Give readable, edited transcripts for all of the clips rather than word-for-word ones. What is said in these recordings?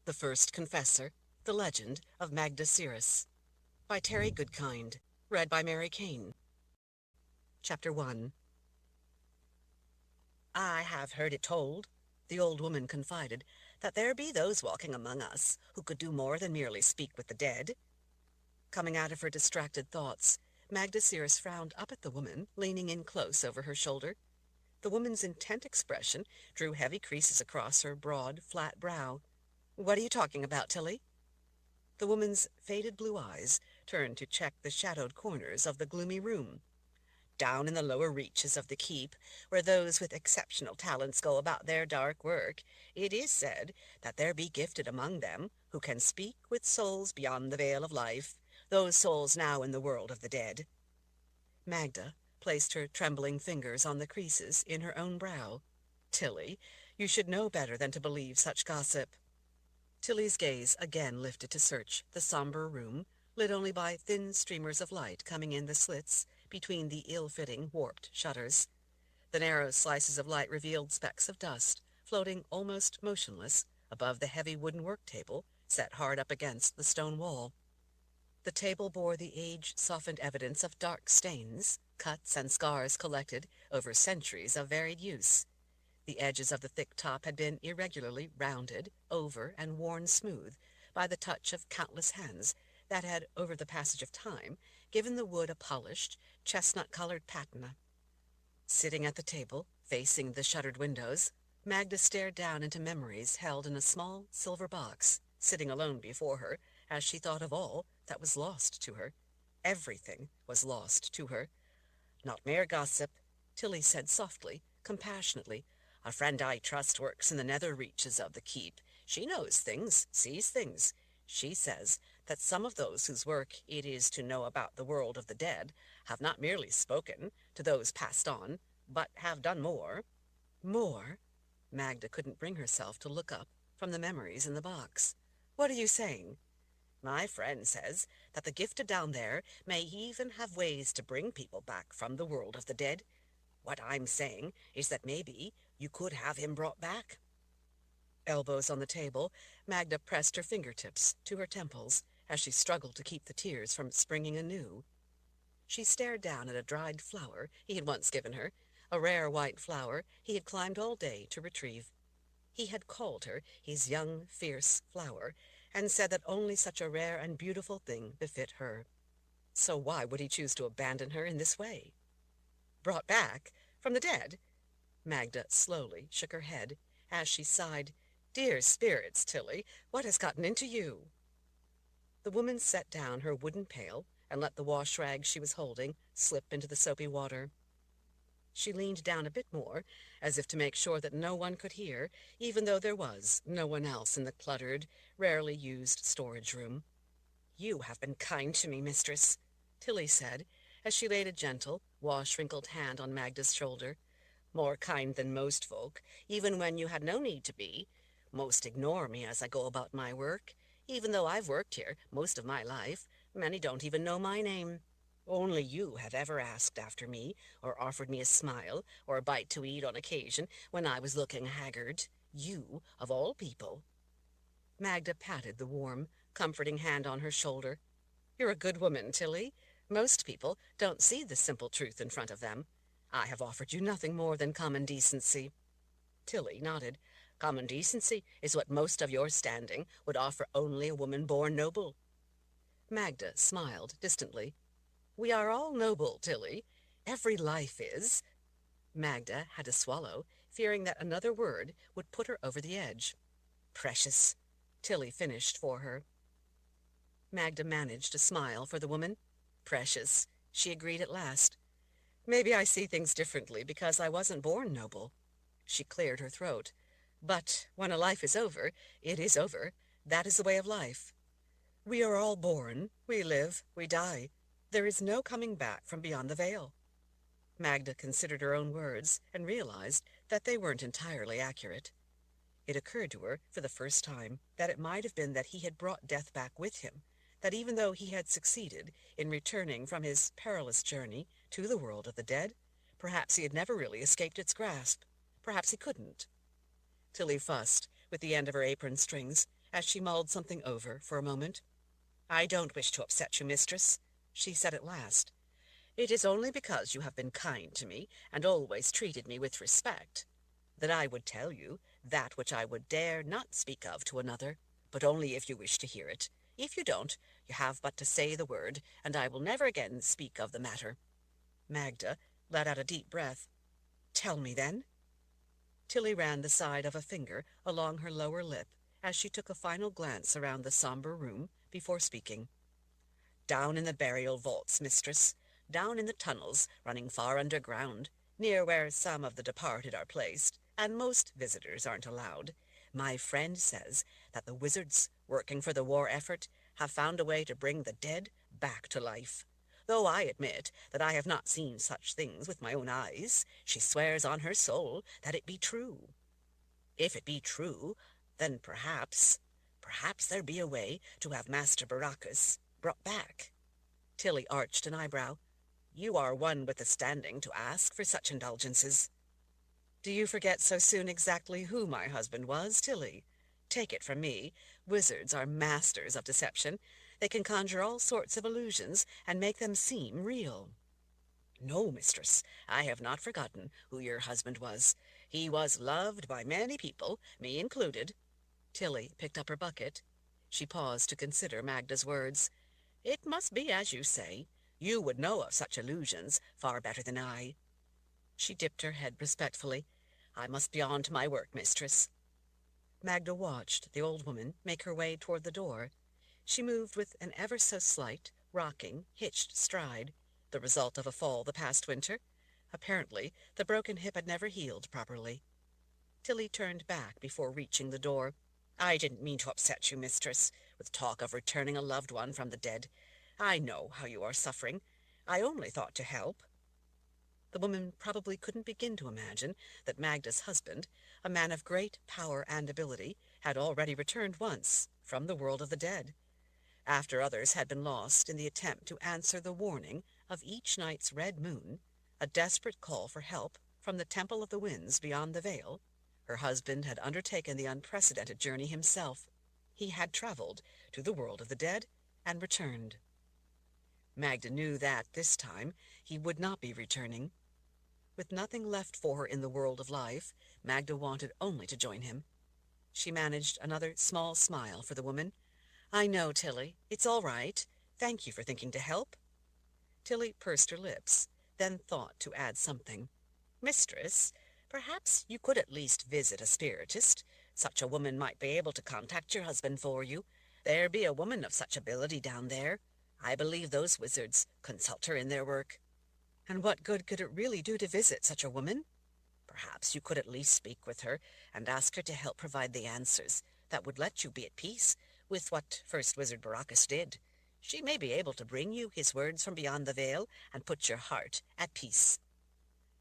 The First Confessor, The Legend of Magda Searus, by Terry Goodkind, read by Mary Kane. Chapter 1. "I have heard it told," the old woman confided, "that there be those walking among us who could do more than merely speak with the dead." Coming out of her distracted thoughts, Magda Searus frowned up at the woman, leaning in close over her shoulder. The woman's intent expression drew heavy creases across her broad, flat brow. "What are you talking about, Tilly?" The woman's faded blue eyes turned to check the shadowed corners of the gloomy room. "Down in the lower reaches of the keep, where those with exceptional talents go about their dark work, it is said that there be gifted among them who can speak with souls beyond the veil of life, those souls now in the world of the dead." Magda placed her trembling fingers on the creases in her own brow. "Tilly, you should know better than to believe such gossip." Tilly's gaze again lifted to search the somber room, lit only by thin streamers of light coming in the slits between the ill-fitting, warped shutters. The narrow slices of light revealed specks of dust, floating almost motionless above the heavy wooden work table set hard up against the stone wall. The table bore the age-softened evidence of dark stains, cuts and scars collected over centuries of varied use. The edges of the thick top had been irregularly rounded over and worn smooth by the touch of countless hands that had, over the passage of time, given the wood a polished, chestnut-colored patina. Sitting at the table, facing the shuttered windows, Magda stared down into memories held in a small silver box, sitting alone before her as she thought of all that was lost to her. Everything was lost to her. "Not mere gossip," Tilly said softly, compassionately. "A friend I trust works in the nether reaches of the keep. She knows things, sees things. She says that some of those whose work it is to know about the world of the dead have not merely spoken to those passed on, but have done more." "More?" Magda couldn't bring herself to look up from the memories in the box. "What are you saying?" "My friend says that the gifted down there may even have ways to bring people back from the world of the dead. What I'm saying is that maybe you could have him brought back." Elbows on the table, Magda pressed her fingertips to her temples as she struggled to keep the tears from springing anew. She stared down at a dried flower he had once given her, a rare white flower he had climbed all day to retrieve. He had called her his young, fierce flower, and said that only such a rare and beautiful thing befit her. So why would he choose to abandon her in this way? "Brought back? From the dead?" Magda slowly shook her head as she sighed. "Dear spirits, Tilly, what has gotten into you?" The woman set down her wooden pail and let the wash rag she was holding slip into the soapy water. She leaned down a bit more, as if to make sure that no one could hear, even though there was no one else in the cluttered, rarely used storage room. "You have been kind to me, mistress," Tilly said, as she laid a gentle, wash-wrinkled hand on Magda's shoulder. "More kind than most folk, even when you had no need to be. Most ignore me as I go about my work. Even though I've worked here most of my life, many don't even know my name. Only you have ever asked after me, or offered me a smile, or a bite to eat on occasion when I was looking haggard. You, of all people." Magda patted the warm, comforting hand on her shoulder. "You're a good woman, Tilly. Most people don't see the simple truth in front of them. I have offered you nothing more than common decency." Tilly nodded. "Common decency is what most of your standing would offer only a woman born noble." Magda smiled distantly. "We are all noble, Tilly. Every life is." Magda had to swallow, fearing that another word would put her over the edge. "Precious," Tilly finished for her. Magda managed a smile for the woman. "Precious," she agreed at last. "Maybe I see things differently because I wasn't born noble." She cleared her throat. "But when a life is over, it is over. That is the way of life. We are all born, we live, we die. There is no coming back from beyond the veil." Magda considered her own words and realized that they weren't entirely accurate. It occurred to her for the first time that it might have been that he had brought death back with him, that even though he had succeeded in returning from his perilous journey to the world of the dead, perhaps he had never really escaped its grasp. Perhaps he couldn't. Tilly fussed with the end of her apron strings, as she mulled something over for a moment. "I don't wish to upset you, mistress," she said at last. "It is only because you have been kind to me, and always treated me with respect, that I would tell you that which I would dare not speak of to another, but only if you wish to hear it. If you don't, you have but to say the word, and I will never again speak of the matter." Magda let out a deep breath. "Tell me, then." Tilly ran the side of a finger along her lower lip as she took a final glance around the somber room before speaking. "Down in the burial vaults, mistress, down in the tunnels running far underground, near where some of the departed are placed, and most visitors aren't allowed, my friend says that the wizards working for the war effort have found a way to bring the dead back to life. Though I admit that I have not seen such things with my own eyes, she swears on her soul that it be true. If it be true, then perhaps there be a way to have Master Baracus brought back." Tilly arched an eyebrow. "You are one with the standing to ask for such indulgences." "Do you forget so soon exactly who my husband was, Tilly? Take it from me, wizards are masters of deception. They can conjure all sorts of illusions and make them seem real." "No, mistress, I have not forgotten who your husband was. He was loved by many people, me included." Tilly picked up her bucket. She paused to consider Magda's words. "It must be as you say. You would know of such illusions far better than I." She dipped her head respectfully. "I must be on to my work, mistress." Magda watched the old woman make her way toward the door. She moved with an ever so slight, rocking, hitched stride, the result of a fall the past winter. Apparently, the broken hip had never healed properly. Tilly turned back before reaching the door. "I didn't mean to upset you, mistress, with talk of returning a loved one from the dead. I know how you are suffering. I only thought to help." The woman probably couldn't begin to imagine that Magda's husband, a man of great power and ability, had already returned once from the world of the dead. After others had been lost in the attempt to answer the warning of each night's red moon, a desperate call for help from the Temple of the Winds beyond the veil, her husband had undertaken the unprecedented journey himself. He had traveled to the world of the dead and returned. Magda knew that, this time, he would not be returning. With nothing left for her in the world of life, Magda wanted only to join him. She managed another small smile for the woman. "I know, Tilly. It's all right. Thank you for thinking to help." Tilly pursed her lips, then thought to add something. "Mistress, perhaps you could at least visit a spiritist. Such a woman might be able to contact your husband for you. There be a woman of such ability down there. I believe those wizards consult her in their work." "And what good could it really do to visit such a woman?" "Perhaps you could at least speak with her and ask her to help provide the answers that would let you be at peace with what First Wizard Baracus did. She may be able to bring you his words from beyond the veil and put your heart at peace."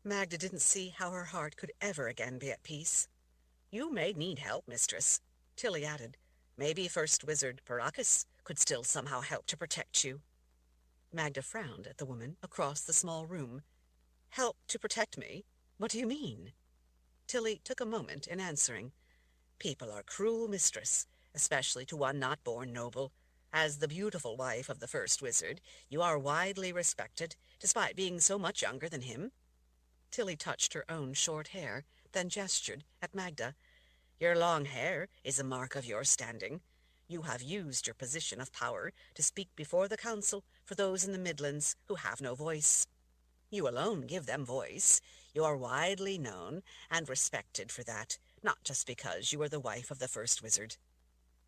Magda didn't see how her heart could ever again be at peace. "You may need help, mistress," Tilly added. "Maybe First Wizard Baracus could still somehow help to protect you." Magda frowned at the woman across the small room. "Help to protect me? What do you mean?" Tilly took a moment in answering. "People are cruel, mistress, especially to one not born noble. As the beautiful wife of the first wizard, you are widely respected, despite being so much younger than him." Tilly touched her own short hair, then gestured at Magda. "Your long hair is a mark of your standing. You have used your position of power to speak before the council for those in the Midlands who have no voice. You alone give them voice. You are widely known and respected for that, not just because you are the wife of the first wizard.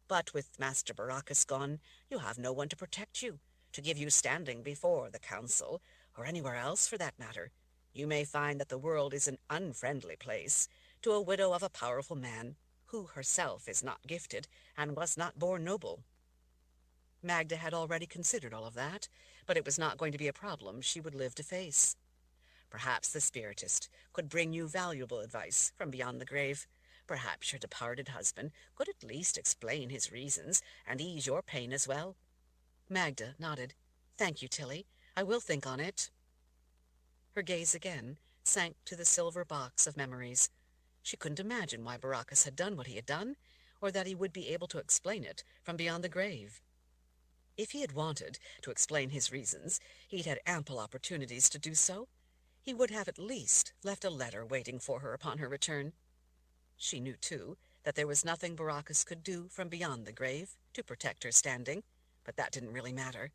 But with Master Baracus gone, you have no one to protect you, to give you standing before the council, or anywhere else for that matter. You may find that the world is an unfriendly place to a widow of a powerful man, who herself is not gifted and was not born noble." Magda had already considered all of that, but it was not going to be a problem she would live to face. Perhaps the spiritist could bring you valuable advice from beyond the grave. Perhaps your departed husband could at least explain his reasons and ease your pain as well. Magda nodded. "Thank you, Tilly. I will think on it." Her gaze again sank to the silver box of memories. She couldn't imagine why Baracus had done what he had done, or that he would be able to explain it from beyond the grave. If he had wanted to explain his reasons, he'd had ample opportunities to do so. He would have at least left a letter waiting for her upon her return. She knew, too, that there was nothing Baracus could do from beyond the grave to protect her standing, but that didn't really matter.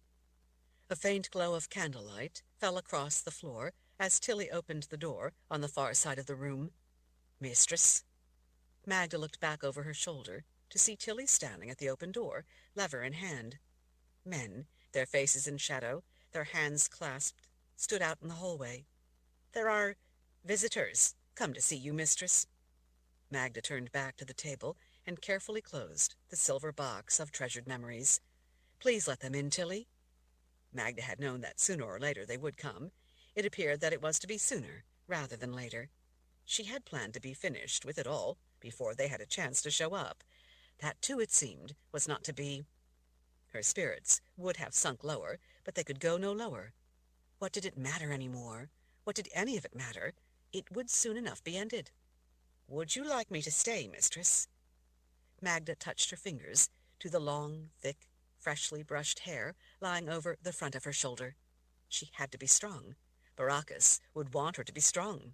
A faint glow of candlelight fell across the floor as Tilly opened the door on the far side of the room. "Mistress?" Magda looked back over her shoulder to see Tilly standing at the open door, lever in hand. Men, their faces in shadow, their hands clasped, stood out in the hallway. "There are visitors come to see you, mistress." Magda turned back to the table and carefully closed the silver box of treasured memories. "Please let them in, Tilly." Magda had known that sooner or later they would come. It appeared that it was to be sooner rather than later. She had planned to be finished with it all before they had a chance to show up. That, too, it seemed, was not to be. Her spirits would have sunk lower, but they could go no lower. What did it matter any more? What did any of it matter? It would soon enough be ended. "Would you like me to stay, mistress?" Magda touched her fingers to the long, thick, freshly brushed hair lying over the front of her shoulder. She had to be strong. Baracus would want her to be strong.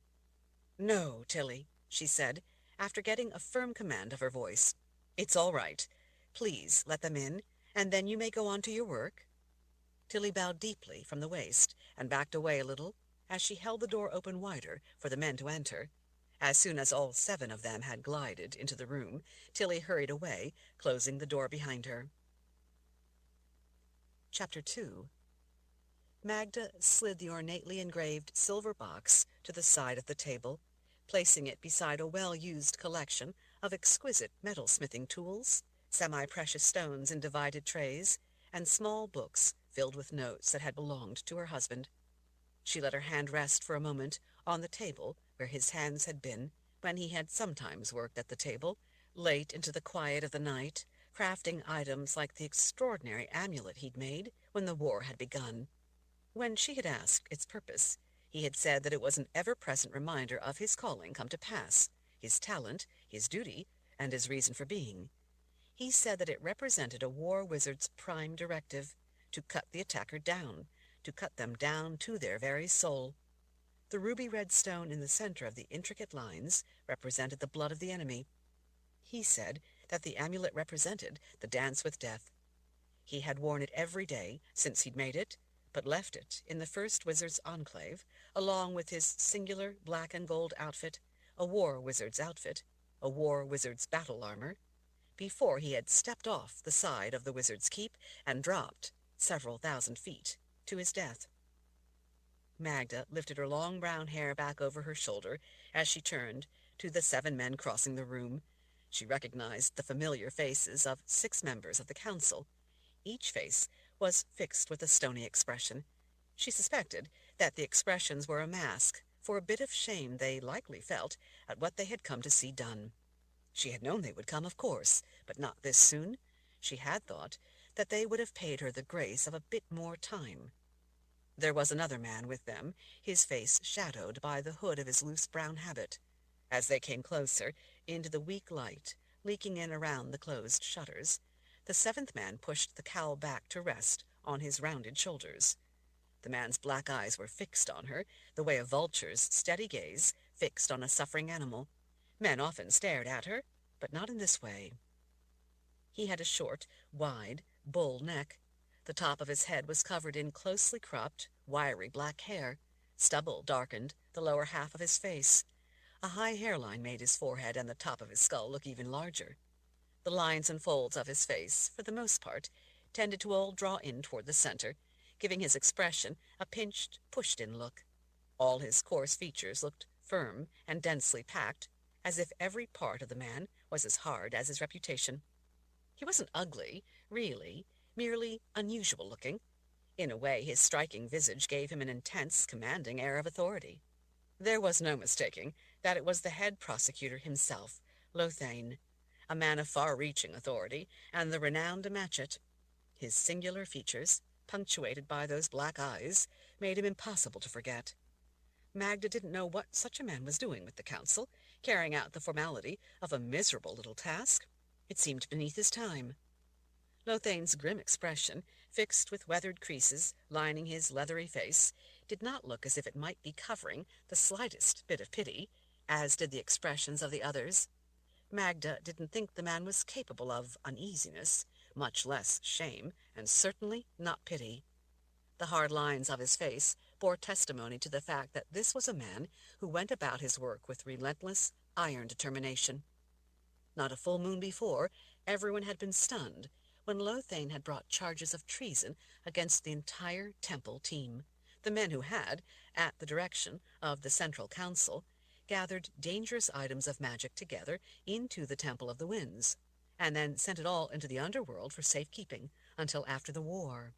"No, Tilly," she said, after getting a firm command of her voice. "It's all right. Please let them in, and then you may go on to your work." Tilly bowed deeply from the waist and backed away a little as she held the door open wider for the men to enter. As soon as all 7 of them had glided into the room, Tilly hurried away, closing the door behind her. Chapter 2. Magda slid the ornately engraved silver box to the side of the table, placing it beside a well-used collection of exquisite metal-smithing tools, semi-precious stones in divided trays, and small books filled with notes that had belonged to her husband. She let her hand rest for a moment on the table where his hands had been when he had sometimes worked at the table, late into the quiet of the night, crafting items like the extraordinary amulet he'd made when the war had begun. When she had asked its purpose, he had said that it was an ever-present reminder of his calling come to pass, his talent, his duty, and his reason for being. He said that it represented a war wizard's prime directive, to cut the attacker down, to cut them down to their very soul. The ruby-red stone in the center of the intricate lines represented the blood of the enemy. He said that the amulet represented the dance with death. He had worn it every day since he'd made it, but left it in the first wizard's enclave, along with his singular black and gold outfit, a war wizard's outfit, a war wizard's battle armor, before he had stepped off the side of the wizard's keep and dropped several thousand feet to his death. Magda lifted her long brown hair back over her shoulder as she turned to the 7 men crossing the room. She recognized the familiar faces of 6 members of the council. Each face was fixed with a stony expression. She suspected that the expressions were a mask for a bit of shame they likely felt at what they had come to see done. She had known they would come, of course, but not this soon. She had thought that they would have paid her the grace of a bit more time. There was another man with them, his face shadowed by the hood of his loose brown habit. As they came closer, into the weak light, leaking in around the closed shutters, the 7th man pushed the cowl back to rest on his rounded shoulders. The man's black eyes were fixed on her, the way a vulture's steady gaze fixed on a suffering animal. Men often stared at her, but not in this way. He had a short, wide, bull neck. The top of his head was covered in closely cropped, wiry black hair. Stubble darkened the lower half of his face. A high hairline made his forehead and the top of his skull look even larger. The lines and folds of his face, for the most part, tended to all draw in toward the center, giving his expression a pinched, pushed-in look. All his coarse features looked firm and densely packed, as if every part of the man was as hard as his reputation. He wasn't ugly, really, merely unusual-looking. In a way, his striking visage gave him an intense, commanding air of authority. There was no mistaking that it was the head prosecutor himself, Lothane, a man of far-reaching authority, and the renowned Matchett. His singular features, punctuated by those black eyes, made him impossible to forget. Magda didn't know what such a man was doing with the council, carrying out the formality of a miserable little task. It seemed beneath his time. Lothain's grim expression, fixed with weathered creases lining his leathery face, did not look as if it might be covering the slightest bit of pity, as did the expressions of the others. Magda didn't think the man was capable of uneasiness, much less shame, and certainly not pity. The hard lines of his face bore testimony to the fact that this was a man who went about his work with relentless, iron determination. Not a full moon before, everyone had been stunned when Lothain had brought charges of treason against the entire temple team, the men who had, at the direction of the Central Council, gathered dangerous items of magic together into the Temple of the Winds, and then sent it all into the underworld for safekeeping until after the war.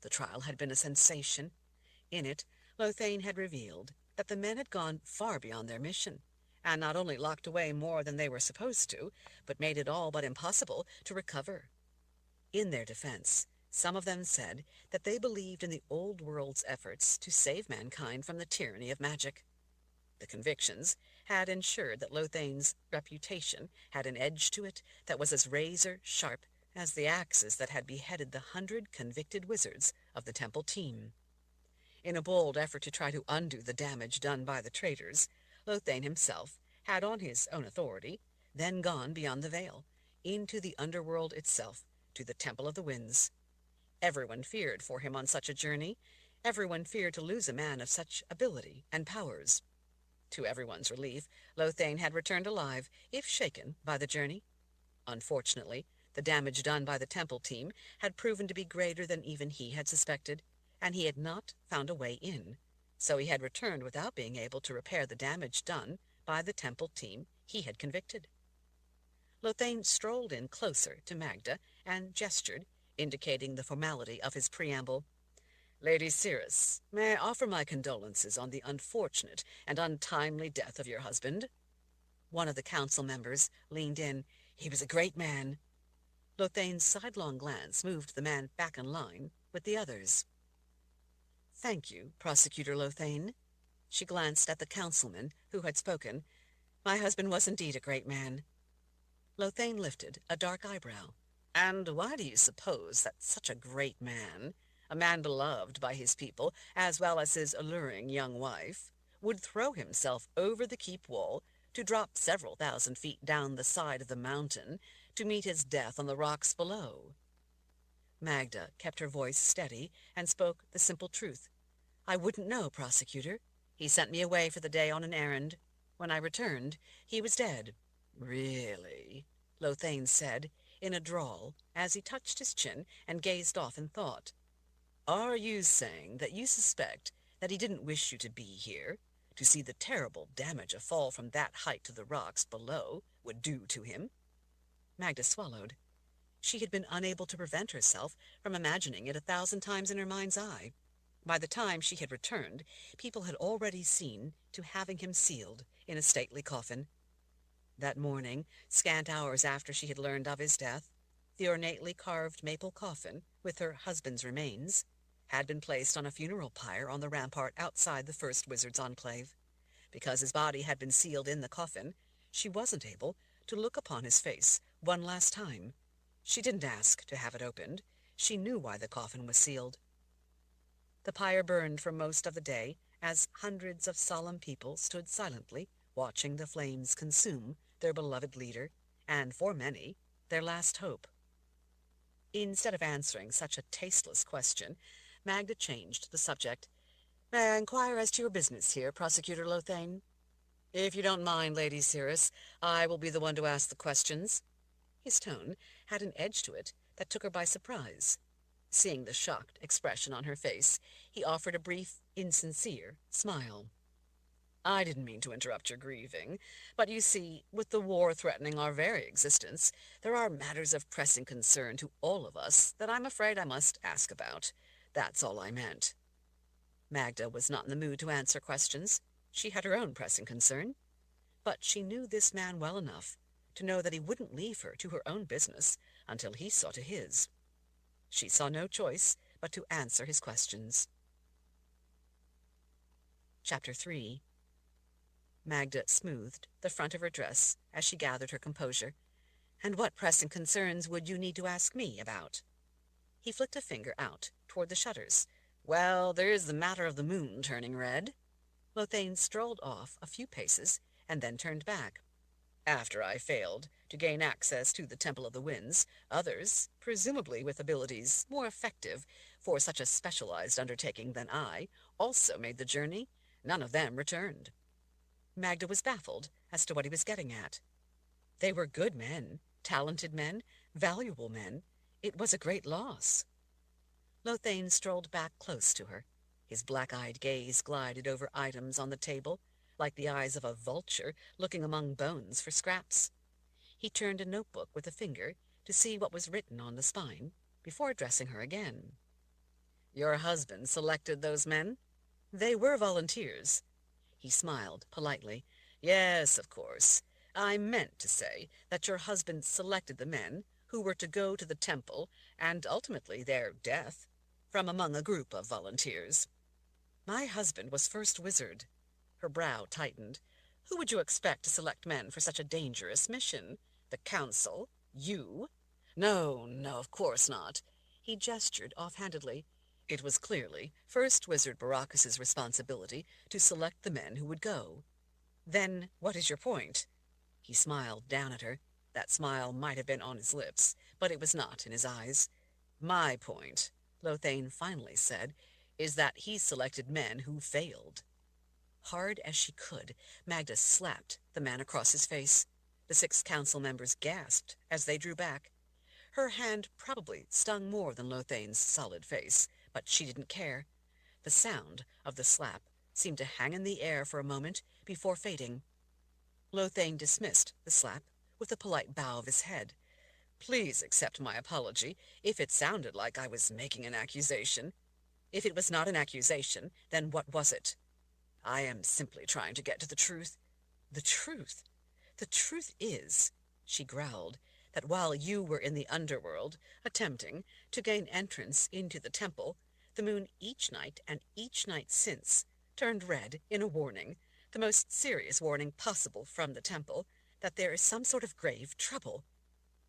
The trial had been a sensation. In it, Lothain had revealed that the men had gone far beyond their mission, and not only locked away more than they were supposed to, but made it all but impossible to recover. In their defense, some of them said that they believed in the old world's efforts to save mankind from the tyranny of magic. The convictions had ensured that Lothain's reputation had an edge to it that was as razor-sharp as the axes that had beheaded the 100 convicted wizards of the temple team. In a bold effort to try to undo the damage done by the traitors, Lothain himself had, on his own authority, then gone beyond the veil, into the underworld itself, to the Temple of the Winds. Everyone feared for him on such a journey. Everyone feared to lose a man of such ability and powers. To everyone's relief, Lothain had returned alive, if shaken by the journey. Unfortunately, the damage done by the temple team had proven to be greater than even he had suspected, and he had not found a way in, so he had returned without being able to repair the damage done by the temple team he had convicted. Lothain strolled in closer to Magda and gestured, indicating the formality of his preamble. "Lady Searus, may I offer my condolences on the unfortunate and untimely death of your husband?" One of the council members leaned in. "He was a great man." Lothain's sidelong glance moved the man back in line with the others. "Thank you, Prosecutor Lothain." She glanced at the councilman who had spoken. "My husband was indeed a great man." Lothain lifted a dark eyebrow. "And why do you suppose that such a great man, a man beloved by his people as well as his alluring young wife, would throw himself over the keep wall to drop several thousand feet down the side of the mountain to meet his death on the rocks below?" Magda kept her voice steady and spoke the simple truth. "I wouldn't know, Prosecutor. He sent me away for the day on an errand. When I returned, he was dead." "Really?" Lothain said, in a drawl, as he touched his chin and gazed off in thought. "Are you saying that you suspect that he didn't wish you to be here, to see the terrible damage a fall from that height to the rocks below would do to him?" Magda swallowed. She had been unable to prevent herself from imagining it 1,000 times in her mind's eye. By the time she had returned, people had already seen to having him sealed in a stately coffin. That morning, scant hours after she had learned of his death, the ornately carved maple coffin, with her husband's remains, had been placed on a funeral pyre on the rampart outside the first wizard's enclave. Because his body had been sealed in the coffin, she wasn't able to look upon his face one last time. She didn't ask to have it opened. She knew why the coffin was sealed. The pyre burned for most of the day as hundreds of solemn people stood silently watching the flames consume their beloved leader, and for many, their last hope. Instead of answering such a tasteless question, Magda changed the subject. "May I inquire as to your business here, Prosecutor Lothain?" "If you don't mind, Lady Searus, I will be the one to ask the questions." His tone had an edge to it that took her by surprise. Seeing the shocked expression on her face, he offered a brief, insincere smile. "I didn't mean to interrupt your grieving, but you see, with the war threatening our very existence, there are matters of pressing concern to all of us that I'm afraid I must ask about. That's all I meant." Magda was not in the mood to answer questions. She had her own pressing concern. But she knew this man well enough to know that he wouldn't leave her to her own business until he saw to his. She saw no choice but to answer his questions. Chapter 3. Magda smoothed the front of her dress as she gathered her composure. And what pressing concerns would you need to ask me about? He flicked a finger out toward the shutters. Well, there's the matter of the moon turning red. Lothane strolled off a few paces and then turned back. After I failed to gain access to the Temple of the Winds, others, presumably with abilities more effective for such a specialized undertaking than I, also made the journey. None of them returned. Magda was baffled as to what he was getting at. They were good men, talented men, valuable men. It was a great loss. Lothane strolled back close to her. His black-eyed gaze glided over items on the table, like the eyes of a vulture looking among bones for scraps. He turned a notebook with a finger to see what was written on the spine before addressing her again. Your husband selected those men? They were volunteers. He smiled politely. Yes, of course. I meant to say that your husband selected the men who were to go to the temple and ultimately their death from among a group of volunteers. My husband was first wizard. Her brow tightened. Who would you expect to select men for such a dangerous mission? The council? You? No, of course not. He gestured offhandedly. It was clearly First Wizard Baracus's responsibility to select the men who would go. Then what is your point? He smiled down at her. That smile might have been on his lips, but it was not in his eyes. My point, Lothane finally said, is that he selected men who failed. Hard as she could, Magda slapped the man across his face. The 6 council members gasped as they drew back. Her hand probably stung more than Lothane's solid face, but she didn't care. The sound of the slap seemed to hang in the air for a moment before fading. Lothane dismissed the slap with a polite bow of his head. Please accept my apology if it sounded like I was making an accusation. If it was not an accusation, then what was it? I am simply trying to get to the truth. The truth? The truth is, she growled, that while you were in the underworld, attempting to gain entrance into the temple, the moon each night and each night since turned red in a warning, the most serious warning possible from the temple, that there is some sort of grave trouble.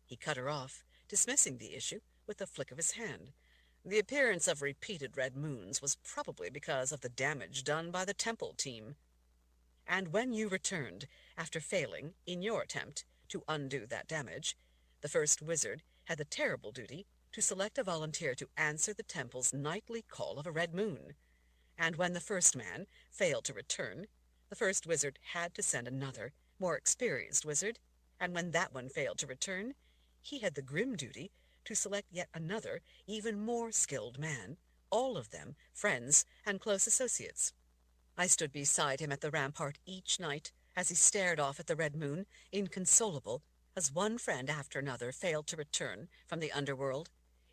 He cut her off, dismissing the issue with a flick of his hand. The appearance of repeated red moons was probably because of the damage done by the temple team. And when you returned, after failing in your attempt to undo that damage, the first wizard had the terrible duty to select a volunteer to answer the temple's nightly call of a red moon. And when the first man failed to return, the first wizard had to send another, more experienced wizard, and when that one failed to return, he had the grim duty to select yet another, even more skilled man, all of them friends and close associates. I stood beside him at the rampart each night as he stared off at the red moon, inconsolable, as one friend after another failed to return from the underworld,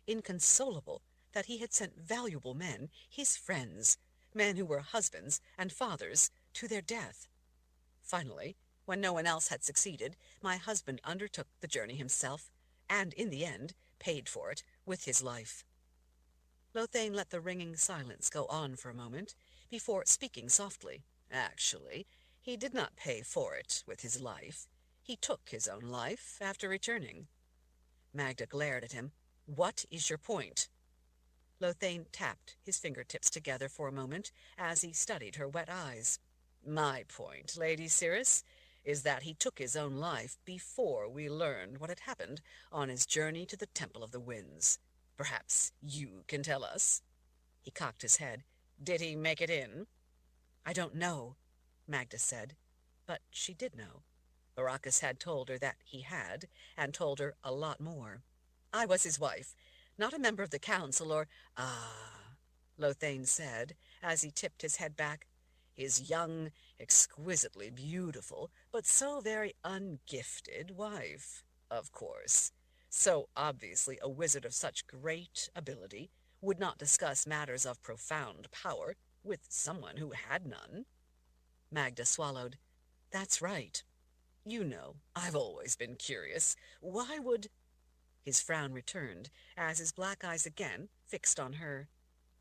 inconsolable that he had sent valuable men, his friends, men who were husbands and fathers, to their death. Finally, when no one else had succeeded, my husband undertook the journey himself, and in the end paid for it with his life. Lothane let the ringing silence go on for a moment before speaking softly. Actually, he did not pay for it with his life. He took his own life after returning. Magda glared at him. What is your point? Lothane tapped his fingertips together for a moment as he studied her wet eyes. My point, Lady Searus, is that he took his own life before we learned what had happened on his journey to the Temple of the Winds. Perhaps you can tell us? He cocked his head. Did he make it in? I don't know, Magda said, but she did know. Baracus had told her that he had, and told her a lot more. I was his wife, not a member of the council or— Ah, Lothane said, as he tipped his head back. His young, exquisitely beautiful, but so very ungifted wife, of course. So obviously a wizard of such great ability would not discuss matters of profound power with someone who had none. Magda swallowed. That's right. You know, I've always been curious. Why would— His frown returned, as his black eyes again fixed on her.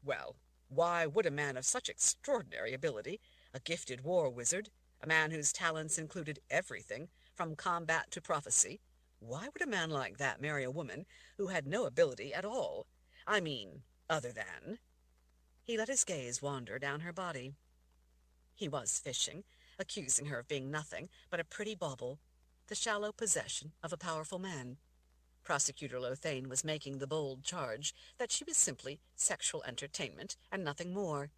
Well, why would a man of such extraordinary ability, a gifted war wizard, a man whose talents included everything, from combat to prophecy, Why would a man like that marry a woman who had no ability at all? I mean, other than... He let his gaze wander down her body. He was fishing, accusing her of being nothing but a pretty bauble, the shallow possession of a powerful man. Prosecutor Lothane was making the bold charge that she was simply sexual entertainment and nothing more,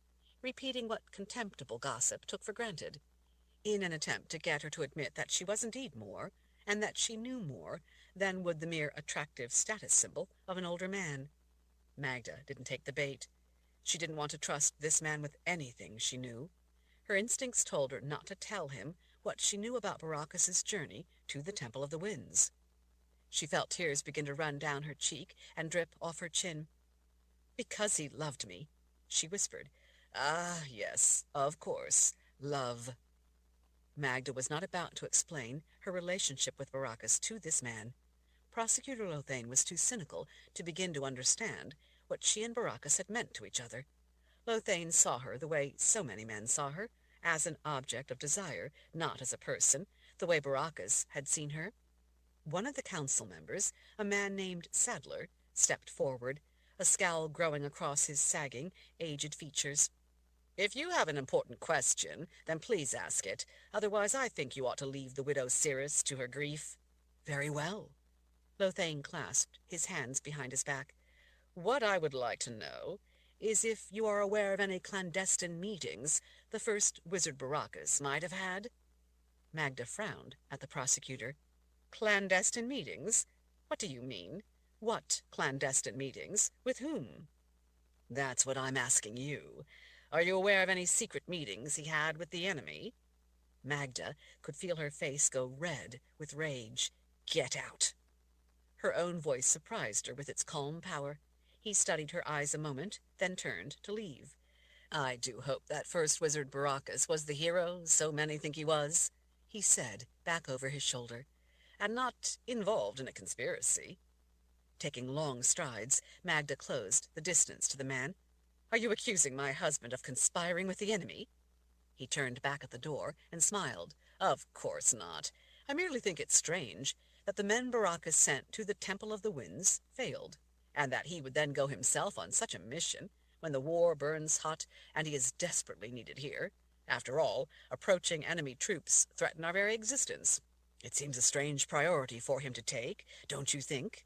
repeating what contemptible gossip took for granted, in an attempt to get her to admit that she was indeed more, and that she knew more than would the mere attractive status symbol of an older man. Magda didn't take the bait. She didn't want to trust this man with anything she knew. Her instincts told her not to tell him what she knew about Baracus's journey to the Temple of the Winds. She felt tears begin to run down her cheek and drip off her chin. "Because he loved me," she whispered. "Ah, yes, of course, love." Magda was not about to explain her relationship with Baracus to this man. Prosecutor Lothane was too cynical to begin to understand what she and Baracus had meant to each other. Lothane saw her the way so many men saw her, as an object of desire, not as a person, the way Baracus had seen her. One of the council members, a man named Sadler, stepped forward, a scowl growing across his sagging, aged features. "If you have an important question, then please ask it. Otherwise, I think you ought to leave the widow Searus to her grief." "Very well." Lothane clasped his hands behind his back. "What I would like to know is if you are aware of any clandestine meetings the first wizard Baracus might have had?" Magda frowned at the prosecutor. "Clandestine meetings? What do you mean? What clandestine meetings? With whom?" "That's what I'm asking you. Are you aware of any secret meetings he had with the enemy?" Magda could feel her face go red with rage. "Get out!" Her own voice surprised her with its calm power. He studied her eyes a moment, then turned to leave. "I do hope that first wizard Baracus was the hero so many think he was," he said, back over his shoulder, "and not involved in a conspiracy." Taking long strides, Magda closed the distance to the man. "Are you accusing my husband of conspiring with the enemy?" He turned back at the door and smiled. "Of course not. I merely think it strange that the men Baracus sent to the Temple of the Winds failed, and that he would then go himself on such a mission when the war burns hot and he is desperately needed here. After all, approaching enemy troops threaten our very existence. It seems a strange priority for him to take, don't you think?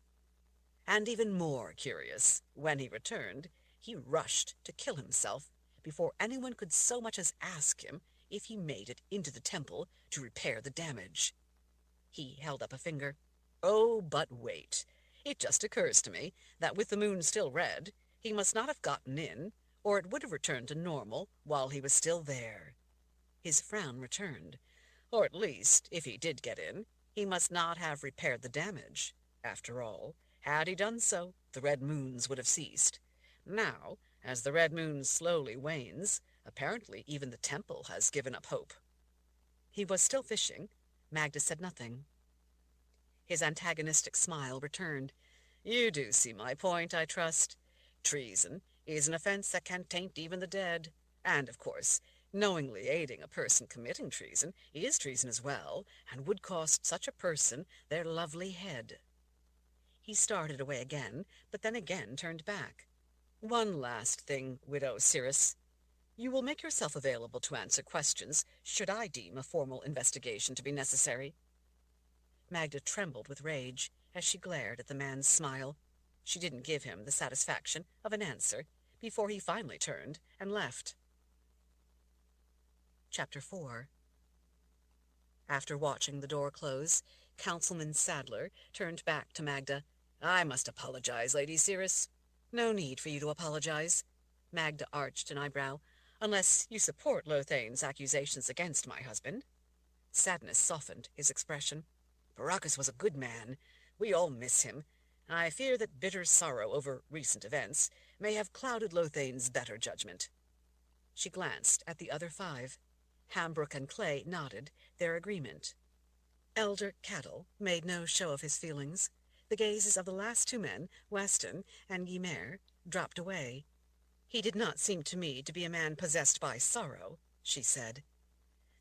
And even more curious, when he returned, he rushed to kill himself before anyone could so much as ask him if he made it into the temple to repair the damage." He held up a finger. "Oh, but wait. It just occurs to me that with the moon still red, he must not have gotten in, or it would have returned to normal while he was still there." His frown returned. "Or at least, if he did get in, he must not have repaired the damage. After all, had he done so, the red moons would have ceased. Now, as the red moon slowly wanes, apparently even the temple has given up hope." He was still fishing. Magda said nothing. His antagonistic smile returned. "You do see my point, I trust. Treason is an offense that can taint even the dead. And, of course, knowingly aiding a person committing treason is treason as well, and would cost such a person their lovely head." He started away again, but then again turned back. "One last thing, Widow Searus. You will make yourself available to answer questions should I deem a formal investigation to be necessary." Magda trembled with rage as she glared at the man's smile. She didn't give him the satisfaction of an answer before he finally turned and left. Chapter 4. After watching the door close, Councilman Sadler turned back to Magda. "I must apologize, Lady Searus." "No need for you to apologize." Magda arched an eyebrow. "Unless you support Lothane's accusations against my husband." Sadness softened his expression. "Baracus was a good man. We all miss him. I fear that bitter sorrow over recent events may have clouded Lothane's better judgment." She glanced at the other 5. Hambrook and Clay nodded their agreement. Elder Cattle made no show of his feelings. The gazes of the last 2 men, Weston and Guimer, dropped away. "He did not seem to me to be a man possessed by sorrow," she said.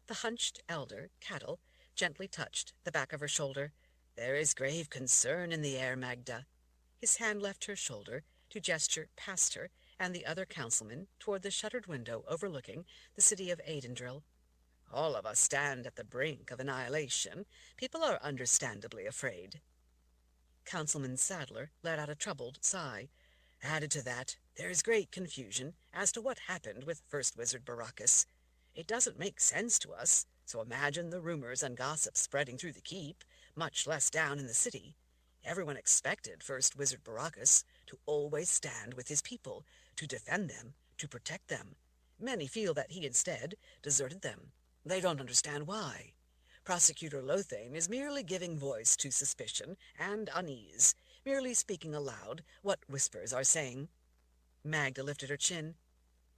The hunched elder, Cattle, gently touched the back of her shoulder. There is grave concern in the air, Magda. His hand left her shoulder to gesture past her and the other councilman toward the shuttered window overlooking the city of Aidendrill. All of us stand at the brink of annihilation. People are understandably afraid. Councilman Sadler let out a troubled sigh. Added to that, there is great confusion as to what happened with First Wizard Baracus. It doesn't make sense to us, so imagine the rumors and gossip spreading through the keep, much less down in the city. Everyone expected First Wizard Baracus to always stand with his people, to defend them, to protect them. Many feel that he instead deserted them. They don't understand why. Prosecutor Lothane is merely giving voice to suspicion and unease, merely speaking aloud what whispers are saying. Magda lifted her chin.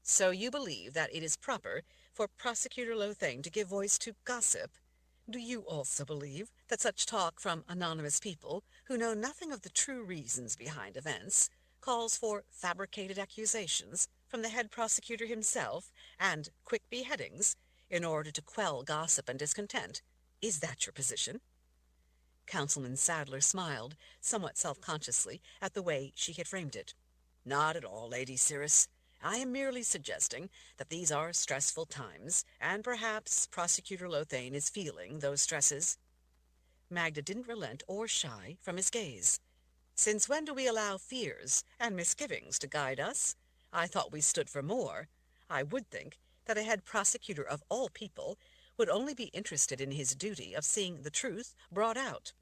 So you believe that it is proper for Prosecutor Lothane to give voice to gossip? Do you also believe that such talk from anonymous people who know nothing of the true reasons behind events calls for fabricated accusations from the head prosecutor himself and quick beheadings in order to quell gossip and discontent? Is that your position? Councilman Sadler smiled, somewhat self-consciously, at the way she had framed it. Not at all, Lady Searus. I am merely suggesting that these are stressful times, and perhaps Prosecutor Lothane is feeling those stresses. Magda didn't relent or shy from his gaze. Since when do we allow fears and misgivings to guide us? I thought we stood for more. I would think that a head prosecutor of all people would only be interested in his duty of seeing the truth brought out.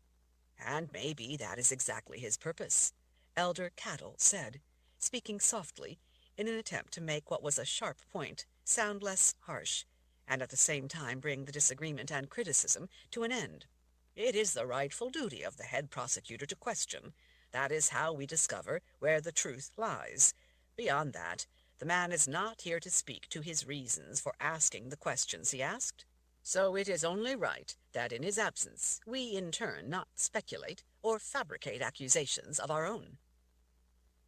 And maybe that is exactly his purpose, Elder Cattle said, speaking softly in an attempt to make what was a sharp point sound less harsh, and at the same time bring the disagreement and criticism to an end. It is the rightful duty of the head prosecutor to question. That is how we discover where the truth lies. Beyond that, the man is not here to speak to his reasons for asking the questions he asked. So it is only right that in his absence we in turn not speculate or fabricate accusations of our own.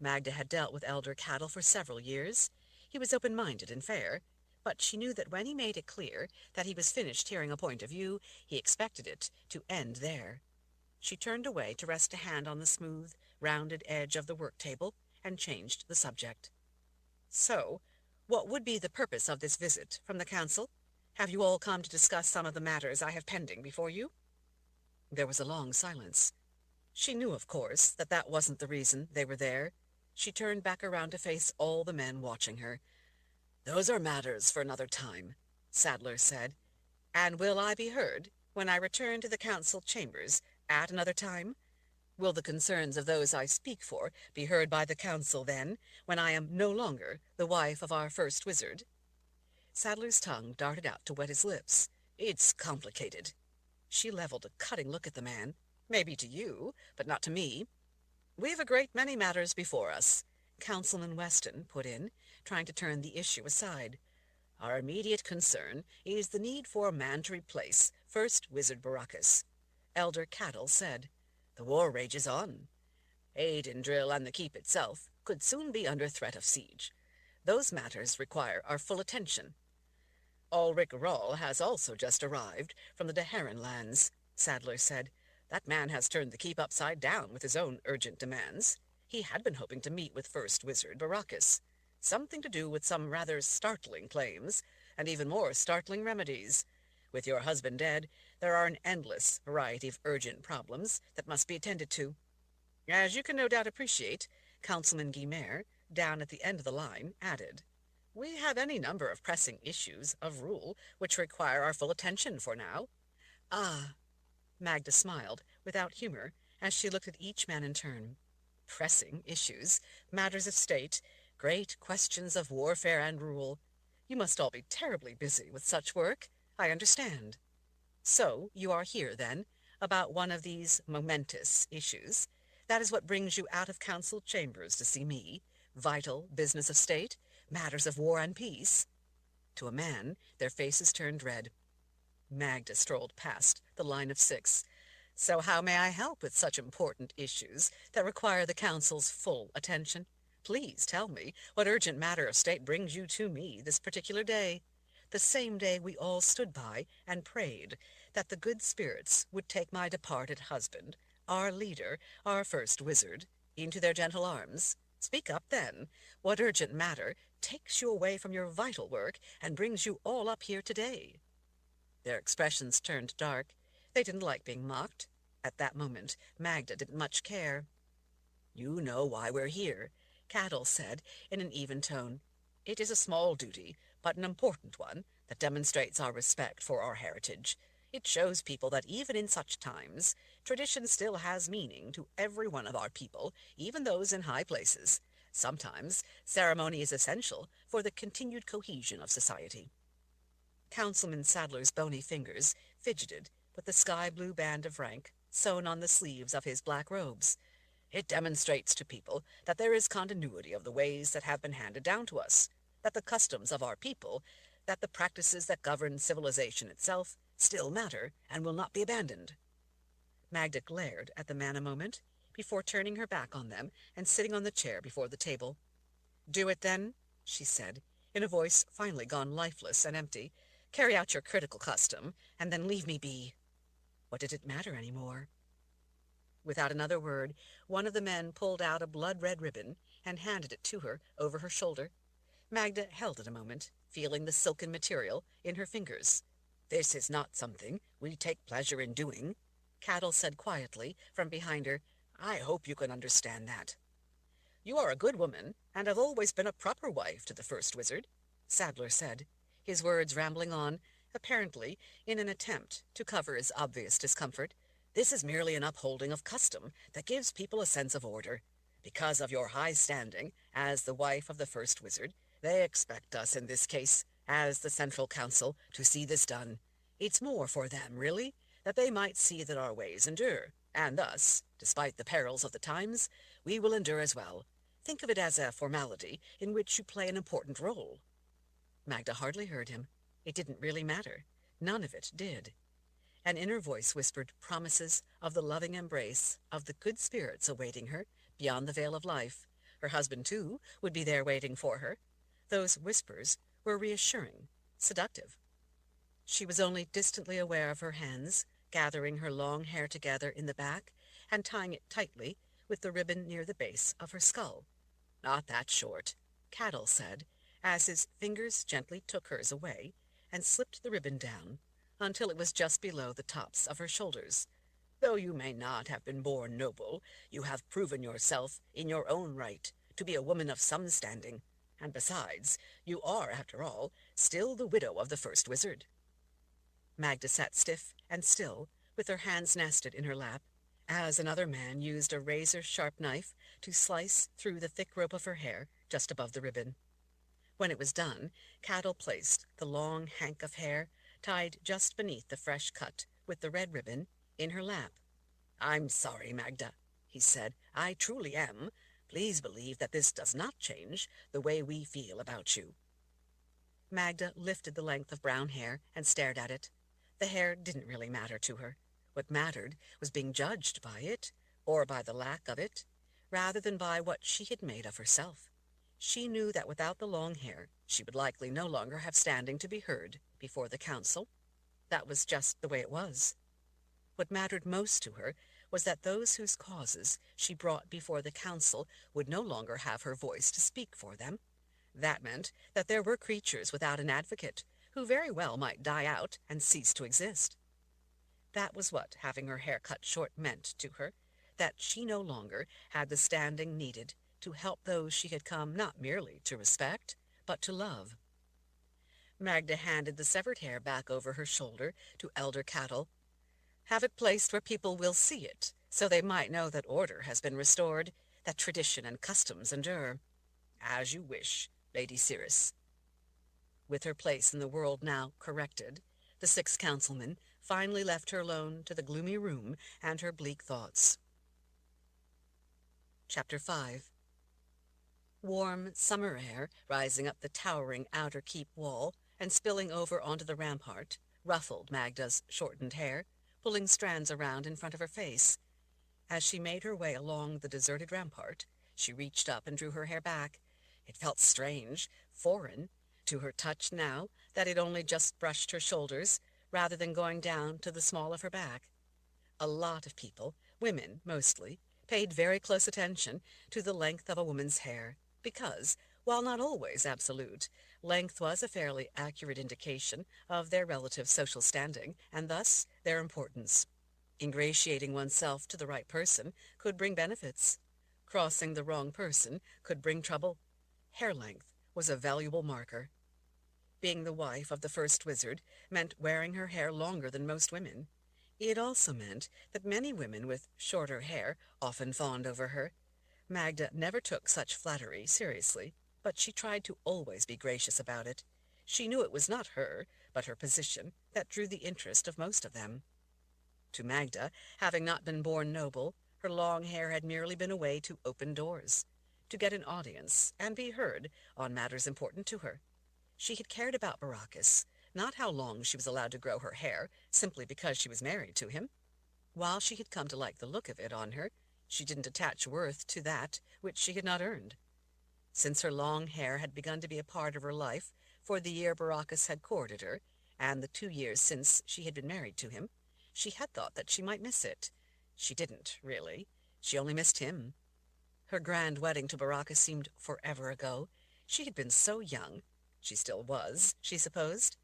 Magda had dealt with Elder Cattle for several years. He was open-minded and fair, but she knew that when he made it clear that he was finished hearing a point of view, he expected it to end there. She turned away to rest a hand on the smooth, rounded edge of the work table and changed the subject. So, what would be the purpose of this visit from the council? Have you all come to discuss some of the matters I have pending before you? There was a long silence. She knew, of course, that that wasn't the reason they were there. She turned back around to face all the men watching her. Those are matters for another time, Sadler said. And will I be heard when I return to the council chambers at another time? Will the concerns of those I speak for be heard by the council then, when I am no longer the wife of our first wizard? Sadler's tongue darted out to wet his lips. It's complicated. She leveled a cutting look at the man. Maybe to you, but not to me. We've a great many matters before us, Councilman Weston put in, trying to turn the issue aside. Our immediate concern is the need for a man to replace First Wizard Baracus. Elder Cattle said. The war rages on. Aidendrill and the keep itself could soon be under threat of siege. Those matters require our full attention. Ulrich Roll has also just arrived from the Deheron lands, Sadler said. That man has turned the keep upside down with his own urgent demands. He had been hoping to meet with First Wizard Baracus. Something to do with some rather startling claims, and even more startling remedies. With your husband dead, there are an endless variety of urgent problems that must be attended to. As you can no doubt appreciate, Councilman Guimert, down at the end of the line, added, we have any number of pressing issues of rule which require our full attention for now. Ah, Magda smiled, without humor, as she looked at each man in turn. Pressing issues, matters of state, great questions of warfare and rule. You must all be terribly busy with such work, I understand. So you are here, then, about one of these momentous issues. That is what brings you out of council chambers to see me. Vital business of state, matters of war and peace. To a man, their faces turned red. Magda strolled past the line of 6. So how may I help with such important issues that require the council's full attention? Please tell me what urgent matter of state brings you to me this particular day, the same day we all stood by and prayed that the good spirits would take my departed husband our leader, our first wizard, into their gentle arms. Speak up, then. What urgent matter takes you away from your vital work and brings you all up here today? Their expressions turned dark. They didn't like being mocked. At that moment, Magda didn't much care. "You know why we're here," Cattle said in an even tone. "It is a small duty, but an important one that demonstrates our respect for our heritage. It shows people that even in such times, tradition still has meaning to every one of our people, even those in high places. Sometimes ceremony is essential for the continued cohesion of society." Councilman Sadler's bony fingers fidgeted with the sky-blue band of rank sewn on the sleeves of his black robes. "It demonstrates to people that there is continuity of the ways that have been handed down to us, that the customs of our people, that the practices that govern civilization itself still matter and will not be abandoned." Magda glared at the man a moment before turning her back on them and sitting on the chair before the table. "Do it, then," she said, in a voice finally gone lifeless and empty. "Carry out your critical custom, and then leave me be." What did it matter any more? Without another word, one of the men pulled out a blood-red ribbon and handed it to her over her shoulder. Magda held it a moment, feeling the silken material in her fingers. "This is not something we take pleasure in doing," Cattle said quietly from behind her. "I hope you can understand that." "You are a good woman, and have always been a proper wife to the first wizard," Sadler said, his words rambling on, apparently in an attempt to cover his obvious discomfort. "This is merely an upholding of custom that gives people a sense of order. Because of your high standing as the wife of the first wizard, they expect us in this case, as the Central Council, to see this done. It's more for them, really, that they might see that our ways endure, and thus, despite the perils of the times, we will endure as well. Think of it as a formality in which you play an important role." Magda hardly heard him. It didn't really matter. None of it did. An inner voice whispered promises of the loving embrace of the good spirits awaiting her beyond the veil of life. Her husband, too, would be there waiting for her. Those whispers were reassuring, seductive. She was only distantly aware of her hands, gathering her long hair together in the back and tying it tightly with the ribbon near the base of her skull. "Not that short," Cattle said, as his fingers gently took hers away and slipped the ribbon down until it was just below the tops of her shoulders. "Though you may not have been born noble, you have proven yourself in your own right to be a woman of some standing, and besides, you are, after all, still the widow of the first wizard." Magda sat stiff and still, with her hands nested in her lap, as another man used a razor-sharp knife to slice through the thick rope of her hair just above the ribbon. When it was done, Cattle placed the long hank of hair, tied just beneath the fresh cut with the red ribbon, in her lap. "I'm sorry, Magda," he said. "I truly am. Please believe that this does not change the way we feel about you." Magda lifted the length of brown hair and stared at it. The hair didn't really matter to her. What mattered was being judged by it, or by the lack of it, rather than by what she had made of herself. She knew that without the long hair, she would likely no longer have standing to be heard before the council. That was just the way it was. What mattered most to her was that those whose causes she brought before the council would no longer have her voice to speak for them. That meant that there were creatures without an advocate, who very well might die out and cease to exist. That was what having her hair cut short meant to her, that she no longer had the standing needed to help those she had come not merely to respect, but to love. Magda handed the severed hair back over her shoulder to Elder Cattle. "Have it placed where people will see it, so they might know that order has been restored, that tradition and customs endure." "As you wish, Lady Searus." With her place in the world now corrected, the sixth councilman finally left her alone to the gloomy room and her bleak thoughts. Chapter 5. Warm summer air, rising up the towering outer keep wall and spilling over onto the rampart, ruffled Magda's shortened hair, pulling strands around in front of her face. As she made her way along the deserted rampart, she reached up and drew her hair back. It felt strange, foreign, to her touch now that it only just brushed her shoulders, rather than going down to the small of her back. A lot of people Women, mostly, paid very close attention to the length of a woman's hair because, while not always absolute, length was a fairly accurate indication of their relative social standing and thus their importance. Ingratiating oneself to the right person could bring benefits. Crossing the wrong person could bring trouble. Hair length was a valuable marker. Being the wife of the first wizard meant wearing her hair longer than most women. It also meant that many women with shorter hair often fawned over her. Magda never took such flattery seriously, but she tried to always be gracious about it. She knew it was not her, but her position, that drew the interest of most of them. To Magda, having not been born noble, her long hair had merely been a way to open doors, to get an audience and be heard on matters important to her. She had cared about Baracus, not how long she was allowed to grow her hair, simply because she was married to him. While she had come to like the look of it on her, she didn't attach worth to that which she had not earned. Since her long hair had begun to be a part of her life for the year Baracus had courted her, and the 2 years since she had been married to him, she had thought that she might miss it. She didn't, really. She only missed him. Her grand wedding to Baracus seemed forever ago. She had been so young. She still was, she supposed.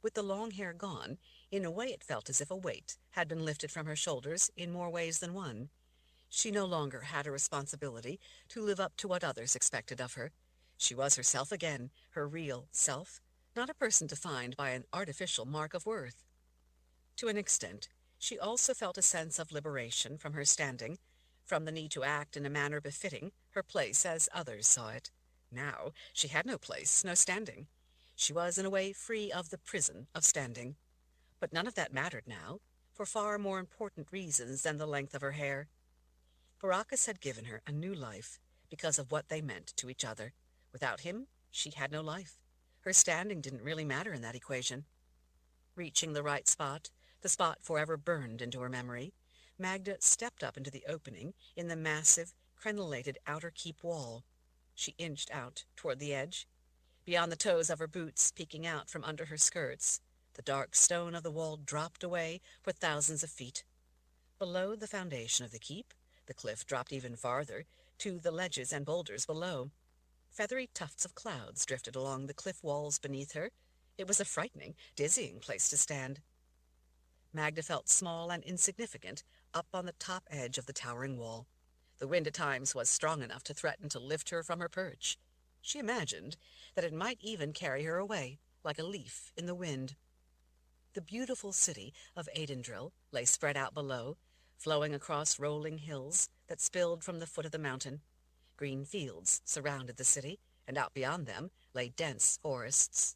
With the long hair gone, in a way it felt as if a weight had been lifted from her shoulders in more ways than one. She no longer had a responsibility to live up to what others expected of her. She was herself again, her real self, not a person defined by an artificial mark of worth. To an extent, she also felt a sense of liberation from her standing, from the need to act in a manner befitting her place as others saw it. Now she had no place, no standing. She was in a way free of the prison of standing. But none of that mattered now, for far more important reasons than the length of her hair. Baracus had given her a new life because of what they meant to each other. Without him, she had no life. Her standing didn't really matter in that equation. Reaching the right spot, the spot forever burned into her memory, Magda stepped up into the opening in the massive, crenellated outer keep wall. She inched out toward the edge. Beyond the toes of her boots peeking out from under her skirts, the dark stone of the wall dropped away for thousands of feet. Below the foundation of the keep, the cliff dropped even farther, to the ledges and boulders below. Feathery tufts of clouds drifted along the cliff walls beneath her. It was a frightening, dizzying place to stand. Magda felt small and insignificant up on the top edge of the towering wall. The wind at times was strong enough to threaten to lift her from her perch. She imagined that it might even carry her away, like a leaf in the wind. The beautiful city of Aidendril lay spread out below, flowing across rolling hills that spilled from the foot of the mountain. Green fields surrounded the city, and out beyond them lay dense forests.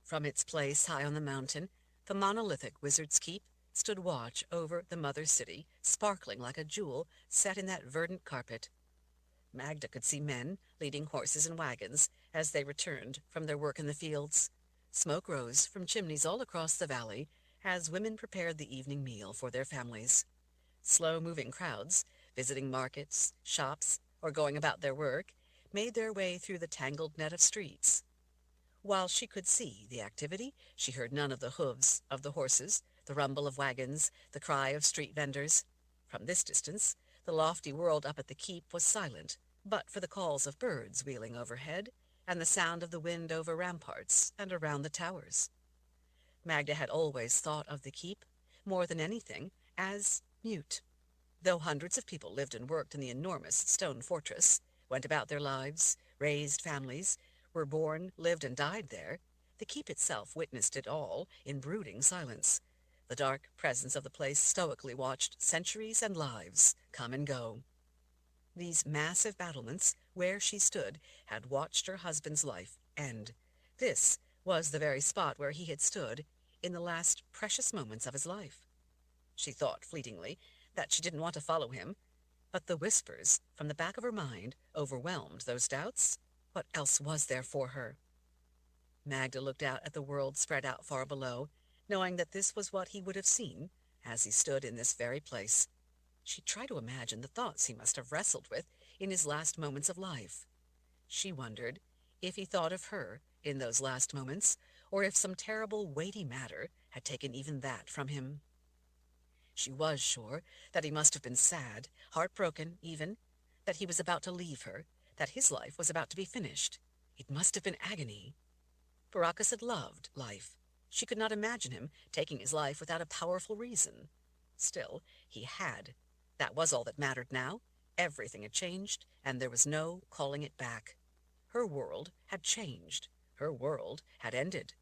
From its place high on the mountain, the monolithic Wizard's Keep stood watch over the mother city, sparkling like a jewel set in that verdant carpet. Magda could see men leading horses and wagons as they returned from their work in the fields. Smoke rose from chimneys all across the valley as women prepared the evening meal for their families. Slow-moving crowds, visiting markets, shops, or going about their work, made their way through the tangled net of streets. While she could see the activity, she heard none of the hooves of the horses, the rumble of wagons, the cry of street vendors. From this distance, the lofty world up at the keep was silent, but for the calls of birds wheeling overhead and the sound of the wind over ramparts and around the towers. Magda had always thought of the keep, more than anything, as mute. Though hundreds of people lived and worked in the enormous stone fortress, went about their lives, raised families, were born, lived, and died there, the keep itself witnessed it all in brooding silence. The dark presence of the place stoically watched centuries and lives come and go. These massive battlements, where she stood, had watched her husband's life end. This was the very spot where he had stood in the last precious moments of his life. She thought fleetingly that she didn't want to follow him, but the whispers from the back of her mind overwhelmed those doubts. What else was there for her? Magda looked out at the world spread out far below, knowing that this was what he would have seen as he stood in this very place. She tried to imagine the thoughts he must have wrestled with in his last moments of life. She wondered if he thought of her in those last moments, or if some terrible weighty matter had taken even that from him. She was sure that he must have been sad, heartbroken even, that he was about to leave her, that his life was about to be finished. It must have been agony. Baracus had loved life. She could not imagine him taking his life without a powerful reason. Still, he had. That was all that mattered now. Everything had changed, and there was no calling it back. Her world had changed. Her world had ended.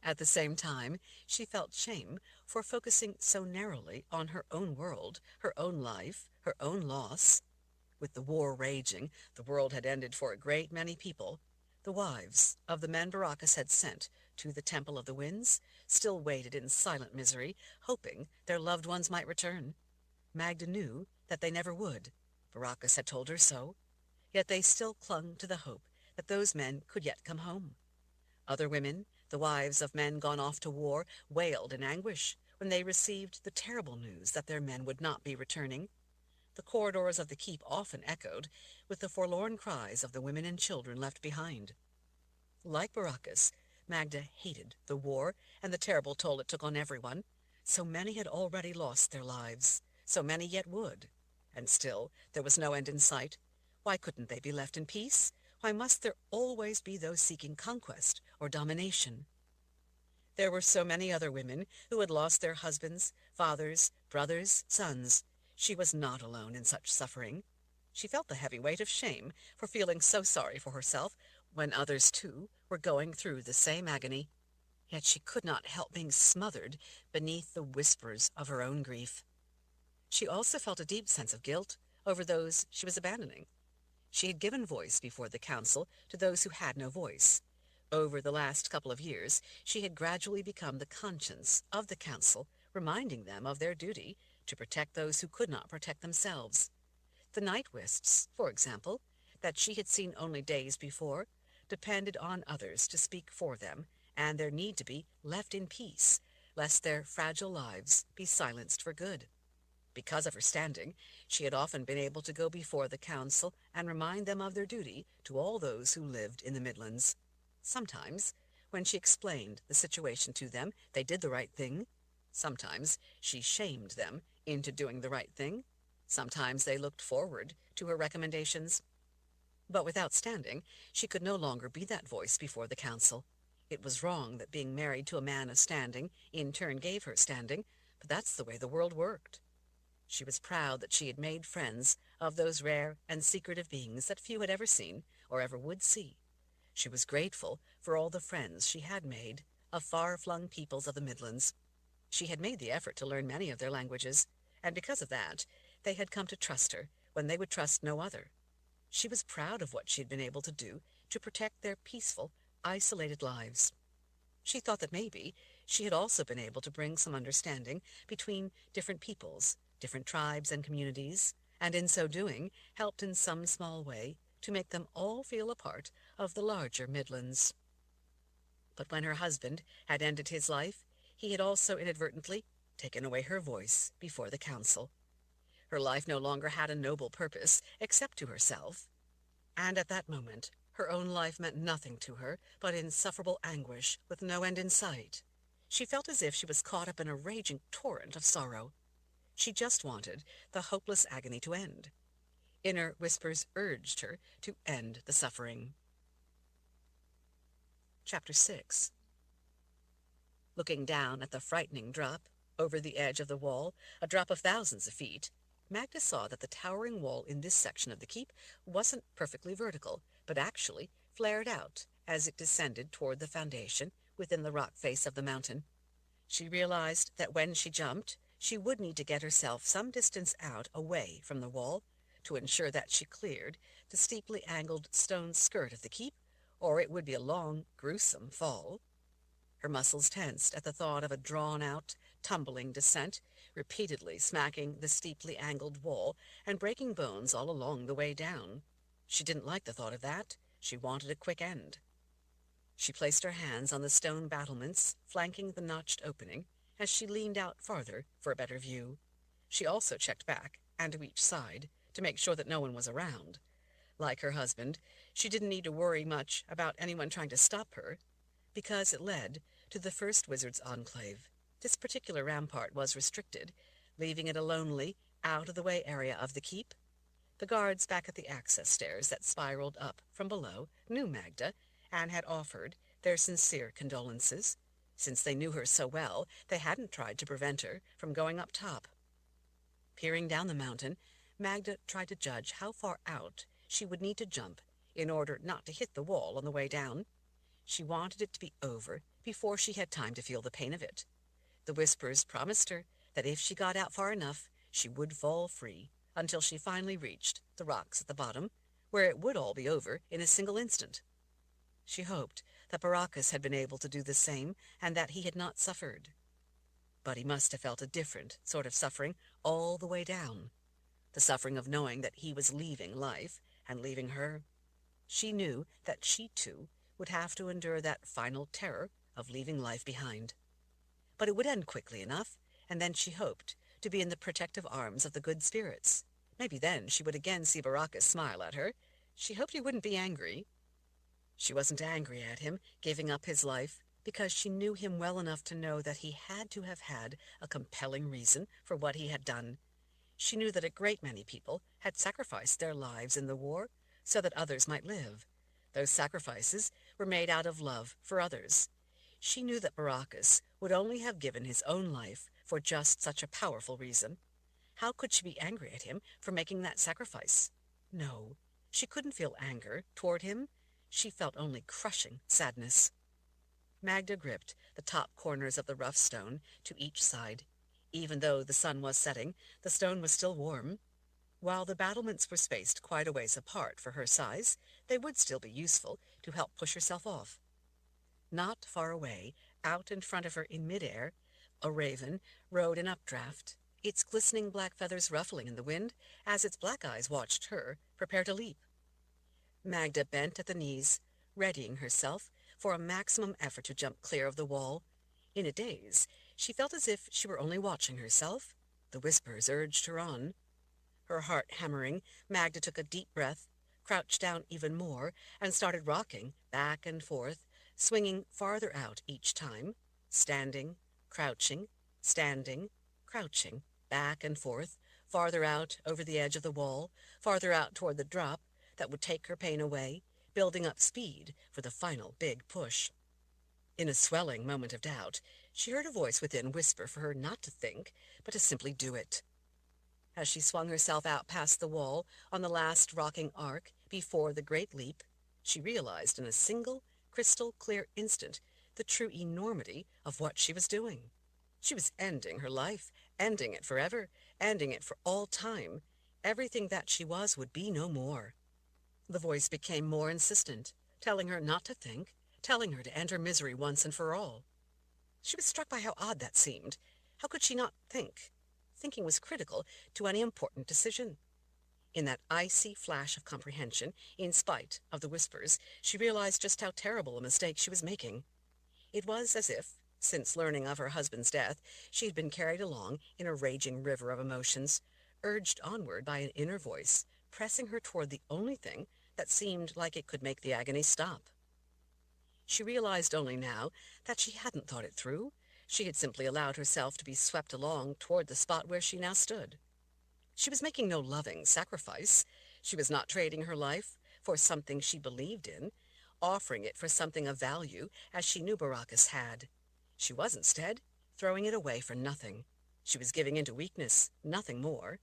At the same time, she felt shame for focusing so narrowly on her own world, her own life, her own loss. With the war raging, the world had ended for a great many people. The wives of the men Baracus had sent to the Temple of the Winds still waited in silent misery, hoping their loved ones might return. Magda knew that they never would. Baracus had told her so. Yet they still clung to the hope that those men could yet come home. Other women, the wives of men gone off to war, wailed in anguish when they received the terrible news that their men would not be returning. The corridors of the keep often echoed with the forlorn cries of the women and children left behind. Like Baracus, Magda hated the war and the terrible toll it took on everyone. So many had already lost their lives. So many yet would. And still there was no end in sight. Why couldn't they be left in peace? Why must there always be those seeking conquest or domination? There were so many other women who had lost their husbands, fathers, brothers, sons. She was not alone in such suffering. She felt the heavy weight of shame for feeling so sorry for herself when others, too, were going through the same agony. Yet she could not help being smothered beneath the whispers of her own grief. She also felt a deep sense of guilt over those she was abandoning. She had given voice before the council to those who had no voice. Over the last couple of years, she had gradually become the conscience of the council, reminding them of their duty to protect those who could not protect themselves. The night wisps, for example, that she had seen only days before, depended on others to speak for them, and their need to be left in peace, lest their fragile lives be silenced for good. Because of her standing, she had often been able to go before the council and remind them of their duty to all those who lived in the Midlands. Sometimes, when she explained the situation to them, they did the right thing. Sometimes she shamed them into doing the right thing. Sometimes they looked forward to her recommendations. But without standing, she could no longer be that voice before the council. It was wrong that being married to a man of standing in turn gave her standing, but that's the way the world worked. She was proud that she had made friends of those rare and secretive beings that few had ever seen or ever would see. She was grateful for all the friends she had made of far-flung peoples of the Midlands. She had made the effort to learn many of their languages, and because of that, they had come to trust her when they would trust no other. She was proud of what she had been able to do to protect their peaceful, isolated lives. She thought that maybe she had also been able to bring some understanding between different peoples, different tribes and communities, and in so doing helped in some small way to make them all feel a part of the larger Midlands. But when her husband had ended his life, he had also inadvertently taken away her voice before the council. Her life no longer had a noble purpose except to herself, and at that moment her own life meant nothing to her but insufferable anguish with no end in sight. She felt as if she was caught up in a raging torrent of sorrow. She just wanted the hopeless agony to end. Inner whispers urged her to end the suffering. Chapter 6. Looking down at the frightening drop over the edge of the wall, a drop of thousands of feet, Magda saw that the towering wall in this section of the keep wasn't perfectly vertical, but actually flared out as it descended toward the foundation within the rock face of the mountain. She realized that when she jumped, she would need to get herself some distance out away from the wall to ensure that she cleared the steeply angled stone skirt of the keep, or it would be a long, gruesome fall. Her muscles tensed at the thought of a drawn-out, tumbling descent, repeatedly smacking the steeply angled wall and breaking bones all along the way down. She didn't like the thought of that. She wanted a quick end. She placed her hands on the stone battlements flanking the notched opening as she leaned out farther for a better view. She also checked back and to each side to make sure that no one was around. Like her husband, she didn't need to worry much about anyone trying to stop her, because it led to the first wizard's enclave, This particular rampart was restricted, leaving it a lonely, out-of-the-way area of the keep. The guards back at the access stairs that spiraled up from below knew Magda and had offered their sincere condolences. Since they knew her so well, they hadn't tried to prevent her from going up top. Peering down the mountain, Magda tried to judge how far out she would need to jump in order not to hit the wall on the way down. She wanted it to be over before she had time to feel the pain of it. The whispers promised her that if she got out far enough, she would fall free until she finally reached the rocks at the bottom, where it would all be over in a single instant. She hoped that Baracus had been able to do the same and that he had not suffered. But he must have felt a different sort of suffering all the way down. The suffering of knowing that he was leaving life and leaving her. She knew that she, too, would have to endure that final terror of leaving life behind. But it would end quickly enough, and then she hoped to be in the protective arms of the good spirits. Maybe then she would again see Baracus smile at her. She hoped he wouldn't be angry. She wasn't angry at him giving up his life, because she knew him well enough to know that he had to have had a compelling reason for what he had done. She knew that a great many people had sacrificed their lives in the war so that others might live. Those sacrifices were made out of love for others. She knew that Baracus would only have given his own life for just such a powerful reason. How could she be angry at him for making that sacrifice? No, she couldn't feel anger toward him. She felt only crushing sadness. Magda gripped the top corners of the rough stone to each side. Even though the sun was setting, the stone was still warm. While the battlements were spaced quite a ways apart for her size, they would still be useful to help push herself off. Not far away, out in front of her in midair, a raven rode in updraft, its glistening black feathers ruffling in the wind as its black eyes watched her prepare to leap. Magda bent at the knees, readying herself for a maximum effort to jump clear of the wall. In a daze, she felt as if she were only watching herself. The whispers urged her on. Her heart hammering, Magda took a deep breath, crouched down even more, and started rocking back and forth, swinging farther out each time, standing, crouching, back and forth, farther out over the edge of the wall, farther out toward the drop that would take her pain away, building up speed for the final big push. In a swelling moment of doubt, she heard a voice within whisper for her not to think, but to simply do it. As she swung herself out past the wall on the last rocking arc before the great leap, she realized in a single, crystal-clear instant the true enormity of what she was doing. She was ending her life, ending it forever, ending it for all time. Everything that she was would be no more. The voice became more insistent, telling her not to think, telling her to end her misery once and for all. She was struck by how odd that seemed. How could she not think? Thinking was critical to any important decision. In that icy flash of comprehension, in spite of the whispers, she realized just how terrible a mistake she was making. It was as if, since learning of her husband's death, she had been carried along in a raging river of emotions, urged onward by an inner voice, pressing her toward the only thing that seemed like it could make the agony stop. She realized only now that she hadn't thought it through. She had simply allowed herself to be swept along toward the spot where she now stood. She was making no loving sacrifice. She was not trading her life for something she believed in, offering it for something of value as she knew Baracus had. She was instead throwing it away for nothing. She was giving in to weakness, nothing more.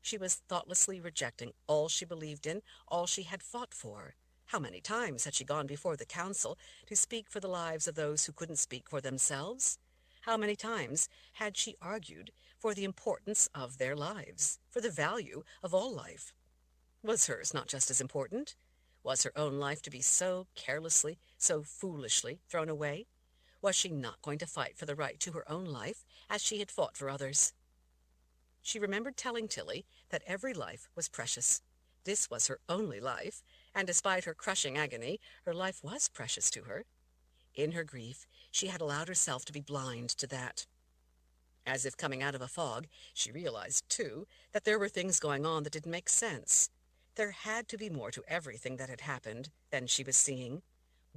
She was thoughtlessly rejecting all she believed in, all she had fought for. How many times had she gone before the council to speak for the lives of those who couldn't speak for themselves? How many times had she argued for the importance of their lives, for the value of all life? Was hers not just as important? Was her own life to be so carelessly, so foolishly thrown away? Was she not going to fight for the right to her own life as she had fought for others? She remembered telling Tilly that every life was precious. This was her only life, and despite her crushing agony, her life was precious to her. In her grief, she had allowed herself to be blind to that. As if coming out of a fog, she realized, too, that there were things going on that didn't make sense. There had to be more to everything that had happened than she was seeing.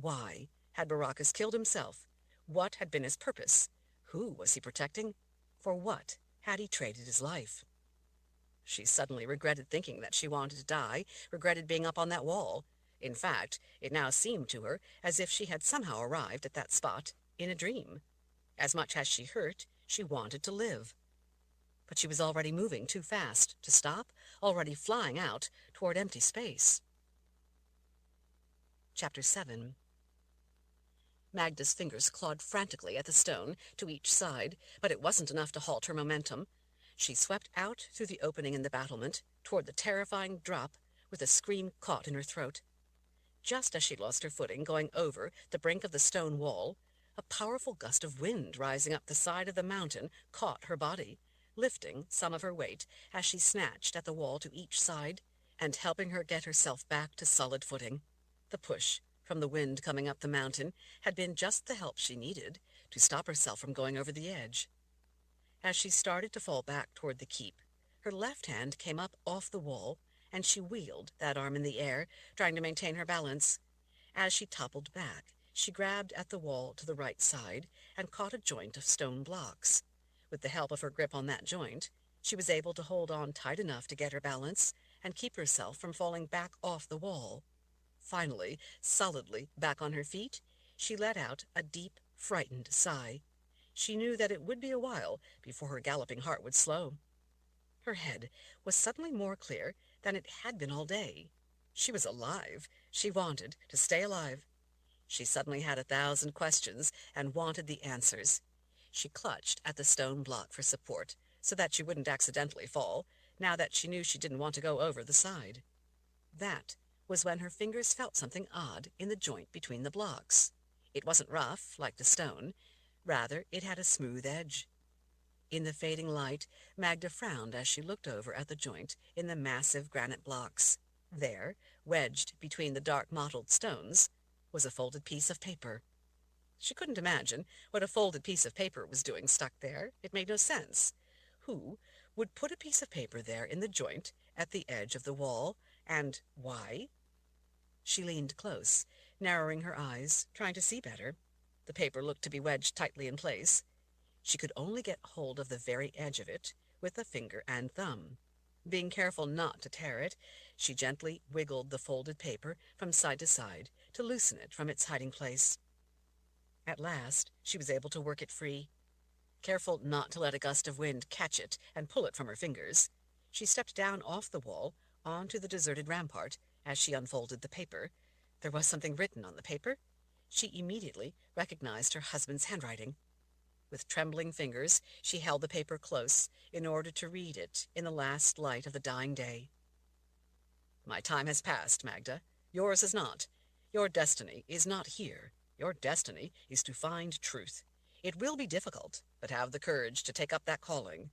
Why had Baracus killed himself? What had been his purpose? Who was he protecting? For what had he traded his life? She suddenly regretted thinking that she wanted to die, regretted being up on that wall. In fact, it now seemed to her as if she had somehow arrived at that spot in a dream. As much as she hurt, she wanted to live. But she was already moving too fast to stop, already flying out toward empty space. Chapter 7. Magda's fingers clawed frantically at the stone to each side, but it wasn't enough to halt her momentum. She swept out through the opening in the battlement toward the terrifying drop with a scream caught in her throat. Just as she lost her footing going over the brink of the stone wall, a powerful gust of wind rising up the side of the mountain caught her body, lifting some of her weight as she snatched at the wall to each side and helping her get herself back to solid footing. The push from the wind coming up the mountain had been just the help she needed to stop herself from going over the edge. As she started to fall back toward the keep, her left hand came up off the wall, and she wheeled that arm in the air, trying to maintain her balance. As she toppled back, she grabbed at the wall to the right side and caught a joint of stone blocks. With the help of her grip on that joint, she was able to hold on tight enough to get her balance and keep herself from falling back off the wall. Finally, solidly back on her feet, she let out a deep, frightened sigh. She knew that it would be a while before her galloping heart would slow. Her head was suddenly more clear than it had been all day. She was alive. She wanted to stay alive. She suddenly had 1,000 questions and wanted the answers. She clutched at the stone block for support so that she wouldn't accidentally fall, now that she knew she didn't want to go over the side. That was when her fingers felt something odd in the joint between the blocks. It wasn't rough, like the stone. Rather, it had a smooth edge. In the fading light, Magda frowned as she looked over at the joint in the massive granite blocks. There, wedged between the dark mottled stones, was a folded piece of paper. She couldn't imagine what a folded piece of paper was doing stuck there. It made no sense. Who would put a piece of paper there in the joint at the edge of the wall, and why? She leaned close, narrowing her eyes, trying to see better. The paper looked to be wedged tightly in place. She could only get hold of the very edge of it with a finger and thumb. Being careful not to tear it, she gently wiggled the folded paper from side to side to loosen it from its hiding place. At last, she was able to work it free. Careful not to let a gust of wind catch it and pull it from her fingers, she stepped down off the wall onto the deserted rampart. As she unfolded the paper, there was something written on the paper. She immediately recognized her husband's handwriting. With trembling fingers, she held the paper close in order to read it in the last light of the dying day. My time has passed, Magda. Yours has not. Your destiny is not here. Your destiny is to find truth. It will be difficult, but have the courage to take up that calling.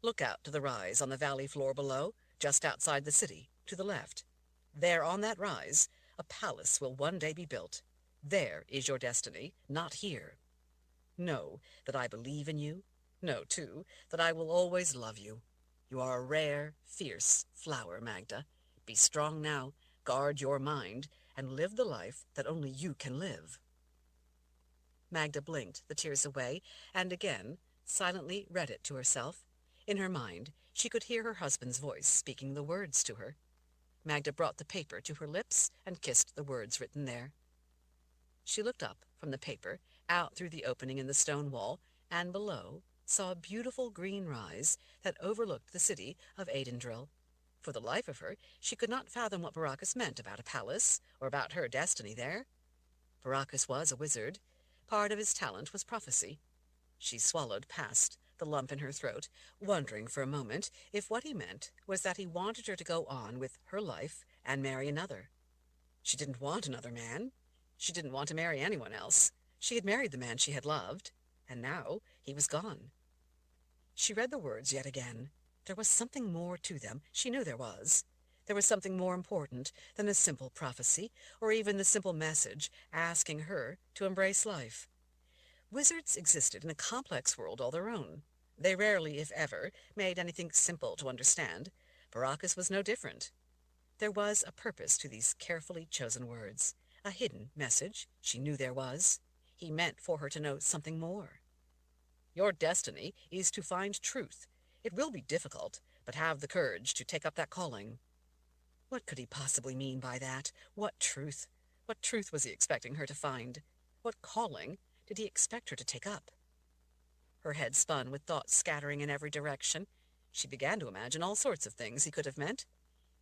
Look out to the rise on the valley floor below, just outside the city, to the left. There on that rise, a palace will one day be built. There is your destiny, not here. Know that I believe in you. Know, too, that I will always love you. You are a rare, fierce flower, Magda. Be strong now, guard your mind, and live the life that only you can live. Magda blinked the tears away, and again silently read it to herself. In her mind, she could hear her husband's voice speaking the words to her. Magda brought the paper to her lips and kissed the words written there. She looked up from the paper, out through the opening in the stone wall, and below saw a beautiful green rise that overlooked the city of Aidendril. For the life of her, she could not fathom what Baracus meant about a palace, or about her destiny there. Baracus was a wizard. Part of his talent was prophecy. She swallowed past the lump in her throat, wondering for a moment if what he meant was that he wanted her to go on with her life and marry another. She didn't want another man. She didn't want to marry anyone else. She had married the man she had loved, and now he was gone. She read the words yet again. There was something more to them. She knew there was. There was something more important than a simple prophecy, or even the simple message asking her to embrace life. Wizards existed in a complex world all their own. They rarely, if ever, made anything simple to understand. Baracus was no different. There was a purpose to these carefully chosen words, a hidden message she knew there was. He meant for her to know something more. Your destiny is to find truth. It will be difficult, but have the courage to take up that calling." What could he possibly mean by that? What truth? What truth was he expecting her to find? What calling did he expect her to take up? Her head spun with thoughts scattering in every direction. She began to imagine all sorts of things he could have meant.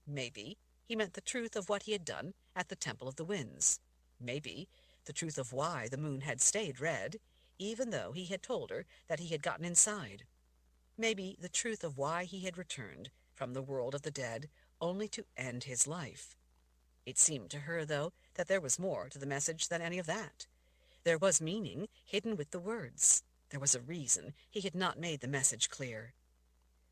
Maybe he meant the truth of what he had done at the Temple of the Winds. Maybe the truth of why the moon had stayed red, even though he had told her that he had gotten inside. Maybe the truth of why he had returned from the world of the dead only to end his life. It seemed to her, though, that there was more to the message than any of that. There was meaning hidden with the words. There was a reason he had not made the message clear.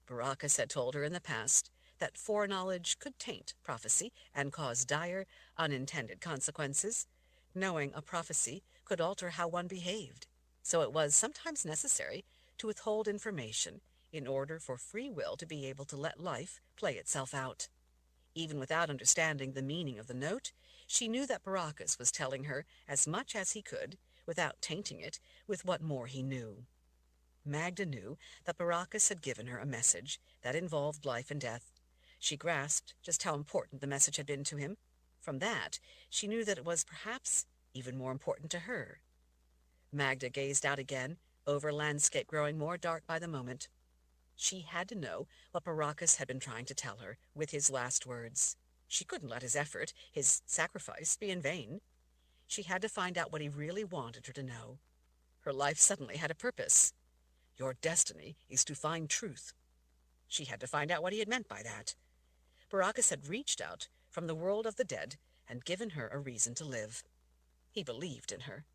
Baracus had told her in the past that foreknowledge could taint prophecy and cause dire, unintended consequences. Knowing a prophecy could alter how one behaved, so it was sometimes necessary to withhold information in order for free will to be able to let life play itself out. Even without understanding the meaning of the note, she knew that Baracus was telling her as much as he could without tainting it with what more he knew. Magda knew that Baracus had given her a message that involved life and death. She grasped just how important the message had been to him. From that, she knew that it was perhaps even more important to her. Magda gazed out again, over a landscape growing more dark by the moment. She had to know what Baracus had been trying to tell her with his last words. She couldn't let his effort, his sacrifice, be in vain. She had to find out what he really wanted her to know. Her life suddenly had a purpose. Your destiny is to find truth. She had to find out what he had meant by that. Baracus had reached out from the world of the dead and given her a reason to live. He believed in her.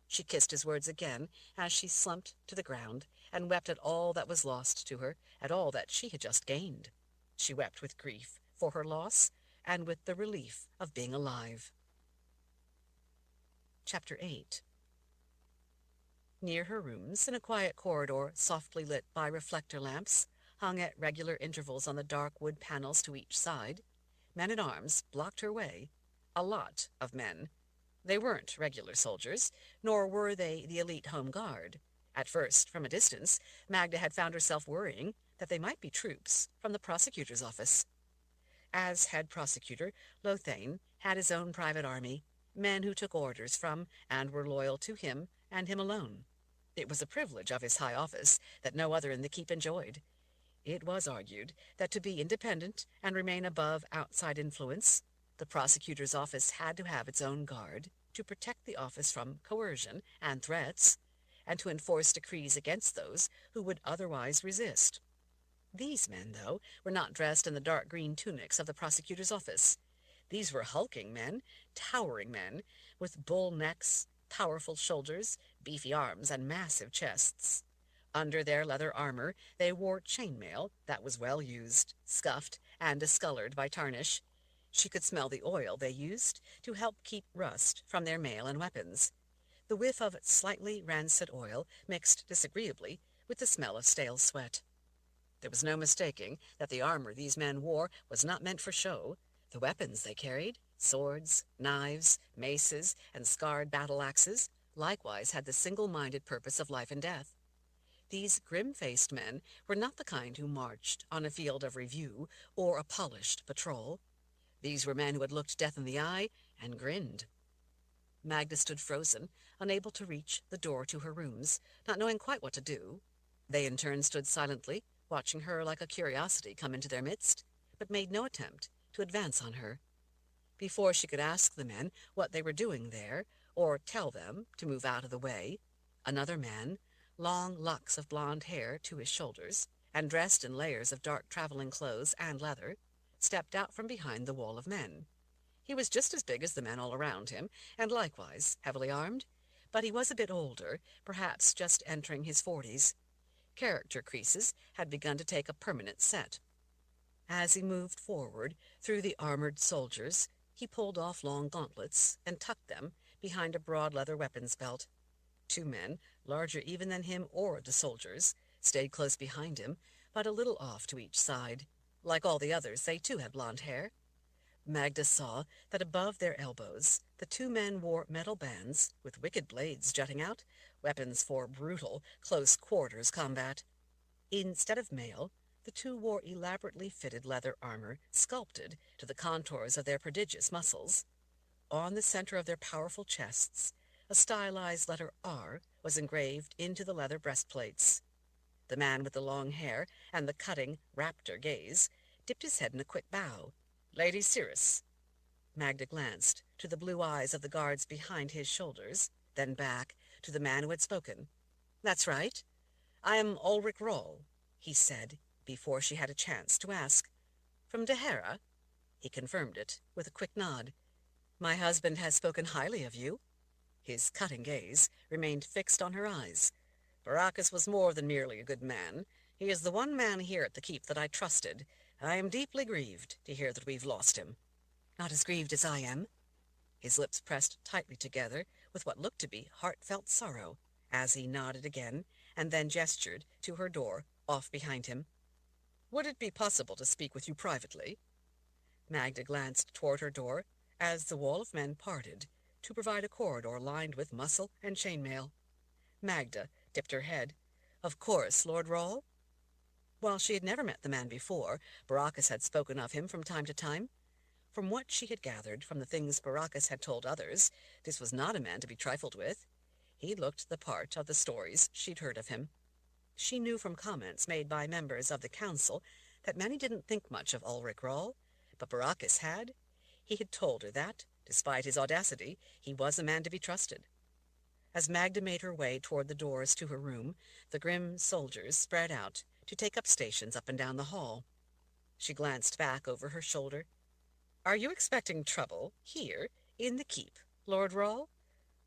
She kissed his words again as she slumped to the ground and wept at all that was lost to her, at all that she had just gained. She wept with grief for her loss and with the relief of being alive. Chapter 8. Near her rooms, in a quiet corridor softly lit by reflector lamps, hung at regular intervals on the dark wood panels to each side, men-at-arms blocked her way. A lot of men. They weren't regular soldiers, nor were they the elite home guard. At first, from a distance, Magda had found herself worrying that they might be troops from the prosecutor's office. As head prosecutor, Lothane had his own private army, men who took orders from and were loyal to him and him alone. It was a privilege of his high office that no other in the keep enjoyed. It was argued that to be independent and remain above outside influence, the prosecutor's office had to have its own guard to protect the office from coercion and threats, and to enforce decrees against those who would otherwise resist. These men, though, were not dressed in the dark green tunics of the prosecutor's office. These were hulking men, towering men, with bull necks, powerful shoulders, beefy arms, and massive chests. Under their leather armor, they wore chainmail that was well used, scuffed, and discolored by tarnish. She could smell the oil they used to help keep rust from their mail and weapons. The whiff of slightly rancid oil mixed disagreeably with the smell of stale sweat. There was no mistaking that the armor these men wore was not meant for show. The weapons they carried, swords, knives, maces, and scarred battle axes, likewise had the single-minded purpose of life and death. These grim-faced men were not the kind who marched on a field of review or a polished patrol. These were men who had looked death in the eye and grinned. Magda stood frozen, unable to reach the door to her rooms, not knowing quite what to do. They in turn stood silently, watching her like a curiosity come into their midst, but made no attempt to advance on her. Before she could ask the men what they were doing there, or tell them to move out of the way, another man, long locks of blonde hair to his shoulders, and dressed in layers of dark traveling clothes and leather, stepped out from behind the wall of men. He was just as big as the men all around him, and likewise heavily armed, but he was a bit older, perhaps just entering his 40s. Character creases had begun to take a permanent set. As he moved forward through the armored soldiers, he pulled off long gauntlets and tucked them behind a broad leather weapons belt. Two men, larger even than him or the soldiers, stayed close behind him, but a little off to each side. Like all the others, they too had blonde hair. Magda saw that above their elbows the two men wore metal bands with wicked blades jutting out, weapons for brutal, close-quarters combat. Instead of mail, the two wore elaborately fitted leather armor sculpted to the contours of their prodigious muscles. On the center of their powerful chests, a stylized letter R was engraved into the leather breastplates. The man with the long hair and the cutting raptor gaze dipped his head in a quick bow. "Lady Searus." Magda glanced to the blue eyes of the guards behind his shoulders, then back to the man who had spoken. "That's right. I am Ulrich Roll," he said, before she had a chance to ask. "From Dahera?" He confirmed it with a quick nod. "My husband has spoken highly of you." His cutting gaze remained fixed on her eyes. "Baracus was more than merely a good man. He is the one man here at the keep that I trusted. I am deeply grieved to hear that we've lost him." "Not as grieved as I am." His lips pressed tightly together with what looked to be heartfelt sorrow, as he nodded again, and then gestured to her door off behind him. "Would it be possible to speak with you privately?" Magda glanced toward her door as the wall of men parted to provide a corridor lined with muscle and chainmail. Magda dipped her head. "Of course, Lord Rawle." While she had never met the man before, Baracus had spoken of him from time to time. From what she had gathered from the things Baracus had told others, this was not a man to be trifled with. He looked the part of the stories she'd heard of him. She knew from comments made by members of the council that many didn't think much of Ulrich Rawle, but Baracus had. He had told her that, despite his audacity, he was a man to be trusted. As Magda made her way toward the doors to her room, the grim soldiers spread out to take up stations up and down the hall. She glanced back over her shoulder. "Are you expecting trouble here in the keep, Lord Rawle?"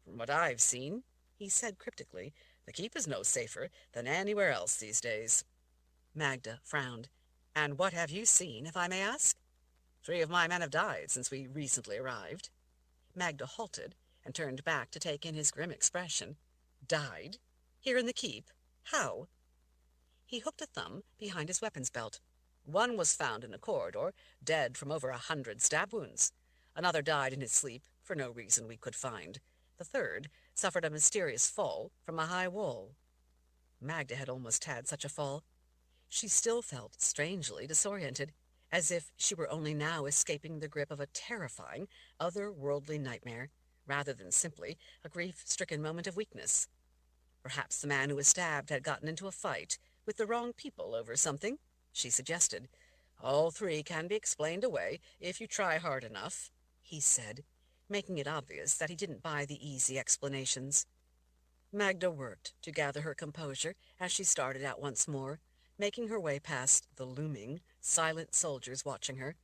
"From what I've seen," he said cryptically, "the keep is no safer than anywhere else these days." Magda frowned. "And what have you seen, if I may ask?" "3 of my men have died since we recently arrived." Magda halted and turned back to take in his grim expression. "Died? Here in the keep? How?" He hooked a thumb behind his weapons belt. "One was found in a corridor, dead from over 100 stab wounds. Another died in his sleep, for no reason we could find. The third suffered a mysterious fall from a high wall." Magda had almost had such a fall. She still felt strangely disoriented, as if she were only now escaping the grip of a terrifying, otherworldly nightmare, rather than simply a grief-stricken moment of weakness. Perhaps the man who was stabbed had gotten into a fight with the wrong people over something, she suggested. "All 3 can be explained away if you try hard enough," he said, making it obvious that he didn't buy the easy explanations. Magda worked to gather her composure as she started out once more, making her way past the looming, silent soldiers watching her.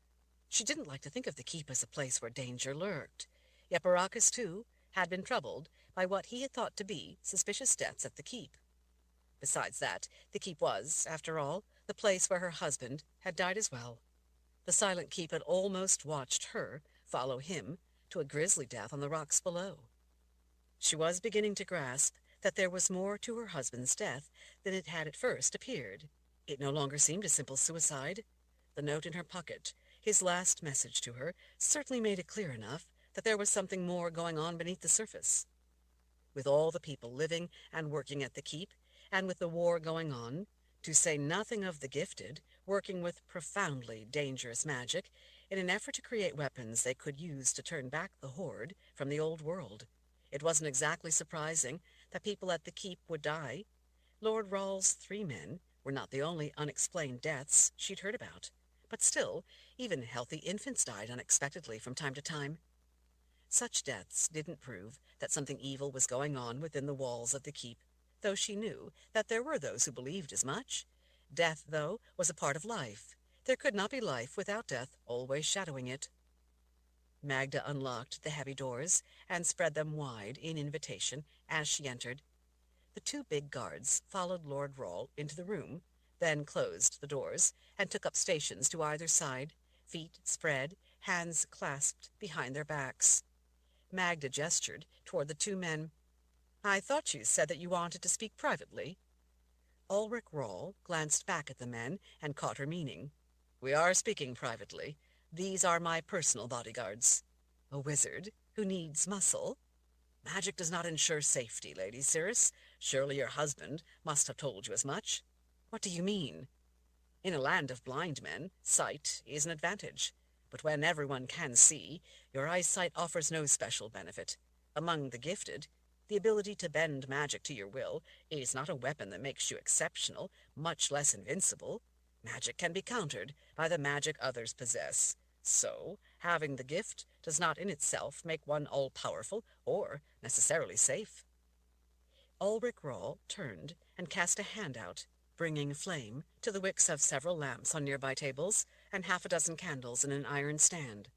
She didn't like to think of the keep as a place where danger lurked. Yet Baracus, too, had been troubled by what he had thought to be suspicious deaths at the keep. Besides that, the keep was, after all, the place where her husband had died as well. The silent keep had almost watched her follow him to a grisly death on the rocks below. She was beginning to grasp that there was more to her husband's death than it had at first appeared. It no longer seemed a simple suicide. The note in her pocket, his last message to her, certainly made it clear enough that there was something more going on beneath the surface. With all the people living and working at the keep, and with the war going on, to say nothing of the gifted, working with profoundly dangerous magic in an effort to create weapons they could use to turn back the Horde from the old world, it wasn't exactly surprising that people at the keep would die. Lord Rawle's 3 men were not the only unexplained deaths she'd heard about, but still, even healthy infants died unexpectedly from time to time. Such deaths didn't prove that something evil was going on within the walls of the keep, though she knew that there were those who believed as much. Death, though, was a part of life. There could not be life without death always shadowing it. Magda unlocked the heavy doors and spread them wide in invitation as she entered. The 2 big guards followed Lord Rawle into the room, then closed the doors and took up stations to either side, feet spread, hands clasped behind their backs. Magda gestured toward the 2 men. "I thought you said that you wanted to speak privately." Ulrich Rawle glanced back at the men and caught her meaning. "We are speaking privately. These are my personal bodyguards. A wizard who needs muscle? Magic does not ensure safety, Lady Searus. Surely your husband must have told you as much. What do you mean? In a land of blind men, sight is an advantage. But when everyone can see, your eyesight offers no special benefit. Among the gifted, the ability to bend magic to your will is not a weapon that makes you exceptional, much less invincible. Magic can be countered by the magic others possess. So, having the gift does not in itself make one all-powerful or necessarily safe. Ulrich Roll turned and cast a hand out, bringing flame to the wicks of several lamps on nearby tables and half a dozen candles in an iron stand.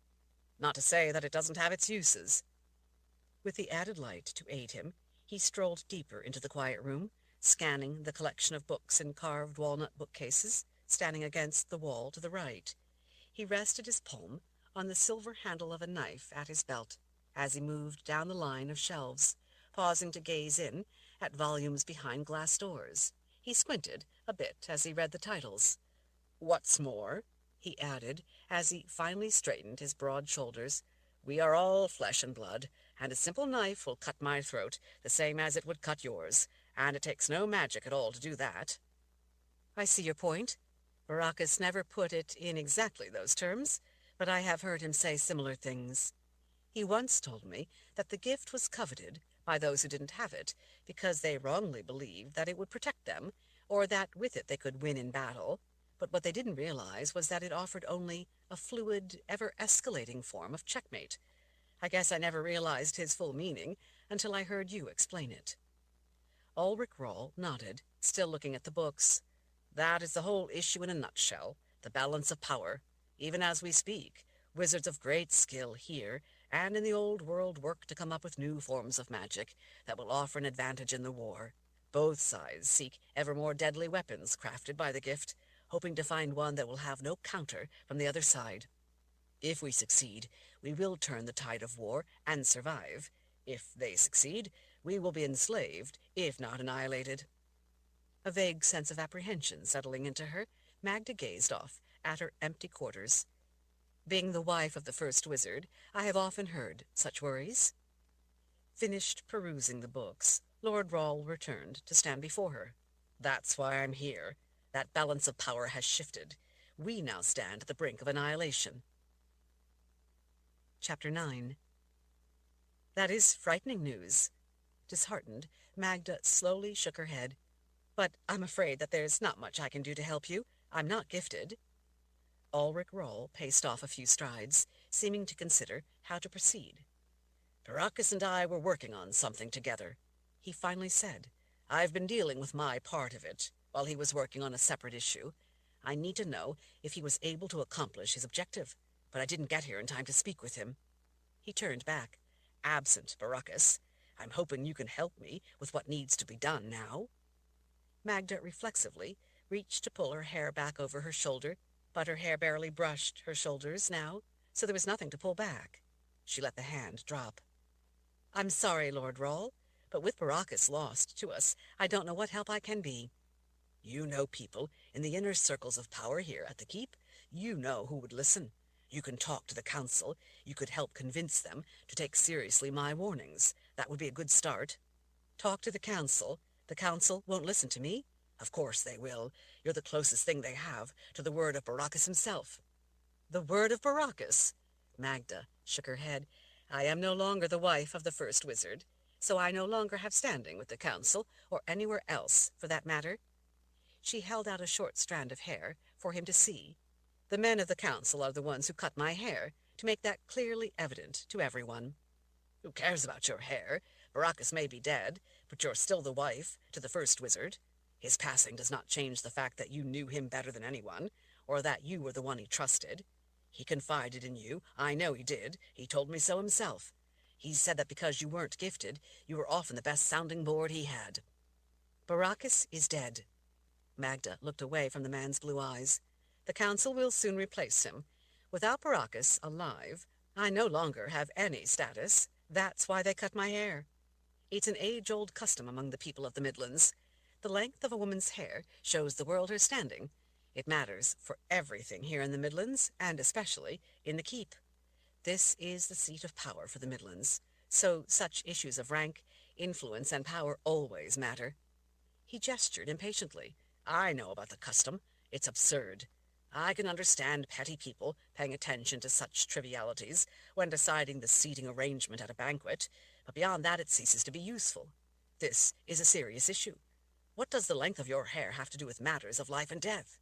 Not to say that it doesn't have its uses. With the added light to aid him, he strolled deeper into the quiet room, scanning the collection of books in carved walnut bookcases standing against the wall to the right. He rested his palm on the silver handle of a knife at his belt as he moved down the line of shelves, pausing to gaze in at volumes behind glass doors. He squinted a bit as he read the titles. "What's more," he added, as he finally straightened his broad shoulders, "we are all flesh and blood, and a simple knife will cut my throat the same as it would cut yours, and it takes no magic at all to do that." "I see your point. Baracus never put it in exactly those terms, but I have heard him say similar things. He once told me that the gift was coveted by those who didn't have it, because they wrongly believed that it would protect them, or that with it they could win in battle. But what they didn't realize was that it offered only a fluid, ever-escalating form of checkmate. I guess I never realized his full meaning until I heard you explain it." Ulrich Roll nodded, still looking at the books. "That is the whole issue in a nutshell, the balance of power. Even as we speak, wizards of great skill here and in the old world work to come up with new forms of magic that will offer an advantage in the war. Both sides seek ever more deadly weapons crafted by the gift, hoping to find one that will have no counter from the other side. If we succeed, we will turn the tide of war and survive. If they succeed, we will be enslaved, if not annihilated." A vague sense of apprehension settling into her, Magda gazed off at her empty quarters. "Being the wife of the first wizard, I have often heard such worries." Finished perusing the books, Lord Rawl returned to stand before her. "That's why I'm here. That balance of power has shifted. We now stand at the brink of annihilation." Chapter 9. "That is frightening news." Disheartened, Magda slowly shook her head. "But I'm afraid that there's not much I can do to help you. I'm not gifted." Ulrich Roll paced off a few strides, seeming to consider how to proceed. "Baracus and I were working on something together," he finally said. "I've been dealing with my part of it, while he was working on a separate issue. I need to know if he was able to accomplish his objective, but I didn't get here in time to speak with him." He turned back. "Absent Baracus, I'm hoping you can help me with what needs to be done now." Magda reflexively reached to pull her hair back over her shoulder, but her hair barely brushed her shoulders now, so there was nothing to pull back. She let the hand drop. "I'm sorry, Lord Rawl, but with Baracus lost to us, I don't know what help I can be." "You know people in the inner circles of power here at the Keep. You know who would listen. You can talk to the Council. You could help convince them to take seriously my warnings. That would be a good start." "Talk to the Council? The Council won't listen to me?" "Of course they will. You're the closest thing they have to the word of Baracus himself." "The word of Baracus?" Magda shook her head. "I am no longer the wife of the first wizard, so I no longer have standing with the Council, or anywhere else, for that matter." She held out a short strand of hair for him to see. "The men of the Council are the ones who cut my hair, to make that clearly evident to everyone." "Who cares about your hair? Baracus may be dead, but you're still the wife to the first wizard. His passing does not change the fact that you knew him better than anyone, or that you were the one he trusted. He confided in you. I know he did. He told me so himself. He said that because you weren't gifted, you were often the best sounding board he had." "Baracus is dead." Magda looked away from the man's blue eyes. "The Council will soon replace him. Without Baracus alive, I no longer have any status. That's why they cut my hair. It's an age-old custom among the people of the Midlands. The length of a woman's hair shows the world her standing. It matters for everything here in the Midlands, and especially in the keep. This is the seat of power for the Midlands, so such issues of rank, influence, and power always matter. He gestured impatiently. I know about the custom. It's absurd. I can understand petty people paying attention to such trivialities when deciding the seating arrangement at a banquet, but beyond that it ceases to be useful. This is a serious issue. What does the length of your hair have to do with matters of life and death?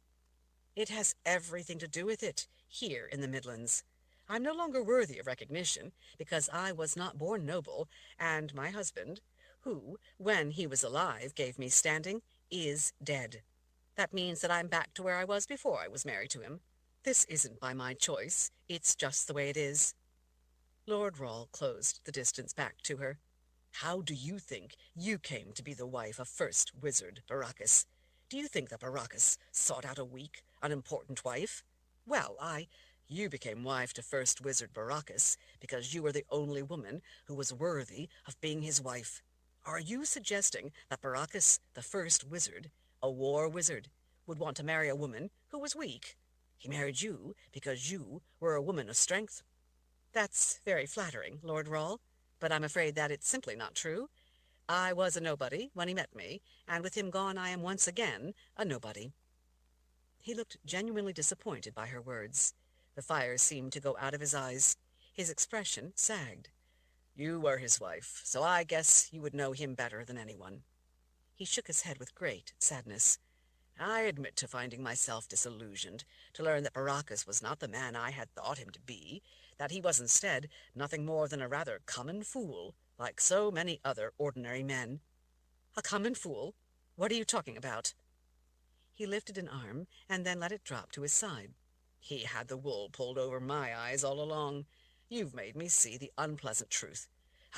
It has everything to do with it, here in the Midlands. I'm no longer worthy of recognition, because I was not born noble, and my husband, who, when he was alive, gave me standing, is dead. That means that I'm back to where I was before I was married to him. This isn't by my choice. It's just the way it is. Lord Rawle closed the distance back to her. How do you think you came to be the wife of First Wizard Baracus? Do you think that Baracus sought out a weak, unimportant wife? Well, you became wife to First Wizard Baracus because you were the only woman who was worthy of being his wife. Are you suggesting that Baracus, the First Wizard, a war wizard, would want to marry a woman who was weak? He married you because you were a woman of strength. That's very flattering, Lord Rawle, but I'm afraid that it's simply not true. I was a nobody when he met me, and with him gone I am once again a nobody. He looked genuinely disappointed by her words. The fire seemed to go out of his eyes. His expression sagged. You were his wife, so I guess you would know him better than anyone. He shook his head with great sadness. I admit to finding myself disillusioned to learn that Baracus was not the man I had thought him to be, that he was instead nothing more than a rather common fool, like so many other ordinary men. A common fool? What are you talking about? He lifted an arm and then let it drop to his side. He had the wool pulled over my eyes all along. You've made me see the unpleasant truth.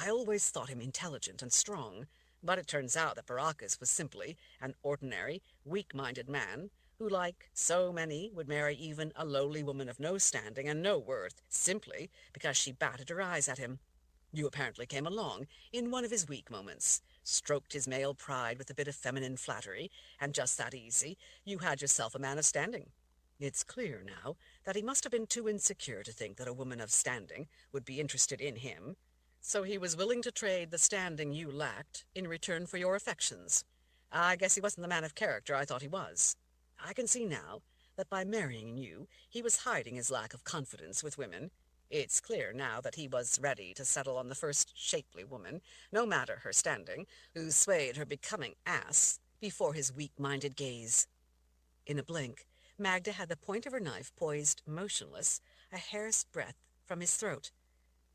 I always thought him intelligent and strong, but it turns out that Baracus was simply an ordinary, weak-minded man who, like so many, would marry even a lowly woman of no standing and no worth simply because she batted her eyes at him. You apparently came along in one of his weak moments, stroked his male pride with a bit of feminine flattery, and just that easy, you had yourself a man of standing. It's clear now that he must have been too insecure to think that a woman of standing would be interested in him, so he was willing to trade the standing you lacked in return for your affections. I guess he wasn't the man of character I thought he was. I can see now that by marrying you, he was hiding his lack of confidence with women. It's clear now that he was ready to settle on the first shapely woman, no matter her standing, who swayed her becoming ass before his weak-minded gaze. In a blink, Magda had the point of her knife poised motionless, a hair's breadth from his throat.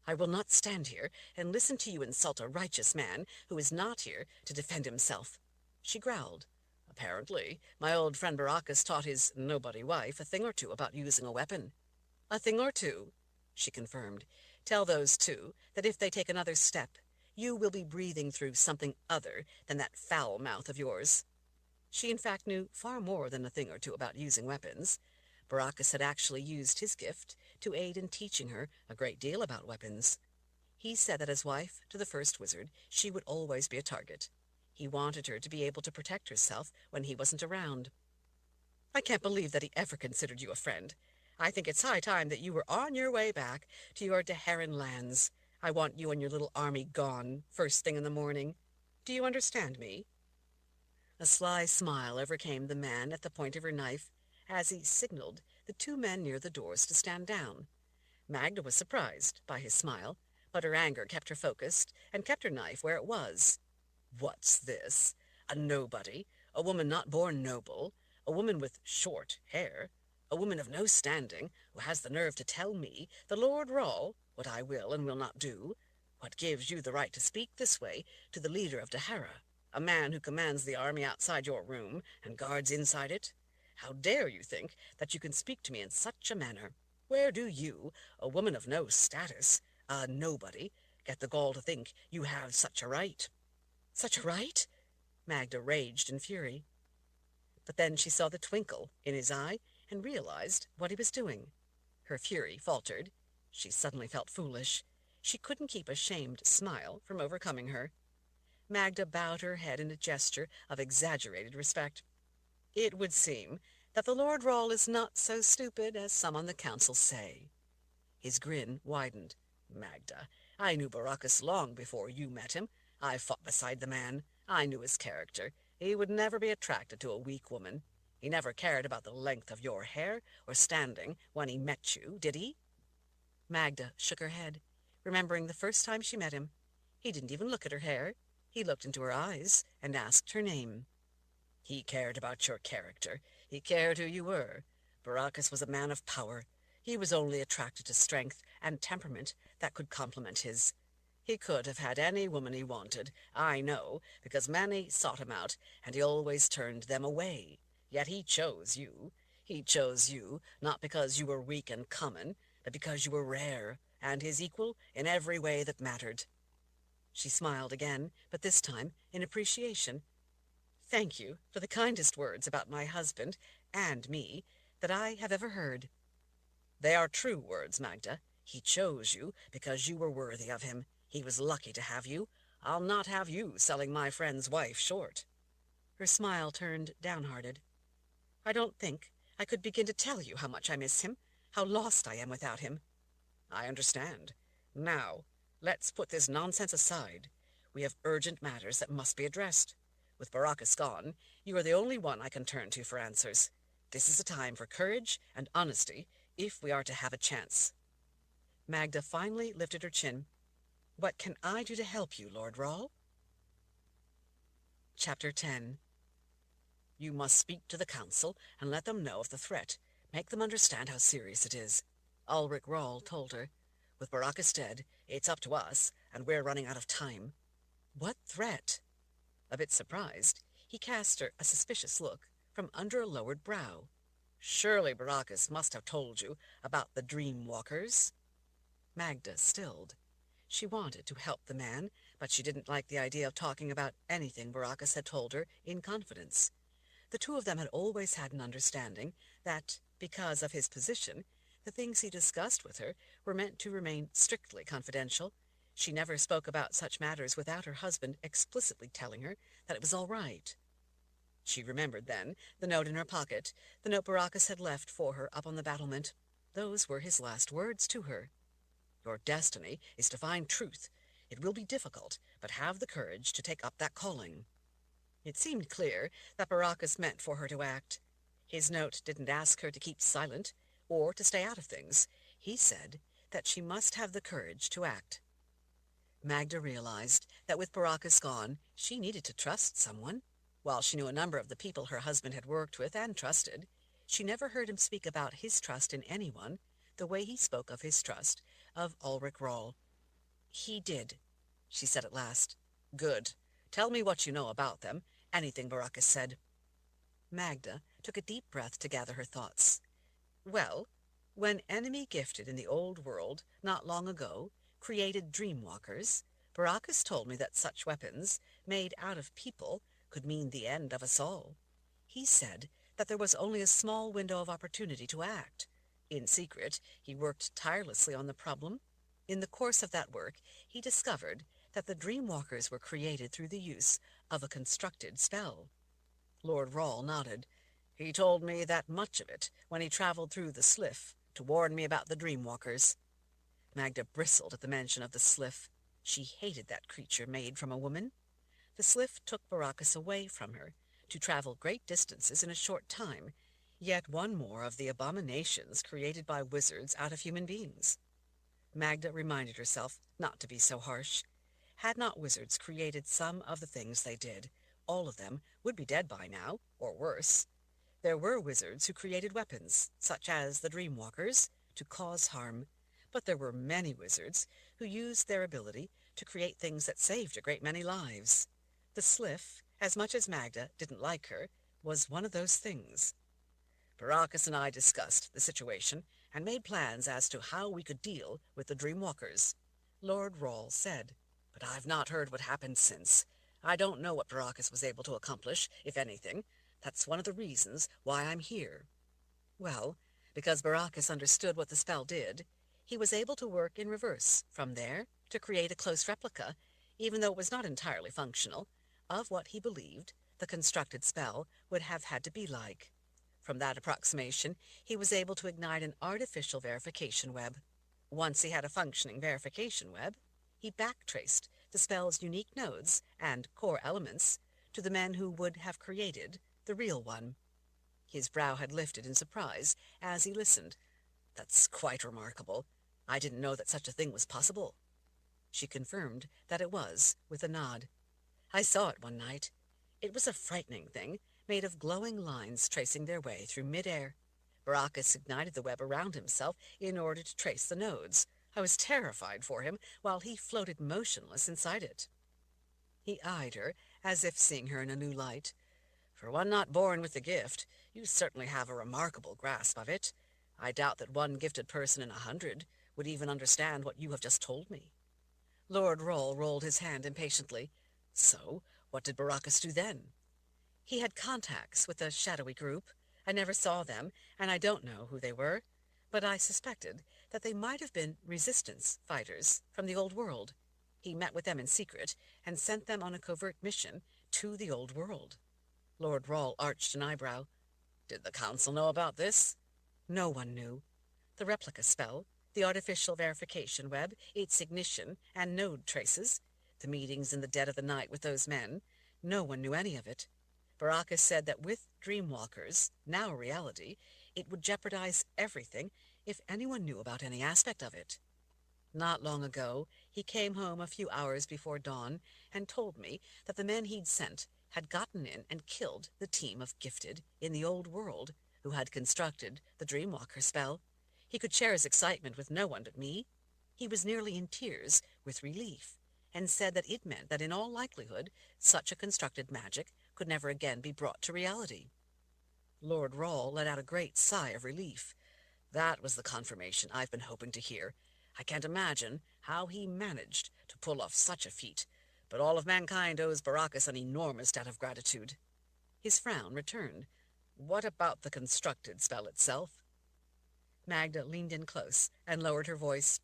I will not stand here and listen to you insult a righteous man who is not here to defend himself, she growled. Apparently, my old friend Baracus taught his nobody wife a thing or two about using a weapon. A thing or two, she confirmed. Tell those two that if they take another step, you will be breathing through something other than that foul mouth of yours. She in fact knew far more than a thing or two about using weapons. Baracus had actually used his gift to aid in teaching her a great deal about weapons. He said that as wife to the First Wizard, she would always be a target. He wanted her to be able to protect herself when he wasn't around. I can't believe that he ever considered you a friend. I think it's high time that you were on your way back to your Deheran lands. I want you and your little army gone, first thing in the morning. Do you understand me? A sly smile overcame the man at the point of her knife as he signaled the two men near the doors to stand down. Magda was surprised by his smile, but her anger kept her focused and kept her knife where it was. What's this? A nobody, a woman not born noble, a woman with short hair, a woman of no standing who has the nerve to tell me, the Lord Rawle, what I will and will not do? What gives you the right to speak this way to the leader of Dahara, a man who commands the army outside your room and guards inside it? How dare you think that you can speak to me in such a manner? Where do you, a woman of no status, a nobody, get the gall to think you have such a right? Such a right? Magda raged in fury. But then she saw the twinkle in his eye and realized what he was doing. Her fury faltered. She suddenly felt foolish. She couldn't keep a shamed smile from overcoming her. Magda bowed her head in a gesture of exaggerated respect. It would seem that the Lord Rawle is not so stupid as some on the council say. His grin widened. Magda, I knew Baracus long before you met him. I fought beside the man. I knew his character. He would never be attracted to a weak woman. He never cared about the length of your hair or standing when he met you, did he? Magda shook her head, remembering the first time she met him. He didn't even look at her hair. He looked into her eyes and asked her name. He cared about your character. He cared who you were. Baracus was a man of power. He was only attracted to strength and temperament that could complement his. He could have had any woman he wanted, I know, because many sought him out, and he always turned them away. Yet he chose you. He chose you, not because you were weak and common, but because you were rare, and his equal in every way that mattered. She smiled again, but this time in appreciation. Thank you for the kindest words about my husband and me that I have ever heard. They are true words, Magda. He chose you because you were worthy of him. He was lucky to have you. I'll not have you selling my friend's wife short. Her smile turned downhearted. I don't think I could begin to tell you how much I miss him, how lost I am without him. I understand. Now, let's put this nonsense aside. We have urgent matters that must be addressed. With Baracus gone, you are the only one I can turn to for answers. This is a time for courage and honesty if we are to have a chance. Magda finally lifted her chin. What can I do to help you, Lord Rawle? Chapter 10. You must speak to the council and let them know of the threat. Make them understand how serious it is. Ulrich Rawle told her. With Baracus dead, it's up to us, and we're running out of time. What threat? A bit surprised, he cast her a suspicious look from under a lowered brow. Surely Baracus must have told you about the dream walkers. Magda stilled. She wanted to help the man, but she didn't like the idea of talking about anything Baracus had told her in confidence. The two of them had always had an understanding that, because of his position, the things he discussed with her were meant to remain strictly confidential. She never spoke about such matters without her husband explicitly telling her that it was all right. She remembered then the note in her pocket, the note Baracus had left for her up on the battlement. Those were his last words to her. Your destiny is to find truth. It will be difficult, but have the courage to take up that calling. It seemed clear that Baracus meant for her to act. His note didn't ask her to keep silent or to stay out of things. He said that she must have the courage to act. Magda realized that with Baracus gone, she needed to trust someone. While she knew a number of the people her husband had worked with and trusted, she never heard him speak about his trust in anyone the way he spoke of his trust of Ulrich Rawle. He did, she said at last. Good. Tell me what you know about them, anything Baracus said. Magda took a deep breath to gather her thoughts. Well, when enemy gifted in the old world, not long ago, created dreamwalkers, Baracus told me that such weapons, made out of people, could mean the end of us all. He said that there was only a small window of opportunity to act. In secret, he worked tirelessly on the problem. In the course of that work, he discovered that the dreamwalkers were created through the use of a constructed spell. Lord Rawle nodded. He told me that much of it when he traveled through the Sliff to warn me about the dreamwalkers. Magda bristled at the mention of the Sliff. She hated that creature made from a woman. The Sliff took Baracus away from her to travel great distances in a short time, yet one more of the abominations created by wizards out of human beings. Magda reminded herself not to be so harsh. Had not wizards created some of the things they did, all of them would be dead by now, or worse. There were wizards who created weapons, such as the Dreamwalkers, to cause harm, but there were many wizards who used their ability to create things that saved a great many lives. The Sliff, as much as Magda didn't like her, was one of those things. Baracus and I discussed the situation and made plans as to how we could deal with the Dreamwalkers. Lord Rawle said, but I've not heard what happened since. I don't know what Baracus was able to accomplish, if anything. That's one of the reasons why I'm here. Well, because Baracus understood what the spell did, he was able to work in reverse from there to create a close replica, even though it was not entirely functional, of what he believed the constructed spell would have had to be like. From that approximation, he was able to ignite an artificial verification web. Once he had a functioning verification web, he backtraced the spell's unique nodes and core elements to the men who would have created the real one. His brow had lifted in surprise as he listened. "That's quite remarkable. I didn't know that such a thing was possible." She confirmed that it was, with a nod. "I saw it one night. It was a frightening thing, made of glowing lines tracing their way through mid-air. Baracus ignited the web around himself in order to trace the nodes. I was terrified for him while he floated motionless inside it." He eyed her, as if seeing her in a new light. "For one not born with the gift, you certainly have a remarkable grasp of it. I doubt that one gifted person in 100 would even understand what you have just told me." Lord Roll rolled his hand impatiently. "So, what did Baracus do then?" "He had contacts with a shadowy group. I never saw them, and I don't know who they were, but I suspected that they might have been resistance fighters from the old world. He met with them in secret and sent them on a covert mission to the old world." Lord Roll arched an eyebrow. "Did the council know about this?" "No one knew. The replica spell, the artificial verification web, its ignition and node traces, the meetings in the dead of the night with those men, no one knew any of it. Baracus said that with Dreamwalkers, now a reality, it would jeopardize everything if anyone knew about any aspect of it. Not long ago, he came home a few hours before dawn and told me that the men he'd sent had gotten in and killed the team of gifted in the old world who had constructed the Dreamwalker spell. He could share his excitement with no one but me. He was nearly in tears with relief, and said that it meant that in all likelihood such a constructed magic could never again be brought to reality." Lord Roll let out a great sigh of relief. "That was the confirmation I've been hoping to hear. I can't imagine how he managed to pull off such a feat, but all of mankind owes Baracus an enormous debt of gratitude." His frown returned. "What about the constructed spell itself?" Magda leaned in close and lowered her voice.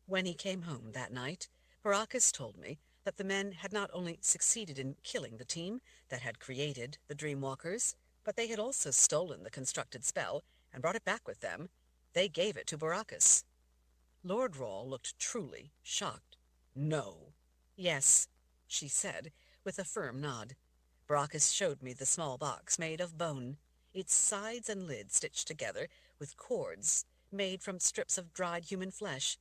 "When he came home that night, Baracus told me that the men had not only succeeded in killing the team that had created the Dreamwalkers, but they had also stolen the constructed spell and brought it back with them. They gave it to Baracus." Lord Roll looked truly shocked. "No." "Yes," she said, with a firm nod. "Baracus showed me the small box made of bone, its sides and lid stitched together with cords made from strips of dried human flesh.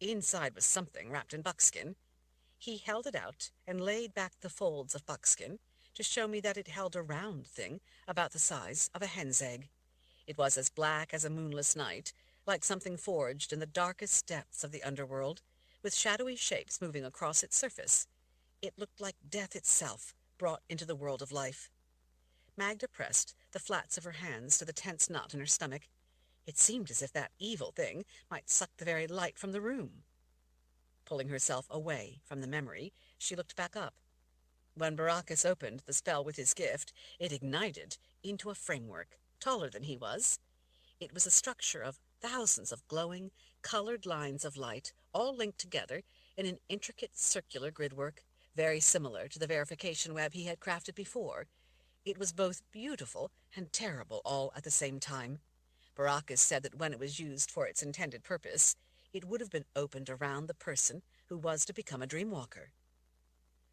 Inside was something wrapped in buckskin. He held it out and laid back the folds of buckskin to show me that it held a round thing about the size of a hen's egg. It was as black as a moonless night, like something forged in the darkest depths of the underworld, with shadowy shapes moving across its surface. It looked like death itself brought into the world of life." Magda pressed the flats of her hands to the tense knot in her stomach. It seemed as if that evil thing might suck the very light from the room. Pulling herself away from the memory, she looked back up. When Baracus opened the spell with his gift, it ignited into a framework, taller than he was. It was a structure of thousands of glowing, colored lines of light, all linked together in an intricate circular gridwork, very similar to the verification web he had crafted before. It was both beautiful and terrible all at the same time. Baracus said that when it was used for its intended purpose, it would have been opened around the person who was to become a Dreamwalker.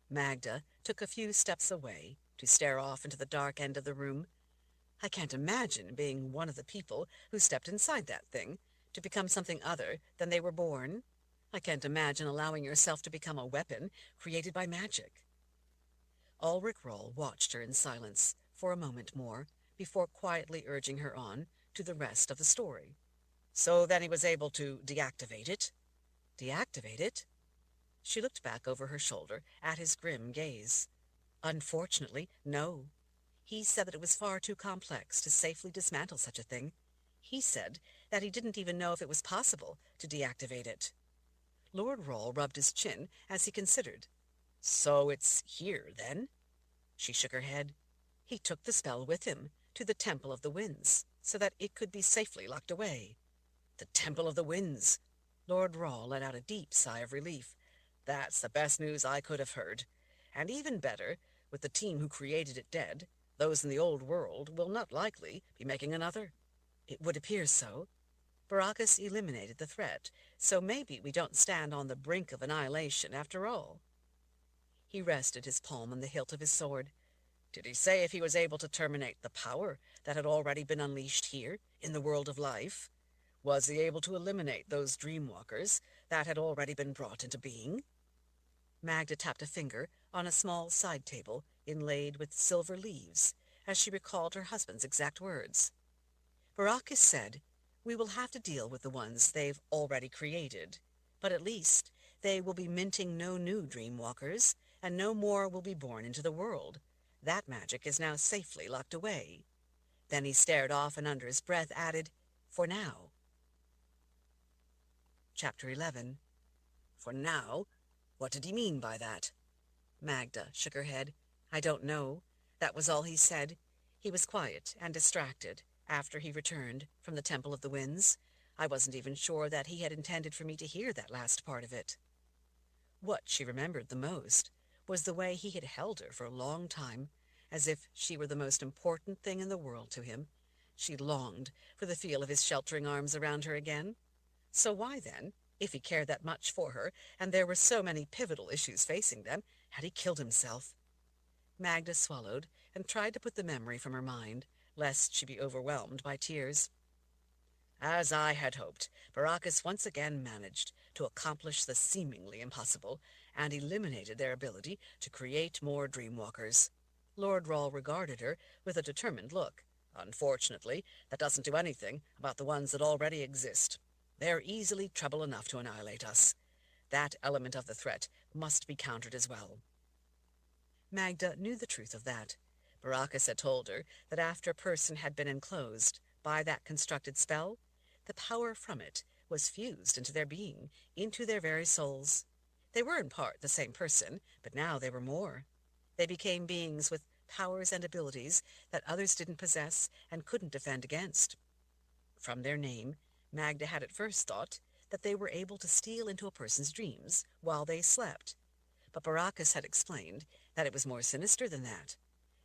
Magda took a few steps away to stare off into the dark end of the room. "I can't imagine being one of the people who stepped inside that thing to become something other than they were born. I can't imagine allowing yourself to become a weapon created by magic." Ulrich Roll watched her in silence for a moment more before quietly urging her on to the rest of the story. "So then he was able to deactivate it?" "Deactivate it?" She looked back over her shoulder at his grim gaze. "Unfortunately, no. He said that it was far too complex to safely dismantle such a thing. He said that he didn't even know if it was possible to deactivate it." Lord Roll rubbed his chin as he considered. "So it's here, then?" She shook her head. "He took the spell with him to the Temple of the Winds, so that it could be safely locked away." "The Temple of the Winds!" Lord Roll let out a deep sigh of relief. "That's the best news I could have heard. And even better, with the team who created it dead, those in the old world will not likely be making another. It would appear so. Baracus eliminated the threat, so maybe we don't stand on the brink of annihilation after all. He rested his palm on the hilt of his sword. Did he say if he was able to terminate the power that had already been unleashed here, in the world of life? Was he able to eliminate those dreamwalkers that had already been brought into being? Magda tapped a finger on a small side table inlaid with silver leaves, as she recalled her husband's exact words. Baracus said, "We will have to deal with the ones they've already created, but at least they will be minting no new dreamwalkers, and no more will be born into the world. That magic is now safely locked away." Then he stared off and under his breath added, "For now." Chapter 11. For now? What did he mean by that? Magda shook her head. "I don't know. That was all he said. He was quiet and distracted after he returned from the Temple of the Winds. I wasn't even sure that he had intended for me to hear that last part of it." What she remembered the most was the way he had held her for a long time, as if she were the most important thing in the world to him. She longed for the feel of his sheltering arms around her again. So why then, if he cared that much for her, and there were so many pivotal issues facing them, had he killed himself? Magda swallowed and tried to put the memory from her mind, lest she be overwhelmed by tears. As I had hoped, Baracus once again managed to accomplish the seemingly impossible, and eliminated their ability to create more dreamwalkers. Lord Rawl regarded her with a determined look. "Unfortunately, that doesn't do anything about the ones that already exist. They're easily trouble enough to annihilate us. That element of the threat must be countered as well." Magda knew the truth of that. Baracus had told her that after a person had been enclosed by that constructed spell, the power from it was fused into their being, into their very souls. They were in part the same person, but now they were more. They became beings with powers and abilities that others didn't possess and couldn't defend against. From their name, Magda had at first thought that they were able to steal into a person's dreams while they slept. But Baracus had explained that it was more sinister than that.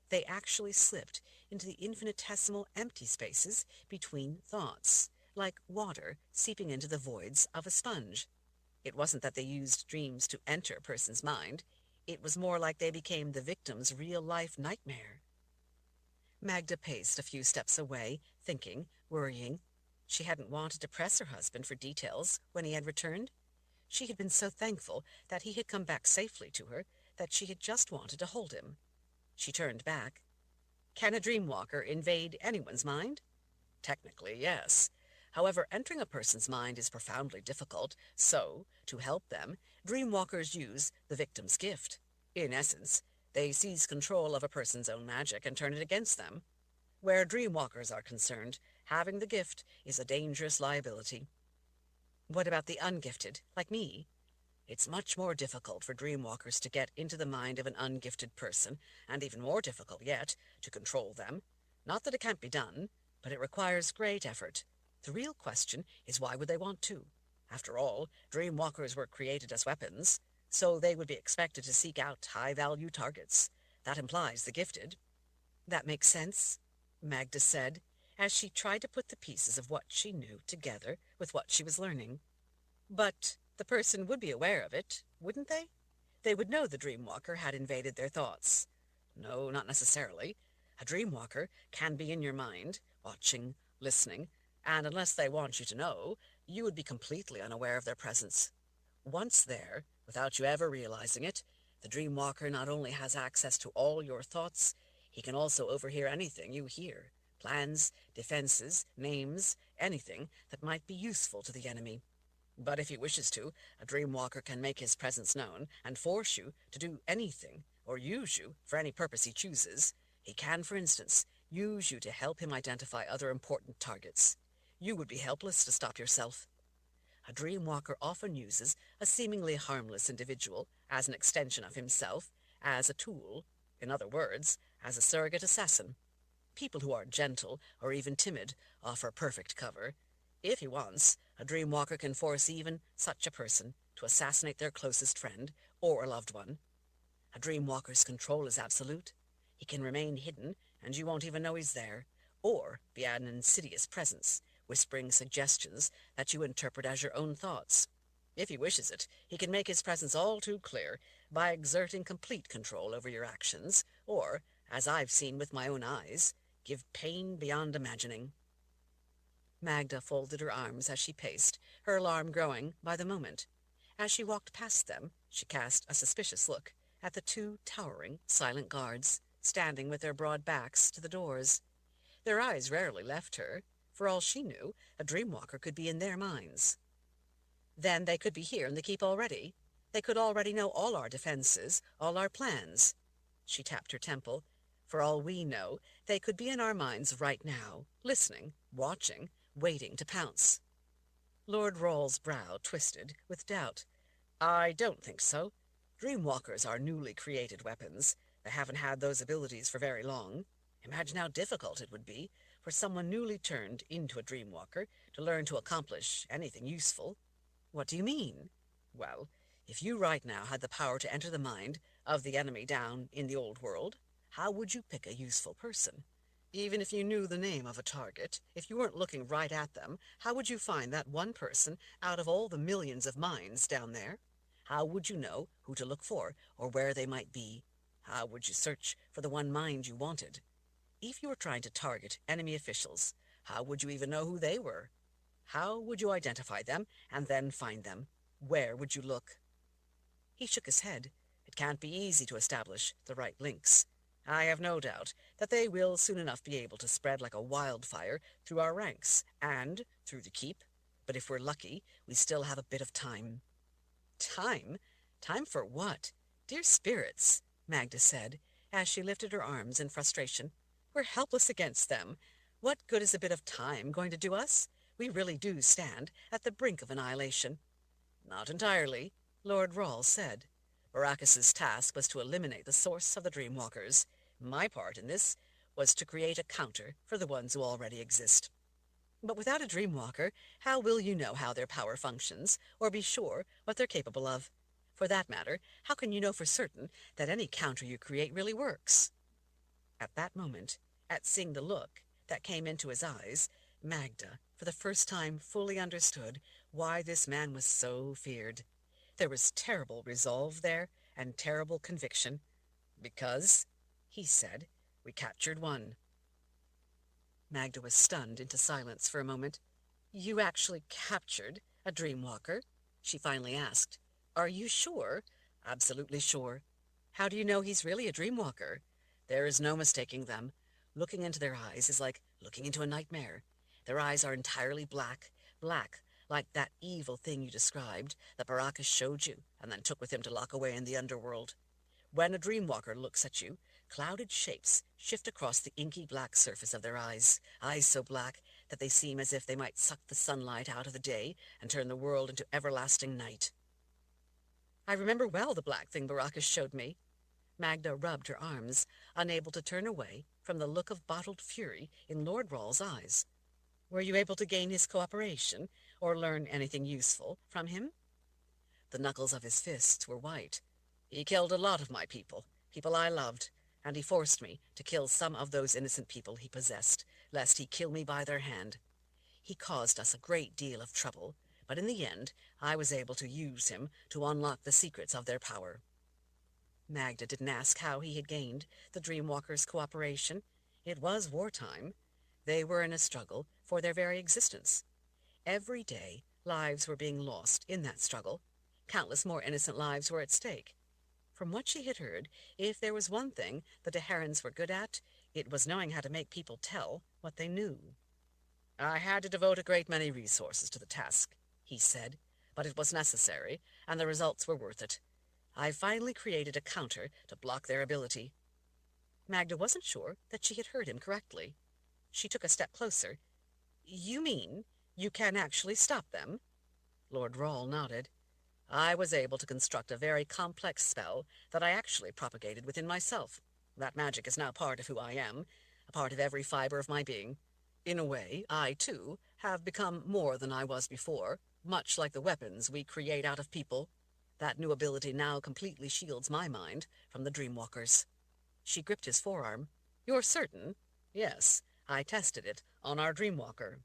They actually slipped into the infinitesimal empty spaces between thoughts, like water seeping into the voids of a sponge. It wasn't that they used dreams to enter a person's mind. It was more like they became the victim's real-life nightmare. Magda paced a few steps away, thinking, worrying. She hadn't wanted to press her husband for details when he had returned. She had been so thankful that he had come back safely to her that she had just wanted to hold him. She turned back. "Can a dreamwalker invade anyone's mind?" "Technically, yes. However, entering a person's mind is profoundly difficult, so, to help them, dreamwalkers use the victim's gift. In essence, they seize control of a person's own magic and turn it against them. Where dreamwalkers are concerned, having the gift is a dangerous liability." "What about the ungifted, like me?" "It's much more difficult for dreamwalkers to get into the mind of an ungifted person, and even more difficult yet, to control them. Not that it can't be done, but it requires great effort. The real question is, why would they want to? After all, dreamwalkers were created as weapons, so they would be expected to seek out high-value targets. That implies the gifted." "That makes sense," Magda said, as she tried to put the pieces of what she knew together with what she was learning. "But the person would be aware of it, wouldn't they? They would know the dreamwalker had invaded their thoughts." "No, not necessarily. A dreamwalker can be in your mind, watching, listening, and unless they want you to know, you would be completely unaware of their presence. Once there, without you ever realizing it, the dreamwalker not only has access to all your thoughts, he can also overhear anything you hear, plans, defenses, names, anything that might be useful to the enemy. But if he wishes to, a dreamwalker can make his presence known and force you to do anything, or use you for any purpose he chooses. He can, for instance, use you to help him identify other important targets. You would be helpless to stop yourself. A dreamwalker often uses a seemingly harmless individual as an extension of himself, as a tool, in other words, as a surrogate assassin. People who are gentle or even timid offer perfect cover. If he wants, a dreamwalker can force even such a person to assassinate their closest friend or a loved one. A dreamwalker's control is absolute. He can remain hidden and you won't even know he's there, or be an insidious presence, whispering suggestions that you interpret as your own thoughts. If he wishes it, he can make his presence all too clear by exerting complete control over your actions, or, as I've seen with my own eyes, give pain beyond imagining. Magda folded her arms as she paced, her alarm growing by the moment. As she walked past them, she cast a suspicious look at the two towering, silent guards, standing with their broad backs to the doors. Their eyes rarely left her. For all she knew, a dreamwalker could be in their minds. Then they could be here in the keep already. They could already know all our defenses, all our plans. She tapped her temple. For all we know, they could be in our minds right now, listening, watching, waiting to pounce. Lord Rawle's brow twisted with doubt. I don't think so. Dreamwalkers are newly created weapons. They haven't had those abilities for very long. Imagine how difficult it would be for someone newly turned into a dreamwalker to learn to accomplish anything useful. What do you mean? Well, if you right now had the power to enter the mind of the enemy down in the old world, how would you pick a useful person? Even if you knew the name of a target, if you weren't looking right at them, how would you find that one person out of all the millions of minds down there? How would you know who to look for, or where they might be? How would you search for the one mind you wanted? If you were trying to target enemy officials, how would you even know who they were? How would you identify them and then find them? Where would you look? He shook his head. It can't be easy to establish the right links. I have no doubt that they will soon enough be able to spread like a wildfire through our ranks and through the keep. But if we're lucky, we still have a bit of time. Time? Time for what? Dear spirits, Magda said, as she lifted her arms in frustration. We're helpless against them. What good is a bit of time going to do us? We really do stand at the brink of annihilation. Not entirely, Lord Rawle said. Baracus's task was to eliminate the source of the Dreamwalkers. My part in this was to create a counter for the ones who already exist. But without a Dreamwalker, how will you know how their power functions, or be sure what they're capable of? For that matter, how can you know for certain that any counter you create really works? At that moment, at seeing the look that came into his eyes, Magda, for the first time, fully understood why this man was so feared. There was terrible resolve there, and terrible conviction. Because, he said, we captured one. Magda was stunned into silence for a moment. You actually captured a dreamwalker? She finally asked. Are you sure? Absolutely sure. How do you know he's really a dreamwalker? There is no mistaking them. Looking into their eyes is like looking into a nightmare. Their eyes are entirely black, black, like that evil thing you described that Baracus showed you and then took with him to lock away in the underworld. When a dreamwalker looks at you, clouded shapes shift across the inky black surface of their eyes so black that they seem as if they might suck the sunlight out of the day and turn the world into everlasting night. I remember well the black thing Baracus showed me. Magda rubbed her arms, unable to turn away from the look of bottled fury in Lord Rawle's eyes. Were you able to gain his cooperation, or learn anything useful from him? The knuckles of his fists were white. He killed a lot of my people I loved, and he forced me to kill some of those innocent people he possessed, lest he kill me by their hand. He caused us a great deal of trouble, but in the end I was able to use him to unlock the secrets of their power. Magda didn't ask how he had gained the Dreamwalkers' cooperation. It was wartime. They were in a struggle for their very existence. Every day, lives were being lost in that struggle. Countless more innocent lives were at stake. From what she had heard, if there was one thing the Deherans were good at, it was knowing how to make people tell what they knew. I had to devote a great many resources to the task, he said, but it was necessary, and the results were worth it. I finally created a counter to block their ability. Magda wasn't sure that she had heard him correctly. She took a step closer. You mean you can actually stop them? Lord Rawle nodded. I was able to construct a very complex spell that I actually propagated within myself. That magic is now part of who I am, a part of every fiber of my being. In a way, I, too, have become more than I was before, much like the weapons we create out of people. That new ability now completely shields my mind from the Dreamwalkers. She gripped his forearm. You're certain? Yes, I tested it on our dreamwalker.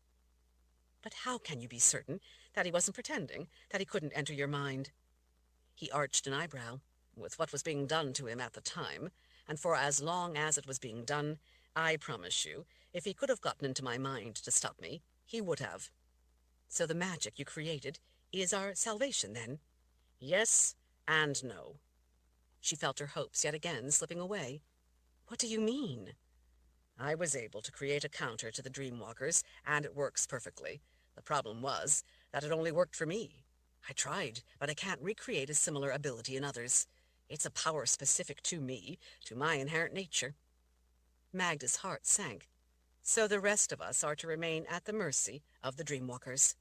But how can you be certain that he wasn't pretending, that he couldn't enter your mind? He arched an eyebrow. With what was being done to him at the time, and for as long as it was being done, I promise you, if he could have gotten into my mind to stop me, he would have. So the magic you created is our salvation, then? Yes and no. She felt her hopes yet again slipping away. What do you mean? I was able to create a counter to the Dreamwalkers, and it works perfectly. The problem was that it only worked for me. I tried, but I can't recreate a similar ability in others. It's a power specific to me, to my inherent nature. Magda's heart sank. So the rest of us are to remain at the mercy of the Dreamwalkers.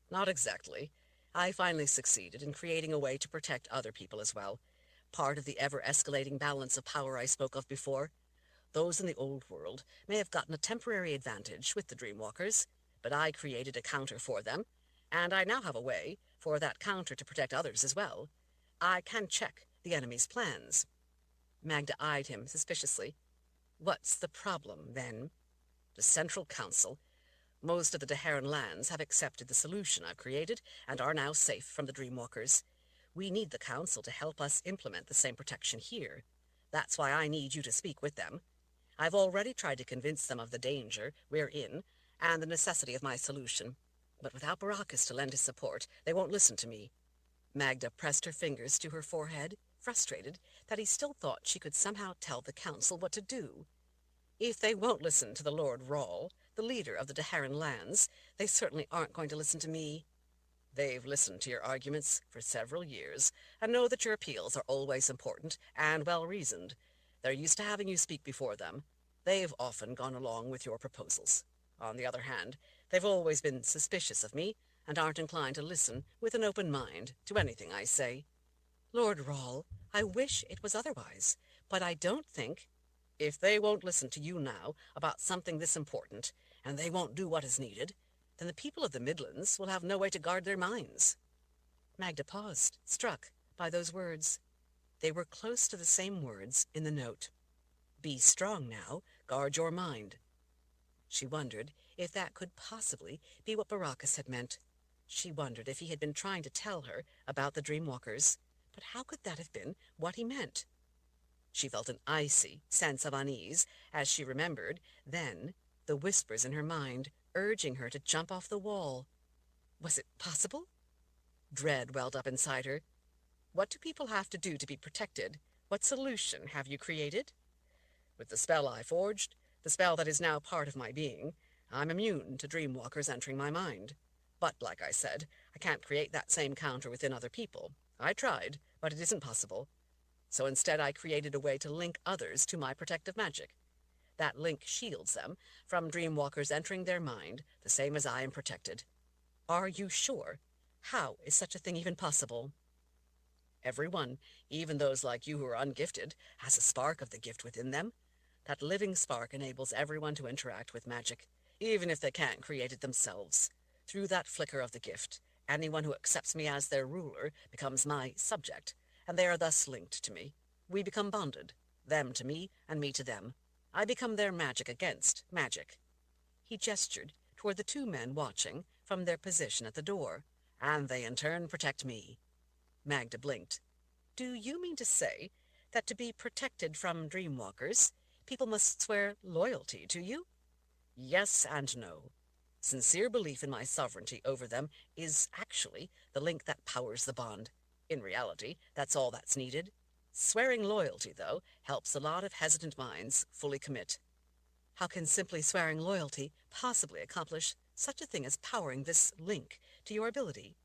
Not exactly. I finally succeeded in creating a way to protect other people as well. Part of the ever-escalating balance of power I spoke of before. Those in the old world may have gotten a temporary advantage with the Dreamwalkers, but I created a counter for them, and I now have a way for that counter to protect others as well. I can check the enemy's plans. Magda eyed him suspiciously. What's the problem, then? The Central Council. Most of the Daharan lands have accepted the solution I've created and are now safe from the Dreamwalkers. We need the Council to help us implement the same protection here. That's why I need you to speak with them. I've already tried to convince them of the danger we're in and the necessity of my solution. But without Baracus to lend his support, they won't listen to me. Magda pressed her fingers to her forehead, frustrated that he still thought she could somehow tell the Council what to do. If they won't listen to the Lord Rawl, the leader of the Daharan lands, they certainly aren't going to listen to me. They've listened to your arguments for several years, and know that your appeals are always important and well-reasoned. They're used to having you speak before them. They've often gone along with your proposals. On the other hand, they've always been suspicious of me, and aren't inclined to listen with an open mind to anything I say. Lord Rawl, I wish it was otherwise, but I don't think... If they won't listen to you now about something this important, and they won't do what is needed, then the people of the Midlands will have no way to guard their minds. Magda paused, struck by those words. They were close to the same words in the note. Be strong now, guard your mind. She wondered if that could possibly be what Baracus had meant. She wondered if he had been trying to tell her about the Dreamwalkers, but how could that have been what he meant? She felt an icy sense of unease as she remembered, then, the whispers in her mind urging her to jump off the wall. Was it possible? Dread welled up inside her. What do people have to do to be protected? What solution have you created? With the spell I forged, the spell that is now part of my being, I'm immune to Dreamwalkers entering my mind. But, like I said, I can't create that same counter within other people. I tried, but it isn't possible. So instead I created a way to link others to my protective magic. That link shields them from Dreamwalkers entering their mind, the same as I am protected. Are you sure? How is such a thing even possible? Everyone, even those like you who are ungifted, has a spark of the gift within them. That living spark enables everyone to interact with magic, even if they can't create it themselves. Through that flicker of the gift, anyone who accepts me as their ruler becomes my subject, and they are thus linked to me. We become bonded, them to me and me to them. I become their magic against magic. He gestured toward the two men watching from their position at the door, and they in turn protect me. Magda blinked. Do you mean to say that to be protected from Dreamwalkers, people must swear loyalty to you? Yes and no. Sincere belief in my sovereignty over them is actually the link that powers the bond. In reality, that's all that's needed. Swearing loyalty, though, helps a lot of hesitant minds fully commit. How can simply swearing loyalty possibly accomplish such a thing as powering this link to your ability?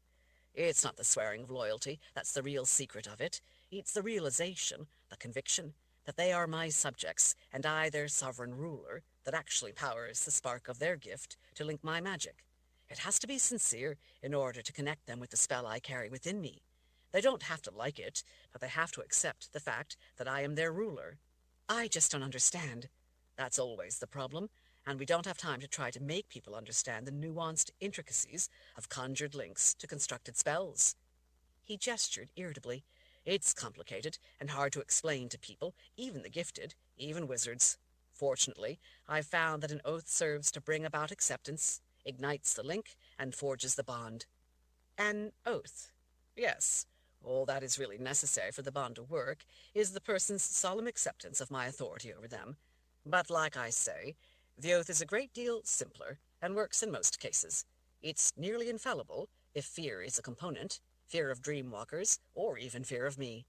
It's not the swearing of loyalty that's the real secret of it. It's the realization, the conviction, that they are my subjects and I their sovereign ruler that actually powers the spark of their gift to link my magic. It has to be sincere in order to connect them with the spell I carry within me. They don't have to like it, but they have to accept the fact that I am their ruler. I just don't understand. That's always the problem, and we don't have time to try to make people understand the nuanced intricacies of conjured links to constructed spells. He gestured irritably. It's complicated and hard to explain to people, even the gifted, even wizards. Fortunately, I've found that an oath serves to bring about acceptance, ignites the link, and forges the bond. An oath. Yes. All that is really necessary for the bond to work is the person's solemn acceptance of my authority over them. But like I say, the oath is a great deal simpler and works in most cases. It's nearly infallible if fear is a component, fear of dreamwalkers, or even fear of me.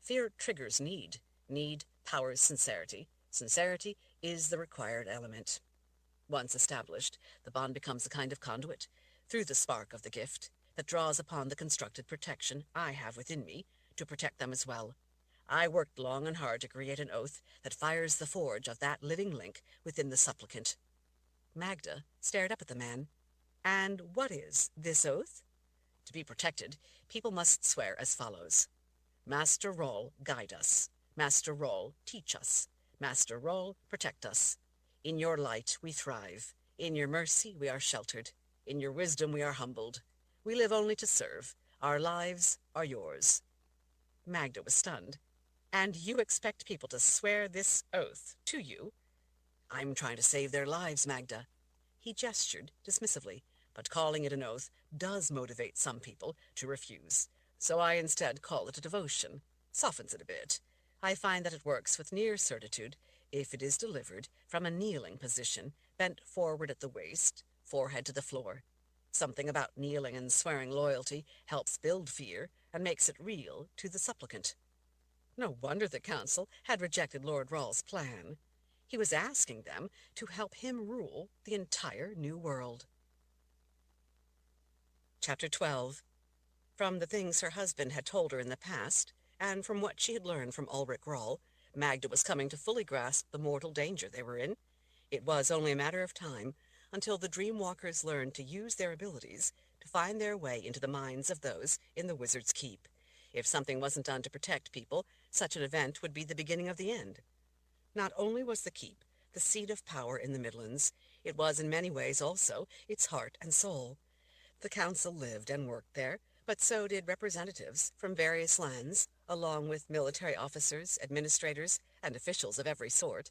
Fear triggers need. Need powers sincerity. Sincerity is the required element. Once established, the bond becomes a kind of conduit, through the spark of the gift, that draws upon the constructed protection I have within me to protect them as well. I worked long and hard to create an oath that fires the forge of that living link within the supplicant. Magda stared up at the man. And what is this oath? To be protected, people must swear as follows. Master Roll, guide us. Master Roll, teach us. Master Roll, protect us. In your light we thrive. In your mercy we are sheltered. In your wisdom we are humbled. We live only to serve. Our lives are yours. Magda was stunned. And you expect people to swear this oath to you? I'm trying to save their lives, Magda. He gestured dismissively, but calling it an oath does motivate some people to refuse. So I instead call it a devotion. Softens it a bit. I find that it works with near certitude if it is delivered from a kneeling position, bent forward at the waist, forehead to the floor. Something about kneeling and swearing loyalty helps build fear and makes it real to the supplicant. No wonder the council had rejected Lord Rawl's plan. He was asking them to help him rule the entire new world. Chapter 12. From the things her husband had told her in the past, and from what she had learned from Ulrich Rawle, Magda was coming to fully grasp the mortal danger they were in. It was only a matter of time until the Dreamwalkers learned to use their abilities to find their way into the minds of those in the Wizard's Keep. If something wasn't done to protect people, such an event would be the beginning of the end. Not only was the Keep the seat of power in the Midlands, it was in many ways also its heart and soul. The council lived and worked there, but so did representatives from various lands, along with military officers, administrators, and officials of every sort.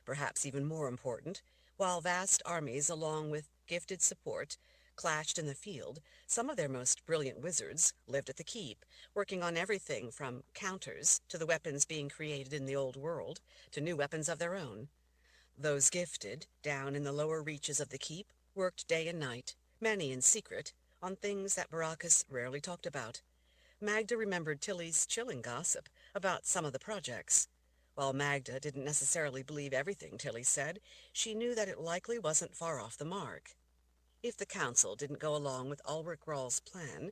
Perhaps even more important, while vast armies along with gifted support clashed in the field, some of their most brilliant wizards lived at the keep, working on everything from counters to the weapons being created in the old world to new weapons of their own. Those gifted, down in the lower reaches of the keep, worked day and night, many in secret, on things that Baracus rarely talked about. Magda remembered Tilly's chilling gossip about some of the projects. While Magda didn't necessarily believe everything Tilly said, she knew that it likely wasn't far off the mark. If the council didn't go along with Ulrich Rawle's plan,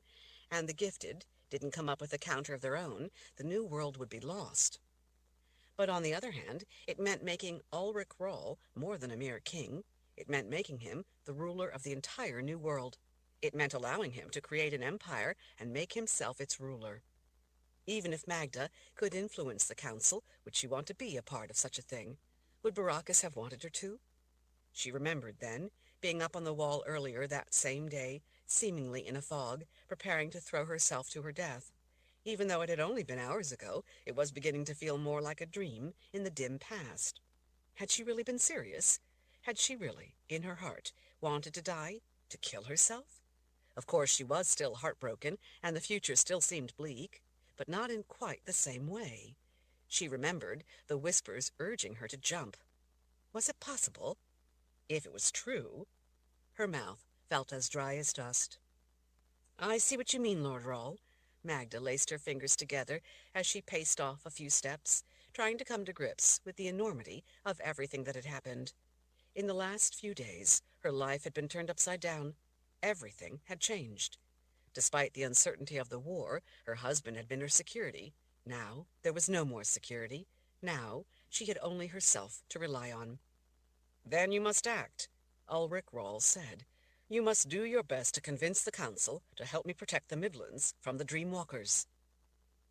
and the gifted didn't come up with a counter of their own, the new world would be lost. But on the other hand, it meant making Ulrich Rawle more than a mere king. It meant making him the ruler of the entire new world. It meant allowing him to create an empire and make himself its ruler. Even if Magda could influence the council, would she want to be a part of such a thing? Would Baracus have wanted her to? She remembered then, being up on the wall earlier that same day, seemingly in a fog, preparing to throw herself to her death. Even though it had only been hours ago, it was beginning to feel more like a dream in the dim past. Had she really been serious? Had she really, in her heart, wanted to die? To kill herself? Of course she was still heartbroken, and the future still seemed bleak, but not in quite the same way. She remembered the whispers urging her to jump. Was it possible? If it was true. Her mouth felt as dry as dust. I see what you mean, Lord Rawle. Magda laced her fingers together as she paced off a few steps, trying to come to grips with the enormity of everything that had happened. In the last few days, her life had been turned upside down. Everything had changed. Despite the uncertainty of the war, her husband had been her security. Now there was no more security. Now she had only herself to rely on. Then you must act, Ulrich Rawle said. You must do your best to convince the council to help me protect the Midlands from the Dreamwalkers.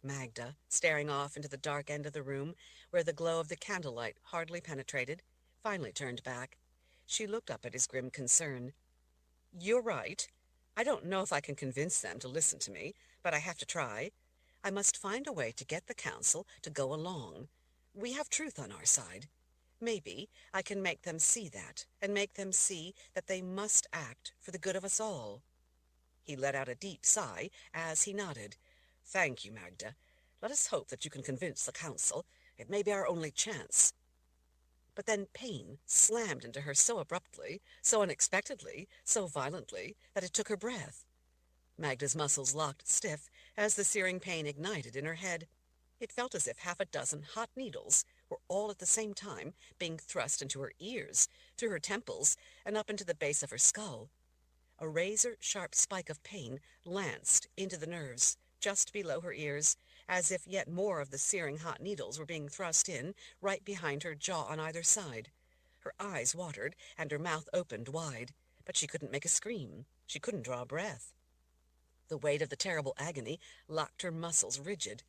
Magda, staring off into the dark end of the room, where the glow of the candlelight hardly penetrated, finally turned back. She looked up at his grim concern. You're right. I don't know if I can convince them to listen to me, but I have to try. I must find a way to get the council to go along. We have truth on our side. Maybe I can make them see that, and make them see that they must act for the good of us all." He let out a deep sigh as he nodded. "Thank you, Magda. Let us hope that you can convince the council. It may be our only chance." But then pain slammed into her so abruptly, so unexpectedly, so violently, that it took her breath. Magda's muscles locked stiff as the searing pain ignited in her head. It felt as if half a dozen hot needles were all at the same time being thrust into her ears, through her temples, and up into the base of her skull. A razor-sharp spike of pain lanced into the nerves, just below her ears, as if yet more of the searing hot needles were being thrust in, right behind her jaw on either side. Her eyes watered, and her mouth opened wide, but she couldn't make a scream. She couldn't draw a breath. The weight of the terrible agony locked her muscles rigid.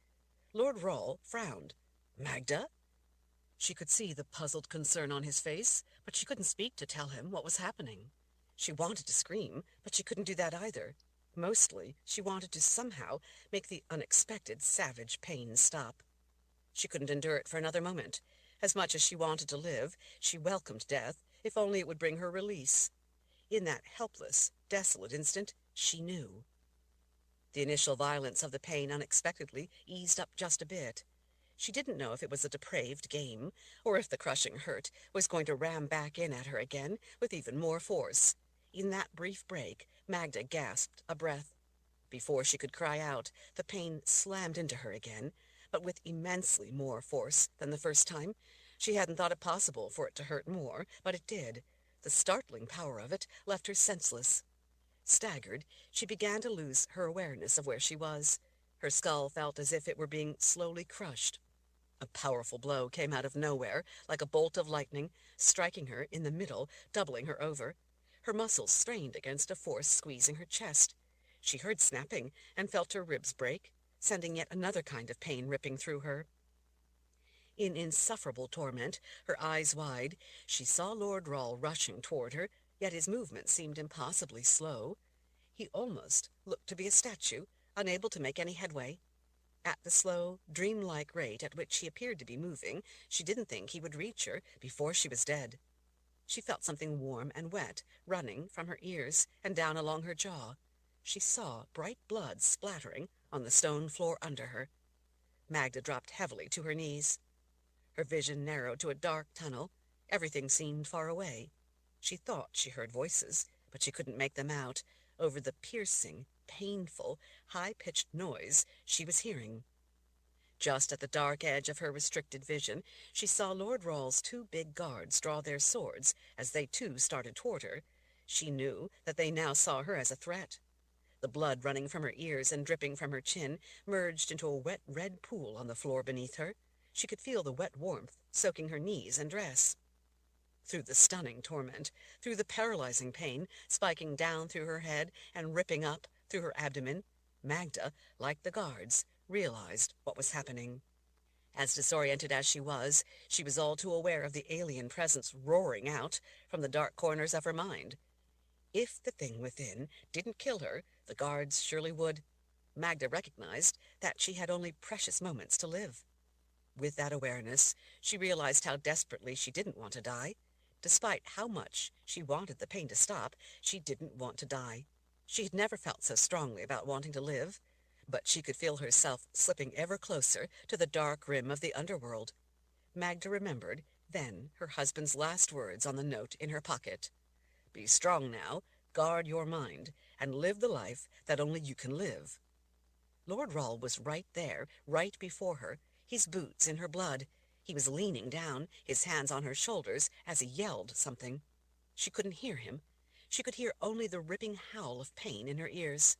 Lord Rawle frowned. "Magda?" She could see the puzzled concern on his face, but she couldn't speak to tell him what was happening. She wanted to scream, but she couldn't do that either. Mostly, she wanted to somehow make the unexpected, savage pain stop. She couldn't endure it for another moment. As much as she wanted to live, she welcomed death, if only it would bring her release. In that helpless, desolate instant, she knew. The initial violence of the pain unexpectedly eased up just a bit. She didn't know if it was a depraved game, or if the crushing hurt was going to ram back in at her again with even more force. In that brief break, Magda gasped a breath. Before she could cry out, the pain slammed into her again, but with immensely more force than the first time. She hadn't thought it possible for it to hurt more, but it did. The startling power of it left her senseless. Staggered, she began to lose her awareness of where she was. Her skull felt as if it were being slowly crushed. A powerful blow came out of nowhere, like a bolt of lightning, striking her in the middle, doubling her over. Her muscles strained against a force squeezing her chest. She heard snapping and felt her ribs break, sending yet another kind of pain ripping through her. In insufferable torment, her eyes wide, she saw Lord Rawle rushing toward her, yet his movement seemed impossibly slow. He almost looked to be a statue, unable to make any headway. At the slow, dreamlike rate at which he appeared to be moving, she didn't think he would reach her before she was dead. She felt something warm and wet running from her ears and down along her jaw. She saw bright blood splattering on the stone floor under her. Magda dropped heavily to her knees. Her vision narrowed to a dark tunnel. Everything seemed far away. She thought she heard voices, but she couldn't make them out, over the piercing, painful, high-pitched noise she was hearing. Just at the dark edge of her restricted vision, she saw Lord Rawle's two big guards draw their swords as they too started toward her. She knew that they now saw her as a threat. The blood running from her ears and dripping from her chin merged into a wet red pool on the floor beneath her. She could feel the wet warmth soaking her knees and dress. Through the stunning torment, through the paralyzing pain spiking down through her head and ripping up through her abdomen, Magda, like the guards, realized what was happening. As disoriented as she was all too aware of the alien presence roaring out from the dark corners of her mind. If the thing within didn't kill her, the guards surely would. Magda recognized that she had only precious moments to live. With that awareness, she realized how desperately she didn't want to die. Despite how much she wanted the pain to stop, she didn't want to die. She had never felt so strongly about wanting to live, but she could feel herself slipping ever closer to the dark rim of the underworld. Magda remembered then her husband's last words on the note in her pocket. "Be strong now, guard your mind, and live the life that only you can live." Lord Rawle was right there, right before her, his boots in her blood. He was leaning down, his hands on her shoulders, as he yelled something. She couldn't hear him. She could hear only the ripping howl of pain in her ears.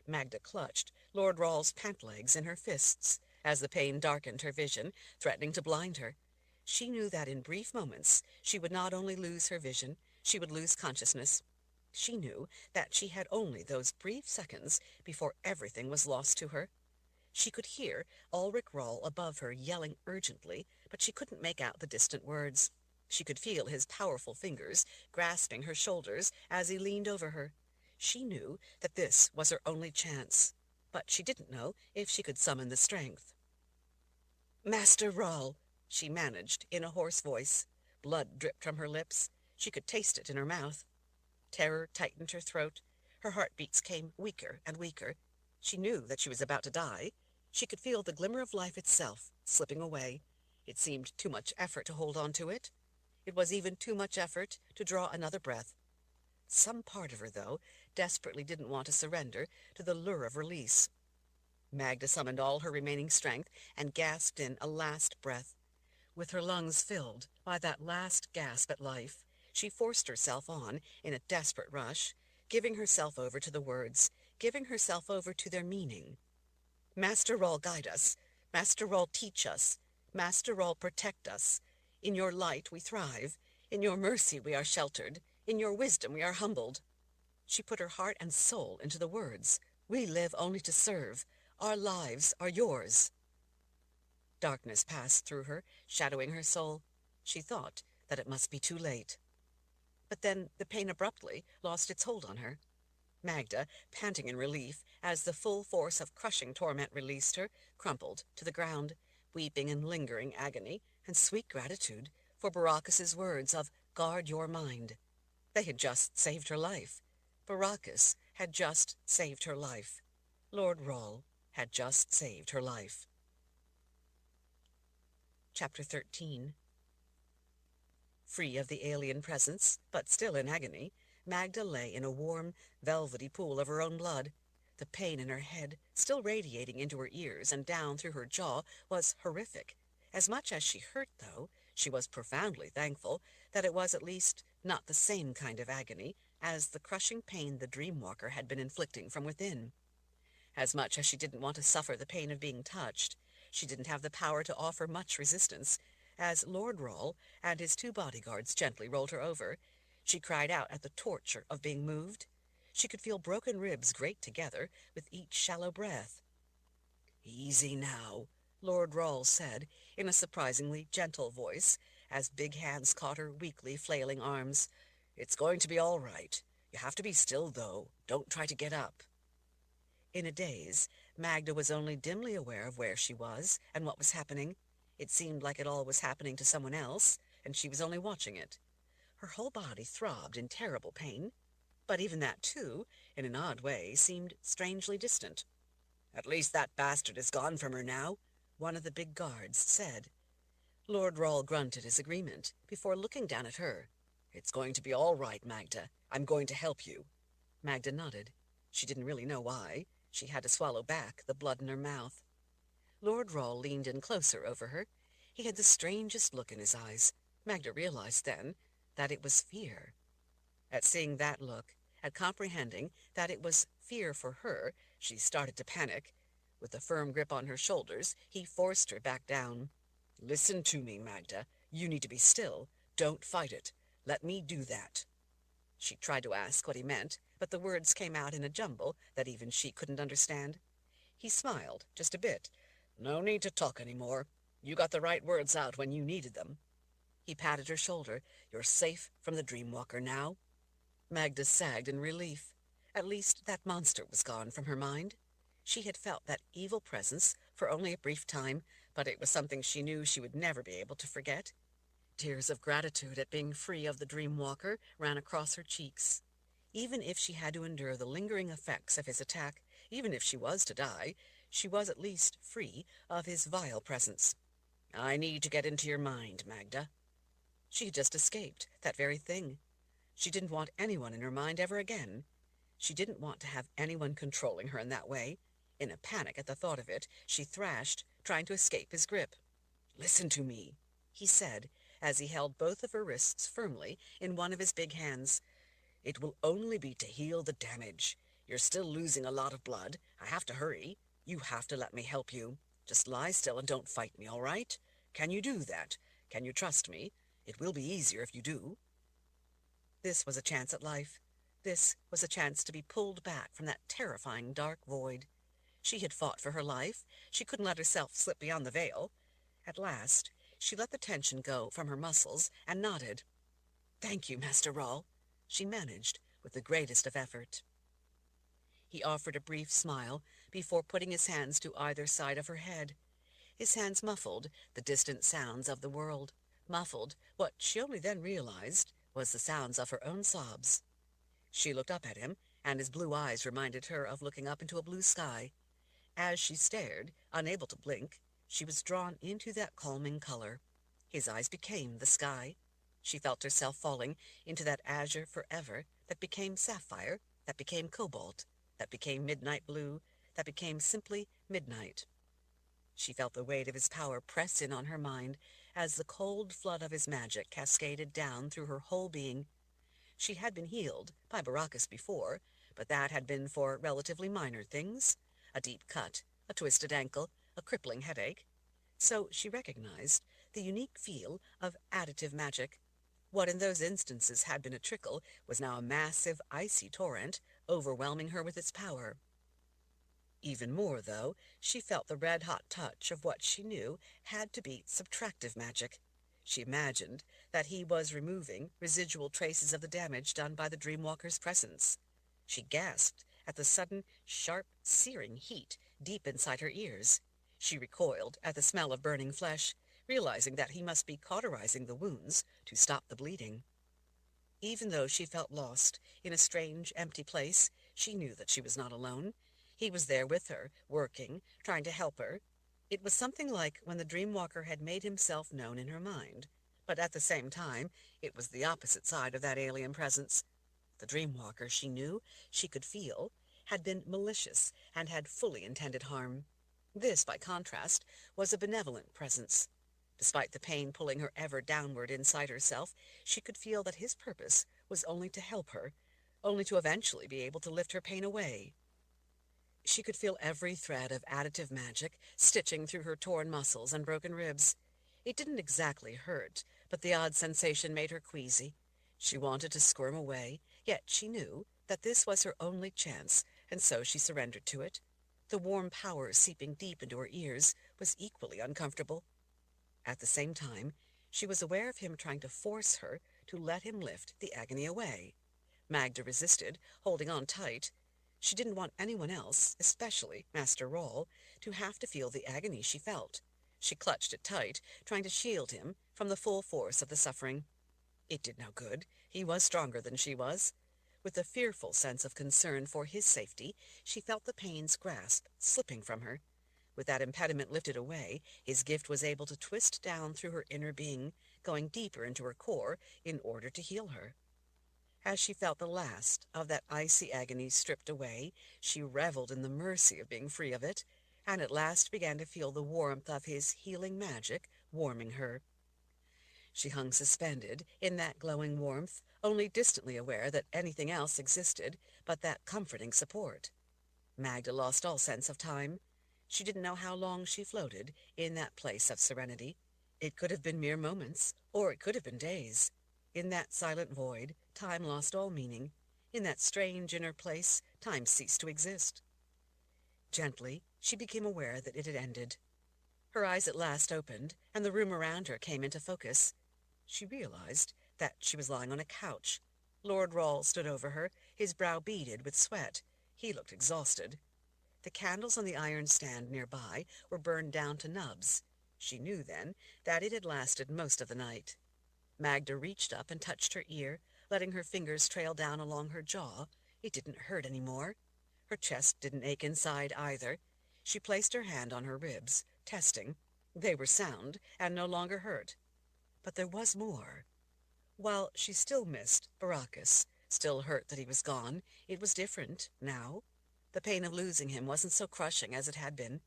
Magda clutched Lord Rawle's pant legs in her fists as the pain darkened her vision, threatening to blind her. She knew that in brief moments she would not only lose her vision, she would lose consciousness. She knew that she had only those brief seconds before everything was lost to her. She could hear Ulrich Rawle above her yelling urgently, but she couldn't make out the distant words. She could feel his powerful fingers grasping her shoulders as he leaned over her. She knew that this was her only chance, but she didn't know if she could summon the strength. "Master Rawle," she managed in a hoarse voice. Blood dripped from her lips. She could taste it in her mouth. Terror tightened her throat. Her heartbeats came weaker and weaker. She knew that she was about to die. She could feel the glimmer of life itself slipping away. It seemed too much effort to hold on to it. It was even too much effort to draw another breath. Some part of her, though, desperately didn't want to surrender to the lure of release. Magda summoned all her remaining strength and gasped in a last breath. With her lungs filled by that last gasp at life, she forced herself on in a desperate rush, giving herself over to the words, giving herself over to their meaning. Master Rahl, guide us. Master Rahl, teach us. Master Rahl, protect us. In your light we thrive. In your mercy we are sheltered. In your wisdom we are humbled. She put her heart and soul into the words. We live only to serve. Our lives are yours. Darkness passed through her, shadowing her soul. She thought that it must be too late. But then the pain abruptly lost its hold on her. Magda, panting in relief as the full force of crushing torment released her, crumpled to the ground, weeping in lingering agony and sweet gratitude for Baracus's words of guard your mind. They had just saved her life. Baracus had just saved her life. Lord Rahl had just saved her life. Chapter 13. Free of the alien presence, but still in agony, Magda lay in a warm, velvety pool of her own blood. The pain in her head, still radiating into her ears and down through her jaw, was horrific. As much as she hurt, though, she was profoundly thankful that it was at least not the same kind of agony as the crushing pain the dream-walker had been inflicting from within. As much as she didn't want to suffer the pain of being touched, she didn't have the power to offer much resistance. As Lord Rahl and his 2 bodyguards gently rolled her over, she cried out at the torture of being moved. She could feel broken ribs grate together with each shallow breath. Easy now, Lord Rahl said in a surprisingly gentle voice, as big hands caught her weakly flailing arms. It's going to be all right. You have to be still, though. Don't try to get up. In a daze, Magda was only dimly aware of where she was and what was happening. It seemed like it all was happening to someone else, and she was only watching it. Her whole body throbbed in terrible pain, but even that, too, in an odd way, seemed strangely distant. At least that bastard is gone from her now, one of the big guards said. Lord Rahl grunted his agreement before looking down at her. It's going to be all right, Magda. I'm going to help you. Magda nodded. She didn't really know why. She had to swallow back the blood in her mouth. Lord Rahl leaned in closer over her. He had the strangest look in his eyes. Magda realized then that it was fear. At seeing that look, at comprehending that it was fear for her, she started to panic. With a firm grip on her shoulders, he forced her back down. Listen to me, Magda. You need to be still. Don't fight it. Let me do that. She tried to ask what he meant, but the words came out in a jumble that even she couldn't understand. He smiled, just a bit. No need to talk any more. You got the right words out when you needed them. He patted her shoulder. You're safe from the Dreamwalker now. Magda sagged in relief. At least that monster was gone from her mind. She had felt that evil presence for only a brief time, but it was something she knew she would never be able to forget. Tears of gratitude at being free of the Dreamwalker ran across her cheeks. Even if she had to endure the lingering effects of his attack, even if she was to die, she was at least free of his vile presence. I need to get into your mind, Magda. She had just escaped that very thing. She didn't want anyone in her mind ever again. She didn't want to have anyone controlling her in that way. In a panic at the thought of it, she thrashed, trying to escape his grip. Listen to me, he said, as he held both of her wrists firmly in one of his big hands. It will only be to heal the damage. You're still losing a lot of blood. I have to hurry. You have to let me help you. Just lie still and don't fight me, all right? Can you do that? Can you trust me? It will be easier if you do. This was a chance at life. This was a chance to be pulled back from that terrifying dark void. She had fought for her life. She couldn't let herself slip beyond the veil. At last, she let the tension go from her muscles and nodded. Thank you, Master Rahl, she managed with the greatest of effort. He offered a brief smile before putting his hands to either side of her head. His hands muffled the distant sounds of the world, muffled. What she only then realized was the sounds of her own sobs. She looked up at him, and his blue eyes reminded her of looking up into a blue sky. As she stared, unable to blink, she was drawn into that calming color. His eyes became the sky. She felt herself falling into that azure forever that became sapphire, that became cobalt, that became midnight blue, that became simply midnight. She felt the weight of his power press in on her mind as the cold flood of his magic cascaded down through her whole being. She had been healed by Baracus before, but that had been for relatively minor things, a deep cut, a twisted ankle, a crippling headache. So she recognized the unique feel of additive magic. What in those instances had been a trickle was now a massive, icy torrent, overwhelming her with its power. Even more, though, she felt the red-hot touch of what she knew had to be subtractive magic. She imagined that he was removing residual traces of the damage done by the Dreamwalker's presence. She gasped at the sudden, sharp, searing heat deep inside her ears. She recoiled at the smell of burning flesh, realizing that he must be cauterizing the wounds to stop the bleeding. Even though she felt lost in a strange, empty place, she knew that she was not alone. He was there with her, working, trying to help her. It was something like when the Dreamwalker had made himself known in her mind, but at the same time, it was the opposite side of that alien presence. The Dreamwalker, she knew, she could feel, had been malicious and had fully intended harm. This, by contrast, was a benevolent presence. Despite the pain pulling her ever downward inside herself, she could feel that his purpose was only to help her, only to eventually be able to lift her pain away. She could feel every thread of additive magic stitching through her torn muscles and broken ribs. It didn't exactly hurt, but the odd sensation made her queasy. She wanted to squirm away, yet she knew that this was her only chance, and so she surrendered to it. The warm power seeping deep into her ears was equally uncomfortable. At the same time, she was aware of him trying to force her to let him lift the agony away. Magda resisted, holding on tight. She didn't want anyone else, especially Master Rawle, to have to feel the agony she felt. She clutched it tight, trying to shield him from the full force of the suffering. It did no good. He was stronger than she was. With a fearful sense of concern for his safety, she felt the pain's grasp slipping from her. With that impediment lifted away, his gift was able to twist down through her inner being, going deeper into her core in order to heal her. As she felt the last of that icy agony stripped away, she reveled in the mercy of being free of it, and at last began to feel the warmth of his healing magic warming her. She hung suspended in that glowing warmth, only distantly aware that anything else existed but that comforting support. Magda lost all sense of time. She didn't know how long she floated in that place of serenity. It could have been mere moments, or it could have been days. In that silent void, time lost all meaning. In that strange inner place, time ceased to exist. Gently, she became aware that it had ended. Her eyes at last opened, and the room around her came into focus. She realized that she was lying on a couch. Lord Rawle stood over her, his brow beaded with sweat. He looked exhausted. The candles on the iron stand nearby were burned down to nubs. She knew then that it had lasted most of the night. Magda reached up and touched her ear, letting her fingers trail down along her jaw. It didn't hurt any more. Her chest didn't ache inside either. She placed her hand on her ribs, testing. They were sound and no longer hurt. But there was more. While she still missed Baracus, still hurt that he was gone, it was different now. The pain of losing him wasn't so crushing as it had been.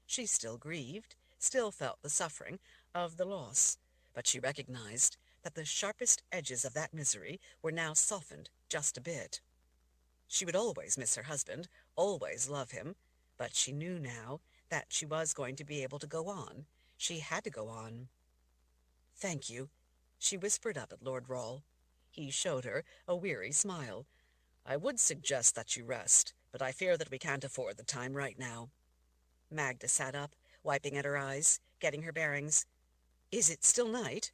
She still grieved, still felt the suffering of the loss, but she recognized that the sharpest edges of that misery were now softened just a bit. She would always miss her husband, always love him, but she knew now that she was going to be able to go on. She had to go on. "Thank you," she whispered up at Lord Rawle. He showed her a weary smile. "I would suggest that you rest, but I fear that we can't afford the time right now." Magda sat up, wiping at her eyes, getting her bearings. "Is it still night?"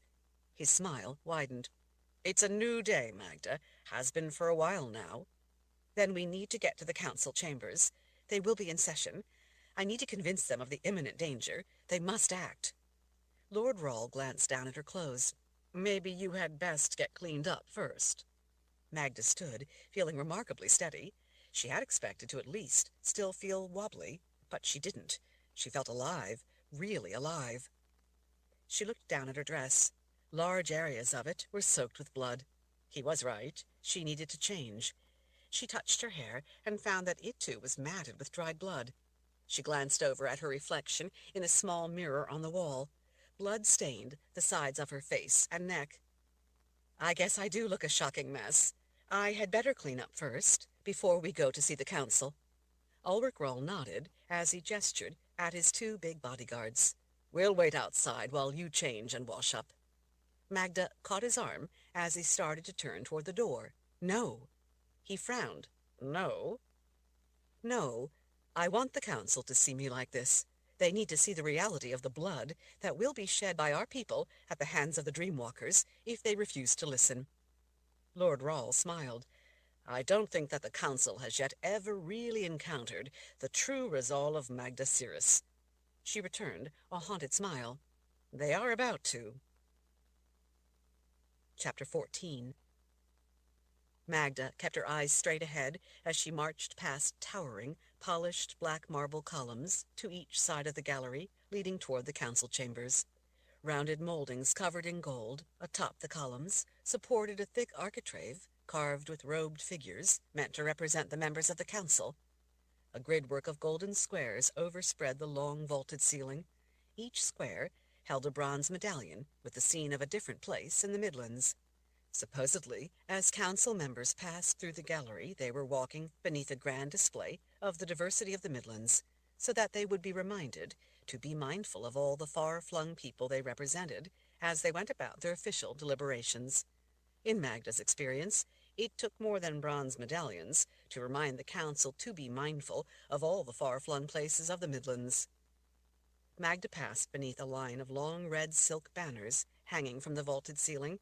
His smile widened. "It's a new day, Magda. Has been for a while now." "Then we need to get to the council chambers. They will be in session. I need to convince them of the imminent danger. They must act." Lord Rawle glanced down at her clothes. "Maybe you had best get cleaned up first." Magda stood, feeling remarkably steady. She had expected to at least still feel wobbly, but she didn't. She felt alive, really alive. She looked down at her dress. Large areas of it were soaked with blood. He was right. She needed to change. She touched her hair and found that it too was matted with dried blood. She glanced over at her reflection in a small mirror on the wall. Blood stained the sides of her face and neck. "I guess I do look a shocking mess. I had better clean up first, before we go to see the council." Ulrich Roll nodded as he gestured at his two big bodyguards. "We'll wait outside while you change and wash up." Magda caught his arm as he started to turn toward the door. "No." He frowned. "No?" "No. I want the council to see me like this. They need to see the reality of the blood that will be shed by our people at the hands of the Dreamwalkers if they refuse to listen." Lord Rawle smiled. "I don't think that the council has yet ever really encountered the true resolve of Magda Searus." She returned a haunted smile. "They are about to." Chapter 14. Magda kept her eyes straight ahead as she marched past towering, polished black marble columns to each side of the gallery leading toward the council chambers. Rounded moldings covered in gold atop the columns supported a thick architrave carved with robed figures meant to represent the members of the council. A gridwork of golden squares overspread the long vaulted ceiling. Each square held a bronze medallion with the scene of a different place in the Midlands. Supposedly, as council members passed through the gallery, they were walking beneath a grand display of the diversity of the Midlands, so that they would be reminded to be mindful of all the far-flung people they represented as they went about their official deliberations. In Magda's experience, it took more than bronze medallions to remind the council to be mindful of all the far-flung places of the Midlands. Magda passed beneath a line of long red silk banners hanging from the vaulted ceiling.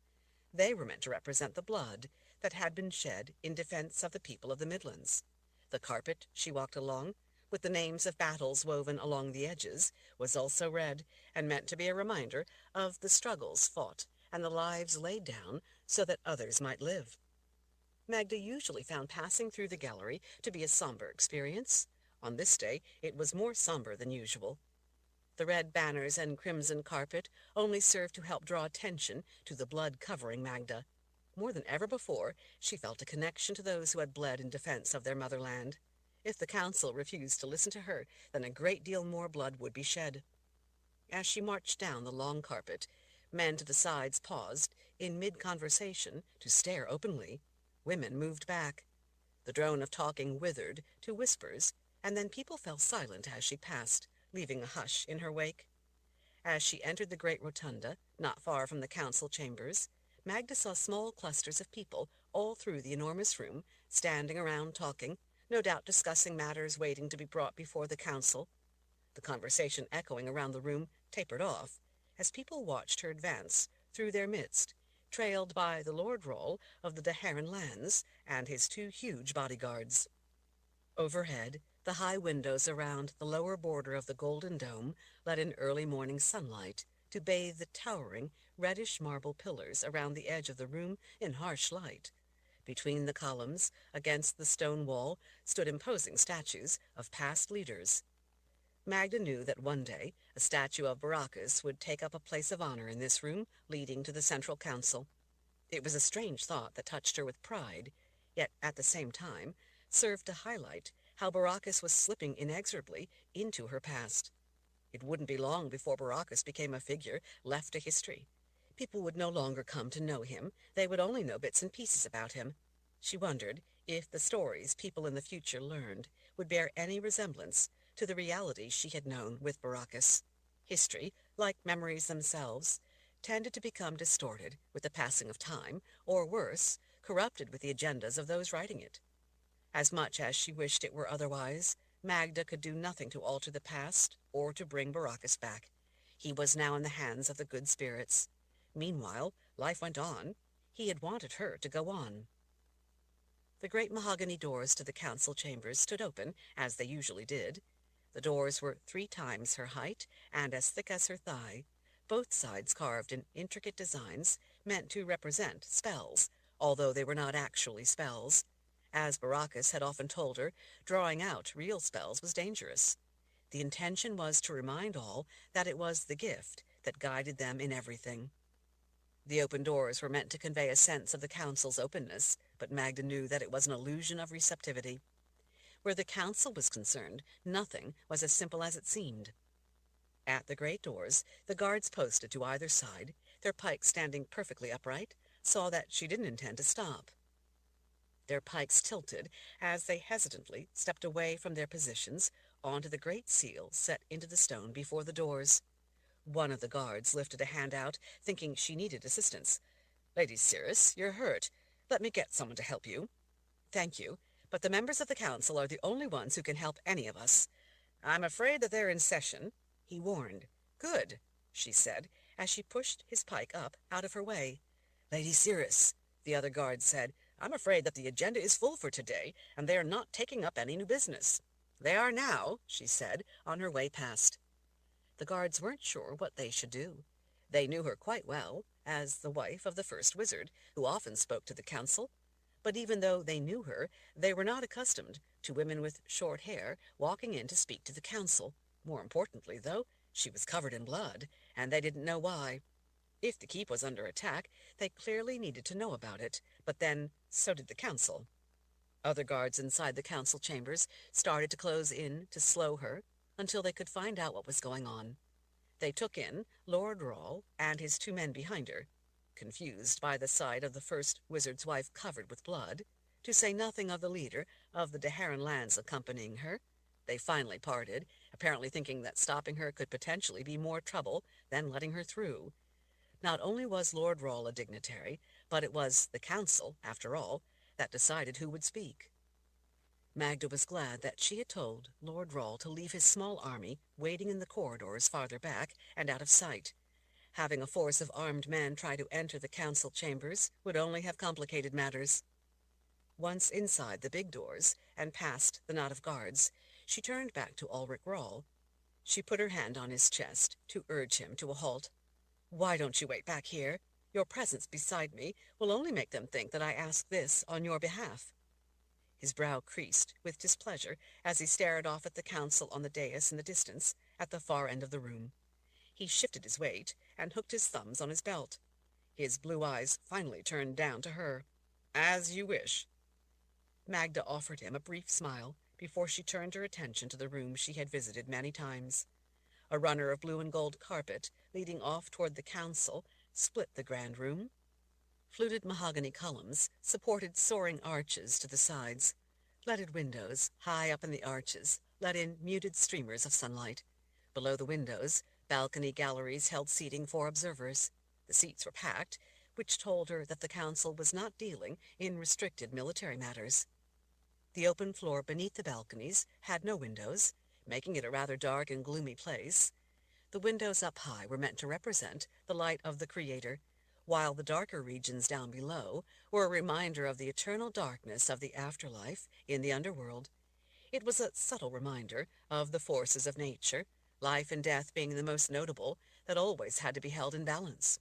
They were meant to represent the blood that had been shed in defense of the people of the Midlands. The carpet she walked along, with the names of battles woven along the edges, was also red and meant to be a reminder of the struggles fought and the lives laid down so that others might live. Magda usually found passing through the gallery to be a somber experience. On this day, it was more somber than usual. The red banners and crimson carpet only served to help draw attention to the blood covering Magda. More than ever before, she felt a connection to those who had bled in defense of their motherland. If the council refused to listen to her, then a great deal more blood would be shed. As she marched down the long carpet, men to the sides paused in mid-conversation to stare openly. Women moved back. The drone of talking withered to whispers, and then people fell silent as she passed, leaving a hush in her wake. As she entered the great rotunda, not far from the council chambers, Magda saw small clusters of people all through the enormous room, standing around talking, no doubt discussing matters waiting to be brought before the council. The conversation echoing around the room tapered off as people watched her advance through their midst, trailed by the Lord Roll of the Daharan lands and his two huge bodyguards. Overhead, the high windows around the lower border of the golden dome let in early morning sunlight to bathe the towering, reddish marble pillars around the edge of the room in harsh light. Between the columns, against the stone wall, stood imposing statues of past leaders. Magda knew that one day a statue of Baracus would take up a place of honor in this room leading to the Central Council. It was a strange thought that touched her with pride, yet at the same time served to highlight how Baracus was slipping inexorably into her past. It wouldn't be long before Baracus became a figure left to history. People would no longer come to know him. They would only know bits and pieces about him. She wondered if the stories people in the future learned would bear any resemblance to the reality she had known with Baracus. History, like memories themselves, tended to become distorted with the passing of time, or worse, corrupted with the agendas of those writing it. As much as she wished it were otherwise, Magda could do nothing to alter the past or to bring Baracus back. He was now in the hands of the good spirits. Meanwhile, life went on. He had wanted her to go on. The great mahogany doors to the council chambers stood open, as they usually did. The doors were 3 times her height and as thick as her thigh. both sides carved in intricate designs meant to represent spells, although they were not actually spells. As Baracus had often told her, drawing out real spells was dangerous. The intention was to remind all that it was the gift that guided them in everything. The open doors were meant to convey a sense of the council's openness, but Magda knew that it was an illusion of receptivity. Where the council was concerned, nothing was as simple as it seemed. At the great doors, the guards posted to either side, their pikes standing perfectly upright, saw that she didn't intend to stop. Their pikes tilted as they hesitantly stepped away from their positions onto the great seal set into the stone before the doors. One of the guards lifted a hand out, thinking she needed assistance. "Lady Searus, you're hurt. Let me get someone to help you." "Thank you, but the members of the council are the only ones who can help any of us." "I'm afraid that they're in session," he warned. "Good," she said, as she pushed his pike up out of her way. "Lady Searus," the other guard said, "I'm afraid that the agenda is full for today, and they are not taking up any new business." "They are now," she said, on her way past. The guards weren't sure what they should do. They knew her quite well, as the wife of the first wizard, who often spoke to the council. But even though they knew her, they were not accustomed to women with short hair walking in to speak to the council. More importantly, though, she was covered in blood, and they didn't know why. If the keep was under attack, they clearly needed to know about it, but then so did the council. Other guards inside the council chambers started to close in to slow her until they could find out what was going on. They took in Lord Rawle and his 2 men behind her, confused by the sight of the first wizard's wife covered with blood, to say nothing of the leader of the Deharan lands accompanying her. They finally parted, apparently thinking that stopping her could potentially be more trouble than letting her through. Not only was Lord Rawle a dignitary, but it was the council, after all, that decided who would speak. Magda was glad that she had told Lord Rawle to leave his small army waiting in the corridors farther back and out of sight. Having a force of armed men try to enter the council chambers would only have complicated matters. Once inside the big doors and past the knot of guards, she turned back to Ulrich Rawle. She put her hand on his chest to urge him to a halt. "Why don't you wait back here? Your presence beside me will only make them think that I ask this on your behalf." His brow creased with displeasure as he stared off at the council on the dais in the distance, at the far end of the room. He shifted his weight and hooked his thumbs on his belt. His blue eyes finally turned down to her. "As you wish." Magda offered him a brief smile before she turned her attention to the room she had visited many times. A runner of blue and gold carpet leading off toward the council split the grand room. Fluted mahogany columns supported soaring arches to the sides. Leaded windows high up in the arches let in muted streamers of sunlight. Below the windows, balcony galleries held seating for observers. The seats were packed, which told her that the council was not dealing in restricted military matters. The open floor beneath the balconies had no windows, making it a rather dark and gloomy place. The windows up high were meant to represent the light of the Creator, while the darker regions down below were a reminder of the eternal darkness of the afterlife in the underworld. It was a subtle reminder of the forces of nature, life and death being the most notable, that always had to be held in balance.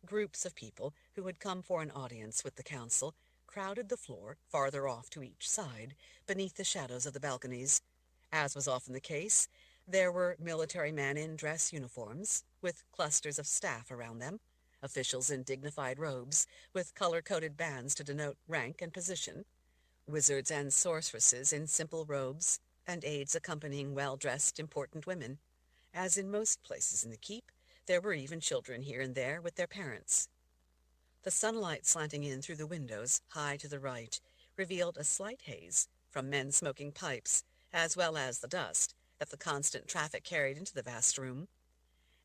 Groups of people who had come for an audience with the council crowded the floor farther off to each side, beneath the shadows of the balconies. As was often the case, there were military men in dress uniforms, with clusters of staff around them, officials in dignified robes, with color-coded bands to denote rank and position, wizards and sorceresses in simple robes, and aides accompanying well-dressed, important women. As in most places in the keep, there were even children here and there with their parents. The sunlight slanting in through the windows, high to the right, revealed a slight haze from men smoking pipes, as well as the dust that the constant traffic carried into the vast room.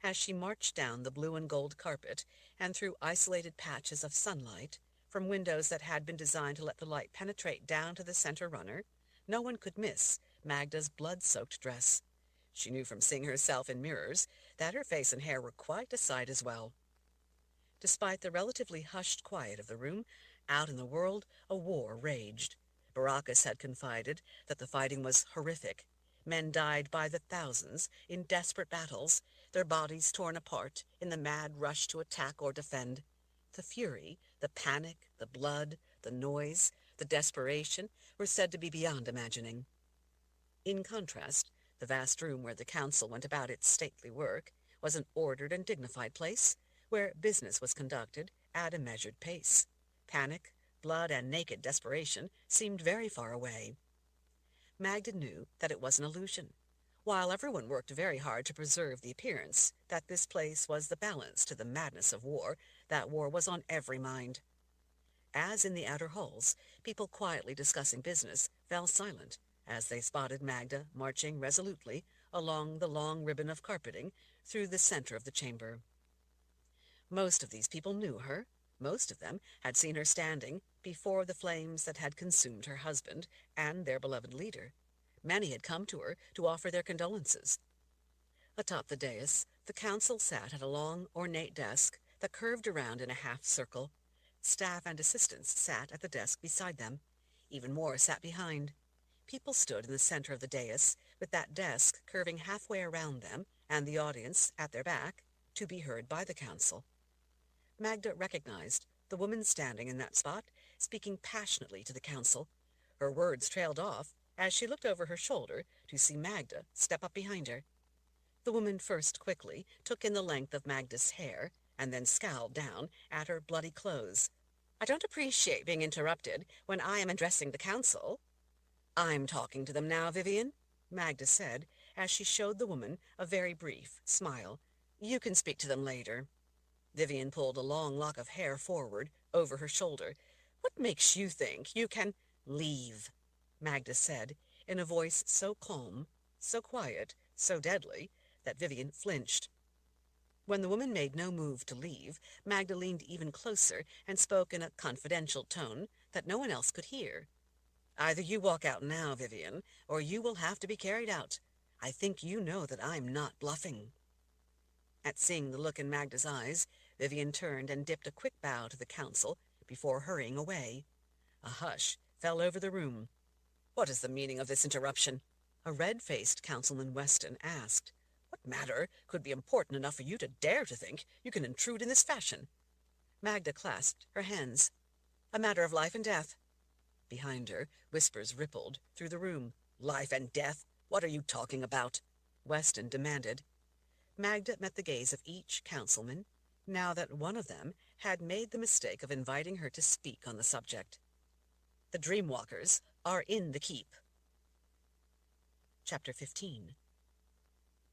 As she marched down the blue and gold carpet and through isolated patches of sunlight from windows that had been designed to let the light penetrate down to the center runner, no one could miss Magda's blood-soaked dress. She knew from seeing herself in mirrors that her face and hair were quite a sight as well. Despite the relatively hushed quiet of the room, out in the world a war raged. Baracus had confided that the fighting was horrific. Men died by the thousands in desperate battles, their bodies torn apart in the mad rush to attack or defend. The fury, the panic, the blood, the noise, the desperation were said to be beyond imagining. In contrast, the vast room where the council went about its stately work was an ordered and dignified place, where business was conducted at a measured pace. Panic, blood, and naked desperation seemed very far away. Magda knew that it was an illusion, while everyone worked very hard to preserve the appearance that this place was the balance to the madness of war, that war was on every mind. As in the outer halls, people quietly discussing business fell silent as they spotted Magda marching resolutely along the long ribbon of carpeting through the center of the chamber. Most of these people knew her. Most of them had seen her standing before the flames that had consumed her husband and their beloved leader. Many had come to her to offer their condolences. Atop the dais, the council sat at a long, ornate desk that curved around in a half-circle. Staff and assistants sat at the desk beside them. Even more sat behind. People stood in the center of the dais, with that desk curving halfway around them and the audience at their back, to be heard by the council. Magda recognized the woman standing in that spot, speaking passionately to the council. Her words trailed off as she looked over her shoulder to see Magda step up behind her. The woman first quickly took in the length of Magda's hair, and then scowled down at her bloody clothes. "I don't appreciate being interrupted when I am addressing the council." "I'm talking to them now, Vivian," Magda said, as she showed the woman a very brief smile. "You can speak to them later." Vivian pulled a long lock of hair forward over her shoulder. "What makes you think you can—" "Leave," Magda said, in a voice so calm, so quiet, so deadly, that Vivian flinched. When the woman made no move to leave, Magda leaned even closer and spoke in a confidential tone that no one else could hear. "Either you walk out now, Vivian, or you will have to be carried out. I think you know that I'm not bluffing." At seeing the look in Magda's eyes, Vivian turned and dipped a quick bow to the council before hurrying away. A hush fell over the room. "What is the meaning of this interruption?" a red-faced Councilman Weston asked. "What matter could be important enough for you to dare to think you can intrude in this fashion?" Magda clasped her hands. "A matter of life and death." Behind her, whispers rippled through the room. "Life and death? What are you talking about?" Weston demanded. Magda met the gaze of each councilman, now that one of them had made the mistake of inviting her to speak on the subject. "The Dreamwalkers are in the keep." Chapter 15.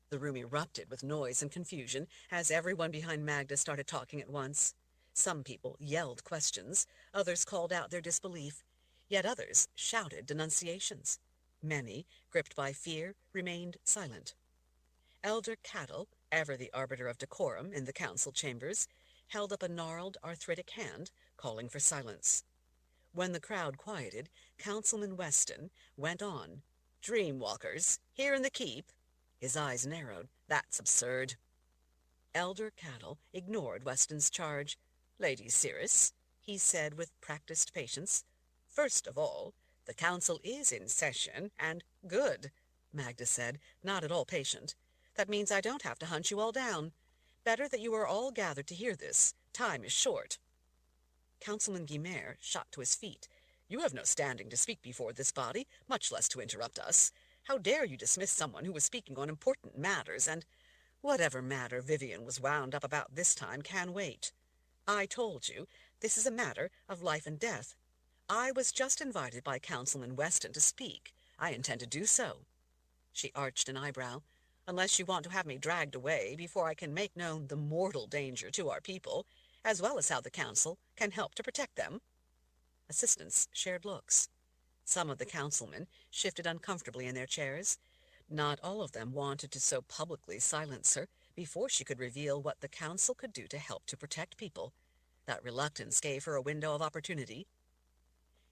The room erupted with noise and confusion as everyone behind Magda started talking at once. Some people yelled questions, others called out their disbelief, yet others shouted denunciations. Many, gripped by fear, remained silent. Elder Cattle, ever the arbiter of decorum in the council chambers, held up a gnarled, arthritic hand, calling for silence. When the crowd quieted, Councilman Weston went on. "Dreamwalkers, here in the keep?" His eyes narrowed. "That's absurd." Elder Cattle ignored Weston's charge. "Lady Searus," he said with practiced patience, "first of all, the council is in session, and—" "Good," Magda said, not at all patient. "That means I don't have to hunt you all down. Better that you are all gathered to hear this. Time is short." Councilman Guimer shot to his feet. "You have no standing to speak before this body, much less to interrupt us. How dare you dismiss someone who was speaking on important matters, and—" "Whatever matter Vivian was wound up about this time can wait. I told you, this is a matter of life and death. I was just invited by Councilman Weston to speak. I intend to do so." She arched an eyebrow. "Unless you want to have me dragged away before I can make known the mortal danger to our people, as well as how the council can help to protect them." Assistants shared looks. Some of the councilmen shifted uncomfortably in their chairs. Not all of them wanted to so publicly silence her before she could reveal what the council could do to help to protect people. That reluctance gave her a window of opportunity.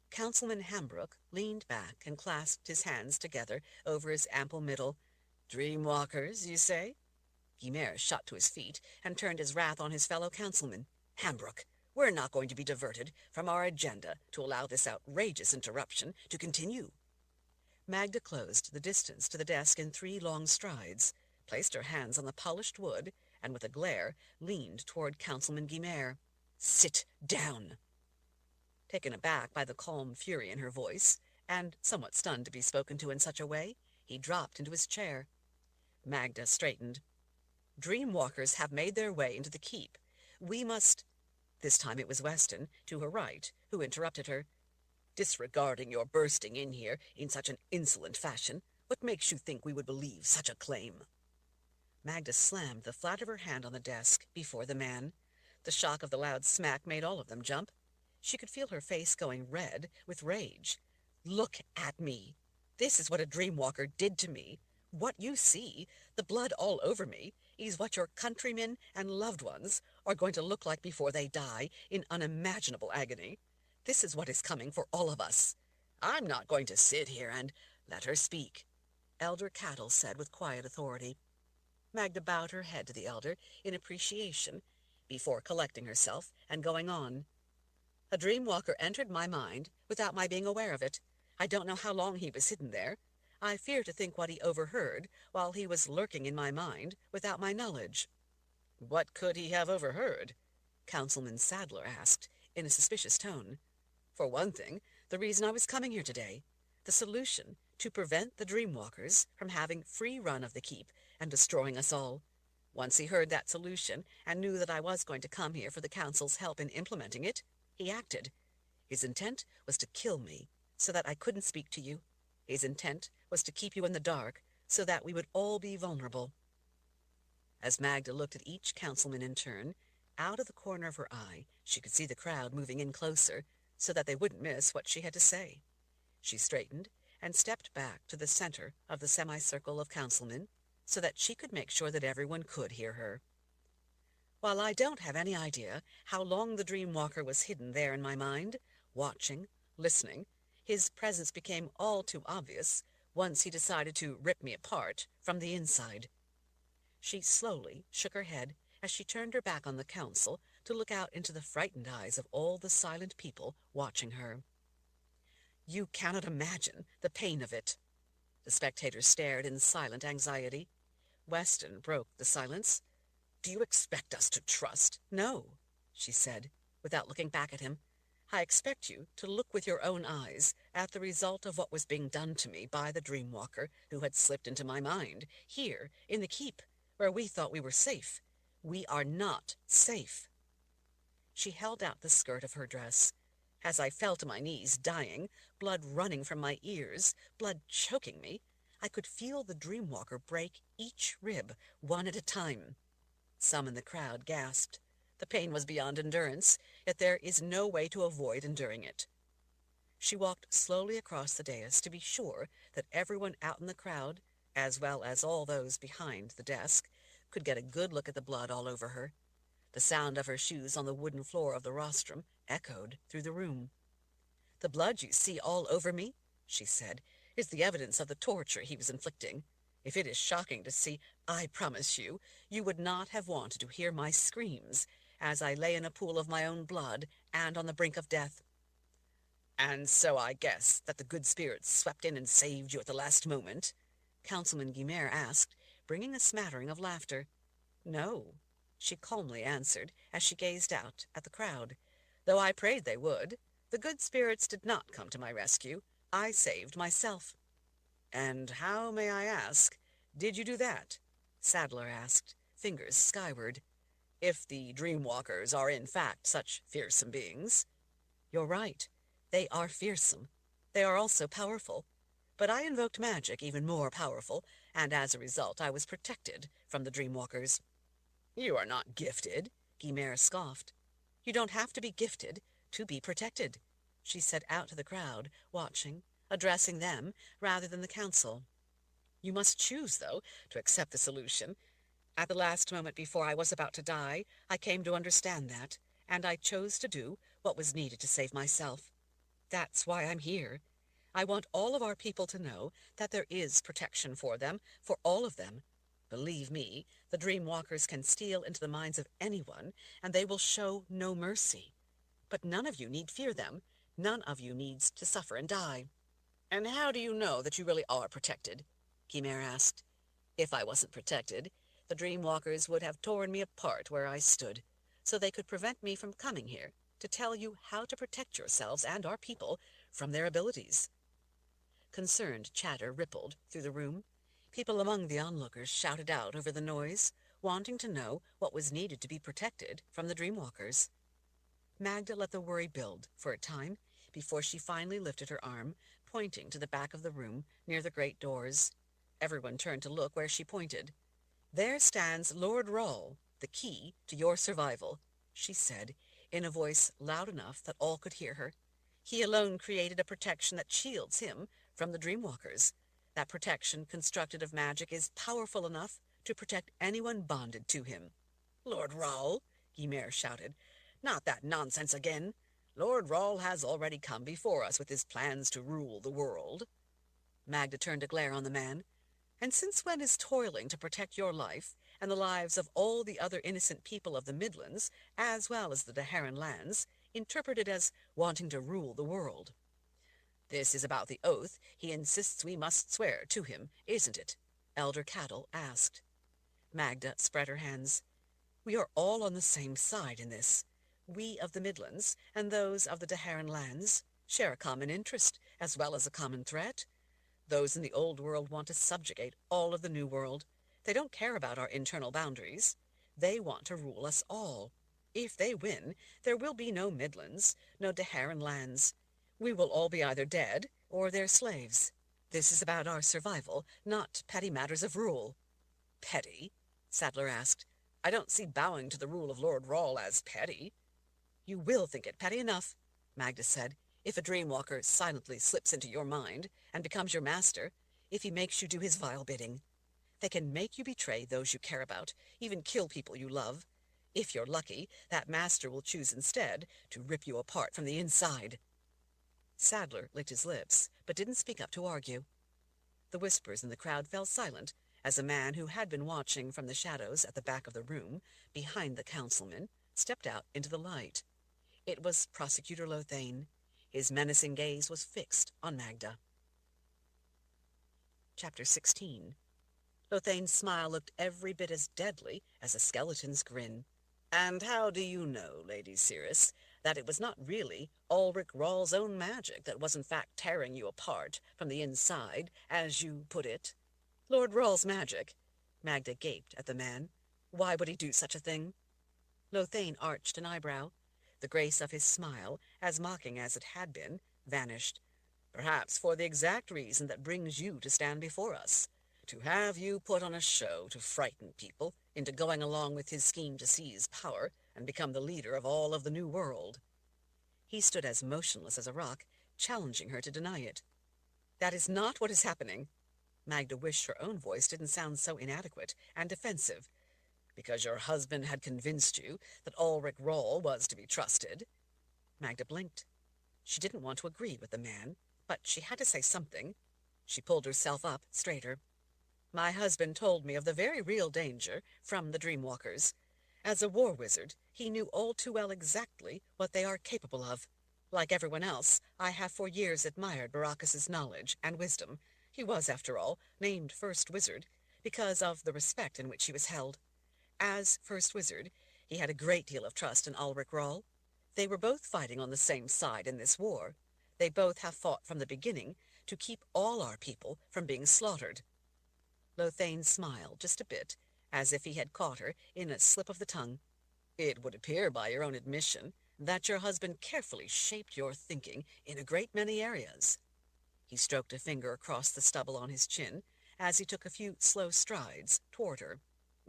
Councilman Hambrook leaned back and clasped his hands together over his ample middle. "Dreamwalkers, you say?" Guimer shot to his feet and turned his wrath on his fellow councilman. "Hambrook, we're not going to be diverted from our agenda to allow this outrageous interruption to continue." Magda closed the distance to the desk in 3 long strides, placed her hands on the polished wood, and with a glare leaned toward Councilman Guimer. "Sit down!" Taken aback by the calm fury in her voice, and somewhat stunned to be spoken to in such a way, he dropped into his chair. Magda straightened. "Dream-walkers have made their way into the keep. We must—" This time it was Weston, to her right, who interrupted her. "Disregarding your bursting in here in such an insolent fashion, what makes you think we would believe such a claim?" Magda slammed the flat of her hand on the desk before the man. The shock of the loud smack made all of them jump. She could feel her face going red with rage. "Look at me. This is what a dream-walker did to me. What you see, the blood all over me, is what your countrymen and loved ones are going to look like before they die in unimaginable agony. This is what is coming for all of us. I'm not going to sit here and—" "Let her speak," Elder Cattle said with quiet authority. Magda bowed her head to the elder in appreciation before collecting herself and going on. "A dream-walker entered my mind without my being aware of it. I don't know how long he was hidden there. I fear to think what he overheard while he was lurking in my mind without my knowledge." "What could he have overheard?" Councilman Sadler asked in a suspicious tone. "For one thing, the reason I was coming here today. The solution to prevent the dream-walkers from having free run of the keep and destroying us all. Once he heard that solution and knew that I was going to come here for the council's help in implementing it, he acted. His intent was to kill me so that I couldn't speak to you. His intent was to keep you in the dark so that we would all be vulnerable." As Magda looked at each councilman in turn, out of the corner of her eye she could see the crowd moving in closer so that they wouldn't miss what she had to say. She straightened and stepped back to the center of the semicircle of councilmen so that she could make sure that everyone could hear her. "While I don't have any idea how long the dream-walker was hidden there in my mind, watching, listening, his presence became all too obvious once he decided to rip me apart from the inside." She slowly shook her head as she turned her back on the council to look out into the frightened eyes of all the silent people watching her. "You cannot imagine the pain of it." The spectators stared in silent anxiety. Weston broke the silence. "Do you expect us to trust?" "No," she said, without looking back at him. "I expect you to look with your own eyes at the result of what was being done to me by the dream-walker who had slipped into my mind, here in the keep, where we thought we were safe. We are not safe." She held out the skirt of her dress. As I fell to my knees, dying, blood running from my ears, blood choking me, I could feel the dream-walker break each rib, one at a time. Some in the crowd gasped. The pain was beyond endurance, yet there is no way to avoid enduring it. She walked slowly across the dais to be sure that everyone out in the crowd, as well as all those behind the desk, could get a good look at the blood all over her. The sound of her shoes on the wooden floor of the rostrum echoed through the room. "The blood you see all over me," she said, "is the evidence of the torture he was inflicting. If it is shocking to see, I promise you, you would not have wanted to hear my screams as I lay in a pool of my own blood and on the brink of death." "And so I guess that the good spirits swept in and saved you at the last moment?" Councilman Guimer asked, bringing a smattering of laughter. "No," she calmly answered as she gazed out at the crowd, "though I prayed they would. The good spirits did not come to my rescue. I saved myself." "And how, may I ask, did you do that?" Sadler asked, fingers skyward. "If the dream-walkers are in fact such fearsome beings." "You're right. They are fearsome. They are also powerful. But I invoked magic even more powerful, and as a result I was protected from the dream-walkers." "You are not gifted," Guimer scoffed. "You don't have to be gifted to be protected," she said out to the crowd, watching, addressing them rather than the council. "You must choose, though, to accept the solution. At the last moment before I was about to die, I came to understand that, and I chose to do what was needed to save myself. That's why I'm here. I want all of our people to know that there is protection for them, for all of them. Believe me, the dream-walkers can steal into the minds of anyone, and they will show no mercy. But none of you need fear them. None of you needs to suffer and die." "And how do you know that you really are protected?" Guimer asked. If I wasn't protected, the Dreamwalkers would have torn me apart where I stood, so they could prevent me from coming here to tell you how to protect yourselves and our people from their abilities." Concerned chatter rippled through the room. People among the onlookers shouted out over the noise, wanting to know what was needed to be protected from the Dreamwalkers. Magda let the worry build for a time before she finally lifted her arm, pointing to the back of the room near the great doors. Everyone turned to look where she pointed. "There stands Lord Rawle, the key to your survival," she said, in a voice loud enough that all could hear her. "He alone created a protection that shields him from the Dreamwalkers. That protection, constructed of magic, is powerful enough to protect anyone bonded to him." "Lord Rawle?" Ymir shouted. "Not that nonsense again. Lord Rawle has already come before us with his plans to rule the world." Magda turned to glare on the man. "And since when is toiling to protect your life and the lives of all the other innocent people of the Midlands, as well as the Daharan lands, interpreted as wanting to rule the world?" "This is about the oath he insists we must swear to him, isn't it?" Elder Cattle asked. Magda spread her hands. "We are all on the same side in this. We of the Midlands and those of the Daharan lands share a common interest as well as a common threat. Those in the Old World want to subjugate all of the New World. They don't care about our internal boundaries. They want to rule us all. If they win, there will be no Midlands, no Daharan lands. We will all be either dead or their slaves. This is about our survival, not petty matters of rule." "Petty?" Sadler asked. "I don't see bowing to the rule of Lord Rawle as petty." "You will think it petty enough," Magda said, "if a Dreamwalker silently slips into your mind and becomes your master, if he makes you do his vile bidding. They can make you betray those you care about, even kill people you love. If you're lucky, that master will choose instead to rip you apart from the inside." Sadler licked his lips, but didn't speak up to argue. The whispers in the crowd fell silent as a man who had been watching from the shadows at the back of the room, behind the councilman, stepped out into the light. It was Prosecutor Lothane. His menacing gaze was fixed on Magda. Chapter 16. Lothane's smile looked every bit as deadly as a skeleton's grin. "And how do you know, Lady Searus, that it was not really Ulrich Rawle's own magic that was in fact tearing you apart from the inside, as you put it?" "Lord Rawle's magic?" Magda gaped at the man. "Why would he do such a thing?" Lothane arched an eyebrow. The grace of his smile, as mocking as it had been, vanished. "Perhaps for the exact reason that brings you to stand before us. To have you put on a show to frighten people into going along with his scheme to seize power and become the leader of all of the New World." He stood as motionless as a rock, challenging her to deny it. "That is not what is happening." Magda wished her own voice didn't sound so inadequate and defensive. "Because your husband had convinced you that Ulrich Rawle was to be trusted?" Magda blinked. She didn't want to agree with the man, but she had to say something. She pulled herself up straighter. "My husband told me of the very real danger from the Dreamwalkers. As a war wizard, he knew all too well exactly what they are capable of. Like everyone else, I have for years admired Baracus's knowledge and wisdom. He was, after all, named First Wizard because of the respect in which he was held. As First Wizard, he had a great deal of trust in Ulrich Rawle. They were both fighting on the same side in this war. They both have fought from the beginning to keep all our people from being slaughtered." Lothane smiled just a bit, as if he had caught her in a slip of the tongue. "It would appear by your own admission that your husband carefully shaped your thinking in a great many areas." He stroked a finger across the stubble on his chin as he took a few slow strides toward her.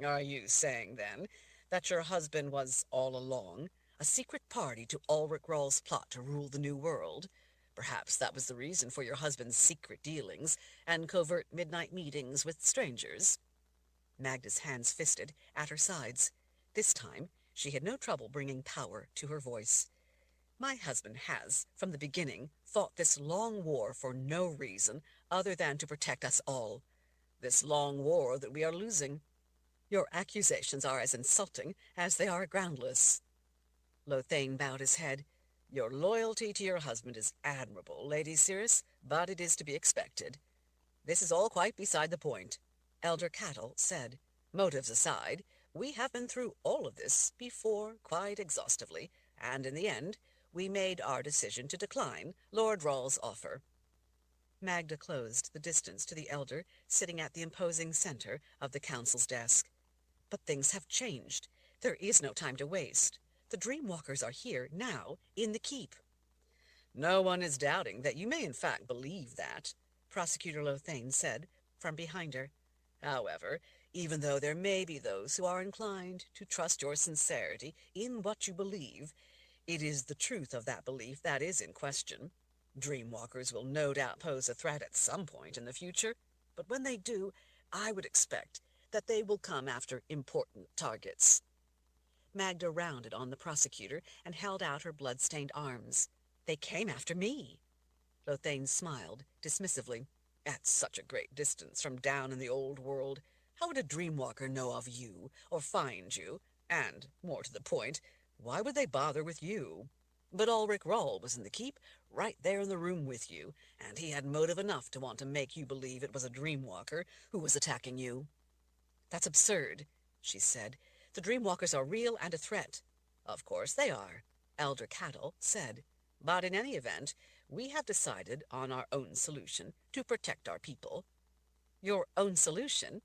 "Are you saying, then, that your husband was all along a secret party to Ulrich Rawle's plot to rule the New World? Perhaps that was the reason for your husband's secret dealings and covert midnight meetings with strangers?" Magda's hands fisted at her sides. This time she had no trouble bringing power to her voice. "My husband has, from the beginning, fought this long war for no reason other than to protect us all. This long war that we are losing. Your accusations are as insulting as they are groundless." Lothane bowed his head. "Your loyalty to your husband is admirable, Lady Searus, but it is to be expected. This is all quite beside the point." Elder Cattle said, "Motives aside, we have been through all of this before quite exhaustively, and in the end, we made our decision to decline Lord Rawle's offer." Magda closed the distance to the elder sitting at the imposing center of the council's desk. "But things have changed. There is no time to waste. The Dreamwalkers are here now in the keep." "No one is doubting that you may in fact believe that," Prosecutor Lothane said from behind her. "However, even though there may be those who are inclined to trust your sincerity in what you believe, it is the truth of that belief that is in question. Dreamwalkers will no doubt pose a threat at some point in the future, but when they do, I would expect that they will come after important targets." Magda rounded on the prosecutor and held out her blood-stained arms. "They came after me." Lothane smiled dismissively. "At such a great distance from down in the old world, how would a Dreamwalker know of you or find you? And, more to the point, why would they bother with you? But Ulrich Rawle was in the keep, right there in the room with you, and he had motive enough to want to make you believe it was a Dreamwalker who was attacking you." "That's absurd," she said. "The Dreamwalkers are real and a threat." "Of course they are," Elder Cattle said. "But in any event, we have decided on our own solution to protect our people." "Your own solution?"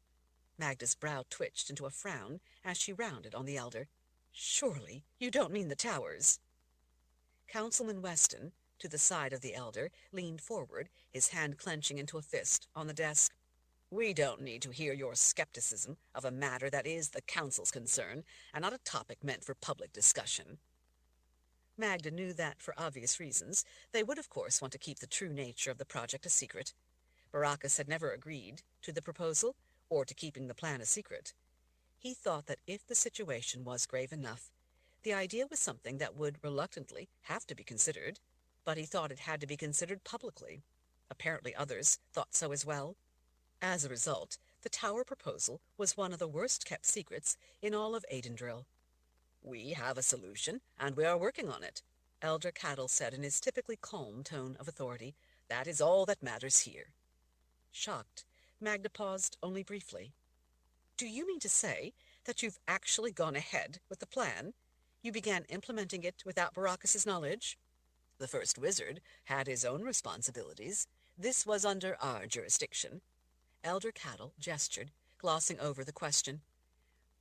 Magda's brow twitched into a frown as she rounded on the elder. "Surely you don't mean the towers?" Councilman Weston, to the side of the elder, leaned forward, his hand clenching into a fist on the desk. "We don't need to hear your skepticism of a matter that is the council's concern, and not a topic meant for public discussion." Magda knew that, for obvious reasons, they would of course want to keep the true nature of the project a secret. Baracus had never agreed to the proposal, or to keeping the plan a secret. He thought that if the situation was grave enough, the idea was something that would reluctantly have to be considered, but he thought it had to be considered publicly. Apparently others thought so as well. As a result, the tower proposal was one of the worst-kept secrets in all of Aidendrill. "We have a solution, and we are working on it," Elder Cattle said in his typically calm tone of authority. "That is all that matters here." Shocked, Magda paused only briefly. "Do you mean to say that you've actually gone ahead with the plan? You began implementing it without Baracus's knowledge?" "The first wizard had his own responsibilities. This was under our jurisdiction." Elder Cattle gestured, glossing over the question.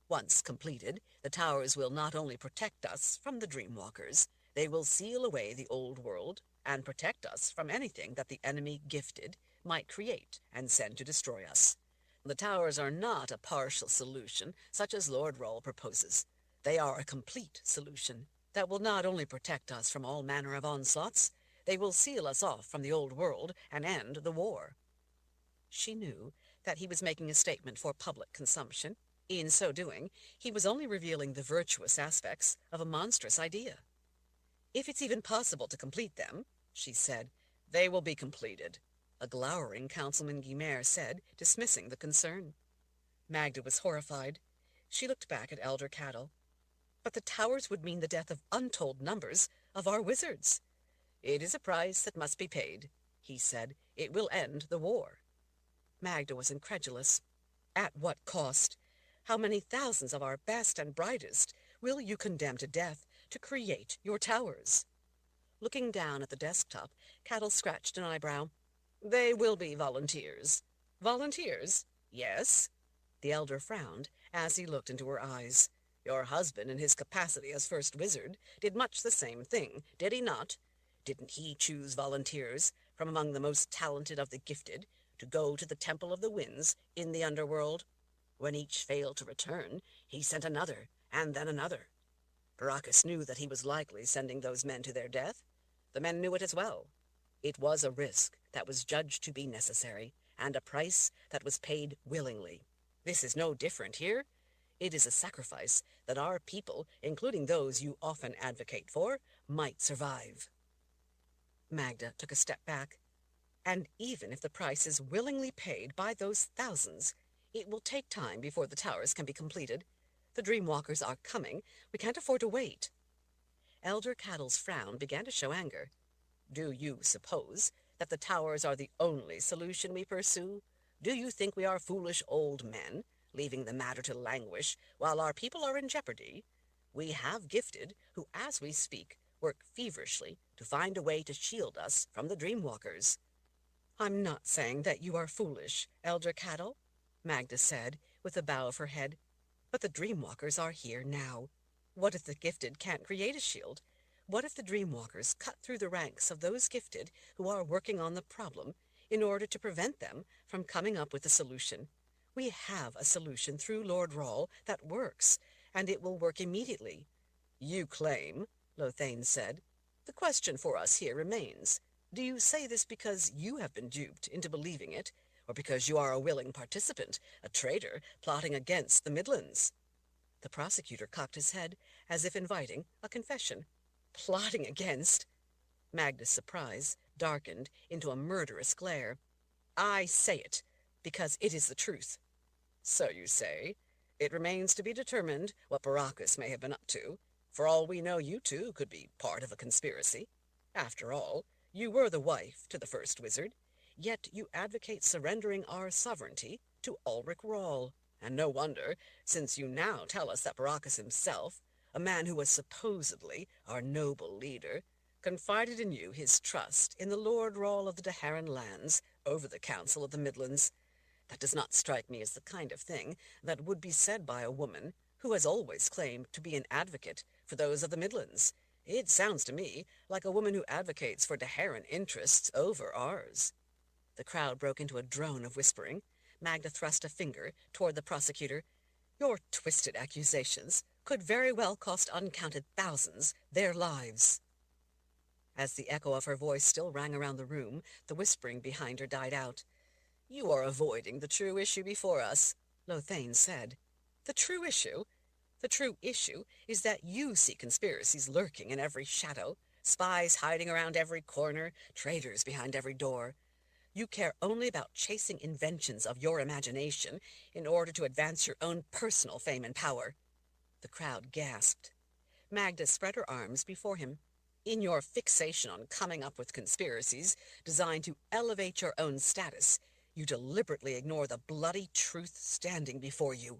"Once completed, the towers will not only protect us from the Dreamwalkers, they will seal away the old world and protect us from anything that the enemy gifted might create and send to destroy us. The towers are not a partial solution such as Lord Rawle proposes. They are a complete solution that will not only protect us from all manner of onslaughts, they will seal us off from the old world and end the war." She knew that he was making a statement for public consumption. In so doing, he was only revealing the virtuous aspects of a monstrous idea. "If it's even possible to complete them," she said. "They will be completed," a glowering Councilman Guimer said, dismissing the concern. Magda was horrified. She looked back at Elder Cattle. "But the towers would mean the death of untold numbers of our wizards." "It is a price that must be paid," he said. "It will end the war." Magda was incredulous. "At what cost? How many thousands of our best and brightest will you condemn to death to create your towers?" Looking down at the desktop, Cattle scratched an eyebrow. "They will be volunteers." "Volunteers?" "Yes." The elder frowned as he looked into her eyes. "Your husband, in his capacity as first wizard, did much the same thing, did he not? Didn't he choose volunteers from among the most talented of the gifted to go to the Temple of the Winds in the underworld? When each failed to return, he sent another, and then another. Baracus knew that he was likely sending those men to their death. The men knew it as well. It was a risk that was judged to be necessary, and a price that was paid willingly. This is no different here. It is a sacrifice that our people, including those you often advocate for, might survive." Magda took a step back. "And even if the price is willingly paid by those thousands, it will take time before the towers can be completed. The Dreamwalkers are coming. We can't afford to wait." Elder Cattle's frown began to show anger. "Do you suppose that the towers are the only solution we pursue? Do you think we are foolish old men, leaving the matter to languish while our people are in jeopardy? We have gifted, who as we speak work feverishly to find a way to shield us from the dreamwalkers. I'm not saying that you are foolish, Elder Cattle, Magda said, with a bow of her head, but the dreamwalkers are here now. What if the gifted can't create a shield? What if the dreamwalkers cut through the ranks of those gifted who are working on the problem in order to prevent them from coming up with a solution? We have a solution through Lord Rawl that works, and it will work immediately. You claim, Lothane said. The question for us here remains. Do you say this because you have been duped into believing it, or because you are a willing participant, a traitor, plotting against the Midlands? The prosecutor cocked his head, as if inviting a confession. Plotting against? Magda's surprise darkened into a murderous glare. I say it, because it is the truth. So you say. It remains to be determined what Baracus may have been up to. For all we know, you two could be part of a conspiracy. After all, you were the wife to the first wizard, yet you advocate surrendering our sovereignty to Ulrich Rawl. And no wonder, since you now tell us that Baracus himself, a man who was supposedly our noble leader, confided in you his trust in the Lord Rawl of the Daharan lands over the Council of the Midlands. That does not strike me as the kind of thing that would be said by a woman who has always claimed to be an advocate for those of the Midlands. It sounds to me like a woman who advocates for Daharan interests over ours. The crowd broke into a drone of whispering. Magda thrust a finger toward the prosecutor. Your twisted accusations could very well cost uncounted thousands their lives. As the echo of her voice still rang around the room, the whispering behind her died out. You are avoiding the true issue before us, Lothane said. The true issue? The true issue is that you see conspiracies lurking in every shadow, spies hiding around every corner, traitors behind every door. You care only about chasing inventions of your imagination in order to advance your own personal fame and power. The crowd gasped. Magda spread her arms before him. In your fixation on coming up with conspiracies designed to elevate your own status, you deliberately ignore the bloody truth standing before you.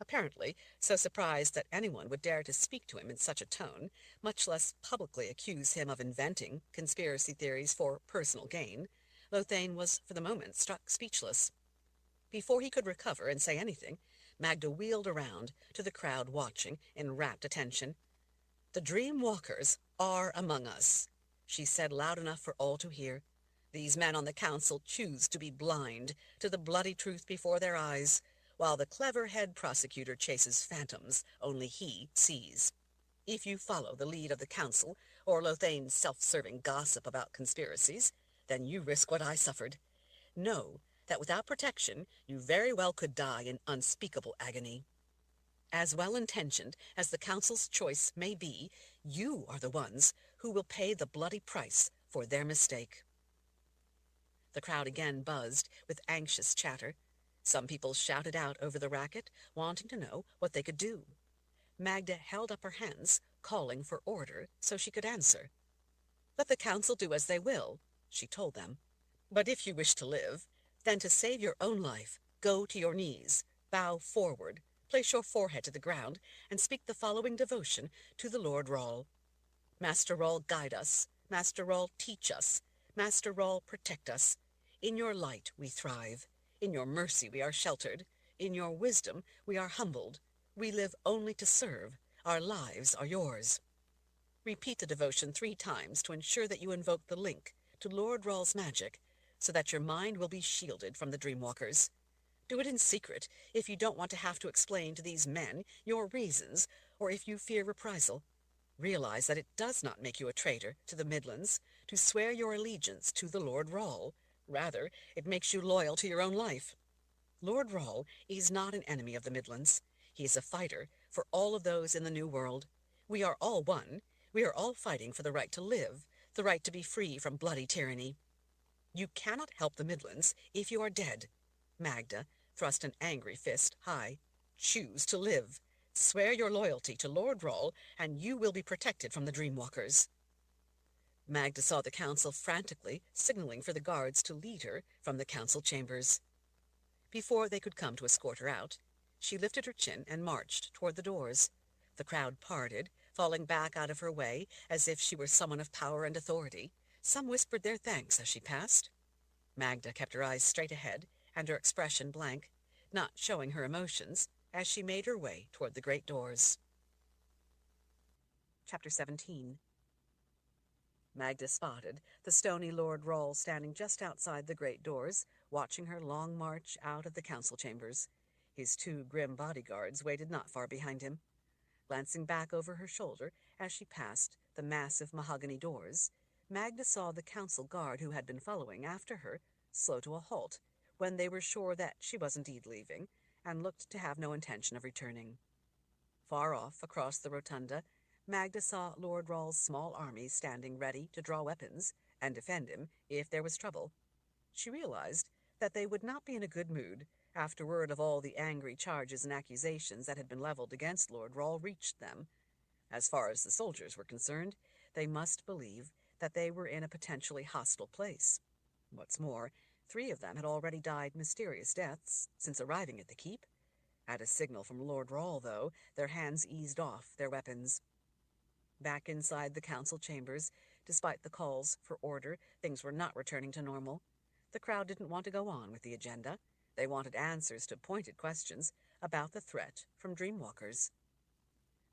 Apparently so surprised that anyone would dare to speak to him in such a tone, much less publicly accuse him of inventing conspiracy theories for personal gain, Lothane was for the moment struck speechless. Before he could recover and say anything, Magda wheeled around to the crowd watching in rapt attention. The dream walkers are among us, she said loud enough for all to hear. These men on the council choose to be blind to the bloody truth before their eyes, while the clever head prosecutor chases phantoms only he sees. If you follow the lead of the council, or Lothane's self-serving gossip about conspiracies, then you risk what I suffered. Know that without protection, you very well could die in unspeakable agony. As well-intentioned as the council's choice may be, you are the ones who will pay the bloody price for their mistake. The crowd again buzzed with anxious chatter. Some people shouted out over the racket, wanting to know what they could do. Magda held up her hands, calling for order so she could answer. Let the council do as they will, she told them. But if you wish to live, then to save your own life, go to your knees, bow forward, place your forehead to the ground, and speak the following devotion to the Lord Rawl. Master Rawl, guide us. Master Rawl, teach us. Master Rawl, protect us. In your light we thrive. In your mercy we are sheltered. In your wisdom we are humbled. We live only to serve. Our lives are yours. Repeat the devotion 3 times to ensure that you invoke the link to Lord Rawl's magic, so that your mind will be shielded from the dreamwalkers. Do it in secret if you don't want to have to explain to these men your reasons, or if you fear reprisal. Realize that it does not make you a traitor to the Midlands to swear your allegiance to the Lord Rawl. Rather, it makes you loyal to your own life. Lord Rawl is not an enemy of the Midlands. He is a fighter for all of those in the New World. We are all one. We are all fighting for the right to live, the right to be free from bloody tyranny. You cannot help the Midlands if you are dead. Magda thrust an angry fist high. Choose to live. Swear your loyalty to Lord Rawl, and you will be protected from the Dreamwalkers. Magda saw the council frantically signaling for the guards to lead her from the council chambers. Before they could come to escort her out, she lifted her chin and marched toward the doors. The crowd parted, falling back out of her way as if she were someone of power and authority. Some whispered their thanks as she passed. Magda kept her eyes straight ahead and her expression blank, not showing her emotions as she made her way toward the great doors. Chapter 17. Magda spotted the stony Lord Rawle standing just outside the great doors, watching her long march out of the council chambers. His 2 grim bodyguards waited not far behind him. Glancing back over her shoulder as she passed the massive mahogany doors, Magda saw the council guard who had been following after her slow to a halt when they were sure that she was indeed leaving, and looked to have no intention of returning. Far off, across the rotunda, Magda saw Lord Rawle's small army standing ready to draw weapons and defend him if there was trouble. She realized that they would not be in a good mood after word of all the angry charges and accusations that had been leveled against Lord Rawle reached them. As far as the soldiers were concerned, they must believe that they were in a potentially hostile place. What's more, 3 of them had already died mysterious deaths since arriving at the keep. At a signal from Lord Rawle, though, their hands eased off their weapons. Back inside the council chambers, despite the calls for order, things were not returning to normal. The crowd didn't want to go on with the agenda. They wanted answers to pointed questions about the threat from dreamwalkers.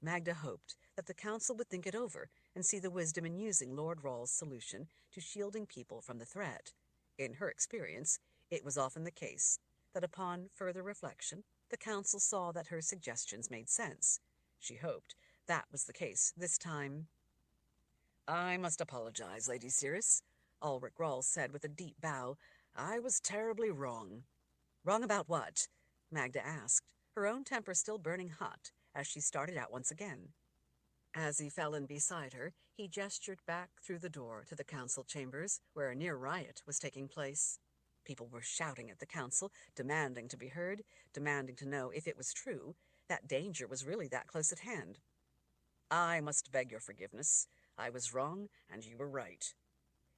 Magda hoped that the council would think it over and see the wisdom in using Lord Rawle's solution to shielding people from the threat. In her experience, it was often the case that upon further reflection, the council saw that her suggestions made sense. She hoped that was the case this time. "I must apologize, Lady Searus," Ulrich Rawle said with a deep bow. "I was terribly wrong." "Wrong about what?" Magda asked, her own temper still burning hot as she started out once again. As he fell in beside her, he gestured back through the door to the council chambers, where a near riot was taking place. People were shouting at the council, demanding to be heard, demanding to know if it was true that danger was really that close at hand. "I must beg your forgiveness. I was wrong, and you were right."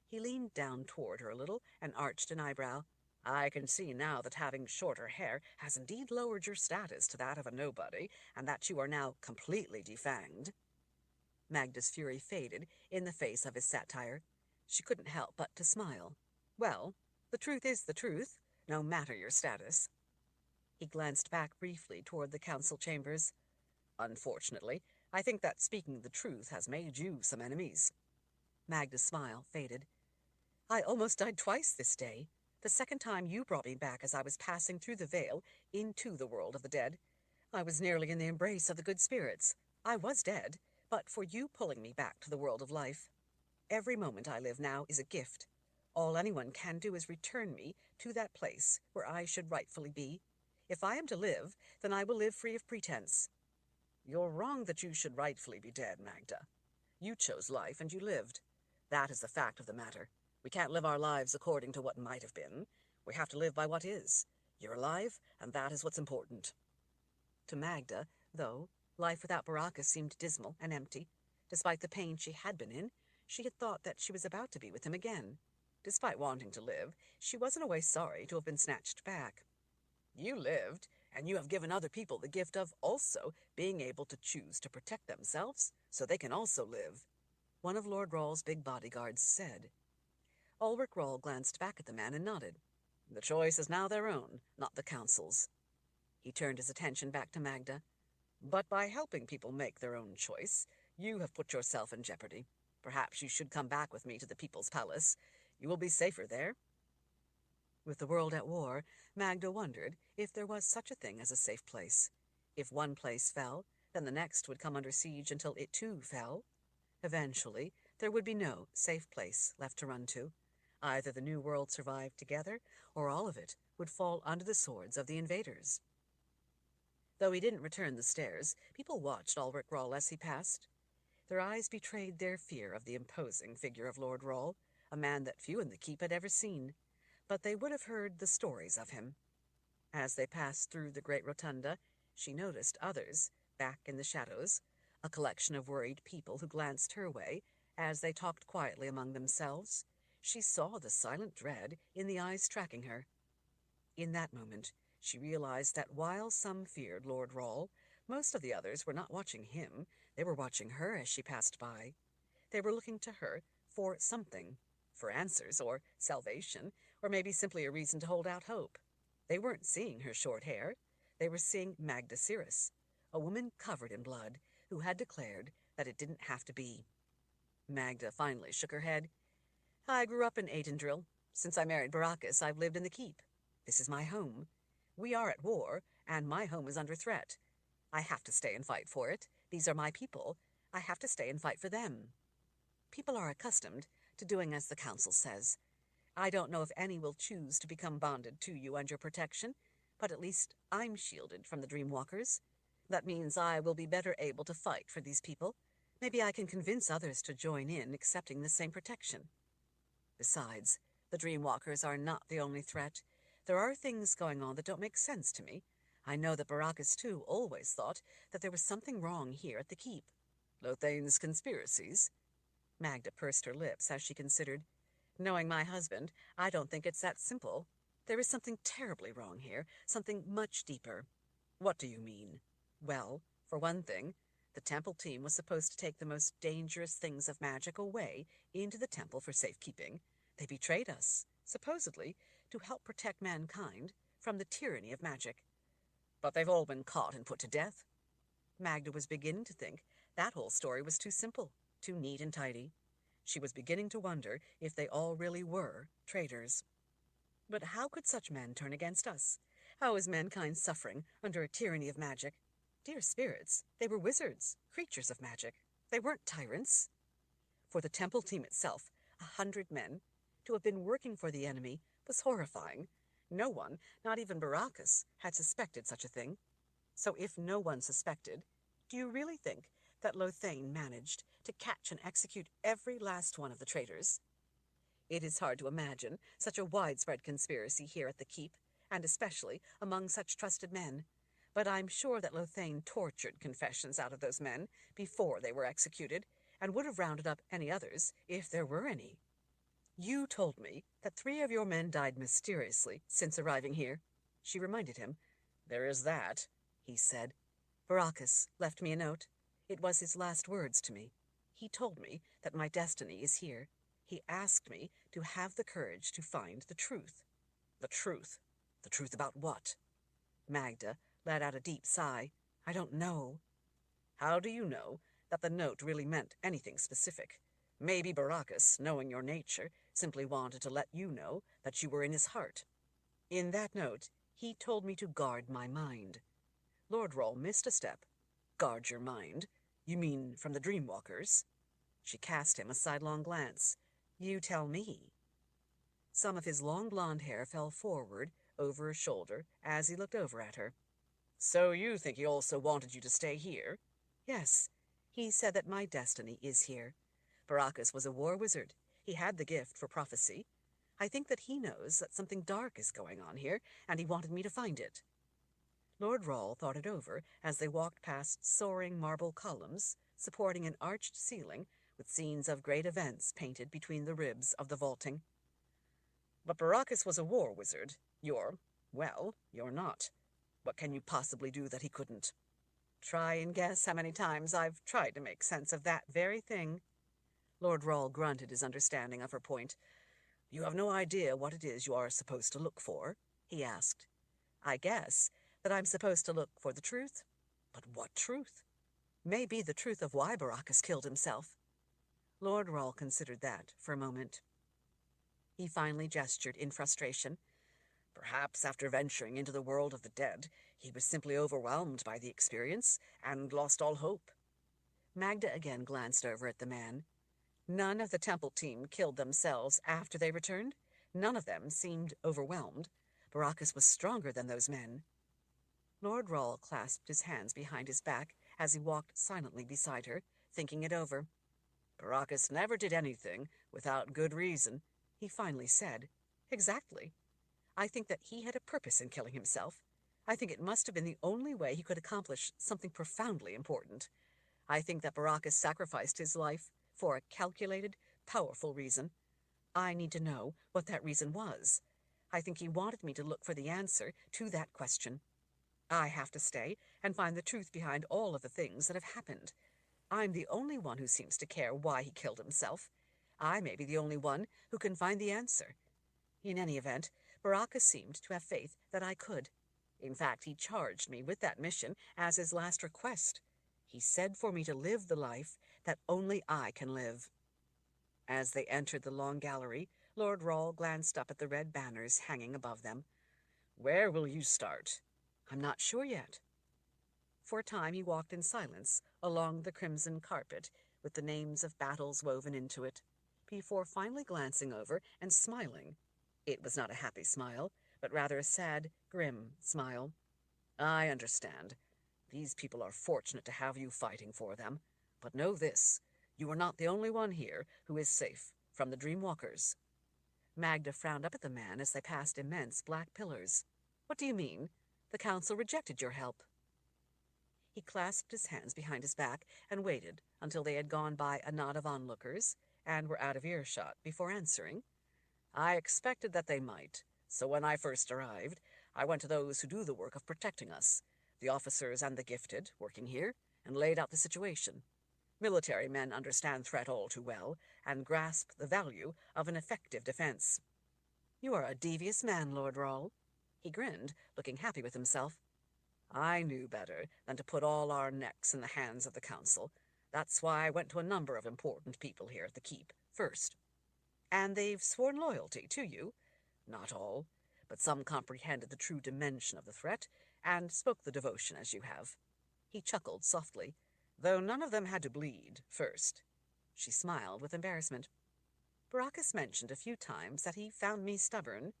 He leaned down toward her a little and arched an eyebrow. "I can see now that having shorter hair has indeed lowered your status to that of a nobody, and that you are now completely defanged." Magda's fury faded in the face of his satire. She couldn't help but to smile. "Well, the truth is the truth, no matter your status." He glanced back briefly toward the council chambers. "Unfortunately, I think that speaking the truth has made you some enemies." Magda's smile faded. "I almost died twice this day. The second time you brought me back as I was passing through the veil into the world of the dead. I was nearly in the embrace of the good spirits. I was dead, but for you pulling me back to the world of life. Every moment I live now is a gift. All anyone can do is return me to that place where I should rightfully be. If I am to live, then I will live free of pretense." "You're wrong that you should rightfully be dead, Magda. You chose life, and you lived. That is the fact of the matter. We can't live our lives according to what might have been. We have to live by what is. You're alive, and that is what's important." To Magda, though, life without Baraka seemed dismal and empty. Despite the pain she had been in, she had thought that she was about to be with him again. Despite wanting to live, she was in a way sorry to have been snatched back. "You lived, and you have given other people the gift of also being able to choose to protect themselves so they can also live," one of Lord Rawle's big bodyguards said. Ulrich Rawle glanced back at the man and nodded. "The choice is now their own, not the council's." He turned his attention back to Magda. "But by helping people make their own choice, you have put yourself in jeopardy. Perhaps you should come back with me to the People's Palace. You will be safer there." With the world at war, Magda wondered if there was such a thing as a safe place. If one place fell, then the next would come under siege until it too fell. Eventually, there would be no safe place left to run to. Either the new world survived together, or all of it would fall under the swords of the invaders. Though he didn't return the stares, people watched Ulrich Rawle as he passed. Their eyes betrayed their fear of the imposing figure of Lord Rawle, a man that few in the keep had ever seen, but they would have heard the stories of him. As they passed through the great rotunda, she noticed others, back in the shadows, a collection of worried people who glanced her way As they talked quietly among themselves, she saw the silent dread in the eyes tracking her. In that moment, she realized that while some feared Lord Rawle, most of the others were not watching him. They were watching her as she passed by. They were looking to her for something, for answers, or salvation, or maybe simply a reason to hold out hope. They weren't seeing her short hair. They were seeing Magda Searus, a woman covered in blood, who had declared that it didn't have to be. Magda finally shook her head. I grew up in Aidendrill. Since I married Baracus, I've lived in the keep. This is my home. We are at war, and my home is under threat. I have to stay and fight for it. These are my people. I have to stay and fight for them. People are accustomed to doing as the council says. I don't know if any will choose to become bonded to you and your protection, but at least I'm shielded from the Dreamwalkers. That means I will be better able to fight for these people. Maybe I can convince others to join in accepting the same protection. Besides, the Dreamwalkers are not the only threat. There are things going on that don't make sense to me. I know that Baracus, too, always thought that there was something wrong here at the keep. Lothain's conspiracies? Magda pursed her lips as she considered. Knowing my husband, I don't think it's that simple. There is something terribly wrong here, something much deeper. What do you mean? Well, for one thing, the temple team was supposed to take the most dangerous things of magic away into the temple for safekeeping. They betrayed us, supposedly, to help protect mankind from the tyranny of magic. But they've all been caught and put to death. Magda was beginning to think that whole story was too simple, too neat and tidy. She was beginning to wonder if they all really were traitors. But how could such men turn against us? How is mankind suffering under a tyranny of magic? Dear spirits, they were wizards, creatures of magic. They weren't tyrants. For the temple team itself, 100 men, to have been working for the enemy was horrifying. No one, not even Baracus, had suspected such a thing. So if no one suspected, do you really think that Lothain managed to catch and execute every last one of the traitors? It is hard to imagine such a widespread conspiracy here at the keep, and especially among such trusted men. But I'm sure that Lothain tortured confessions out of those men before they were executed, and would have rounded up any others if there were any. You told me that 3 of your men died mysteriously since arriving here, she reminded him. There is that, he said. Baracus left me a note. It was his last words to me. He told me that my destiny is here. He asked me to have the courage to find the truth. The truth? The truth about what? Magda let out a deep sigh. I don't know. How do you know that the note really meant anything specific? Maybe Baracus, knowing your nature, simply wanted to let you know that you were in his heart. In that note, he told me to guard my mind. Lord Rawle missed a step. Guard your mind? You mean from the Dreamwalkers? She cast him a sidelong glance. You tell me. Some of his long blonde hair fell forward over his shoulder as he looked over at her. So you think he also wanted you to stay here? Yes. He said that my destiny is here. Baracus was a war wizard. He had the gift for prophecy. I think that he knows that something dark is going on here, and he wanted me to find it. Lord Rawle thought it over as they walked past soaring marble columns supporting an arched ceiling with scenes of great events painted between the ribs of the vaulting. But Baracus was a war wizard. You're not. What can you possibly do that he couldn't? Try and guess how many times I've tried to make sense of that very thing. Lord Rawle grunted his understanding of her point. You have no idea what it is you are supposed to look for? He asked. I guess that I'm supposed to look for the truth. But what truth? Maybe the truth of why Baracus killed himself. Lord Rawle considered that for a moment. He finally gestured in frustration. Perhaps after venturing into the world of the dead, he was simply overwhelmed by the experience and lost all hope. Magda again glanced over at the man. None of the temple team killed themselves after they returned. None of them seemed overwhelmed. Baracus was stronger than those men. Lord Rawle clasped his hands behind his back as he walked silently beside her, thinking it over. Baracus never did anything without good reason, he finally said. Exactly. I think that he had a purpose in killing himself. I think it must have been the only way he could accomplish something profoundly important. I think that Baracus sacrificed his life for a calculated, powerful reason. I need to know what that reason was. I think he wanted me to look for the answer to that question. I have to stay and find the truth behind all of the things that have happened. I'm the only one who seems to care why he killed himself. I may be the only one who can find the answer. In any event, Baraka seemed to have faith that I could. In fact, he charged me with that mission as his last request. He said for me to live the life that only I can live. As they entered the long gallery, Lord Rawle glanced up at the red banners hanging above them. "Where will you start?" "I'm not sure yet." For a time he walked in silence along the crimson carpet, with the names of battles woven into it, before finally glancing over and smiling. It was not a happy smile, but rather a sad, grim smile. "I understand. These people are fortunate to have you fighting for them. But know this, you are not the only one here who is safe from the Dreamwalkers." Magda frowned up at the man as they passed immense black pillars. "What do you mean? The council rejected your help." He clasped his hands behind his back and waited until they had gone by a knot of onlookers and were out of earshot before answering. "I expected that they might, so when I first arrived, I went to those who do the work of protecting us, the officers and the gifted working here, and laid out the situation. Military men understand threat all too well and grasp the value of an effective defense." "You are a devious man, Lord Rawle." He grinned, looking happy with himself. "I knew better than to put all our necks in the hands of the council. That's why I went to a number of important people here at the keep first." "And they've sworn loyalty to you?" "Not all, but some comprehended the true dimension of the threat and spoke the devotion as you have." He chuckled softly, "though none of them had to bleed first." She smiled with embarrassment. "Barakas mentioned a few times that he found me stubborn."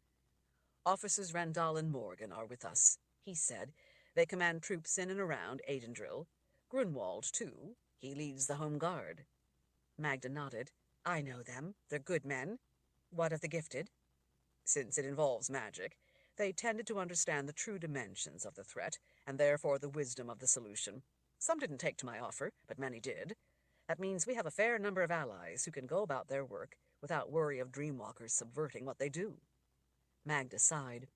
"Officers Randall and Morgan are with us," he said. "They command troops in and around Aidendrill. Grunwald, too. He leads the Home Guard." Magda nodded. "I know them. They're good men." "What of the gifted?" "Since it involves magic, they tended to understand the true dimensions of the threat, and therefore the wisdom of the solution. Some didn't take to my offer, but many did. That means we have a fair number of allies who can go about their work without worry of Dreamwalkers subverting what they do." Magda sighed.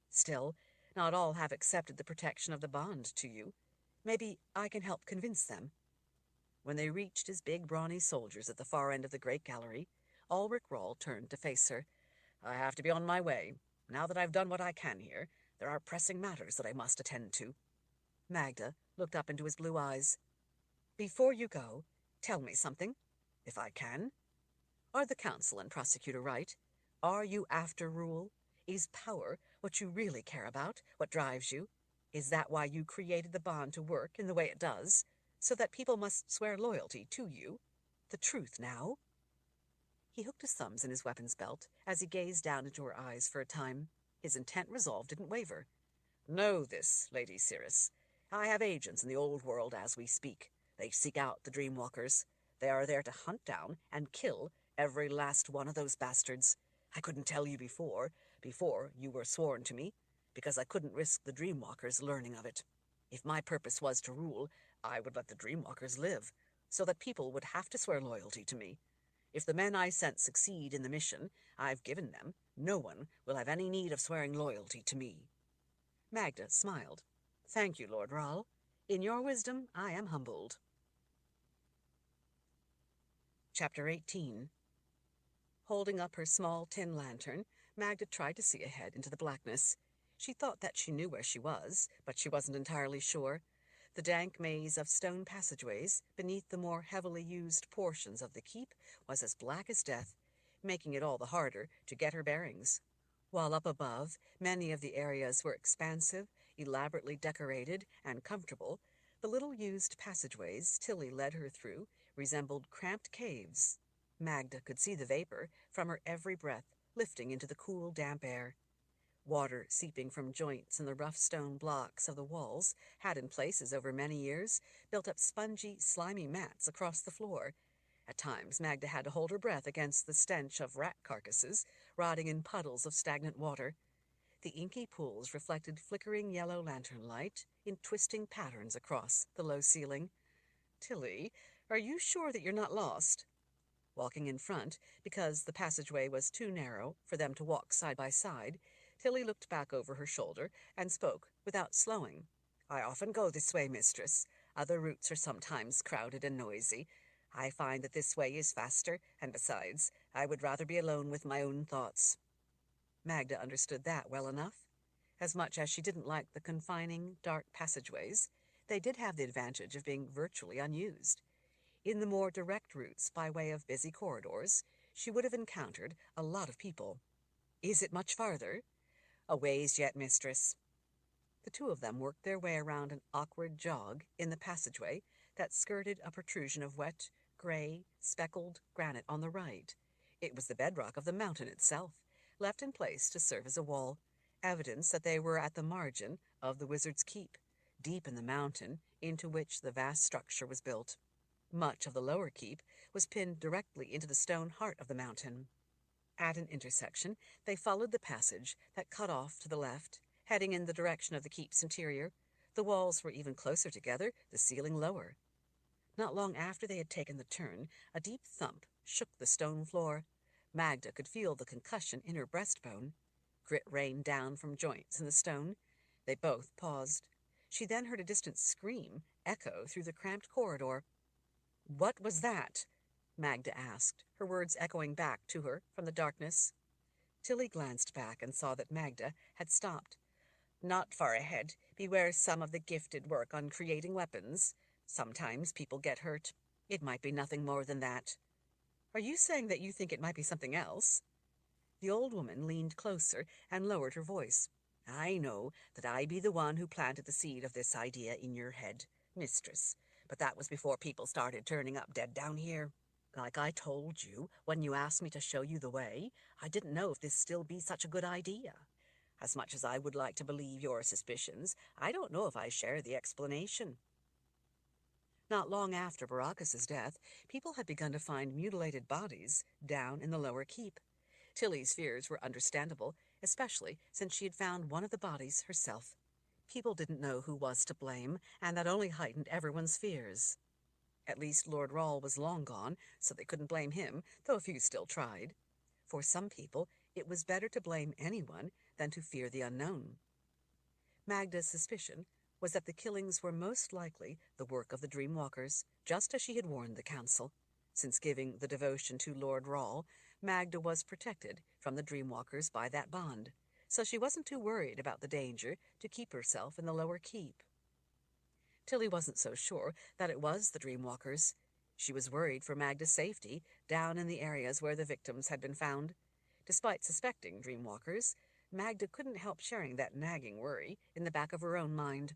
"Still, not all have accepted the protection of the bond to you. Maybe I can help convince them." When they reached his big brawny soldiers at the far end of the great gallery, Ulrich Rawle turned to face her. "I have to be on my way. Now that I've done what I can here, there are pressing matters that I must attend to." Magda looked up into his blue eyes. "Before you go, tell me something, if I can. Are the council and prosecutor right? Are you after rule? Is power what you really care about, what drives you? Is that why you created the bond to work in the way it does, so that people must swear loyalty to you? The truth now?" He hooked his thumbs in his weapons belt as he gazed down into her eyes for a time. His intent resolve didn't waver. "Know this, Lady Searus. I have agents in the old world as we speak. They seek out the Dreamwalkers. They are there to hunt down and kill every last one of those bastards. I couldn't tell you before you were sworn to me, because I couldn't risk the Dreamwalkers learning of it. If my purpose was to rule, I would let the Dreamwalkers live, so that people would have to swear loyalty to me. If the men I sent succeed in the mission I've given them, no one will have any need of swearing loyalty to me." Magda smiled. "Thank you, Lord Rawle. In your wisdom I am humbled." Chapter 18. Holding up her small tin lantern, Magda tried to see ahead into the blackness. She thought that she knew where she was, but she wasn't entirely sure. The dank maze of stone passageways beneath the more heavily used portions of the keep was as black as death, making it all the harder to get her bearings. While up above, many of the areas were expansive, elaborately decorated, and comfortable, the little used passageways Tilly led her through resembled cramped caves. Magda could see the vapor from her every breath lifting into the cool, damp air. Water seeping from joints in the rough stone blocks of the walls had, in places over many years, built up spongy, slimy mats across the floor. At times Magda had to hold her breath against the stench of rat carcasses rotting in puddles of stagnant water. The inky pools reflected flickering yellow lantern light in twisting patterns across the low ceiling. Tilly, are you sure that you're not lost? Walking in front, because the passageway was too narrow for them to walk side by side, Tilly looked back over her shoulder and spoke without slowing. I often go this way, mistress. Other routes are sometimes crowded and noisy. I find that this way is faster, and besides, I would rather be alone with my own thoughts. Magda understood that well enough. As much as she didn't like the confining, dark passageways, they did have the advantage of being virtually unused. In the more direct routes by way of busy corridors, she would have encountered a lot of people. Is it much farther? A ways yet, mistress. The two of them worked their way around an awkward jog in the passageway that skirted a protrusion of wet, gray, speckled granite on the right. It was the bedrock of the mountain itself, left in place to serve as a wall, evidence that they were at the margin of the Wizard's Keep, deep in the mountain into which the vast structure was built. Much of the lower keep was pinned directly into the stone heart of the mountain. At an intersection, they followed the passage that cut off to the left, heading in the direction of the keep's interior. The walls were even closer together, the ceiling lower. Not long after they had taken the turn, a deep thump shook the stone floor. Magda could feel the concussion in her breastbone. Grit rained down from joints in the stone. They both paused. She then heard a distant scream echo through the cramped corridor. What was that? Magda asked, her words echoing back to her from the darkness. Tilly glanced back and saw that Magda had stopped. Not far ahead. Beware some of the gifted work on creating weapons. Sometimes people get hurt. It might be nothing more than that. Are you saying that you think it might be something else? The old woman leaned closer and lowered her voice. I know that I be the one who planted the seed of this idea in your head, mistress. But that was before people started turning up dead down here. Like I told you when you asked me to show you the way, I didn't know if this still be such a good idea. As much as I would like to believe your suspicions, I don't know if I share the explanation. Not long after Baracus's death, people had begun to find mutilated bodies down in the lower keep. Tilly's fears were understandable, especially since she had found one of the bodies herself. People didn't know who was to blame, and that only heightened everyone's fears. At least Lord Rawle was long gone, so they couldn't blame him, though a few still tried. For some people, it was better to blame anyone than to fear the unknown. Magda's suspicion was that the killings were most likely the work of the Dreamwalkers, just as she had warned the Council. Since giving the devotion to Lord Rawle, Magda was protected from the Dreamwalkers by that bond, so she wasn't too worried about the danger to keep herself in the lower keep. Tilly wasn't so sure that it was the Dreamwalkers. She was worried for Magda's safety down in the areas where the victims had been found. Despite suspecting Dreamwalkers, Magda couldn't help sharing that nagging worry in the back of her own mind.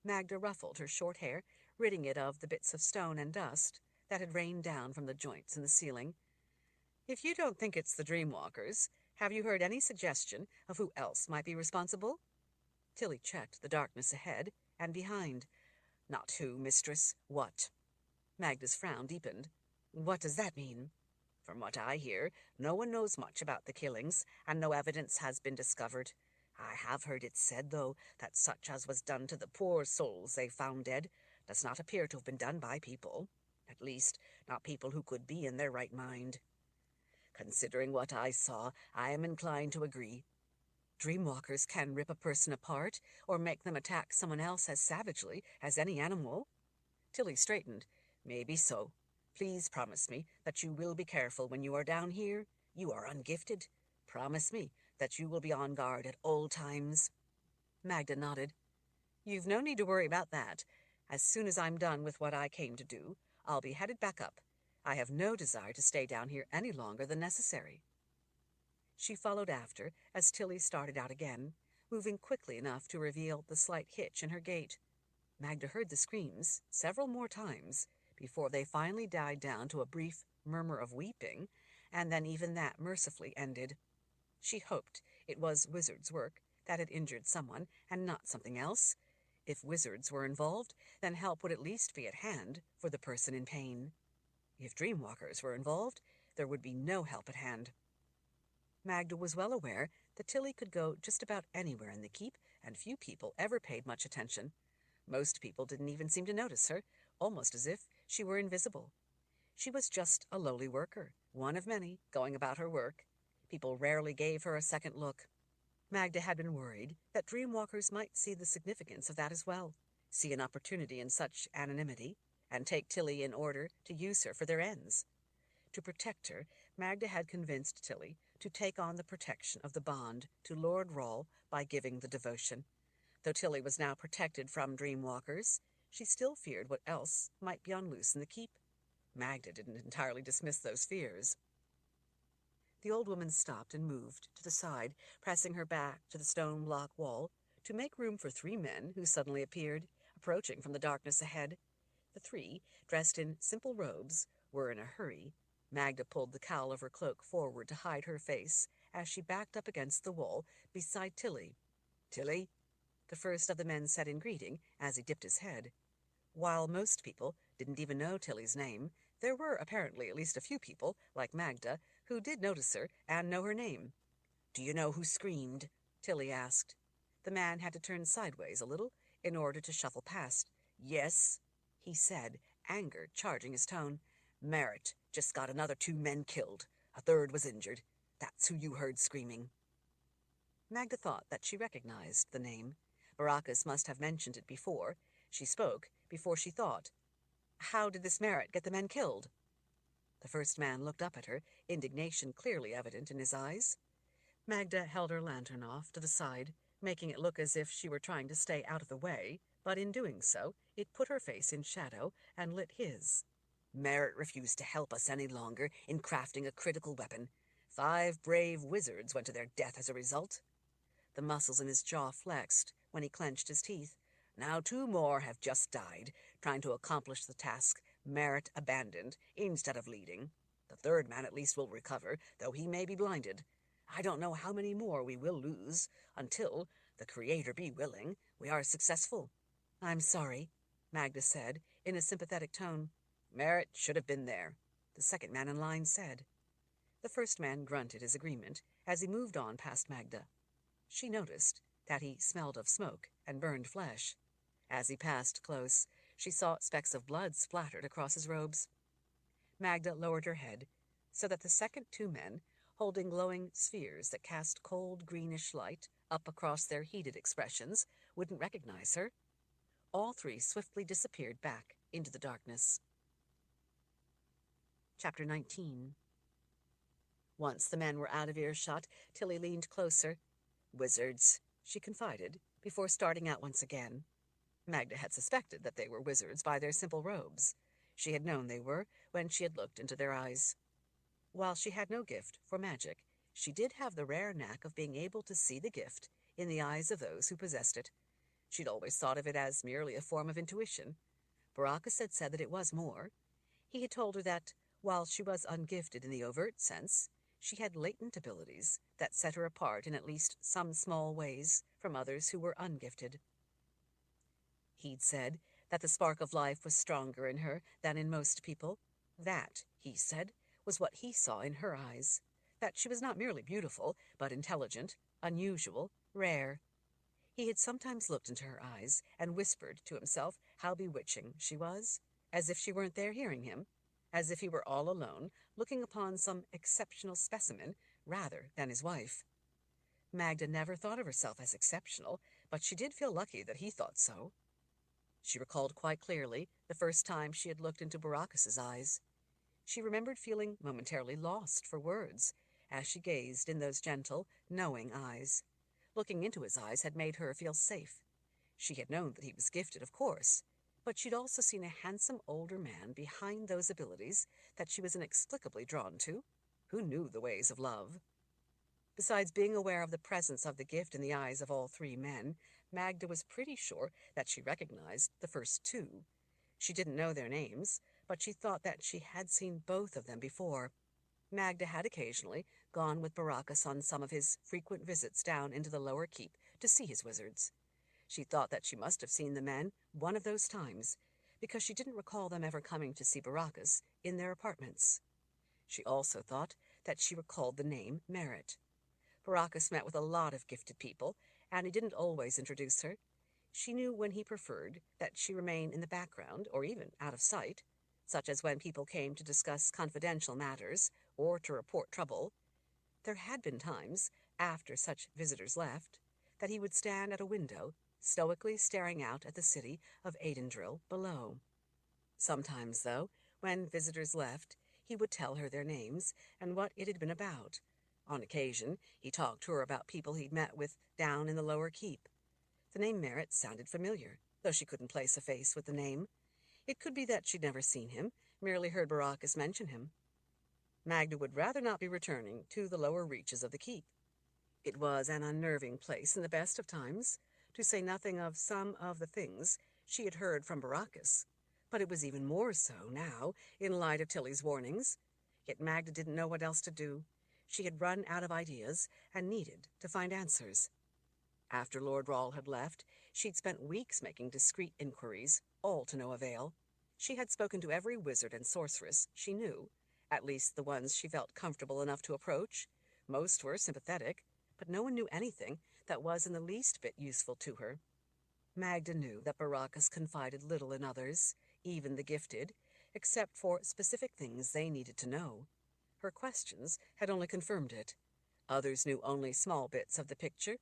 Magda ruffled her short hair, ridding it of the bits of stone and dust that had rained down from the joints in the ceiling. If you don't think it's the Dreamwalkers, have you heard any suggestion of who else might be responsible? Tilly checked the darkness ahead and behind. Not who, mistress, what? Magda's frown deepened. What does that mean? From what I hear, no one knows much about the killings, and no evidence has been discovered. I have heard it said, though, that such as was done to the poor souls they found dead does not appear to have been done by people. At least, not people who could be in their right mind. Considering what I saw, I am inclined to agree. Dreamwalkers can rip a person apart, or make them attack someone else as savagely as any animal. Tilly straightened. Maybe so. Please promise me that you will be careful when you are down here. You are ungifted. Promise me that you will be on guard at all times. Magda nodded. You've no need to worry about that. As soon as I'm done with what I came to do, I'll be headed back up. I have no desire to stay down here any longer than necessary. She followed after as Tilly started out again, moving quickly enough to reveal the slight hitch in her gait. Magda heard the screams several more times before they finally died down to a brief murmur of weeping, and then even that mercifully ended. She hoped it was wizards' work that had injured someone and not something else. If wizards were involved, then help would at least be at hand for the person in pain. If Dreamwalkers were involved, there would be no help at hand. Magda was well aware that Tilly could go just about anywhere in the keep, and few people ever paid much attention. Most people didn't even seem to notice her, almost as if she were invisible. She was just a lowly worker, one of many, going about her work. People rarely gave her a second look. Magda had been worried that dreamwalkers might see the significance of that as well, see an opportunity in such anonymity, and take Tilly in order to use her for their ends. To protect her, Magda had convinced Tilly to take on the protection of the bond to Lord Rawle by giving the devotion. Though Tilly was now protected from dreamwalkers, she still feared what else might be on loose in the keep. Magda didn't entirely dismiss those fears. The old woman stopped and moved to the side, pressing her back to the stone block wall to make room for 3 men who suddenly appeared, approaching from the darkness ahead. The 3, dressed in simple robes, were in a hurry. Magda pulled the cowl of her cloak forward to hide her face as she backed up against the wall beside Tilly. "Tilly," the first of the men said in greeting as he dipped his head. While most people didn't even know Tilly's name, there were apparently at least a few people, like Magda, who did notice her and know her name. "Do you know who screamed?" Tilly asked. The man had to turn sideways a little in order to shuffle past. "Yes," he said, anger charging his tone. "Merritt just got another 2 men killed. A 3rd was injured. That's who you heard screaming." Magda thought that she recognized the name. Baracus must have mentioned it before. She spoke before she thought. "How did this Merritt get the men killed?" The first man looked up at her, indignation clearly evident in his eyes. Magda held her lantern off to the side, making it look as if she were trying to stay out of the way, but in doing so, it put her face in shadow and lit his. "Merritt refused to help us any longer in crafting a critical weapon. 5 brave wizards went to their death as a result." The muscles in his jaw flexed when he clenched his teeth. "Now 2 more have just died, trying to accomplish the task Merritt abandoned instead of leading. The 3rd man at least will recover, though he may be blinded. I don't know how many more we will lose until, the Creator be willing, we are successful." "I'm sorry," Magda said in a sympathetic tone. "Merritt should have been there," the second man in line said. The first man grunted his agreement as he moved on past Magda. She noticed that he smelled of smoke and burned flesh. As he passed close, she saw specks of blood splattered across his robes. Magda lowered her head so that the second 2 men, holding glowing spheres that cast cold greenish light up across their heated expressions, wouldn't recognize her. All 3 swiftly disappeared back into the darkness. Chapter 19. Once the men were out of earshot, Tilly leaned closer. "Wizards," she confided, before starting out once again. Magda had suspected that they were wizards by their simple robes. She had known they were when she had looked into their eyes. While she had no gift for magic, she did have the rare knack of being able to see the gift in the eyes of those who possessed it. She'd always thought of it as merely a form of intuition. Baracus had said that it was more. He had told her that, while she was ungifted in the overt sense, she had latent abilities that set her apart in at least some small ways from others who were ungifted. He'd said that the spark of life was stronger in her than in most people. That, he said, was what he saw in her eyes. That she was not merely beautiful, but intelligent, unusual, rare. He had sometimes looked into her eyes and whispered to himself how bewitching she was, as if she weren't there hearing him, as if he were all alone, looking upon some exceptional specimen rather than his wife. Magda never thought of herself as exceptional, but she did feel lucky that he thought so. She recalled quite clearly the first time she had looked into Baracus's eyes. She remembered feeling momentarily lost for words as she gazed in those gentle, knowing eyes. Looking into his eyes had made her feel safe. She had known that he was gifted, of course, but she'd also seen a handsome older man behind those abilities that she was inexplicably drawn to. Who knew the ways of love? Besides being aware of the presence of the gift in the eyes of all 3 men, Magda was pretty sure that she recognized the first 2. She didn't know their names, but she thought that she had seen both of them before. Magda had occasionally gone with Baracus on some of his frequent visits down into the lower keep to see his wizards. She thought that she must have seen the men one of those times, because she didn't recall them ever coming to see Baracus in their apartments. She also thought that she recalled the name Merritt. Baracus met with a lot of gifted people, and he didn't always introduce her. She knew when he preferred that she remain in the background or even out of sight, such as when people came to discuss confidential matters or to report trouble. There had been times, after such visitors left, that he would stand at a window, stoically staring out at the city of Aidendrill below. Sometimes, though, when visitors left, he would tell her their names and what it had been about. On occasion, he talked to her about people he'd met with down in the lower keep. The name Merritt sounded familiar, though she couldn't place a face with the name. It could be that she'd never seen him, merely heard Baracus mention him. Magda would rather not be returning to the lower reaches of the keep. It was an unnerving place in the best of times, to say nothing of some of the things she had heard from Baracus. But it was even more so now, in light of Tilly's warnings. Yet Magda didn't know what else to do. She had run out of ideas and needed to find answers. After Lord Rawle had left, she'd spent weeks making discreet inquiries, all to no avail. She had spoken to every wizard and sorceress she knew, at least the ones she felt comfortable enough to approach. Most were sympathetic, but no one knew anything that was in the least bit useful to her. Magda knew that Baracus confided little in others, even the gifted, except for specific things they needed to know. Her questions had only confirmed it. Others knew only small bits of the picture.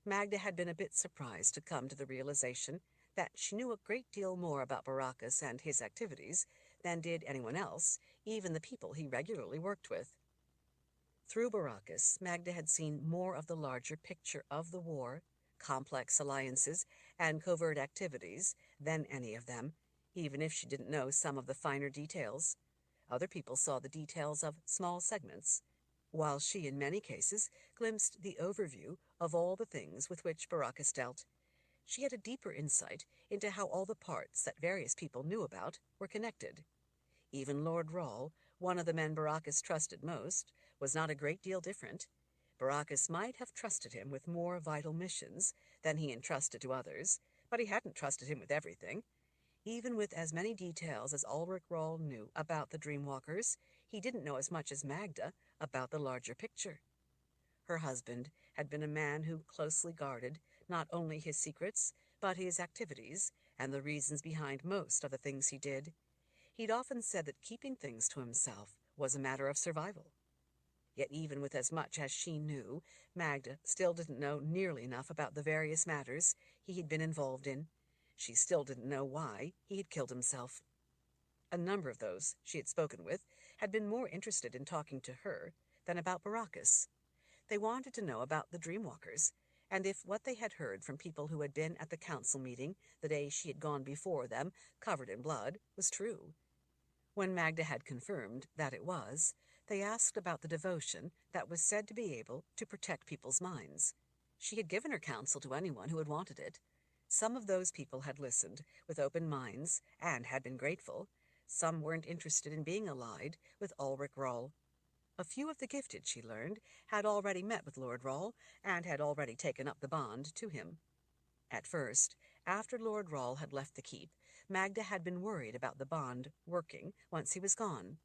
Magda had been a bit surprised to come to the realization that she knew a great deal more about Baracus and his activities than did anyone else, even the people he regularly worked with. Through Baracus, Magda had seen more of the larger picture of the war, complex alliances, and covert activities than any of them, even if she didn't know some of the finer details. Other people saw the details of small segments, while she in many cases glimpsed the overview of all the things with which Baracus dealt. She had a deeper insight into how all the parts that various people knew about were connected. Even Lord Rawle, one of the men Baracus trusted most, was not a great deal different. Baracus might have trusted him with more vital missions than he entrusted to others, but he hadn't trusted him with everything. Even with as many details as Ulrich Rawle knew about the Dreamwalkers, he didn't know as much as Magda about the larger picture. Her husband had been a man who closely guarded not only his secrets, but his activities and the reasons behind most of the things he did. He'd often said that keeping things to himself was a matter of survival. Yet even with as much as she knew, Magda still didn't know nearly enough about the various matters he had been involved in. She still didn't know why he had killed himself. A number of those she had spoken with had been more interested in talking to her than about Baracus. They wanted to know about the Dreamwalkers, and if what they had heard from people who had been at the council meeting the day she had gone before them, covered in blood, was true. When Magda had confirmed that it was, they asked about the devotion that was said to be able to protect people's minds. She had given her counsel to anyone who had wanted it. Some of those people had listened with open minds and had been grateful. Some weren't interested in being allied with Ulrich Rawle. A few of the gifted, she learned, had already met with Lord Rawle and had already taken up the bond to him. At first, after Lord Rawle had left the keep, Magda had been worried about the bond working once he was gone.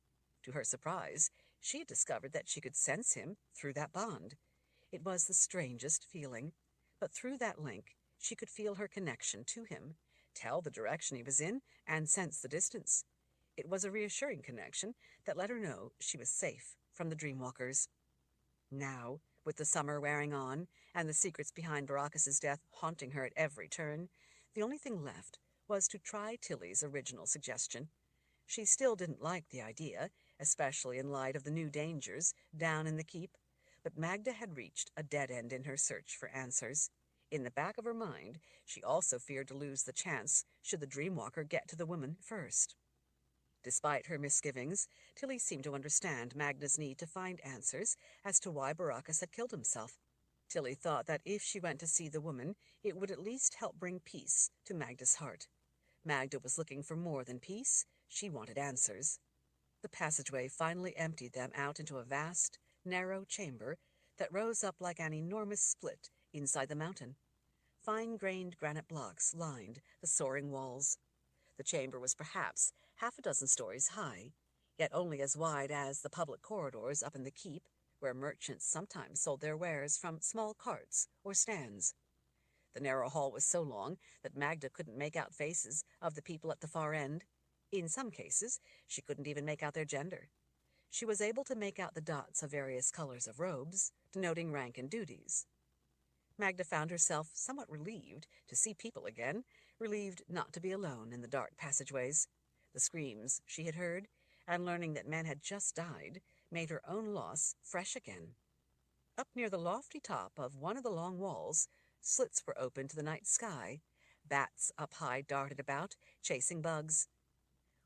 To her surprise, she had discovered that she could sense him through that bond. It was the strangest feeling, but through that link she could feel her connection to him, tell the direction he was in, and sense the distance. It was a reassuring connection that let her know she was safe from the Dreamwalkers. Now, with the summer wearing on, and the secrets behind Baracus's death haunting her at every turn, the only thing left was to try Tilly's original suggestion. She still didn't like the idea, especially in light of the new dangers down in the keep, but Magda had reached a dead end in her search for answers. In the back of her mind, she also feared to lose the chance should the Dreamwalker get to the woman first. Despite her misgivings, Tilly seemed to understand Magda's need to find answers as to why Baracus had killed himself. Tilly thought that if she went to see the woman, it would at least help bring peace to Magda's heart. Magda was looking for more than peace. She wanted answers. The passageway finally emptied them out into a vast, narrow chamber that rose up like an enormous split inside the mountain. Fine-grained granite blocks lined the soaring walls. The chamber was perhaps half a dozen stories high, yet only as wide as the public corridors up in the keep, where merchants sometimes sold their wares from small carts or stands. The narrow hall was so long that Magda couldn't make out faces of the people at the far end. In some cases, she couldn't even make out their gender. She was able to make out the dots of various colors of robes, denoting rank and duties. Magda found herself somewhat relieved to see people again, relieved not to be alone in the dark passageways. The screams she had heard, and learning that men had just died, made her own loss fresh again. Up near the lofty top of one of the long walls, slits were open to the night sky. Bats up high darted about, chasing bugs.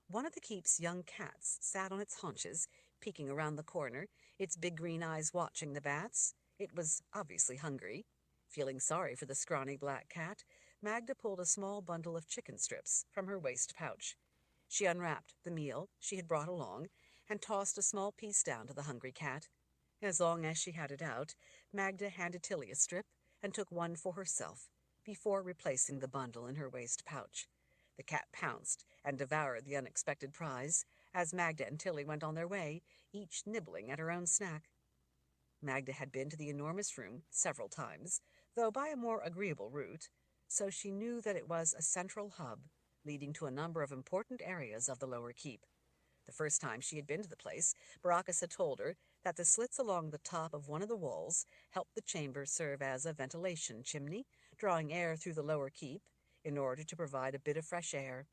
One of the keep's young cats sat on its haunches, peeking around the corner, its big green eyes watching the bats. It was obviously hungry. Feeling sorry for the scrawny black cat, Magda pulled a small bundle of chicken strips from her waist pouch. She unwrapped the meal she had brought along and tossed a small piece down to the hungry cat. As long as she had it out, Magda handed Tilly a strip and took one for herself, before replacing the bundle in her waist pouch. The cat pounced and devoured the unexpected prize, as Magda and Tilly went on their way, each nibbling at her own snack. Magda had been to the enormous room several times, though by a more agreeable route, so she knew that it was a central hub, leading to a number of important areas of the lower keep. The first time she had been to the place, Baracus had told her that the slits along the top of one of the walls helped the chamber serve as a ventilation chimney, drawing air through the lower keep in order to provide a bit of fresh air.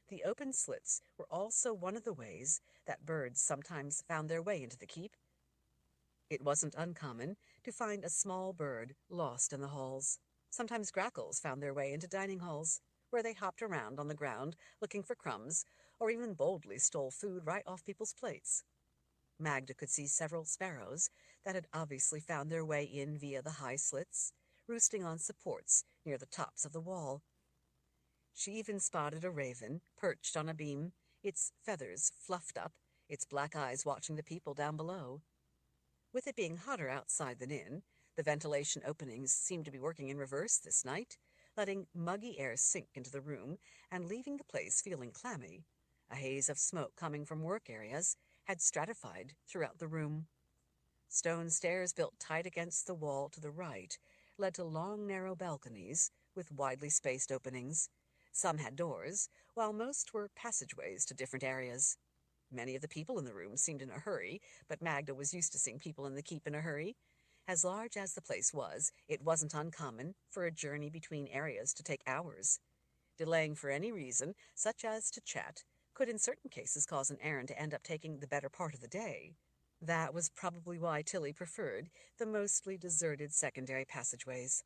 The open slits were also one of the ways that birds sometimes found their way into the keep. It wasn't uncommon to find a small bird lost in the halls. Sometimes grackles found their way into dining halls, where they hopped around on the ground looking for crumbs, or even boldly stole food right off people's plates. Magda could see several sparrows that had obviously found their way in via the high slits, roosting on supports near the tops of the wall. She even spotted a raven perched on a beam, its feathers fluffed up, its black eyes watching the people down below. With it being hotter outside than in, the ventilation openings seemed to be working in reverse this night, letting muggy air sink into the room and leaving the place feeling clammy. A haze of smoke coming from work areas had stratified throughout the room. Stone stairs built tight against the wall to the right led to long, narrow balconies with widely spaced openings. Some had doors, while most were passageways to different areas. Many of the people in the room seemed in a hurry, but Magda was used to seeing people in the keep in a hurry. As large as the place was, it wasn't uncommon for a journey between areas to take hours. Delaying for any reason, such as to chat, could in certain cases cause an errand to end up taking the better part of the day. That was probably why Tilly preferred the mostly deserted secondary passageways.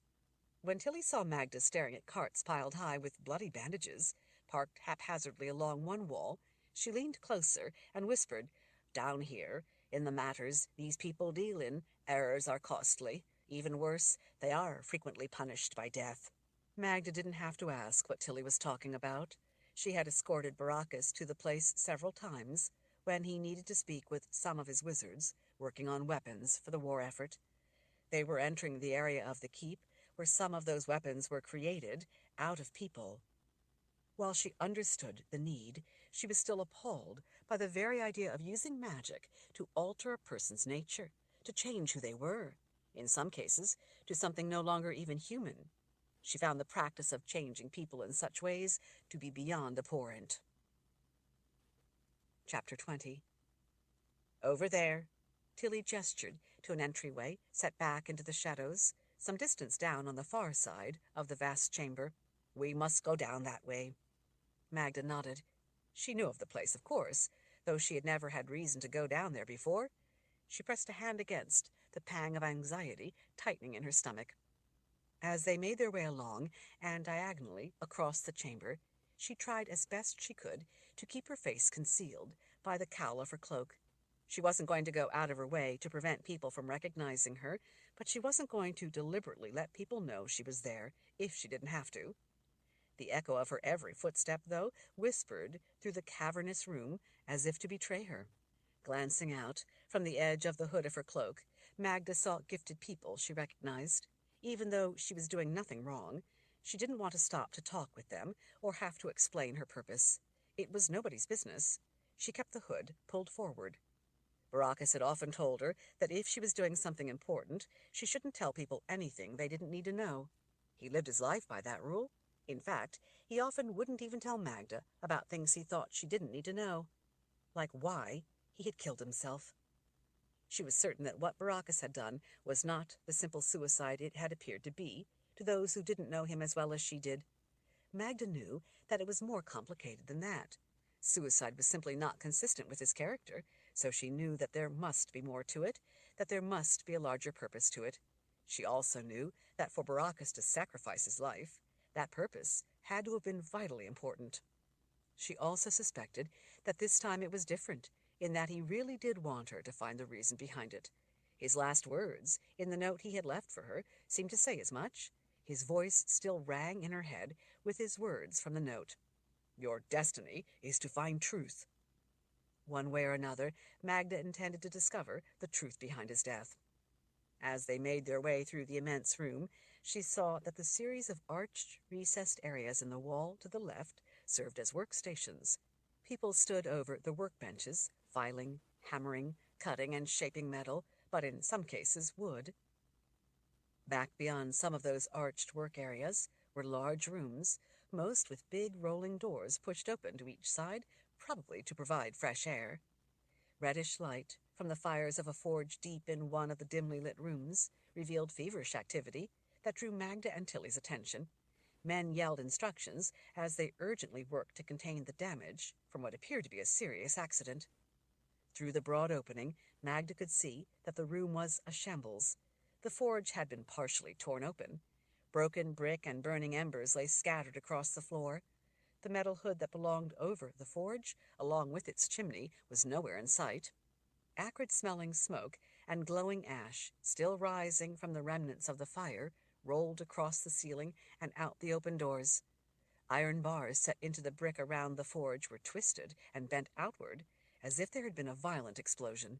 When Tilly saw Magda staring at carts piled high with bloody bandages, parked haphazardly along one wall, she leaned closer and whispered, "Down here, in the matters these people deal in, errors are costly. Even worse, they are frequently punished by death." Magda didn't have to ask what Tilly was talking about. She had escorted Baracus to the place several times when he needed to speak with some of his wizards working on weapons for the war effort. They were entering the area of the keep where some of those weapons were created out of people. While she understood the need, she was still appalled by the very idea of using magic to alter a person's nature, to change who they were, in some cases, to something no longer even human. She found the practice of changing people in such ways to be beyond abhorrent. Chapter 20. Over there, Tilly gestured to an entryway set back into the shadows, some distance down on the far side of the vast chamber. "We must go down that way." Magda nodded. She knew of the place, of course, though she had never had reason to go down there before. She pressed a hand against the pang of anxiety tightening in her stomach. As they made their way along and diagonally across the chamber, she tried as best she could to keep her face concealed by the cowl of her cloak. She wasn't going to go out of her way to prevent people from recognizing her, but she wasn't going to deliberately let people know she was there if she didn't have to. The echo of her every footstep, though, whispered through the cavernous room as if to betray her. Glancing out from the edge of the hood of her cloak, Magda saw gifted people she recognized. Even though she was doing nothing wrong, she didn't want to stop to talk with them or have to explain her purpose. It was nobody's business. She kept the hood pulled forward. Baracus had often told her that if she was doing something important, she shouldn't tell people anything they didn't need to know. He lived his life by that rule. In fact, he often wouldn't even tell Magda about things he thought she didn't need to know, like why he had killed himself. She was certain that what Baracus had done was not the simple suicide it had appeared to be to those who didn't know him as well as she did. Magda knew that it was more complicated than that. Suicide was simply not consistent with his character, so she knew that there must be more to it, that there must be a larger purpose to it. She also knew that for Baracus to sacrifice his life, that purpose had to have been vitally important. She also suspected that this time it was different, in that he really did want her to find the reason behind it. His last words, in the note he had left for her, seemed to say as much. His voice still rang in her head with his words from the note. "Your destiny is to find truth." One way or another, Magda intended to discover the truth behind his death. As they made their way through the immense room, she saw that the series of arched, recessed areas in the wall to the left served as workstations. People stood over the workbenches, filing, hammering, cutting, and shaping metal, but in some cases wood. Back beyond some of those arched work areas were large rooms, most with big rolling doors pushed open to each side, probably to provide fresh air. Reddish light from the fires of a forge deep in one of the dimly lit rooms revealed feverish activity that drew Magda and Tilly's attention. Men yelled instructions as they urgently worked to contain the damage from what appeared to be a serious accident. Through the broad opening, Magda could see that the room was a shambles. The forge had been partially torn open. Broken brick and burning embers lay scattered across the floor. The metal hood that belonged over the forge, along with its chimney, was nowhere in sight. Acrid-smelling smoke and glowing ash, still rising from the remnants of the fire, rolled across the ceiling and out the open doors. Iron bars set into the brick around the forge were twisted and bent outward, as if there had been a violent explosion.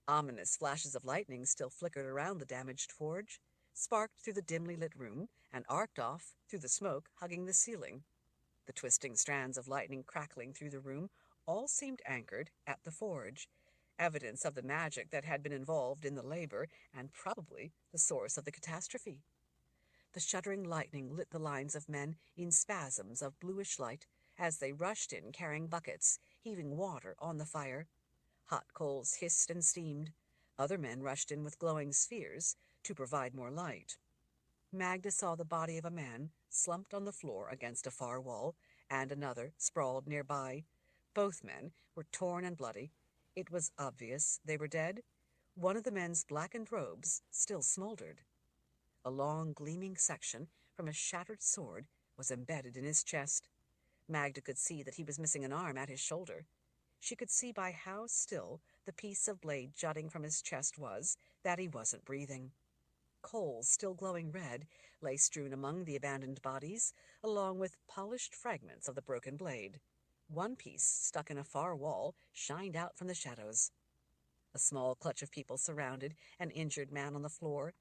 Ominous flashes of lightning still flickered around the damaged forge, sparked through the dimly lit room, and arced off through the smoke hugging the ceiling. The twisting strands of lightning crackling through the room all seemed anchored at the forge, evidence of the magic that had been involved in the labor and probably the source of the catastrophe. The shuddering lightning lit the lines of men in spasms of bluish light as they rushed in carrying buckets, heaving water on the fire. Hot coals hissed and steamed. Other men rushed in with glowing spheres to provide more light. Magda saw the body of a man slumped on the floor against a far wall, and another sprawled nearby. Both men were torn and bloody. It was obvious they were dead. One of the men's blackened robes still smoldered. A long, gleaming section from a shattered sword was embedded in his chest. Magda could see that he was missing an arm at his shoulder. She could see by how still the piece of blade jutting from his chest was that he wasn't breathing. Coals, still glowing red, lay strewn among the abandoned bodies, along with polished fragments of the broken blade. One piece, stuck in a far wall, shined out from the shadows. A small clutch of people surrounded an injured man on the floor.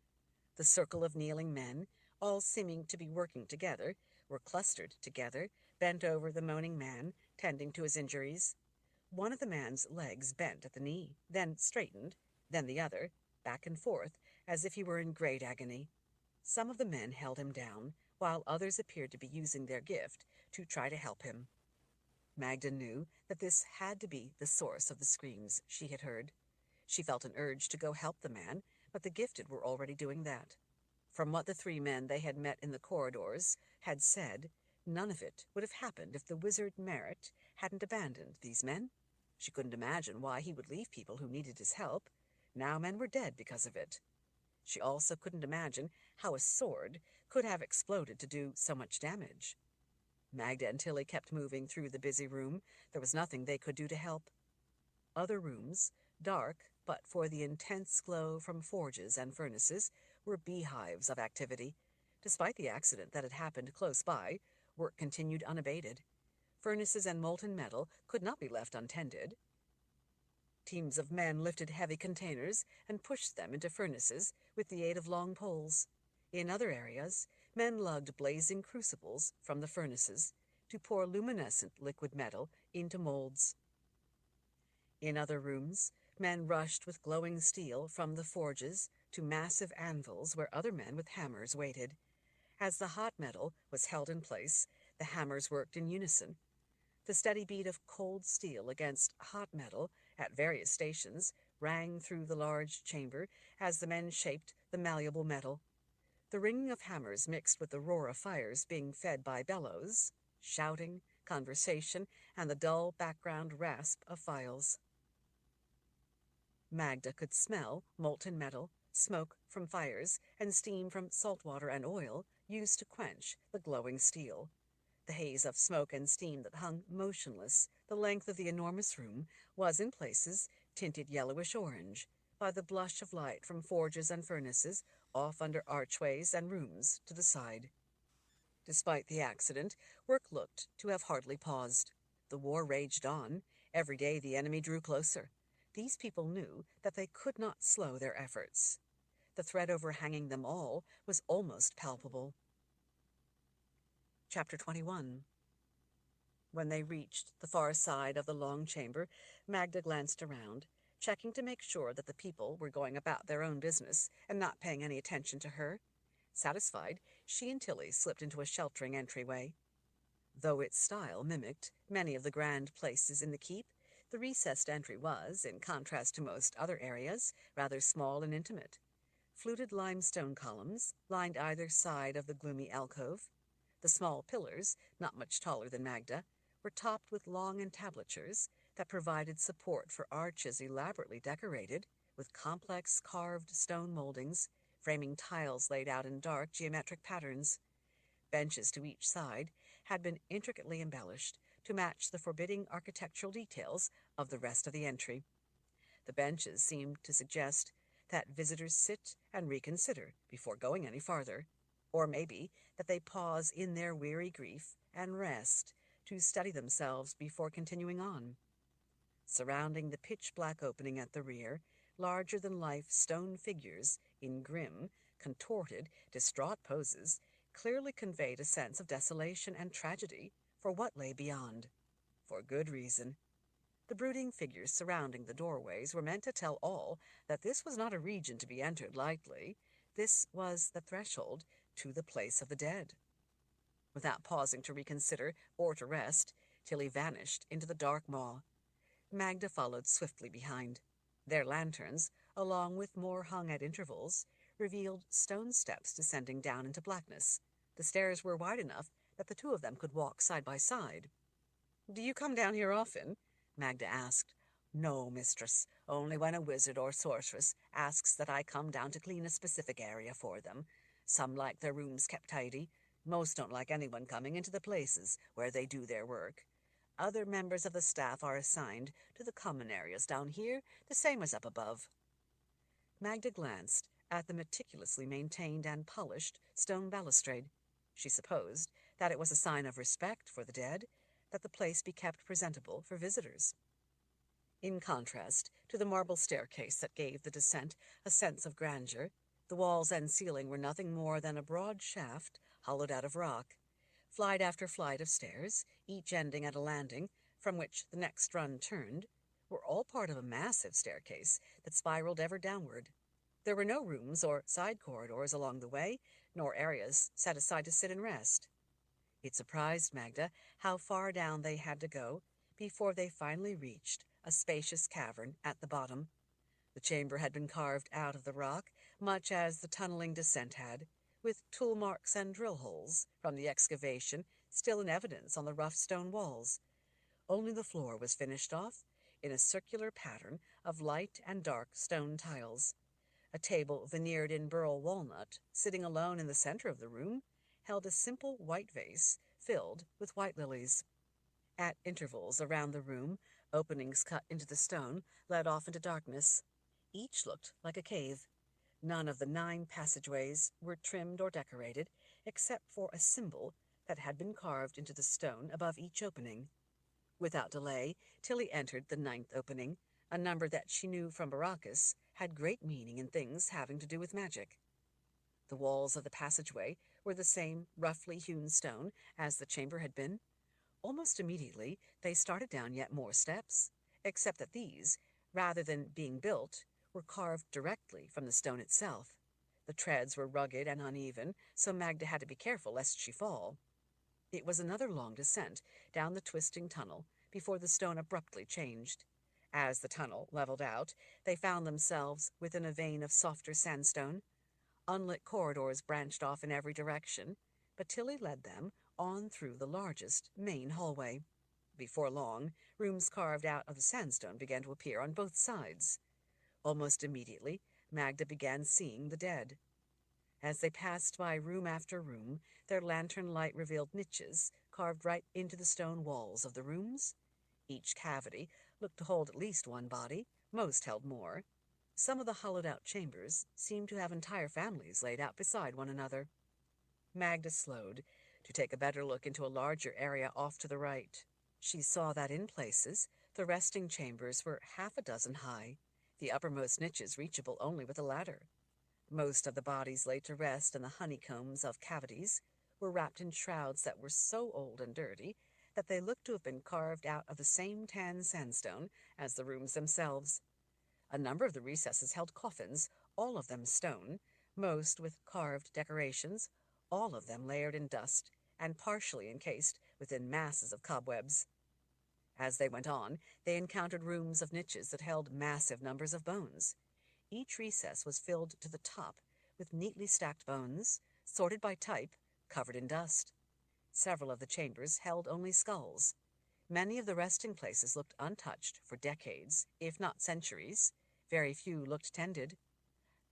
The circle of kneeling men, all seeming to be working together, were clustered together, bent over the moaning man, tending to his injuries. One of the man's legs bent at the knee, then straightened, then the other, back and forth, as if he were in great agony. Some of the men held him down, while others appeared to be using their gift to try to help him. Magda knew that this had to be the source of the screams she had heard. She felt an urge to go help the man, but the gifted were already doing that. From what the three men they had met in the corridors had said, none of it would have happened if the wizard Merritt hadn't abandoned these men. She couldn't imagine why he would leave people who needed his help. Now men were dead because of it. She also couldn't imagine how a sword could have exploded to do so much damage. Magda and Tilly kept moving through the busy room. There was nothing they could do to help. Other rooms, dark but for the intense glow from forges and furnaces, were beehives of activity. Despite the accident that had happened close by, work continued unabated. Furnaces and molten metal could not be left untended. Teams of men lifted heavy containers and pushed them into furnaces with the aid of long poles. In other areas, men lugged blazing crucibles from the furnaces to pour luminescent liquid metal into molds. In other rooms, men rushed with glowing steel from the forges to massive anvils where other men with hammers waited. As the hot metal was held in place, the hammers worked in unison. The steady beat of cold steel against hot metal at various stations rang through the large chamber as the men shaped the malleable metal. The ringing of hammers mixed with the roar of fires being fed by bellows, shouting, conversation, and the dull background rasp of files. Magda could smell molten metal, smoke from fires, and steam from salt water and oil used to quench the glowing steel. The haze of smoke and steam that hung motionless the length of the enormous room was in places tinted yellowish-orange by the blush of light from forges and furnaces off under archways and rooms to the side. Despite the accident, work looked to have hardly paused. The war raged on. Every day the enemy drew closer. These people knew that they could not slow their efforts. The threat overhanging them all was almost palpable. Chapter 21. When they reached the far side of the long chamber, Magda glanced around, checking to make sure that the people were going about their own business and not paying any attention to her. Satisfied, she and Tilly slipped into a sheltering entryway. Though its style mimicked many of the grand places in the keep, the recessed entry was, in contrast to most other areas, rather small and intimate. Fluted limestone columns lined either side of the gloomy alcove. The small pillars, not much taller than Magda, were topped with long entablatures that provided support for arches elaborately decorated with complex carved stone moldings, framing tiles laid out in dark geometric patterns. Benches to each side had been intricately embellished to match the forbidding architectural details of the rest of the entry. The benches seemed to suggest that visitors sit and reconsider before going any farther, or maybe that they pause in their weary grief and rest to steady themselves before continuing on. Surrounding the pitch-black opening at the rear, larger-than-life stone figures in grim, contorted, distraught poses clearly conveyed a sense of desolation and tragedy for what lay beyond. For good reason. The brooding figures surrounding the doorways were meant to tell all that this was not a region to be entered lightly. This was the threshold to the place of the dead. Without pausing to reconsider or to rest, Tilly vanished into the dark maw. Magda followed swiftly behind. Their lanterns, along with more hung at intervals, revealed stone steps descending down into blackness. The stairs were wide enough that the two of them could walk side by side. "Do you come down here often?" Magda asked. "No, mistress. Only when a wizard or sorceress asks that I come down to clean a specific area for them. Some like their rooms kept tidy. Most don't like anyone coming into the places where they do their work. Other members of the staff are assigned to the common areas down here, the same as up above." Magda glanced at the meticulously maintained and polished stone balustrade. She supposed that it was a sign of respect for the dead that the place be kept presentable for visitors. In contrast to the marble staircase that gave the descent a sense of grandeur, the walls and ceiling were nothing more than a broad shaft hollowed out of rock. Flight after flight of stairs, each ending at a landing from which the next run turned, were all part of a massive staircase that spiraled ever downward. There were no rooms or side corridors along the way, nor areas set aside to sit and rest. It surprised Magda how far down they had to go before they finally reached a spacious cavern at the bottom. The chamber had been carved out of the rock, much as the tunneling descent had, with tool marks and drill holes from the excavation still in evidence on the rough stone walls. Only the floor was finished off in a circular pattern of light and dark stone tiles. A table veneered in burl walnut, sitting alone in the center of the room, held a simple white vase filled with white lilies. At intervals around the room, openings cut into the stone led off into darkness. Each looked like a cave. None of the 9 passageways were trimmed or decorated, except for a symbol that had been carved into the stone above each opening. Without delay, Tilly entered the 9th opening, a number that she knew from Baracus had great meaning in things having to do with magic. The walls of the passageway were the same roughly hewn stone as the chamber had been. Almost immediately, they started down yet more steps, except that these, rather than being built, were carved directly from the stone itself. The treads were rugged and uneven, so Magda had to be careful lest she fall. It was another long descent down the twisting tunnel before the stone abruptly changed. As the tunnel leveled out, they found themselves within a vein of softer sandstone. Unlit corridors branched off in every direction, but Tilly led them on through the largest main hallway. Before long, rooms carved out of the sandstone began to appear on both sides. Almost immediately, Magda began seeing the dead. As they passed by room after room, their lantern light revealed niches carved right into the stone walls of the rooms. Each cavity looked to hold at least one body, most held more. Some of the hollowed-out chambers seemed to have entire families laid out beside one another. Magda slowed to take a better look into a larger area off to the right. She saw that in places the resting chambers were half a dozen high, the uppermost niches reachable only with a ladder. Most of the bodies laid to rest in the honeycombs of cavities were wrapped in shrouds that were so old and dirty that they looked to have been carved out of the same tan sandstone as the rooms themselves. A number of the recesses held coffins, all of them stone, most with carved decorations, all of them layered in dust and partially encased within masses of cobwebs. As they went on, they encountered rooms of niches that held massive numbers of bones. Each recess was filled to the top with neatly stacked bones, sorted by type, covered in dust. Several of the chambers held only skulls. Many of the resting places looked untouched for decades, if not centuries. Very few looked tended.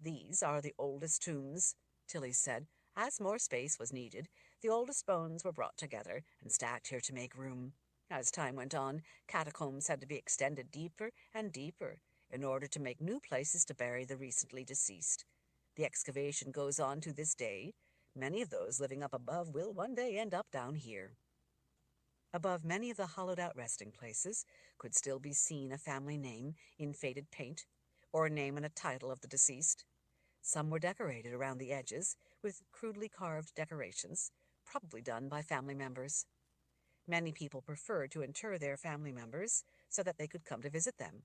"These are the oldest tombs," Tilly said. "As more space was needed, the oldest bones were brought together and stacked here to make room. As time went on, catacombs had to be extended deeper and deeper in order to make new places to bury the recently deceased. The excavation goes on to this day. Many of those living up above will one day end up down here." Above many of the hollowed-out resting places could still be seen a family name in faded paint, or a name and a title of the deceased. Some were decorated around the edges with crudely carved decorations, probably done by family members. Many people preferred to inter their family members so that they could come to visit them.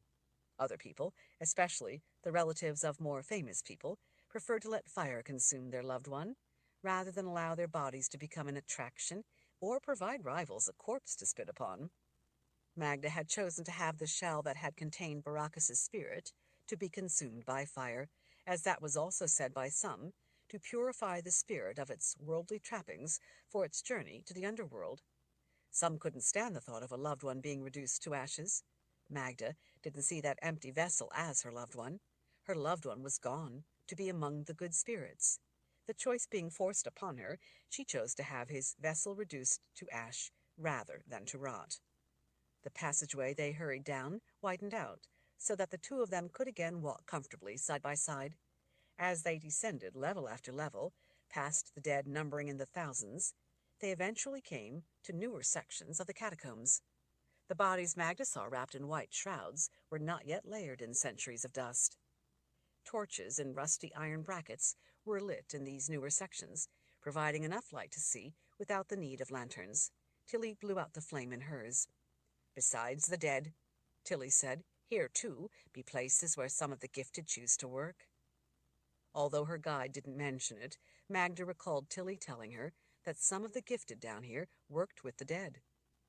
Other people, especially the relatives of more famous people, preferred to let fire consume their loved one, rather than allow their bodies to become an attraction or provide rivals a corpse to spit upon. Magda had chosen to have the shell that had contained Baracus's spirit to be consumed by fire, as that was also said by some, to purify the spirit of its worldly trappings for its journey to the underworld. Some couldn't stand the thought of a loved one being reduced to ashes. Magda didn't see that empty vessel as her loved one. Her loved one was gone, to be among the good spirits. The choice being forced upon her, she chose to have his vessel reduced to ash rather than to rot. The passageway they hurried down widened out, so that the two of them could again walk comfortably side by side. As they descended level after level, past the dead numbering in the thousands, they eventually came to newer sections of the catacombs. The bodies Magda saw wrapped in white shrouds were not yet layered in centuries of dust. Torches in rusty iron brackets were lit in these newer sections, providing enough light to see without the need of lanterns. Tilly blew out the flame in hers. "Besides the dead," Tilly said, "here, too, be places where some of the gifted choose to work." Although her guide didn't mention it, Magda recalled Tilly telling her that some of the gifted down here worked with the dead.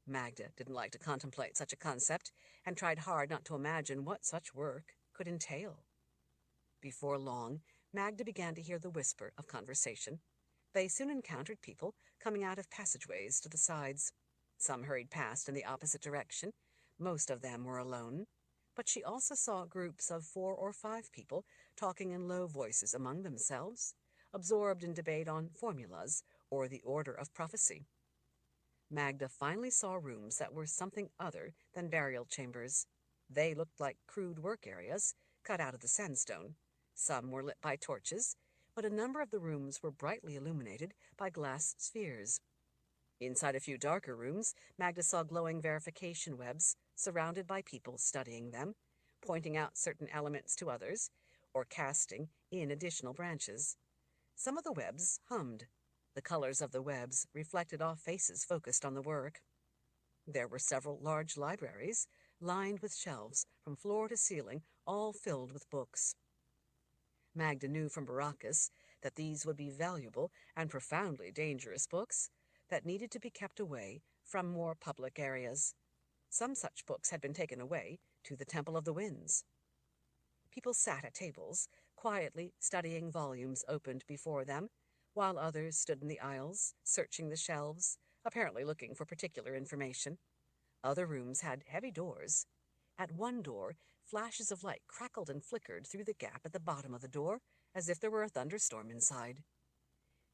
Magda didn't like to contemplate such a concept, and tried hard not to imagine what such work could entail. Before long, Magda began to hear the whisper of conversation. They soon encountered people coming out of passageways to the sides. Some hurried past in the opposite direction. Most of them were alone. But she also saw groups of 4 or 5 people talking in low voices among themselves, absorbed in debate on formulas or the order of prophecy. Magda finally saw rooms that were something other than burial chambers. They looked like crude work areas, cut out of the sandstone. Some were lit by torches, but a number of the rooms were brightly illuminated by glass spheres. Inside a few darker rooms, Magda saw glowing verification webs surrounded by people studying them, pointing out certain elements to others, or casting in additional branches. Some of the webs hummed. The colors of the webs reflected off faces focused on the work. There were several large libraries, lined with shelves from floor to ceiling, all filled with books. Magda knew from Baracus that these would be valuable and profoundly dangerous books that needed to be kept away from more public areas. Some such books had been taken away to the Temple of the Winds. People sat at tables, quietly studying volumes opened before them, while others stood in the aisles, searching the shelves, apparently looking for particular information. Other rooms had heavy doors. At one door, flashes of light crackled and flickered through the gap at the bottom of the door, as if there were a thunderstorm inside.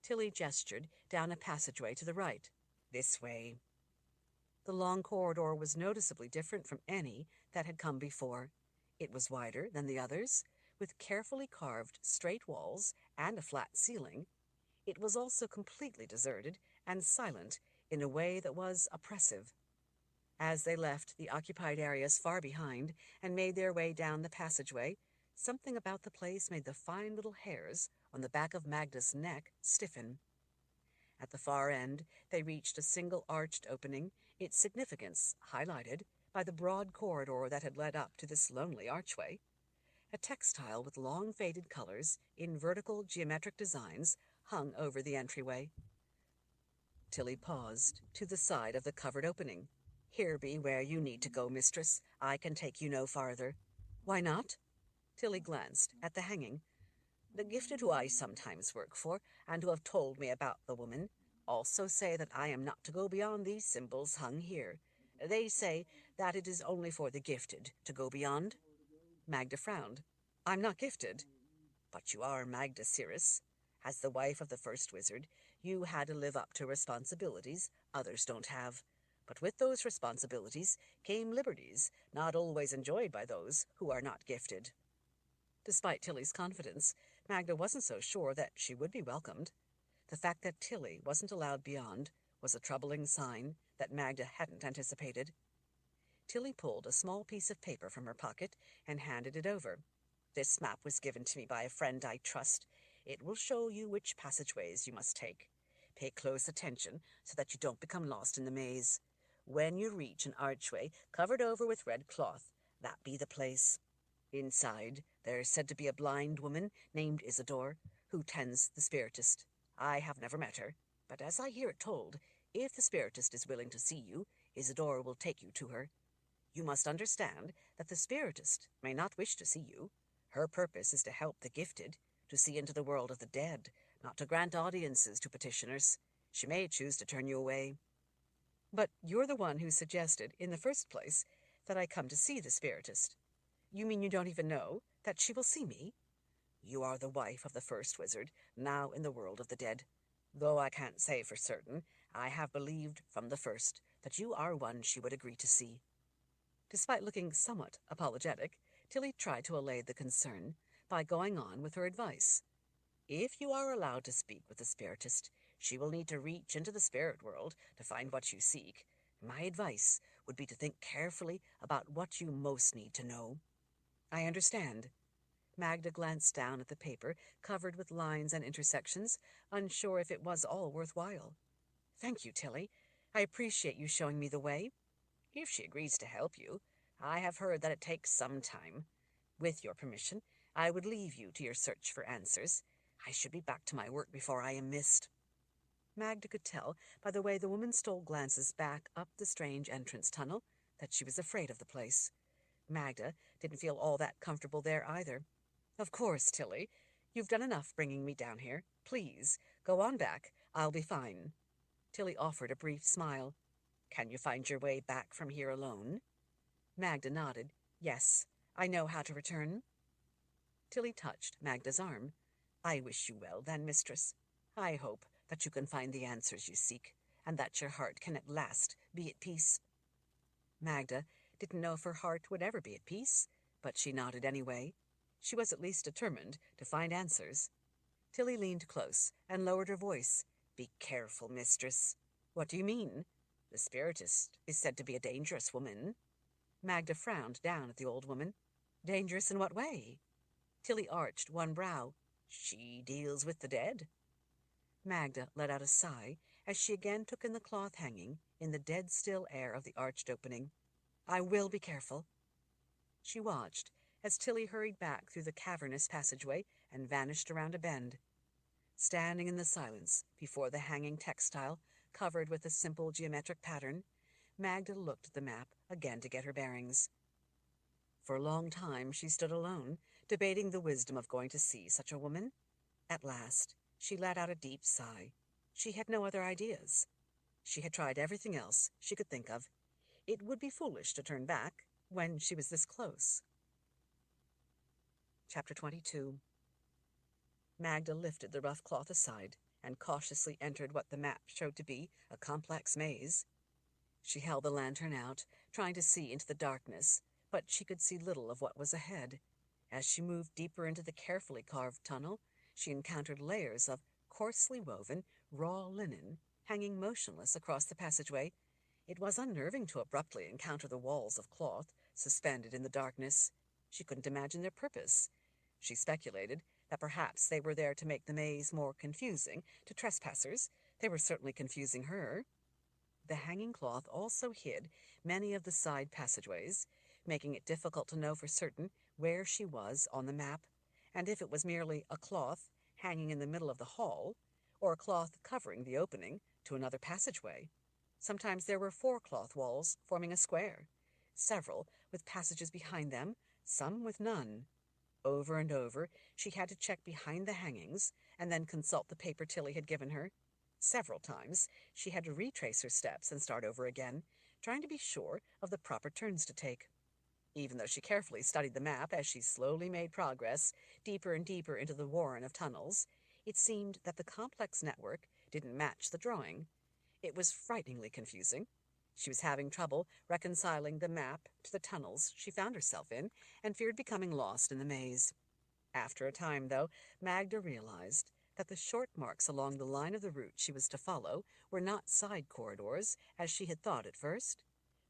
Tilly gestured down a passageway to the right. This way. The long corridor was noticeably different from any that had come before. It was wider than the others, with carefully carved straight walls and a flat ceiling. It was also completely deserted and silent in a way that was oppressive. As they left the occupied areas far behind and made their way down the passageway, something about the place made the fine little hairs on the back of Magda's neck stiffen. At the far end, they reached a single arched opening, its significance highlighted by the broad corridor that had led up to this lonely archway. A textile with long faded colors in vertical geometric designs hung over the entryway. Tilly paused to the side of the covered opening. Here be where you need to go, mistress. I can take you no farther. Why not? Tilly glanced at the hanging. The gifted who I sometimes work for, and who have told me about the woman, also say that I am not to go beyond these symbols hung here. They say that it is only for the gifted to go beyond. Magda frowned. I'm not gifted. But you are Magda Searus. As the wife of the first wizard, you had to live up to responsibilities others don't have. But with those responsibilities came liberties not always enjoyed by those who are not gifted. Despite Tilly's confidence, Magda wasn't so sure that she would be welcomed. The fact that Tilly wasn't allowed beyond was a troubling sign that Magda hadn't anticipated. Tilly pulled a small piece of paper from her pocket and handed it over. This map was given to me by a friend I trust. It will show you which passageways you must take. Pay close attention so that you don't become lost in the maze. When you reach an archway covered over with red cloth, that be the place. Inside, there's said to be a blind woman named Isidore, who tends the spiritist. I have never met her, but as I hear it told, if the spiritist is willing to see you, Isidore will take you to her. You must understand that the spiritist may not wish to see you. Her purpose is to help the gifted, to see into the world of the dead, not to grant audiences to petitioners. She may choose to turn you away. But you're the one who suggested, in the first place, that I come to see the spiritist. You mean you don't even know that she will see me? You are the wife of the first wizard, now in the world of the dead. Though I can't say for certain, I have believed from the first that you are one she would agree to see. Despite looking somewhat apologetic, Tilly tried to allay the concern by going on with her advice. If you are allowed to speak with the spiritist, she will need to reach into the spirit world to find what you seek. My advice would be to think carefully about what you most need to know. I understand. Magda glanced down at the paper, covered with lines and intersections, unsure if it was all worthwhile. Thank you, Tilly. I appreciate you showing me the way. If she agrees to help you, I have heard that it takes some time. With your permission, I would leave you to your search for answers. I should be back to my work before I am missed. Magda could tell by the way the woman stole glances back up the strange entrance tunnel that she was afraid of the place. Magda didn't feel all that comfortable there either. Of course, Tilly. You've done enough bringing me down here. Please, go on back. I'll be fine. Tilly offered a brief smile. Can you find your way back from here alone? Magda nodded. Yes, I know how to return. Tilly touched Magda's arm. I wish you well, then, mistress. I hope that you can find the answers you seek, and that your heart can at last be at peace. Magda didn't know if her heart would ever be at peace, but she nodded anyway. She was at least determined to find answers. Tilly leaned close and lowered her voice. Be careful, mistress. What do you mean? The spiritist is said to be a dangerous woman. Magda frowned down at the old woman. Dangerous in what way? Tilly arched one brow. She deals with the dead. Magda let out a sigh as she again took in the cloth hanging in the dead-still air of the arched opening. I will be careful. She watched as Tilly hurried back through the cavernous passageway and vanished around a bend. Standing in the silence before the hanging textile covered with a simple geometric pattern, Magda looked at the map again to get her bearings. For a long time she stood alone, debating the wisdom of going to see such a woman. At last, she let out a deep sigh. She had no other ideas. She had tried everything else she could think of. It would be foolish to turn back when she was this close. Chapter 22. Magda lifted the rough cloth aside and cautiously entered what the map showed to be a complex maze. She held the lantern out, trying to see into the darkness, but she could see little of what was ahead. As she moved deeper into the carefully carved tunnel, she encountered layers of coarsely woven, raw linen hanging motionless across the passageway. It was unnerving to abruptly encounter the walls of cloth suspended in the darkness. She couldn't imagine their purpose. She speculated that perhaps they were there to make the maze more confusing to trespassers. They were certainly confusing her. The hanging cloth also hid many of the side passageways, making it difficult to know for certain where she was on the map, and if it was merely a cloth hanging in the middle of the hall, or a cloth covering the opening to another passageway. Sometimes there were 4 cloth walls forming a square, several with passages behind them, some with none. Over and over, she had to check behind the hangings and then consult the paper Tilly had given her. Several times, she had to retrace her steps and start over again, trying to be sure of the proper turns to take. Even though she carefully studied the map as she slowly made progress deeper and deeper into the warren of tunnels, it seemed that the complex network didn't match the drawing. It was frighteningly confusing. She was having trouble reconciling the map to the tunnels she found herself in, and feared becoming lost in the maze. After a time, though, Magda realized that the short marks along the line of the route she was to follow were not side corridors, as she had thought at first.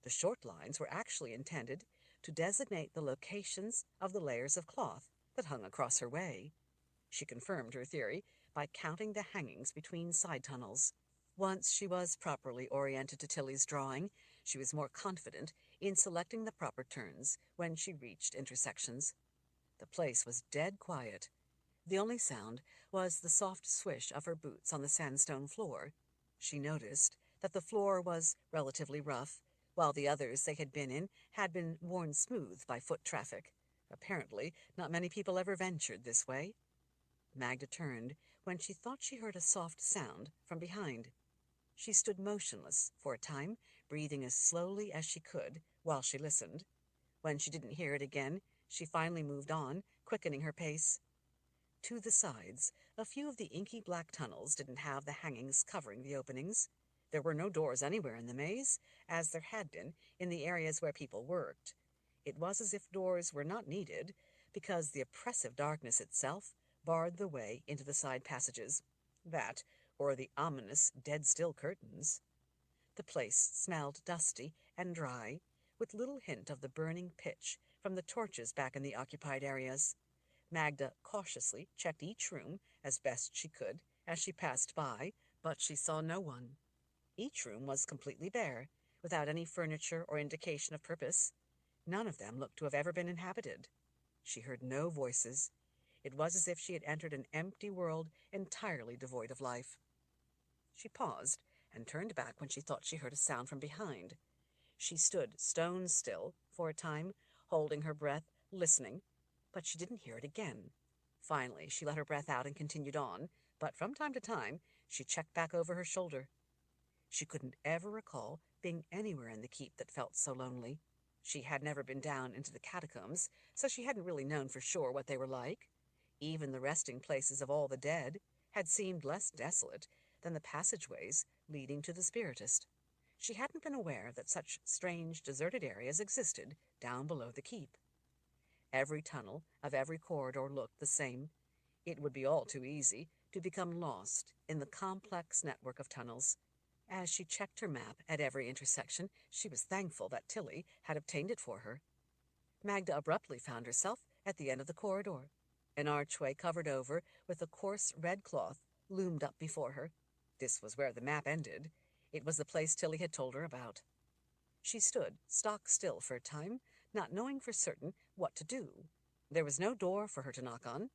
The short lines were actually intended to designate the locations of the layers of cloth that hung across her way. She confirmed her theory by counting the hangings between side tunnels. Once she was properly oriented to Tilly's drawing, she was more confident in selecting the proper turns when she reached intersections. The place was dead quiet. The only sound was the soft swish of her boots on the sandstone floor. She noticed that the floor was relatively rough, while the others they had been in had been worn smooth by foot traffic. Apparently, not many people ever ventured this way. Magda turned when she thought she heard a soft sound from behind. She stood motionless for a time, breathing as slowly as she could while she listened. When she didn't hear it again, she finally moved on, quickening her pace. To the sides, a few of the inky black tunnels didn't have the hangings covering the openings. There were no doors anywhere in the maze, as there had been in the areas where people worked. It was as if doors were not needed, because the oppressive darkness itself barred the way into the side passages. That, or the ominous, dead-still curtains. The place smelled dusty and dry, with little hint of the burning pitch from the torches back in the occupied areas. Magda cautiously checked each room as best she could as she passed by, but she saw no one. Each room was completely bare, without any furniture or indication of purpose. None of them looked to have ever been inhabited. She heard no voices. It was as if she had entered an empty world entirely devoid of life. She paused and turned back when she thought she heard a sound from behind. She stood stone still for a time, holding her breath, listening, but she didn't hear it again. Finally, she let her breath out and continued on, but from time to time, she checked back over her shoulder. She couldn't ever recall being anywhere in the keep that felt so lonely. She had never been down into the catacombs, so she hadn't really known for sure what they were like. Even the resting places of all the dead had seemed less desolate than the passageways leading to the spiritist. She hadn't been aware that such strange, deserted areas existed down below the keep. Every tunnel of every corridor looked the same. It would be all too easy to become lost in the complex network of tunnels. As she checked her map at every intersection, she was thankful that Tilly had obtained it for her. Magda abruptly found herself at the end of the corridor. An archway covered over with a coarse red cloth loomed up before her. This was where the map ended. It was the place Tilly had told her about. She stood stock still for a time, not knowing for certain what to do. There was no door for her to knock on.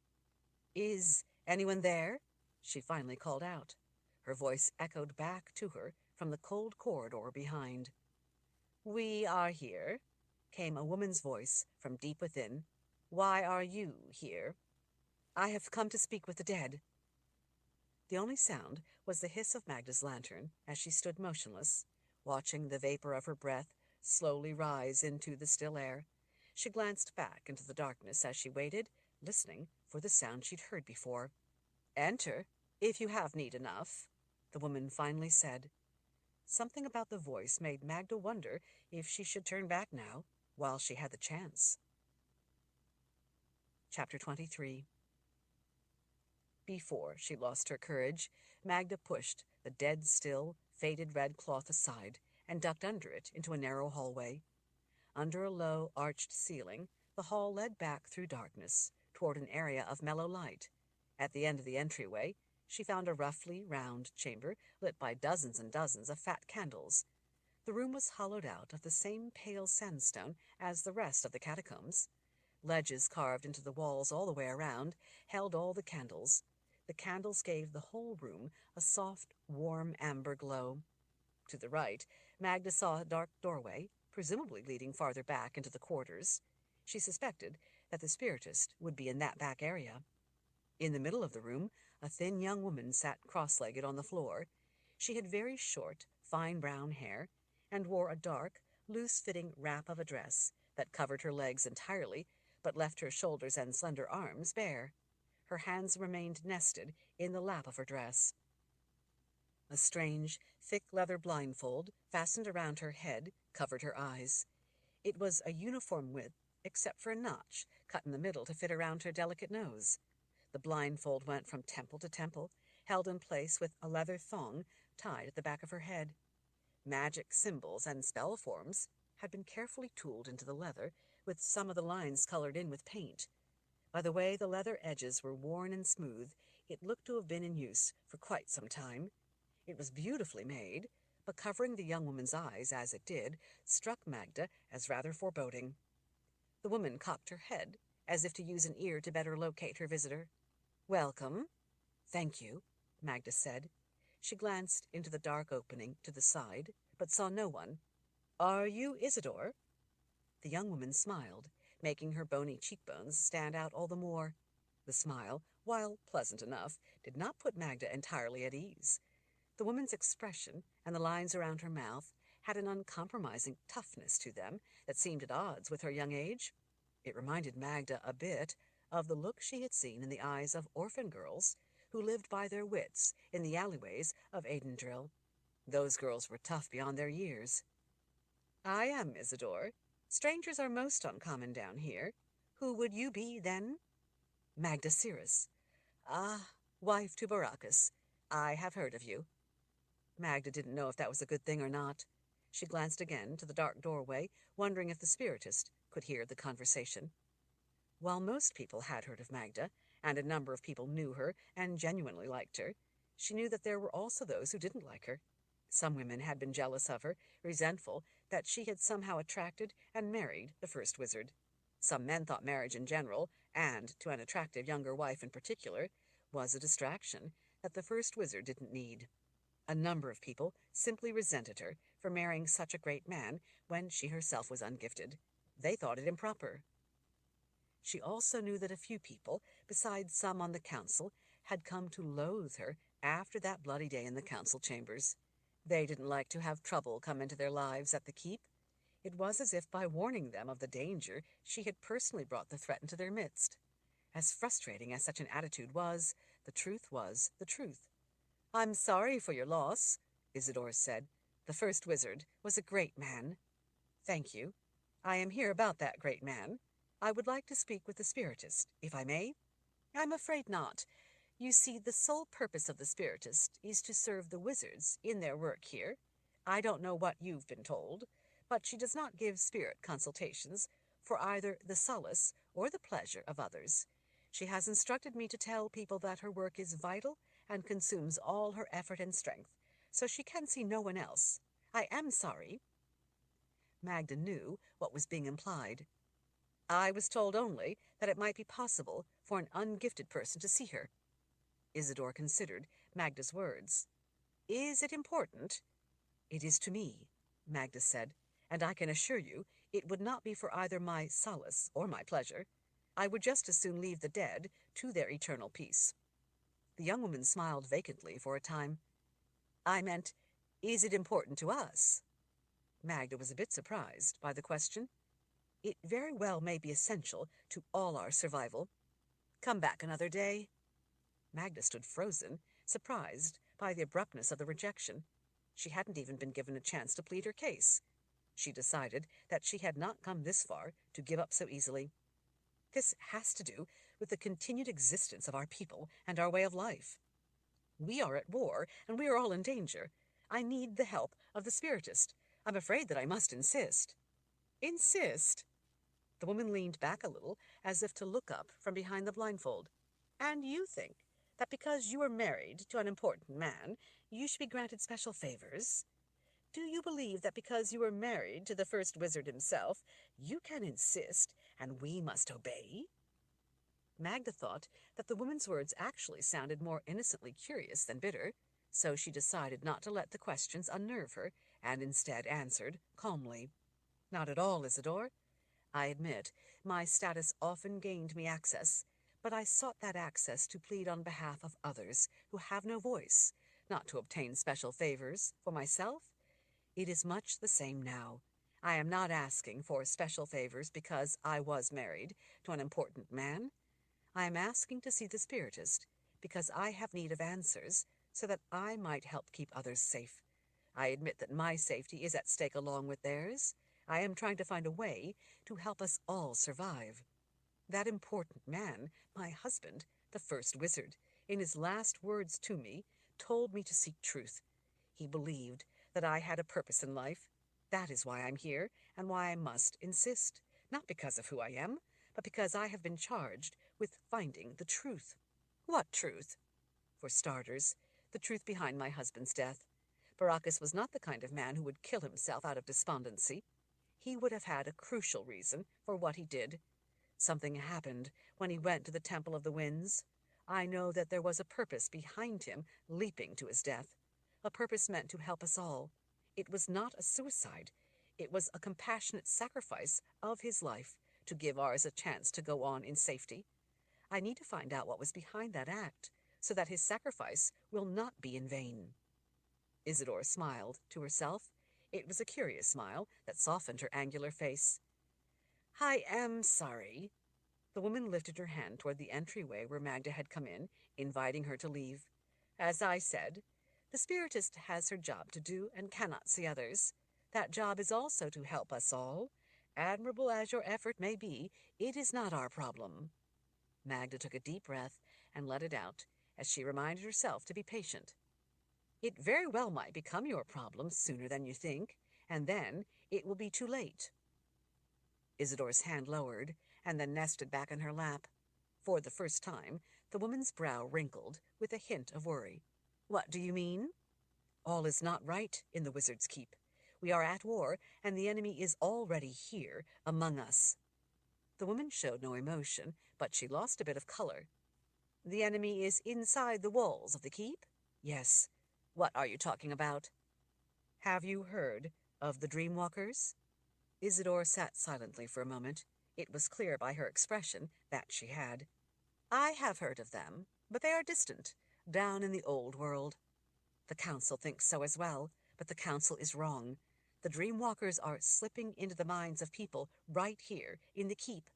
"Is anyone there?" she finally called out. Her voice echoed back to her from the cold corridor behind. "We are here," came a woman's voice from deep within. "Why are you here?" "I have come to speak with the dead." The only sound was the hiss of Magda's lantern as she stood motionless, watching the vapor of her breath slowly rise into the still air. She glanced back into the darkness as she waited, listening for the sound she'd heard before. "Enter, if you have need enough," the woman finally said. Something about the voice made Magda wonder if she should turn back now, while she had the chance. Chapter 23. Before she lost her courage, Magda pushed the dead-still, faded red cloth aside and ducked under it into a narrow hallway. Under a low, arched ceiling, the hall led back through darkness, toward an area of mellow light. At the end of the entryway, she found a roughly round chamber lit by dozens and dozens of fat candles. The room was hollowed out of the same pale sandstone as the rest of the catacombs. Ledges carved into the walls all the way around held all the candles. The candles gave the whole room a soft, warm amber glow. To the right, Magda saw a dark doorway, presumably leading farther back into the quarters. She suspected that the spiritist would be in that back area. In the middle of the room, a thin young woman sat cross-legged on the floor. She had very short, fine brown hair and wore a dark, loose-fitting wrap of a dress that covered her legs entirely but left her shoulders and slender arms bare. Her hands remained nested in the lap of her dress. A strange, thick leather blindfold fastened around her head covered her eyes. It was a uniform width, except for a notch cut in the middle to fit around her delicate nose. The blindfold went from temple to temple, held in place with a leather thong tied at the back of her head. Magic symbols and spell forms had been carefully tooled into the leather, with some of the lines colored in with paint. By the way the leather edges were worn and smooth, it looked to have been in use for quite some time. It was beautifully made, but covering the young woman's eyes as it did struck Magda as rather foreboding. The woman cocked her head, as if to use an ear to better locate her visitor. "Welcome." "Thank you," Magda said. She glanced into the dark opening to the side, but saw no one. "Are you Isidore?" The young woman smiled, making her bony cheekbones stand out all the more. The smile, while pleasant enough, did not put Magda entirely at ease. The woman's expression and the lines around her mouth had an uncompromising toughness to them that seemed at odds with her young age. It reminded Magda a bit of the look she had seen in the eyes of orphan girls who lived by their wits in the alleyways of Aidendrill. Those girls were tough beyond their years. "I am Isidore. Strangers are most uncommon down here. Who would you be, then?" "Magda Searus." "Ah, wife to Baracus. I have heard of you." Magda didn't know if that was a good thing or not. She glanced again to the dark doorway, wondering if the spiritist could hear the conversation. While most people had heard of Magda, and a number of people knew her and genuinely liked her, she knew that there were also those who didn't like her. Some women had been jealous of her, resentful that she had somehow attracted and married the first wizard. Some men thought marriage in general, and to an attractive younger wife in particular, was a distraction that the first wizard didn't need. A number of people simply resented her for marrying such a great man when she herself was ungifted. They thought it improper. She also knew that a few people, besides some on the council, had come to loathe her after that bloody day in the council chambers. They didn't like to have trouble come into their lives at the keep. It was as if by warning them of the danger she had personally brought the threat into their midst. As frustrating as such an attitude was the truth. "I'm sorry for your loss," Isidore said. "The first wizard was a great man." "Thank you. I am here about that great man. I would like to speak with the spiritist, if I may." "I'm afraid not. You see, the sole purpose of the spiritist is to serve the wizards in their work here. I don't know what you've been told, but she does not give spirit consultations for either the solace or the pleasure of others. She has instructed me to tell people that her work is vital and consumes all her effort and strength, so she can see no one else. I am sorry." Magda knew what was being implied. "I was told only that it might be possible for an ungifted person to see her." Isidore considered Magda's words. "Is it important?" "It is to me," Magda said, "and I can assure you it would not be for either my solace or my pleasure. I would just as soon leave the dead to their eternal peace." The young woman smiled vacantly for a time. "I meant, is it important to us?" Magda was a bit surprised by the question. "It very well may be essential to all our survival. Come back another day." Magda stood frozen, surprised by the abruptness of the rejection. She hadn't even been given a chance to plead her case. She decided that she had not come this far to give up so easily. "This has to do with the continued existence of our people and our way of life. We are at war, and we are all in danger. I need the help of the spiritist. I'm afraid that I must insist." "Insist?" The woman leaned back a little, as if to look up from behind the blindfold. "And you think that because you are married to an important man, you should be granted special favors? Do you believe that because you are married to the first wizard himself, you can insist, and we must obey?" Magda thought that the woman's words actually sounded more innocently curious than bitter, so she decided not to let the questions unnerve her, and instead answered calmly. "Not at all, Isidore. I admit my status often gained me access, but I sought that access to plead on behalf of others who have no voice, not to obtain special favors for myself. It is much the same now. I am not asking for special favors because I was married to an important man. I am asking to see the spiritist because I have need of answers so that I might help keep others safe. I admit that my safety is at stake along with theirs. I am trying to find a way to help us all survive. That important man, my husband, the first wizard, in his last words to me, told me to seek truth. He believed that I had a purpose in life. That is why I'm here, and why I must insist, not because of who I am, but because I have been charged with finding the truth." "What truth?" "For starters, the truth behind my husband's death. Baracus was not the kind of man who would kill himself out of despondency. He would have had a crucial reason for what he did. Something happened when he went to the Temple of the Winds. I know that there was a purpose behind him leaping to his death, a purpose meant to help us all. It was not a suicide. It was a compassionate sacrifice of his life to give ours a chance to go on in safety. I need to find out what was behind that act, so that his sacrifice will not be in vain." Isidore smiled to herself. It was a curious smile that softened her angular face. "I am sorry." The woman lifted her hand toward the entryway where Magda had come in, inviting her to leave. "As I said, the spiritist has her job to do and cannot see others. That job is also to help us all. Admirable as your effort may be, it is not our problem." Magda took a deep breath and let it out, as she reminded herself to be patient. "It very well might become your problem sooner than you think, and then it will be too late." Isidore's hand lowered, and then nested back in her lap. For the first time, the woman's brow wrinkled with a hint of worry. "What do you mean?" "All is not right in the Wizard's Keep. We are at war, and the enemy is already here, among us." The woman showed no emotion, but she lost a bit of color. "The enemy is inside the walls of the keep?" "Yes." "What are you talking about?" "Have you heard of the Dreamwalkers?" Isidore sat silently for a moment. It was clear by her expression that she had. "I have heard of them, but they are distant, down in the old world. The Council thinks so as well, but the Council is wrong. The Dreamwalkers are slipping into the minds of people right here in the keep.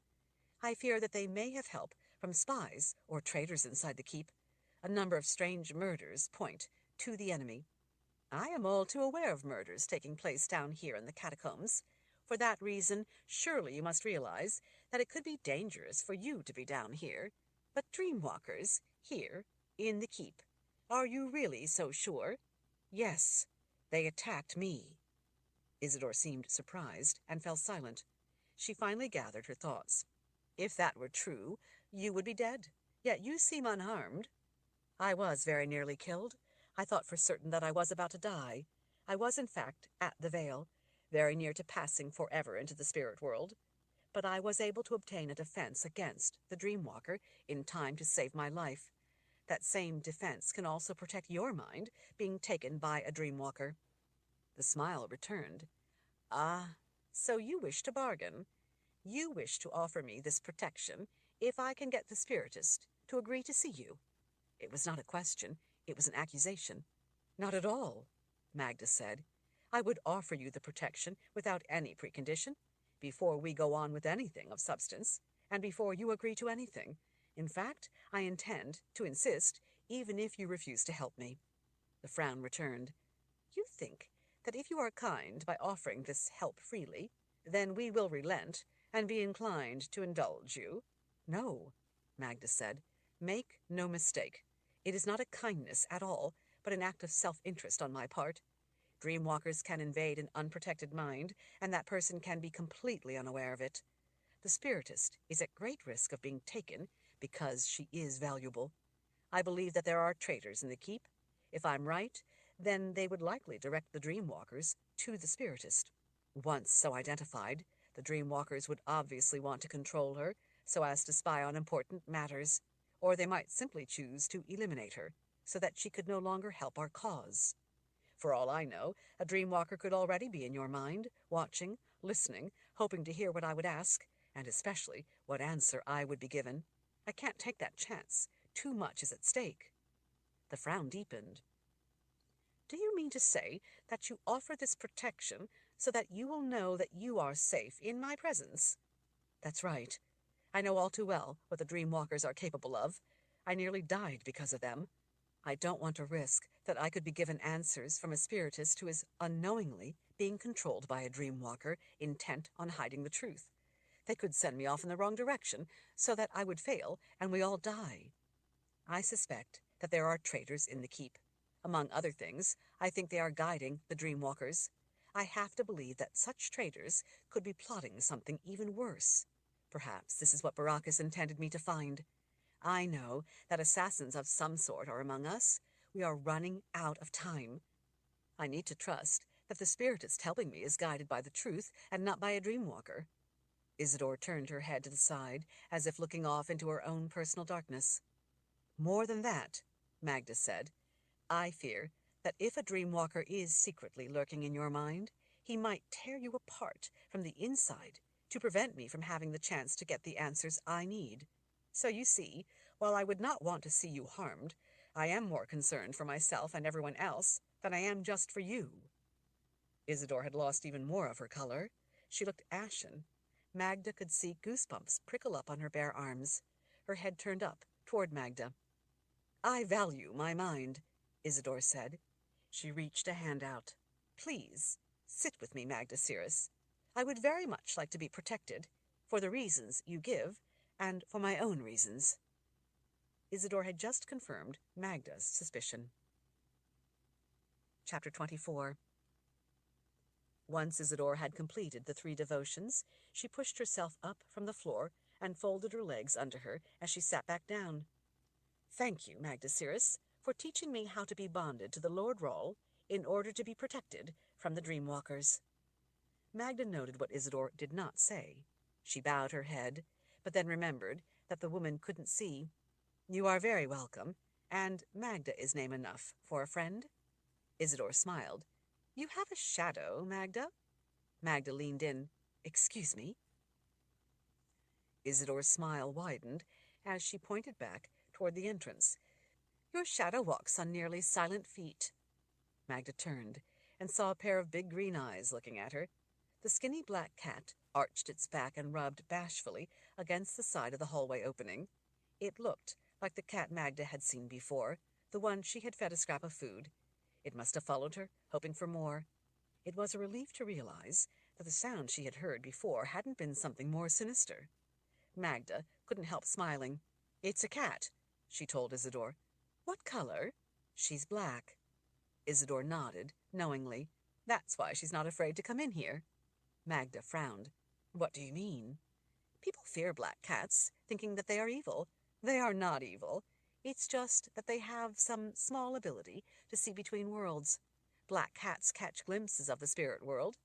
I fear that they may have help from spies or traitors inside the keep. A number of strange murders point to the enemy. I am all too aware of murders taking place down here in the catacombs. For that reason, surely you must realize that it could be dangerous for you to be down here. But Dreamwalkers, here, in the keep, are you really so sure?" "Yes, they attacked me." Isidore seemed surprised and fell silent. She finally gathered her thoughts. "If that were true, you would be dead. Yet you seem unharmed." "I was very nearly killed. I thought for certain that I was about to die. I was, in fact, at the Veil, very near to passing forever into the spirit world. But I was able to obtain a defense against the Dreamwalker in time to save my life. that same defense can also protect your mind being taken by a dreamwalker. The smile returned. Ah, so you wish to bargain. You wish to offer me this protection if I can get the spiritist to agree to see you. It was not a question, it was an accusation. Not at all, Magda said. I would offer you the protection without any precondition, before we go on with anything of substance, and before you agree to anything. In fact, I intend to insist, even if you refuse to help me. The frown returned. You think that if you are kind by offering this help freely, then we will relent and be inclined to indulge you? No, Magda said. Make no mistake. It is not a kindness at all, but an act of self-interest on my part. Dreamwalkers can invade an unprotected mind, and that person can be completely unaware of it. The spiritist is at great risk of being taken because she is valuable. I believe that there are traitors in the keep. If I'm right, then they would likely direct the dreamwalkers to the spiritist. Once so identified, the dreamwalkers would obviously want to control her so as to spy on important matters, or they might simply choose to eliminate her so that she could no longer help our cause. For all I know, a dreamwalker could already be in your mind, watching, listening, hoping to hear what I would ask, and especially what answer I would be given. I can't take that chance. Too much is at stake. The frown deepened. Do you mean to say that you offer this protection so that you will know that you are safe in my presence? That's right. I know all too well what the dreamwalkers are capable of. I nearly died because of them. I don't want to risk that I could be given answers from a spiritist who is unknowingly being controlled by a dreamwalker intent on hiding the truth. They could send me off in the wrong direction so that I would fail and we all die. I suspect that there are traitors in the keep. Among other things, I think they are guiding the dreamwalkers. I have to believe that such traitors could be plotting something even worse. Perhaps this is what Baracus intended me to find. I know that assassins of some sort are among us. We are running out of time. I need to trust that the spiritist helping me is guided by the truth and not by a dreamwalker. Isidore turned her head to the side, as if looking off into her own personal darkness. More than that, Magda said, I fear that if a dreamwalker is secretly lurking in your mind, he might tear you apart from the inside to prevent me from having the chance to get the answers I need. So you see, while I would not want to see you harmed, I am more concerned for myself and everyone else than I am just for you. Isidore had lost even more of her color. She looked ashen. Magda could see goosebumps prickle up on her bare arms. Her head turned up toward Magda. I value my mind, Isidore said. She reached a hand out. Please, sit with me, Magda Searus. I would very much like to be protected, for the reasons you give, and for my own reasons. Isidore had just confirmed Magda's suspicion. Chapter 24. Once Isidore had completed the 3 devotions, she pushed herself up from the floor and folded her legs under her as she sat back down. Thank you, Magda Searus, for teaching me how to be bonded to the Lord Rawle in order to be protected from the dreamwalkers. Magda noted what Isidore did not say. She bowed her head, but then remembered that the woman couldn't see. You are very welcome, and Magda is name enough for a friend. Isidore smiled. You have a shadow, Magda? Magda leaned in. Excuse me? Isidore's smile widened as she pointed back toward the entrance. Your shadow walks on nearly silent feet. Magda turned and saw a pair of big green eyes looking at her. The skinny black cat arched its back and rubbed bashfully against the side of the hallway opening. It looked like the cat Magda had seen before, the one she had fed a scrap of food. It must have followed her, hoping for more. It was a relief to realize that the sound she had heard before hadn't been something more sinister. Magda couldn't help smiling. It's a cat, she told Isidore. What color? She's black. Isidore nodded, knowingly. That's why she's not afraid to come in here. Magda frowned. What do you mean? People fear black cats, thinking that they are evil. They are not evil. It's just that they have some small ability to see between worlds. Black cats catch glimpses of the spirit world.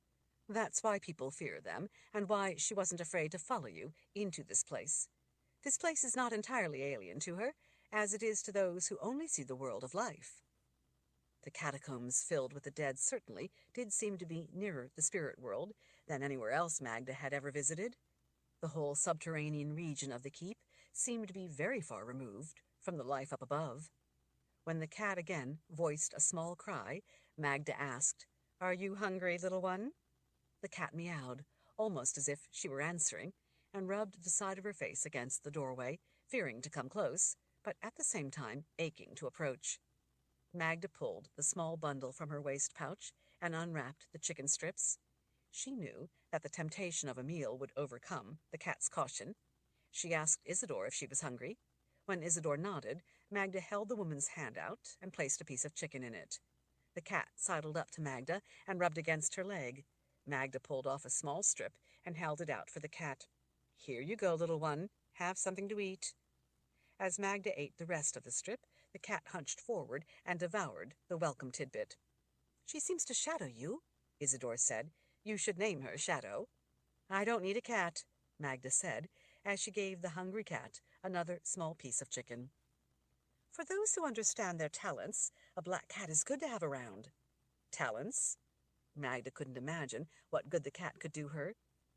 That's why people fear them, and why she wasn't afraid to follow you into this place. This place is not entirely alien to her, as it is to those who only see the world of life. The catacombs filled with the dead certainly did seem to be nearer the spirit world than anywhere else Magda had ever visited. The whole subterranean region of the keep seemed to be very far removed from the life up above. When the cat again voiced a small cry, Magda asked, "Are you hungry, little one?" The cat meowed, almost as if she were answering, and rubbed the side of her face against the doorway, fearing to come close, but at the same time aching to approach. Magda pulled the small bundle from her waist pouch and unwrapped the chicken strips. She knew that the temptation of a meal would overcome the cat's caution. She asked Isidore if she was hungry. When Isidore nodded, Magda held the woman's hand out and placed a piece of chicken in it. The cat sidled up to Magda and rubbed against her leg. Magda pulled off a small strip and held it out for the cat. "Here you go, little one. Have something to eat." As Magda ate the rest of the strip, the cat hunched forward and devoured the welcome tidbit. "She seems to shadow you," Isidore said. "You should name her Shadow." "I don't need a cat," Magda said, as she gave the hungry cat another small piece of chicken. "For those who understand their talents, a black cat is good to have around." "Talents?" Magda couldn't imagine what good the cat could do her.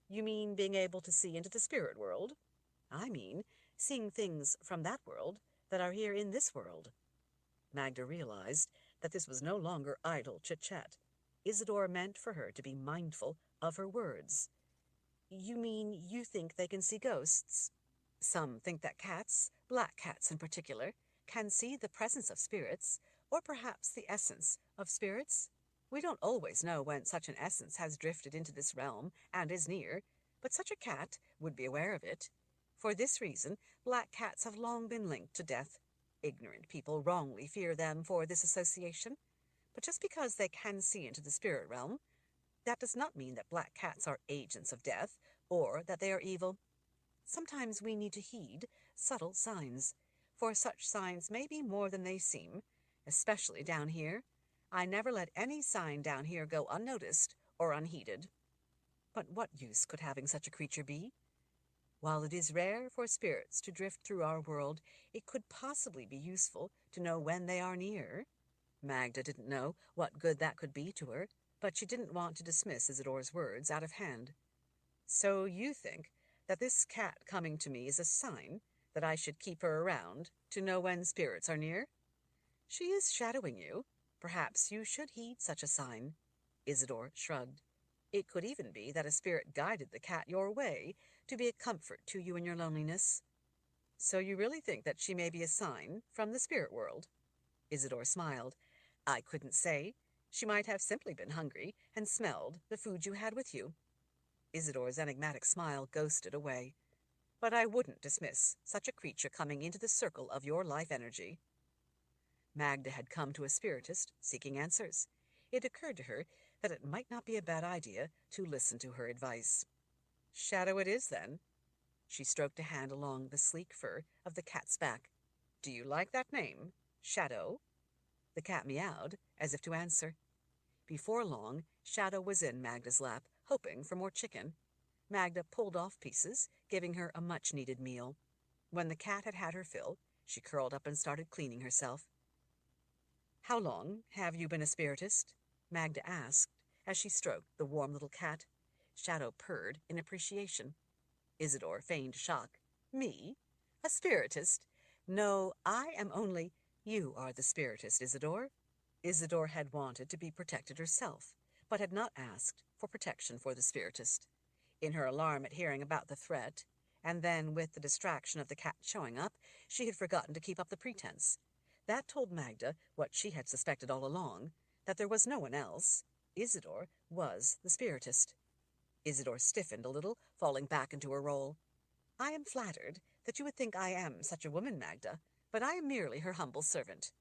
"You mean being able to see into the spirit world?" "I mean seeing things from that world that are here in this world." Magda realized that this was no longer idle chit-chat. Isidore meant for her to be mindful of her words. "You mean you think they can see ghosts?" "Some think that cats, black cats in particular, can see the presence of spirits, or perhaps the essence of spirits. We don't always know when such an essence has drifted into this realm and is near, but such a cat would be aware of it. For this reason, black cats have long been linked to death. Ignorant people wrongly fear them for this association. But just because they can see into the spirit realm, that does not mean that black cats are agents of death, or that they are evil. Sometimes we need to heed subtle signs, for such signs may be more than they seem, especially down here. I never let any sign down here go unnoticed or unheeded." "But what use could having such a creature be?" "While it is rare for spirits to drift through our world, it could possibly be useful to know when they are near." Magda didn't know what good that could be to her, but she didn't want to dismiss Isidore's words out of hand. "So you think that this cat coming to me is a sign that I should keep her around to know when spirits are near?" "She is shadowing you. Perhaps you should heed such a sign." Isidore shrugged. "It could even be that a spirit guided the cat your way to be a comfort to you in your loneliness." "So you really think that she may be a sign from the spirit world?" Isidore smiled. "I couldn't say. She might have simply been hungry and smelled the food you had with you." Isidore's enigmatic smile ghosted away. "But I wouldn't dismiss such a creature coming into the circle of your life energy." Magda had come to a spiritist seeking answers. It occurred to her that it might not be a bad idea to listen to her advice. "Shadow it is, then." She stroked a hand along the sleek fur of the cat's back. "Do you like that name, Shadow?" The cat meowed, as if to answer. Before long, Shadow was in Magda's lap, hoping for more chicken. Magda pulled off pieces, giving her a much-needed meal. When the cat had her fill, she curled up and started cleaning herself. "How long have you been a spiritist?" Magda asked, as she stroked the warm little cat. Shadow purred in appreciation. Isidore feigned shock. "Me? A spiritist? No, I am only—" "You are the spiritist, Isidore." Isidore had wanted to be protected herself, but had not asked for protection for the spiritist. In her alarm at hearing about the threat, and then with the distraction of the cat showing up, she had forgotten to keep up the pretense. That told Magda what she had suspected all along, that there was no one else. Isidore was the spiritist. Isidore stiffened a little, falling back into her role. "I am flattered that you would think I am such a woman, Magda, but I am merely her humble servant."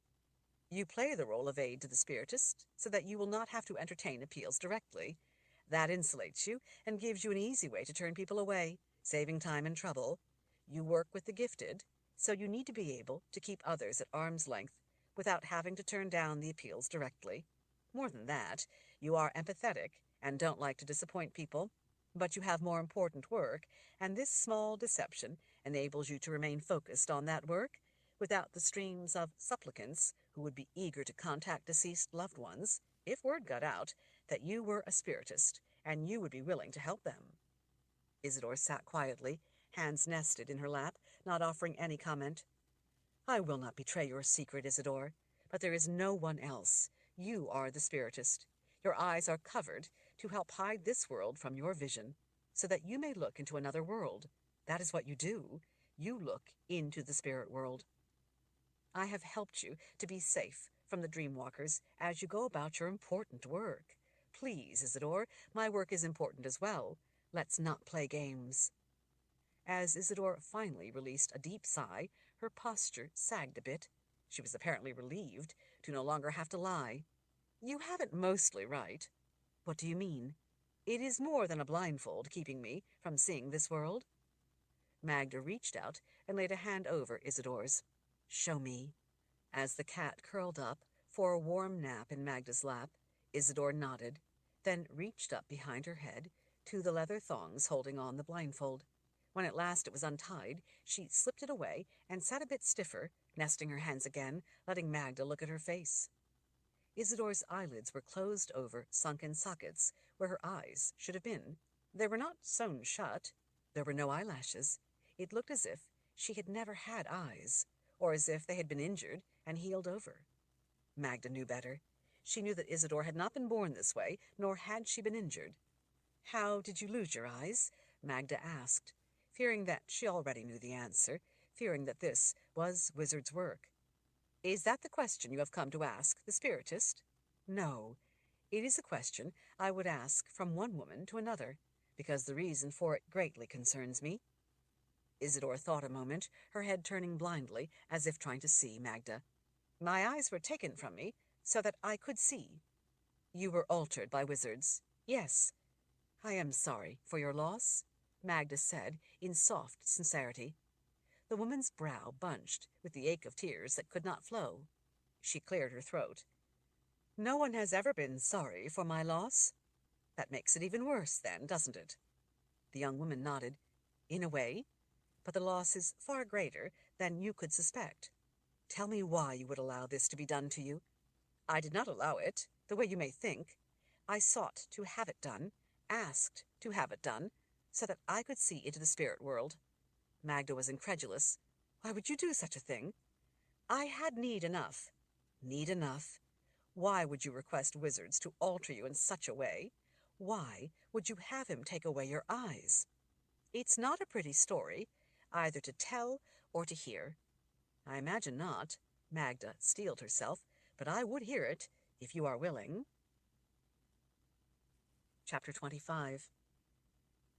"You play the role of aide to the spiritist, so that you will not have to entertain appeals directly. That insulates you and gives you an easy way to turn people away, saving time and trouble. You work with the gifted, so you need to be able to keep others at arm's length without having to turn down the appeals directly. More than that, you are empathetic and don't like to disappoint people, but you have more important work, and this small deception enables you to remain focused on that work without the streams of supplicants who would be eager to contact deceased loved ones, if word got out that you were a spiritist and you would be willing to help them. Isidore sat quietly, hands nested in her lap, not offering any comment. I will not betray your secret, Isidore, but there is no one else. You are the spiritist. Your eyes are covered to help hide this world from your vision, so that you may look into another world. That is what you do. You look into the spirit world. I have helped you to be safe from the dreamwalkers as you go about your important work. Please, Isidore, my work is important as well. Let's not play games. As Isidore finally released a deep sigh, her posture sagged a bit. She was apparently relieved to no longer have to lie. You have it mostly right. What do you mean? It is more than a blindfold keeping me from seeing this world. Magda reached out and laid a hand over Isidore's. Show me. As the cat curled up for a warm nap in Magda's lap, Isidore nodded, then reached up behind her head to the leather thongs holding on the blindfold. When at last it was untied, she slipped it away and sat a bit stiffer, nesting her hands again, letting Magda look at her face. Isidore's eyelids were closed over sunken sockets where her eyes should have been. They were not sewn shut. There were no eyelashes. It looked as if she had never had eyes, or as if they had been injured and healed over. Magda knew better. She knew that Isidore had not been born this way, nor had she been injured. How did you lose your eyes? Magda asked, fearing that she already knew the answer, fearing that this was wizard's work. Is that the question you have come to ask the spiritist? No. It is a question I would ask from one woman to another, because the reason for it greatly concerns me. Isidore thought a moment, her head turning blindly, as if trying to see Magda. My eyes were taken from me so that I could see. You were altered by wizards. Yes. I am sorry for your loss, Magda said in soft sincerity. The woman's brow bunched with the ache of tears that could not flow. She cleared her throat. No one has ever been sorry for my loss. That makes it even worse, then, doesn't it? The young woman nodded. In a way, but the loss is far greater than you could suspect. Tell me why you would allow this to be done to you. I did not allow it, the way you may think. I sought to have it done, asked to have it done, so that I could see into the spirit world. Magda was incredulous. Why would you do such a thing? I had need enough. Need enough? Why would you request wizards to alter you in such a way? Why would you have him take away your eyes? It's not a pretty story, either to tell or to hear. I imagine not, Magda steeled herself, but I would hear it, if you are willing. Chapter 25.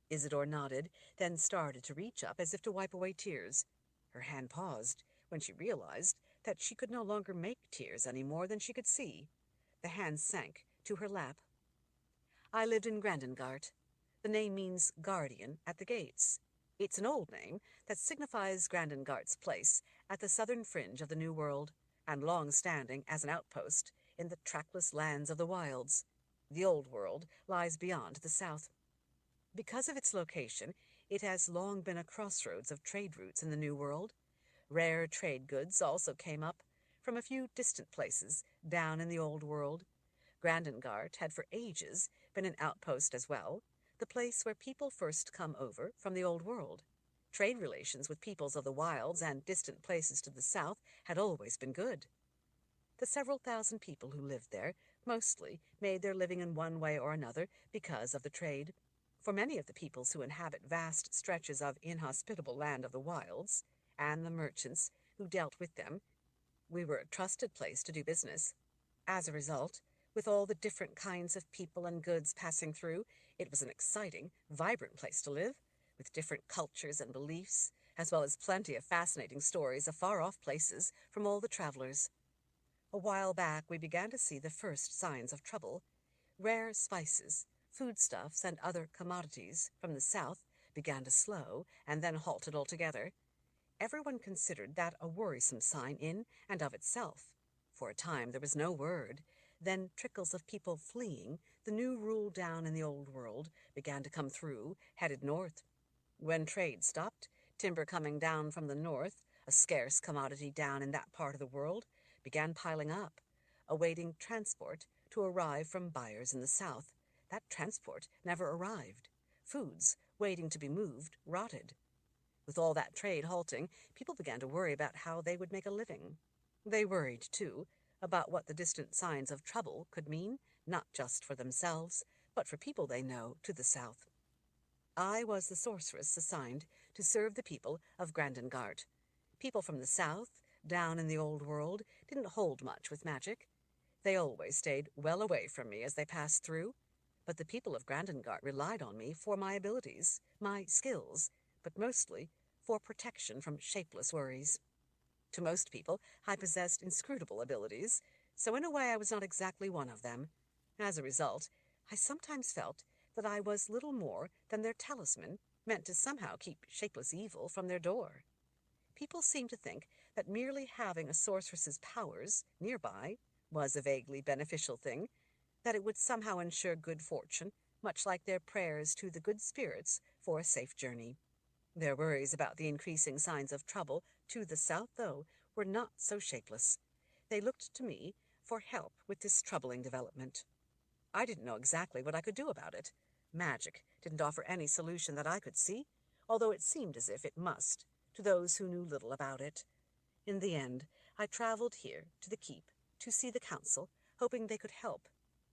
Isidore nodded, then started to reach up as if to wipe away tears. Her hand paused when she realized that she could no longer make tears any more than she could see. The hand sank to her lap. I lived in Grandengart. The name means guardian at the gates. It's an old name that signifies Grandengart's place at the southern fringe of the New World, and long-standing as an outpost in the trackless lands of the wilds. The Old World lies beyond the south. Because of its location, it has long been a crossroads of trade routes in the New World. Rare trade goods also came up from a few distant places down in the Old World. Grandengart had for ages been an outpost as well, the place where people first come over from the Old World. Trade relations with peoples of the wilds and distant places to the south had always been good. The several thousand people who lived there mostly made their living in one way or another because of the trade. For many of the peoples who inhabit vast stretches of inhospitable land of the wilds, and the merchants who dealt with them, we were a trusted place to do business. As a result, with all the different kinds of people and goods passing through, it was an exciting, vibrant place to live, with different cultures and beliefs, as well as plenty of fascinating stories of far-off places from all the travelers. A while back we began to see the first signs of trouble. Rare spices, foodstuffs, and other commodities from the south began to slow and then halted altogether. Everyone considered that a worrisome sign in and of itself. For a time there was no word. Then trickles of people fleeing the new rule down in the Old World began to come through, headed north. When trade stopped, timber coming down from the north, a scarce commodity down in that part of the world, began piling up, awaiting transport to arrive from buyers in the south. That transport never arrived. Foods, waiting to be moved, rotted. With all that trade halting, people began to worry about how they would make a living. They worried, too, about what the distant signs of trouble could mean, not just for themselves, but for people they know to the south. I was the sorceress assigned to serve the people of Grandengart. People from the south, down in the old world, didn't hold much with magic. They always stayed well away from me as they passed through, but the people of Grandengart relied on me for my abilities, my skills, but mostly for protection from shapeless worries. To most people, I possessed inscrutable abilities, so in a way I was not exactly one of them. As a result, I sometimes felt that I was little more than their talisman, meant to somehow keep shapeless evil from their door. People seemed to think that merely having a sorceress's powers nearby was a vaguely beneficial thing, that it would somehow ensure good fortune, much like their prayers to the good spirits for a safe journey. Their worries about the increasing signs of trouble to the south, though, were not so shapeless. They looked to me for help with this troubling development. I didn't know exactly what I could do about it. Magic didn't offer any solution that I could see, although it seemed as if it must, to those who knew little about it. In the end, I traveled here to the keep to see the council, hoping they could help.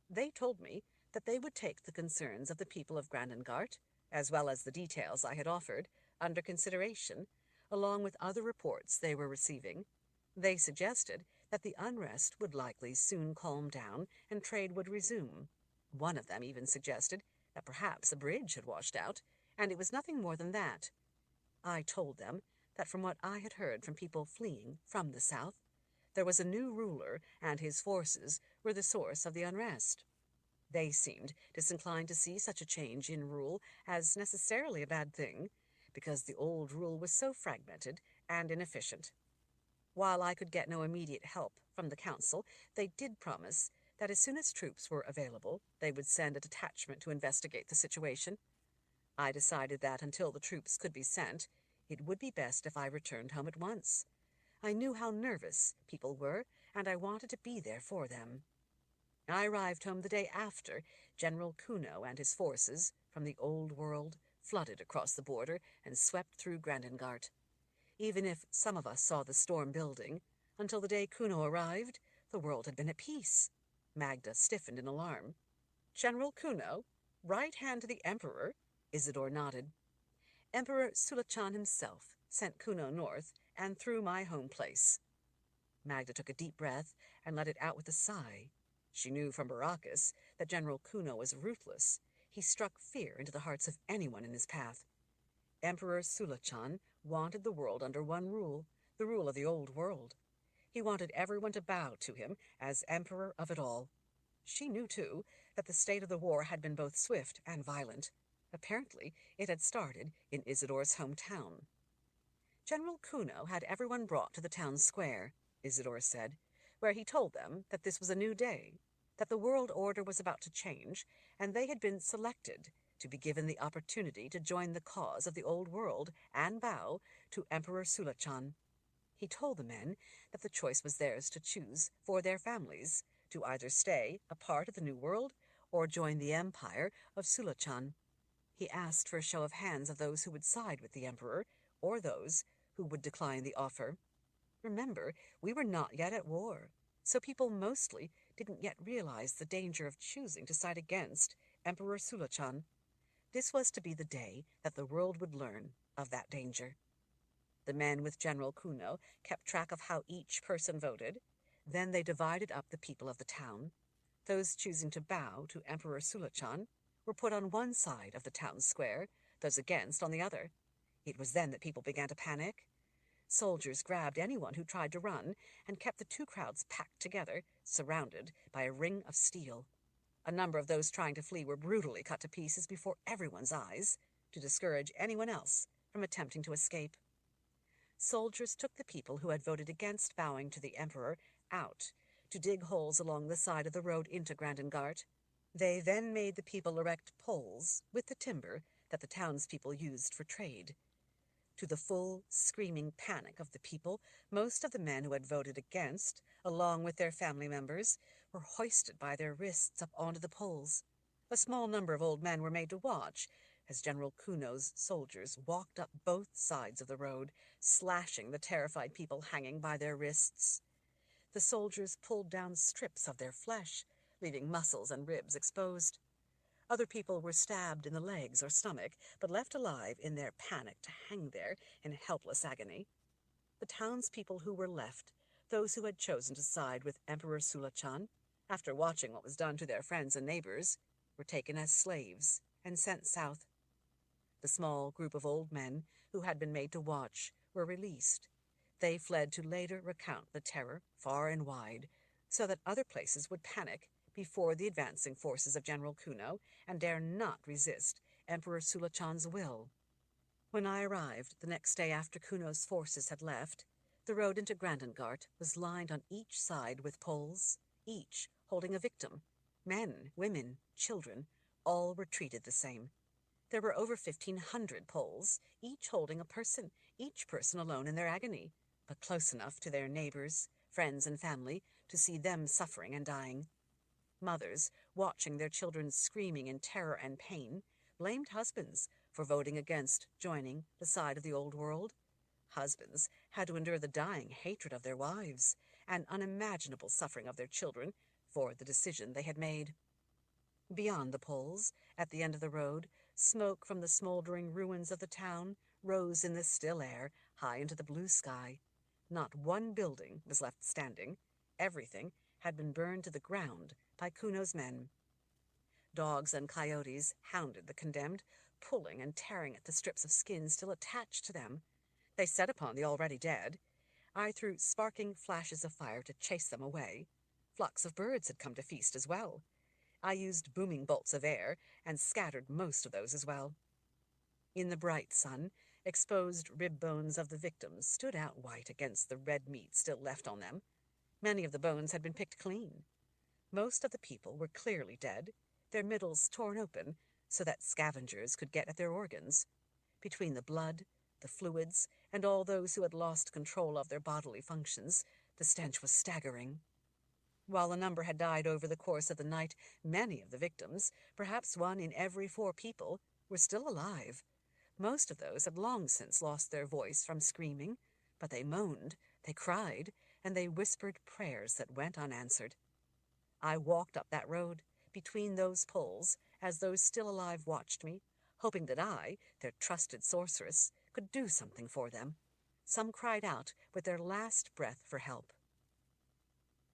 They told me that they would take the concerns of the people of Grandengart, as well as the details I had offered, under consideration, along with other reports they were receiving. They suggested that the unrest would likely soon calm down and trade would resume. One of them even suggested that perhaps a bridge had washed out, and it was nothing more than that. I told them that from what I had heard from people fleeing from the south, there was a new ruler and his forces were the source of the unrest. They seemed disinclined to see such a change in rule as necessarily a bad thing, because the old rule was so fragmented and inefficient. While I could get no immediate help from the council, they did promise that as soon as troops were available, they would send a detachment to investigate the situation. I decided that until the troops could be sent, it would be best if I returned home at once. I knew how nervous people were, and I wanted to be there for them. I arrived home the day after General Kuno and his forces from the old world flooded across the border and swept through Grandengart. Even if some of us saw the storm building, until the day Kuno arrived, the world had been at peace. Magda stiffened in alarm. General Kuno? Right hand to the Emperor? Isidore nodded. Emperor Sulachan himself sent Kuno north and through my home place. Magda took a deep breath and let it out with a sigh. She knew from Baracus that General Kuno was ruthless. He struck fear into the hearts of anyone in his path. Emperor Sulachan wanted the world under one rule, the rule of the old world. He wanted everyone to bow to him as emperor of it all. She knew, too, that the state of the war had been both swift and violent. Apparently, it had started in Isidore's hometown. General Kuno had everyone brought to the town square, Isidore said, where he told them that this was a new day, that the world order was about to change, and they had been selected to be given the opportunity to join the cause of the old world and bow to Emperor Sulachan. He told the men that the choice was theirs to choose for their families, to either stay a part of the new world or join the empire of Sulachan. He asked for a show of hands of those who would side with the emperor or those who would decline the offer. Remember, we were not yet at war, so people mostly didn't yet realize the danger of choosing to side against Emperor Sulachan. This was to be the day that the world would learn of that danger. The men with General Kuno kept track of how each person voted. Then they divided up the people of the town. Those choosing to bow to Emperor Sulachan were put on one side of the town square, those against on the other. It was then that people began to panic. Soldiers grabbed anyone who tried to run and kept the two crowds packed together, surrounded by a ring of steel. A number of those trying to flee were brutally cut to pieces before everyone's eyes, to discourage anyone else from attempting to escape. Soldiers took the people who had voted against bowing to the emperor out to dig holes along the side of the road into Grandengart. They then made the people erect poles with the timber that the townspeople used for trade. To the full, screaming panic of the people, most of the men who had voted against, along with their family members, were hoisted by their wrists up onto the poles. A small number of old men were made to watch as General Kuno's soldiers walked up both sides of the road, slashing the terrified people hanging by their wrists. The soldiers pulled down strips of their flesh, leaving muscles and ribs exposed. Other people were stabbed in the legs or stomach, but left alive in their panic to hang there in helpless agony. The townspeople who were left, those who had chosen to side with Emperor Sulachan, after watching what was done to their friends and neighbors, were taken as slaves and sent south. The small group of old men who had been made to watch were released. They fled to later recount the terror far and wide, so that other places would panic before the advancing forces of General Kuno and dare not resist Emperor Sulachan's will. When I arrived the next day after Kuno's forces had left, the road into Grandengart was lined on each side with poles, each holding a victim. Men, women, children, all were treated the same. There were over 1,500 poles, each holding a person, each person alone in their agony, but close enough to their neighbors, friends, and family to see them suffering and dying. Mothers, watching their children screaming in terror and pain, blamed husbands for voting against joining the side of the old world. Husbands had to endure the dying hatred of their wives and unimaginable suffering of their children for the decision they had made. Beyond the poles, at the end of the road, smoke from the smoldering ruins of the town rose in the still air high into the blue sky. Not one building was left standing. Everything had been burned to the ground by Kuno's men. Dogs and coyotes hounded the condemned, pulling and tearing at the strips of skin still attached to them. They set upon the already dead. I threw sparking flashes of fire to chase them away. Flocks of birds had come to feast as well. I used booming bolts of air and scattered most of those as well. In the bright sun, exposed rib bones of the victims stood out white against the red meat still left on them. Many of the bones had been picked clean. Most of the people were clearly dead, their middles torn open so that scavengers could get at their organs. Between the blood, the fluids, and all those who had lost control of their bodily functions, the stench was staggering. While a number had died over the course of the night, many of the victims, perhaps 1 in every 4 people, were still alive. Most of those had long since lost their voice from screaming, but they moaned, they cried, and they whispered prayers that went unanswered. I walked up that road, between those poles, as those still alive watched me, hoping that I, their trusted sorceress, could do something for them. Some cried out with their last breath for help.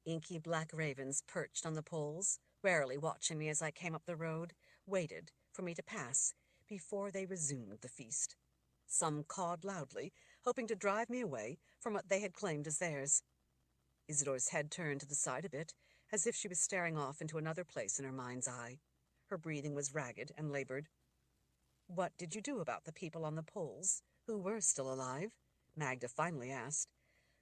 Inky black ravens perched on the poles, warily watching me as I came up the road, waited for me to pass before they resumed the feast. Some cawed loudly, hoping to drive me away from what they had claimed as theirs. Isidore's head turned to the side a bit, as if she was staring off into another place in her mind's eye. Her breathing was ragged and labored. "What did you do about the people on the poles, who were still alive?" Magda finally asked.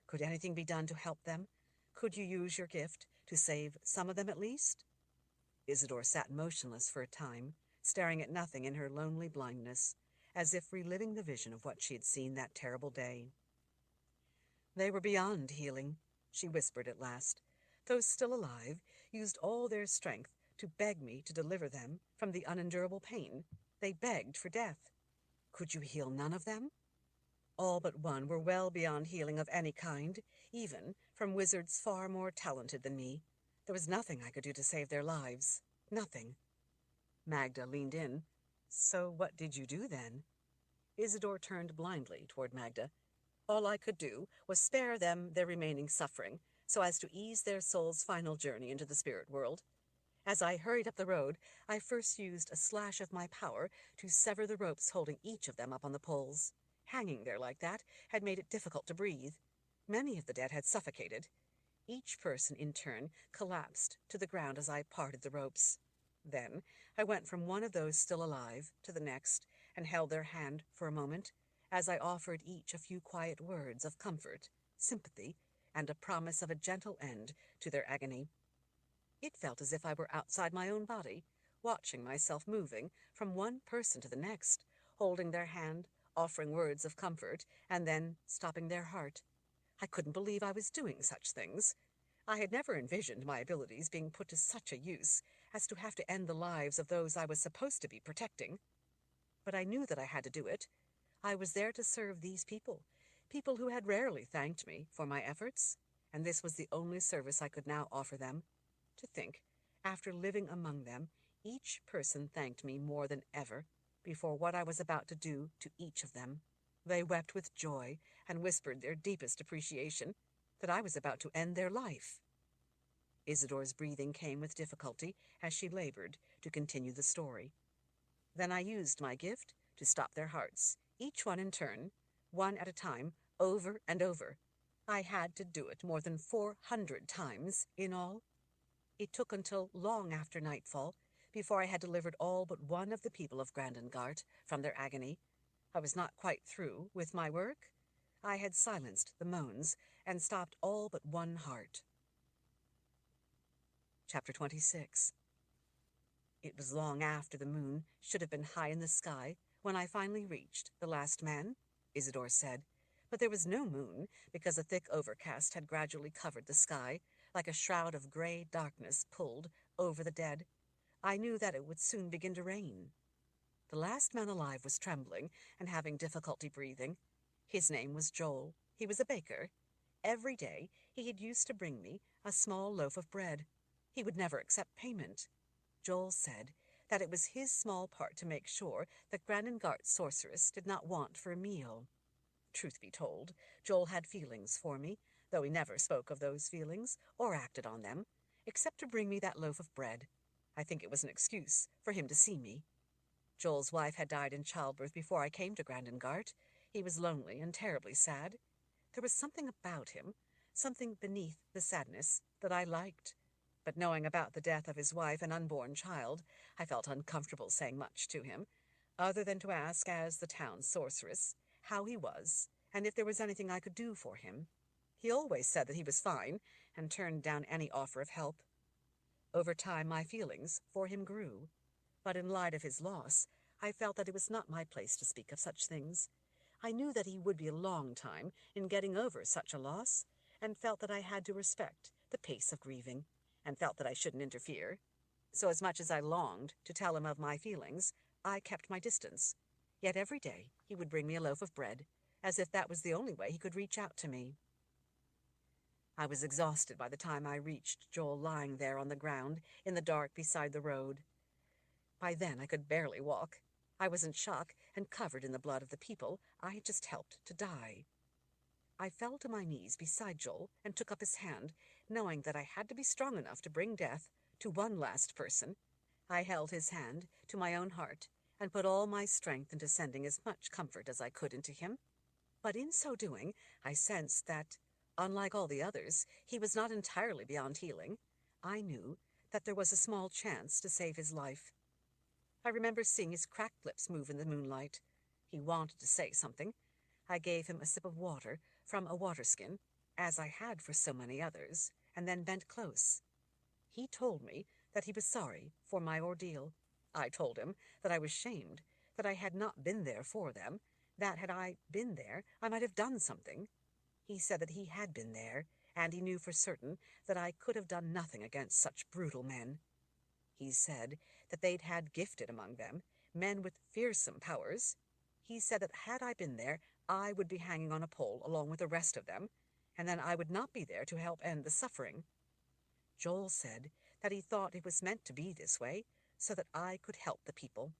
"Could anything be done to help them? Could you use your gift to save some of them at least?" Isidore sat motionless for a time, staring at nothing in her lonely blindness, as if reliving the vision of what she had seen that terrible day. "They were beyond healing," she whispered at last. "Those still alive used all their strength to beg me to deliver them from the unendurable pain. They begged for death. Could you heal none of them?" "All but 1 were well beyond healing of any kind, even from wizards far more talented than me. There was nothing I could do to save their lives. Nothing." Magda leaned in. "So what did you do then?" Isidore turned blindly toward Magda. "All I could do was spare them their remaining suffering, so as to ease their soul's final journey into the spirit world. As I hurried up the road, I first used a slash of my power to sever the ropes holding each of them up on the poles. Hanging there like that had made it difficult to breathe. Many of the dead had suffocated. Each person, in turn, collapsed to the ground as I parted the ropes. Then I went from one of those still alive to the next and held their hand for a moment, as I offered each a few quiet words of comfort, sympathy, and a promise of a gentle end to their agony. It felt as if I were outside my own body, watching myself moving from one person to the next, holding their hand, offering words of comfort, and then stopping their heart. I couldn't believe I was doing such things. I had never envisioned my abilities being put to such a use as to have to end the lives of those I was supposed to be protecting. But I knew that I had to do it. I was there to serve these people, people who had rarely thanked me for my efforts, and this was the only service I could now offer them. To think, after living among them, each person thanked me more than ever before what I was about to do to each of them. They wept with joy and whispered their deepest appreciation that I was about to end their life. Isidore's breathing came with difficulty as she labored to continue the story. Then I used my gift to stop their hearts, each one in turn, one at a time, over and over. I had to do it more than 400 times in all. It took until long after nightfall before I had delivered all but one of the people of Grandengart from their agony. I was not quite through with my work. I had silenced the moans and stopped all but one heart. Chapter 26. It was long after the moon should have been high in the sky when I finally reached the last man, Isidore said, but there was no moon because a thick overcast had gradually covered the sky like a shroud of gray darkness pulled over the dead. I knew that it would soon begin to rain. The last man alive was trembling and having difficulty breathing. His name was Joel. He was a baker. Every day he had used to bring me a small loaf of bread. He would never accept payment. Joel said that it was his small part to make sure that Grandengart's sorceress did not want for a meal. Truth be told, Joel had feelings for me, though he never spoke of those feelings or acted on them, except to bring me that loaf of bread. I think it was an excuse for him to see me. Joel's wife had died in childbirth before I came to Grandengart. He was lonely and terribly sad. There was something about him, something beneath the sadness, that I liked. But knowing about the death of his wife and unborn child, I felt uncomfortable saying much to him, other than to ask, as the town sorceress, how he was, and if there was anything I could do for him. He always said that he was fine, and turned down any offer of help. Over time my feelings for him grew, but in light of his loss, I felt that it was not my place to speak of such things. I knew that he would be a long time in getting over such a loss, and felt that I had to respect the pace of grieving, and felt that I shouldn't interfere. So as much as I longed to tell him of my feelings, I kept my distance. Yet every day he would bring me a loaf of bread, as if that was the only way he could reach out to me. I was exhausted by the time I reached Joel lying there on the ground in the dark beside the road. By then I could barely walk. I was in shock and covered in the blood of the people I had just helped to die. I fell to my knees beside Joel and took up his hand, knowing that I had to be strong enough to bring death to one last person. I held his hand to my own heart and put all my strength into sending as much comfort as I could into him. But in so doing, I sensed that, unlike all the others, he was not entirely beyond healing. I knew that there was a small chance to save his life. I remember seeing his cracked lips move in the moonlight. He wanted to say something. I gave him a sip of water from a water-skin, as I had for so many others, and then bent close. He told me that he was sorry for my ordeal. I told him that I was shamed, that I had not been there for them, that had I been there, I might have done something. He said that he had been there, and he knew for certain that I could have done nothing against such brutal men. He said that they'd had gifted among them, men with fearsome powers. He said that had I been there, I would be hanging on a pole along with the rest of them, and then I would not be there to help end the suffering. Joel said that he thought it was meant to be this way, so that I could help the people.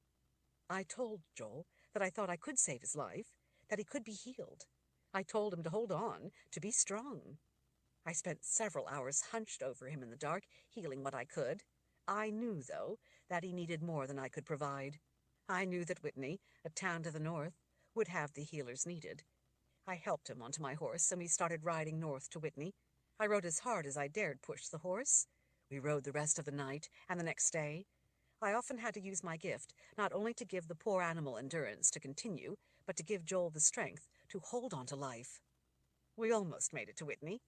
I told Joel that I thought I could save his life, that he could be healed. I told him to hold on, to be strong. I spent several hours hunched over him in the dark, healing what I could. I knew, though, that he needed more than I could provide. I knew that Whitney, a town to the north, would have the healers needed. I helped him onto my horse, and we started riding north to Whitney. I rode as hard as I dared push the horse. We rode the rest of the night and the next day. I often had to use my gift, not only to give the poor animal endurance to continue, but to give Joel the strength to hold on to life. We almost made it to Whitney.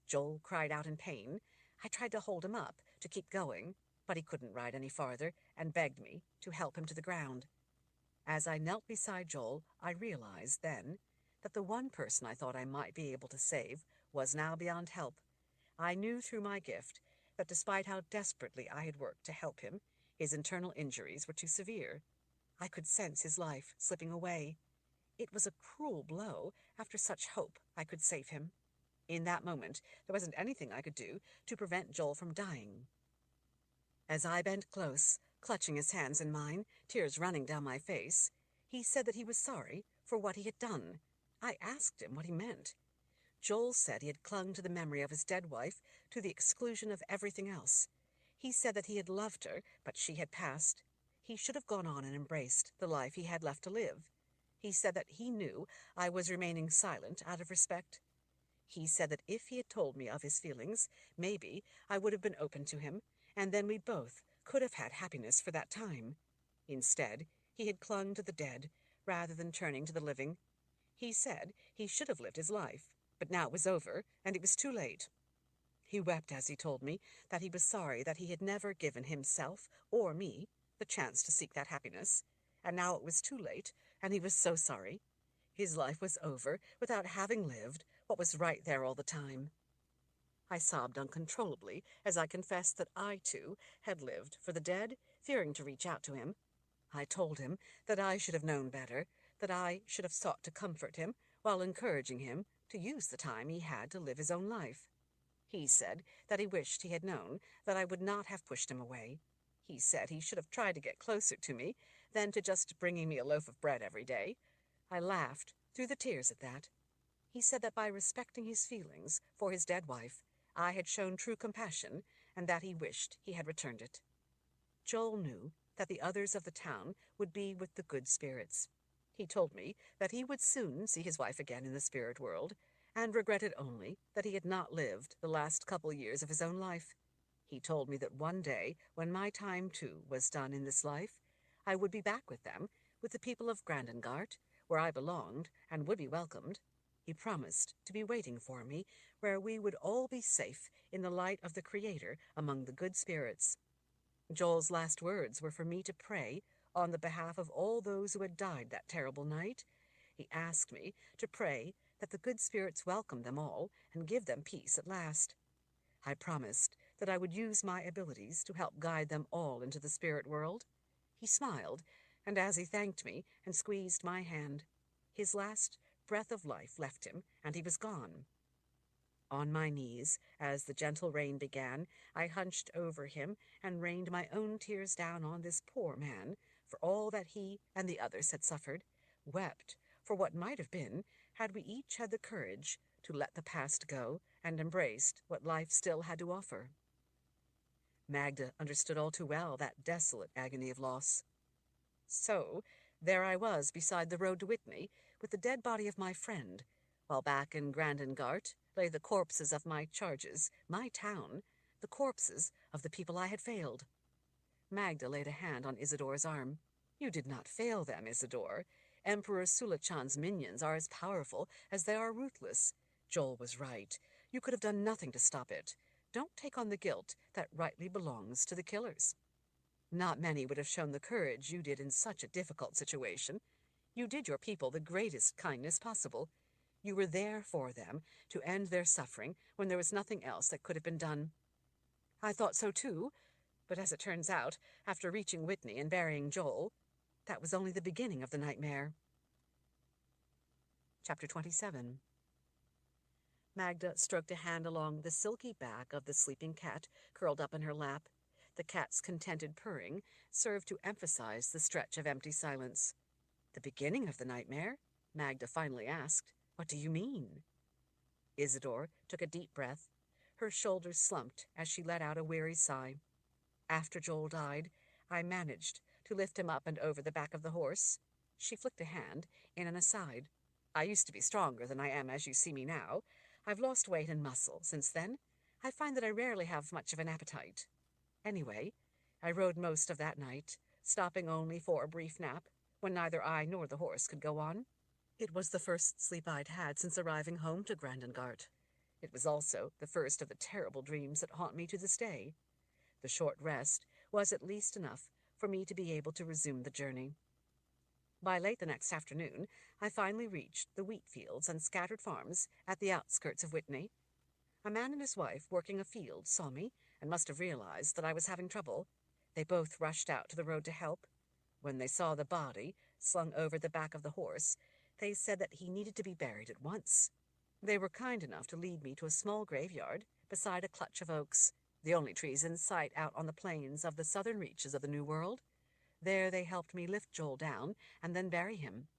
Joel cried out in pain. I tried to hold him up, to keep going, but he couldn't ride any farther, and begged me to help him to the ground. As I knelt beside Joel, I realized then that the one person I thought I might be able to save was now beyond help. I knew through my gift that despite how desperately I had worked to help him, his internal injuries were too severe. I could sense his life slipping away. It was a cruel blow after such hope I could save him. In that moment, there wasn't anything I could do to prevent Joel from dying. As I bent close, clutching his hands in mine, tears running down my face, he said that he was sorry for what he had done. I asked him what he meant. Joel said he had clung to the memory of his dead wife to the exclusion of everything else. He said that he had loved her, but she had passed. He should have gone on and embraced the life he had left to live. He said that he knew I was remaining silent out of respect. He said that if he had told me of his feelings, maybe I would have been open to him, and then we both could have had happiness for that time. Instead, he had clung to the dead rather than turning to the living. He said he should have lived his life, but now it was over, and it was too late. He wept as he told me that he was sorry that he had never given himself or me the chance to seek that happiness, and now it was too late, and he was so sorry. His life was over without having lived what was right there all the time. I sobbed uncontrollably as I confessed that I, too, had lived for the dead, fearing to reach out to him. I told him that I should have known better, that I should have sought to comfort him while encouraging him to use the time he had to live his own life. He said that he wished he had known that I would not have pushed him away. He said he should have tried to get closer to me than to just bringing me a loaf of bread every day. I laughed through the tears at that. He said that by respecting his feelings for his dead wife, I had shown true compassion, and that he wished he had returned it. Joel knew that the others of the town would be with the good spirits. He told me that he would soon see his wife again in the spirit world, and regretted only that he had not lived the last couple years of his own life. He told me that one day, when my time too was done in this life, I would be back with them, with the people of Grandengart, where I belonged and would be welcomed. He promised to be waiting for me, where we would all be safe in the light of the Creator among the good spirits. Joel's last words were for me to pray on the behalf of all those who had died that terrible night. He asked me to pray that the good spirits welcome them all and give them peace at last. I promised that I would use my abilities to help guide them all into the spirit world. He smiled, and as he thanked me and squeezed my hand, his last breath of life left him, and he was gone. On my knees, as the gentle rain began, I hunched over him and rained my own tears down on this poor man for all that he and the others had suffered, wept for what might have been had we each had the courage to let the past go and embraced what life still had to offer. Magda understood all too well that desolate agony of loss. So there I was beside the road to Whitney, with the dead body of my friend, while back in Grandengart lay the corpses of my charges, my town, the corpses of the people I had failed. Magda laid a hand on Isidore's arm. "You did not fail them, Isidore. Emperor Sulachan's minions are as powerful as they are ruthless. Joel was right. You could have done nothing to stop it. Don't take on the guilt that rightly belongs to the killers. Not many would have shown the courage you did in such a difficult situation. You did your people the greatest kindness possible. You were there for them to end their suffering when there was nothing else that could have been done. I thought so too, but as it turns out, after reaching Whitney and burying Joel, that was only the beginning of the nightmare." Chapter 27. Magda stroked a hand along the silky back of the sleeping cat curled up in her lap. The cat's contented purring served to emphasize the stretch of empty silence. "The beginning of the nightmare?" Magda finally asked. "What do you mean?" Isidore took a deep breath. Her shoulders slumped as she let out a weary sigh. "After Joel died, I managed to lift him up and over the back of the horse." She flicked a hand in an aside. "I used to be stronger than I am as you see me now. I've lost weight and muscle since then. I find that I rarely have much of an appetite. Anyway, I rode most of that night, stopping only for a brief nap, when neither I nor the horse could go on. It was the first sleep I'd had since arriving home to Grandengart. It was also the first of the terrible dreams that haunt me to this day. The short rest was at least enough for me to be able to resume the journey. By late the next afternoon, I finally reached the wheat fields and scattered farms at the outskirts of Whitney. A man and his wife working a field saw me and must have realized that I was having trouble. They both rushed out to the road to help. When they saw the body slung over the back of the horse, they said that he needed to be buried at once. They were kind enough to lead me to a small graveyard beside a clutch of oaks, the only trees in sight out on the plains of the southern reaches of the New World. There they helped me lift Joel down and then bury him.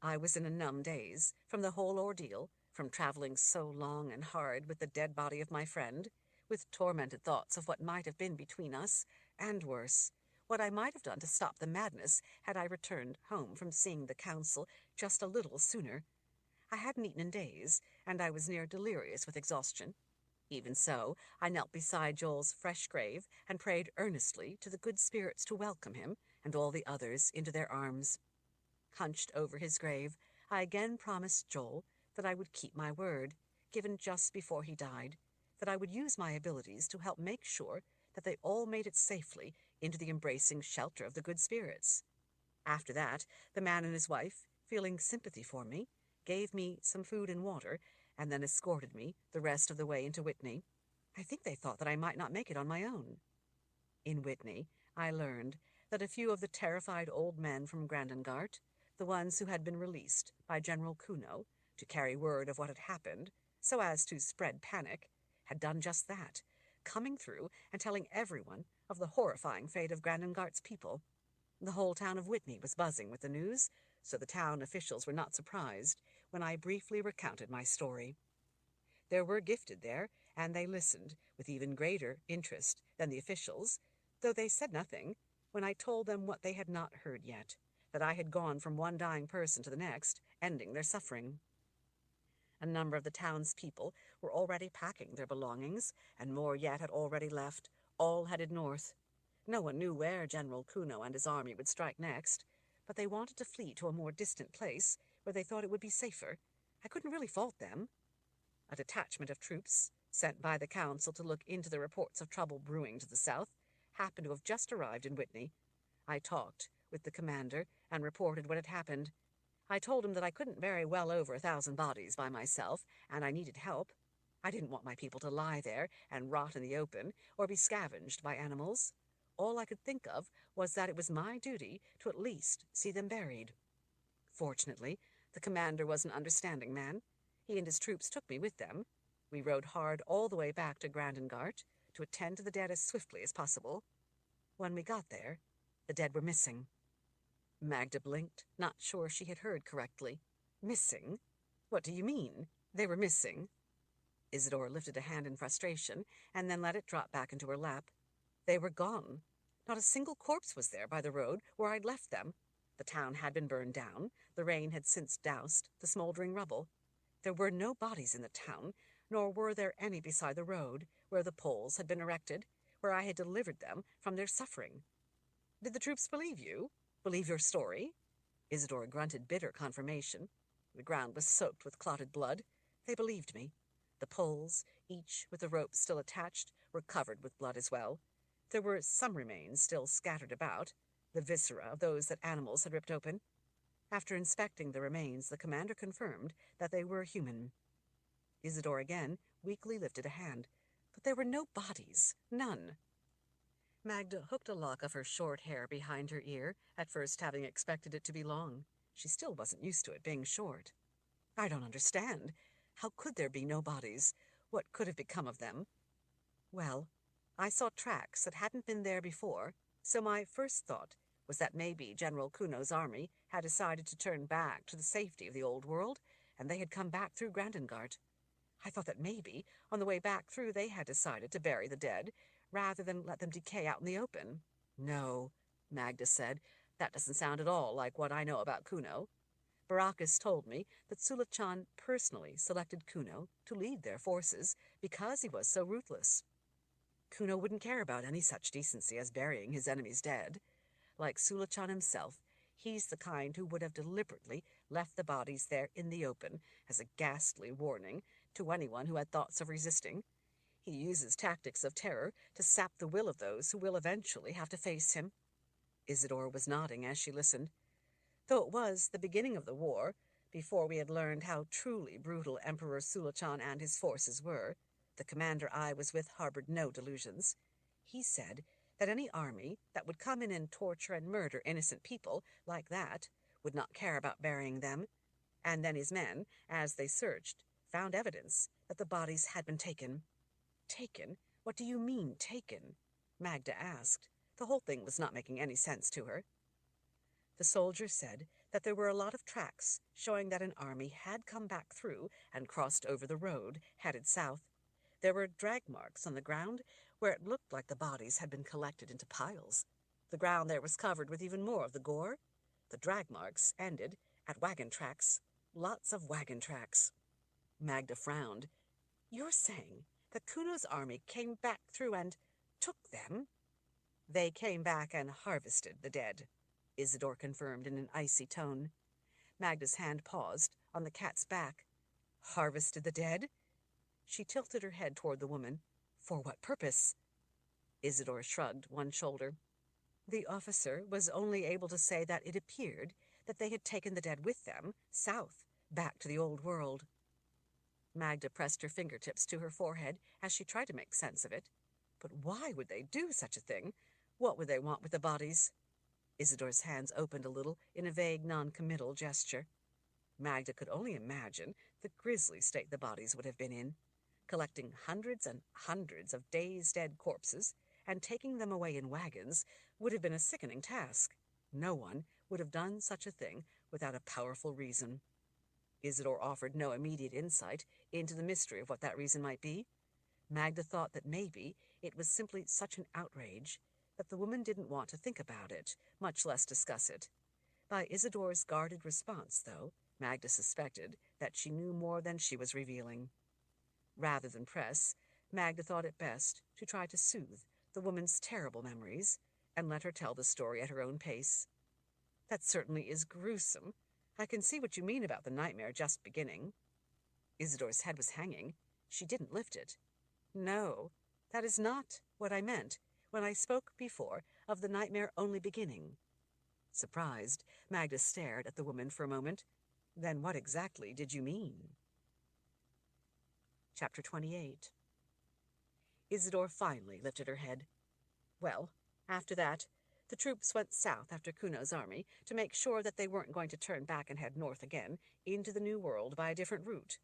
I was in a numb daze from the whole ordeal, from traveling so long and hard with the dead body of my friend, with tormented thoughts of what might have been between us, and worse, what I might have done to stop the madness had I returned home from seeing the council just a little sooner. I hadn't eaten in days, and I was near delirious with exhaustion. Even so, I knelt beside Joel's fresh grave and prayed earnestly to the good spirits to welcome him and all the others into their arms. Hunched over his grave, I again promised Joel that I would keep my word, given just before he died, that I would use my abilities to help make sure that they all made it safely into the embracing shelter of the good spirits. After that, the man and his wife, feeling sympathy for me, gave me some food and water, and then escorted me the rest of the way into Whitney. I think they thought that I might not make it on my own. In Whitney, I learned that a few of the terrified old men from Grandengart, the ones who had been released by General Kuno to carry word of what had happened, so as to spread panic, had done just that, coming through and telling everyone of the horrifying fate of Grandengart's people. The whole town of Whitney was buzzing with the news, so the town officials were not surprised when I briefly recounted my story. There were gifted there, and they listened with even greater interest than the officials, though they said nothing when I told them what they had not heard yet, that I had gone from one dying person to the next, ending their suffering. A number of the townspeople were already packing their belongings, and more yet had already left, all headed north. No one knew where General Kuno and his army would strike next, but they wanted to flee to a more distant place where they thought it would be safer. I couldn't really fault them. A detachment of troops, sent by the council to look into the reports of trouble brewing to the south, happened to have just arrived in Whitney. I talked with the commander and reported what had happened. I told him that I couldn't bury well over 1,000 bodies by myself, and I needed help. I didn't want my people to lie there and rot in the open or be scavenged by animals. All I could think of was that it was my duty to at least see them buried. Fortunately, the commander was an understanding man. He and his troops took me with them. We rode hard all the way back to Grandengart to attend to the dead as swiftly as possible. When we got there, the dead were missing. Magda blinked, not sure she had heard correctly. Missing? What do you mean? They were missing? Isidore lifted a hand in frustration and then let it drop back into her lap. They were gone. Not a single corpse was there by the road where I'd left them. The town had been burned down. The rain had since doused the smoldering rubble. There were no bodies in the town, nor were there any beside the road where the poles had been erected, where I had delivered them from their suffering. Did the troops believe you? Believe your story? Isidore grunted bitter confirmation. The ground was soaked with clotted blood. They believed me. The poles, each with the rope still attached, were covered with blood as well. There were some remains still scattered about, the viscera of those that animals had ripped open. After inspecting the remains, the commander confirmed that they were human. Isidore again weakly lifted a hand, but there were no bodies, none. Magda hooked a lock of her short hair behind her ear, at first having expected it to be long. She still wasn't used to it being short. I don't understand. How could there be no bodies? What could have become of them? Well, I saw tracks that hadn't been there before, so my first thought was that maybe General Kuno's army had decided to turn back to the safety of the old world, and they had come back through Grandengart. I thought that maybe, on the way back through, they had decided to bury the dead, rather than let them decay out in the open. No, Magda said. That doesn't sound at all like what I know about Kuno. Baracus told me that Sulachan personally selected Kuno to lead their forces because he was so ruthless. Kuno wouldn't care about any such decency as burying his enemy's dead. Like Sulachan himself, he's the kind who would have deliberately left the bodies there in the open as a ghastly warning to anyone who had thoughts of resisting. He uses tactics of terror to sap the will of those who will eventually have to face him. Isidore was nodding as she listened. Though it was the beginning of the war, before we had learned how truly brutal Emperor Sulachan and his forces were, the commander I was with harbored no delusions. He said that any army that would come in and torture and murder innocent people like that would not care about burying them. And then his men, as they searched, found evidence that the bodies had been taken. Taken? What do you mean, taken? Magda asked. The whole thing was not making any sense to her. The soldier said that there were a lot of tracks showing that an army had come back through and crossed over the road, headed south. There were drag marks on the ground where it looked like the bodies had been collected into piles. The ground there was covered with even more of the gore. The drag marks ended at wagon tracks. Lots of wagon tracks. Magda frowned. You're saying that Kuno's army came back through and took them? They came back and harvested the dead, Isidore confirmed in an icy tone. Magda's hand paused on the cat's back. Harvested the dead? She tilted her head toward the woman. For what purpose? Isidore shrugged one shoulder. The officer was only able to say that it appeared that they had taken the dead with them, south, back to the old world. Magda pressed her fingertips to her forehead as she tried to make sense of it. But why would they do such a thing? What would they want with the bodies? Isidore's hands opened a little in a vague, non-committal gesture. Magda could only imagine the grisly state the bodies would have been in. Collecting hundreds and hundreds of days' dead corpses and taking them away in wagons would have been a sickening task. No one would have done such a thing without a powerful reason. Isidore offered no immediate insight into the mystery of what that reason might be. Magda thought that maybe it was simply such an outrage that the woman didn't want to think about it, much less discuss it. By Isidore's guarded response, though, Magda suspected that she knew more than she was revealing. Rather than press, Magda thought it best to try to soothe the woman's terrible memories and let her tell the story at her own pace. That certainly is gruesome. I can see what you mean about the nightmare just beginning. Isidore's head was hanging. She didn't lift it. No, that is not what I meant when I spoke before of the nightmare only beginning. Surprised, Magda stared at the woman for a moment. Then what exactly did you mean? Chapter 28. Isidore finally lifted her head. Well, after that, the troops went south after Kuno's army to make sure that they weren't going to turn back and head north again into the New World by a different route.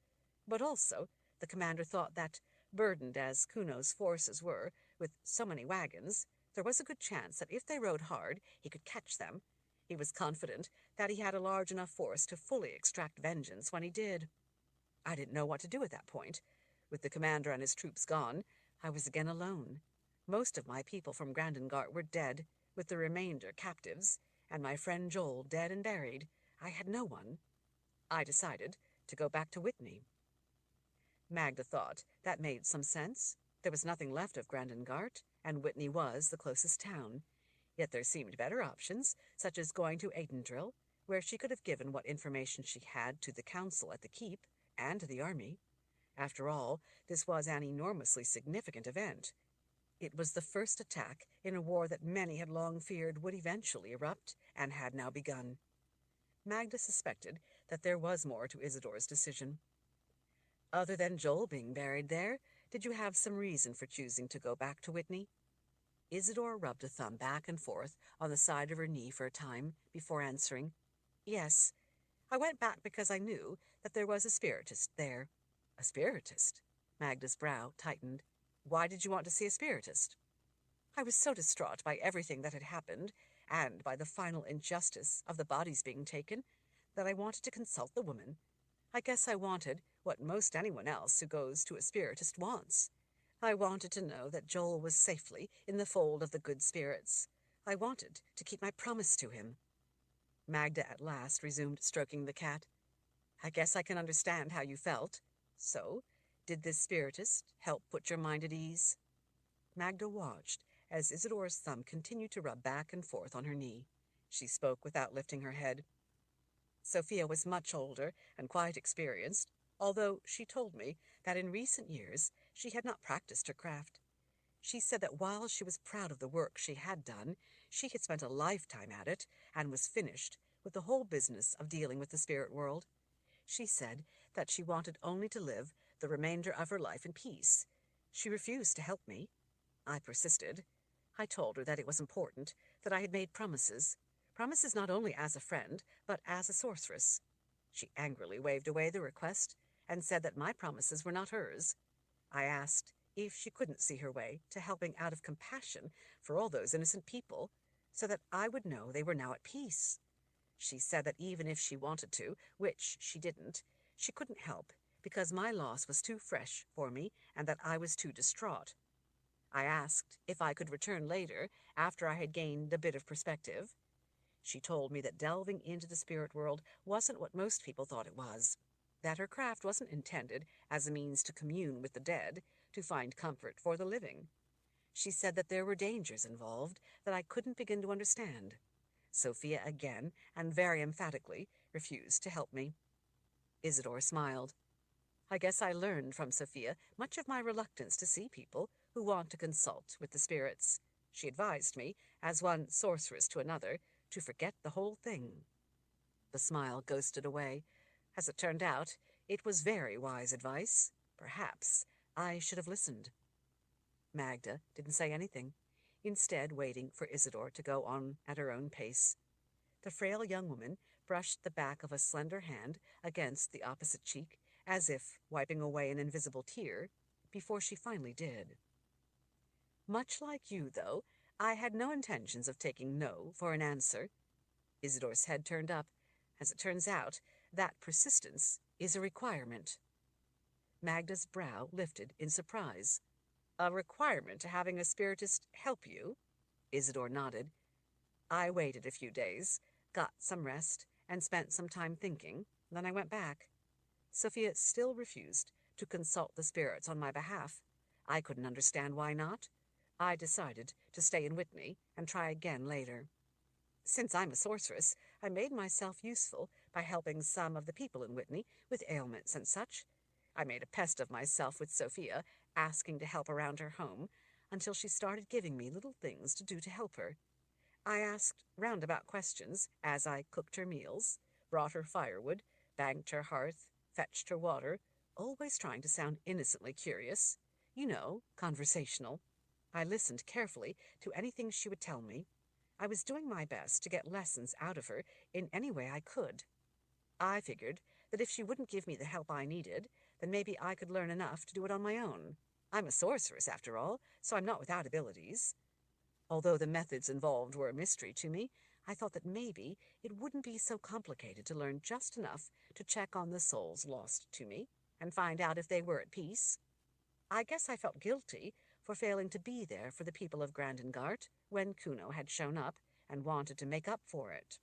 But also, the commander thought that, burdened as Kuno's forces were with so many wagons, there was a good chance that if they rode hard, he could catch them. He was confident that he had a large enough force to fully extract vengeance when he did. I didn't know what to do at that point. With the commander and his troops gone, I was again alone. Most of my people from Grandengart were dead, with the remainder captives, and my friend Joel dead and buried. I had no one. I decided to go back to Whitney. Magda thought that made some sense. There was nothing left of Grandengart, and Whitney was the closest town. Yet there seemed better options, such as going to Aidendrill, where she could have given what information she had to the council at the keep and to the army. After all, this was an enormously significant event. It was the first attack in a war that many had long feared would eventually erupt, and had now begun. Magda suspected that there was more to Isidore's decision. Other than Joel being buried there, did you have some reason for choosing to go back to Whitney? Isidore rubbed a thumb back and forth on the side of her knee for a time before answering. Yes, I went back because I knew that there was a spiritist there. A spiritist? Magda's brow tightened. Why did you want to see a spiritist? I was so distraught by everything that had happened, and by the final injustice of the bodies being taken, that I wanted to consult the woman. I guess I wanted what most anyone else who goes to a spiritist wants. I wanted to know that Joel was safely in the fold of the good spirits. I wanted to keep my promise to him. Magda at last resumed stroking the cat. I guess I can understand how you felt. So, did this spiritist help put your mind at ease? Magda watched as Isidore's thumb continued to rub back and forth on her knee. She spoke without lifting her head. Sophia was much older and quite experienced, although she told me that in recent years she had not practiced her craft. She said that while she was proud of the work she had done, she had spent a lifetime at it and was finished with the whole business of dealing with the spirit world. She said that she wanted only to live the remainder of her life in peace. She refused to help me. I persisted. I told her that it was important, that I had made promises not only as a friend, but as a sorceress. She angrily waved away the request and said that my promises were not hers. I asked if she couldn't see her way to helping out of compassion for all those innocent people, so that I would know they were now at peace. She said that even if she wanted to, which she didn't, she couldn't help, because my loss was too fresh for me and that I was too distraught. I asked if I could return later, after I had gained a bit of perspective. She told me that delving into the spirit world wasn't what most people thought it was, that her craft wasn't intended as a means to commune with the dead, to find comfort for the living. She said that there were dangers involved that I couldn't begin to understand. Sophia again, and very emphatically, refused to help me. Isidore smiled. I guess I learned from Sophia much of my reluctance to see people who want to consult with the spirits. She advised me, as one sorceress to another, to forget the whole thing. The smile ghosted away. As it turned out, it was very wise advice. Perhaps I should have listened. Magda didn't say anything, instead waiting for Isidore to go on at her own pace. The frail young woman brushed the back of a slender hand against the opposite cheek, as if wiping away an invisible tear, before she finally did. Much like you, though, I had no intentions of taking no for an answer. Isidore's head turned up. As it turns out, that persistence is a requirement. Magda's brow lifted in surprise. A requirement to having a spiritist help you? Isidore nodded. I waited a few days, got some rest, and spent some time thinking. Then I went back. Sophia still refused to consult the spirits on my behalf. I couldn't understand why not. I decided to stay in Whitney and try again later. Since I'm a sorceress, I made myself useful by helping some of the people in Whitney with ailments and such. I made a pest of myself with Sophia, asking to help around her home, until she started giving me little things to do to help her. I asked roundabout questions as I cooked her meals, brought her firewood, banked her hearth, fetched her water, always trying to sound innocently curious. You know, conversational. I listened carefully to anything she would tell me. I was doing my best to get lessons out of her in any way I could. I figured that if she wouldn't give me the help I needed, then maybe I could learn enough to do it on my own. I'm a sorceress, after all, so I'm not without abilities. Although the methods involved were a mystery to me, I thought that maybe it wouldn't be so complicated to learn just enough to check on the souls lost to me and find out if they were at peace. I guess I felt guilty for failing to be there for the people of Grandengart when Kuno had shown up and wanted to make up for it.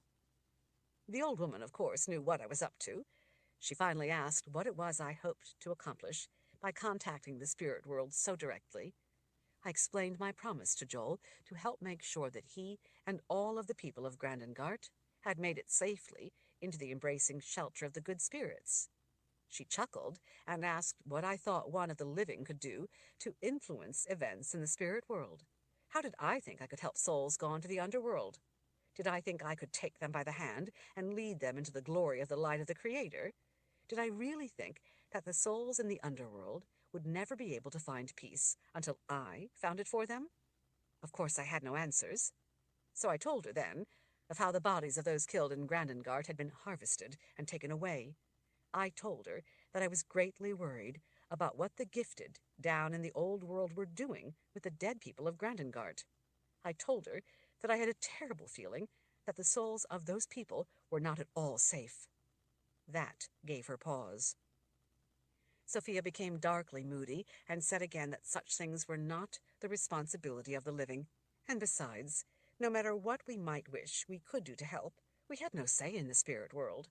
The old woman, of course, knew what I was up to. She finally asked what it was I hoped to accomplish by contacting the spirit world so directly. I explained my promise to Joel to help make sure that he and all of the people of Grandengart had made it safely into the embracing shelter of the good spirits. She chuckled and asked what I thought one of the living could do to influence events in the spirit world. How did I think I could help souls gone to the underworld? Did I think I could take them by the hand and lead them into the glory of the light of the Creator? Did I really think that the souls in the underworld would never be able to find peace until I found it for them? Of course, I had no answers. So I told her then of how the bodies of those killed in Grandengart had been harvested and taken away. I told her that I was greatly worried about what the gifted down in the old world were doing with the dead people of Grandengart. I told her that I had a terrible feeling that the souls of those people were not at all safe. That gave her pause. Sophia became darkly moody and said again that such things were not the responsibility of the living. And besides, no matter what we might wish we could do to help, we had no say in the spirit world.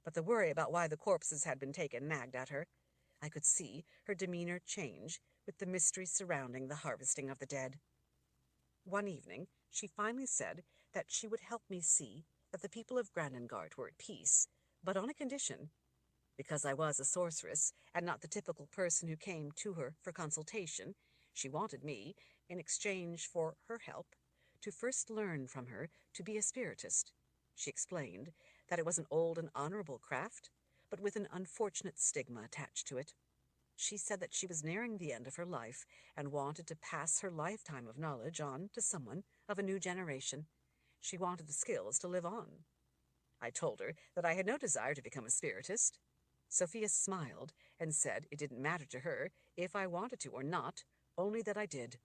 But the worry about why the corpses had been taken nagged at her. I could see her demeanor change with the mystery surrounding the harvesting of the dead. One evening, she finally said that she would help me see that the people of Grandengart were at peace, but on a condition. Because I was a sorceress, and not the typical person who came to her for consultation, she wanted me, in exchange for her help, to first learn from her to be a spiritist. She explained that it was an old and honorable craft, but with an unfortunate stigma attached to it. She said that she was nearing the end of her life and wanted to pass her lifetime of knowledge on to someone of a new generation. She wanted the skills to live on. I told her that I had no desire to become a spiritist. Sophia smiled and said it didn't matter to her if I wanted to or not, only that I did.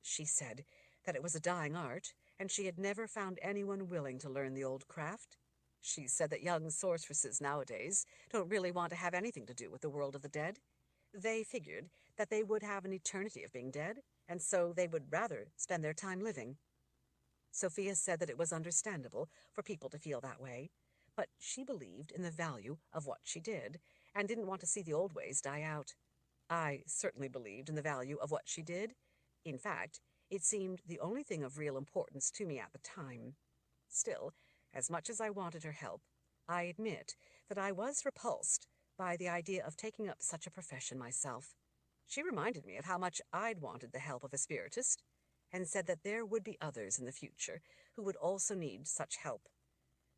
She said that it was a dying art, and she had never found anyone willing to learn the old craft. She said that young sorceresses nowadays don't really want to have anything to do with the world of the dead. They figured that they would have an eternity of being dead, and so they would rather spend their time living. Sophia said that it was understandable for people to feel that way, but she believed in the value of what she did and didn't want to see the old ways die out. I certainly believed in the value of what she did. In fact, it seemed the only thing of real importance to me at the time. Still, as much as I wanted her help, I admit that I was repulsed by the idea of taking up such a profession myself. She reminded me of how much I'd wanted the help of a spiritist, and said that there would be others in the future who would also need such help.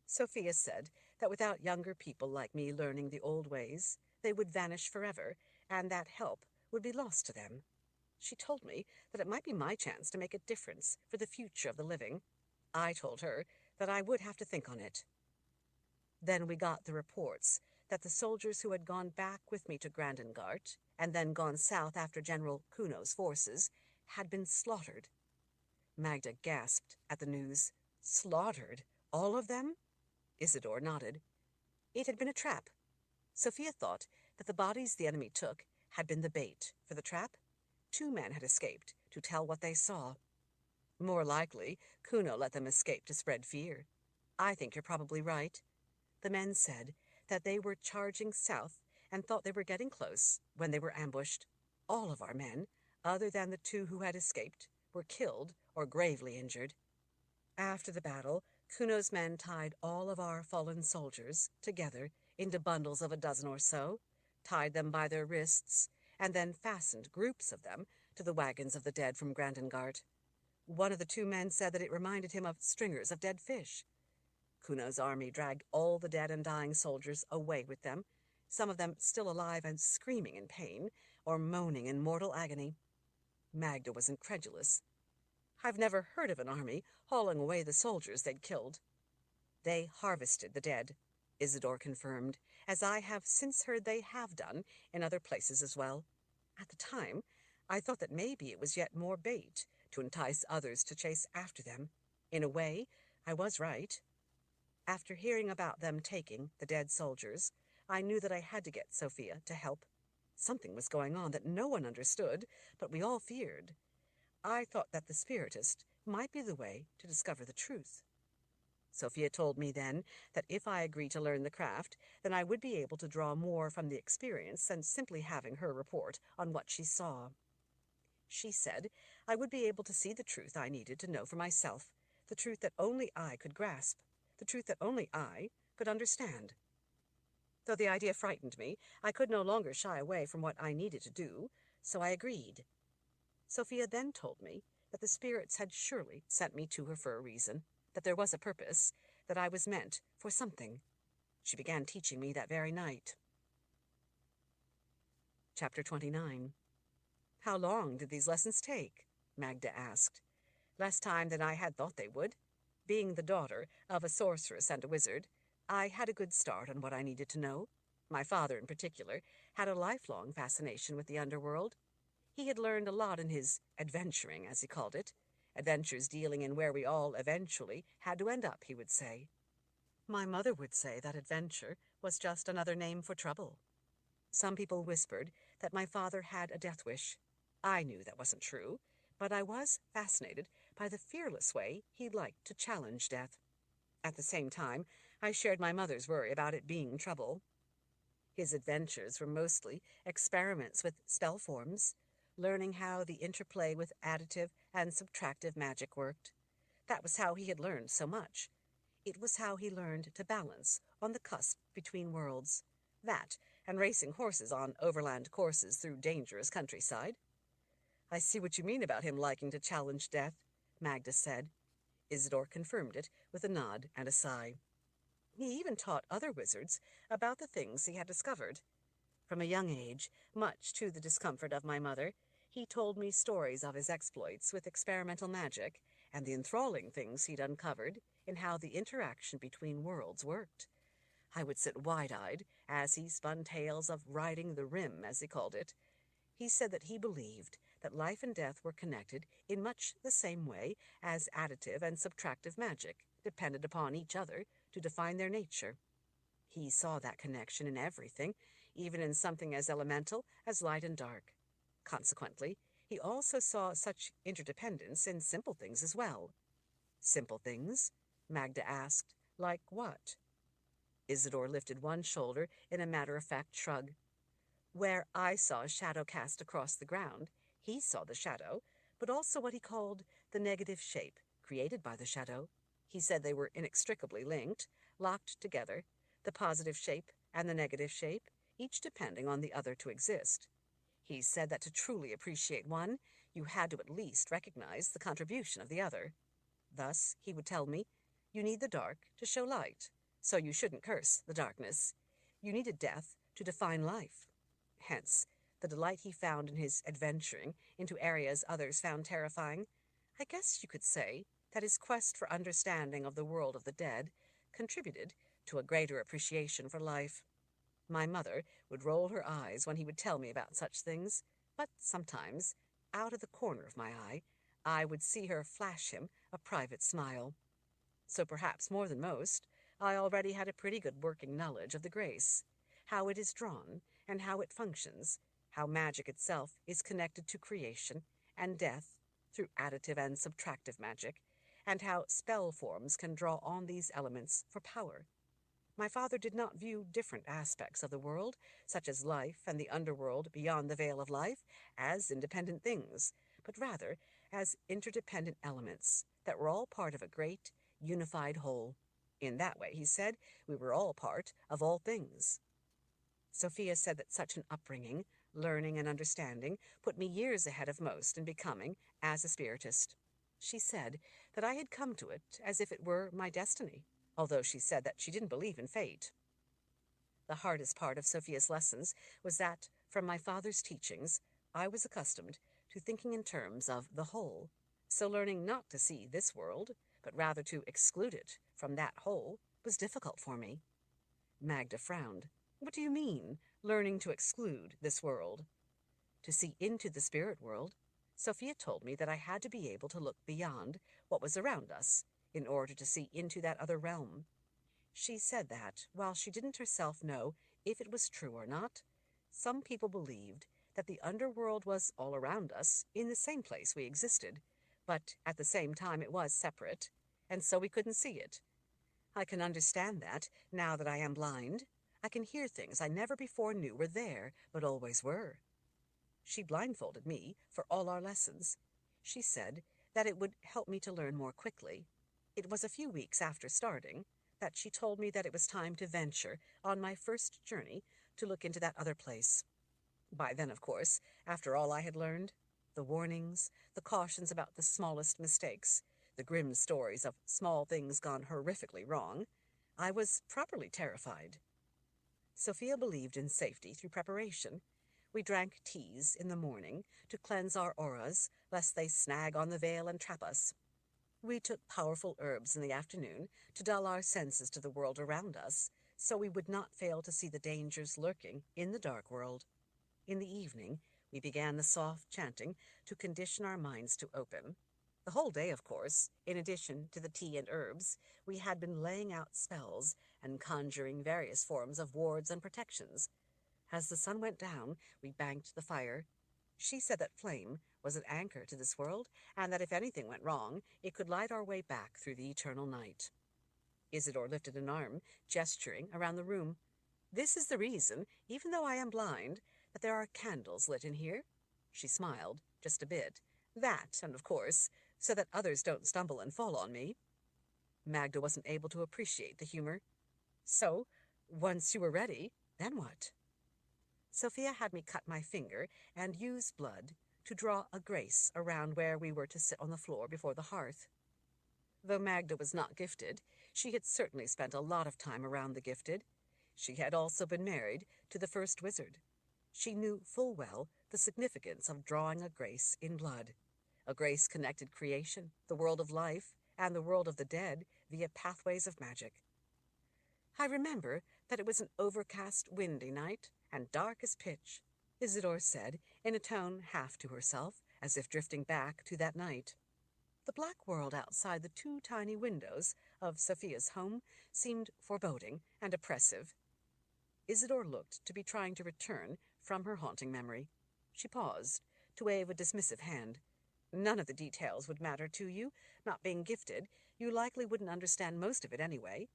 Sophia said that without younger people like me learning the old ways, they would vanish forever, and that help would be lost to them. She told me that it might be my chance to make a difference for the future of the living. I told her that I would have to think on it. Then we got the reports that the soldiers who had gone back with me to Grandengart, and then gone south after General Kuno's forces, had been slaughtered. Magda gasped at the news. Slaughtered? All of them? Isidore nodded. It had been a trap. Sophia thought that the bodies the enemy took had been the bait for the trap. 2 men had escaped to tell what they saw. More likely, Kuno let them escape to spread fear. I think you're probably right. The men said that they were charging south and thought they were getting close when they were ambushed. All of our men, other than the 2 who had escaped, were killed or gravely injured. After the battle, Kuno's men tied all of our fallen soldiers together into bundles of a dozen or so, tied them by their wrists, and then fastened groups of them to the wagons of the dead from Grandengart. One of the 2 men said that it reminded him of stringers of dead fish. Kuno's army dragged all the dead and dying soldiers away with them, some of them still alive and screaming in pain or moaning in mortal agony. Magda was incredulous. I've never heard of an army hauling away the soldiers they'd killed. They harvested the dead, Isidore confirmed, as I have since heard they have done in other places as well. At the time, I thought that maybe it was yet more bait to entice others to chase after them. In a way, I was right. After hearing about them taking the dead soldiers, I knew that I had to get Sophia to help. Something was going on that no one understood, but we all feared. I thought that the spiritist might be the way to discover the truth. Sophia told me then that if I agreed to learn the craft, then I would be able to draw more from the experience than simply having her report on what she saw. She said I would be able to see the truth I needed to know for myself, the truth that only I could grasp, the truth that only I could understand. Though the idea frightened me, I could no longer shy away from what I needed to do, so I agreed. Sophia then told me that the spirits had surely sent me to her for a reason, that there was a purpose, that I was meant for something. She began teaching me that very night. Chapter 29. How long did these lessons take? Magda asked. Less time than I had thought they would. Being the daughter of a sorceress and a wizard, I had a good start on what I needed to know. My father, in particular, had a lifelong fascination with the underworld. He had learned a lot in his adventuring, as he called it. Adventures dealing in where we all eventually had to end up, he would say. My mother would say that adventure was just another name for trouble. Some people whispered that my father had a death wish. I knew that wasn't true, but I was fascinated by the fearless way he liked to challenge death. At the same time, I shared my mother's worry about it being trouble. His adventures were mostly experiments with spell forms, learning how the interplay with additive and subtractive magic worked. That was how he had learned so much. It was how he learned to balance on the cusp between worlds. That, and racing horses on overland courses through dangerous countryside. I see what you mean about him liking to challenge death, Magda said. Isidore confirmed it with a nod and a sigh. He even taught other wizards about the things he had discovered. From a young age, much to the discomfort of my mother, he told me stories of his exploits with experimental magic and the enthralling things he'd uncovered in how the interaction between worlds worked. I would sit wide-eyed as he spun tales of riding the rim, as he called it. He said that he believed that life and death were connected in much the same way as additive and subtractive magic depended upon each other to define their nature. He saw that connection in everything, even in something as elemental as light and dark. Consequently, he also saw such interdependence in simple things as well. Simple things? Magda asked. Like what? Isidore lifted one shoulder in a matter-of-fact shrug. Where I saw a shadow cast across the ground, he saw the shadow, but also what he called the negative shape created by the shadow. He said they were inextricably linked, locked together, the positive shape and the negative shape, each depending on the other to exist. He said that to truly appreciate one, you had to at least recognize the contribution of the other. Thus, he would tell me, you need the dark to show light, so you shouldn't curse the darkness. You needed death to define life. Hence, the delight he found in his adventuring into areas others found terrifying. I guess you could say that his quest for understanding of the world of the dead contributed to a greater appreciation for life. My mother would roll her eyes when he would tell me about such things, but sometimes, out of the corner of my eye, I would see her flash him a private smile. So perhaps more than most, I already had a pretty good working knowledge of the grace, how it is drawn and how it functions, how magic itself is connected to creation and death through additive and subtractive magic, and how spell forms can draw on these elements for power. My father did not view different aspects of the world, such as life and the underworld beyond the veil of life, as independent things, but rather as interdependent elements that were all part of a great, unified whole. In that way, he said, we were all part of all things. Sophia said that such an upbringing, learning and understanding, put me years ahead of most in becoming as a spiritist. She said that I had come to it as if it were my destiny, although she said that she didn't believe in fate. The hardest part of Sophia's lessons was that, from my father's teachings, I was accustomed to thinking in terms of the whole, so learning not to see this world, but rather to exclude it from that whole, was difficult for me. Magda frowned. What do you mean, learning to exclude this world? To see into the spirit world, Sophia told me that I had to be able to look beyond what was around us in order to see into that other realm. She said that, while she didn't herself know if it was true or not, some people believed that the underworld was all around us in the same place we existed, but at the same time it was separate, and so we couldn't see it. I can understand that, now that I am blind. I can hear things I never before knew were there, but always were. She blindfolded me for all our lessons. She said that it would help me to learn more quickly. It was a few weeks after starting that she told me that it was time to venture on my first journey to look into that other place. By then, of course, after all I had learned, the warnings, the cautions about the smallest mistakes, the grim stories of small things gone horrifically wrong, I was properly terrified. Sophia believed in safety through preparation. We drank teas in the morning to cleanse our auras, lest they snag on the veil and trap us. We took powerful herbs in the afternoon to dull our senses to the world around us, so we would not fail to see the dangers lurking in the dark world. In the evening, we began the soft chanting to condition our minds to open. The whole day, of course, in addition to the tea and herbs, we had been laying out spells and conjuring various forms of wards and protections. As the sun went down, we banked the fire. She said that flame was an anchor to this world, and that if anything went wrong, it could light our way back through the eternal night. Isidore lifted an arm, gesturing around the room. This is the reason, even though I am blind, that there are candles lit in here. She smiled, just a bit. That, and of course, so that others don't stumble and fall on me. Magda wasn't able to appreciate the humor. So, once you were ready, then what? Sophia had me cut my finger and use blood to draw a grace around where we were to sit on the floor before the hearth. Though Magda was not gifted, She had certainly spent a lot of time around the gifted. She had also been married to the first wizard. She knew full well the significance of drawing a grace in blood. A grace connected creation, the world of life, and the world of the dead via pathways of magic. I remember that it was an overcast, windy night, and dark as pitch, Isidore said, in a tone half to herself, as if drifting back to that night. The black world outside the 2 tiny windows of Sophia's home seemed foreboding and oppressive. Isidore looked to be trying to return from her haunting memory. She paused, to wave a dismissive hand. None of the details would matter to you. Not being gifted, you likely wouldn't understand most of it anyway.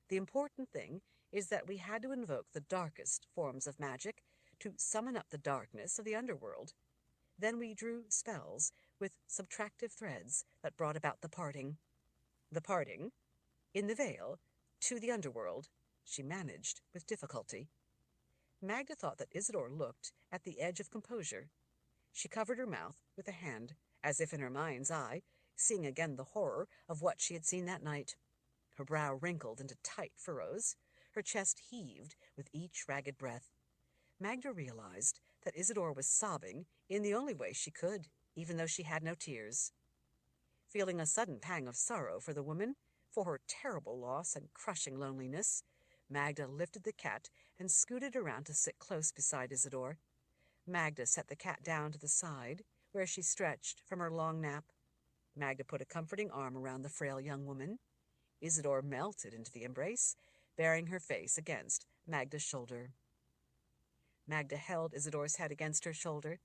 The important thing is that we had to invoke the darkest forms of magic to summon up the darkness of the underworld. Then we drew spells with subtractive threads that brought about the parting. The parting? In the veil, to the underworld, she managed with difficulty. Magda thought that Isidore looked at the edge of composure. She covered her mouth with a hand, as if in her mind's eye, seeing again the horror of what she had seen that night. Her brow wrinkled into tight furrows. Her chest heaved with each ragged breath. Magda realized that Isidore was sobbing in the only way she could, even though she had no tears. Feeling a sudden pang of sorrow for the woman, for her terrible loss and crushing loneliness, Magda lifted the cat and scooted around to sit close beside Isidore. Magda set the cat down to the side, where she stretched from her long nap. Magda put a comforting arm around the frail young woman. Isidore melted into the embrace, burying her face against Magda's shoulder. Magda held Isidore's head against her shoulder.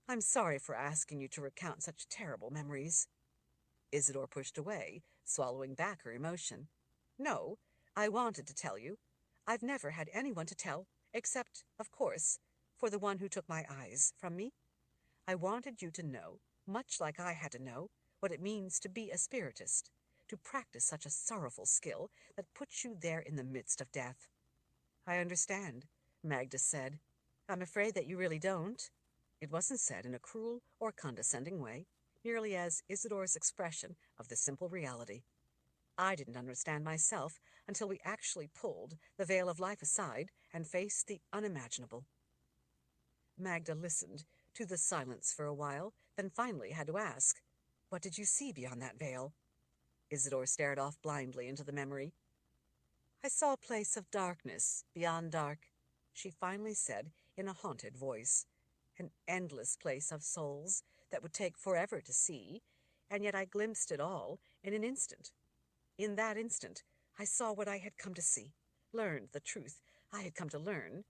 "I'm sorry for asking you to recount such terrible memories." Isidore pushed away, swallowing back her emotion. "No, I wanted to tell you. I've never had anyone to tell, except, of course, for the one who took my eyes from me. I wanted you to know, much like I had to know, what it means to be a spiritist, to practice such a sorrowful skill that puts you there in the midst of death." "I understand," Magda said. "I'm afraid that you really don't." It wasn't said in a cruel or condescending way, merely as Isidore's expression of the simple reality. "I didn't understand myself until we actually pulled the veil of life aside and faced the unimaginable." Magda listened to the silence for a while, then finally had to ask, "What did you see beyond that veil?" Isidore stared off blindly into the memory. "I saw a place of darkness beyond dark," she finally said in a haunted voice. "An endless place of souls that would take forever to see, and yet I glimpsed it all in an instant. In that instant, I saw what I had come to see, learned the truth I had come to learn,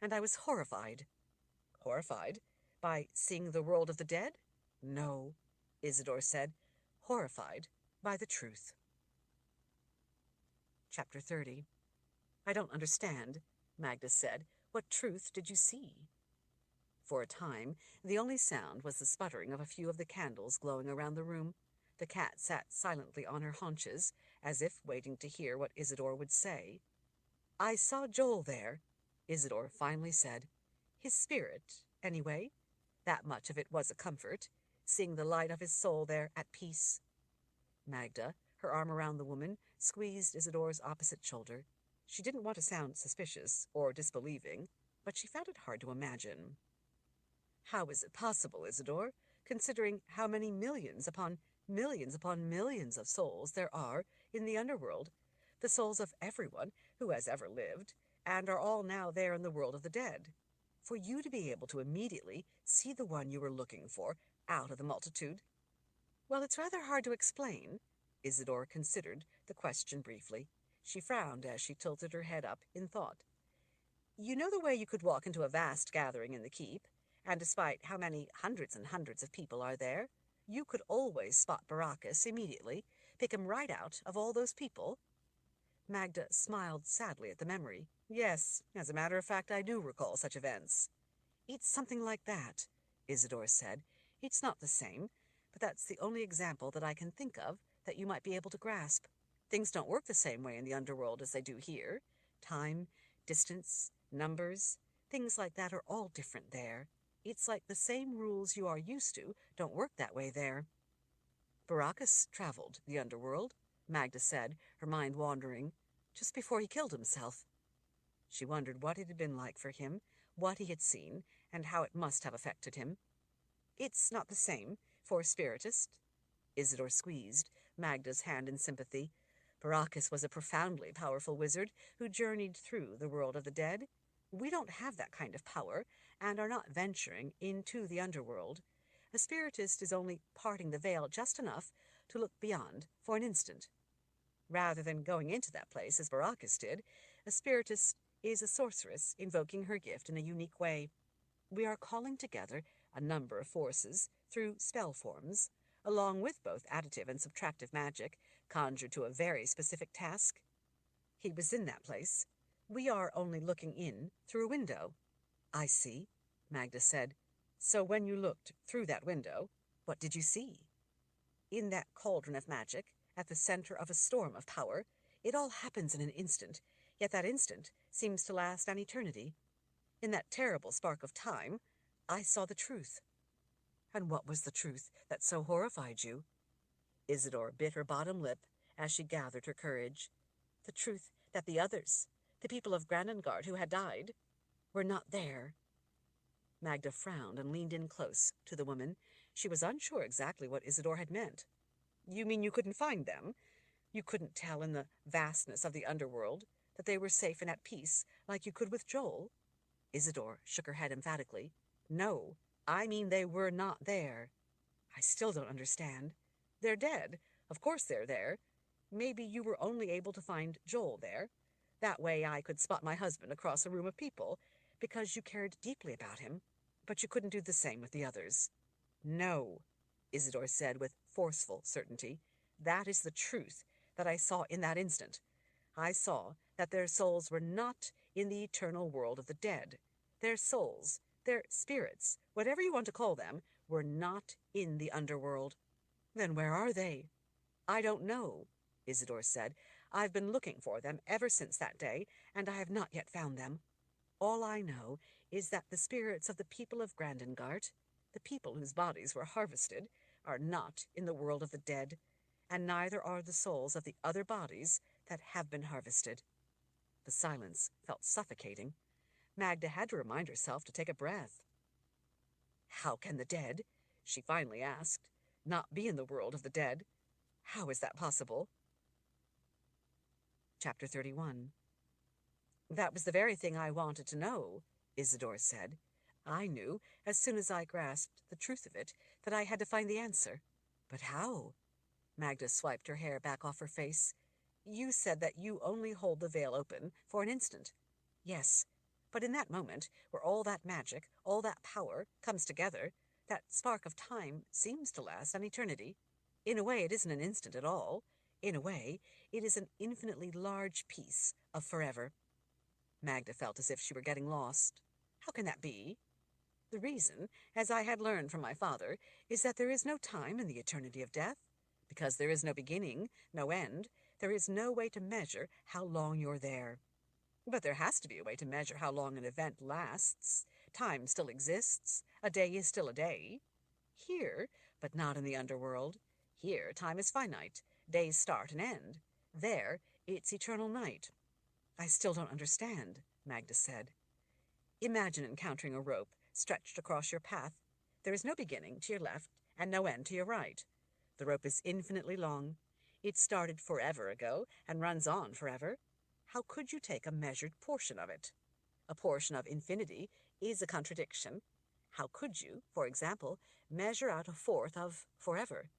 and I was horrified." "Horrified? By seeing the world of the dead?" "No," Isidore said. "Horrified by the truth." Chapter 30. "I don't understand," Magda said. "What truth did you see?" For a time, the only sound was the sputtering of a few of the candles glowing around the room. The cat sat silently on her haunches, as if waiting to hear what Isidore would say. "I saw Joel there," Isidore finally said. "His spirit, anyway. That much of it was a comfort, seeing the light of his soul there at peace." Magda, her arm around the woman, squeezed Isidore's opposite shoulder. She didn't want to sound suspicious or disbelieving, but she found it hard to imagine. "How is it possible, Isidore, considering how many millions upon millions of souls there are in the underworld, the souls of everyone who has ever lived, and are all now there in the world of the dead, for you to be able to immediately see the one you were looking for out of the multitude?" "Well, it's rather hard to explain." Isidore considered the question briefly. She frowned as she tilted her head up in thought. "You know the way you could walk into a vast gathering in the keep, and despite how many hundreds and hundreds of people are there, you could always spot Baracus immediately, pick him right out of all those people?" Magda smiled sadly at the memory. "Yes, as a matter of fact, I do recall such events." "It's something like that," Isidore said. "It's not the same, but that's the only example that I can think of that you might be able to grasp. Things don't work the same way in the underworld as they do here. Time, distance, numbers, things like that are all different there. It's like the same rules you are used to don't work that way there." "Baracus traveled the underworld," Magda said, her mind wandering. Just before he killed himself. She wondered what it had been like for him, what he had seen, and how it must have affected him. It's not the same for a spiritist. Isidore squeezed Magda's hand in sympathy. Baracus was a profoundly powerful wizard who journeyed through the world of the dead. We don't have that kind of power, and are not venturing into the underworld. A spiritist is only parting the veil just enough to look beyond for an instant. Rather than going into that place as Baracus did, a spiritist is a sorceress invoking her gift in a unique way. We are calling together a number of forces through spell forms, along with both additive and subtractive magic, conjured to a very specific task. He was in that place. We are only looking in through a window. I see, Magda said. So when you looked through that window, what did you see? In that cauldron of magic, at the center of a storm of power, it all happens in an instant, yet that instant seems to last an eternity. In that terrible spark of time, I saw the truth. And what was the truth that so horrified you? Isidore bit her bottom lip as she gathered her courage. The truth that the others, the people of Grandengard who had died, were not there. Magda frowned and leaned in close to the woman. She was unsure exactly what Isidore had meant. You mean you couldn't find them? You couldn't tell in the vastness of the underworld that they were safe and at peace, like you could with Joel? Isidore shook her head emphatically. No, I mean they were not there. I still don't understand. They're dead. Of course they're there. Maybe you were only able to find Joel there. That way I could spot my husband across a room of people, because you cared deeply about him. But you couldn't do the same with the others. No, Isidore said with forceful certainty. That is the truth that I saw in that instant. I saw that their souls were not in the eternal world of the dead. Their souls, their spirits, whatever you want to call them, were not in the underworld. Then where are they? I don't know, Isidore said. I've been looking for them ever since that day, and I have not yet found them. All I know is that the spirits of the people of Grandengard, the people whose bodies were harvested, are not in the world of the dead, and neither are the souls of the other bodies that have been harvested. The silence felt suffocating. Magda had to remind herself to take a breath. How can the dead, she finally asked, not be in the world of the dead? How is that possible? Chapter 31. That was the very thing I wanted to know, Isidore said. I knew, as soon as I grasped the truth of it, that I had to find the answer. But how? Magda swiped her hair back off her face. You said that you only hold the veil open for an instant. Yes, but in that moment, where all that magic, all that power, comes together, that spark of time seems to last an eternity. In a way, it isn't an instant at all. In a way, it is an infinitely large piece of forever. Magda felt as if she were getting lost. How can that be? The reason, as I had learned from my father, is that there is no time in the eternity of death. Because there is no beginning, no end, there is no way to measure how long you're there. But there has to be a way to measure how long an event lasts. Time still exists. A day is still a day. Here, but not in the underworld. Here, time is finite. Days start and end. There, it's eternal night. I still don't understand, Magda said. Imagine encountering a rope stretched across your path. There is no beginning to your left and no end to your right. The rope is infinitely long. It started forever ago and runs on forever. How could you take a measured portion of it? A portion of infinity is a contradiction. How could you, for example, measure out a fourth of forever?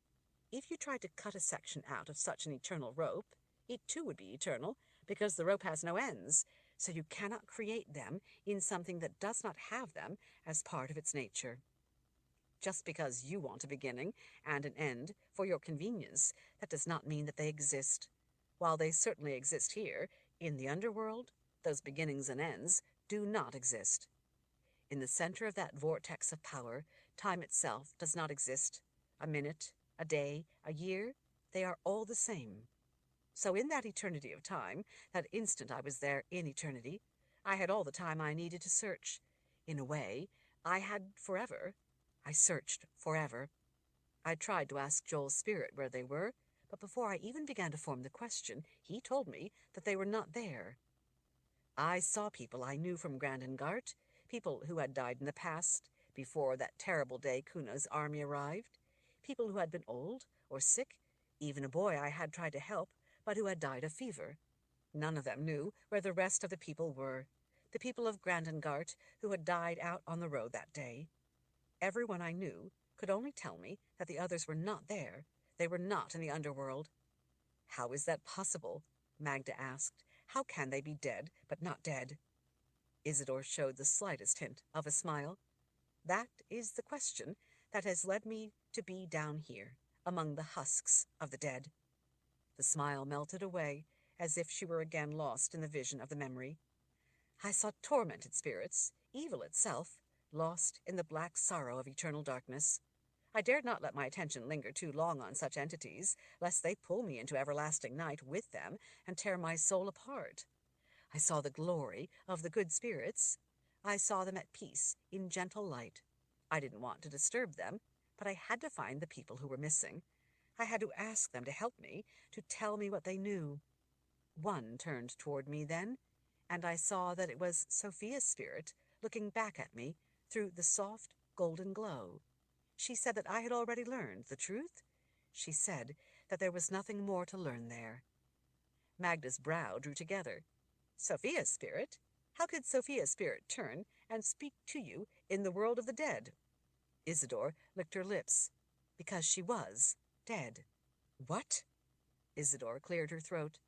If you tried to cut a section out of such an eternal rope, it too would be eternal, because the rope has no ends, so you cannot create them in something that does not have them as part of its nature. Just because you want a beginning and an end for your convenience, that does not mean that they exist. While they certainly exist here, in the underworld, those beginnings and ends do not exist. In the center of that vortex of power, time itself does not exist. A minute, a day, a year, they are all the same. So in that eternity of time, that instant I was there in eternity, I had all the time I needed to search. In a way, I had forever. I searched forever. I tried to ask Joel's spirit where they were, but before I even began to form the question, he told me that they were not there. I saw people I knew from Grandengart, people who had died in the past, before that terrible day Kuna's army arrived, people who had been old or sick, even a boy I had tried to help, but who had died of fever. None of them knew where the rest of the people were, the people of Grandengart who had died out on the road that day. Everyone I knew could only tell me that the others were not there. They were not in the underworld. "How is that possible?" Magda asked. "How can they be dead, but not dead?" Isidore showed the slightest hint of a smile. "That is the question that has led me to be down here, among the husks of the dead." The smile melted away, as if she were again lost in the vision of the memory. "I saw tormented spirits, evil itself, lost in the black sorrow of eternal darkness. I dared not let my attention linger too long on such entities, lest they pull me into everlasting night with them and tear my soul apart. I saw the glory of the good spirits. I saw them at peace, in gentle light. I didn't want to disturb them, but I had to find the people who were missing. I had to ask them to help me, to tell me what they knew. One turned toward me then, and I saw that it was Sophia's spirit looking back at me through the soft golden glow. She said that I had already learned the truth. She said that there was nothing more to learn there." Magda's brow drew together. "Sophia's spirit? How could Sophia's spirit turn and speak to you in the world of the dead?" Isidore licked her lips. "Because she was dead." "What?" Isidore cleared her throat.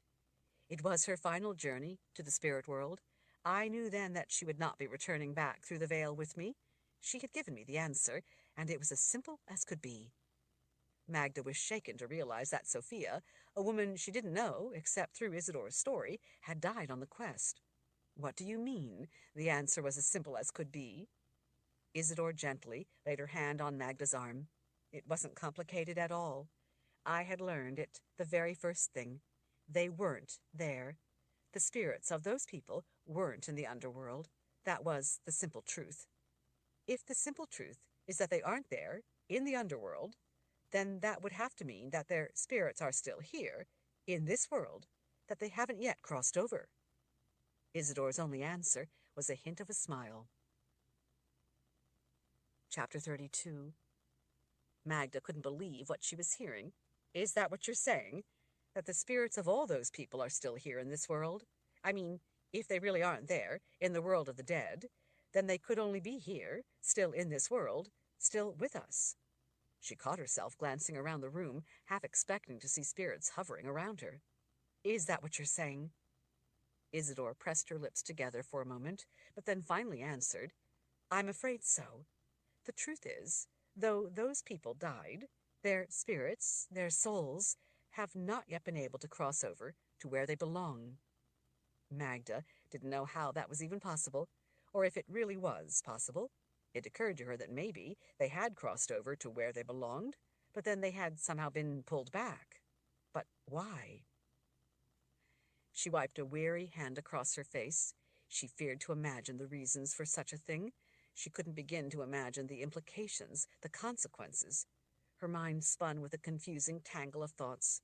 "It was her final journey to the spirit world. I knew then that she would not be returning back through the veil with me. She had given me the answer, and it was as simple as could be." Magda was shaken to realize that Sophia, a woman she didn't know except through Isidore's story, had died on the quest. "What do you mean, the answer was as simple as could be?" Isidore gently laid her hand on Magda's arm. "It wasn't complicated at all. I had learned it the very first thing. They weren't there. The spirits of those people weren't in the underworld. That was the simple truth. If the simple truth is that they aren't there, in the underworld, then that would have to mean that their spirits are still here, in this world, that they haven't yet crossed over." Isidore's only answer was a hint of a smile. Chapter 32. Magda couldn't believe what she was hearing. "Is that what you're saying? That the spirits of all those people are still here in this world? I mean, if they really aren't there, in the world of the dead, then they could only be here, still in this world, still with us." She caught herself glancing around the room, half expecting to see spirits hovering around her. "Is that what you're saying?" Isidore pressed her lips together for a moment, but then finally answered, "I'm afraid so. The truth is, though those people died, their spirits, their souls, have not yet been able to cross over to where they belong." Magda didn't know how that was even possible, or if it really was possible. It occurred to her that maybe they had crossed over to where they belonged, but then they had somehow been pulled back. But why? She wiped a weary hand across her face. She feared to imagine the reasons for such a thing. She couldn't begin to imagine the implications, the consequences. Her mind spun with a confusing tangle of thoughts.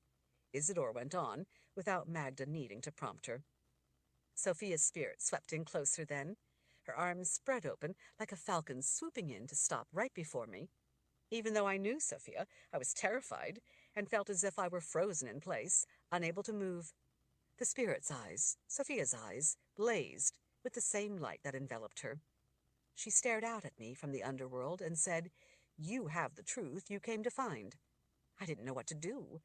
Isidore went on, without Magda needing to prompt her. Sophia's spirit swept in closer then, her arms spread open like a falcon swooping in to stop right before me. Even though I knew Sophia, I was terrified and felt as if I were frozen in place, unable to move. The spirit's eyes, Sophia's eyes, blazed with the same light that enveloped her. She stared out at me from the underworld and said, "You have the truth you came to find." I didn't know what to do.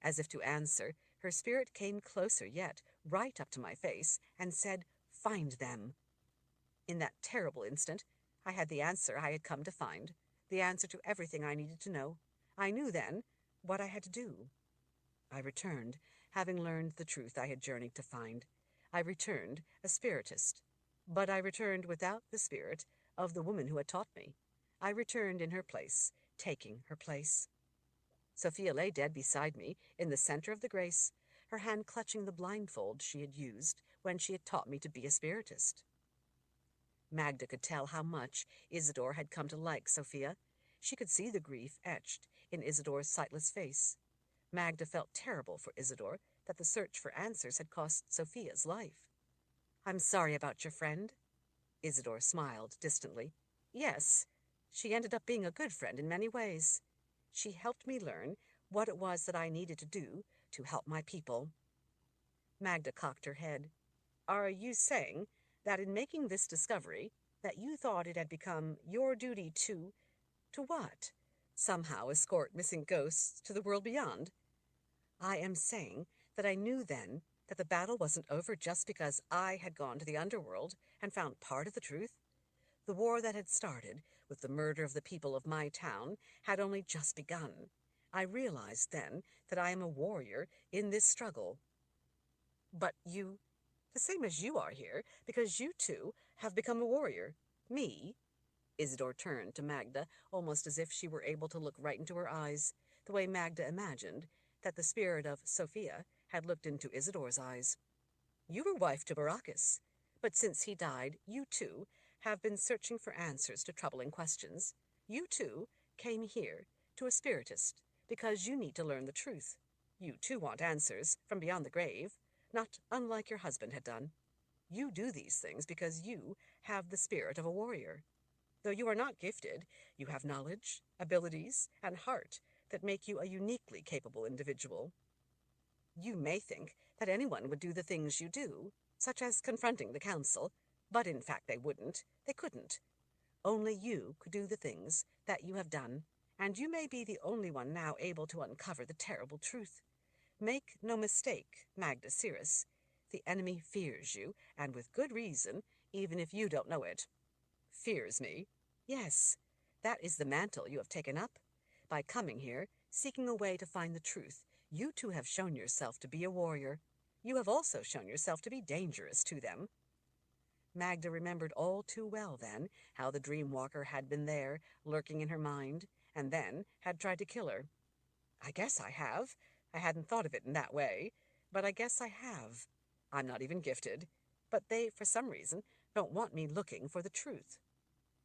As if to answer, her spirit came closer yet, right up to my face, and said, "Find them." In that terrible instant, I had the answer I had come to find, the answer to everything I needed to know. I knew then what I had to do. I returned, having learned the truth I had journeyed to find. I returned a spiritist. But I returned without the spirit of the woman who had taught me. I returned in her place, taking her place. Sophia lay dead beside me, in the center of the grace, her hand clutching the blindfold she had used when she had taught me to be a spiritist. Magda could tell how much Isidore had come to like Sophia. She could see the grief etched in Isidore's sightless face. Magda felt terrible for Isidore that the search for answers had cost Sophia's life. "I'm sorry about your friend." Isidore smiled distantly. "Yes, she ended up being a good friend in many ways. She helped me learn what it was that I needed to do to help my people." Magda cocked her head. "Are you saying that in making this discovery, that you thought it had become your duty to what? Somehow escort missing ghosts to the world beyond?" "I am saying that I knew then that the battle wasn't over just because I had gone to the underworld and found part of the truth. The war that had started with the murder of the people of my town had only just begun. I realized then that I am a warrior in this struggle." "But you, the same as you are here, because you too have become a warrior. Me?" Isidore turned to Magda, almost as if she were able to look right into her eyes, the way Magda imagined that the spirit of Sophia had looked into Isidore's eyes. "You were wife to Baracus, but since he died, you too have been searching for answers to troubling questions. You too came here to a spiritist because you need to learn the truth. You too want answers from beyond the grave, not unlike your husband had done. You do these things because you have the spirit of a warrior. Though you are not gifted, you have knowledge, abilities, and heart that make you a uniquely capable individual. You may think that anyone would do the things you do, such as confronting the council, but in fact they wouldn't. They couldn't. Only you could do the things that you have done, and you may be the only one now able to uncover the terrible truth. Make no mistake, Magda Searus, the enemy fears you, and with good reason, even if you don't know it." "Fears me?" "Yes, that is the mantle you have taken up. By coming here, seeking a way to find the truth, you too have shown yourself to be a warrior. You have also shown yourself to be dangerous to them." Magda remembered all too well then how the dream walker had been there, lurking in her mind, and then had tried to kill her. "I guess I have. I hadn't thought of it in that way, but I guess I have. I'm not even gifted, but they, for some reason, don't want me looking for the truth.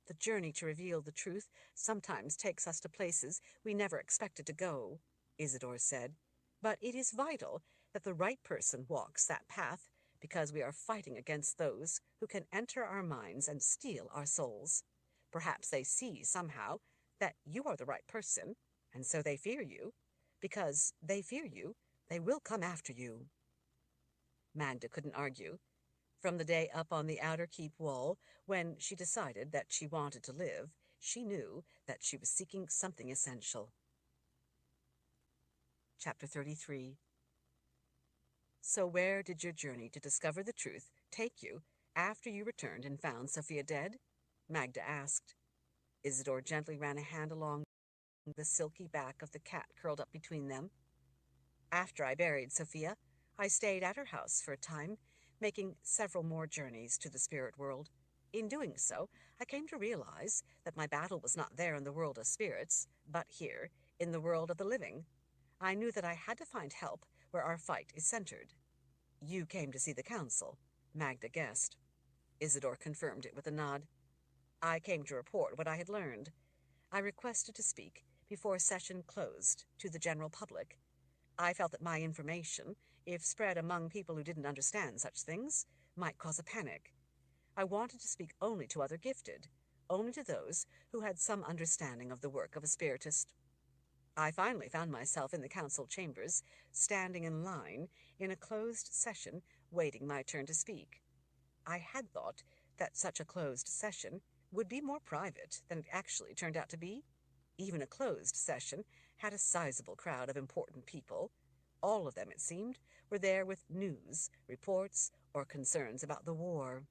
The journey to reveal the truth sometimes takes us to places we never expected to go," Isidore said. "But it is vital that the right person walks that path, because we are fighting against those who can enter our minds and steal our souls. Perhaps they see somehow that you are the right person, and so they fear you. Because they fear you, they will come after you." Magda couldn't argue. From the day up on the outer keep wall, when she decided that she wanted to live, she knew that she was seeking something essential. Chapter 33. "So where did your journey to discover the truth take you after you returned and found Sophia dead?" Magda asked. Isidore gently ran a hand along the silky back of the cat curled up between them. "After I buried Sophia, I stayed at her house for a time, making several more journeys to the spirit world. In doing so, I came to realize that my battle was not there in the world of spirits, but here, in the world of the living. I knew that I had to find help where our fight is centered." "You came to see the council," Magda guessed. Isidore confirmed it with a nod. "I came to report what I had learned. I requested to speak before session closed to the general public. I felt that my information, if spread among people who didn't understand such things, might cause a panic. I wanted to speak only to other gifted, only to those who had some understanding of the work of a spiritist. I finally found myself in the council chambers, standing in line in a closed session, waiting my turn to speak. I had thought that such a closed session would be more private than it actually turned out to be. Even a closed session had a sizable crowd of important people. All of them, it seemed, were there with news, reports, or concerns about the war.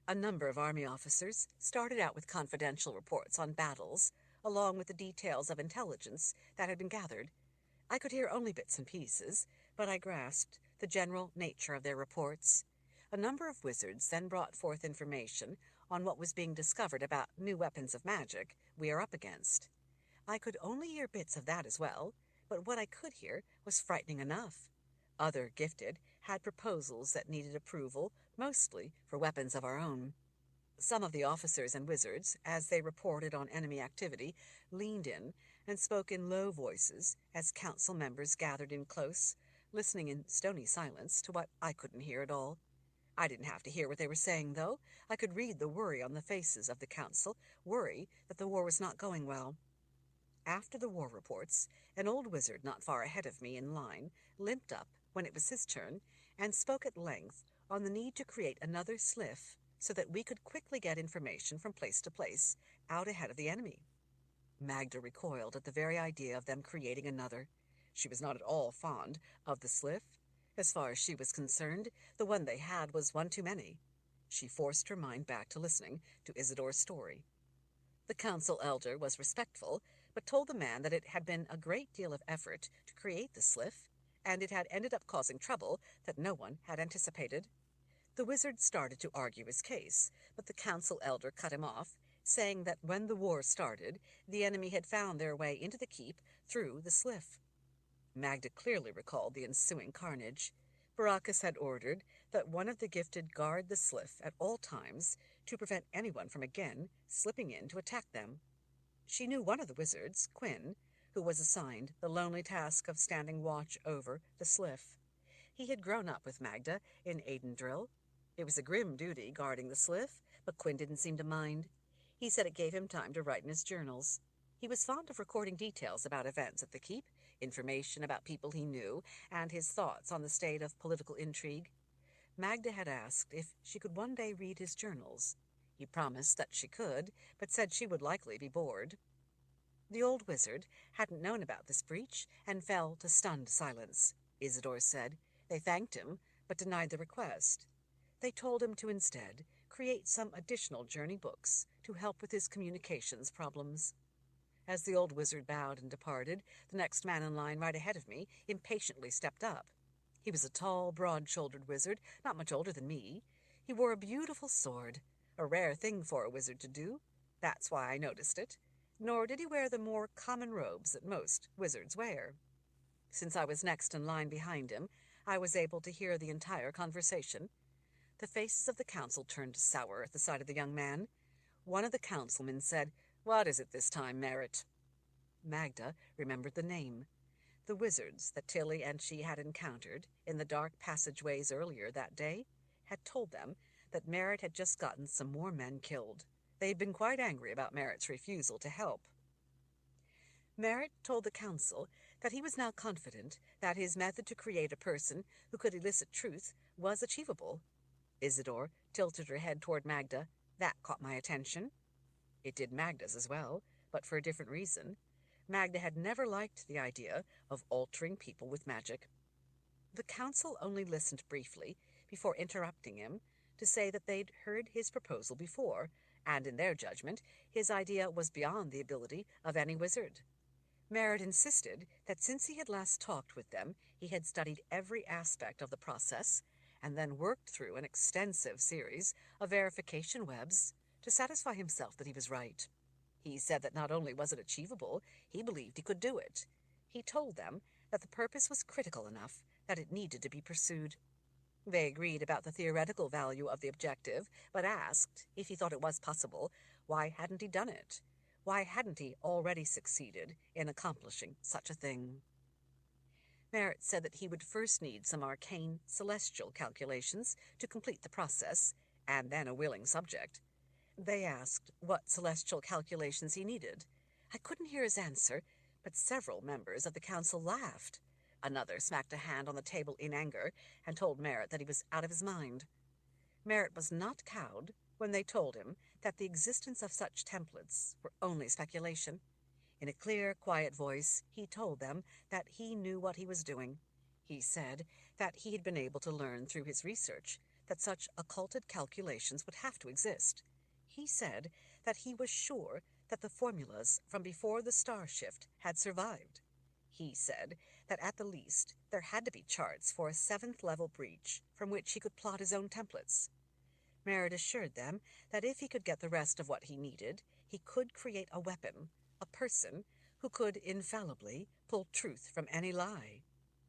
A number of army officers started out with confidential reports on battles, along with the details of intelligence that had been gathered. I could hear only bits and pieces, but I grasped the general nature of their reports. A number of wizards then brought forth information on what was being discovered about new weapons of magic we are up against. I could only hear bits of that as well, but what I could hear was frightening enough. Other gifted had proposals that needed approval, mostly for weapons of our own. Some of the officers and wizards, as they reported on enemy activity, leaned in and spoke in low voices as council members gathered in close, listening in stony silence to what I couldn't hear at all. I didn't have to hear what they were saying, though. I could read the worry on the faces of the council, worry that the war was not going well. After the war reports, an old wizard not far ahead of me in line limped up when it was his turn and spoke at length on the need to create another sliff so that we could quickly get information from place to place, out ahead of the enemy. Magda recoiled at the very idea of them creating another. She was not at all fond of the sliff. As far as she was concerned, the one they had was one too many. She forced her mind back to listening to Isidore's story. The council elder was respectful, but told the man that it had been a great deal of effort to create the sliff, and it had ended up causing trouble that no one had anticipated. The wizard started to argue his case, but the council elder cut him off, saying that when the war started, the enemy had found their way into the keep through the sliff. Magda clearly recalled the ensuing carnage. Baracus had ordered that one of the gifted guard the sliff at all times to prevent anyone from again slipping in to attack them. She knew one of the wizards, Quinn, who was assigned the lonely task of standing watch over the sliff. He had grown up with Magda in Aidendrill. It was a grim duty guarding the sliff, but Quinn didn't seem to mind. He said it gave him time to write in his journals. He was fond of recording details about events at the keep, information about people he knew, and his thoughts on the state of political intrigue. Magda had asked if she could one day read his journals. He promised that she could, but said she would likely be bored. The old wizard hadn't known about this breach and fell to stunned silence. Isidore said they thanked him, but denied the request. They told him to instead create some additional journey books to help with his communications problems. As the old wizard bowed and departed, the next man in line right ahead of me impatiently stepped up. He was a tall, broad-shouldered wizard, not much older than me. He wore a beautiful sword, a rare thing for a wizard to do. That's why I noticed it. Nor did he wear the more common robes that most wizards wear. Since I was next in line behind him, I was able to hear the entire conversation. The faces of the council turned sour at the sight of the young man. One of the councilmen said, "What is it this time, Merritt?" Magda remembered the name. The wizards that Tilly and she had encountered in the dark passageways earlier that day had told them that Merritt had just gotten some more men killed. They had been quite angry about Merritt's refusal to help. Merritt told the council that he was now confident that his method to create a person who could elicit truth was achievable. Isidore tilted her head toward Magda. That caught my attention. It did Magda's as well, but for a different reason. Magda had never liked the idea of altering people with magic. The council only listened briefly before interrupting him to say that they'd heard his proposal before, and in their judgment, his idea was beyond the ability of any wizard. Merritt insisted that since he had last talked with them, he had studied every aspect of the process and then worked through an extensive series of verification webs to satisfy himself that he was right. He said that not only was it achievable, he believed he could do it. He told them that the purpose was critical enough that it needed to be pursued. They agreed about the theoretical value of the objective, but asked, if he thought it was possible, why hadn't he done it? Why hadn't he already succeeded in accomplishing such a thing? Merritt said that he would first need some arcane celestial calculations to complete the process, and then a willing subject. They asked what celestial calculations he needed. I couldn't hear his answer, but several members of the council laughed. Another smacked a hand on the table in anger and told Merritt that he was out of his mind. Merritt was not cowed when they told him that the existence of such templates were only speculation. In a clear, quiet voice, he told them that he knew what he was doing. He said that he had been able to learn through his research that such occulted calculations would have to exist. He said that he was sure that the formulas from before the star shift had survived. He said that at the least there had to be charts for a 7th-level breach from which he could plot his own templates. Merritt assured them that if he could get the rest of what he needed, he could create a weapon, a person who could infallibly pull truth from any lie.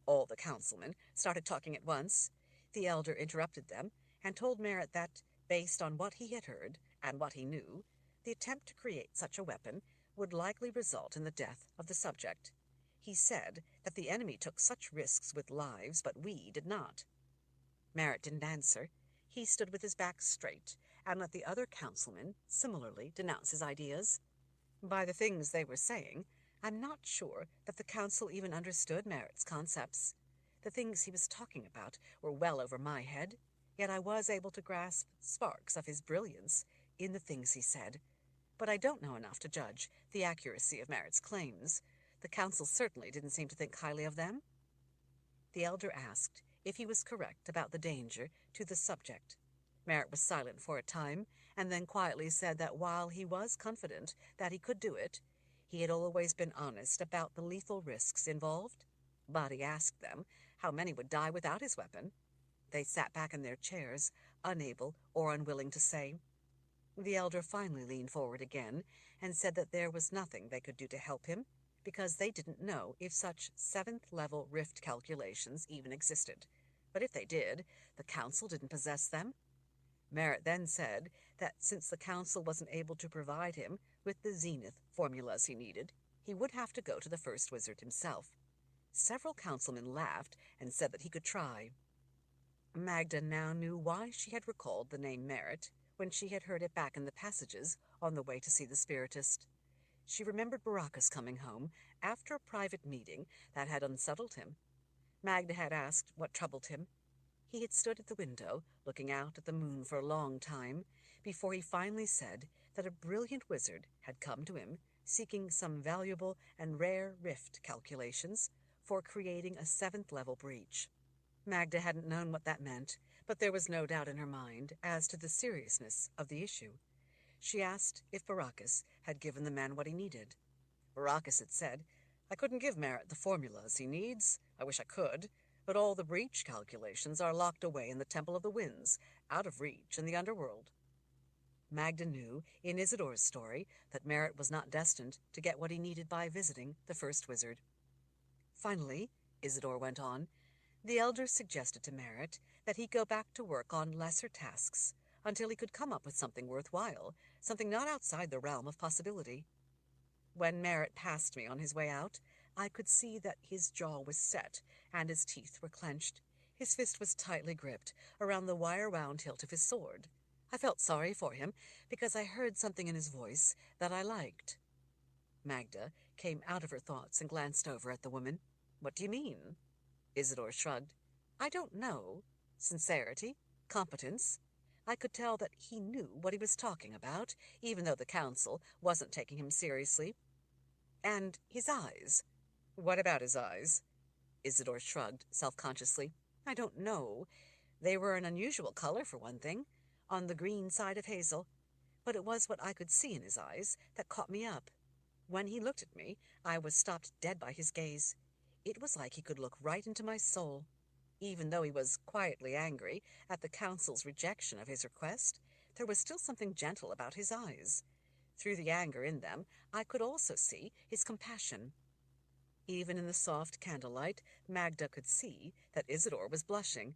All the councilmen started talking at once. The elder interrupted them and told Merritt that, based on what he had heard and what he knew, the attempt to create such a weapon would likely result in the death of the subject. He said that the enemy took such risks with lives, but we did not. Merritt didn't answer. He stood with his back straight and let the other councilmen similarly denounce his ideas. By the things they were saying, I'm not sure that the council even understood Merritt's concepts. The things he was talking about were well over my head, yet I was able to grasp sparks of his brilliance in the things he said. But I don't know enough to judge the accuracy of Merritt's claims. The council certainly didn't seem to think highly of them. The elder asked if he was correct about the danger to the subject. Merritt was silent for a time, and then quietly said that while he was confident that he could do it, he had always been honest about the lethal risks involved. But he asked them how many would die without his weapon. They sat back in their chairs, unable or unwilling to say. The elder finally leaned forward again and said that there was nothing they could do to help him, because they didn't know if such seventh-level rift calculations even existed. But if they did, the council didn't possess them. Merritt then said that since the council wasn't able to provide him with the zenith formulas he needed, he would have to go to the first wizard himself. Several councilmen laughed and said that he could try. Magda now knew why she had recalled the name Merritt when she had heard it back in the passages on the way to see the spiritist. She remembered Baracus coming home after a private meeting that had unsettled him. Magda had asked what troubled him. He had stood at the window, looking out at the moon for a long time, before he finally said that a brilliant wizard had come to him, seeking some valuable and rare rift calculations for creating a seventh-level breach. Magda hadn't known what that meant, but there was no doubt in her mind as to the seriousness of the issue. She asked if Baracus had given the man what he needed. Baracus had said, I couldn't give Merritt the formulas he needs. I wish I could, but all the breach calculations are locked away in the Temple of the Winds, out of reach in the underworld. Magda knew, in Isidore's story, that Merritt was not destined to get what he needed by visiting the first wizard. Finally, Isidore went on, the elder suggested to Merritt that he go back to work on lesser tasks until he could come up with something worthwhile, something not outside the realm of possibility. When Merritt passed me on his way out, I could see that his jaw was set and his teeth were clenched. His fist was tightly gripped around the wire-wound hilt of his sword. I felt sorry for him because I heard something in his voice that I liked. Magda came out of her thoughts and glanced over at the woman. What do you mean? Isidore shrugged. I don't know. Sincerity, competence. I could tell that he knew what he was talking about, even though the council wasn't taking him seriously. And his eyes. What about his eyes? Isidore shrugged self-consciously. I don't know. They were an unusual color, for one thing, on the green side of hazel. But it was what I could see in his eyes that caught me up. When he looked at me, I was stopped dead by his gaze. It was like he could look right into my soul. Even though he was quietly angry at the council's rejection of his request, there was still something gentle about his eyes. Through the anger in them, I could also see his compassion. Even in the soft candlelight, Magda could see that Isidore was blushing.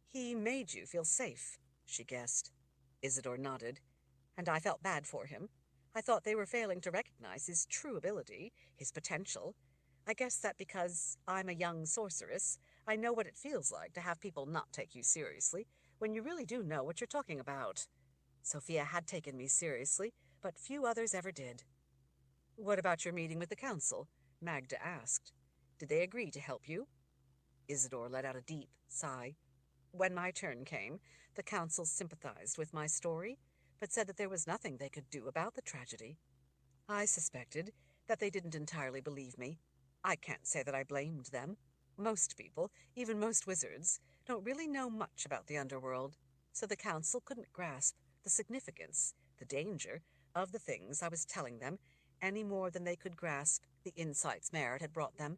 He made you feel safe, she guessed. Isidore nodded, and I felt bad for him. I thought they were failing to recognize his true ability, his potential. I guess that because I'm a young sorceress, I know what it feels like to have people not take you seriously when you really do know what you're talking about. Sophia had taken me seriously, but few others ever did. What about your meeting with the council? Magda asked. Did they agree to help you? Isidore let out a deep sigh. When my turn came, the council sympathized with my story, but said that there was nothing they could do about the tragedy. I suspected that they didn't entirely believe me. I can't say that I blamed them. Most people, even most wizards, don't really know much about the underworld, so the council couldn't grasp the significance, the danger, of the things I was telling them any more than they could grasp the insights Merritt had brought them.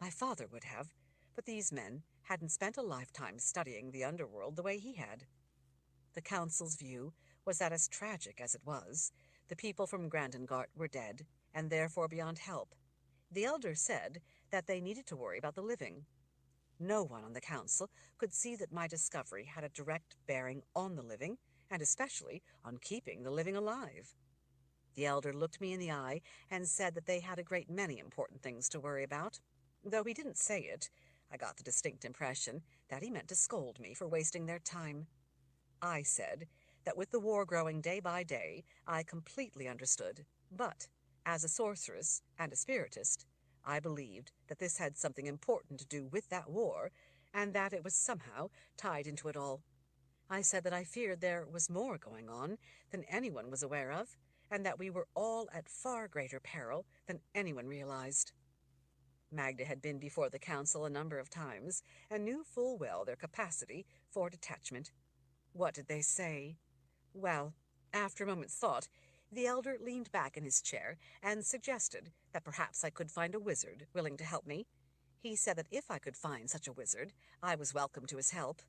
My father would have, but these men hadn't spent a lifetime studying the underworld the way he had. The council's view was that as tragic as it was, the people from Grandengart were dead, and therefore beyond help. The elder said that they needed to worry about the living. No one on the council could see that my discovery had a direct bearing on the living, and especially on keeping the living alive. The elder looked me in the eye and said that they had a great many important things to worry about. Though he didn't say it, I got the distinct impression that he meant to scold me for wasting their time. I said that with the war growing day by day, I completely understood, but as a sorceress and a spiritist, I believed that this had something important to do with that war, and that it was somehow tied into it all. I said that I feared there was more going on than anyone was aware of, and that we were all at far greater peril than anyone realized. Magda had been before the council a number of times, and knew full well their capacity for detachment. What did they say? Well, after a moment's thought, the elder leaned back in his chair and suggested that perhaps I could find a wizard willing to help me. He said that if I could find such a wizard, I was welcome to his help.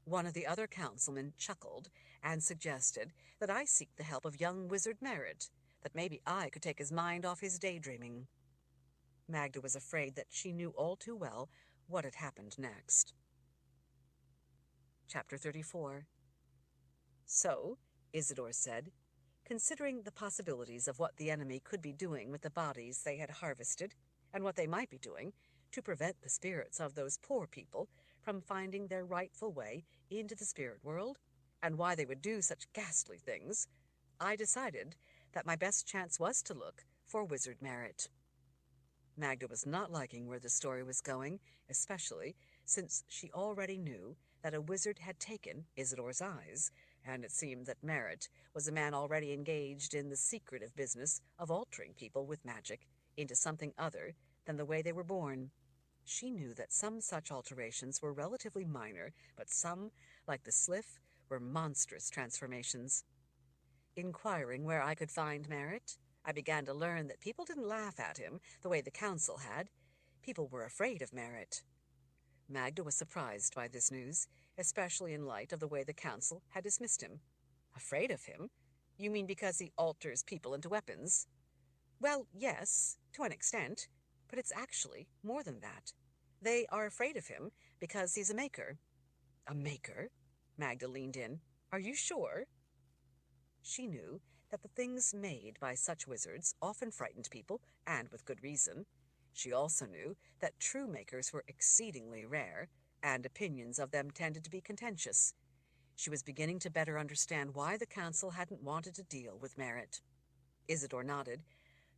One of the other councilmen chuckled and suggested that I seek the help of young wizard Merritt, that maybe I could take his mind off his daydreaming. Magda was afraid that she knew all too well what had happened next. Chapter 34. So, Isidore said, considering the possibilities of what the enemy could be doing with the bodies they had harvested, and what they might be doing to prevent the spirits of those poor people from finding their rightful way into the spirit world, and why they would do such ghastly things, I decided that my best chance was to look for Wizard Merritt. Magda was not liking where the story was going, especially since she already knew that a wizard had taken Isidore's eyes, and it seemed that Merritt was a man already engaged in the secretive business of altering people with magic into something other than the way they were born. She knew that some such alterations were relatively minor, but some, like the sliff, were monstrous transformations. Inquiring where I could find Merritt, I began to learn that people didn't laugh at him the way the council had. People were afraid of Merritt. Magda was surprised by this news, especially in light of the way the council had dismissed him. Afraid of him? You mean because he alters people into weapons? Well, yes, to an extent, but it's actually more than that. They are afraid of him because he's a maker. A maker? Magda leaned in. Are you sure? She knew that the things made by such wizards often frightened people, and with good reason. She also knew that true makers were exceedingly rare, and opinions of them tended to be contentious. She was beginning to better understand why the council hadn't wanted to deal with Merritt. Isidore nodded.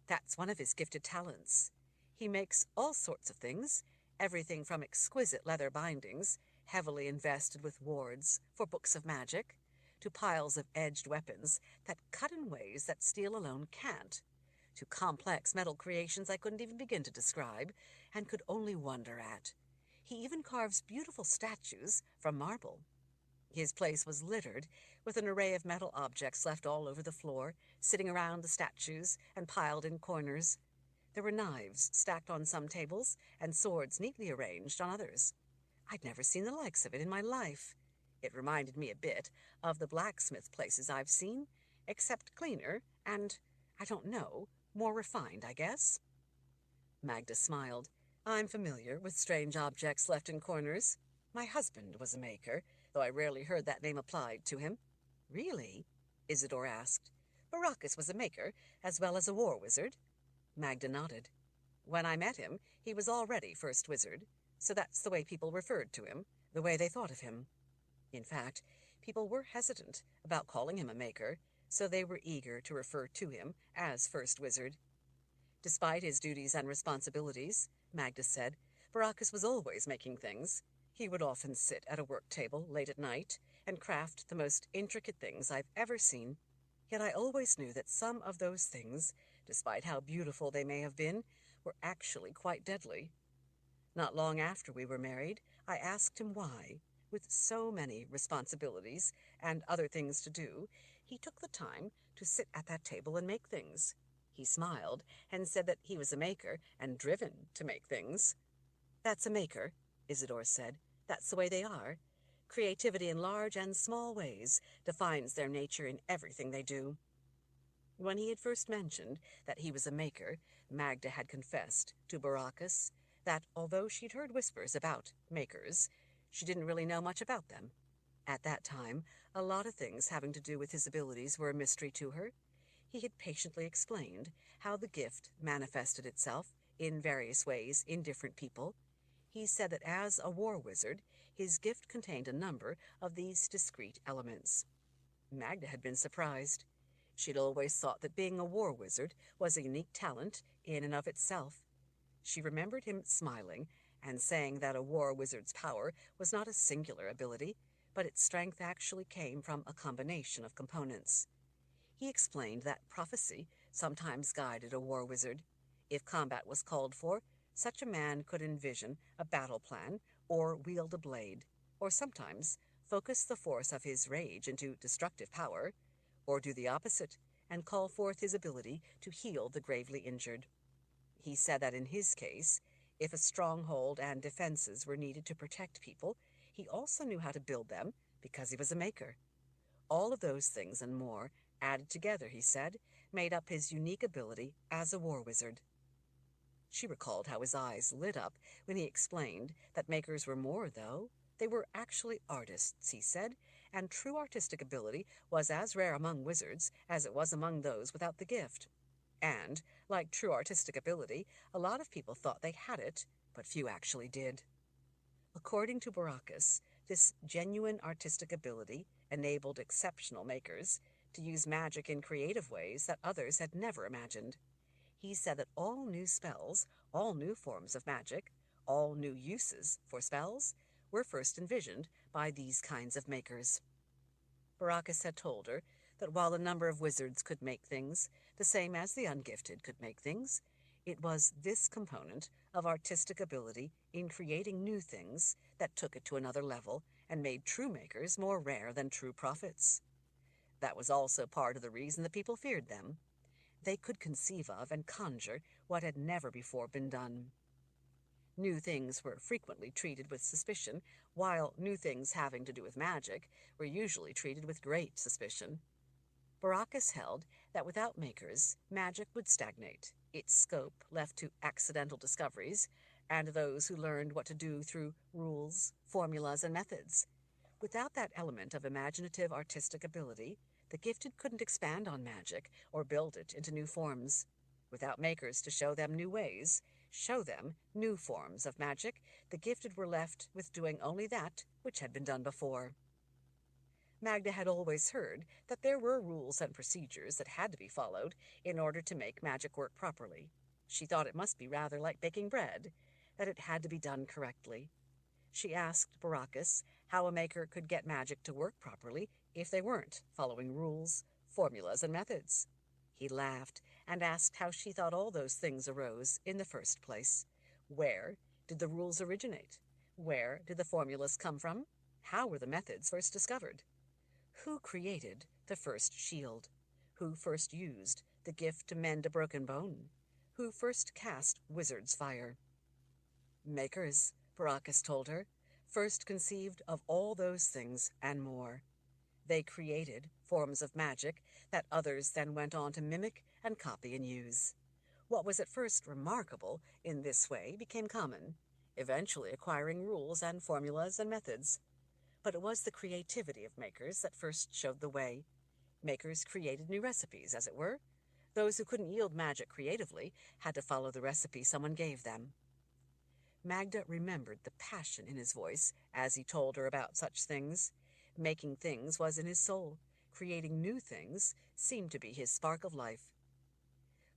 That's one of his gifted talents. He makes all sorts of things, everything from exquisite leather bindings, heavily invested with wards for books of magic, to piles of edged weapons that cut in ways that steel alone can't, to complex metal creations I couldn't even begin to describe, and could only wonder at. He even carves beautiful statues from marble. His place was littered with an array of metal objects left all over the floor, sitting around the statues and piled in corners. There were knives stacked on some tables, and swords neatly arranged on others. I'd never seen the likes of it in my life. It reminded me a bit of the blacksmith places I've seen, except cleaner and, I don't know, more refined, I guess. Magda smiled. I'm familiar with strange objects left in corners. My husband was a maker, though I rarely heard that name applied to him. Really? Isidore asked. Baracus was a maker, as well as a war wizard. Magda nodded. When I met him, he was already first wizard, so that's the way people referred to him, the way they thought of him. In fact, people were hesitant about calling him a maker, so they were eager to refer to him as first wizard. Despite his duties and responsibilities, Magda said, Baracus was always making things. He would often sit at a work table late at night and craft the most intricate things I've ever seen. Yet I always knew that some of those things, despite how beautiful they may have been, were actually quite deadly. Not long after we were married, I asked him why, with so many responsibilities and other things to do, he took the time to sit at that table and make things. He smiled and said that he was a maker and driven to make things. That's a maker, Isidore said. That's the way they are. Creativity in large and small ways defines their nature in everything they do. When he had first mentioned that he was a maker, Magda had confessed to Baracus that although she'd heard whispers about makers, she didn't really know much about them. At that time, a lot of things having to do with his abilities were a mystery to her. He had patiently explained how the gift manifested itself in various ways in different people. He said that as a war wizard, his gift contained a number of these discrete elements. Magda had been surprised. She'd always thought that being a war wizard was a unique talent in and of itself. She remembered him smiling and saying that a war wizard's power was not a singular ability, but its strength actually came from a combination of components. He explained that prophecy sometimes guided a war wizard. If combat was called for, such a man could envision a battle plan or wield a blade, or sometimes focus the force of his rage into destructive power, or do the opposite and call forth his ability to heal the gravely injured. He said that in his case, if a stronghold and defenses were needed to protect people, he also knew how to build them because he was a maker. All of those things and more, added together, he said, made up his unique ability as a war wizard. She recalled how his eyes lit up when he explained that makers were more, though. They were actually artists, he said, and true artistic ability was as rare among wizards as it was among those without the gift. And, like true artistic ability, a lot of people thought they had it, but few actually did. According to Baracus, this genuine artistic ability enabled exceptional makers to use magic in creative ways that others had never imagined. He said that all new spells, all new forms of magic, all new uses for spells, were first envisioned by these kinds of makers. Baracus had told her that while a number of wizards could make things, the same as the ungifted could make things, it was this component of artistic ability in creating new things that took it to another level and made true makers more rare than true prophets. That was also part of the reason the people feared them. They could conceive of and conjure what had never before been done. New things were frequently treated with suspicion, while new things having to do with magic were usually treated with great suspicion. Baracus held that without makers, magic would stagnate, its scope left to accidental discoveries, and those who learned what to do through rules, formulas, and methods. Without that element of imaginative artistic ability, the gifted couldn't expand on magic or build it into new forms. Without makers to show them new ways, show them new forms of magic, the gifted were left with doing only that which had been done before. Magda had always heard that there were rules and procedures that had to be followed in order to make magic work properly. She thought it must be rather like baking bread, that it had to be done correctly. She asked Baracus how a maker could get magic to work properly if they weren't following rules, formulas, and methods. He laughed and asked how she thought all those things arose in the first place. Where did the rules originate? Where did the formulas come from? How were the methods first discovered? Who created the first shield? Who first used the gift to mend a broken bone? Who first cast wizard's fire? Makers, Baracus told her, first conceived of all those things and more. They created forms of magic that others then went on to mimic and copy and use. What was at first remarkable in this way became common, eventually acquiring rules and formulas and methods. But it was the creativity of makers that first showed the way. Makers created new recipes, as it were. Those who couldn't yield magic creatively had to follow the recipe someone gave them. Magda remembered the passion in his voice as he told her about such things. Making things was in his soul. Creating new things seemed to be his spark of life.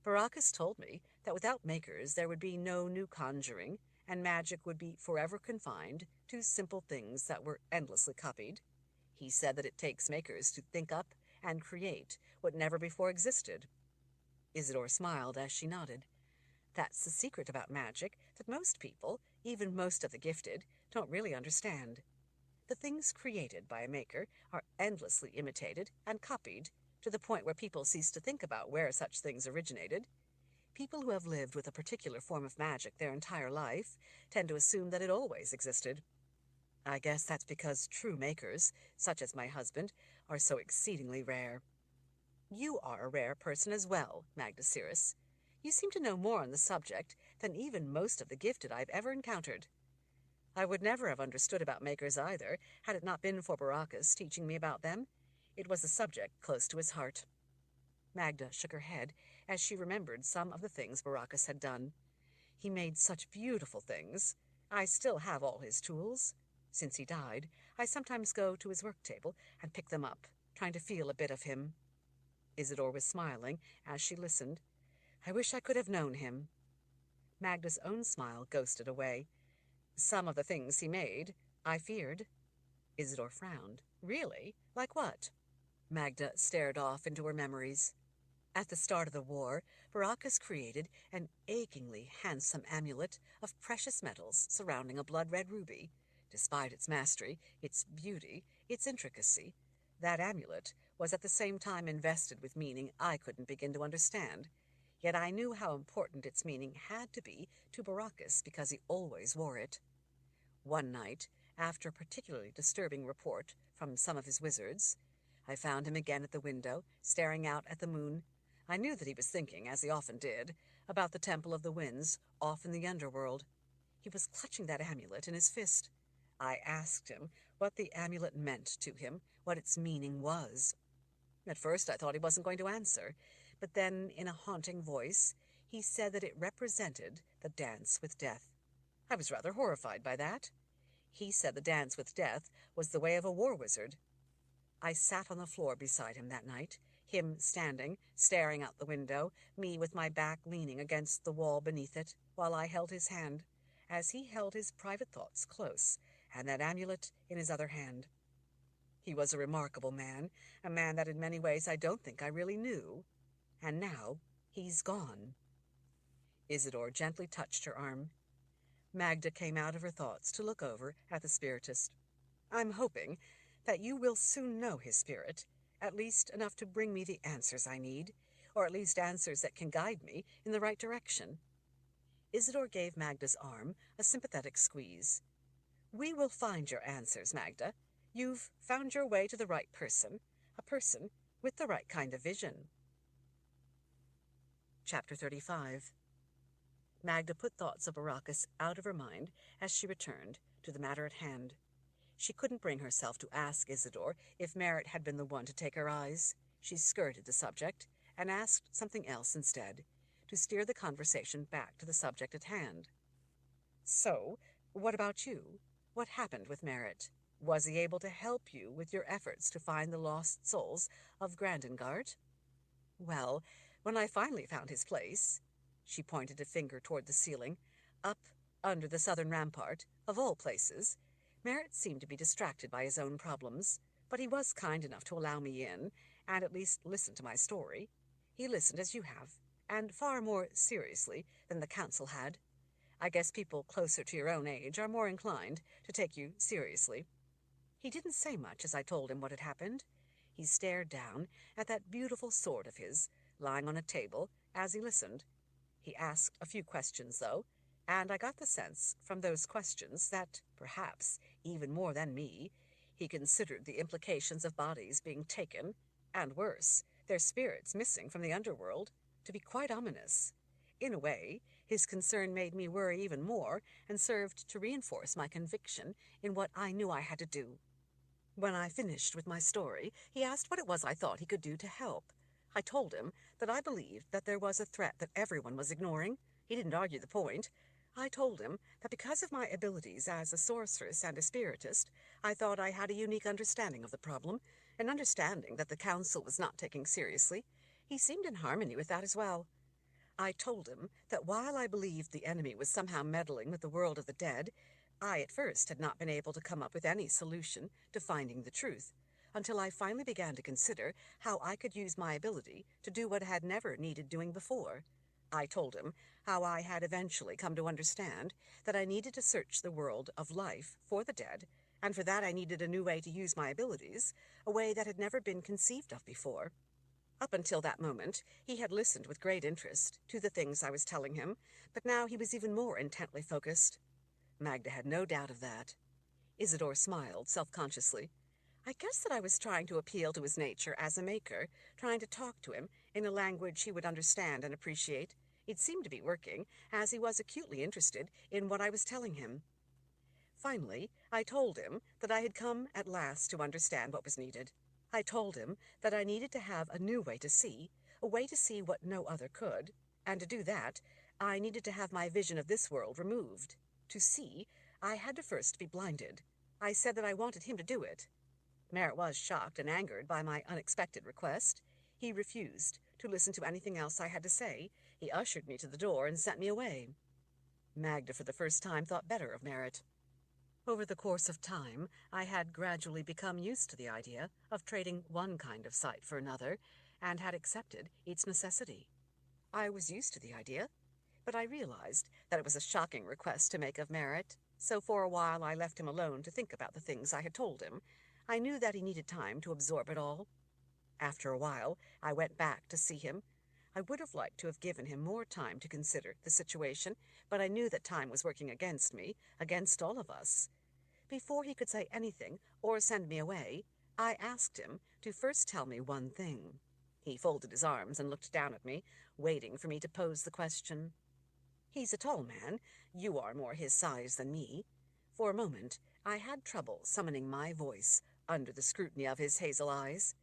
Baracus told me that without makers there would be no new conjuring, and magic would be forever confined to simple things that were endlessly copied. He said that it takes makers to think up and create what never before existed. Isidore smiled as she nodded. That's the secret about magic that most people, even most of the gifted, don't really understand. The things created by a maker are endlessly imitated and copied to the point where people cease to think about where such things originated. People who have lived with a particular form of magic their entire life tend to assume that it always existed. I guess that's because true makers, such as my husband, are so exceedingly rare. You are a rare person as well, Magda Searus. You seem to know more on the subject than even most of the gifted I've ever encountered. I would never have understood about makers either, had it not been for Baracus teaching me about them. It was a subject close to his heart. Magda shook her head as she remembered some of the things Baracus had done. He made such beautiful things. I still have all his tools. Since he died, I sometimes go to his work table and pick them up, trying to feel a bit of him. Isidore was smiling as she listened. I wish I could have known him. Magda's own smile ghosted away. Some of the things he made, I feared. Isidore frowned. Really? Like what? Magda stared off into her memories. At the start of the war, Baracus created an achingly handsome amulet of precious metals surrounding a blood-red ruby. Despite its mastery, its beauty, its intricacy, that amulet was at the same time invested with meaning I couldn't begin to understand. Yet I knew how important its meaning had to be to Baracus because he always wore it. One night, after a particularly disturbing report from some of his wizards, I found him again at the window, staring out at the moon. I knew that he was thinking, as he often did, about the Temple of the Winds off in the underworld. He was clutching that amulet in his fist. I asked him what the amulet meant to him, what its meaning was. At first I thought he wasn't going to answer, but then, in a haunting voice, he said that it represented the dance with death. I was rather horrified by that. He said the dance with death was the way of a war wizard. I sat on the floor beside him that night, him standing, staring out the window, me with my back leaning against the wall beneath it, while I held his hand, as he held his private thoughts close, and that amulet in his other hand. He was a remarkable man, a man that in many ways I don't think I really knew. And now he's gone. Isidore gently touched her arm. Magda came out of her thoughts to look over at the spiritist. I'm hoping that you will soon know his spirit, at least enough to bring me the answers I need, or at least answers that can guide me in the right direction. Isidore gave Magda's arm a sympathetic squeeze. We will find your answers, Magda. You've found your way to the right person, a person with the right kind of vision. Chapter 35. Magda put thoughts of Baracus out of her mind as she returned to the matter at hand. She couldn't bring herself to ask Isidore if Merritt had been the one to take her eyes. She skirted the subject and asked something else instead, to steer the conversation back to the subject at hand. So, what about you? What happened with Merritt? Was he able to help you with your efforts to find the lost souls of Grandengard? Well, when I finally found his place, she pointed a finger toward the ceiling, up under the southern rampart, of all places, Merritt seemed to be distracted by his own problems, but he was kind enough to allow me in, and at least listen to my story. He listened as you have, and far more seriously than the council had. I guess people closer to your own age are more inclined to take you seriously. He didn't say much as I told him what had happened. He stared down at that beautiful sword of his, lying on a table, as he listened. He asked a few questions, though, and I got the sense from those questions that, perhaps, even more than me, he considered the implications of bodies being taken, and worse, their spirits missing from the underworld, to be quite ominous. In a way, his concern made me worry even more and served to reinforce my conviction in what I knew I had to do. When I finished with my story, he asked what it was I thought he could do to help. I told him that I believed that there was a threat that everyone was ignoring. He didn't argue the point. I told him that because of my abilities as a sorceress and a spiritist, I thought I had a unique understanding of the problem, an understanding that the council was not taking seriously. He seemed in harmony with that as well. I told him that while I believed the enemy was somehow meddling with the world of the dead, I at first had not been able to come up with any solution to finding the truth, until I finally began to consider how I could use my ability to do what I had never needed doing before. I told him how I had eventually come to understand that I needed to search the world of life for the dead, and for that I needed a new way to use my abilities, a way that had never been conceived of before. Up until that moment, he had listened with great interest to the things I was telling him, but now he was even more intently focused. Magda had no doubt of that. Isidore smiled self-consciously. I guess that I was trying to appeal to his nature as a maker, trying to talk to him in a language he would understand and appreciate. It seemed to be working, as he was acutely interested in what I was telling him. Finally, I told him that I had come at last to understand what was needed. I told him that I needed to have a new way to see, a way to see what no other could, and to do that, I needed to have my vision of this world removed. To see, I had to first be blinded. I said that I wanted him to do it. Merritt was shocked and angered by my unexpected request. He refused to listen to anything else I had to say. He ushered me to the door and sent me away. Magda for the first time thought better of Merritt. Over the course of time, I had gradually become used to the idea of trading one kind of sight for another, and had accepted its necessity. I was used to the idea, but I realized that it was a shocking request to make of Merritt, so for a while I left him alone to think about the things I had told him. I knew that he needed time to absorb it all. After a while, I went back to see him. I would have liked to have given him more time to consider the situation, but I knew that time was working against me, against all of us. Before he could say anything or send me away, I asked him to first tell me one thing. He folded his arms and looked down at me, waiting for me to pose the question. He's a tall man. You are more his size than me. For a moment, I had trouble summoning my voice under the scrutiny of his hazel eyes.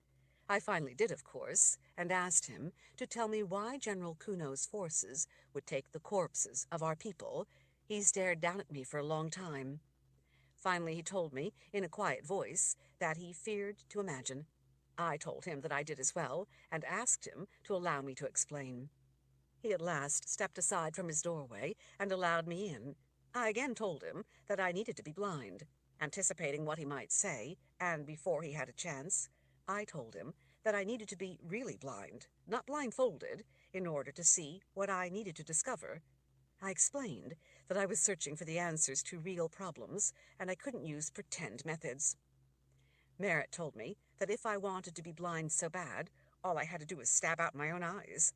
I finally did, of course, and asked him to tell me why General Kuno's forces would take the corpses of our people. He stared down at me for a long time. Finally, he told me, in a quiet voice, that he feared to imagine. I told him that I did as well, and asked him to allow me to explain. He at last stepped aside from his doorway and allowed me in. I again told him that I needed to be blind. Anticipating what he might say, and before he had a chance, I told him that I needed to be really blind, not blindfolded, in order to see what I needed to discover. I explained that I was searching for the answers to real problems, and I couldn't use pretend methods. Merritt told me that if I wanted to be blind so bad, all I had to do was stab out my own eyes.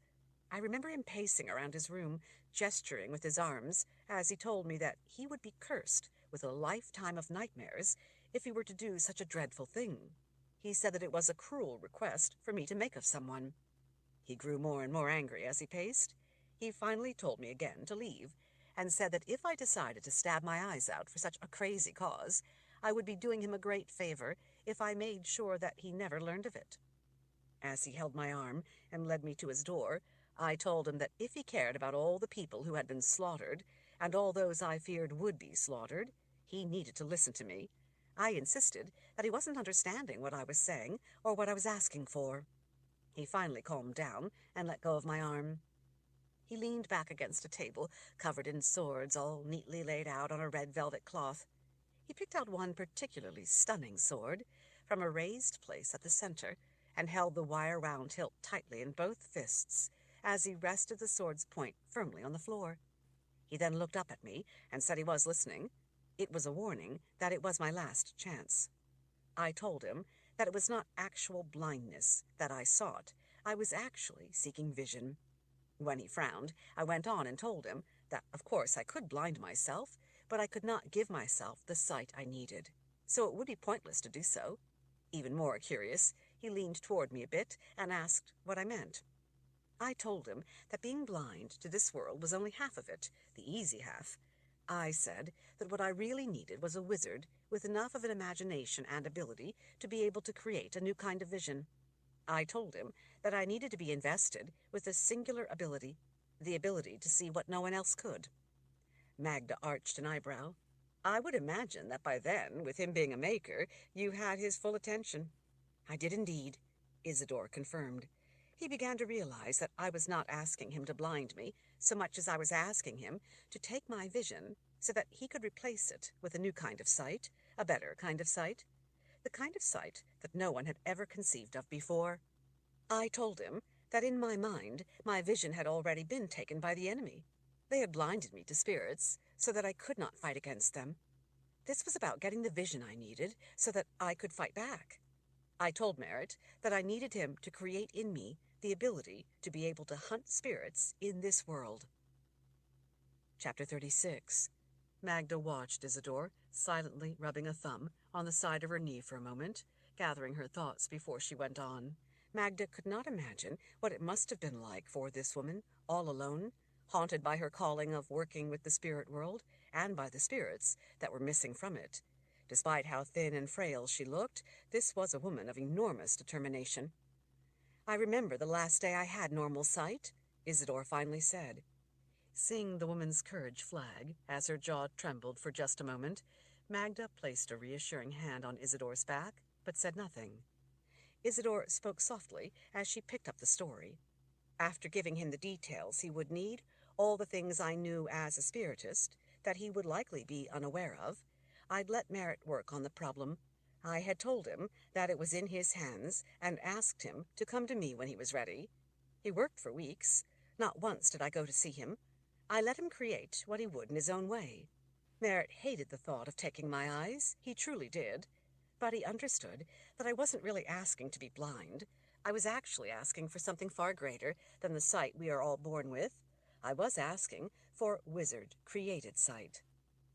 I remember him pacing around his room, gesturing with his arms, as he told me that he would be cursed with a lifetime of nightmares if he were to do such a dreadful thing. He said that it was a cruel request for me to make of someone. He grew more and more angry as he paced. He finally told me again to leave, and said that if I decided to stab my eyes out for such a crazy cause, I would be doing him a great favor if I made sure that he never learned of it. As he held my arm and led me to his door, I told him that if he cared about all the people who had been slaughtered, and all those I feared would be slaughtered, he needed to listen to me. I insisted that he wasn't understanding what I was saying or what I was asking for. He finally calmed down and let go of my arm. He leaned back against a table covered in swords, all neatly laid out on a red velvet cloth. He picked out one particularly stunning sword from a raised place at the center and held the wire-wound hilt tightly in both fists as he rested the sword's point firmly on the floor. He then looked up at me and said he was listening. It was a warning that it was my last chance. I told him that it was not actual blindness that I sought. I was actually seeking vision. When he frowned, I went on and told him that, of course, I could blind myself, but I could not give myself the sight I needed, so it would be pointless to do so. Even more curious, he leaned toward me a bit and asked what I meant. I told him that being blind to this world was only half of it, the easy half. I said that what I really needed was a wizard with enough of an imagination and ability to be able to create a new kind of vision. I told him that I needed to be invested with a singular ability, the ability to see what no one else could. Magda arched an eyebrow. I would imagine that by then, with him being a maker, you had his full attention. I did indeed, Isidore confirmed. He began to realize that I was not asking him to blind me so much as I was asking him to take my vision so that he could replace it with a new kind of sight, a better kind of sight, the kind of sight that no one had ever conceived of before. I told him that in my mind, my vision had already been taken by the enemy. They had blinded me to spirits so that I could not fight against them. This was about getting the vision I needed so that I could fight back. I told Merritt that I needed him to create in me the ability to be able to hunt spirits in this world. Chapter 36. Magda watched Isidore, silently rubbing a thumb on the side of her knee for a moment, gathering her thoughts before she went on. Magda could not imagine what it must have been like for this woman, all alone, haunted by her calling of working with the spirit world and by the spirits that were missing from it. Despite how thin and frail she looked, this was a woman of enormous determination. "I remember the last day I had normal sight," Isidore finally said. Seeing the woman's courage flag as her jaw trembled for just a moment, Magda placed a reassuring hand on Isidore's back, but said nothing. Isidore spoke softly as she picked up the story. After giving him the details he would need, all the things I knew as a spiritist that he would likely be unaware of, I'd let Merritt work on the problem. I had told him that it was in his hands and asked him to come to me when he was ready. He worked for weeks. Not once did I go to see him. I let him create what he would in his own way. Merritt hated the thought of taking my eyes. He truly did. But he understood that I wasn't really asking to be blind. I was actually asking for something far greater than the sight we are all born with. I was asking for wizard-created sight.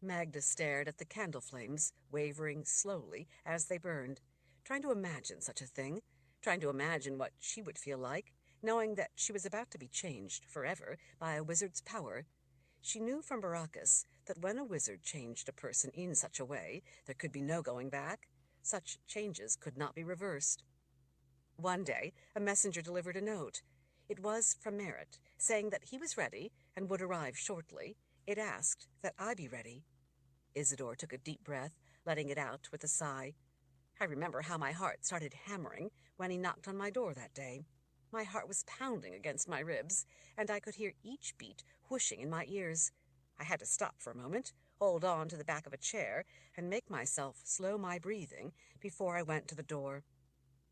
Magda stared at the candle flames, wavering slowly as they burned, trying to imagine such a thing, trying to imagine what she would feel like, knowing that she was about to be changed forever by a wizard's power. She knew from Baracus that when a wizard changed a person in such a way, there could be no going back. Such changes could not be reversed. One day, a messenger delivered a note. It was from Merritt, saying that he was ready and would arrive shortly. It asked that I be ready. Isidore took a deep breath, letting it out with a sigh. I remember how my heart started hammering when he knocked on my door that day. My heart was pounding against my ribs, and I could hear each beat whooshing in my ears. I had to stop for a moment, hold on to the back of a chair, and make myself slow my breathing before I went to the door.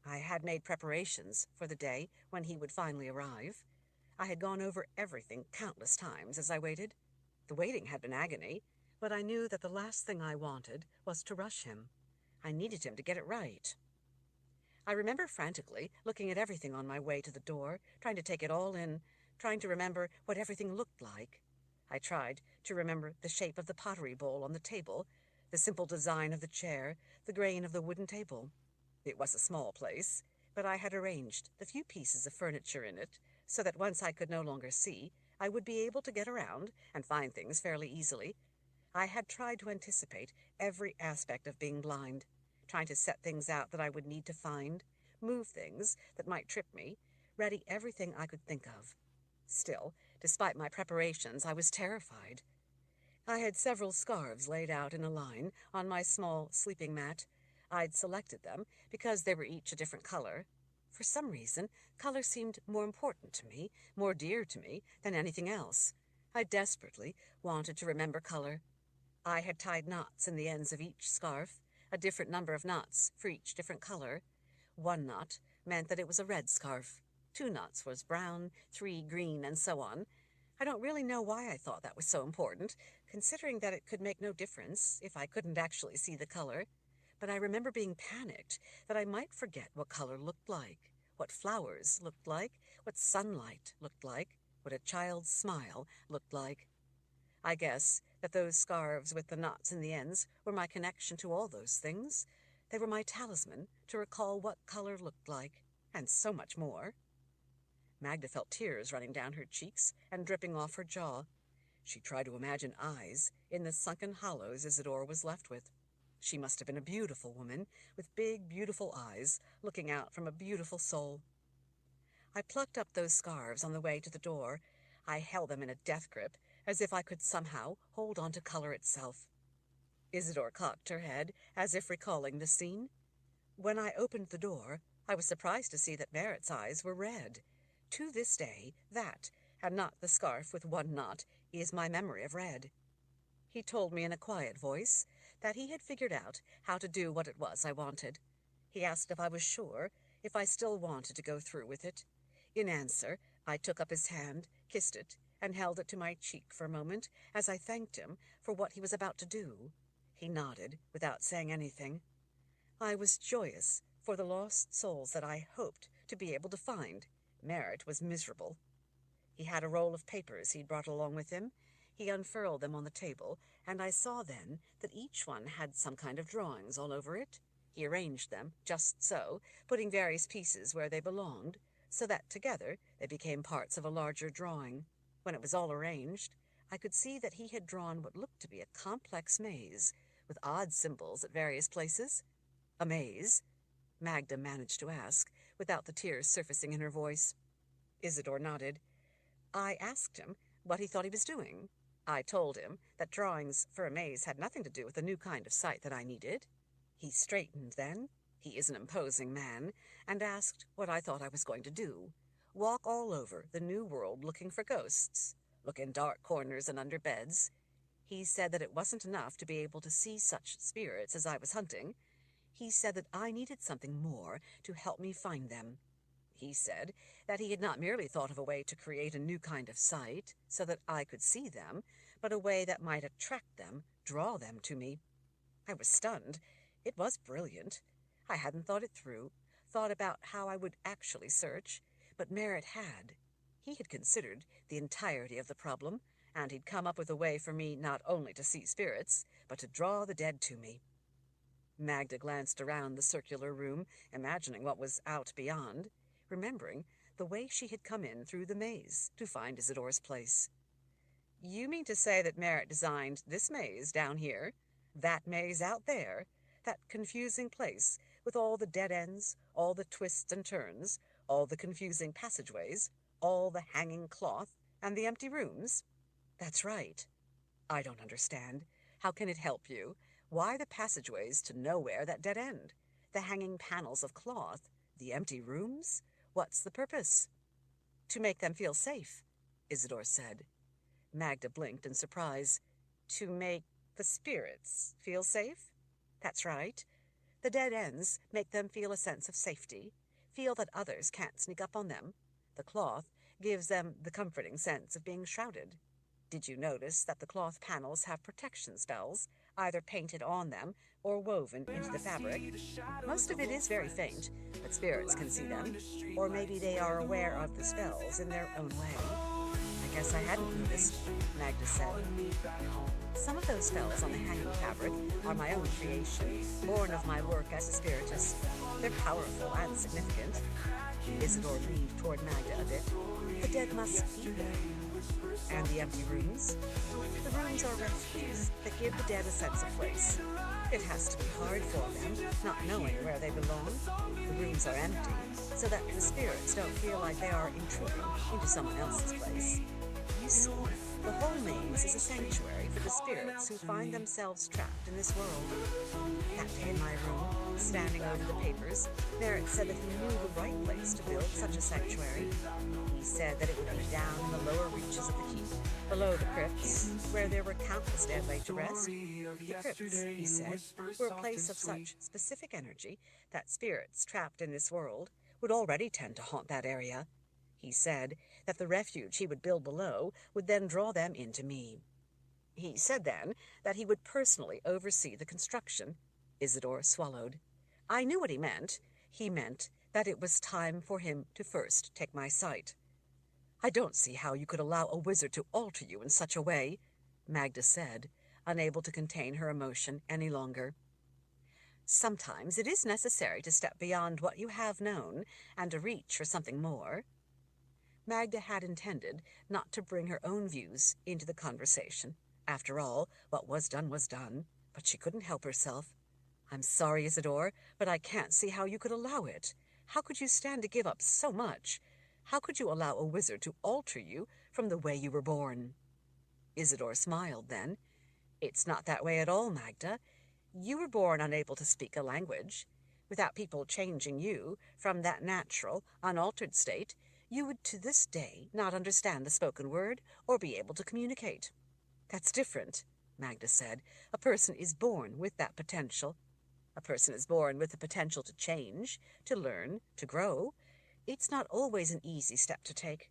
I had made preparations for the day when he would finally arrive. I had gone over everything countless times as I waited. The waiting had been agony, but I knew that the last thing I wanted was to rush him. I needed him to get it right. I remember frantically looking at everything on my way to the door, trying to take it all in, trying to remember what everything looked like. I tried to remember the shape of the pottery bowl on the table, the simple design of the chair, the grain of the wooden table. It was a small place, but I had arranged the few pieces of furniture in it so that once I could no longer see, I would be able to get around and find things fairly easily. I had tried to anticipate every aspect of being blind, trying to set things out that I would need to find, move things that might trip me, ready everything I could think of. Still, despite my preparations, I was terrified. I had several scarves laid out in a line on my small sleeping mat. I'd selected them because they were each a different color. For some reason, color seemed more important to me, more dear to me than anything else. I desperately wanted to remember color. I had tied knots in the ends of each scarf, a different number of knots for each different color. 1 knot meant that it was a red scarf. 2 knots was brown, 3 green, and so on. I don't really know why I thought that was so important, considering that it could make no difference if I couldn't actually see the color. But I remember being panicked that I might forget what color looked like, what flowers looked like, what sunlight looked like, what a child's smile looked like. I guess that those scarves with the knots in the ends were my connection to all those things. They were my talisman to recall what color looked like, and so much more. Magda felt tears running down her cheeks and dripping off her jaw. She tried to imagine eyes in the sunken hollows Isidore was left with. She must have been a beautiful woman, with big, beautiful eyes looking out from a beautiful soul. I plucked up those scarves on the way to the door. I held them in a death grip, as if I could somehow hold on to color itself. Isidore cocked her head, as if recalling the scene. When I opened the door, I was surprised to see that Merritt's eyes were red. To this day, that, and not the scarf with 1 knot, is my memory of red. He told me in a quiet voice that he had figured out how to do what it was I wanted. He asked if I was sure, if I still wanted to go through with it. In answer, I took up his hand, kissed it, and held it to my cheek for a moment as I thanked him for what he was about to do. He nodded without saying anything. I was joyous for the lost souls that I hoped to be able to find. Merritt was miserable. He had a roll of papers he'd brought along with him. He unfurled them on the table, and I saw then that each one had some kind of drawings all over it. He arranged them just so, putting various pieces where they belonged, so that together they became parts of a larger drawing. When it was all arranged, I could see that he had drawn what looked to be a complex maze, with odd symbols at various places. A maze? Magda managed to ask, without the tears surfacing in her voice. Isidore nodded. I asked him what he thought he was doing. I told him that drawings for a maze had nothing to do with the new kind of sight that I needed. He straightened then, he is an imposing man, and asked what I thought I was going to do. Walk all over the new world looking for ghosts, look in dark corners and under beds. He said that it wasn't enough to be able to see such spirits as I was hunting. He said that I needed something more to help me find them. He said that he had not merely thought of a way to create a new kind of sight so that I could see them, but a way that might attract them, draw them to me. I was stunned. It was brilliant. I hadn't thought it through, thought about how I would actually search, but Merritt had. He had considered the entirety of the problem, and he'd come up with a way for me not only to see spirits, but to draw the dead to me. Magda glanced around the circular room, imagining what was out beyond, remembering the way she had come in through the maze to find Isidore's place. You mean to say that Merritt designed this maze down here, that maze out there, that confusing place with all the dead ends, all the twists and turns, all the confusing passageways, all the hanging cloth, and the empty rooms? That's right. I don't understand. How can it help you? Why the passageways to nowhere that dead end? The hanging panels of cloth? The empty rooms? What's the purpose? To make them feel safe, Isidore said. Magda blinked in surprise. To make the spirits feel safe? That's right. The dead ends make them feel a sense of safety, feel that others can't sneak up on them. The cloth gives them the comforting sense of being shrouded. Did you notice that the cloth panels have protection spells, either painted on them or woven into the fabric? Most of it is very faint, but spirits can see them, or maybe they are aware of the spells in their own way. I guess I hadn't noticed, Magda said. Some of those spells on the hanging fabric are my own creation, born of my work as a spiritist. They're powerful and significant. Isidore leaned toward Magda a bit. The dead must be there. And the empty rooms? The rooms are refuges that give the dead a sense of place. It has to be hard for them, not knowing where they belong. The rooms are empty, so that the spirits don't feel like they are intruding into someone else's place. You see, the whole maze is a sanctuary for the spirits who find themselves trapped in this world. That day in my room, standing over the papers, Merritt said that he knew the right place to build such a sanctuary. He said that it would be down in the lower reaches of the keep, below the crypts, where there were countless dead laid to rest. The crypts, he said, were a place of such specific energy that spirits trapped in this world would already tend to haunt that area. He said that the refuge he would build below would then draw them into me. He said then that he would personally oversee the construction. Isidore swallowed. I knew what he meant. He meant that it was time for him to first take my sight. I don't see how you could allow a wizard to alter you in such a way, Magda said, unable to contain her emotion any longer. Sometimes it is necessary to step beyond what you have known and to reach for something more. Magda had intended not to bring her own views into the conversation. After all, what was done, but she couldn't help herself. I'm sorry, Isidore, but I can't see how you could allow it. How could you stand to give up so much? How could you allow a wizard to alter you from the way you were born? Isidore smiled then. It's not that way at all, Magda. You were born unable to speak a language. Without people changing you from that natural, unaltered state, you would to this day not understand the spoken word or be able to communicate. That's different, Magda said. A person is born with that potential. A person is born with the potential to change, to learn, to grow. It's not always an easy step to take.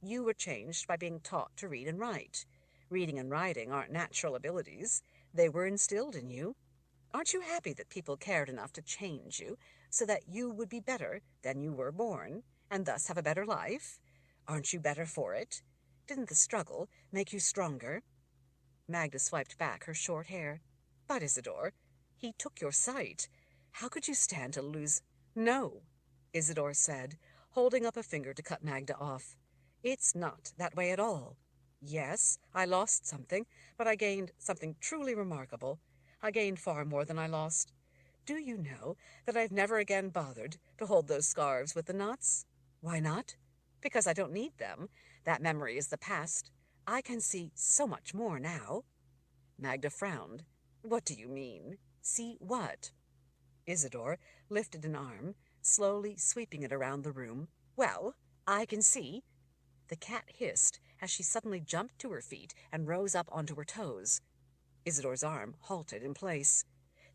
You were changed by being taught to read and write. Reading and writing aren't natural abilities. They were instilled in you. Aren't you happy that people cared enough to change you so that you would be better than you were born, and thus have a better life? Aren't you better for it? Didn't the struggle make you stronger? Magda swiped back her short hair. But, Isidore, he took your sight. How could you stand to lose? No, Isidore said, holding up a finger to cut Magda off. It's not that way at all. Yes, I lost something, but I gained something truly remarkable. I gained far more than I lost. Do you know that I've never again bothered to hold those scarves with the knots? Why not? Because I don't need them. That memory is the past. I can see so much more now. Magda frowned. What do you mean? See what? Isidore lifted an arm, slowly sweeping it around the room. Well, I can see. The cat hissed as she suddenly jumped to her feet and rose up onto her toes. Isidore's arm halted in place.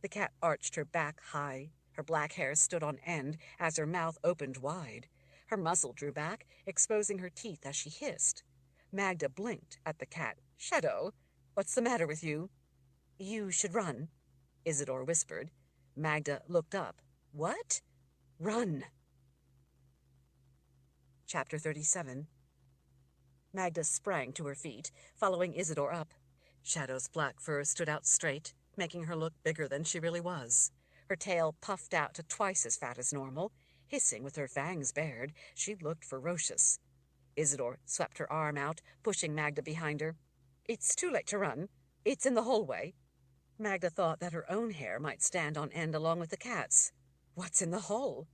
The cat arched her back high. Her black hair stood on end as her mouth opened wide. Her muzzle drew back, exposing her teeth as she hissed. Magda blinked at the cat. Shadow, what's the matter with you? You should run, Isidore whispered. Magda looked up. What? Run. Chapter 37. Magda sprang to her feet, following Isidore up. Shadow's black fur stood out straight, making her look bigger than she really was. Her tail puffed out to twice as fat as normal. Hissing with her fangs bared, she looked ferocious. Isidore swept her arm out, pushing Magda behind her. It's too late to run. It's in the hallway. Magda thought that her own hair might stand on end along with the cat's. What's in the hall?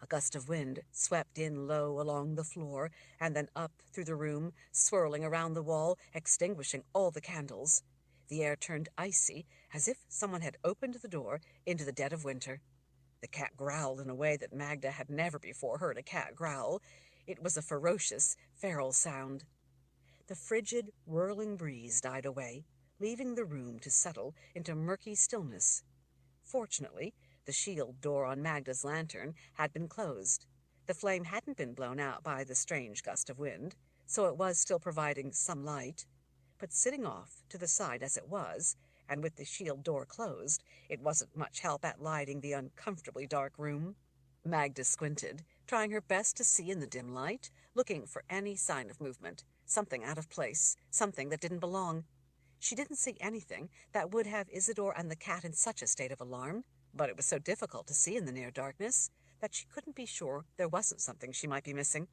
A gust of wind swept in low along the floor and then up through the room, swirling around the wall, extinguishing all the candles. The air turned icy, as if someone had opened the door into the dead of winter. The cat growled in a way that Magda had never before heard a cat growl. It was a ferocious, feral sound. The frigid, whirling breeze died away, leaving the room to settle into murky stillness. Fortunately, the shield door on Magda's lantern had been closed. The flame hadn't been blown out by the strange gust of wind, so it was still providing some light. But sitting off to the side as it was, and with the shield door closed, it wasn't much help at lighting the uncomfortably dark room. Magda squinted, trying her best to see in the dim light, looking for any sign of movement, something out of place, something that didn't belong. She didn't see anything that would have Isidore and the cat in such a state of alarm, but it was so difficult to see in the near darkness that she couldn't be sure there wasn't something she might be missing.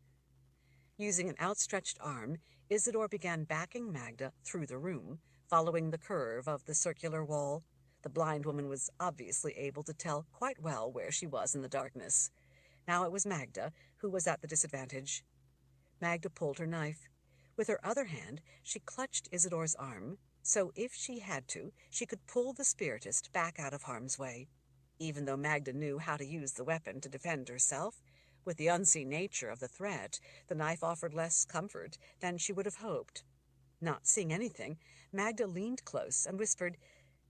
Using an outstretched arm, Isidore began backing Magda through the room, following the curve of the circular wall. The blind woman was obviously able to tell quite well where she was in the darkness. Now it was Magda who was at the disadvantage. Magda pulled her knife. With her other hand, she clutched Isidore's arm, so if she had to, she could pull the spiritist back out of harm's way. Even though Magda knew how to use the weapon to defend herself, with the unseen nature of the threat, the knife offered less comfort than she would have hoped. Not seeing anything, Magda leaned close and whispered,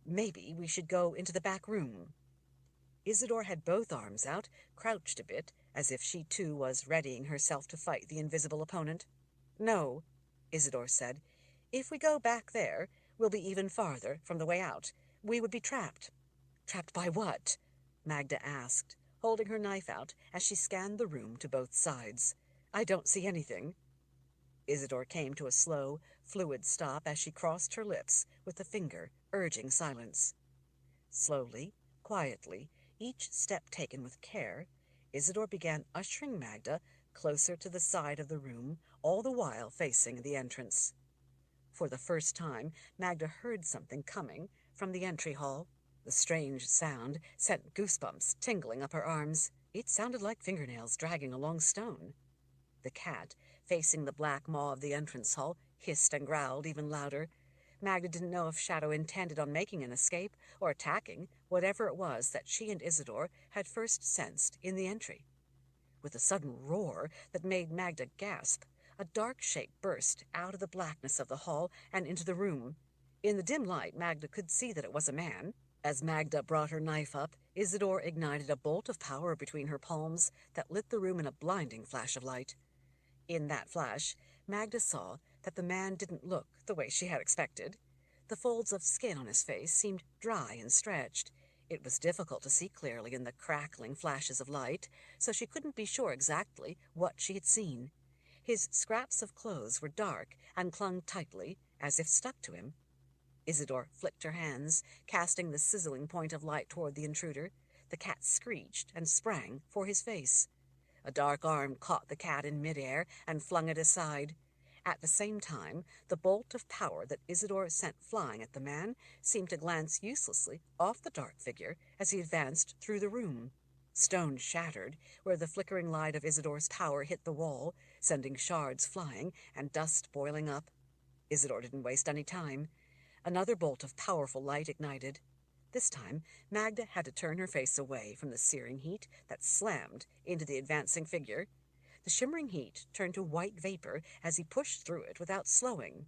"Maybe we should go into the back room." Isidore had both arms out, crouched a bit, as if she too was readying herself to fight the invisible opponent. "No," Isidore said. "If we go back there, we'll be even farther from the way out. We would be trapped." "Trapped by what?" Magda asked, holding her knife out as she scanned the room to both sides. "I don't see anything." Isidore came to a slow, fluid stop as she crossed her lips with a finger, urging silence. Slowly, quietly, each step taken with care, Isidore began ushering Magda closer to the side of the room, all the while facing the entrance. For the first time, Magda heard something coming from the entry hall. The strange sound sent goosebumps tingling up her arms. It sounded like fingernails dragging along stone. The cat, facing the black maw of the entrance hall, hissed and growled even louder. Magda didn't know if Shadow intended on making an escape or attacking whatever it was that she and Isidore had first sensed in the entry. With a sudden roar that made Magda gasp, a dark shape burst out of the blackness of the hall and into the room. In the dim light, Magda could see that it was a man. As Magda brought her knife up, Isidore ignited a bolt of power between her palms that lit the room in a blinding flash of light. In that flash, Magda saw that the man didn't look the way she had expected. The folds of skin on his face seemed dry and stretched. It was difficult to see clearly in the crackling flashes of light, so she couldn't be sure exactly what she had seen. His scraps of clothes were dark and clung tightly, as if stuck to him. Isidore flicked her hands, casting the sizzling point of light toward the intruder. The cat screeched and sprang for his face. A dark arm caught the cat in midair and flung it aside. At the same time, the bolt of power that Isidore sent flying at the man seemed to glance uselessly off the dark figure as he advanced through the room. Stone shattered where the flickering light of Isidore's power hit the wall, sending shards flying and dust boiling up. Isidore didn't waste any time. Another bolt of powerful light ignited. This time, Magda had to turn her face away from the searing heat that slammed into the advancing figure. The shimmering heat turned to white vapor as he pushed through it without slowing.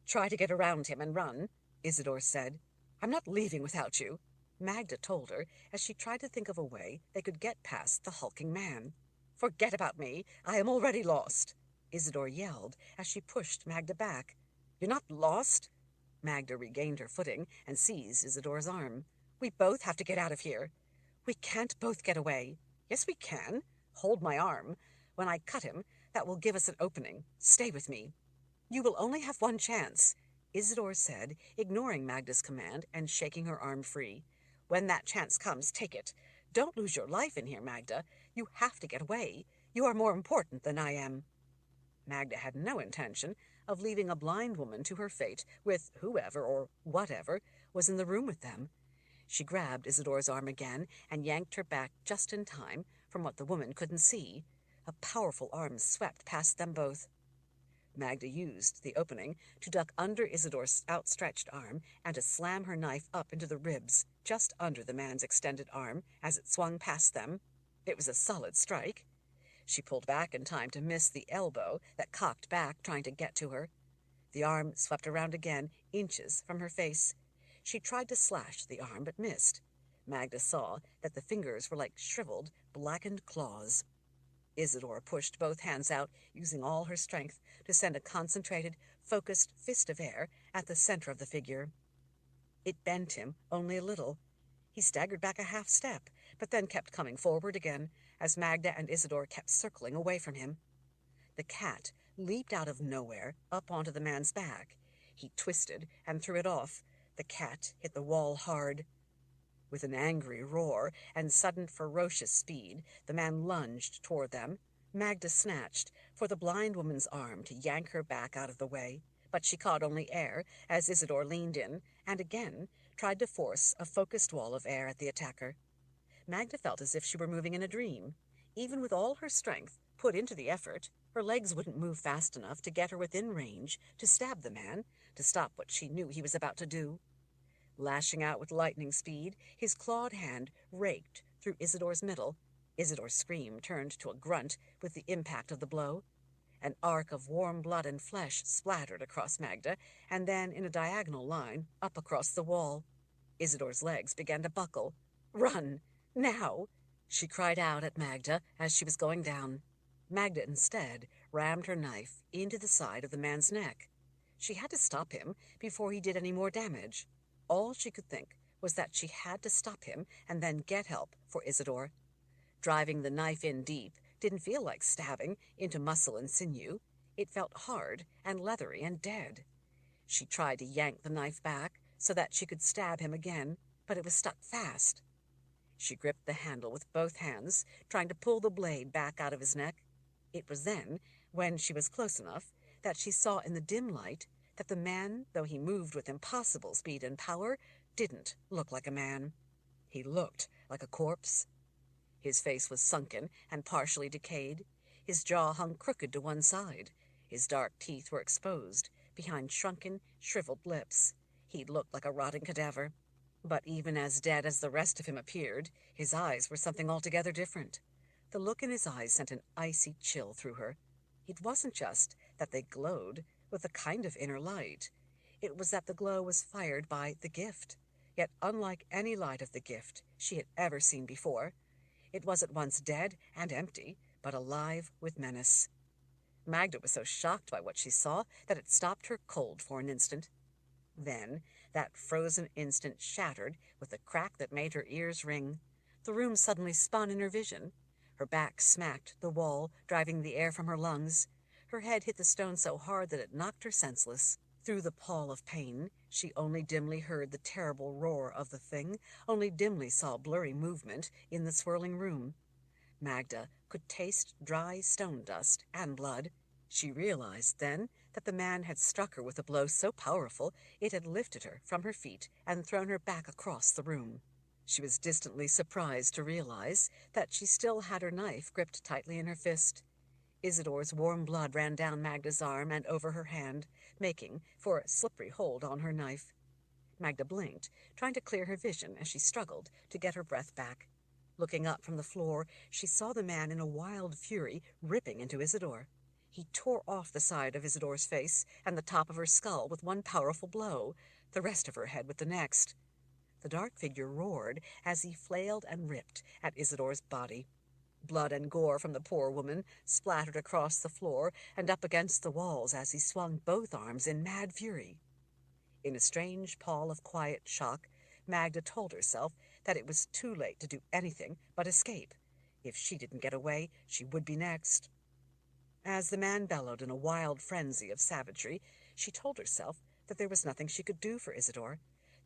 "Try to get around him and run," Isidore said. "I'm not leaving without you," Magda told her as she tried to think of a way they could get past the hulking man. "Forget about me. I am already lost," Isidore yelled as she pushed Magda back. "You're not lost." Magda regained her footing and seized Isidore's arm. "We both have to get out of here." "We can't both get away." "Yes, we can. Hold my arm. When I cut him, that will give us an opening. Stay with me." "You will only have one chance," Isidore said, ignoring Magda's command and shaking her arm free. "When that chance comes, take it. Don't lose your life in here, Magda. You have to get away. You are more important than I am." Magda had no intention of leaving a blind woman to her fate with whoever or whatever was in the room with them. She grabbed Isidore's arm again and yanked her back just in time from what the woman couldn't see. A powerful arm swept past them both. Magda used the opening to duck under Isidore's outstretched arm and to slam her knife up into the ribs just under the man's extended arm as it swung past them. It was a solid strike. She pulled back in time to miss the elbow that cocked back trying to get to her. The arm swept around again, inches from her face. She tried to slash the arm but missed. Magda saw that the fingers were like shriveled, blackened claws. Isidore pushed both hands out, using all her strength to send a concentrated, focused fist of air at the center of the figure. It bent him only a little. He staggered back a half step, but then kept coming forward again, as Magda and Isidore kept circling away from him. The cat leaped out of nowhere up onto the man's back. He twisted and threw it off. The cat hit the wall hard. With an angry roar and sudden ferocious speed, the man lunged toward them. Magda snatched for the blind woman's arm to yank her back out of the way, but she caught only air as Isidore leaned in and again tried to force a focused wall of air at the attacker. Magda felt as if she were moving in a dream. Even with all her strength put into the effort, her legs wouldn't move fast enough to get her within range to stab the man, to stop what she knew he was about to do. Lashing out with lightning speed, his clawed hand raked through Isidore's middle. Isidore's scream turned to a grunt with the impact of the blow. An arc of warm blood and flesh splattered across Magda, and then in a diagonal line up across the wall. Isidore's legs began to buckle. "Run! Now!" she cried out at Magda as she was going down. Magda instead rammed her knife into the side of the man's neck. She had to stop him before he did any more damage. All she could think was that she had to stop him and then get help for Isidore. Driving the knife in deep didn't feel like stabbing into muscle and sinew. It felt hard and leathery and dead. She tried to yank the knife back so that she could stab him again, but it was stuck fast. She gripped the handle with both hands, trying to pull the blade back out of his neck. It was then, when she was close enough, that she saw in the dim light that the man, though he moved with impossible speed and power, didn't look like a man. He looked like a corpse. His face was sunken and partially decayed. His jaw hung crooked to one side. His dark teeth were exposed behind shrunken, shriveled lips. He looked like a rotting cadaver. But even as dead as the rest of him appeared, his eyes were something altogether different. The look in his eyes sent an icy chill through her. It wasn't just that they glowed with a kind of inner light. It was that the glow was fired by the gift, yet unlike any light of the gift she had ever seen before. It was at once dead and empty, but alive with menace. Magda was so shocked by what she saw that it stopped her cold for an instant. Then that frozen instant shattered with a crack that made her ears ring. The room suddenly spun in her vision. Her back smacked the wall, driving the air from her lungs. Her head hit the stone so hard that it knocked her senseless. Through the pall of pain, she only dimly heard the terrible roar of the thing, only dimly saw blurry movement in the swirling room. Magda could taste dry stone dust and blood. She realized then that the man had struck her with a blow so powerful it had lifted her from her feet and thrown her back across the room. She was distantly surprised to realize that she still had her knife gripped tightly in her fist. Isidore's warm blood ran down Magda's arm and over her hand, making for a slippery hold on her knife. Magda blinked, trying to clear her vision as she struggled to get her breath back. Looking up from the floor, she saw the man in a wild fury ripping into Isidore. He tore off the side of Isidore's face and the top of her skull with one powerful blow, the rest of her head with the next. The dark figure roared as he flailed and ripped at Isidore's body. Blood and gore from the poor woman splattered across the floor and up against the walls as he swung both arms in mad fury. In a strange pall of quiet shock, Magda told herself that it was too late to do anything but escape. If she didn't get away, she would be next. As the man bellowed in a wild frenzy of savagery, she told herself that there was nothing she could do for Isidore.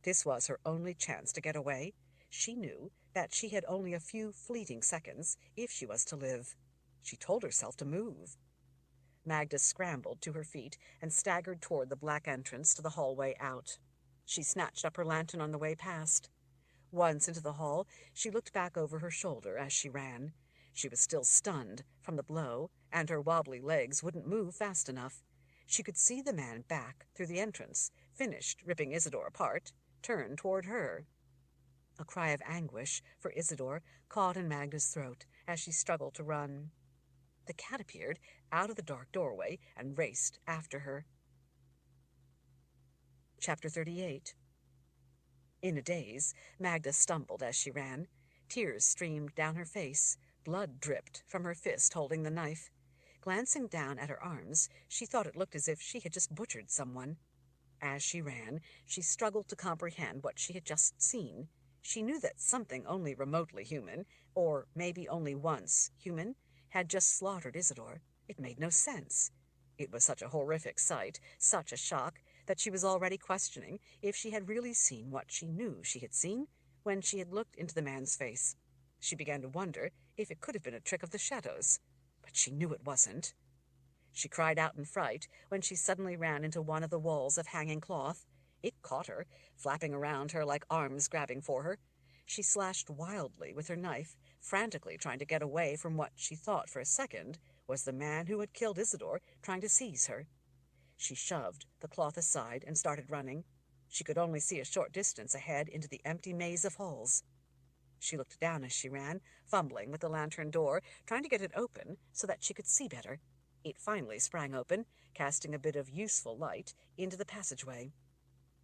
This was her only chance to get away. She knew that she had only a few fleeting seconds if she was to live. She told herself to move. Magda scrambled to her feet and staggered toward the black entrance to the hallway out. She snatched up her lantern on the way past. Once into the hall, she looked back over her shoulder as she ran. She was still stunned from the blow, and her wobbly legs wouldn't move fast enough. She could see the man back through the entrance, finished ripping Isidore apart, turn toward her. A cry of anguish for Isidore caught in Magda's throat as she struggled to run. The cat appeared out of the dark doorway and raced after her. Chapter 38. In a daze, Magda stumbled as she ran. Tears streamed down her face. Blood dripped from her fist holding the knife. Glancing down at her arms, she thought it looked as if she had just butchered someone. As she ran, she struggled to comprehend what she had just seen. She knew that something only remotely human, or maybe only once human, had just slaughtered Isidore. It made no sense. It was such a horrific sight, such a shock, that she was already questioning if she had really seen what she knew she had seen when she had looked into the man's face. She began to wonder if it could have been a trick of the shadows, but she knew it wasn't. She cried out in fright when she suddenly ran into one of the walls of hanging cloth. It caught her, flapping around her like arms grabbing for her. She slashed wildly with her knife, frantically trying to get away from what she thought for a second was the man who had killed Isidore trying to seize her. She shoved the cloth aside and started running. She could only see a short distance ahead into the empty maze of halls. She looked down as she ran, fumbling with the lantern door, trying to get it open so that she could see better. It finally sprang open, casting a bit of useful light into the passageway.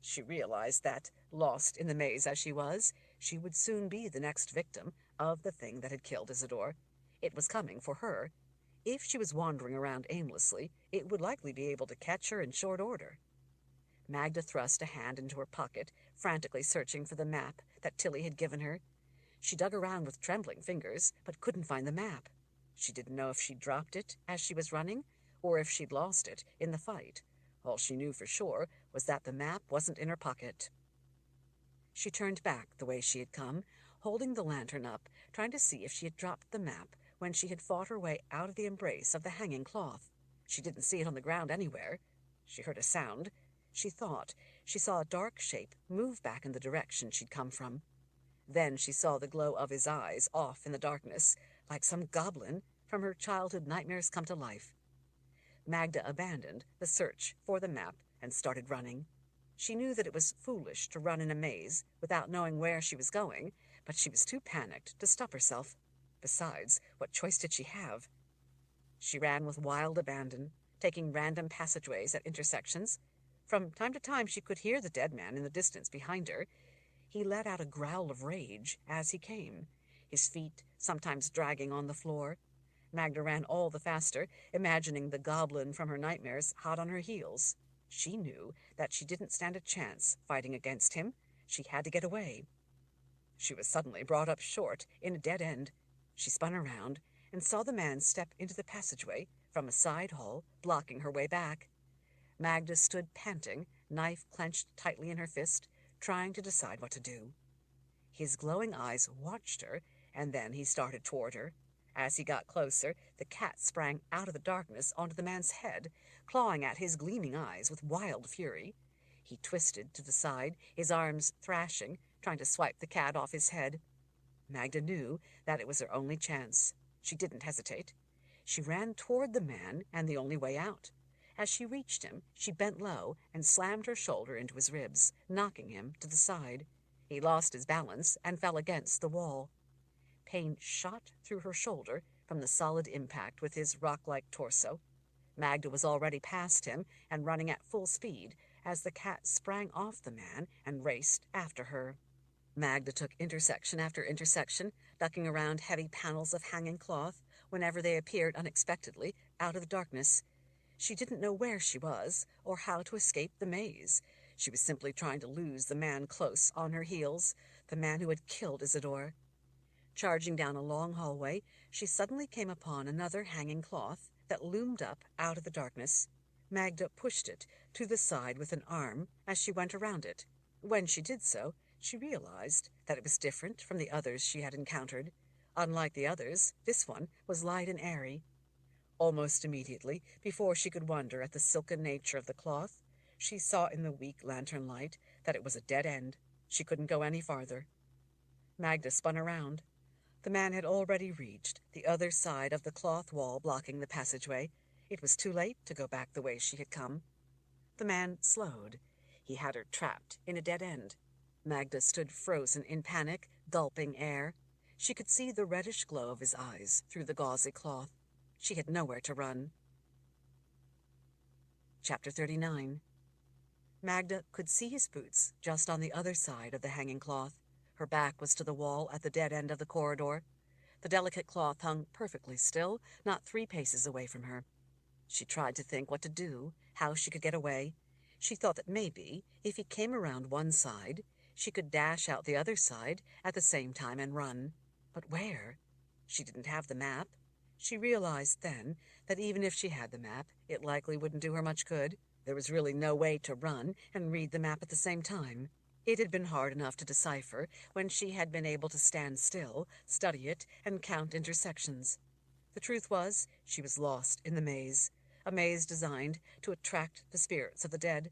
She realized that, lost in the maze as she would soon be the next victim of the thing that had killed Isidore. It was coming for her. If she was wandering around aimlessly, it would likely be able to catch her in short order. Magda thrust a hand into her pocket, frantically searching for the map that Tilly had given her. She dug around with trembling fingers, but couldn't find the map. She didn't know if she'd dropped it as she was running, or if she'd lost it in the fight. All she knew for sure was that the map wasn't in her pocket. She turned back the way she had come, holding the lantern up, trying to see if she had dropped the map when she had fought her way out of the embrace of the hanging cloth. She didn't see it on the ground anywhere. She heard a sound. She thought she saw a dark shape move back in the direction she'd come from. Then she saw the glow of his eyes off in the darkness, like some goblin from her childhood nightmares come to life. Magda abandoned the search for the map and started running. She knew that it was foolish to run in a maze without knowing where she was going, but she was too panicked to stop herself. Besides, what choice did she have? She ran with wild abandon, taking random passageways at intersections. From time to time she could hear the dead man in the distance behind her. He let out a growl of rage as he came, his feet sometimes dragging on the floor. Magda ran all the faster, imagining the goblin from her nightmares hot on her heels. She knew that she didn't stand a chance fighting against him. She had to get away. She was suddenly brought up short in a dead end. She spun around and saw the man step into the passageway from a side hall, blocking her way back. Magda stood panting, knife clenched tightly in her fist, trying to decide what to do. His glowing eyes watched her, and then he started toward her. As he got closer, the cat sprang out of the darkness onto the man's head, clawing at his gleaming eyes with wild fury. He twisted to the side, his arms thrashing, trying to swipe the cat off his head. Magda knew that it was her only chance. She didn't hesitate. She ran toward the man and the only way out. As she reached him, she bent low and slammed her shoulder into his ribs, knocking him to the side. He lost his balance and fell against the wall. Pain shot through her shoulder from the solid impact with his rock-like torso. Magda was already past him and running at full speed as the cat sprang off the man and raced after her. Magda took intersection after intersection, ducking around heavy panels of hanging cloth whenever they appeared unexpectedly out of the darkness. She didn't know where she was or how to escape the maze. She was simply trying to lose the man close on her heels, the man who had killed Isidore. Charging down a long hallway, she suddenly came upon another hanging cloth that loomed up out of the darkness. Magda pushed it to the side with an arm as she went around it. When she did so, she realized that it was different from the others she had encountered. Unlike the others, this one was light and airy. Almost immediately, before she could wonder at the silken nature of the cloth, she saw in the weak lantern light that it was a dead end. She couldn't go any farther. Magda spun around. The man had already reached the other side of the cloth wall blocking the passageway. It was too late to go back the way she had come. The man slowed. He had her trapped in a dead end. Magda stood frozen in panic, gulping air. She could see the reddish glow of his eyes through the gauzy cloth. She had nowhere to run. Chapter 39. Magda could see his boots just on the other side of the hanging cloth. Her back was to the wall at the dead end of the corridor. The delicate cloth hung perfectly still, not 3 paces away from her. She tried to think what to do, how she could get away. She thought that maybe, if he came around one side, she could dash out the other side at the same time and run. But where? She didn't have the map. She realized then that even if she had the map, it likely wouldn't do her much good. There was really no way to run and read the map at the same time. It had been hard enough to decipher when she had been able to stand still, study it, and count intersections. The truth was, she was lost in the maze, a maze designed to attract the spirits of the dead.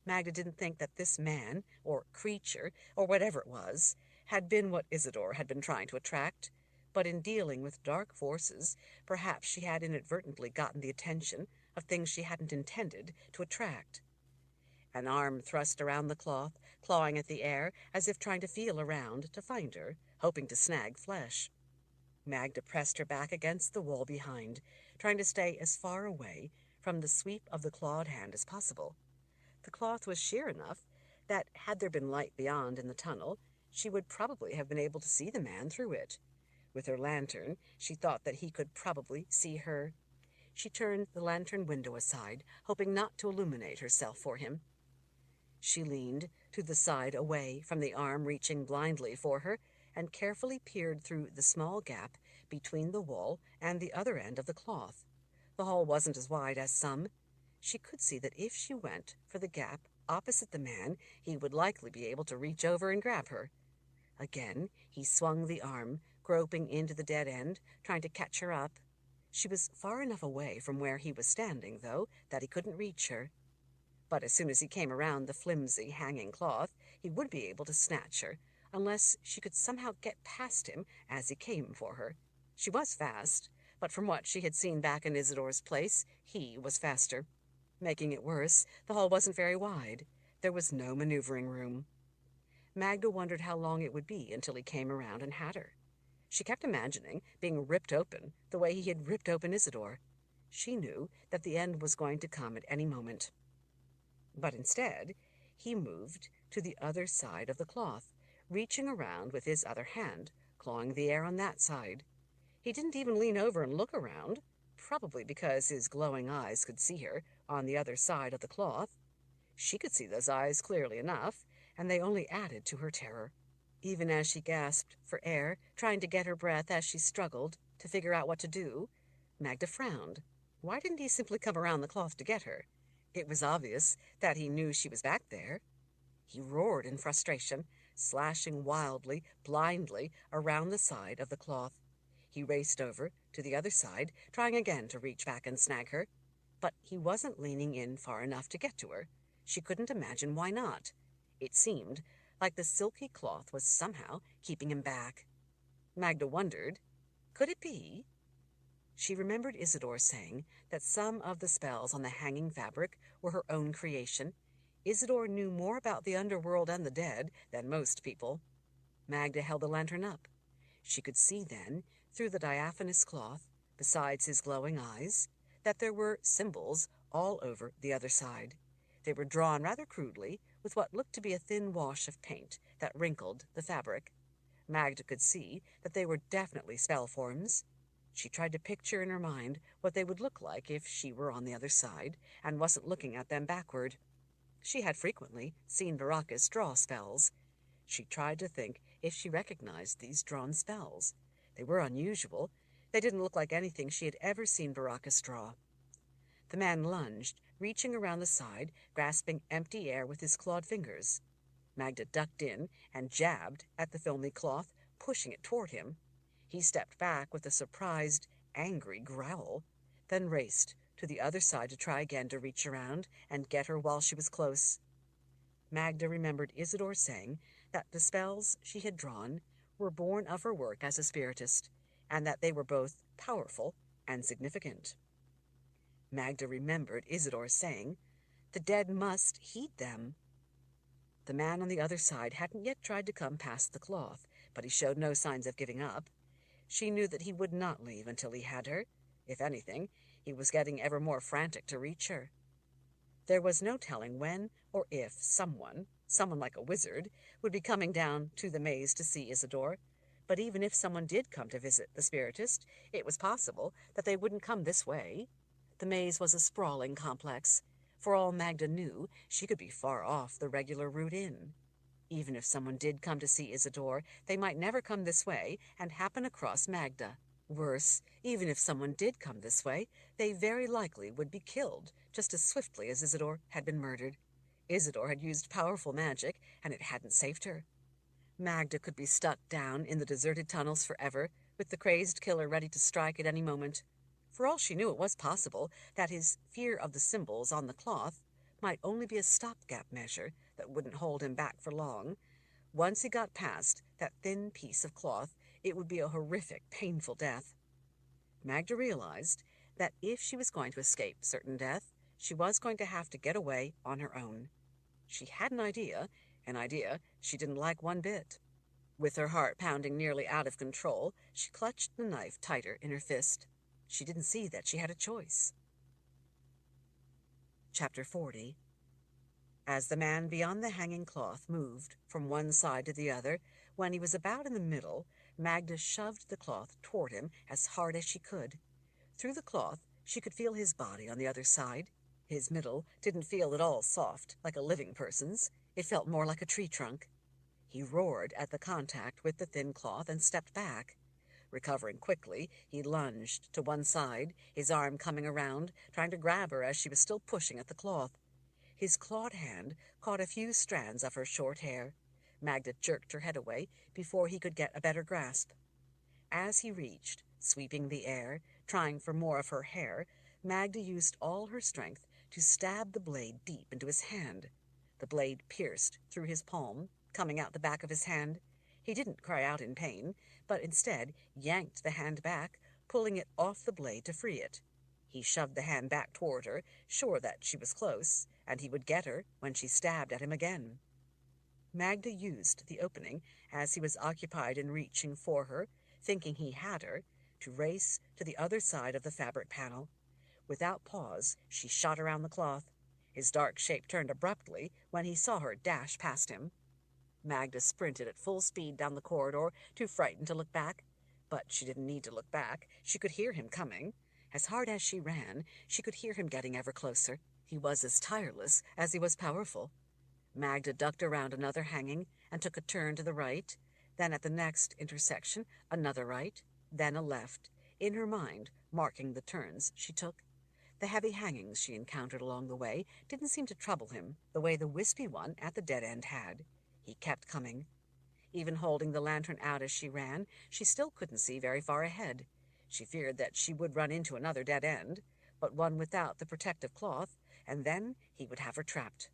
Magda didn't think that this man, or creature, or whatever it was, had been what Isidore had been trying to attract. But in dealing with dark forces, perhaps she had inadvertently gotten the attention of things she hadn't intended to attract. An arm thrust around the cloth, clawing at the air as if trying to feel around to find her, hoping to snag flesh. Magda pressed her back against the wall behind, trying to stay as far away from the sweep of the clawed hand as possible. The cloth was sheer enough that, had there been light beyond in the tunnel, she would probably have been able to see the man through it. With her lantern, she thought that he could probably see her. She turned the lantern window aside, hoping not to illuminate herself for him. She leaned to the side away from the arm reaching blindly for her and carefully peered through the small gap between the wall and the other end of the cloth. The hall wasn't as wide as some. She could see that if she went for the gap opposite the man, he would likely be able to reach over and grab her. Again, he swung the arm, groping into the dead end, trying to catch her up. She was far enough away from where he was standing, though, that he couldn't reach her. But as soon as he came around the flimsy hanging cloth, he would be able to snatch her, unless she could somehow get past him as he came for her. She was fast, but from what she had seen back in Isidore's place, he was faster. Making it worse, the hall wasn't very wide. There was no maneuvering room. Magda wondered how long it would be until he came around and had her. She kept imagining being ripped open the way he had ripped open Isidore. She knew that the end was going to come at any moment. But instead, he moved to the other side of the cloth, reaching around with his other hand, clawing the air on that side. He didn't even lean over and look around, probably because his glowing eyes could see her on the other side of the cloth. She could see those eyes clearly enough, and they only added to her terror. Even as she gasped for air, trying to get her breath as she struggled to figure out what to do, Magda frowned. Why didn't he simply come around the cloth to get her? It was obvious that he knew she was back there. He roared in frustration, slashing wildly, blindly, around the side of the cloth. He raced over to the other side, trying again to reach back and snag her. But he wasn't leaning in far enough to get to her. She couldn't imagine why not. It seemed like the silky cloth was somehow keeping him back. Magda wondered, could it be? She remembered Isidore saying that some of the spells on the hanging fabric were her own creation. Isidore knew more about the underworld and the dead than most people. Magda held the lantern up. She could see then, through the diaphanous cloth, besides his glowing eyes, that there were symbols all over the other side. They were drawn rather crudely, with what looked to be a thin wash of paint that wrinkled the fabric. Magda could see that they were definitely spell forms. She tried to picture in her mind what they would look like if she were on the other side and wasn't looking at them backward. She had frequently seen Baracus draw spells. She tried to think if she recognized these drawn spells. They were unusual. They didn't look like anything she had ever seen Baracus draw. The man lunged, reaching around the side, grasping empty air with his clawed fingers. Magda ducked in and jabbed at the filmy cloth, pushing it toward him. He stepped back with a surprised, angry growl, then raced to the other side to try again to reach around and get her while she was close. Magda remembered Isidore saying that the spells she had drawn were born of her work as a spiritist, and that they were both powerful and significant. Magda remembered Isidore saying, "The dead must heed them." The man on the other side hadn't yet tried to come past the cloth, but he showed no signs of giving up. She knew that he would not leave until he had her. If anything, he was getting ever more frantic to reach her. There was no telling when or if someone like a wizard, would be coming down to the maze to see Isidore. But even if someone did come to visit the spiritist, it was possible that they wouldn't come this way. The maze was a sprawling complex. For all Magda knew, she could be far off the regular route in. Even if someone did come to see Isidore, they might never come this way and happen across Magda. Worse, even if someone did come this way, they very likely would be killed just as swiftly as Isidore had been murdered. Isidore had used powerful magic, and it hadn't saved her. Magda could be stuck down in the deserted tunnels forever, with the crazed killer ready to strike at any moment. For all she knew, it was possible that his fear of the symbols on the cloth might only be a stopgap measure that wouldn't hold him back for long. Once he got past that thin piece of cloth, it would be a horrific, painful death. Magda realized that if she was going to escape certain death, she was going to have to get away on her own. She had an idea she didn't like one bit. With her heart pounding nearly out of control, she clutched the knife tighter in her fist. She didn't see that she had a choice. Chapter 40. As the man beyond the hanging cloth moved from one side to the other, when he was about in the middle, Magda shoved the cloth toward him as hard as she could. Through the cloth, she could feel his body on the other side. His middle didn't feel at all soft, like a living person's. It felt more like a tree trunk. He roared at the contact with the thin cloth and stepped back. Recovering quickly, he lunged to one side, his arm coming around, trying to grab her as she was still pushing at the cloth. His clawed hand caught a few strands of her short hair. Magda jerked her head away before he could get a better grasp. As he reached, sweeping the air, trying for more of her hair, Magda used all her strength to stab the blade deep into his hand. The blade pierced through his palm, coming out the back of his hand. He didn't cry out in pain, but instead yanked the hand back, pulling it off the blade to free it. He shoved the hand back toward her, sure that she was close, and he would get her when she stabbed at him again. Magda used the opening, as he was occupied in reaching for her, thinking he had her, to race to the other side of the fabric panel. Without pause, she shot around the cloth. His dark shape turned abruptly when he saw her dash past him. Magda sprinted at full speed down the corridor, too frightened to look back. But she didn't need to look back. She could hear him coming. As hard as she ran, she could hear him getting ever closer. He was as tireless as he was powerful. Magda ducked around another hanging and took a turn to the right. Then at the next intersection, another right, then a left, in her mind marking the turns she took. The heavy hangings she encountered along the way didn't seem to trouble him the way the wispy one at the dead end had. He kept coming. Even holding the lantern out as she ran, she still couldn't see very far ahead. She feared that she would run into another dead end, but one without the protective cloth, and then he would have her trapped.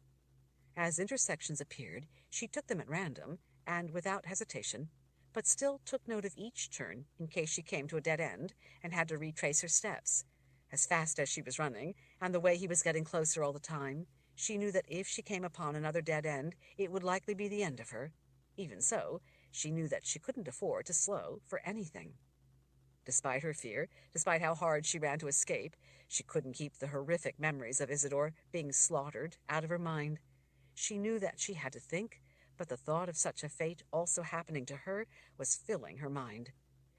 As intersections appeared, she took them at random, and without hesitation, but still took note of each turn in case she came to a dead end and had to retrace her steps. As fast as she was running, and the way he was getting closer all the time, she knew that if she came upon another dead end, it would likely be the end of her. Even so, she knew that she couldn't afford to slow for anything. Despite her fear, despite how hard she ran to escape, she couldn't keep the horrific memories of Isidore being slaughtered out of her mind. She knew that she had to think, but the thought of such a fate also happening to her was filling her mind.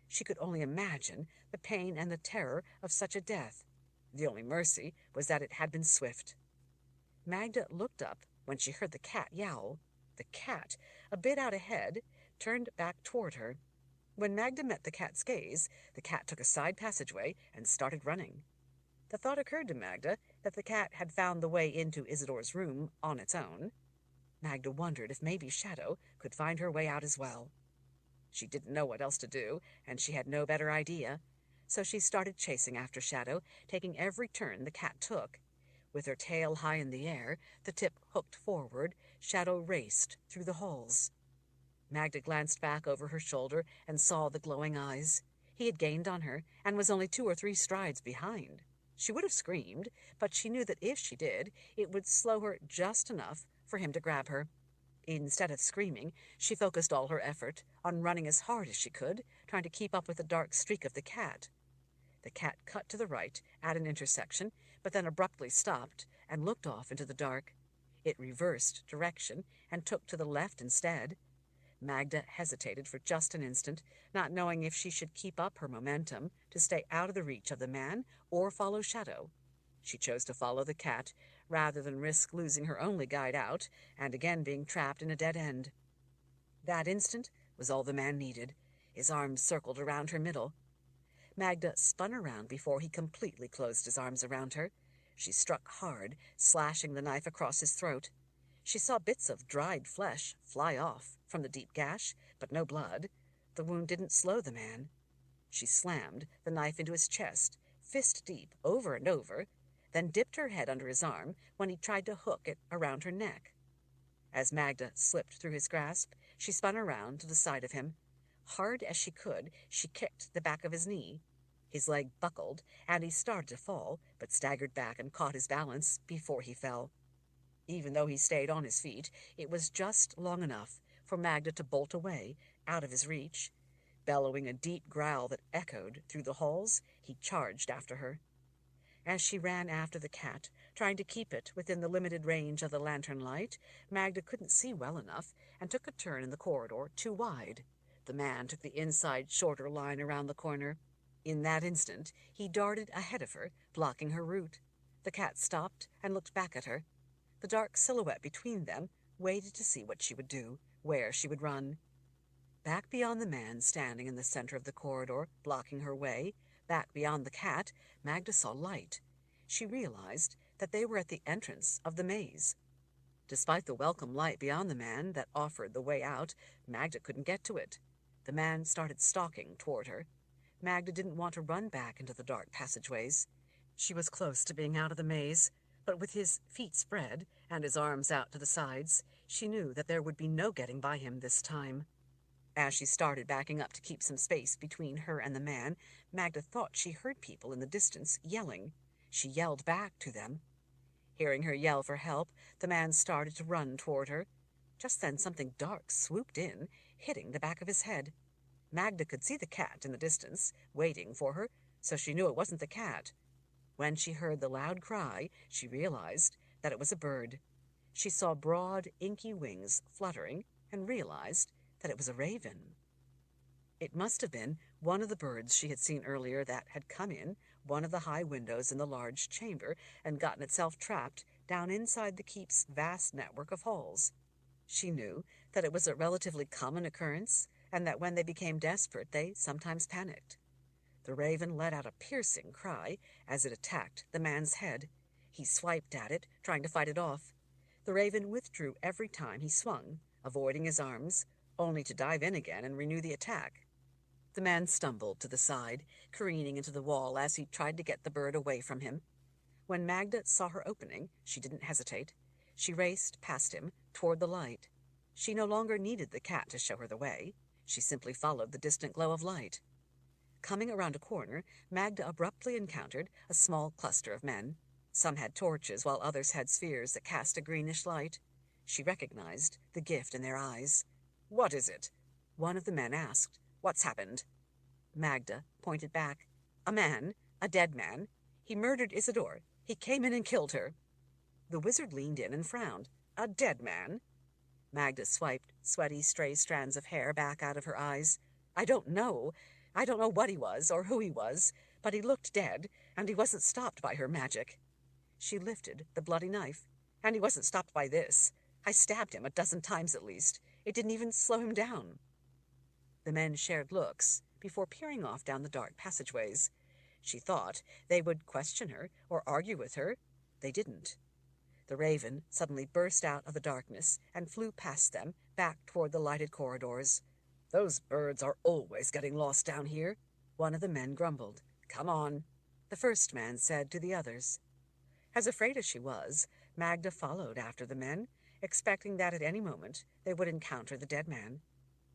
She could only imagine the pain and the terror of such a death. The only mercy was that it had been swift. Magda looked up when she heard the cat yowl. The cat, a bit out ahead, turned back toward her. When Magda met the cat's gaze, the cat took a side passageway and started running. The thought occurred to Magda that the cat had found the way into Isidore's room on its own. Magda wondered if maybe Shadow could find her way out as well. She didn't know what else to do, and she had no better idea, so she started chasing after Shadow, taking every turn the cat took. With her tail high in the air, the tip hooked forward, Shadow raced through the halls. Magda glanced back over her shoulder and saw the glowing eyes. He had gained on her and was only 2 or 3 strides behind. She would have screamed, but she knew that if she did, it would slow her just enough for him to grab her. Instead of screaming, she focused all her effort on running as hard as she could, trying to keep up with the dark streak of the cat. The cat cut to the right at an intersection, but then abruptly stopped and looked off into the dark. It reversed direction and took to the left instead. Magda hesitated for just an instant, not knowing if she should keep up her momentum to stay out of the reach of the man or follow Shadow. She chose to follow the cat, rather than risk losing her only guide out and again being trapped in a dead end. That instant was all the man needed. His arms circled around her middle. Magda spun around before he completely closed his arms around her. She struck hard, slashing the knife across his throat. She saw bits of dried flesh fly off from the deep gash, but no blood. The wound didn't slow the man. She slammed the knife into his chest, fist deep, over and over, then dipped her head under his arm when he tried to hook it around her neck. As Magda slipped through his grasp, she spun around to the side of him. Hard as she could, she kicked the back of his knee. His leg buckled, and he started to fall, but staggered back and caught his balance before he fell. Even though he stayed on his feet, it was just long enough for Magda to bolt away, out of his reach. Bellowing a deep growl that echoed through the halls, he charged after her. As she ran after the cat, trying to keep it within the limited range of the lantern light, Magda couldn't see well enough and took a turn in the corridor too wide. The man took the inside, shorter line around the corner. In that instant, he darted ahead of her, blocking her route. The cat stopped and looked back at her. The dark silhouette between them waited to see what she would do, where she would run. Back beyond the man standing in the center of the corridor, blocking her way, back beyond the cat, Magda saw light. She realized that they were at the entrance of the maze. Despite the welcome light beyond the man that offered the way out, Magda couldn't get to it. The man started stalking toward her. Magda didn't want to run back into the dark passageways. She was close to being out of the maze, but with his feet spread and his arms out to the sides, she knew that there would be no getting by him this time. As she started backing up to keep some space between her and the man, Magda thought she heard people in the distance yelling. She yelled back to them. Hearing her yell for help, the man started to run toward her. Just then something dark swooped in, hitting the back of his head. Magda could see the cat in the distance, waiting for her, so she knew it wasn't the cat. When she heard the loud cry, she realized that it was a bird. She saw broad, inky wings fluttering and realized that it was a raven. It must have been one of the birds she had seen earlier that had come in one of the high windows in the large chamber and gotten itself trapped down inside the keep's vast network of halls. She knew that it was a relatively common occurrence, and that when they became desperate, they sometimes panicked. The raven let out a piercing cry as it attacked the man's head. He swiped at it, trying to fight it off. The raven withdrew every time he swung, avoiding his arms, only to dive in again and renew the attack. The man stumbled to the side, careening into the wall as he tried to get the bird away from him. When Magda saw her opening, she didn't hesitate. She raced past him toward the light. She no longer needed the cat to show her the way. She simply followed the distant glow of light. Coming around a corner, Magda abruptly encountered a small cluster of men. Some had torches, while others had spheres that cast a greenish light. She recognized the gift in their eyes. "What is it?" one of the men asked. "What's happened?" Magda pointed back. "A man, a dead man. He murdered Isidore. He came in and killed her." The wizard leaned in and frowned. "A dead man?" Magda swiped sweaty, stray strands of hair back out of her eyes. I don't know what he was or who he was, but he looked dead, and he wasn't stopped by her magic." She lifted the bloody knife. "And he wasn't stopped by this. I stabbed him a dozen times at least. It didn't even slow him down." The men shared looks before peering off down the dark passageways. She thought they would question her or argue with her. They didn't. The raven suddenly burst out of the darkness and flew past them, back toward the lighted corridors. "Those birds are always getting lost down here," one of the men grumbled. "Come on," the first man said to the others. As afraid as she was, Magda followed after the men, expecting that at any moment they would encounter the dead man.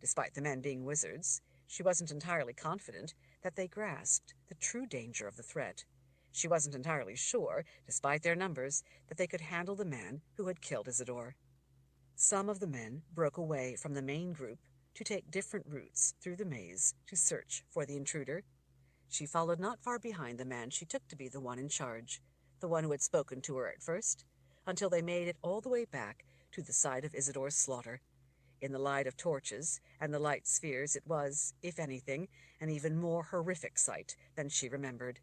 Despite the men being wizards, she wasn't entirely confident that they grasped the true danger of the threat. She wasn't entirely sure, despite their numbers, that they could handle the man who had killed Isidore. Some of the men broke away from the main group to take different routes through the maze to search for the intruder. She followed not far behind the man she took to be the one in charge, the one who had spoken to her at first, until they made it all the way back to the site of Isidore's slaughter. In the light of torches and the light spheres, it was, if anything, an even more horrific sight than she remembered.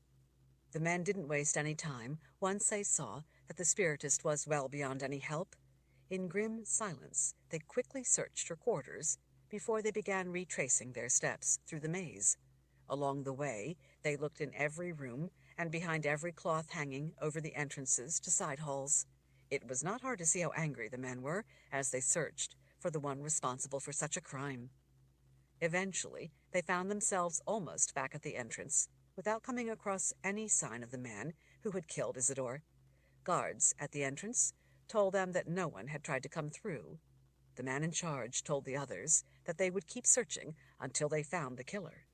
The men didn't waste any time once they saw that the spiritist was well beyond any help. In grim silence, they quickly searched her quarters before they began retracing their steps through the maze. Along the way, they looked in every room and behind every cloth hanging over the entrances to side halls. It was not hard to see how angry the men were as they searched for the one responsible for such a crime. Eventually, they found themselves almost back at the entrance, without coming across any sign of the man who had killed Isidore. Guards at the entrance told them that no one had tried to come through. The man in charge told the others that they would keep searching until they found the killer.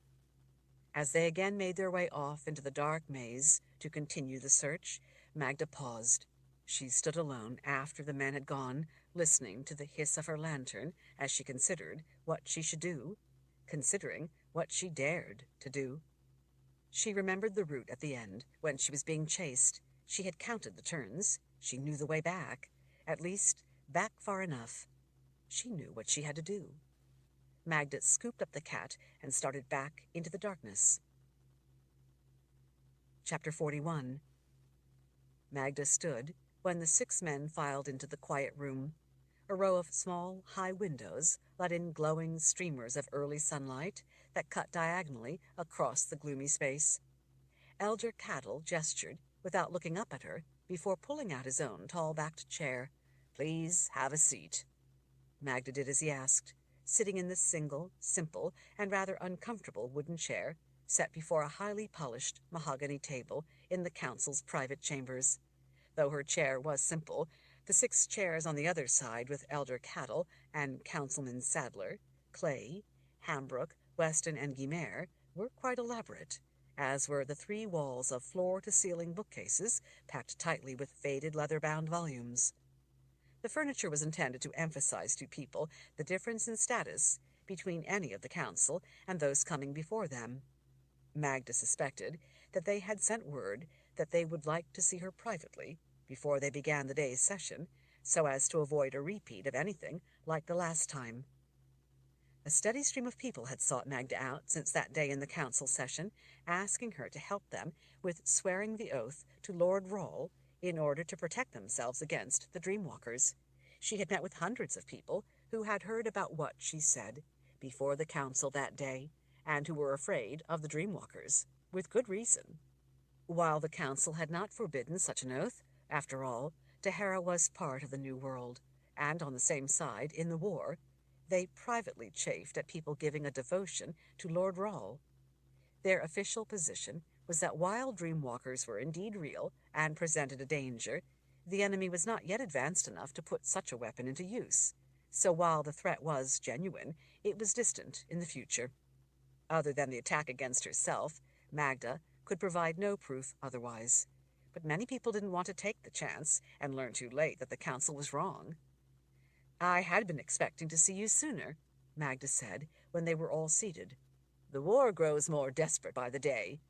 As they again made their way off into the dark maze to continue the search, Magda paused. She stood alone after the men had gone, listening to the hiss of her lantern as she considered what she should do, considering what she dared to do. She remembered the route at the end, when she was being chased. She had counted the turns. She knew the way back, at least back far enough. She knew what she had to do. Magda scooped up the cat and started back into the darkness. Chapter 41. Magda stood when the 6 men filed into the quiet room. A row of small, high windows let in glowing streamers of early sunlight that cut diagonally across the gloomy space. Elder Cattle gestured without looking up at her before pulling out his own tall-backed chair. "Please have a seat." Magda did as he asked, sitting in the single, simple, and rather uncomfortable wooden chair set before a highly polished mahogany table in the council's private chambers. Though her chair was simple, the 6 chairs on the other side with Elder Cattle and Councilman Sadler, Clay, Hambrook, Weston, and Guimere were quite elaborate, as were the 3 walls of floor-to-ceiling bookcases packed tightly with faded leather-bound volumes. The furniture was intended to emphasize to people the difference in status between any of the council and those coming before them. Magda suspected that they had sent word that they would like to see her privately before they began the day's session, so as to avoid a repeat of anything like the last time. A steady stream of people had sought Magda out since that day in the council session, asking her to help them with swearing the oath to Lord Rawle in order to protect themselves against the Dreamwalkers. She had met with hundreds of people who had heard about what she said before the council that day, and who were afraid of the Dreamwalkers, with good reason. While the council had not forbidden such an oath, after all, Tehera was part of the New World, and on the same side in the war. They privately chafed at people giving a devotion to Lord Rawle. Their official position was that while dreamwalkers were indeed real and presented a danger, the enemy was not yet advanced enough to put such a weapon into use. So while the threat was genuine, it was distant in the future. Other than the attack against herself, Magda could provide no proof otherwise. But many people didn't want to take the chance and learn too late that the council was wrong. "I had been expecting to see you sooner," Magda said when they were all seated. "The war grows more desperate by the day,"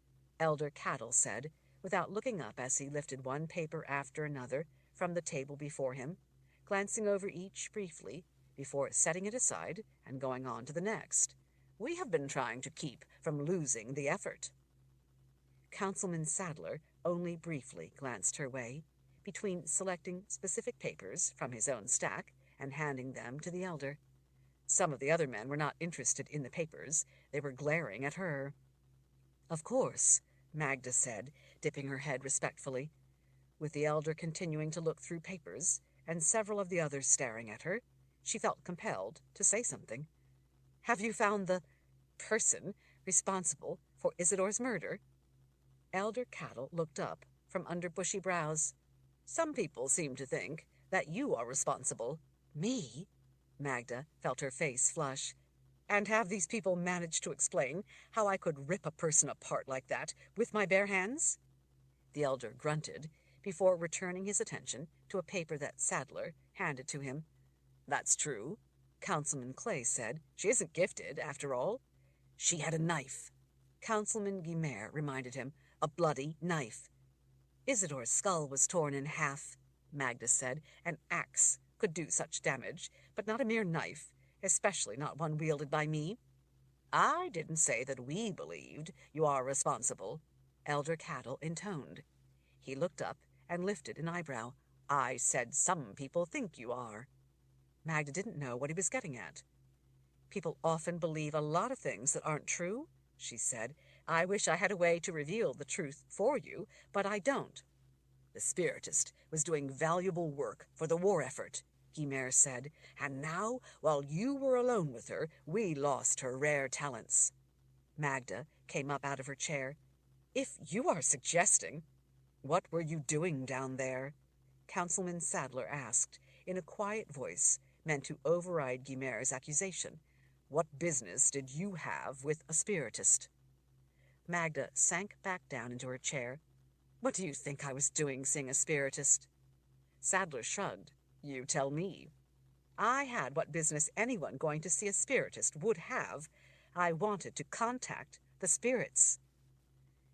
Elder Cattle said, without looking up as he lifted one paper after another from the table before him, glancing over each briefly before setting it aside and going on to the next. "We have been trying to keep from losing the effort." Councilman Sadler only briefly glanced her way, between selecting specific papers from his own stack and handing them to the elder. Some of the other men were not interested in the papers. They were glaring at her. "Of course," Magda said, dipping her head respectfully. With the elder continuing to look through papers, and several of the others staring at her, she felt compelled to say something. "Have you found the person responsible for Isidore's murder?" Elder Cattle looked up from under bushy brows. "Some people seem to think that you are responsible." "Me?" Magda felt her face flush. "And have these people managed to explain how I could rip a person apart like that with my bare hands?" The elder grunted before returning his attention to a paper that Sadler handed to him. "That's true," Councilman Clay said. "She isn't gifted, after all." "She had a knife," Councilman Guimert reminded him. "A bloody knife." "Isidore's skull was torn in half," Magda said. "An axe could do such damage, but not a mere knife, especially not one wielded by me." "I didn't say that we believed you are responsible," Elder Cattle intoned. He looked up and lifted an eyebrow. "I said some people think you are." Magda didn't know what he was getting at. "People often believe a lot of things that aren't true," she said. "I wish I had a way to reveal the truth for you, but I don't." "The Spiritist was doing valuable work for the war effort," Guimert said, "and now, while you were alone with her, we lost her rare talents." Magda came up out of her chair. "If you are suggesting—" "What were you doing down there?" Councilman Sadler asked, in a quiet voice meant to override Guimert's accusation. "What business did you have with a Spiritist?" Magda sank back down into her chair. "What do you think I was doing seeing a Spiritist?" Sadler shrugged. "You tell me." "I had what business anyone going to see a Spiritist would have. I wanted to contact the spirits."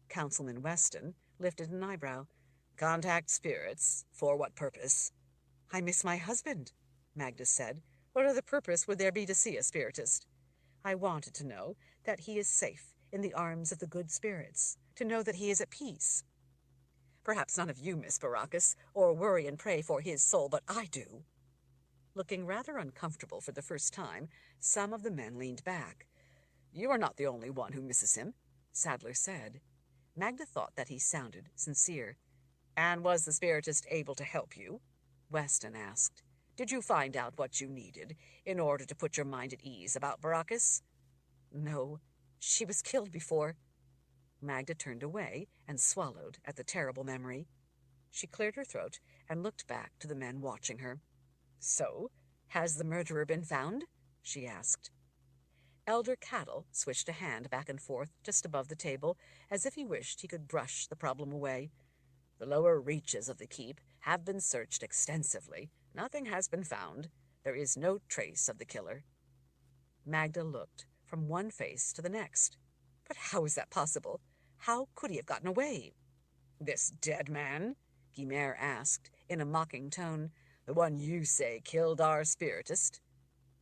Councilman Weston lifted an eyebrow. "Contact spirits? For what purpose?" "I miss my husband," Magda said. "What other purpose would there be to see a Spiritist? I wanted to know that he is safe in the arms of the good spirits, to know that he is at peace. Perhaps none of you, Miss Baracus, or worry and pray for his soul, but I do." Looking rather uncomfortable for the first time, some of the men leaned back. "You are not the only one who misses him," Sadler said. Magda thought that he sounded sincere. "And was the Spiritist able to help you?" Weston asked. "Did you find out what you needed in order to put your mind at ease about Baracus?" "No. She was killed before." Magda turned away and swallowed at the terrible memory. She cleared her throat and looked back to the men watching her. "So, has the murderer been found?" she asked. Elder Cattle switched a hand back and forth just above the table, as if he wished he could brush the problem away. "The lower reaches of the keep have been searched extensively. Nothing has been found. There is no trace of the killer." Magda looked from one face to the next. "But how is that possible? How could he have gotten away?" "This dead man?" Guimert asked, in a mocking tone. "The one you say killed our Spiritist?"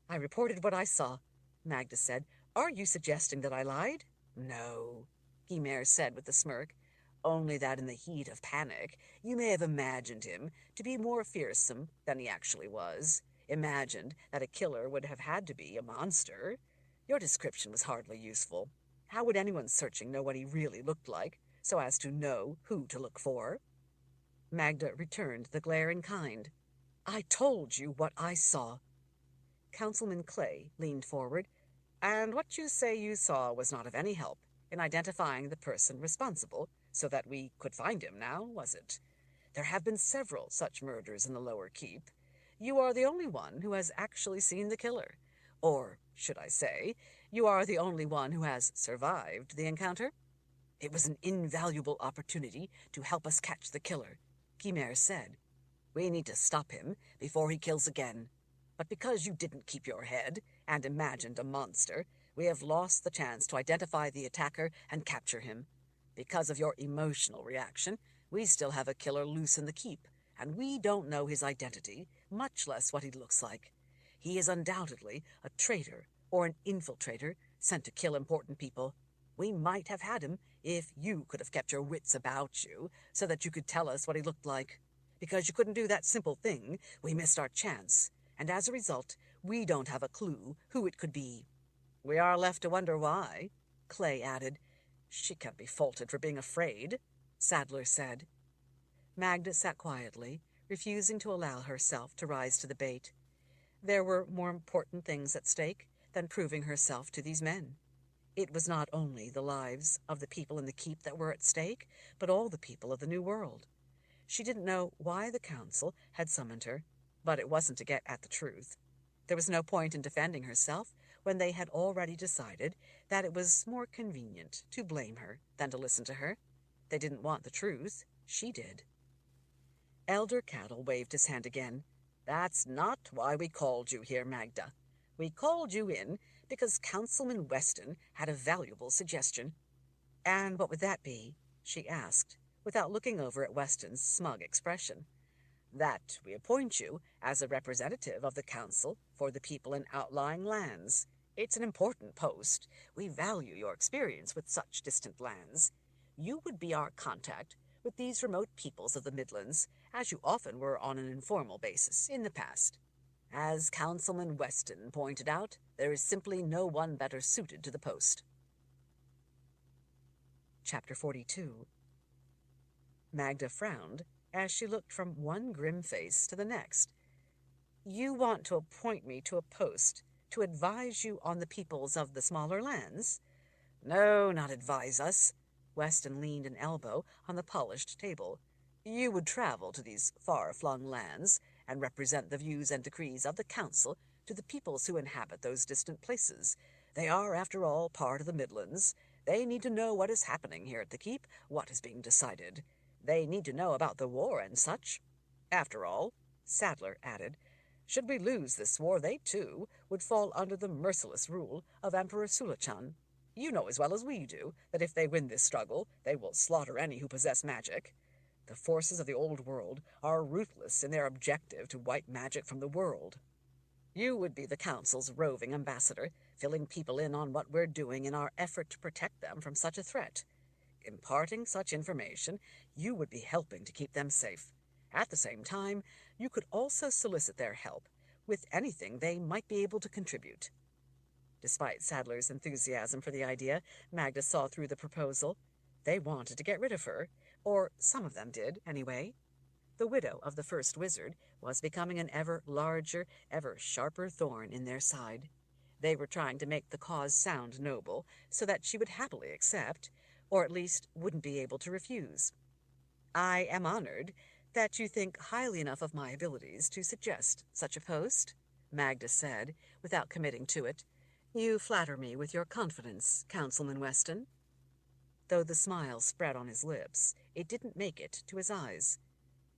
"I reported what I saw," Magda said. "Are you suggesting that I lied?" "No," Guimert said with a smirk. "Only that in the heat of panic you may have imagined him to be more fearsome than he actually was. Imagined that a killer would have had to be a monster. Your description was hardly useful. How would anyone searching know what he really looked like, so as to know who to look for?" Magda returned the glare in kind. "I told you what I saw." Councilman Clay leaned forward. "And what you say you saw was not of any help in identifying the person responsible so that we could find him now, was it? There have been several such murders in the Lower Keep. You are the only one who has actually seen the killer. Or, should I say, you are the only one who has survived the encounter? It was an invaluable opportunity to help us catch the killer," Guimard said. "We need to stop him before he kills again. But because you didn't keep your head and imagined a monster, we have lost the chance to identify the attacker and capture him. Because of your emotional reaction, we still have a killer loose in the keep, and we don't know his identity, much less what he looks like. He is undoubtedly a traitor or an infiltrator sent to kill important people. We might have had him if you could have kept your wits about you so that you could tell us what he looked like. Because you couldn't do that simple thing, we missed our chance, and as a result, we don't have a clue who it could be." "We are left to wonder why," Clay added. "She can't be faulted for being afraid," Sadler said. Magda sat quietly, refusing to allow herself to rise to the bait. There were more important things at stake than proving herself to these men. It was not only the lives of the people in the keep that were at stake, but all the people of the New World. She didn't know why the council had summoned her, but it wasn't to get at the truth. There was no point in defending herself when they had already decided that it was more convenient to blame her than to listen to her. They didn't want the truth. She did. Elder Cattle waved his hand again. "That's not why we called you here, Magda. We called you in because Councilman Weston had a valuable suggestion." "And what would that be?" she asked, without looking over at Weston's smug expression. "That we appoint you as a representative of the council for the people in outlying lands. It's an important post. We value your experience with such distant lands. You would be our contact with these remote peoples of the Midlands, as you often were on an informal basis in the past. As Councilman Weston pointed out, there is simply no one better suited to the post." Chapter 42. Magda frowned as she looked from one grim face to the next. "You want to appoint me to a post to advise you on the peoples of the smaller lands?" "No, not advise us." Weston leaned an elbow on the polished table. "You would travel to these far-flung lands and represent the views and decrees of the council to the peoples who inhabit those distant places. They are, after all, part of the Midlands. They need to know what is happening here at the keep, what is being decided. They need to know about the war and such. After all," Sadler added, "should we lose this war, they, too, would fall under the merciless rule of Emperor Sulachan. You know as well as we do that if they win this struggle, they will slaughter any who possess magic. The forces of the old world are ruthless in their objective to wipe magic from the world. You would be the council's roving ambassador, filling people in on what we're doing in our effort to protect them from such a threat. Imparting such information, you would be helping to keep them safe. At the same time, you could also solicit their help with anything they might be able to contribute." Despite Sadler's enthusiasm for the idea, Magda saw through the proposal. They wanted to get rid of her, or some of them did, anyway. The widow of the first wizard was becoming an ever larger, ever sharper thorn in their side. They were trying to make the cause sound noble, so that she would happily accept, or at least wouldn't be able to refuse. "I am honored that you think highly enough of my abilities to suggest such a post," Magda said, without committing to it. "You flatter me with your confidence, Councilman Weston." Though the smile spread on his lips, it didn't make it to his eyes.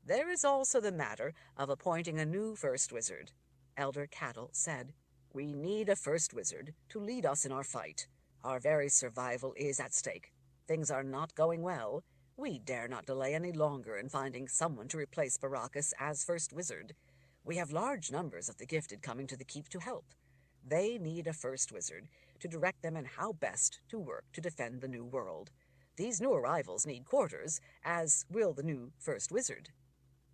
"There is also the matter of appointing a new first wizard," Elder Cattle said. "We need a first wizard to lead us in our fight. Our very survival is at stake. Things are not going well. We dare not delay any longer in finding someone to replace Baracus as first wizard. We have large numbers of the gifted coming to the keep to help. They need a first wizard to direct them in how best to work to defend the new world. These new arrivals need quarters, as will the new first wizard.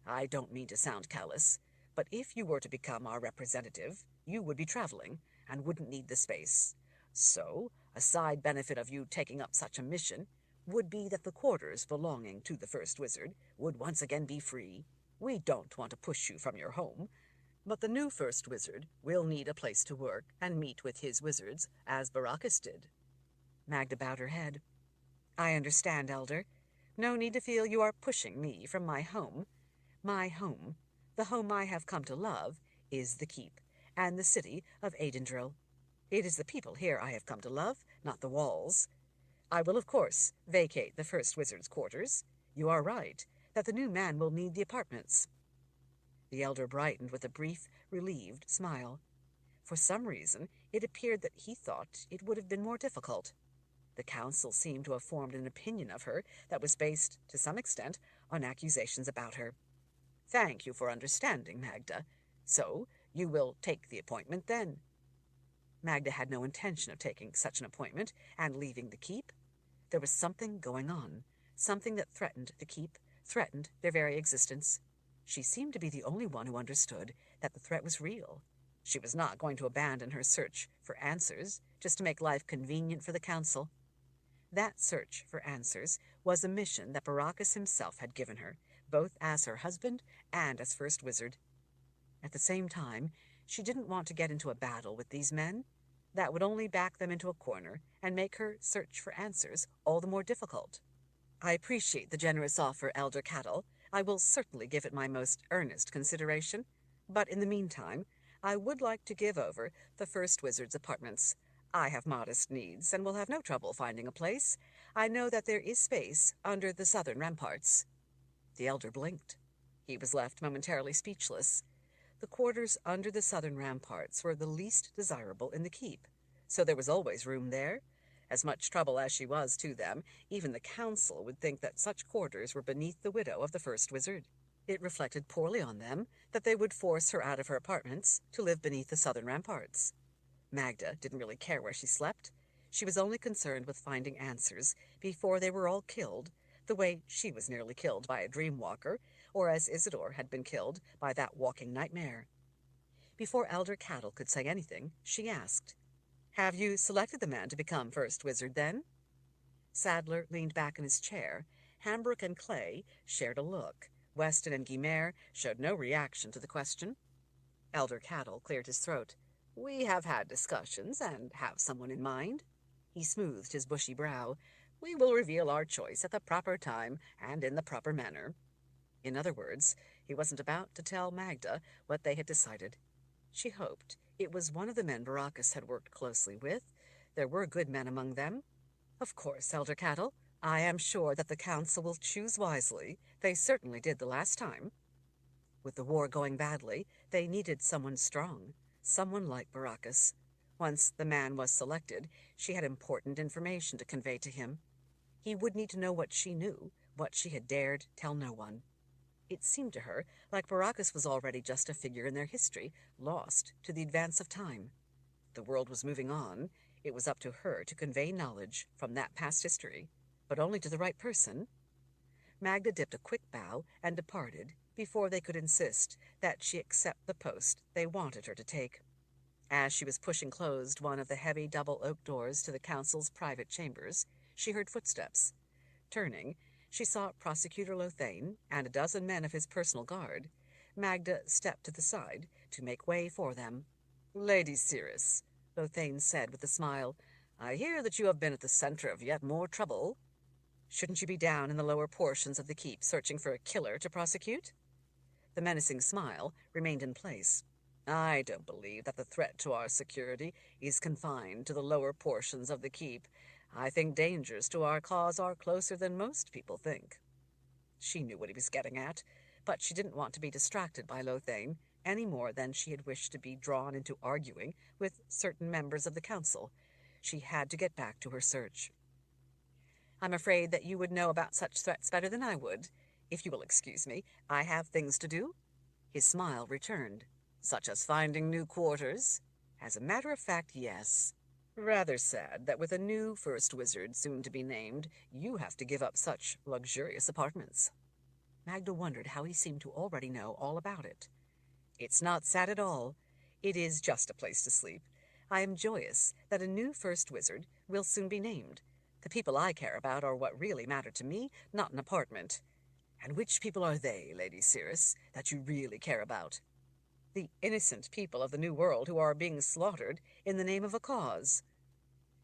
I don't mean to sound callous, but if you were to become our representative, you would be traveling and wouldn't need the space. So, a side benefit of you taking up such a mission would be that the quarters belonging to the first wizard would once again be free. We don't want to push you from your home. But the new first wizard will need a place to work and meet with his wizards, as Baracus did. Magda bowed her head. I understand, Elder. No need to feel you are pushing me from my home. My home, the home I have come to love, is the keep, and the city of Aidendril. It is the people here I have come to love, not the walls. I will, of course, vacate the first wizard's quarters. You are right, that the new man will need the apartments. The elder brightened with a brief, relieved smile. For some reason, it appeared that he thought it would have been more difficult. The council seemed to have formed an opinion of her that was based, to some extent, on accusations about her. Thank you for understanding, Magda. So, you will take the appointment, then? Magda had no intention of taking such an appointment and leaving the keep. There was something going on, something that threatened the keep, threatened their very existence. She seemed to be the only one who understood that the threat was real. She was not going to abandon her search for answers just to make life convenient for the council. That search for answers was a mission that Baracus himself had given her, both as her husband and as First Wizard. At the same time, she didn't want to get into a battle with these men. That would only back them into a corner and make her search for answers all the more difficult. I appreciate the generous offer, Elder Cattle. I will certainly give it my most earnest consideration. But in the meantime, I would like to give over the First Wizard's apartments. I have modest needs and will have no trouble finding a place. I know that there is space under the southern ramparts. The elder blinked. He was left momentarily speechless. The quarters under the southern ramparts were the least desirable in the keep, so there was always room there. As much trouble as she was to them, even the council would think that such quarters were beneath the widow of the first wizard. It reflected poorly on them that they would force her out of her apartments to live beneath the southern ramparts. Magda didn't really care where she slept. She was only concerned with finding answers before they were all killed, the way she was nearly killed by a dream walker, or as Isidore had been killed by that walking nightmare. Before Elder Cattle could say anything, she asked, Have you selected the man to become First Wizard, then? Sadler leaned back in his chair. Hambrook and Clay shared a look. Weston and Guimere showed no reaction to the question. Elder Cattle cleared his throat. We have had discussions and have someone in mind. He smoothed his bushy brow. We will reveal our choice at the proper time and in the proper manner. In other words, he wasn't about to tell Magda what they had decided. She hoped it was one of the men Baracus had worked closely with. There were good men among them. Of course, Elder Cattle, I am sure that the council will choose wisely. They certainly did the last time. With the war going badly, they needed someone strong. Someone like Baracus. Once the man was selected, she had important information to convey to him. He would need to know what she knew, what she had dared tell no one. It seemed to her like Baracus was already just a figure in their history, lost to the advance of time. The world was moving on. It was up to her to convey knowledge from that past history, but only to the right person. Magda dipped a quick bow and departed before they could insist that she accept the post they wanted her to take. As she was pushing closed one of the heavy double oak doors to the council's private chambers, she heard footsteps. Turning, she saw Prosecutor Lothane and a dozen men of his personal guard. Magda stepped to the side to make way for them. Lady Searus, Lothane said with a smile, I hear that you have been at the center of yet more trouble. Shouldn't you be down in the lower portions of the keep searching for a killer to prosecute? The menacing smile remained in place. I don't believe that the threat to our security is confined to the lower portions of the keep. I think dangers to our cause are closer than most people think. She knew what he was getting at, but she didn't want to be distracted by Lothane any more than she had wished to be drawn into arguing with certain members of the council. She had to get back to her search. I'm afraid that you would know about such threats better than I would. If you will excuse me, I have things to do. His smile returned. Such as finding new quarters? As a matter of fact, yes. Rather sad that with a new first wizard soon to be named, you have to give up such luxurious apartments. Magda wondered how he seemed to already know all about it. It's not sad at all. It is just a place to sleep. I am joyous that a new first wizard will soon be named. The people I care about are what really matter to me, not an apartment. And which people are they, Lady Searus, that you really care about? The innocent people of the New World who are being slaughtered in the name of a cause.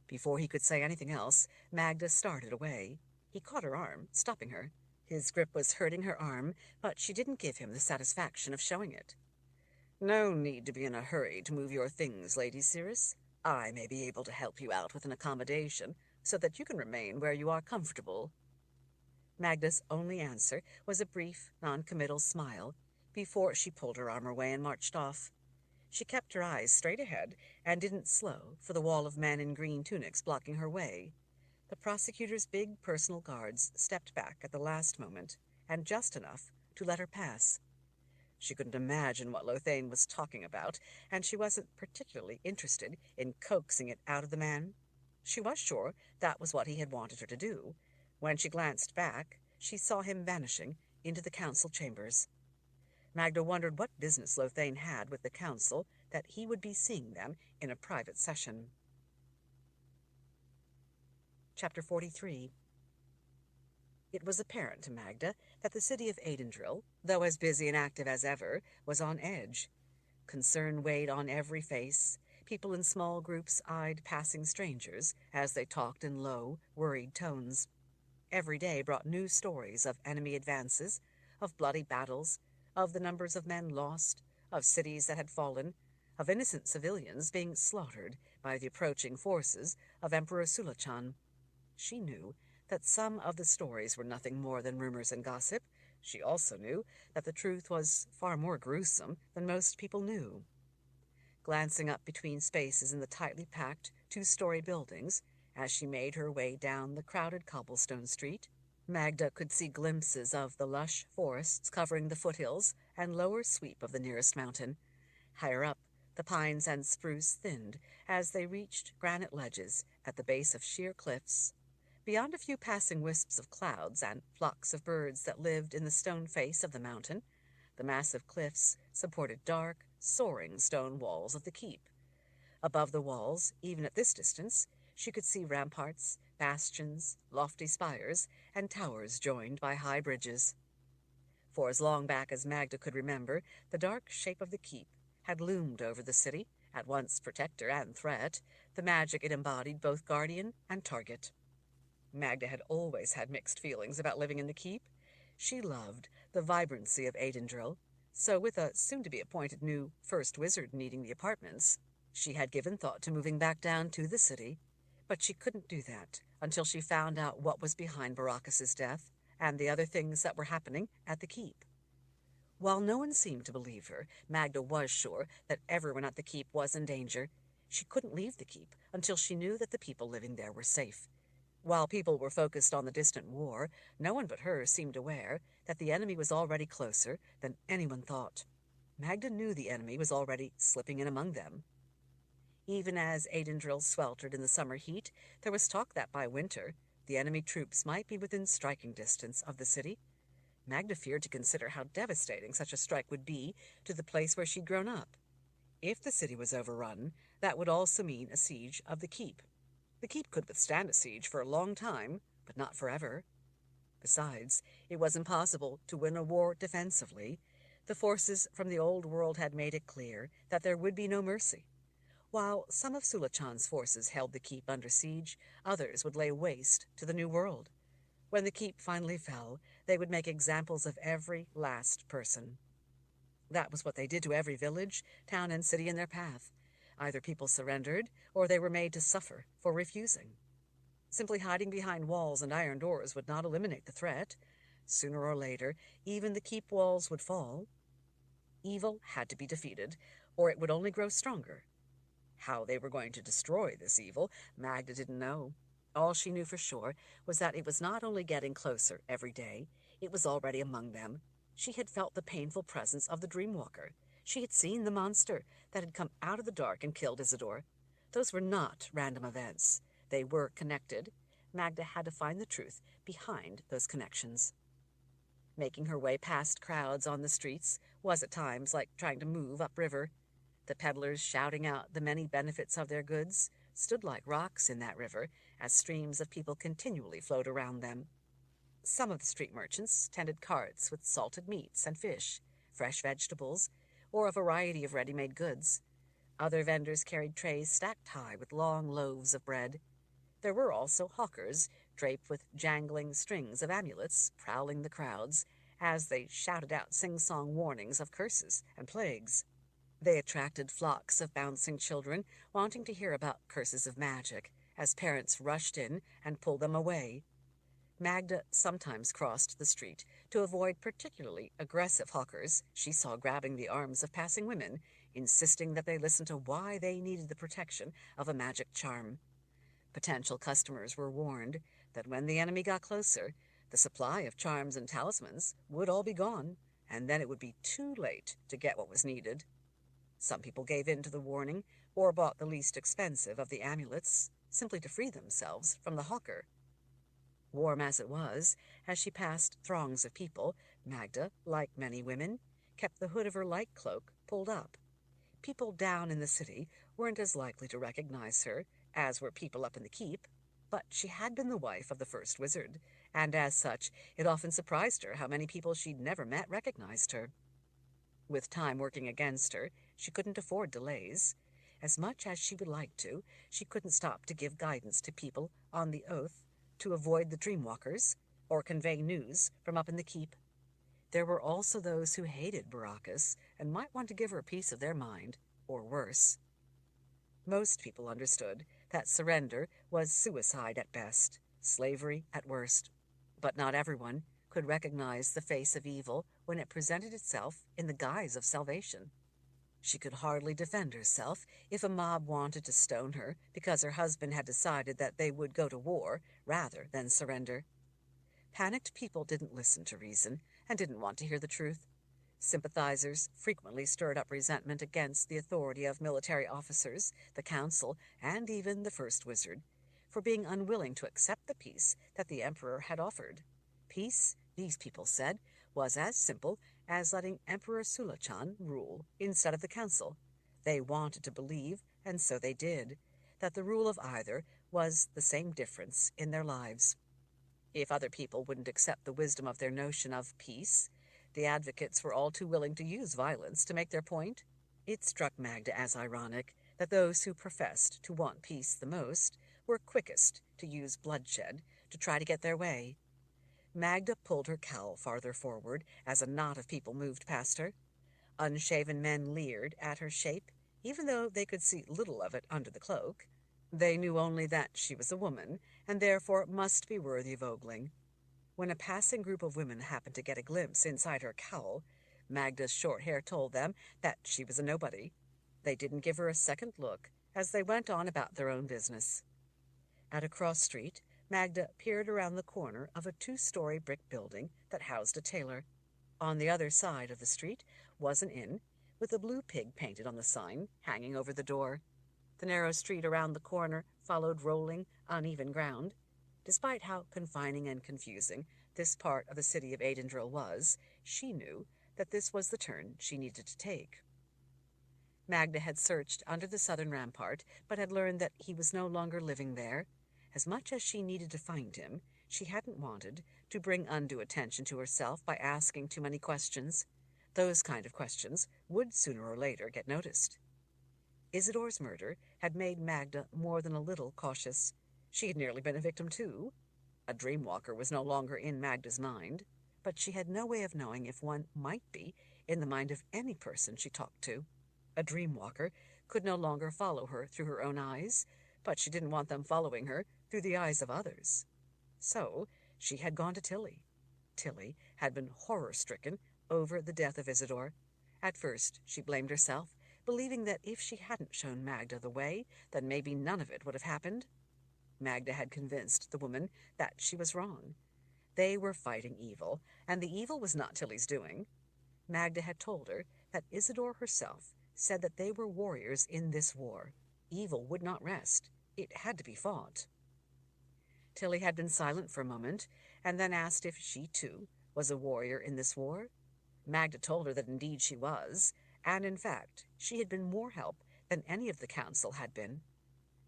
Before he could say anything else, Magda started away. He caught her arm, stopping her. His grip was hurting her arm, but she didn't give him the satisfaction of showing it. "No need to be in a hurry to move your things, Lady Searus. I may be able to help you out with an accommodation, so that you can remain where you are comfortable." Magda's only answer was a brief, non-committal smile, before she pulled her arm away and marched off. She kept her eyes straight ahead and didn't slow for the wall of men in green tunics blocking her way. The prosecutor's big personal guards stepped back at the last moment, and just enough to let her pass. She couldn't imagine what Lothane was talking about, and she wasn't particularly interested in coaxing it out of the man. She was sure that was what he had wanted her to do. When she glanced back, she saw him vanishing into the council chambers. Magda wondered what business Lothane had with the council that he would be seeing them in a private session. Chapter 43. It was apparent to Magda that the city of Adendril, though as busy and active as ever, was on edge. Concern weighed on every face. People in small groups eyed passing strangers as they talked in low, worried tones. Every day brought new stories of enemy advances, of bloody battles, of the numbers of men lost, of cities that had fallen, of innocent civilians being slaughtered by the approaching forces of Emperor Sulachan. She knew that some of the stories were nothing more than rumors and gossip. She also knew that the truth was far more gruesome than most people knew. Glancing up between spaces in the tightly packed two-story buildings, as she made her way down the crowded cobblestone street, Magda could see glimpses of the lush forests covering the foothills and lower sweep of the nearest mountain. Higher up, the pines and spruce thinned as they reached granite ledges at the base of sheer cliffs. Beyond a few passing wisps of clouds and flocks of birds that lived in the stone face of the mountain, the massive cliffs supported dark, soaring stone walls of the keep. Above the walls, even at this distance, she could see ramparts, bastions, lofty spires, and towers joined by high bridges. For as long back as Magda could remember, the dark shape of the keep had loomed over the city, at once protector and threat, the magic it embodied both guardian and target. Magda had always had mixed feelings about living in the keep. She loved the vibrancy of Adendril, so with a soon-to-be-appointed new first wizard needing the apartments, she had given thought to moving back down to the city, but she couldn't do that until she found out what was behind Baracus's death and the other things that were happening at the keep. While no one seemed to believe her, Magda was sure that everyone at the keep was in danger. She couldn't leave the keep until she knew that the people living there were safe. While people were focused on the distant war, no one but her seemed aware that the enemy was already closer than anyone thought. Magda knew the enemy was already slipping in among them. Even as Adendril sweltered in the summer heat, there was talk that by winter the enemy troops might be within striking distance of the city. Magda feared to consider how devastating such a strike would be to the place where she'd grown up. If the city was overrun, that would also mean a siege of the keep. The keep could withstand a siege for a long time, but not forever. Besides, it was impossible to win a war defensively. The forces from the old world had made it clear that there would be no mercy. While some of Sulachan's forces held the keep under siege, others would lay waste to the new world. When the keep finally fell, they would make examples of every last person. That was what they did to every village, town, and city in their path. Either people surrendered, or they were made to suffer for refusing. Simply hiding behind walls and iron doors would not eliminate the threat. Sooner or later, even the keep walls would fall. Evil had to be defeated, or it would only grow stronger. How they were going to destroy this evil, Magda didn't know. All she knew for sure was that it was not only getting closer every day, it was already among them. She had felt the painful presence of the Dreamwalker. She had seen the monster that had come out of the dark and killed Isidore. Those were not random events. They were connected. Magda had to find the truth behind those connections. Making her way past crowds on the streets was at times like trying to move upriver. The peddlers shouting out the many benefits of their goods stood like rocks in that river as streams of people continually flowed around them. Some of the street merchants tended carts with salted meats and fish, fresh vegetables, or a variety of ready-made goods. Other vendors carried trays stacked high with long loaves of bread. There were also hawkers, draped with jangling strings of amulets, prowling the crowds, as they shouted out sing-song warnings of curses and plagues. They attracted flocks of bouncing children wanting to hear about curses of magic, as parents rushed in and pulled them away. Magda sometimes crossed the street to avoid particularly aggressive hawkers she saw grabbing the arms of passing women, insisting that they listen to why they needed the protection of a magic charm. Potential customers were warned that when the enemy got closer, the supply of charms and talismans would all be gone, and then it would be too late to get what was needed. Some people gave in to the warning or bought the least expensive of the amulets, simply to free themselves from the hawker. Warm as it was, as she passed throngs of people, Magda, like many women, kept the hood of her light cloak pulled up. People down in the city weren't as likely to recognize her as were people up in the keep, but she had been the wife of the first wizard, and as such it often surprised her how many people she'd never met recognized her. With time working against her, she couldn't afford delays. As much as she would like to, she couldn't stop to give guidance to people on the oath to avoid the dreamwalkers or convey news from up in the keep. There were also those who hated Baracus and might want to give her a piece of their mind, or worse. Most people understood that surrender was suicide at best, slavery at worst, but not everyone could recognize the face of evil when it presented itself in the guise of salvation. She could hardly defend herself if a mob wanted to stone her because her husband had decided that they would go to war rather than surrender. Panicked people didn't listen to reason and didn't want to hear the truth. Sympathizers frequently stirred up resentment against the authority of military officers, the council, and even the first wizard, for being unwilling to accept the peace that the emperor had offered. Peace, these people said, was as simple as letting Emperor Sulachan rule instead of the council. They wanted to believe, and so they did, that the rule of either was the same difference in their lives. If other people wouldn't accept the wisdom of their notion of peace, the advocates were all too willing to use violence to make their point. It struck Magda as ironic that those who professed to want peace the most were quickest to use bloodshed to try to get their way. Magda pulled her cowl farther forward as a knot of people moved past her. Unshaven men leered at her shape, even though they could see little of it under the cloak. They knew only that she was a woman, and therefore must be worthy of ogling. When a passing group of women happened to get a glimpse inside her cowl, Magda's short hair told them that she was a nobody. They didn't give her a second look as they went on about their own business. At a cross street, Magda peered around the corner of a 2-story brick building that housed a tailor. On the other side of the street was an inn, with a blue pig painted on the sign, hanging over the door. The narrow street around the corner followed rolling, uneven ground. Despite how confining and confusing this part of the city of Aidendril was, she knew that this was the turn she needed to take. Magda had searched under the southern rampart, but had learned that he was no longer living there. As much as she needed to find him, she hadn't wanted to bring undue attention to herself by asking too many questions. Those kind of questions would sooner or later get noticed. Isidore's murder had made Magda more than a little cautious. She had nearly been a victim, too. A dreamwalker was no longer in Magda's mind, but she had no way of knowing if one might be in the mind of any person she talked to. A dreamwalker could no longer follow her through her own eyes, but she didn't want them following her through the eyes of others. So she had gone to Tilly. Tilly had been horror-stricken over the death of Isidore. At first she blamed herself, believing that if she hadn't shown Magda the way, then maybe none of it would have happened. Magda had convinced the woman that she was wrong. They were fighting evil, and the evil was not Tilly's doing. Magda had told her that Isidore herself said that they were warriors in this war. Evil would not rest. It had to be fought. Tilly had been silent for a moment, and then asked if she, too, was a warrior in this war. Magda told her that indeed she was, and in fact she had been more help than any of the council had been.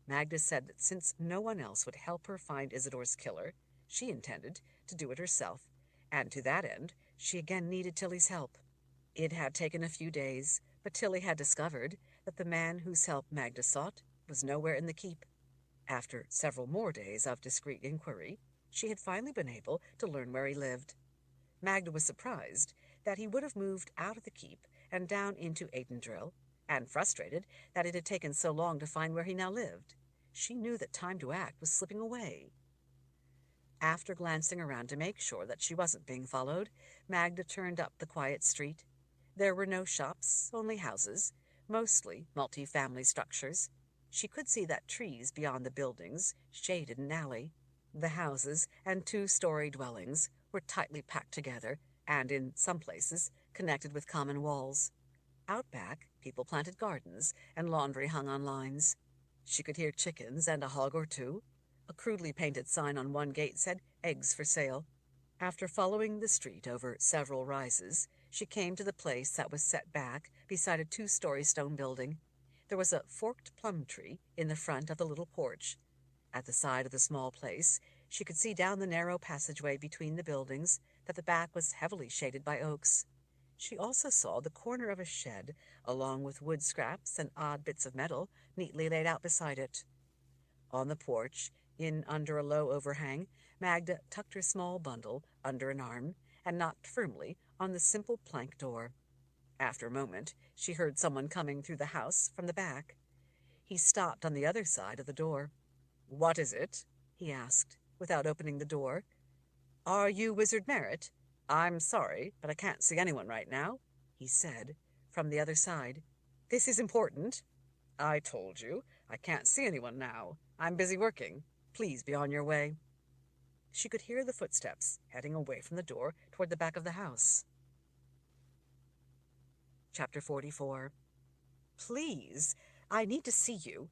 Magda said that since no one else would help her find Isidore's killer, she intended to do it herself, and to that end she again needed Tilly's help. It had taken a few days, But Tilly had discovered that the man whose help Magda sought was nowhere in the keep. After several more days of discreet inquiry, she had finally been able to learn where he lived. Magda was surprised that he would have moved out of the keep and down into Aidendrill, and frustrated that it had taken so long to find where he now lived. She knew that time to act was slipping away. After glancing around to make sure that she wasn't being followed, Magda turned up the quiet street. There were no shops, only houses, mostly multi-family structures. She could see that trees beyond the buildings shaded an alley. The houses and two-story dwellings were tightly packed together and, in some places, connected with common walls. Out back, people planted gardens and laundry hung on lines. She could hear chickens and a hog or two. A crudely painted sign on one gate said, "Eggs for sale." After following the street over several rises, she came to the place that was set back beside a two-story stone building. There was a forked plum tree in the front of the little porch. At the side of the small place, she could see down the narrow passageway between the buildings that the back was heavily shaded by oaks. She also saw the corner of a shed, along with wood scraps and odd bits of metal neatly laid out beside it. On the porch, in under a low overhang, Magda tucked her small bundle under an arm and knocked firmly on the simple plank door. After a moment, she heard someone coming through the house from the back. He stopped on the other side of the door. "What is it?" he asked, without opening the door. "Are you Wizard Merritt? I'm sorry, but I can't see anyone right now," he said, from the other side. "This is important." "I told you, I can't see anyone now. I'm busy working. Please be on your way." She could hear the footsteps heading away from the door toward the back of the house. Chapter 44. "Please, I need to see you,"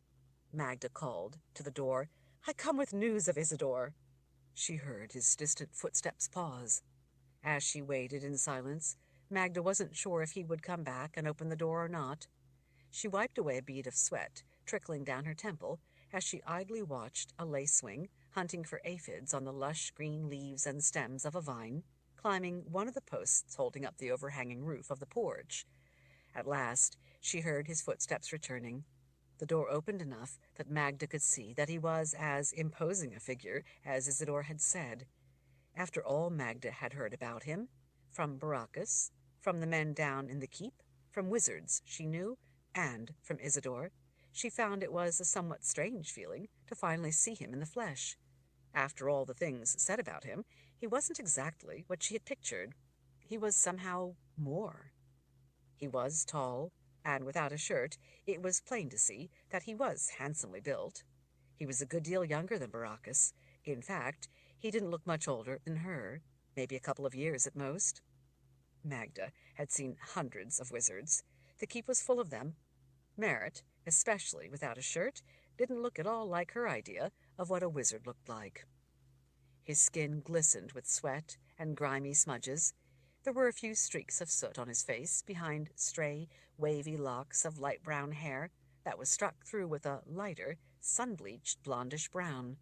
Magda called to the door. "I come with news of Isidore." She heard his distant footsteps pause. As she waited in silence, Magda wasn't sure if he would come back and open the door or not. She wiped away a bead of sweat trickling down her temple as she idly watched a lacewing hunting for aphids on the lush green leaves and stems of a vine, climbing one of the posts holding up the overhanging roof of the porch. At last, she heard his footsteps returning. The door opened enough that Magda could see that he was as imposing a figure as Isidore had said. After all Magda had heard about him, from Baracus, from the men down in the keep, from wizards she knew, and from Isidore, she found it was a somewhat strange feeling to finally see him in the flesh. After all the things said about him, he wasn't exactly what she had pictured. He was somehow more. He was tall, and without a shirt, it was plain to see that he was handsomely built. He was a good deal younger than Baracus. In fact, he didn't look much older than her, maybe a couple of years at most. Magda had seen hundreds of wizards. The keep was full of them. Merritt, especially without a shirt, didn't look at all like her idea of what a wizard looked like. His skin glistened with sweat and grimy smudges. There were a few streaks of soot on his face behind stray, wavy locks of light brown hair that was struck through with a lighter, sun-bleached blondish brown.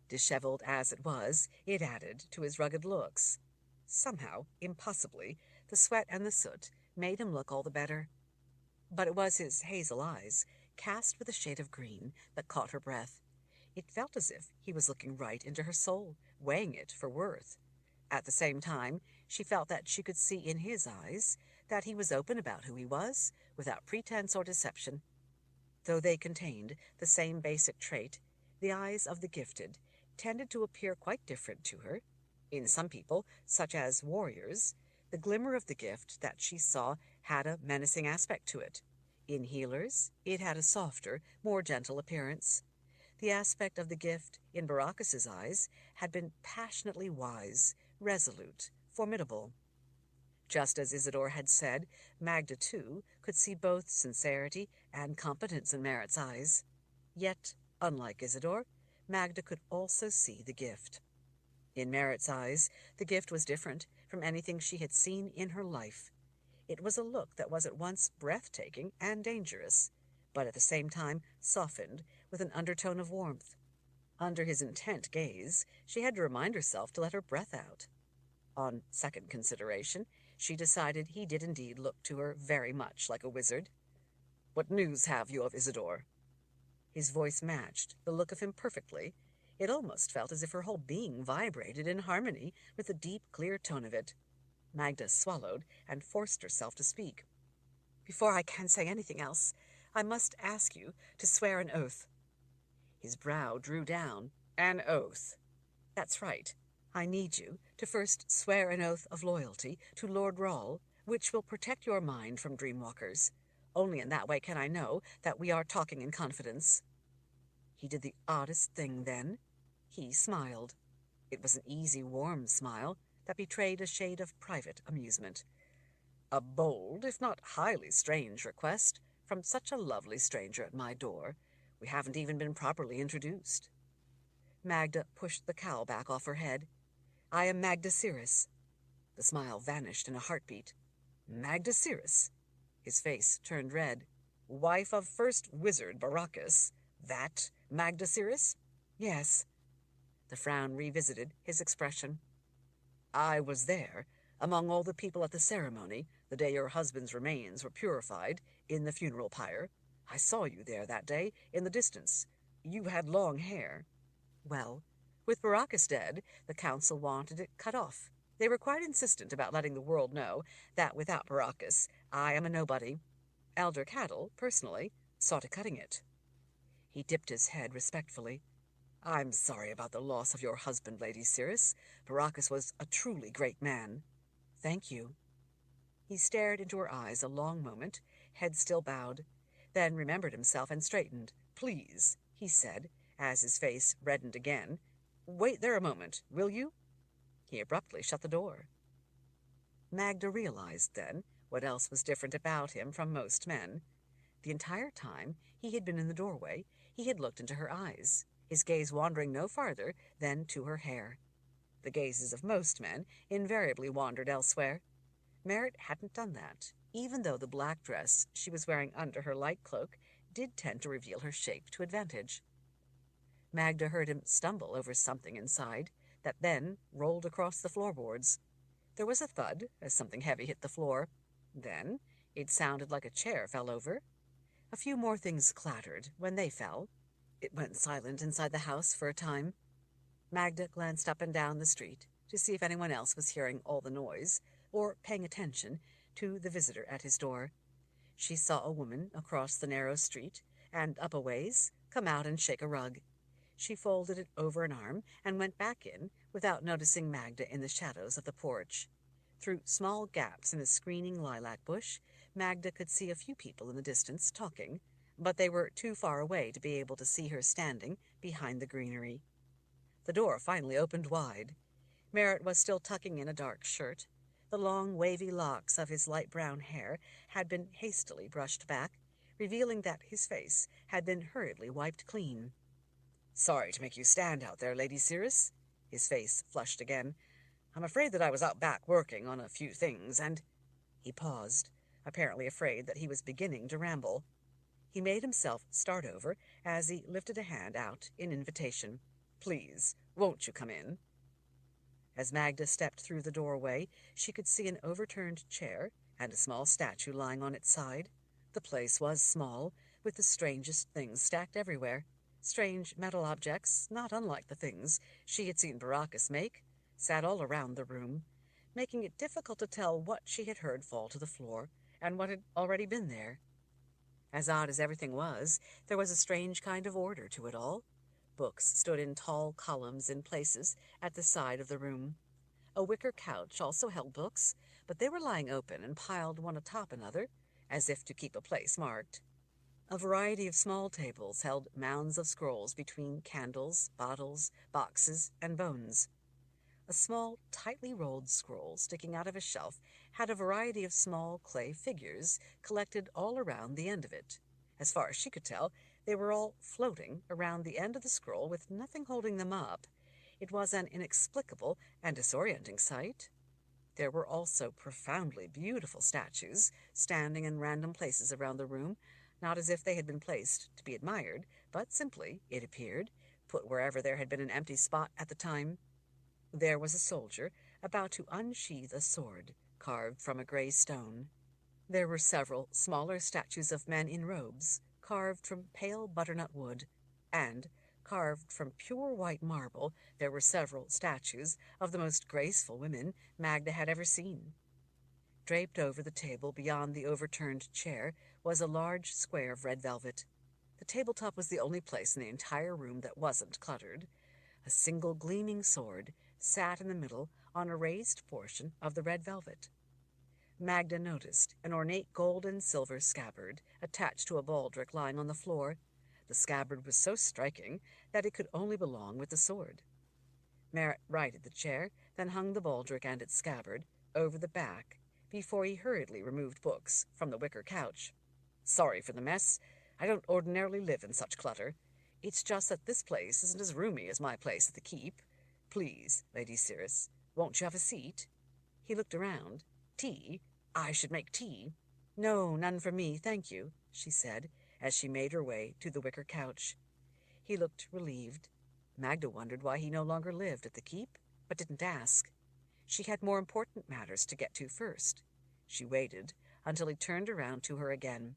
Disheveled as it was, it added to his rugged looks. Somehow, impossibly, the sweat and the soot made him look all the better. But it was his hazel eyes, cast with a shade of green, that caught her breath. It felt as if he was looking right into her soul, weighing it for worth. At the same time, she felt that she could see in his eyes that he was open about who he was, without pretense or deception. Though they contained the same basic trait, the eyes of the gifted tended to appear quite different to her. In some people, such as warriors, the glimmer of the gift that she saw had a menacing aspect to it. In healers, it had a softer, more gentle appearance. The aspect of the gift in Baracus's eyes had been passionately wise, resolute, formidable. Just as Isidore had said, Magda, too, could see both sincerity and competence in Merritt's eyes. Yet, unlike Isidore, Magda could also see the gift. In Merritt's eyes, the gift was different from anything she had seen in her life. It was a look that was at once breathtaking and dangerous, but at the same time softened with an undertone of warmth. Under his intent gaze, she had to remind herself to let her breath out. On second consideration, she decided he did indeed look to her very much like a wizard. "What news have you of Isidore?" His voice matched the look of him perfectly. It almost felt as if her whole being vibrated in harmony with the deep, clear tone of it. Magda swallowed and forced herself to speak. "Before I can say anything else, I must ask you to swear an oath." His brow drew down. "An oath?" "That's right. I need you to first swear an oath of loyalty to Lord Rawle, which will protect your mind from dreamwalkers. Only in that way can I know that we are talking in confidence." He did the oddest thing then. He smiled. It was an easy, warm smile that betrayed a shade of private amusement. "A bold, if not highly strange request from such a lovely stranger at my door. We haven't even been properly introduced." Magda pushed the cowl back off her head. "I am Magda Searus." The smile vanished in a heartbeat. "Magda Searus?" His face turned red. "Wife of first wizard Baracus? That Magda Searus?" "Yes." The frown revisited his expression. "I was there, among all the people at the ceremony, the day your husband's remains were purified, in the funeral pyre. I saw you there that day, in the distance. You had long hair." "Well, with Baracus dead, the council wanted it cut off. They were quite insistent about letting the world know that without Baracus, I am a nobody. Elder Cattle, personally, saw to cutting it." He dipped his head respectfully. "I'm sorry about the loss of your husband, Lady Searus. Baracus was a truly great man." "Thank you." He stared into her eyes a long moment, head still bowed, then remembered himself and straightened. "Please," he said, as his face reddened again. "Wait there a moment, will you?" He abruptly shut the door. Magda realized then what else was different about him from most men. The entire time he had been in the doorway, he had looked into her eyes, his gaze wandering no farther than to her hair. The gazes of most men invariably wandered elsewhere. Merritt hadn't done that, even though the black dress she was wearing under her light cloak did tend to reveal her shape to advantage. Magda heard him stumble over something inside, that then rolled across the floorboards. There was a thud as something heavy hit the floor. Then it sounded like a chair fell over. A few more things clattered when they fell. It went silent inside the house for a time. Magda glanced up and down the street to see if anyone else was hearing all the noise or paying attention to the visitor at his door. She saw a woman across the narrow street and up a ways come out and shake a rug. She folded it over an arm and went back in without noticing Magda in the shadows of the porch. Through small gaps in a screening lilac bush, Magda could see a few people in the distance talking, but they were too far away to be able to see her standing behind the greenery. The door finally opened wide. Merritt was still tucking in a dark shirt. The long, wavy locks of his light brown hair had been hastily brushed back, revealing that his face had been hurriedly wiped clean. "Sorry to make you stand out there, Lady Searus." His face flushed again. "I'm afraid that I was out back working on a few things, and—" He paused, apparently afraid that he was beginning to ramble. He made himself start over as he lifted a hand out in invitation. "Please, won't you come in?" As Magda stepped through the doorway, she could see an overturned chair and a small statue lying on its side. The place was small, with the strangest things stacked everywhere. Strange metal objects, not unlike the things she had seen Baracus make, sat all around the room, making it difficult to tell what she had heard fall to the floor and what had already been there. As odd as everything was, there was a strange kind of order to it all. Books stood in tall columns in places at the side of the room. A wicker couch also held books, but they were lying open and piled one atop another, as if to keep a place marked. A variety of small tables held mounds of scrolls between candles, bottles, boxes, and bones. A small, tightly rolled scroll sticking out of a shelf had a variety of small clay figures collected all around the end of it. As far as she could tell, they were all floating around the end of the scroll with nothing holding them up. It was an inexplicable and disorienting sight. There were also profoundly beautiful statues standing in random places around the room, not as if they had been placed to be admired, but simply, it appeared, put wherever there had been an empty spot at the time. There was a soldier about to unsheathe a sword, carved from a gray stone. There were several smaller statues of men in robes, carved from pale butternut wood, and, carved from pure white marble, there were several statues of the most graceful women Magda had ever seen. Draped over the table beyond the overturned chair was a large square of red velvet. The tabletop was the only place in the entire room that wasn't cluttered. A single gleaming sword sat in the middle on a raised portion of the red velvet. Magda noticed an ornate gold and silver scabbard attached to a baldric lying on the floor. The scabbard was so striking that it could only belong with the sword. Merritt righted the chair, then hung the baldric and its scabbard over the back before he hurriedly removed books from the wicker couch. "Sorry for the mess. I don't ordinarily live in such clutter. It's just that this place isn't as roomy as my place at the Keep. Please, Lady Searus, won't you have a seat?" He looked around. "Tea? I should make tea." "No, none for me, thank you," she said, as she made her way to the wicker couch. He looked relieved. Magda wondered why he no longer lived at the Keep, but didn't ask. She had more important matters to get to first. She waited until he turned around to her again.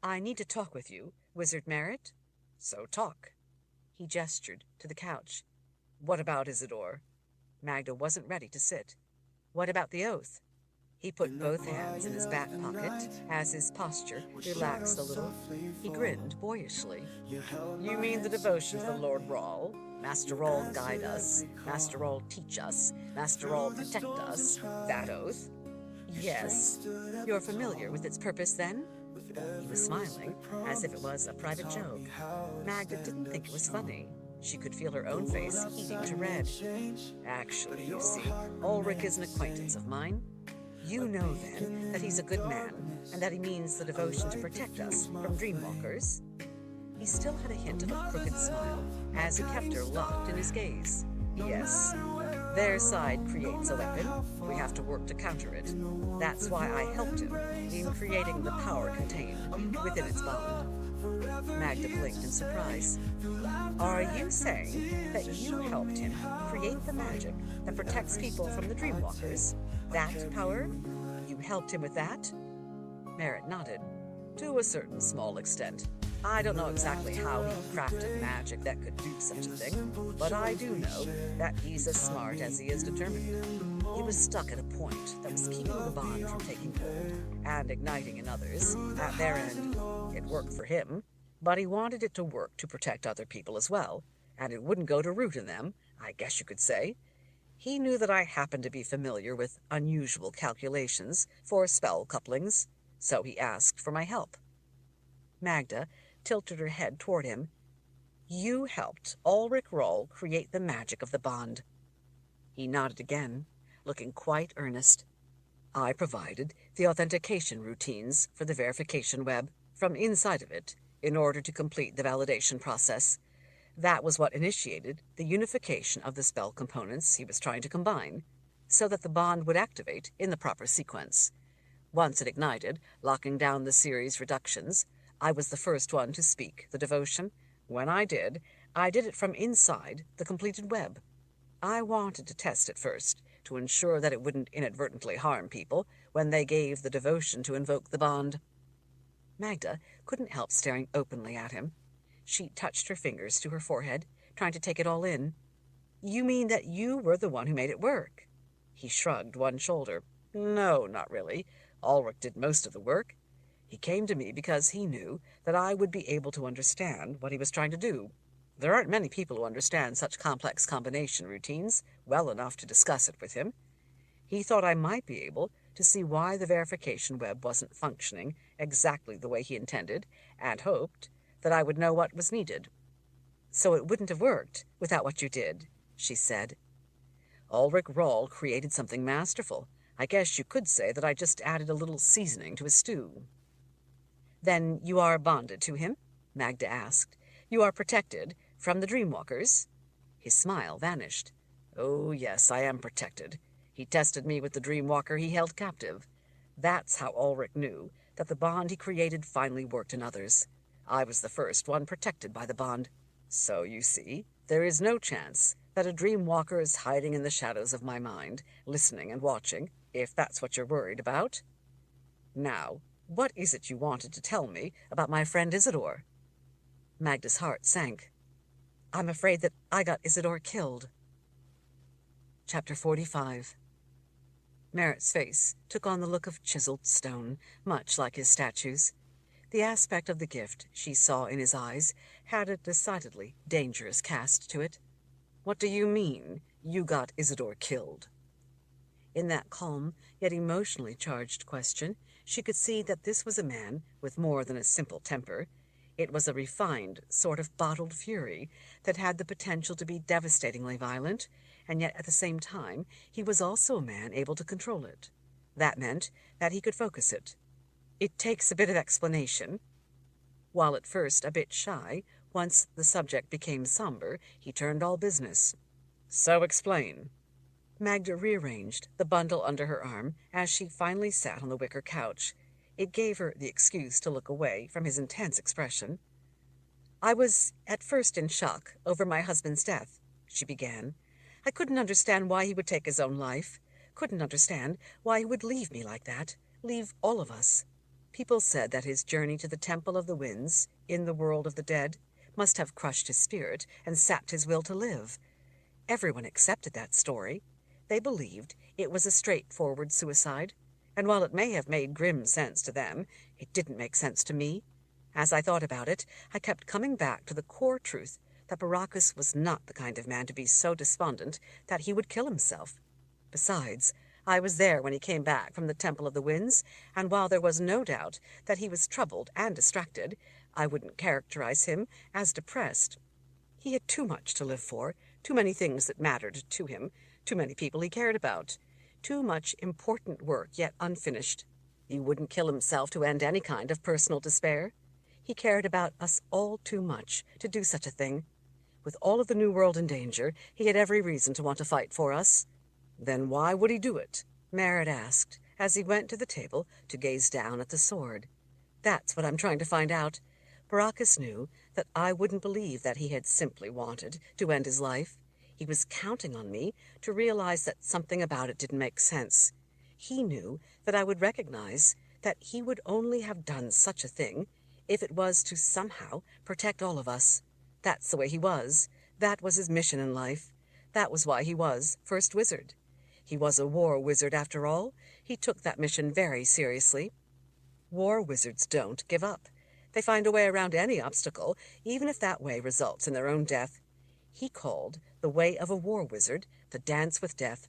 "I need to talk with you, Wizard Merritt." "So talk." He gestured to the couch. "What about Isidore?" Magda wasn't ready to sit. "What about the oath?" He put both hands in his back pocket as his posture relaxed a little. He grinned boyishly. "You mean the devotion to the Lord Rawl? Master Rawl guide us, Master Rawl teach us, Master Rawl protect us, that oath?" "Yes. You're familiar with its purpose, then?" He was smiling, as if it was a private joke. Magda didn't think it was funny. She could feel her own face heating to red. "Actually, you see, Ulrich is an acquaintance of mine." "You know, then, that he's a good man, and that he means the devotion to protect us from dreamwalkers?" He still had a hint of a crooked smile, as he kept her locked in his gaze. "Yes. Their side creates a weapon. We have to work to counter it. That's why I helped him in creating the power contained within its bond." Magda blinked in surprise. "Are you saying that you helped him create the magic that protects people from the dreamwalkers? That power? You helped him with that?" Merritt nodded. "To a certain small extent. I don't know exactly how he crafted magic that could do such a thing, but I do know that he's as smart as he is determined. He was stuck at a point that was keeping the bond from taking hold and igniting in others at their end. It worked for him, but he wanted it to work to protect other people as well, and it wouldn't go to root in them, I guess you could say. He knew that I happened to be familiar with unusual calculations for spell couplings, so he asked for my help." Magda tilted her head toward him. "You helped Ulrich Rawl create the magic of the bond." He nodded again, looking quite earnest. "I provided the authentication routines for the verification web from inside of it in order to complete the validation process. That was what initiated the unification of the spell components he was trying to combine, so that the bond would activate in the proper sequence. Once it ignited, locking down the series reductions, I was the first one to speak the devotion. When I did it from inside the completed web. I wanted to test it first, to ensure that it wouldn't inadvertently harm people when they gave the devotion to invoke the bond." Magda couldn't help staring openly at him. She touched her fingers to her forehead, trying to take it all in. "You mean that you were the one who made it work?" He shrugged one shoulder. "No, not really. Ulrich did most of the work. He came to me because he knew that I would be able to understand what he was trying to do. There aren't many people who understand such complex combination routines well enough to discuss it with him. He thought I might be able to see why the verification web wasn't functioning exactly the way he intended, and hoped that I would know what was needed." "So it wouldn't have worked without what you did," she said. "Ulrich Rawl created something masterful. I guess you could say that I just added a little seasoning to his stew." "Then you are bonded to him?" Magda asked. "You are protected from the dreamwalkers?" His smile vanished. "Oh, yes, I am protected. He tested me with the dreamwalker he held captive. That's how Ulrich knew that the bond he created finally worked in others. I was the first one protected by the bond. So, you see, there is no chance That a dream walker is hiding in the shadows of my mind, listening and watching, if that's what you're worried about. Now, what is it you wanted to tell me about my friend Isidore?" Magda's heart sank. "I'm afraid that I got Isidore killed." Chapter 45. Merritt's face took on the look of chiseled stone, much like his statues. The aspect of the gift she saw in his eyes had a decidedly dangerous cast to it. "What do you mean, you got Isidore killed?" In that calm, yet emotionally charged question, she could see that this was a man with more than a simple temper. It was a refined sort of bottled fury that had the potential to be devastatingly violent, and yet at the same time he was also a man able to control it. That meant that he could focus it. "It takes a bit of explanation." While at first a bit shy, once the subject became somber, he turned all business. "So explain." Magda rearranged the bundle under her arm as she finally sat on the wicker couch. It gave her the excuse to look away from his intense expression. "I was at first in shock over my husband's death," she began. "I couldn't understand why he would take his own life. Couldn't understand why he would leave me like that, leave all of us. People said that his journey to the Temple of the Winds, in the world of the dead, must have crushed his spirit and sapped his will to live. Everyone accepted that story. They believed it was a straightforward suicide, and while it may have made grim sense to them, it didn't make sense to me. As I thought about it, I kept coming back to the core truth that Baracus was not the kind of man to be so despondent that he would kill himself. Besides, I was there when he came back from the Temple of the Winds, and while there was no doubt that he was troubled and distracted, I wouldn't characterize him as depressed. He had too much to live for, too many things that mattered to him, too many people he cared about, too much important work yet unfinished. He wouldn't kill himself to end any kind of personal despair. He cared about us all too much to do such a thing. With all of the New World in danger, he had every reason to want to fight for us." "Then why would he do it?" Merritt asked, as he went to the table to gaze down at the sword. "That's what I'm trying to find out. Baracus knew that I wouldn't believe that he had simply wanted to end his life. He was counting on me to realize that something about it didn't make sense. He knew that I would recognize that he would only have done such a thing if it was to somehow protect all of us. That's the way he was. That was his mission in life. That was why he was First Wizard. He was a war wizard after all. He took that mission very seriously. War wizards don't give up. They find a way around any obstacle, even if that way results in their own death. He called the way of a war wizard the dance with death.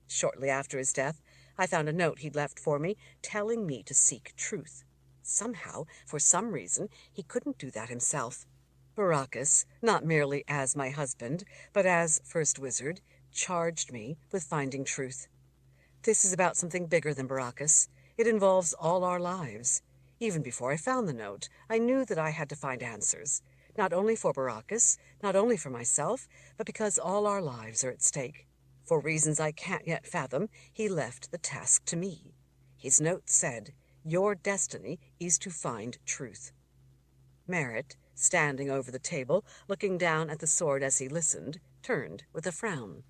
Shortly after his death, I found a note he'd left for me telling me to seek truth. Somehow, for some reason, he couldn't do that himself. Baracus, not merely as my husband, but as First Wizard, charged me with finding truth. This is about something bigger than Baracus. It involves all our lives. Even before I found the note, I knew that I had to find answers, not only for Baracus, not only for myself, but because all our lives are at stake. For reasons I can't yet fathom, he left the task to me. His note said, "Your destiny is to find truth." Merritt, standing over the table, looking down at the sword as he listened, turned with a frown.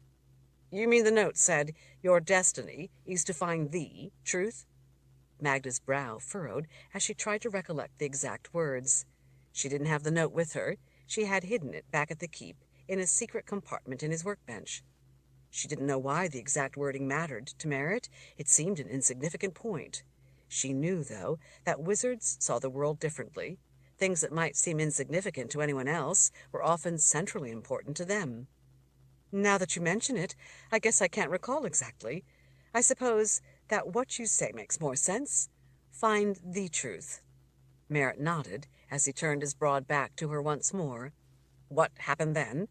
"You mean the note said, 'Your destiny is to find the truth'?" Magda's brow furrowed as she tried to recollect the exact words. She didn't have the note with her. She had hidden it back at the keep in a secret compartment in his workbench. She didn't know why the exact wording mattered to Merritt. It seemed an insignificant point. She knew, though, that wizards saw the world differently. Things that might seem insignificant to anyone else were often centrally important to them. "Now that you mention it, I guess I can't recall exactly. I suppose that what you say makes more sense. Find the truth." Merritt nodded as he turned his broad back to her once more. "What happened then?"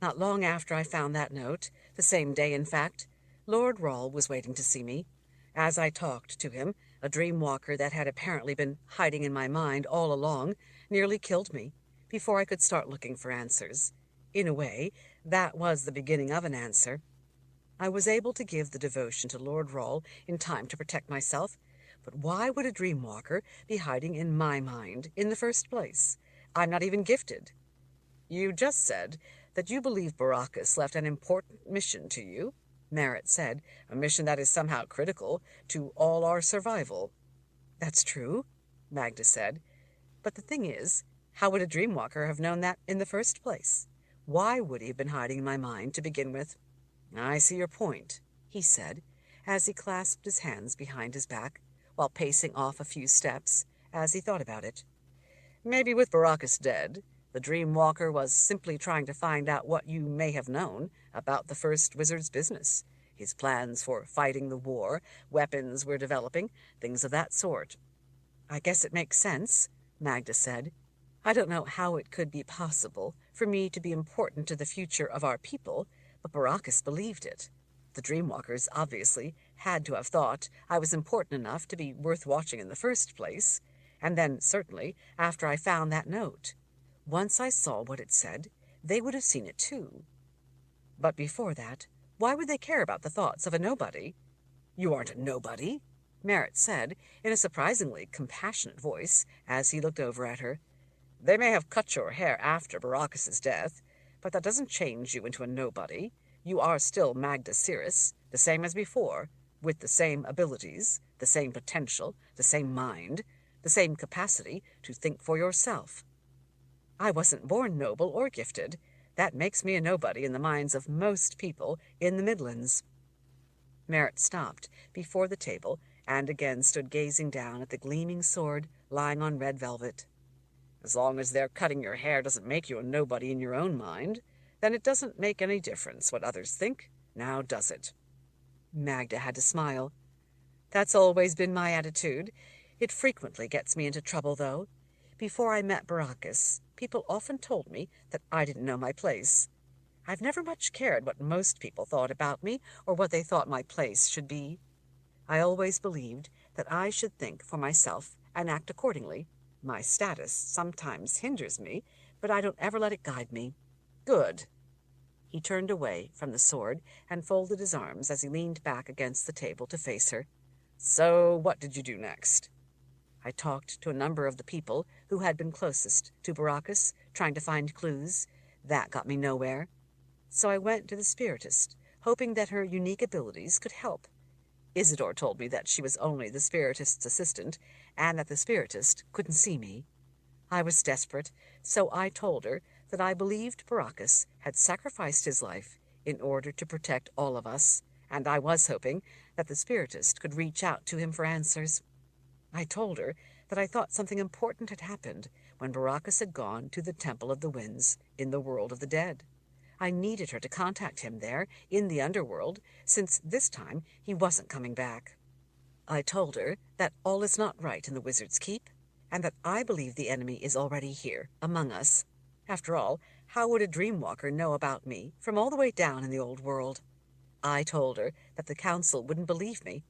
"Not long after I found that note, the same day, in fact, Lord Rawle was waiting to see me. As I talked to him, a dream walker that had apparently been hiding in my mind all along nearly killed me before I could start looking for answers. In a way, that was the beginning of an answer. I was able to give the devotion to Lord Rawle in time to protect myself, but why would a dream walker be hiding in my mind in the first place? I'm not even gifted." "You just said that you believe Baracus left an important mission to you," Merritt said, "a mission that is somehow critical to all our survival." "That's true," Magda said. "But the thing is, how would a dreamwalker have known that in the first place? Why would he have been hiding in my mind to begin with?" "I see your point," he said, as he clasped his hands behind his back, while pacing off a few steps, as he thought about it. "Maybe with Baracus dead, the Dreamwalker was simply trying to find out what you may have known about the first wizard's business, his plans for fighting the war, weapons we're developing, things of that sort." "I guess it makes sense," Magda said. "I don't know how it could be possible for me to be important to the future of our people, but Baracus believed it. The Dreamwalkers obviously had to have thought I was important enough to be worth watching in the first place, and then, certainly, after I found that note. Once I saw what it said, they would have seen it too. But before that, why would they care about the thoughts of a nobody?" "You aren't a nobody," Merritt said, in a surprisingly compassionate voice, as he looked over at her. "They may have cut your hair after Baracus's death, but that doesn't change you into a nobody. You are still Magda Searus, the same as before, with the same abilities, the same potential, the same mind, the same capacity to think for yourself." "I wasn't born noble or gifted. That makes me a nobody in the minds of most people in the Midlands." Merritt stopped before the table and again stood gazing down at the gleaming sword lying on red velvet. "As long as their cutting your hair doesn't make you a nobody in your own mind, then it doesn't make any difference what others think, now does it?" Magda had to smile. "That's always been my attitude. It frequently gets me into trouble, though. Before I met Baracus, people often told me that I didn't know my place. I've never much cared what most people thought about me or what they thought my place should be. I always believed that I should think for myself and act accordingly. My status sometimes hinders me, but I don't ever let it guide me." "Good." He turned away from the sword and folded his arms as he leaned back against the table to face her. "So what did you do next?" "I talked to a number of the people who had been closest to Baracus, trying to find clues. That got me nowhere. So I went to the Spiritist, hoping that her unique abilities could help. Isidore told me that she was only the Spiritist's assistant, and that the Spiritist couldn't see me. I was desperate, so I told her that I believed Baracus had sacrificed his life in order to protect all of us, and I was hoping that the Spiritist could reach out to him for answers. I told her that I thought something important had happened when Baracus had gone to the Temple of the Winds in the world of the dead. I needed her to contact him there, in the underworld, since this time he wasn't coming back. I told her that all is not right in the Wizard's Keep, and that I believe the enemy is already here, among us. After all, how would a Dreamwalker know about me from all the way down in the old world? I told her that the Council wouldn't believe me.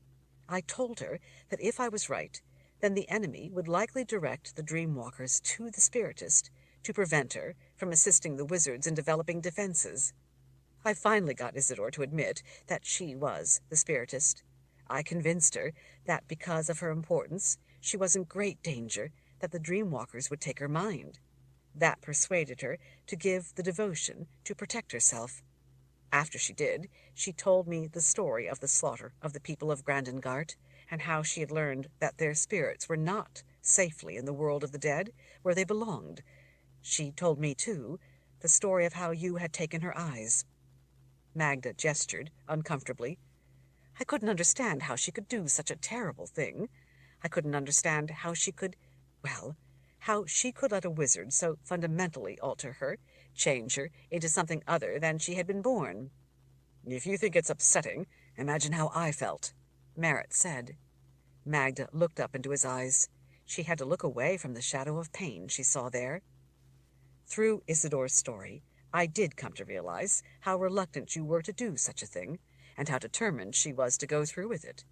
I told her that if I was right, then the enemy would likely direct the Dreamwalkers to the Spiritist to prevent her from assisting the wizards in developing defenses. I finally got Isidore to admit that she was the Spiritist. I convinced her that because of her importance, she was in great danger, that the Dreamwalkers would take her mind. That persuaded her to give the devotion to protect herself. After she did, she told me the story of the slaughter of the people of Grandengart, and how she had learned that their spirits were not safely in the world of the dead, where they belonged. She told me, too, the story of how you had taken her eyes." Magda gestured uncomfortably. "I couldn't understand how she could do such a terrible thing. I couldn't understand how she could, how she could let a wizard so fundamentally alter her, change her into something other than she had been born." "If you think it's upsetting, imagine how I felt," Merritt said. Magda looked up into his eyes. She had to look away from the shadow of pain she saw there. "Through Isidore's story, I did come to realize how reluctant you were to do such a thing, and how determined she was to go through with it.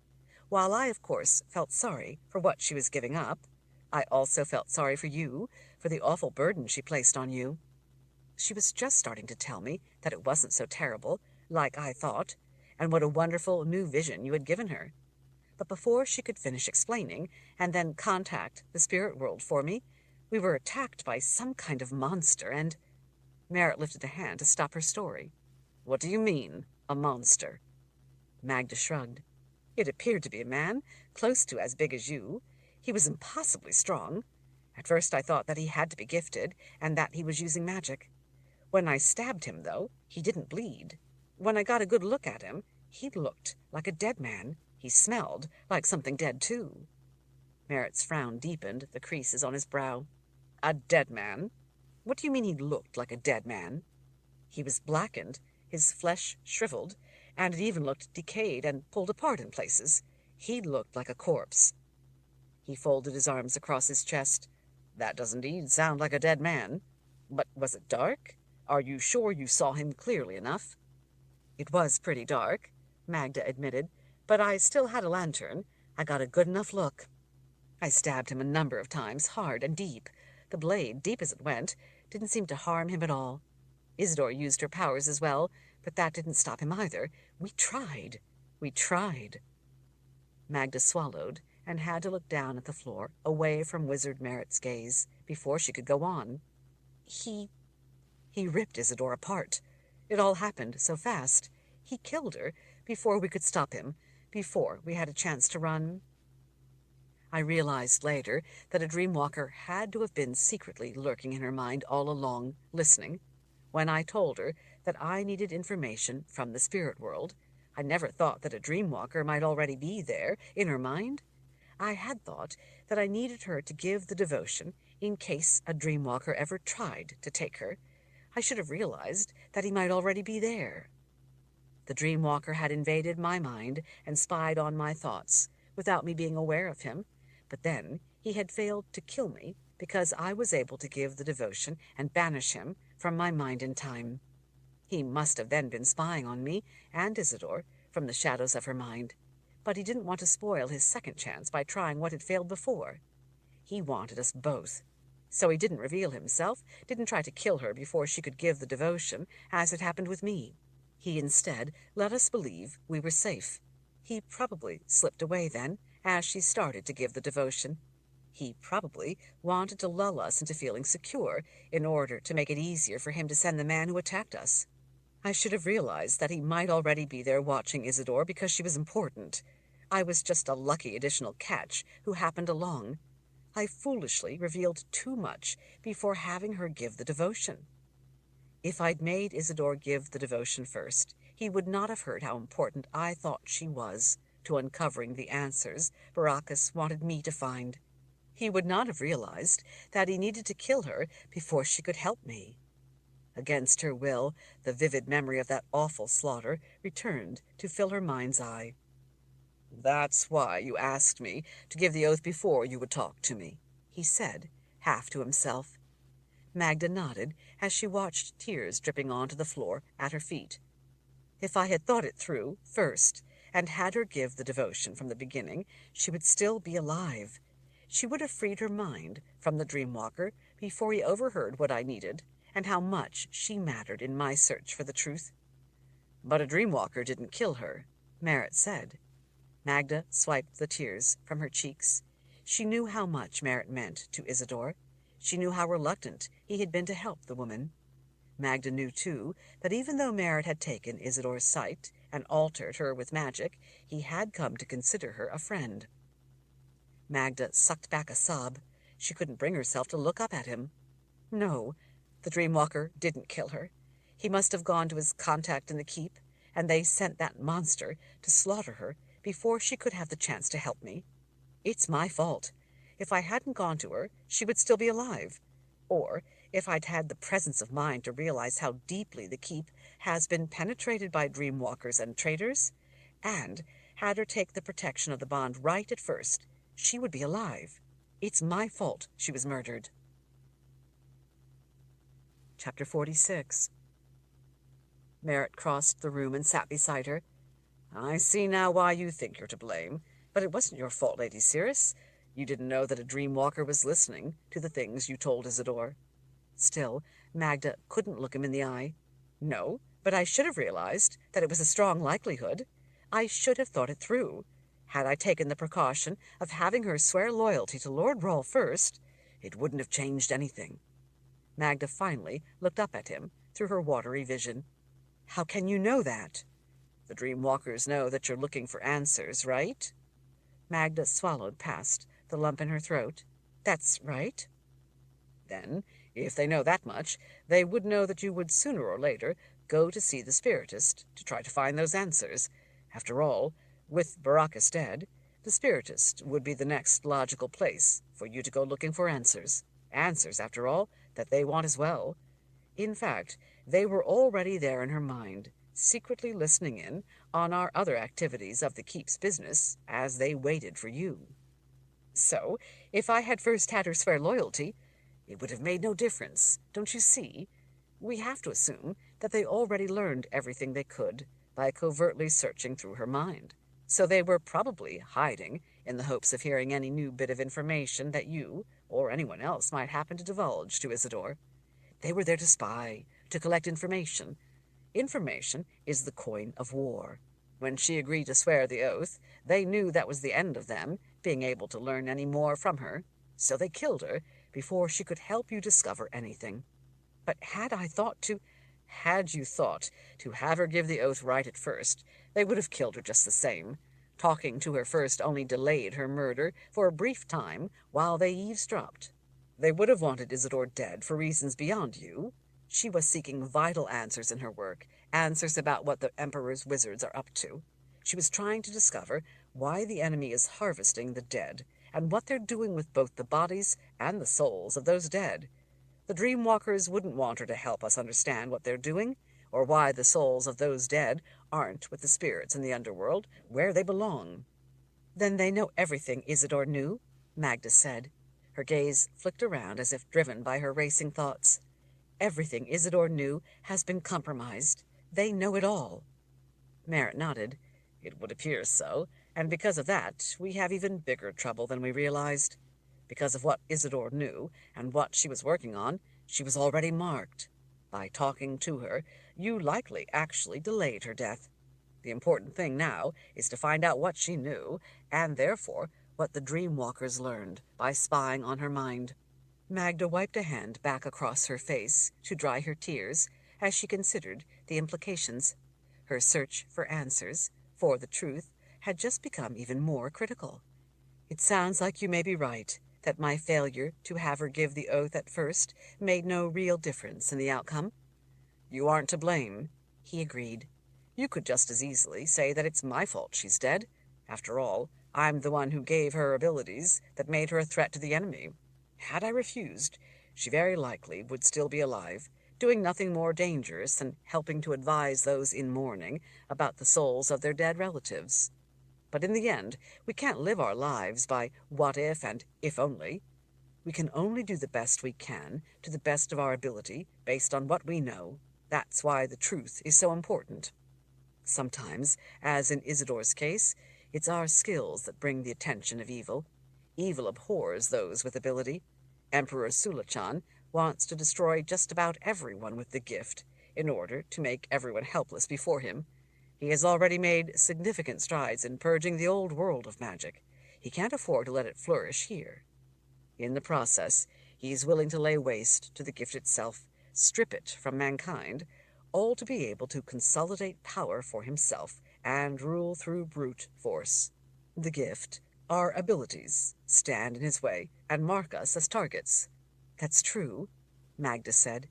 While I, of course, felt sorry for what she was giving up, I also felt sorry for you, for the awful burden she placed on you. She was just starting to tell me that it wasn't so terrible, like I thought, and what a wonderful new vision you had given her. But before she could finish explaining, and then contact the spirit world for me, we were attacked by some kind of monster, and—" Merritt lifted a hand to stop her story. "What do you mean, a monster?" Magda shrugged. "It appeared to be a man, close to as big as you. He was impossibly strong. At first I thought that he had to be gifted, and that he was using magic. When I stabbed him, though, he didn't bleed. When I got a good look at him, he looked like a dead man. He smelled like something dead, too." Merritt's frown deepened, the creases on his brow. "A dead man? What do you mean he looked like a dead man?" "He was blackened, his flesh shriveled, and it even looked decayed and pulled apart in places. He looked like a corpse." He folded his arms across his chest. "That does indeed sound like a dead man. But was it dark? Are you sure you saw him clearly enough?" "It was pretty dark," Magda admitted, "but I still had a lantern. I got a good enough look. I stabbed him a number of times, hard and deep. The blade, deep as it went, didn't seem to harm him at all. Isidore used her powers as well, but that didn't stop him either. We tried. Magda swallowed and had to look down at the floor, away from Wizard Merritt's gaze, before she could go on. He ripped Isidore apart. It all happened so fast. He killed her before we could stop him, before we had a chance to run. I realized later that a dreamwalker had to have been secretly lurking in her mind all along, listening. When I told her that I needed information from the spirit world, I never thought that a dreamwalker might already be there, in her mind. I had thought that I needed her to give the devotion in case a dreamwalker ever tried to take her. I should have realized that he might already be there. The dreamwalker had invaded my mind and spied on my thoughts, without me being aware of him. But then he had failed to kill me because I was able to give the devotion and banish him from my mind in time. He must have then been spying on me and Isidore from the shadows of her mind, but he didn't want to spoil his second chance by trying what had failed before. He wanted us both. So he didn't reveal himself, didn't try to kill her before she could give the devotion, as had happened with me. He instead let us believe we were safe. He probably slipped away then, as she started to give the devotion. He probably wanted to lull us into feeling secure in order to make it easier for him to send the man who attacked us. I should have realized that he might already be there watching Isidore because she was important. I was just a lucky additional catch who happened along. I foolishly revealed too much before having her give the devotion. If I'd made Isidore give the devotion first, he would not have heard how important I thought she was to uncovering the answers Baracus wanted me to find. He would not have realized that he needed to kill her before she could help me. Against her will, the vivid memory of that awful slaughter returned to fill her mind's eye. "That's why you asked me to give the oath before you would talk to me," he said, half to himself. Magda nodded as she watched tears dripping onto the floor at her feet. If I had thought it through first and had her give the devotion from the beginning, she would still be alive. She would have freed her mind from the dreamwalker before he overheard what I needed and how much she mattered in my search for the truth. "But a dreamwalker didn't kill her," Merritt said. Magda swiped the tears from her cheeks. She knew how much Merritt meant to Isidore. She knew how reluctant he had been to help the woman. Magda knew, too, that even though Merritt had taken Isidore's sight and altered her with magic, he had come to consider her a friend. Magda sucked back a sob. She couldn't bring herself to look up at him. No, the dreamwalker didn't kill her. He must have gone to his contact in the keep, and they sent that monster to slaughter her before she could have the chance to help me. It's my fault. If I hadn't gone to her, she would still be alive. Or if I'd had the presence of mind to realize how deeply the keep has been penetrated by dreamwalkers and traitors, and had her take the protection of the bond right at first, she would be alive. It's my fault she was murdered. Chapter 46. Merritt crossed the room and sat beside her. "I see now why you think you're to blame, but it wasn't your fault, Lady Searus. You didn't know that a dreamwalker was listening to the things you told Isidore." Still, Magda couldn't look him in the eye. "No, but I should have realized that it was a strong likelihood. I should have thought it through. Had I taken the precaution of having her swear loyalty to Lord Rawle first, it wouldn't have changed anything." Magda finally looked up at him, through her watery vision. "How can you know that?" "The dream walkers know that you're looking for answers, right?" Magda swallowed past the lump in her throat. "That's right." "Then, if they know that much, they would know that you would sooner or later go to see the spiritist to try to find those answers. After all, with Baracus dead, the spiritist would be the next logical place for you to go looking for answers. Answers, after all, that they want as well. In fact, they were already there in her mind, secretly listening in on our other activities of the keep's business as they waited for you. So, if I had first had her swear loyalty, it would have made no difference, don't you see? We have to assume that they already learned everything they could by covertly searching through her mind. So they were probably hiding in the hopes of hearing any new bit of information that you or anyone else might happen to divulge to Isidore. They were there to spy, to collect information. Information is the coin of war. When she agreed to swear the oath, they knew that was the end of them being able to learn any more from her, so they killed her before she could help you discover anything. But had you thought to have her give the oath right at first, they would have killed her just the same. Talking to her first only delayed her murder for a brief time while they eavesdropped. They would have wanted Isidore dead for reasons beyond you. She was seeking vital answers in her work, answers about what the Emperor's wizards are up to. She was trying to discover why the enemy is harvesting the dead, and what they're doing with both the bodies and the souls of those dead. The Dreamwalkers wouldn't want her to help us understand what they're doing, or why the souls of those dead aren't with the spirits in the underworld, where they belong. "Then they know everything Isidore knew?" Magda said. Her gaze flicked around as if driven by her racing thoughts. "Everything Isidore knew has been compromised. They know it all." Merritt nodded. "It would appear so, and because of that, we have even bigger trouble than we realized. Because of what Isidore knew and what she was working on, she was already marked. By talking to her, you likely actually delayed her death. The important thing now is to find out what she knew, and therefore what the Dreamwalkers learned by spying on her mind." Magda wiped a hand back across her face to dry her tears as she considered the implications. Her search for answers, for the truth, had just become even more critical. "It sounds like you may be right, that my failure to have her give the oath at first made no real difference in the outcome." "You aren't to blame," he agreed. "You could just as easily say that it's my fault she's dead. After all, I'm the one who gave her abilities that made her a threat to the enemy. Had I refused, she very likely would still be alive, doing nothing more dangerous than helping to advise those in mourning about the souls of their dead relatives. But in the end, we can't live our lives by what if and if only. We can only do the best we can, to the best of our ability, based on what we know. That's why the truth is so important. Sometimes, as in Isidore's case, it's our skills that bring the attention of evil. Evil abhors those with ability. Emperor Sulachan wants to destroy just about everyone with the gift, in order to make everyone helpless before him. He has already made significant strides in purging the old world of magic. He can't afford to let it flourish here. In the process, he is willing to lay waste to the gift itself, strip it from mankind, all to be able to consolidate power for himself and rule through brute force. The gift, our abilities, stand in his way and mark us as targets." "That's true," Magda said.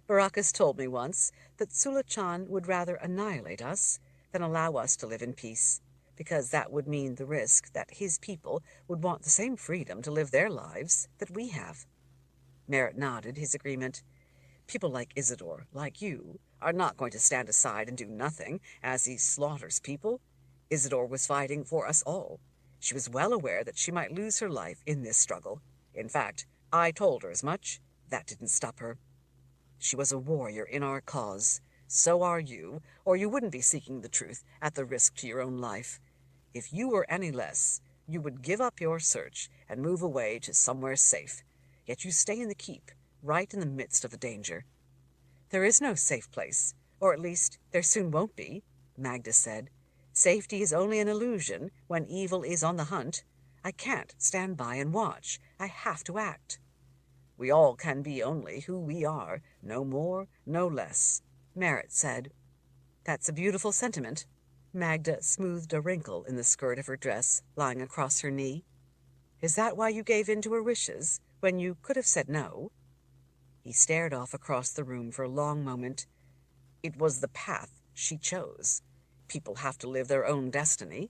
"Baracus told me once that Sulachan would rather annihilate us than allow us to live in peace, because that would mean the risk that his people would want the same freedom to live their lives that we have." Merritt nodded his agreement. "People like Isidore, like you, are not going to stand aside and do nothing as he slaughters people. Isidore was fighting for us all. She was well aware that she might lose her life in this struggle. In fact, I told her as much. That didn't stop her. She was a warrior in our cause. So are you, or you wouldn't be seeking the truth at the risk to your own life. If you were any less, you would give up your search and move away to somewhere safe. Yet you stay in the keep, right in the midst of the danger." "There is no safe place, or at least there soon won't be," Magda said. "Safety is only an illusion when evil is on the hunt. I can't stand by and watch. I have to act." We all can be only who we are, no more, no less, Merritt said. That's a beautiful sentiment. Magda smoothed a wrinkle in the skirt of her dress lying across her knee. Is that why you gave in to her wishes, when you could have said no? He stared off across the room for a long moment. It was the path she chose. People have to live their own destiny.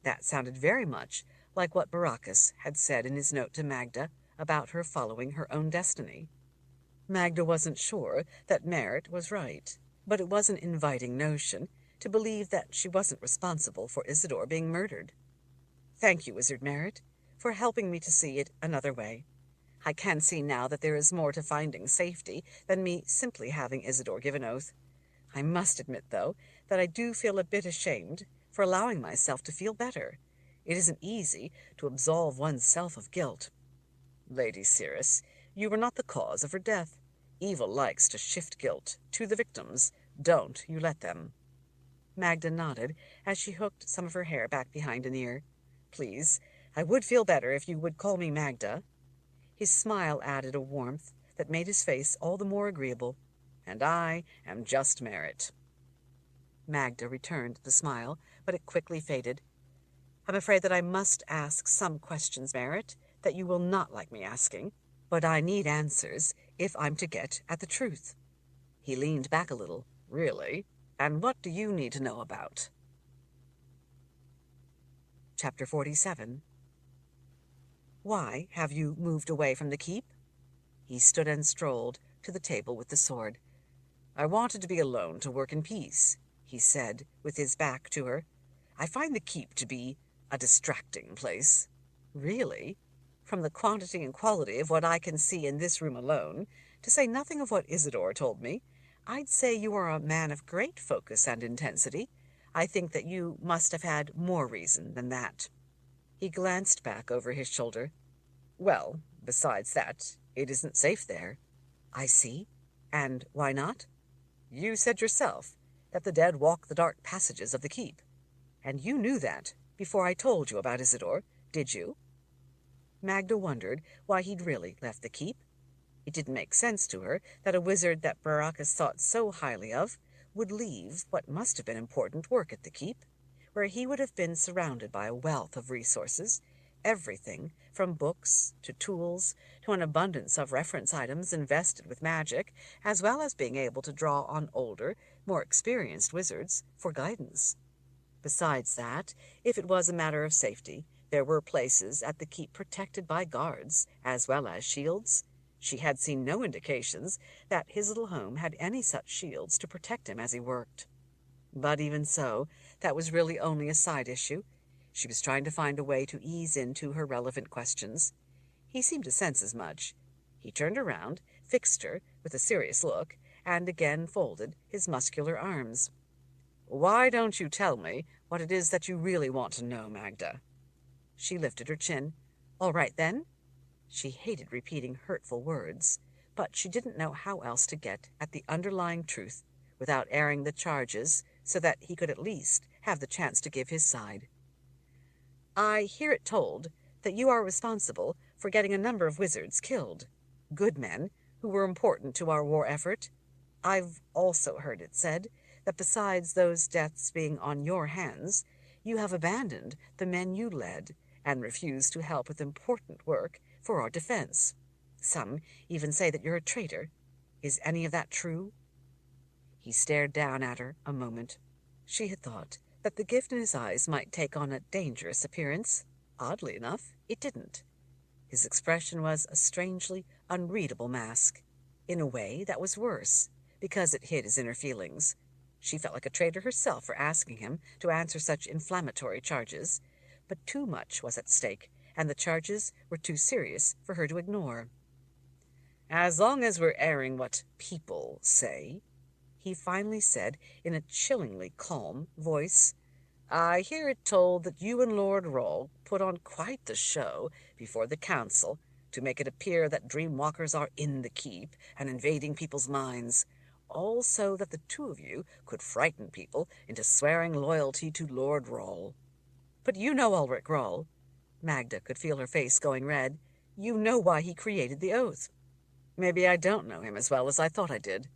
That sounded very much like what Baracus had said in his note to Magda about her following her own destiny. Magda wasn't sure that Merritt was right, but it was an inviting notion to believe that she wasn't responsible for Isidore being murdered. Thank you, Wizard Merritt, for helping me to see it another way. I can see now that there is more to finding safety than me simply having Isidore give an oath. I must admit, though, that I do feel a bit ashamed for allowing myself to feel better. It isn't easy to absolve oneself of guilt. Lady Searus, you were not the cause of her death. Evil likes to shift guilt to the victims. Don't you let them. Magda nodded as she hooked some of her hair back behind an ear. Please, I would feel better if you would call me Magda. His smile added a warmth that made his face all the more agreeable. And I am just Merritt. Magda returned the smile, but it quickly faded. I'm afraid that I must ask some questions, Merritt, that you will not like me asking, but I need answers if I'm to get at the truth. He leaned back a little. Really? And what do you need to know about? Chapter 47. Why have you moved away from the keep? He stood and strolled to the table with the sword. I wanted to be alone to work in peace, he said, with his back to her. I find the keep to be a distracting place. Really? From the quantity and quality of what I can see in this room alone, to say nothing of what Isidore told me, I'd say you are a man of great focus and intensity. I think that you must have had more reason than that. He glanced back over his shoulder. Well, besides that, it isn't safe there. I see. And why not? You said yourself that the dead walk the dark passages of the keep. And you knew that before I told you about Isidore, did you? Magda wondered why he'd really left the keep. It didn't make sense to her that a wizard that Baracus thought so highly of would leave what must have been important work at the keep, where he would have been surrounded by a wealth of resources, everything from books to tools to an abundance of reference items invested with magic, as well as being able to draw on older, more experienced wizards for guidance. Besides that, if it was a matter of safety, there were places at the keep protected by guards, as well as shields. She had seen no indications that his little home had any such shields to protect him as he worked. But even so, that was really only a side issue. She was trying to find a way to ease into her relevant questions. He seemed to sense as much. He turned around, fixed her with a serious look, and again folded his muscular arms. Why don't you tell me what it is that you really want to know, Magda? She lifted her chin. All right, then. She hated repeating hurtful words, but she didn't know how else to get at the underlying truth without airing the charges so that he could at least have the chance to give his side. I hear it told that you are responsible for getting a number of wizards killed, good men who were important to our war effort. I've also heard it said that besides those deaths being on your hands, you have abandoned the men you led and refused to help with important work for our defense. Some even say that you're a traitor. Is any of that true? He stared down at her a moment. She had thought that the gift in his eyes might take on a dangerous appearance. Oddly enough, it didn't. His expression was a strangely unreadable mask. In a way, that was worse, because it hid his inner feelings. She felt like a traitor herself for asking him to answer such inflammatory charges, but too much was at stake, and the charges were too serious for her to ignore. As long as we're airing what people say, he finally said in a chillingly calm voice, I hear it told that you and Lord Roll put on quite the show before the council to make it appear that dreamwalkers are in the keep and invading people's minds, all so that the two of you could frighten people into swearing loyalty to Lord Roll. But you know Ulrich Roll. Magda could feel her face going red. You know why he created the oath. Maybe I don't know him as well as I thought I did.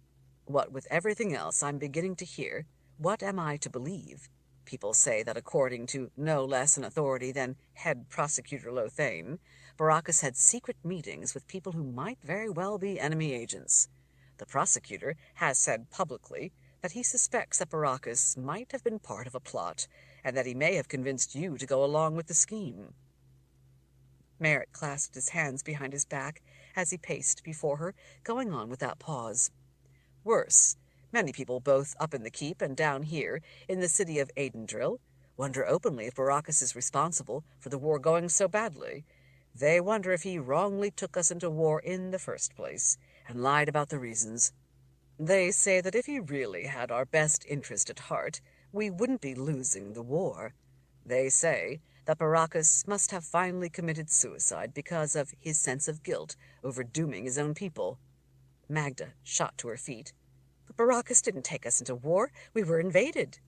What with everything else I'm beginning to hear, what am I to believe? People say that according to no less an authority than head prosecutor Lothane, Baracus had secret meetings with people who might very well be enemy agents. The prosecutor has said publicly that he suspects that Baracus might have been part of a plot, and that he may have convinced you to go along with the scheme. Merritt clasped his hands behind his back as he paced before her, going on without pause. Worse, many people both up in the keep and down here in the city of Aidendrill wonder openly if Baracus is responsible for the war going so badly. They wonder if he wrongly took us into war in the first place, and lied about the reasons. They say that if he really had our best interest at heart, we wouldn't be losing the war. They say that Baracus must have finally committed suicide because of his sense of guilt over dooming his own people. Magda shot to her feet. But Baracus didn't take us into war. We were invaded.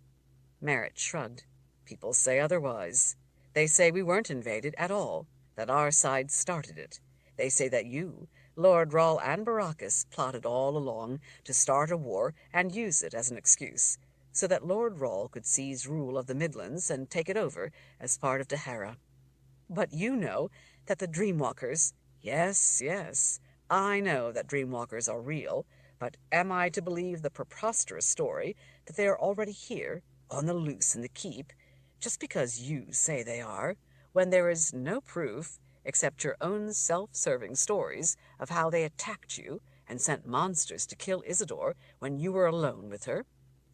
Merritt shrugged. People say otherwise. They say we weren't invaded at all, that our side started it. They say that you, Lord Rahl and Baracus, plotted all along to start a war and use it as an excuse, so that Lord Rahl could seize rule of the Midlands and take it over as part of Dahara. But you know that the Dreamwalkers— Yes, I know that Dreamwalkers are real, but am I to believe the preposterous story that they are already here, on the loose in the keep, just because you say they are, when there is no proof except your own self-serving stories of how they attacked you and sent monsters to kill Isidore when you were alone with her?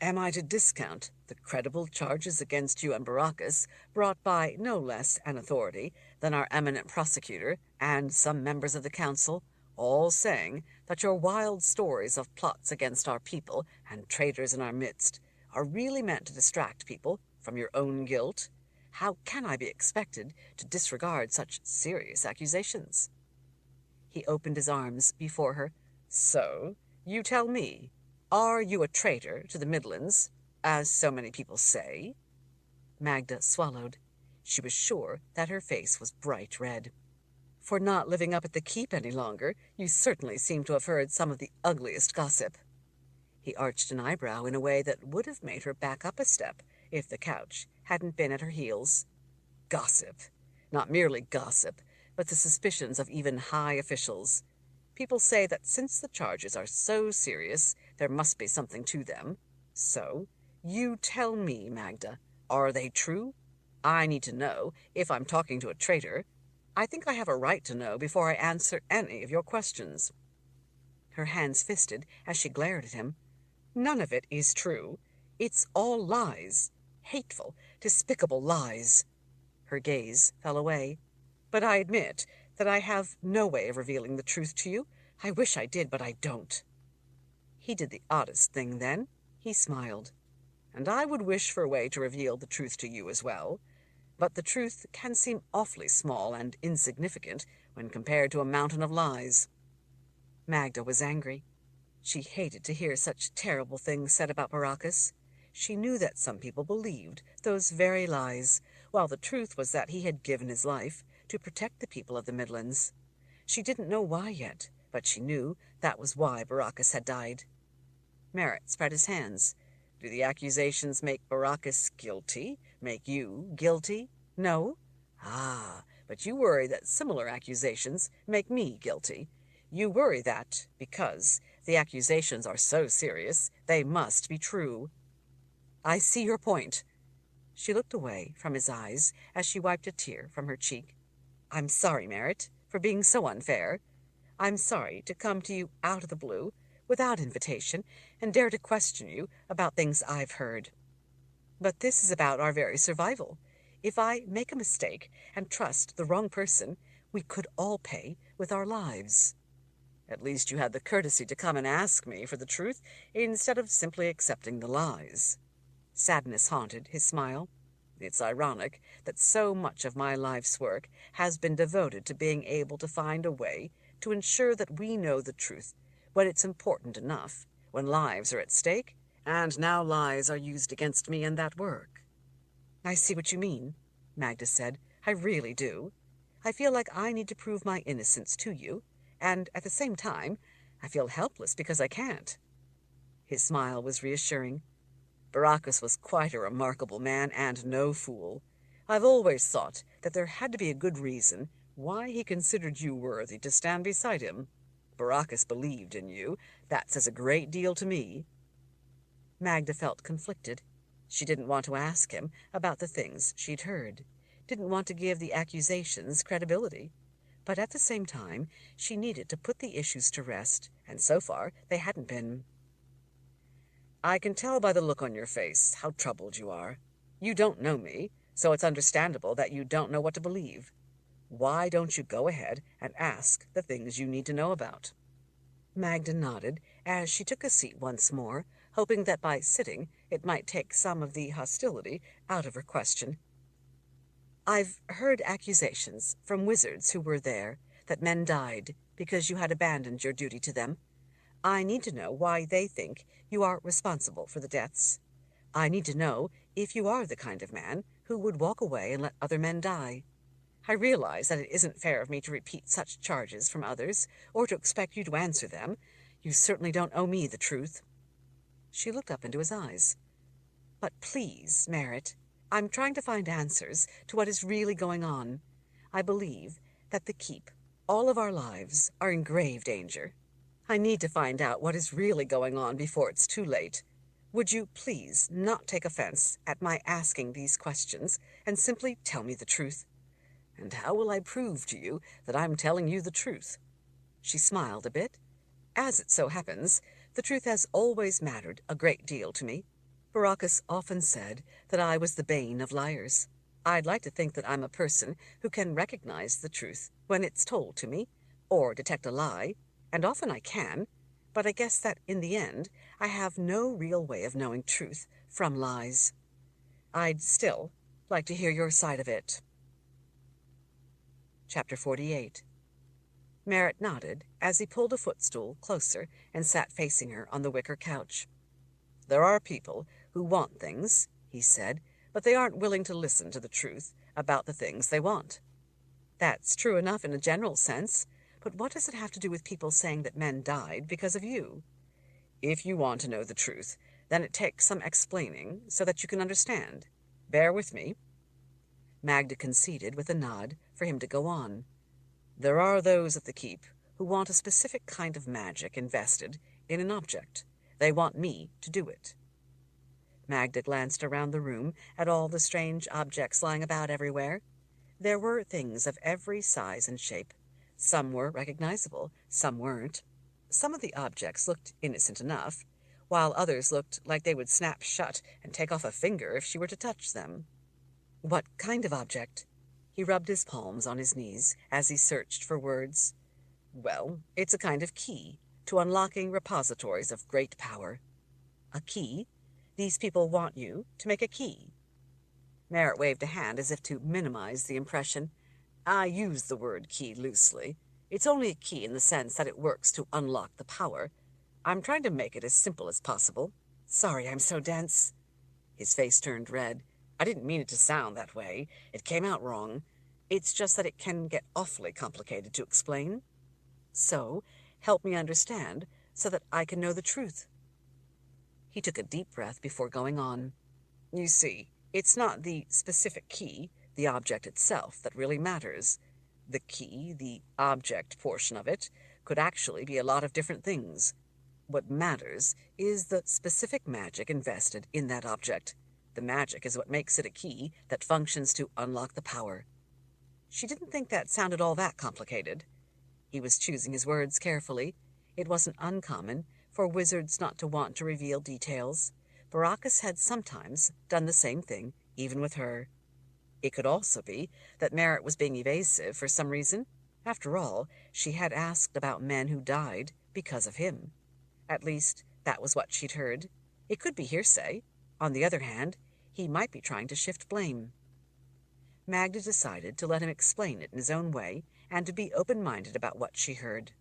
Am I to discount the credible charges against you and Baracus brought by no less an authority than our eminent prosecutor and some members of the council, all saying that your wild stories of plots against our people and traitors in our midst are really meant to distract people from your own guilt? How can I be expected to disregard such serious accusations? He opened his arms before her. So, you tell me, are you a traitor to the Midlands, as so many people say? Magda swallowed. She was sure that her face was bright red. For not living up at the keep any longer, you certainly seem to have heard some of the ugliest gossip. He arched an eyebrow in a way that would have made her back up a step if the couch hadn't been at her heels. Gossip. Not merely gossip, but the suspicions of even high officials. People say that since the charges are so serious, there must be something to them. So, you tell me, Magda, are they true? I need to know if I'm talking to a traitor. I think I have a right to know before I answer any of your questions. Her hands fisted as she glared at him. None of it is true. It's all lies. Hateful, despicable lies. Her gaze fell away. But I admit that I have no way of revealing the truth to you. I wish I did, but I don't. He did the oddest thing then. He smiled. And I would wish for a way to reveal the truth to you as well. But the truth can seem awfully small and insignificant when compared to a mountain of lies. Magda was angry. She hated to hear such terrible things said about Baracus. She knew that some people believed those very lies, while the truth was that he had given his life to protect the people of the Midlands. She didn't know why yet, but she knew that was why Baracus had died. Merritt spread his hands. Do the accusations make Baracus guilty? Make you guilty? No? Ah, but you worry that similar accusations make me guilty. You worry that, because the accusations are so serious, they must be true. I see your point. She looked away from his eyes as she wiped a tear from her cheek. I'm sorry, Merritt, for being so unfair. I'm sorry to come to you out of the blue, without invitation, and dare to question you about things I've heard. But this is about our very survival. If I make a mistake and trust the wrong person, we could all pay with our lives. At least you had the courtesy to come and ask me for the truth instead of simply accepting the lies. Sadness haunted his smile. It's ironic that so much of my life's work has been devoted to being able to find a way to ensure that we know the truth when it's important enough, when lives are at stake, and now lies are used against me in that work. I see what you mean, Magda said. I really do. I feel like I need to prove my innocence to you, and at the same time, I feel helpless because I can't." His smile was reassuring. "Baracus was quite a remarkable man, and no fool. I've always thought that there had to be a good reason why he considered you worthy to stand beside him. Baracus believed in you. That says a great deal to me." Magda felt conflicted. She didn't want to ask him about the things she'd heard, didn't want to give the accusations credibility. But at the same time, she needed to put the issues to rest, and so far they hadn't been. "I can tell by the look on your face how troubled you are. You don't know me, so it's understandable that you don't know what to believe. Why don't you go ahead and ask the things you need to know about?" Magda nodded as she took a seat once more, hoping that by sitting it might take some of the hostility out of her question. "I've heard accusations from wizards who were there that men died because you had abandoned your duty to them. I need to know why they think you are responsible for the deaths. I need to know if you are the kind of man who would walk away and let other men die. I realize that it isn't fair of me to repeat such charges from others, or to expect you to answer them. You certainly don't owe me the truth." She looked up into his eyes. "But please, Merritt, I'm trying to find answers to what is really going on. I believe that the Keep, all of our lives, are in grave danger. I need to find out what is really going on before it's too late. Would you please not take offense at my asking these questions and simply tell me the truth? And how will I prove to you that I'm telling you the truth?" She smiled a bit. "As it so happens, the truth has always mattered a great deal to me. Baracus often said that I was the bane of liars. I'd like to think that I'm a person who can recognize the truth when it's told to me, or detect a lie, and often I can, but I guess that in the end I have no real way of knowing truth from lies. I'd still like to hear your side of it." Chapter 48. Merritt nodded as he pulled a footstool closer and sat facing her on the wicker couch. "There are people who want things," he said, "but they aren't willing to listen to the truth about the things they want. That's true enough in a general sense, but what does it have to do with people saying that men died because of you? If you want to know the truth, then it takes some explaining so that you can understand. Bear with me." Magda conceded with a nod for him to go on. "There are those at the Keep who want a specific kind of magic invested in an object. They want me to do it." Magda glanced around the room at all the strange objects lying about everywhere. There were things of every size and shape. Some were recognizable, some weren't. Some of the objects looked innocent enough, while others looked like they would snap shut and take off a finger if she were to touch them. "What kind of object?" He rubbed his palms on his knees as he searched for words. "Well, it's a kind of key to unlocking repositories of great power." "A key? These people want you to make a key?" Merritt waved a hand as if to minimize the impression. "I use the word key loosely. It's only a key in the sense that it works to unlock the power. I'm trying to make it as simple as possible. Sorry I'm so dense." His face turned red. "I didn't mean it to sound that way. It came out wrong. It's just that it can get awfully complicated to explain. So, help me understand so that I can know the truth." He took a deep breath before going on. "You see, it's not the specific key, the object itself, that really matters. The key, the object portion of it, could actually be a lot of different things. What matters is the specific magic invested in that object. The magic is what makes it a key that functions to unlock the power." She didn't think that sounded all that complicated. He was choosing his words carefully. It wasn't uncommon for wizards not to want to reveal details. Baracus had sometimes done the same thing, even with her. It could also be that Merritt was being evasive for some reason. After all, she had asked about men who died because of him. At least, that was what she'd heard. It could be hearsay. On the other hand, he might be trying to shift blame. Magda decided to let him explain it in his own way and to be open-minded about what she heard.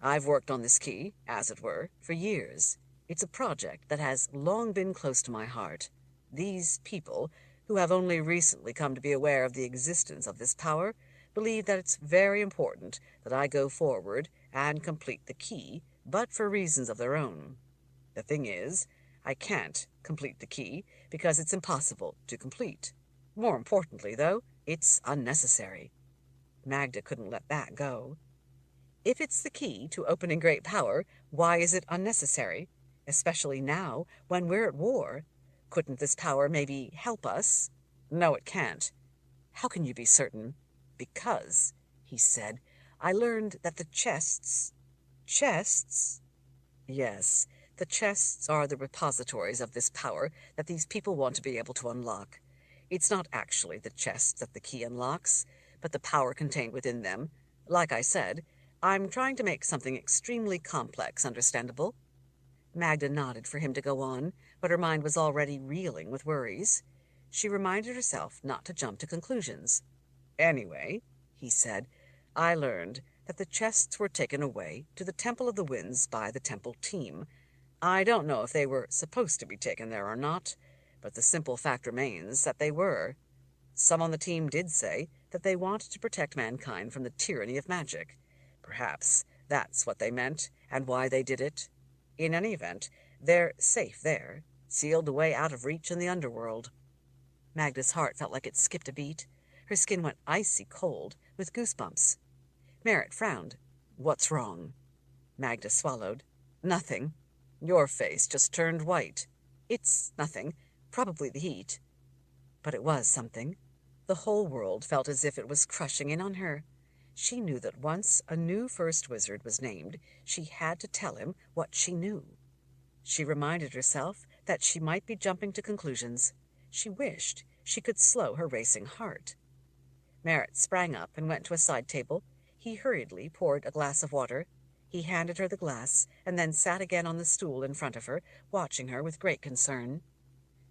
"I've worked on this key, as it were, for years. It's a project that has long been close to my heart. These people, who have only recently come to be aware of the existence of this power, believe that it's very important that I go forward and complete the key, but for reasons of their own. The thing is, I can't complete the key because it's impossible to complete. More importantly, though, it's unnecessary. Magda couldn't let that go. If it's the key to opening great power, why is it unnecessary? Especially now, when we're at war. Couldn't this power maybe help us? No, it can't. How can you be certain? Because, he said, I learned that the chests... Chests? Yes, the chests are the repositories of this power that these people want to be able to unlock. It's not actually the chests that the key unlocks, but the power contained within them. Like I said, I'm trying to make something extremely complex understandable. Magda nodded for him to go on, but her mind was already reeling with worries. She reminded herself not to jump to conclusions. Anyway, he said, I learned that the chests were taken away to the Temple of the Winds by the temple team. I don't know if they were supposed to be taken there or not, but the simple fact remains that they were. Some on the team did say that they wanted to protect mankind from the tyranny of magic. Perhaps that's what they meant, and why they did it. In any event, they're safe there, sealed away out of reach in the underworld. Magda's heart felt like it skipped a beat. Her skin went icy cold, with goosebumps. Merritt frowned. What's wrong? Magda swallowed. Nothing. Your face just turned white. It's nothing. Probably the heat. But it was something. The whole world felt as if it was crushing in on her. She knew that once a new first wizard was named, she had to tell him what she knew. She reminded herself that she might be jumping to conclusions. She wished she could slow her racing heart. Merritt sprang up and went to a side table. He hurriedly poured a glass of water. He handed her the glass, and then sat again on the stool in front of her, watching her with great concern.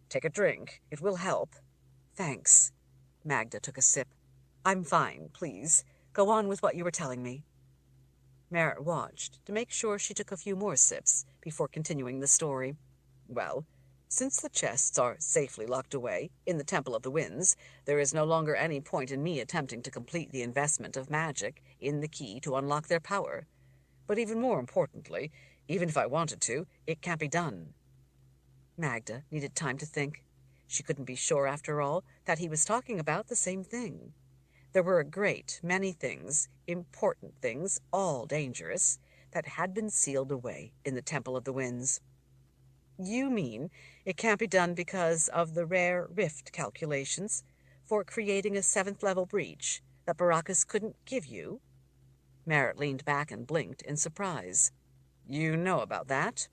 Take a drink. It will help. Thanks. Magda took a sip. I'm fine, please. Go on with what you were telling me. Merritt watched to make sure she took a few more sips before continuing the story. Well, since the chests are safely locked away in the Temple of the Winds, there is no longer any point in me attempting to complete the investment of magic in the key to unlock their power. But even more importantly, even if I wanted to, it can't be done. Magda needed time to think. She couldn't be sure, after all, that he was talking about the same thing. There were a great many things, important things, all dangerous, that had been sealed away in the Temple of the Winds. You mean it can't be done because of the rare rift calculations for creating a 7th-level breach that Baracus couldn't give you? Merritt leaned back and blinked in surprise. You know about that?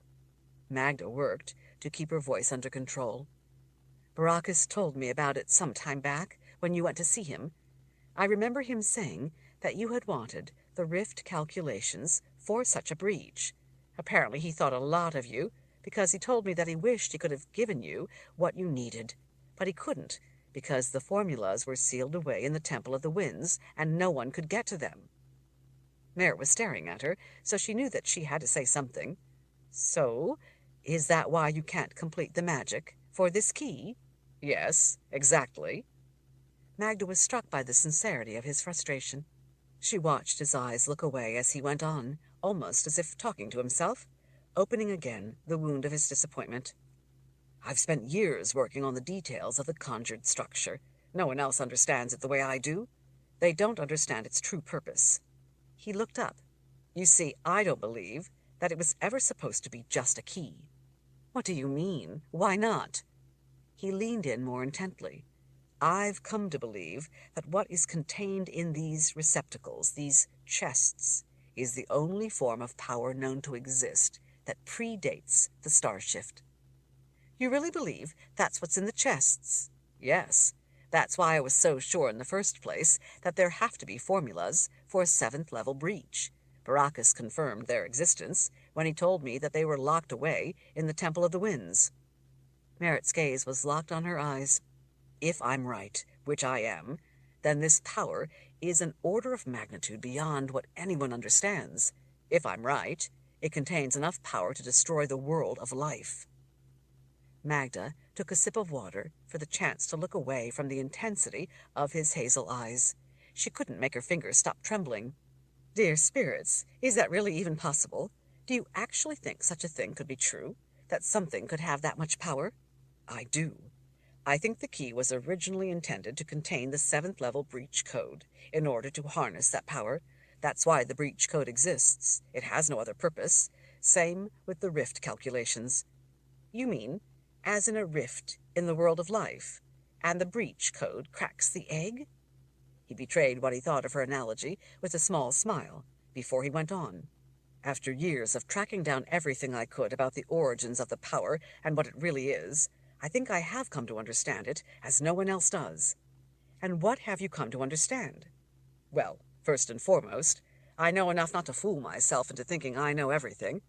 Magda worked to keep her voice under control. Baracus told me about it some time back when you went to see him. I remember him saying that you had wanted the rift calculations for such a breach. Apparently he thought a lot of you, because he told me that he wished he could have given you what you needed, but he couldn't, because the formulas were sealed away in the Temple of the Winds, and no one could get to them. Merritt was staring at her, so she knew that she had to say something. So, is that why you can't complete the magic for this key? Yes, exactly. Magda was struck by the sincerity of his frustration. She watched his eyes look away as he went on, almost as if talking to himself, opening again the wound of his disappointment. I've spent years working on the details of the conjured structure. No one else understands it the way I do. They don't understand its true purpose. He looked up. You see, I don't believe that it was ever supposed to be just a key. What do you mean? Why not? He leaned in more intently. I've come to believe that what is contained in these receptacles, these chests, is the only form of power known to exist that predates the star shift. You really believe that's what's in the chests? Yes. That's why I was so sure in the first place that there have to be formulas for a 7th-level breach. Baracus confirmed their existence when he told me that they were locked away in the Temple of the Winds. Merritt's gaze was locked on her eyes. If I'm right, which I am, then this power is an order of magnitude beyond what anyone understands. If I'm right, it contains enough power to destroy the world of life. Magda took a sip of water for the chance to look away from the intensity of his hazel eyes. She couldn't make her fingers stop trembling. Dear spirits, is that really even possible? Do you actually think such a thing could be true? That something could have that much power? I do. I think the key was originally intended to contain the 7th level breach code in order to harness that power. That's why the breach code exists. It has no other purpose. Same with the rift calculations. You mean, as in a rift in the world of life, and the breach code cracks the egg? He betrayed what he thought of her analogy with a small smile before he went on. After years of tracking down everything I could about the origins of the power and what it really is, I think I have come to understand it as no one else does. And what have you come to understand? Well, first and foremost, I know enough not to fool myself into thinking I know everything.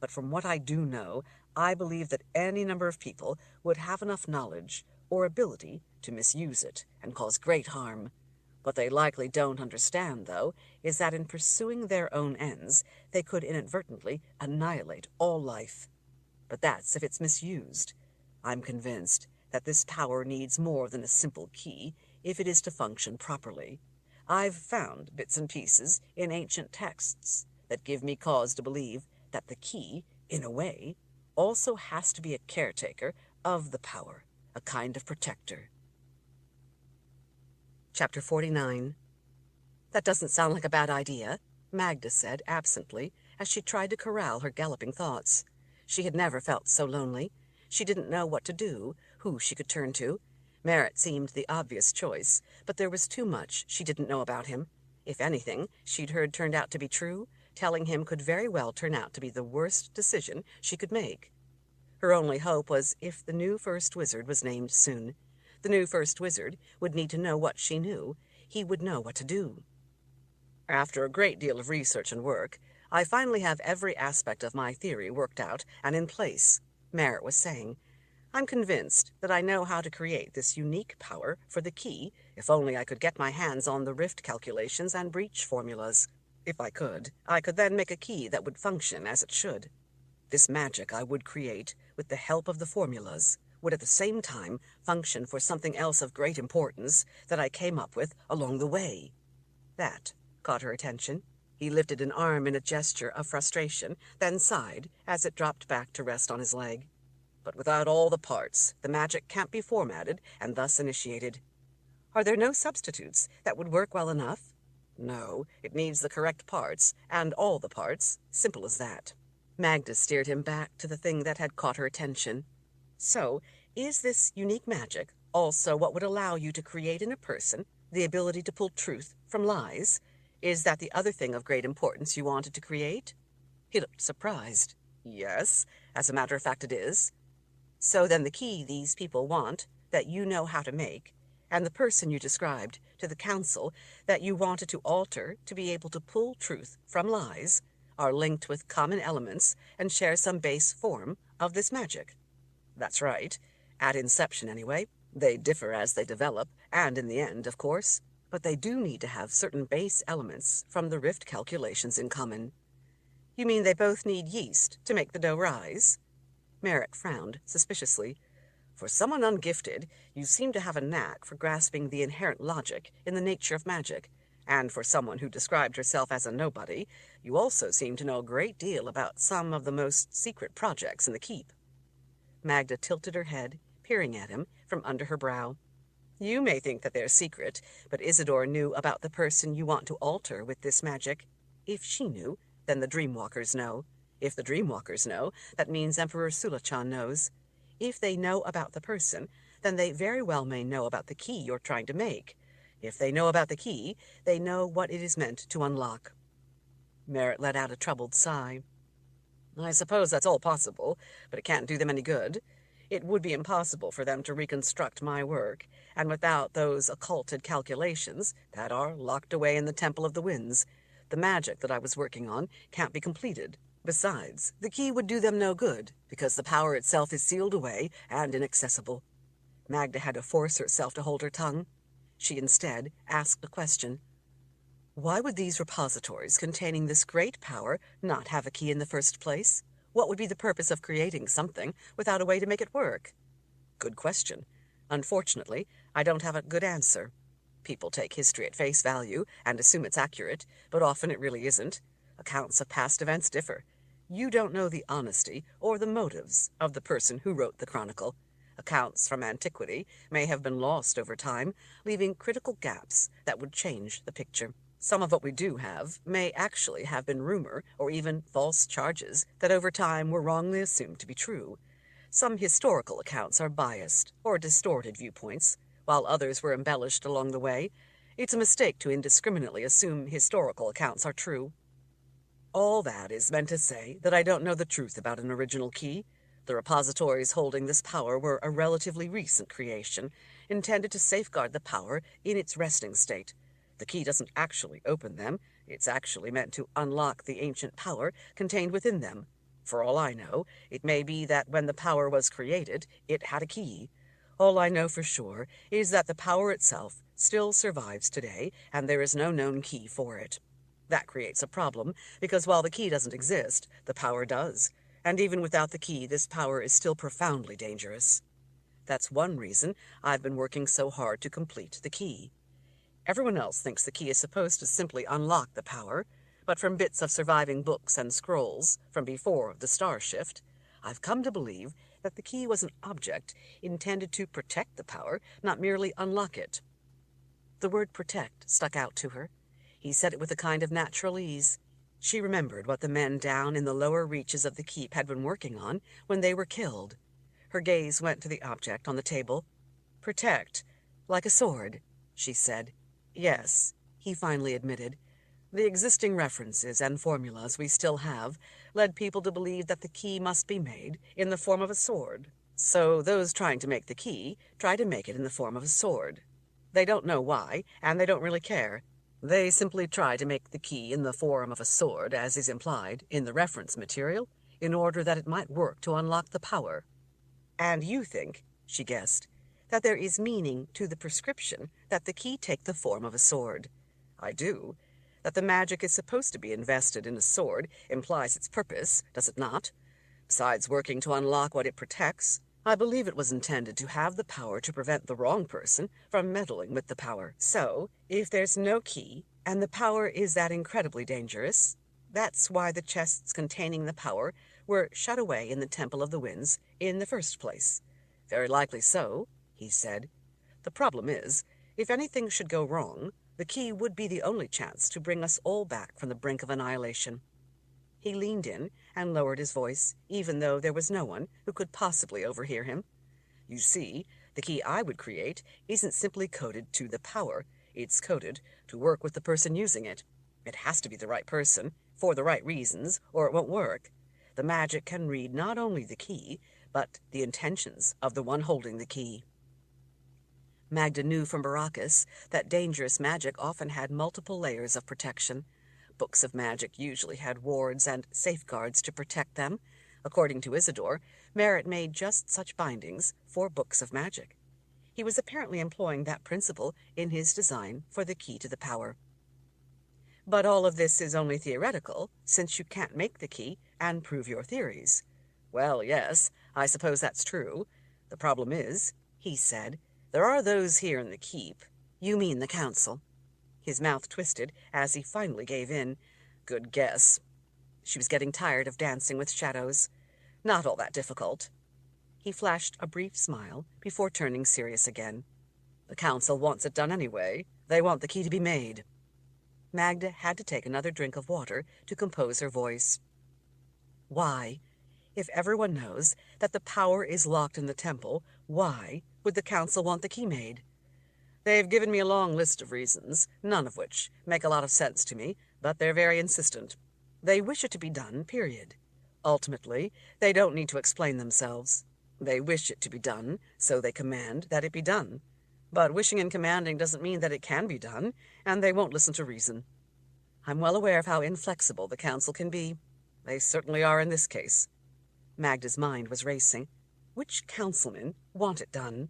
But from what I do know, I believe that any number of people would have enough knowledge or ability to misuse it and cause great harm. What they likely don't understand, though, is that in pursuing their own ends, they could inadvertently annihilate all life. But that's if it's misused. I'm convinced that this power needs more than a simple key if it is to function properly. I've found bits and pieces in ancient texts that give me cause to believe that the key, in a way, also has to be a caretaker of the power, a kind of protector. Chapter 49. That doesn't sound like a bad idea, Magda said absently as she tried to corral her galloping thoughts. She had never felt so lonely. She didn't know what to do, who she could turn to. Merritt seemed the obvious choice, but there was too much she didn't know about him. If anything she'd heard turned out to be true, telling him could very well turn out to be the worst decision she could make. Her only hope was if the new first wizard was named soon. The new first wizard would need to know what she knew. He would know what to do. After a great deal of research and work, I finally have every aspect of my theory worked out and in place, Merritt was saying. I'm convinced that I know how to create this unique power for the key if only I could get my hands on the rift calculations and breach formulas. If I could then make a key that would function as it should. This magic I would create, with the help of the formulas, would at the same time function for something else of great importance that I came up with along the way. That caught her attention. He lifted an arm in a gesture of frustration, then sighed as it dropped back to rest on his leg. But without all the parts, the magic can't be formatted and thus initiated. Are there no substitutes that would work well enough? No, it needs the correct parts, and all the parts, simple as that. Magda steered him back to the thing that had caught her attention. So, is this unique magic also what would allow you to create in a person the ability to pull truth from lies? Is that the other thing of great importance you wanted to create? He looked surprised. Yes, as a matter of fact it is. So then the key these people want, that you know how to make, and the person you described to the council that you wanted to alter to be able to pull truth from lies, are linked with common elements and share some base form of this magic. That's right. At inception, anyway. They differ as they develop, and in the end, of course. But they do need to have certain base elements from the rift calculations in common. You mean they both need yeast to make the dough rise? Merritt frowned suspiciously. For someone ungifted, you seem to have a knack for grasping the inherent logic in the nature of magic, and for someone who described herself as a nobody, you also seem to know a great deal about some of the most secret projects in the keep. Magda tilted her head, peering at him from under her brow. You may think that they're secret, but Isidore knew about the person you want to alter with this magic. If she knew, then the Dreamwalkers know. If the Dreamwalkers know, that means Emperor Sulachan knows. If they know about the person, then they very well may know about the key you're trying to make. If they know about the key, they know what it is meant to unlock. Merritt let out a troubled sigh. I suppose that's all possible, but it can't do them any good. It would be impossible for them to reconstruct my work, and without those occulted calculations that are locked away in the Temple of the Winds, the magic that I was working on can't be completed. Besides, the key would do them no good, because the power itself is sealed away and inaccessible. Magda had to force herself to hold her tongue. She instead asked a question. Why would these repositories containing this great power not have a key in the first place? What would be the purpose of creating something without a way to make it work? Good question. Unfortunately, I don't have a good answer. People take history at face value and assume it's accurate, but often it really isn't. Accounts of past events differ. You don't know the honesty or the motives of the person who wrote the chronicle. Accounts from antiquity may have been lost over time, leaving critical gaps that would change the picture. Some of what we do have may actually have been rumor or even false charges that over time were wrongly assumed to be true. Some historical accounts are biased or distorted viewpoints, while others were embellished along the way. It's a mistake to indiscriminately assume historical accounts are true. All that is meant to say that I don't know the truth about an original key. The repositories holding this power were a relatively recent creation, intended to safeguard the power in its resting state. The key doesn't actually open them. It's actually meant to unlock the ancient power contained within them. For all I know, it may be that when the power was created, it had a key. All I know for sure is that the power itself still survives today, and there is no known key for it. That creates a problem, because while the key doesn't exist, the power does. And even without the key, this power is still profoundly dangerous. That's one reason I've been working so hard to complete the key. Everyone else thinks the key is supposed to simply unlock the power, but from bits of surviving books and scrolls from before the star shift, I've come to believe that the key was an object intended to protect the power, not merely unlock it. The word protect stuck out to her. He said it with a kind of natural ease. She remembered what the men down in the lower reaches of the keep had been working on when they were killed. Her gaze went to the object on the table. Protect, like a sword, she said. Yes, he finally admitted. The existing references and formulas we still have led people to believe that the key must be made in the form of a sword. So those trying to make the key try to make it in the form of a sword. They don't know why, and they don't really care. They simply try to make the key in the form of a sword, as is implied in the reference material, in order that it might work to unlock the power. And you think, she guessed, that there is meaning to the prescription that the key take the form of a sword. I do. That the magic is supposed to be invested in a sword implies its purpose, does it not? Besides working to unlock what it protects, I believe it was intended to have the power to prevent the wrong person from meddling with the power. So, if there's no key, and the power is that incredibly dangerous, that's why the chests containing the power were shut away in the Temple of the Winds in the first place. Very likely so, he said. The problem is, if anything should go wrong, the key would be the only chance to bring us all back from the brink of annihilation. He leaned in and lowered his voice, even though there was no one who could possibly overhear him. You see, the key I would create isn't simply coded to the power. It's coded to work with the person using it. It has to be the right person, for the right reasons, or it won't work. The magic can read not only the key, but the intentions of the one holding the key. Magda knew from Baracus that dangerous magic often had multiple layers of protection. Books of magic usually had wards and safeguards to protect them. According to Isidore, Merritt made just such bindings for books of magic. He was apparently employing that principle in his design for the key to the power. But all of this is only theoretical, since you can't make the key and prove your theories. Well, yes, I suppose that's true. The problem is, he said, there are those here in the keep. You mean the council. His mouth twisted as he finally gave in. Good guess. She was getting tired of dancing with shadows. Not all that difficult. He flashed a brief smile before turning serious again. The council wants it done anyway. They want the key to be made. Magda had to take another drink of water to compose her voice. Why? If everyone knows that the power is locked in the temple, why would the council want the key made? They've given me a long list of reasons, none of which make a lot of sense to me, but they're very insistent. They wish it to be done, period. Ultimately, they don't need to explain themselves. They wish it to be done, so they command that it be done. But wishing and commanding doesn't mean that it can be done, and they won't listen to reason. I'm well aware of how inflexible the council can be. They certainly are in this case. Magda's mind was racing. Which councilmen want it done?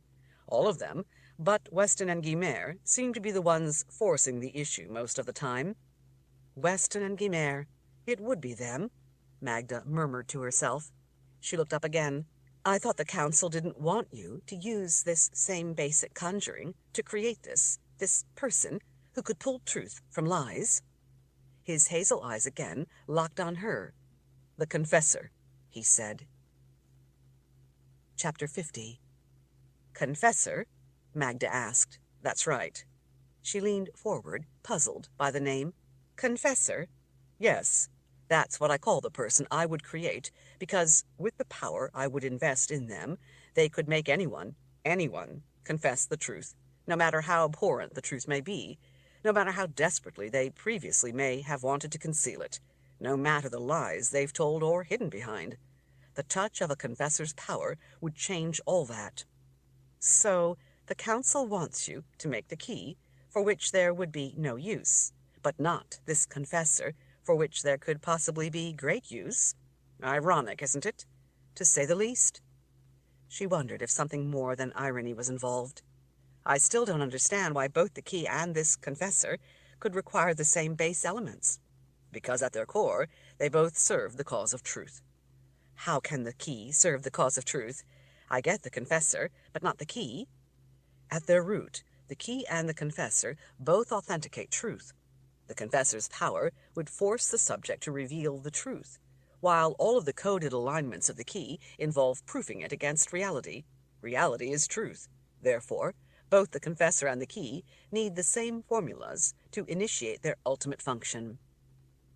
All of them, but Weston and Guimard seem to be the ones forcing the issue most of the time. Weston and Guimard. It would be them. Magda murmured to herself. She looked up again. I thought the council didn't want you to use this same basic conjuring to create this person who could pull truth from lies. His hazel eyes again locked on her. The Confessor, he said. Chapter 50. Confessor? Magda asked. That's right. She leaned forward, puzzled by the name. Confessor? Yes, that's what I call the person I would create, because with the power I would invest in them, they could make anyone, confess the truth, no matter how abhorrent the truth may be, no matter how desperately they previously may have wanted to conceal it, no matter the lies they've told or hidden behind. The touch of a confessor's power would change all that. So, the council wants you to make the key, for which there would be no use, but not this confessor, for which there could possibly be great use. Ironic, isn't it? To say the least. She wondered if something more than irony was involved. I still don't understand why both the key and this confessor could require the same base elements, because at their core they both serve the cause of truth. How can the key serve the cause of truth? I get the confessor, but not the key. At their root, the key and the confessor both authenticate truth. The confessor's power would force the subject to reveal the truth, while all of the coded alignments of the key involve proofing it against reality. Reality is truth. Therefore, both the confessor and the key need the same formulas to initiate their ultimate function.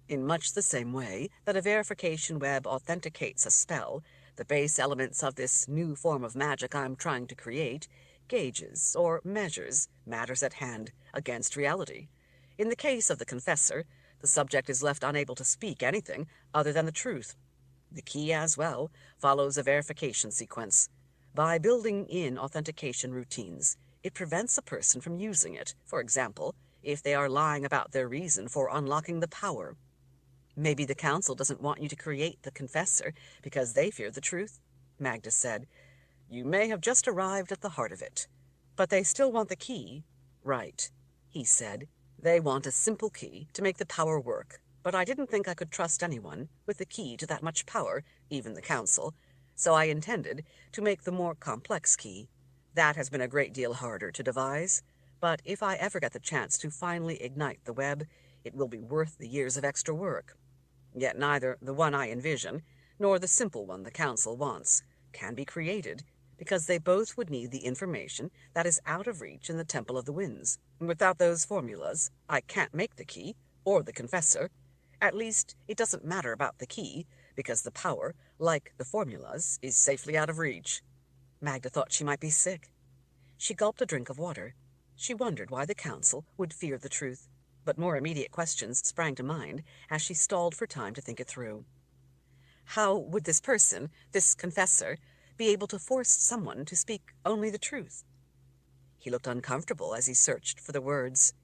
In much the same way that a verification web authenticates a spell, the base elements of this new form of magic I'm trying to create gauges or measures matters at hand against reality. In the case of the confessor, the subject is left unable to speak anything other than the truth. The key, as well, follows a verification sequence. By building in authentication routines, it prevents a person from using it, for example, if they are lying about their reason for unlocking the power. Maybe the council doesn't want you to create the confessor because they fear the truth, Magda said. You may have just arrived at the heart of it. But they still want the key. Right, he said. They want a simple key to make the power work, but I didn't think I could trust anyone with the key to that much power, even the council, so I intended to make the more complex key. That has been a great deal harder to devise, but if I ever get the chance to finally ignite the web, it will be worth the years of extra work. Yet neither the one I envision, nor the simple one the council wants, can be created, because they both would need the information that is out of reach in the Temple of the Winds. Without those formulas, I can't make the key, or the confessor. At least, it doesn't matter about the key, because the power, like the formulas, is safely out of reach. Magda thought she might be sick. She gulped a drink of water. She wondered why the council would fear the truth, but more immediate questions sprang to mind as she stalled for time to think it through. How would this person, this confessor, be able to force someone to speak only the truth? He looked uncomfortable as he searched for the words.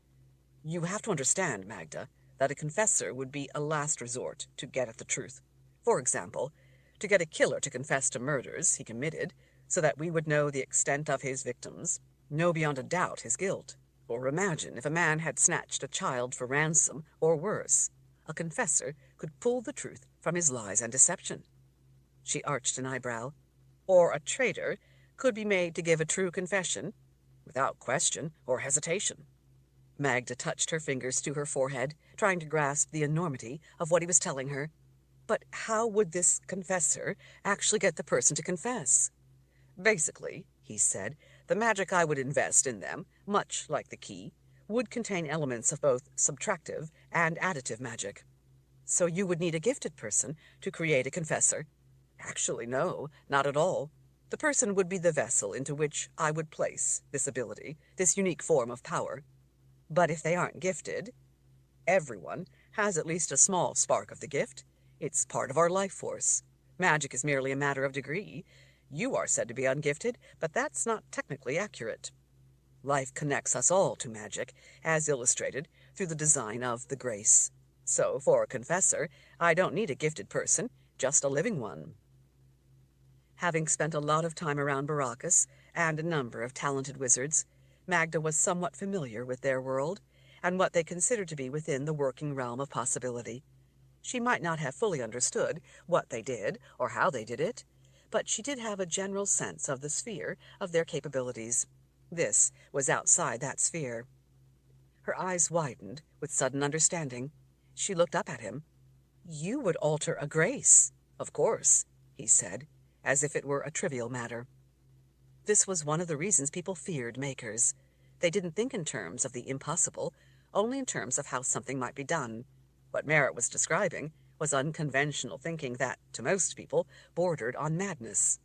You have to understand, Magda, that a confessor would be a last resort to get at the truth. For example, to get a killer to confess to murders he committed so that we would know the extent of his victims, know beyond a doubt his guilt. Or imagine if a man had snatched a child for ransom, or worse. A confessor could pull the truth from his lies and deception. She arched an eyebrow. Or a traitor could be made to give a true confession, without question or hesitation. Magda touched her fingers to her forehead, trying to grasp the enormity of what he was telling her. But how would this confessor actually get the person to confess? Basically, he said, the magic I would invest in them, much like the key, would contain elements of both subtractive and additive magic. So you would need a gifted person to create a confessor. Actually, no, not at all. The person would be the vessel into which I would place this ability, this unique form of power. But if they aren't gifted, everyone has at least a small spark of the gift. It's part of our life force. Magic is merely a matter of degree. You are said to be ungifted, but that's not technically accurate. Life connects us all to magic, as illustrated through the design of the grace. So, for a confessor, I don't need a gifted person, just a living one. Having spent a lot of time around Baracus and a number of talented wizards, Magda was somewhat familiar with their world and what they considered to be within the working realm of possibility. She might not have fully understood what they did or how they did it, but she did have a general sense of the sphere of their capabilities. This was outside that sphere. Her eyes widened with sudden understanding. She looked up at him. "You would alter a grace." "Of course," he said, as if it were a trivial matter. This was one of the reasons people feared makers. They didn't think in terms of the impossible, only in terms of how something might be done. What Merritt was describing was unconventional thinking that, to most people, bordered on madness.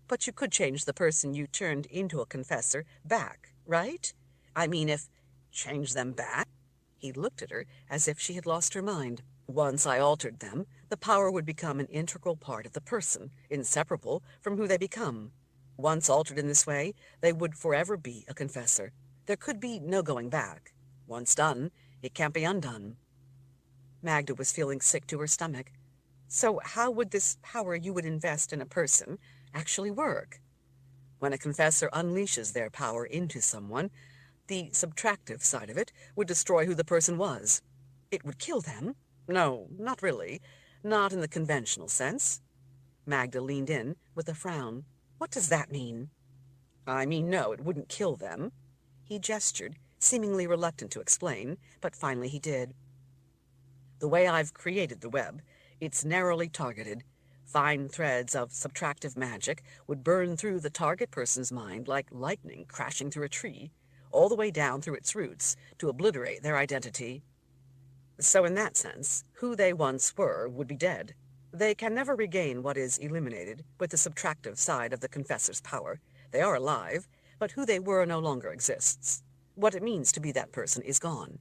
"But you could change the person you turned into a confessor back, right? I mean, if—" "Change them back?" He looked at her as if she had lost her mind. "Once I altered them, the power would become an integral part of the person, inseparable from who they become. Once altered in this way, they would forever be a confessor. There could be no going back. Once done, it can't be undone." Magda was feeling sick to her stomach. "So how would this power you would invest in a person actually work?" "When a confessor unleashes their power into someone, the subtractive side of it would destroy who the person was." "It would kill them?" "No, not really. Not in the conventional sense." Magda leaned in with a frown. "What does that mean?" "I mean, no, it wouldn't kill them." He gestured, seemingly reluctant to explain, but finally he did. "The way I've created the web, it's narrowly targeted. Fine threads of subtractive magic would burn through the target person's mind like lightning crashing through a tree, all the way down through its roots to obliterate their identity. So in that sense, who they once were would be dead. They can never regain what is eliminated with the subtractive side of the confessor's power. They are alive, but who they were no longer exists. What it means to be that person is gone."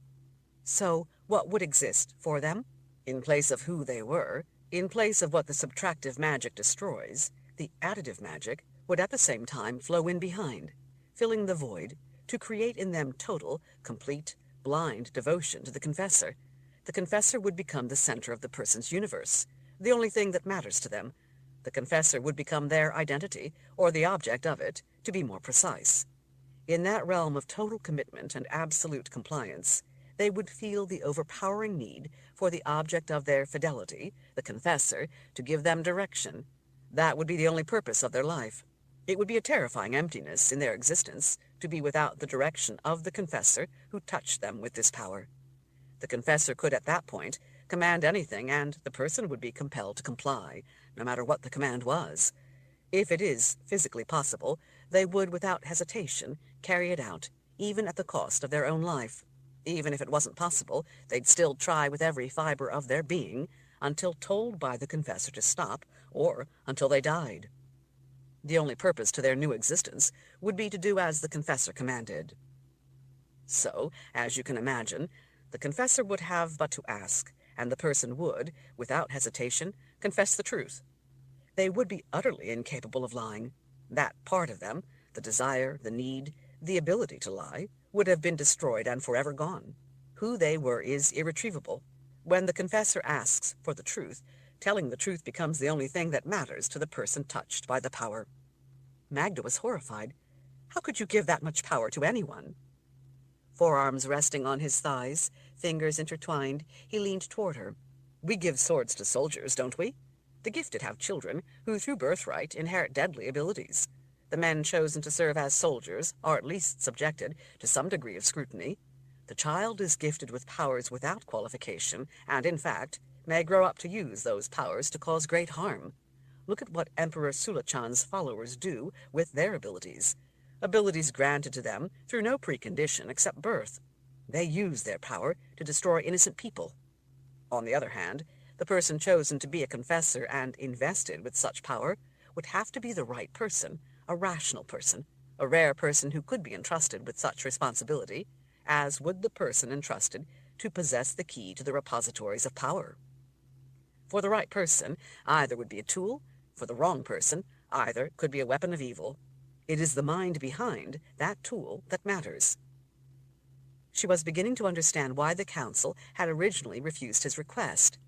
"So what would exist for them?" "In place of who they were, in place of what the subtractive magic destroys, the additive magic would at the same time flow in behind, filling the void, to create in them total, complete, blind devotion to the confessor. The confessor would become the center of the person's universe, the only thing that matters to them. The confessor would become their identity, or the object of it, to be more precise. In that realm of total commitment and absolute compliance, they would feel the overpowering need for the object of their fidelity, the confessor, to give them direction. That would be the only purpose of their life. It would be a terrifying emptiness in their existence to be without the direction of the confessor who touched them with this power. The confessor could at that point command anything, and the person would be compelled to comply, no matter what the command was. If it is physically possible, they would without hesitation carry it out, even at the cost of their own life. Even if it wasn't possible, they'd still try with every fiber of their being until told by the confessor to stop, or until they died. The only purpose to their new existence would be to do as the confessor commanded. So, as you can imagine, the confessor would have but to ask, and the person would, without hesitation, confess the truth. They would be utterly incapable of lying. That part of them, the desire, the need, the ability to lie, would have been destroyed and forever gone. Who they were is irretrievable. When the confessor asks for the truth, telling the truth becomes the only thing that matters to the person touched by the power. Magda was horrified. How could you give that much power to anyone? Forearms resting on his thighs, fingers intertwined, he leaned toward her. We give swords to soldiers, don't we? The gifted have children who, through birthright, inherit deadly abilities. The men chosen to serve as soldiers are at least subjected to some degree of scrutiny. The child is gifted with powers without qualification, and, in fact, may grow up to use those powers to cause great harm. Look at what Emperor Sulachan's followers do with their abilities. Abilities granted to them through no precondition except birth. They use their power to destroy innocent people. On the other hand, the person chosen to be a confessor and invested with such power would have to be the right person, a rational person, a rare person who could be entrusted with such responsibility, as would the person entrusted to possess the key to the repositories of power. For the right person, either would be a tool. For the wrong person, either could be a weapon of evil. It is the mind behind that tool that matters. She was beginning to understand why the council had originally refused his request.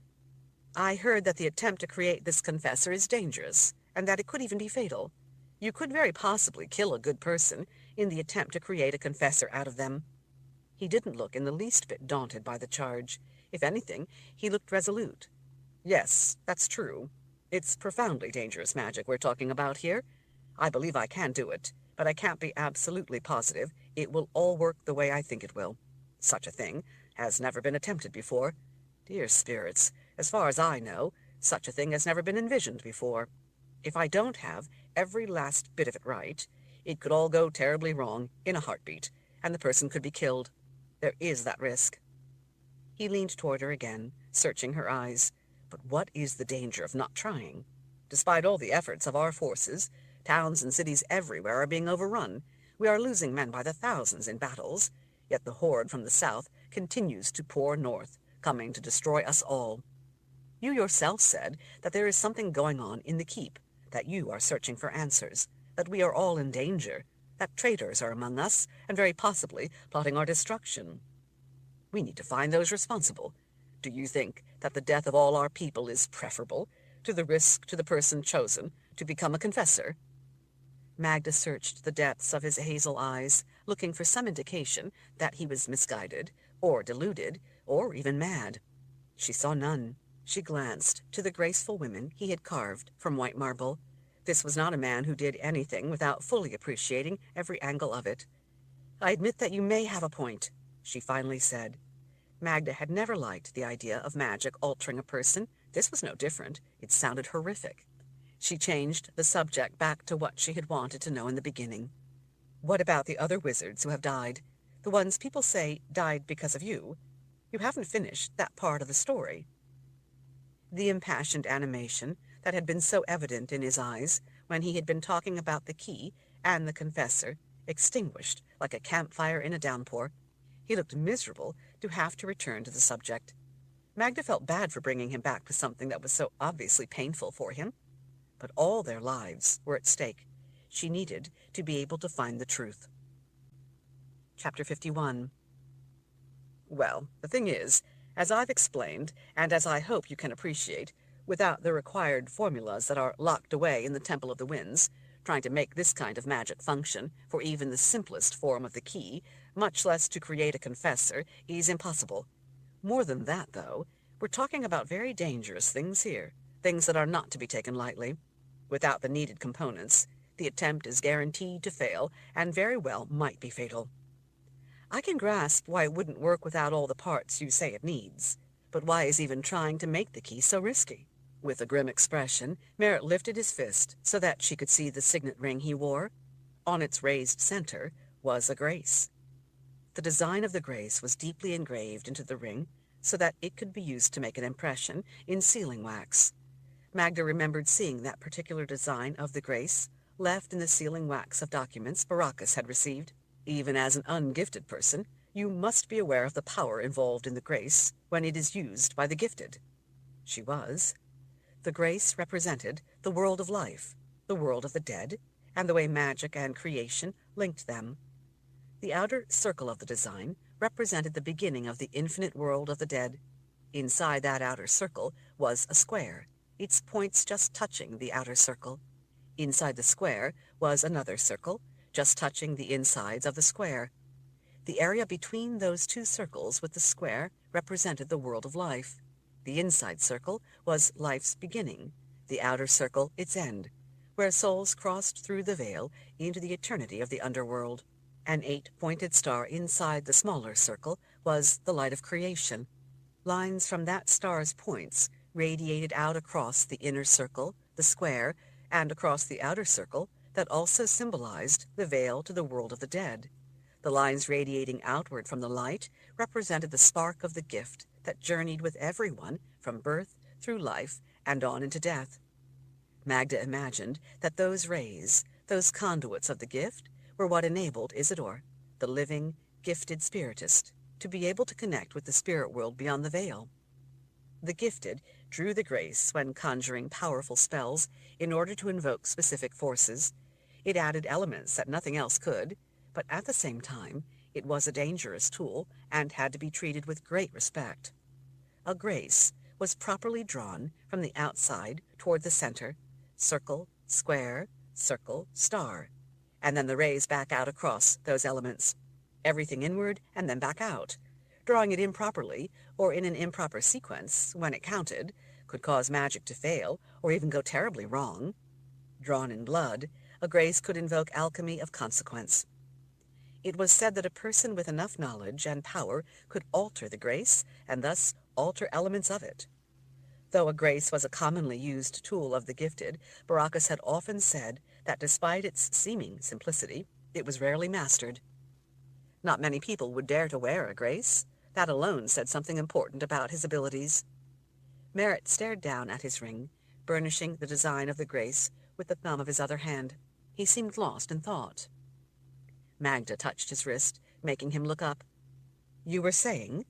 I heard that the attempt to create this confessor is dangerous, and that it could even be fatal. You could very possibly kill a good person in the attempt to create a confessor out of them. He didn't look in the least bit daunted by the charge. If anything, he looked resolute. "Yes, that's true. It's profoundly dangerous magic we're talking about here. I believe I can do it, but I can't be absolutely positive it will all work the way I think it will. Such a thing has never been attempted before. Dear spirits, as far as I know, such a thing has never been envisioned before. If I don't have every last bit of it right, it could all go terribly wrong in a heartbeat, and the person could be killed. There is that risk." He leaned toward her again, searching her eyes. "But what is the danger of not trying? Despite all the efforts of our forces, towns and cities everywhere are being overrun. We are losing men by the thousands in battles, yet the horde from the south continues to pour north, coming to destroy us all. You yourself said that there is something going on in the keep, that you are searching for answers, that we are all in danger, that traitors are among us, and very possibly plotting our destruction. We need to find those responsible. Do you think that the death of all our people is preferable to the risk to the person chosen to become a confessor?" Magda searched the depths of his hazel eyes, looking for some indication that he was misguided, or deluded, or even mad. She saw none. She glanced to the graceful women he had carved from white marble. This was not a man who did anything without fully appreciating every angle of it. "I admit that you may have a point," she finally said. Magda had never liked the idea of magic altering a person. This was no different. It sounded horrific. She changed the subject back to what she had wanted to know in the beginning. "What about the other wizards who have died? The ones people say died because of you? You haven't finished that part of the story." The impassioned animation that had been so evident in his eyes when he had been talking about the key and the confessor extinguished like a campfire in a downpour. He looked miserable to have to return to the subject. Magda felt bad for bringing him back to something that was so obviously painful for him. But all their lives were at stake. She needed to be able to find the truth. Chapter 51. "Well, the thing is, as I've explained, and as I hope you can appreciate, without the required formulas that are locked away in the Temple of the Winds, trying to make this kind of magic function for even the simplest form of the key, much less to create a confessor, is impossible. More than that, though, we're talking about very dangerous things here, things that are not to be taken lightly. Without the needed components, the attempt is guaranteed to fail, and very well might be fatal. I can grasp why it wouldn't work without all the parts you say it needs, but why is even trying to make the key so risky?" With a grim expression, Merritt lifted his fist so that she could see the signet ring he wore. On its raised center was a grace. The design of the grace was deeply engraved into the ring so that it could be used to make an impression in sealing wax. Magda remembered seeing that particular design of the grace left in the sealing wax of documents Baracus had received. Even as an ungifted person, you must be aware of the power involved in the grace when it is used by the gifted. She was. The grace represented the world of life, the world of the dead, and the way magic and creation linked them. The outer circle of the design represented the beginning of the infinite world of the dead. Inside that outer circle was a square, its points just touching the outer circle. Inside the square was another circle, just touching the insides of the square. The area between those two circles with the square represented the world of life. The inside circle was life's beginning, the outer circle its end, where souls crossed through the veil into the eternity of the underworld. An 8-pointed star inside the smaller circle was the light of creation. Lines from that star's points radiated out across the inner circle, the square, and across the outer circle that also symbolized the veil to the world of the dead. The lines radiating outward from the light represented the spark of the gift that journeyed with everyone from birth through life and on into death. Magda imagined that those rays, those conduits of the gift, were what enabled Isidore, the living, gifted spiritist, to be able to connect with the spirit world beyond the veil. The gifted drew the grace when conjuring powerful spells in order to invoke specific forces. It added elements that nothing else could, but at the same time, it was a dangerous tool and had to be treated with great respect. A grace was properly drawn from the outside toward the center, circle, square, circle, star, and then the rays back out across those elements, everything inward and then back out, Drawing it improperly, or in an improper sequence, when it counted, could cause magic to fail, or even go terribly wrong. Drawn in blood, a grace could invoke alchemy of consequence. It was said that a person with enough knowledge and power could alter the grace, and thus alter elements of it. Though a grace was a commonly used tool of the gifted, Baracus had often said that despite its seeming simplicity, it was rarely mastered. Not many people would dare to wear a grace. That alone said something important about his abilities. Merritt stared down at his ring, burnishing the design of the grace with the thumb of his other hand. He seemed lost in thought. Magda touched his wrist, making him look up. "You were saying?"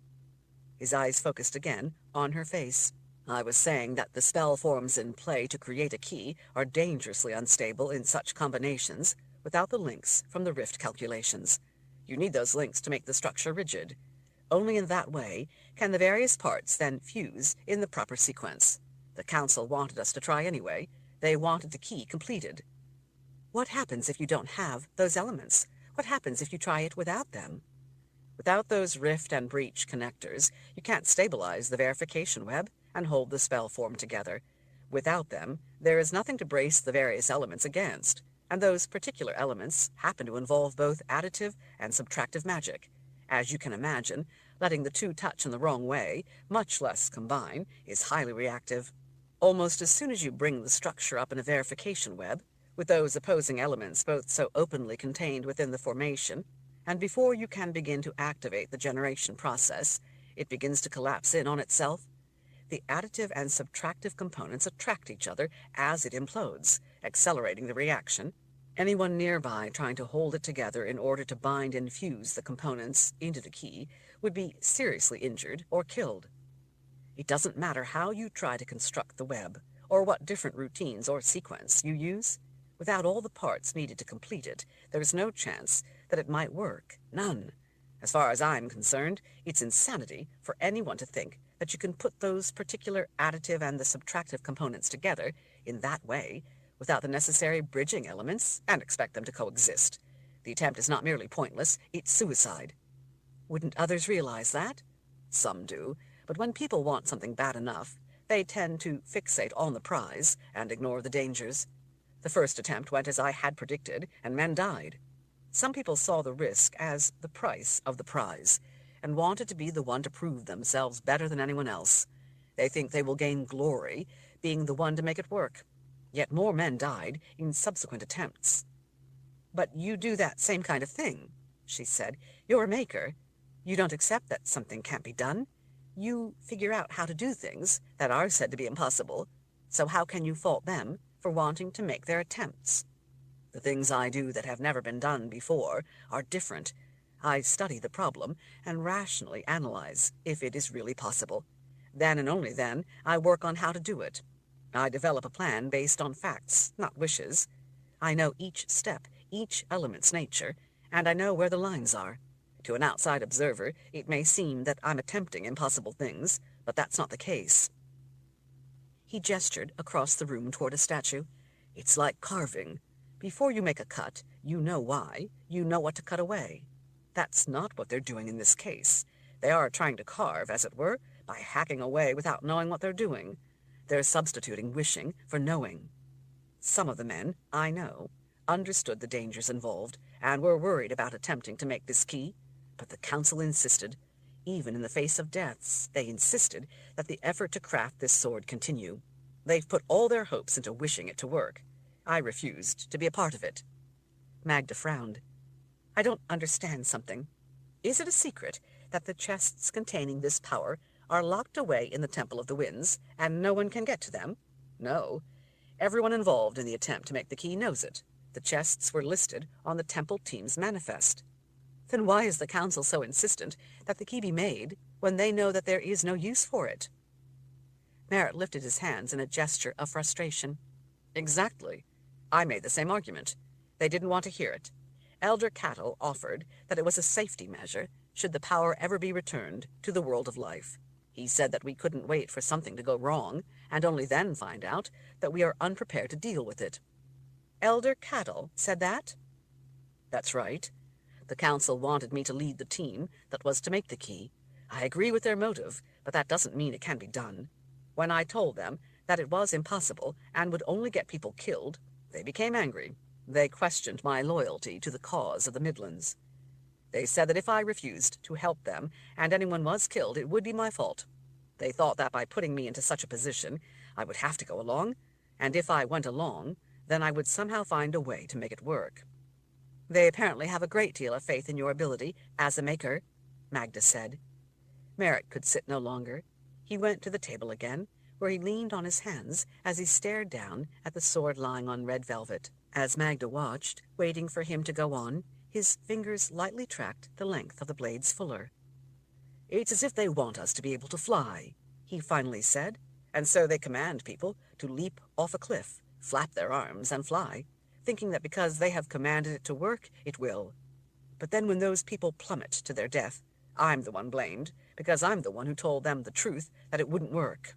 His eyes focused again on her face. "I was saying that the spell forms in play to create a key are dangerously unstable in such combinations, without the links from the rift calculations. You need those links to make the structure rigid. Only in that way can the various parts then fuse in the proper sequence. The council wanted us to try anyway. They wanted the key completed." "What happens if you don't have those elements? What happens if you try it without them?" "Without those rift and breach connectors, you can't stabilize the verification web and hold the spell form together. Without them, there is nothing to brace the various elements against, and those particular elements happen to involve both additive and subtractive magic. As you can imagine, letting the two touch in the wrong way, much less combine, is highly reactive. Almost as soon as you bring the structure up in a verification web, with those opposing elements both so openly contained within the formation, and before you can begin to activate the generation process, it begins to collapse in on itself. The additive and subtractive components attract each other as it implodes, accelerating the reaction. Anyone nearby trying to hold it together in order to bind and fuse the components into the key would be seriously injured or killed. It doesn't matter how you try to construct the web, or what different routines or sequence you use. Without all the parts needed to complete it, there is no chance that it might work. None. As far as I'm concerned, it's insanity for anyone to think that you can put those particular additive and the subtractive components together in that way, without the necessary bridging elements, and expect them to coexist. The attempt is not merely pointless, it's suicide." "Wouldn't others realize that?" "Some do, but when people want something bad enough, they tend to fixate on the prize and ignore the dangers. The first attempt went as I had predicted, and men died. Some people saw the risk as the price of the prize, and wanted to be the one to prove themselves better than anyone else. They think they will gain glory, being the one to make it work. Yet more men died in subsequent attempts." "But you do that same kind of thing," she said. "You're a maker. You don't accept that something can't be done. You figure out how to do things that are said to be impossible. So how can you fault them for wanting to make their attempts?" "The things I do that have never been done before are different. I study the problem and rationally analyze if it is really possible. Then and only then I work on how to do it. I develop a plan based on facts, not wishes. I know each step, each element's nature, and I know where the lines are. To an outside observer, it may seem that I'm attempting impossible things, but that's not the case." He gestured across the room toward a statue. "It's like carving. Before you make a cut, you know why, you know what to cut away. That's not what they're doing in this case. They are trying to carve, as it were, by hacking away without knowing what they're doing. They're substituting wishing for knowing. Some of the men, I know, understood the dangers involved and were worried about attempting to make this key, but the council insisted. Even in the face of deaths, they insisted that the effort to craft this sword continue. They've put all their hopes into wishing it to work. I refused to be a part of it." Magda frowned. "I don't understand something. Is it a secret that the chests containing this power are locked away in the Temple of the Winds, and no one can get to them?" "No. Everyone involved in the attempt to make the key knows it. The chests were listed on the temple team's manifest." "Then why is the council so insistent that the key be made when they know that there is no use for it?" Merritt lifted his hands in a gesture of frustration. "Exactly. I made the same argument. They didn't want to hear it. Elder Cattle offered that it was a safety measure should the power ever be returned to the world of life. He said that we couldn't wait for something to go wrong, and only then find out that we are unprepared to deal with it." "Elder Cattle said that?" "That's right. The council wanted me to lead the team that was to make the key, I agree with their motive, but that doesn't mean it can be done. When I told them that it was impossible and would only get people killed, they became angry. They questioned my loyalty to the cause of the Midlands. They said that if I refused to help them and anyone was killed, it would be my fault. They thought that by putting me into such a position, I would have to go along, and if I went along, then I would somehow find a way to make it work. They apparently have a great deal of faith in your ability as a maker, Magda said. Merritt could sit no longer. He went to the table again, where he leaned on his hands as he stared down at the sword lying on red velvet. As Magda watched, waiting for him to go on, his fingers lightly tracked the length of the blade's fuller. "It's as if they want us to be able to fly," he finally said, "and so they command people to leap off a cliff, flap their arms, and fly, thinking that because they have commanded it to work, it will. But then when those people plummet to their death, I'm the one blamed, because I'm the one who told them the truth that it wouldn't work."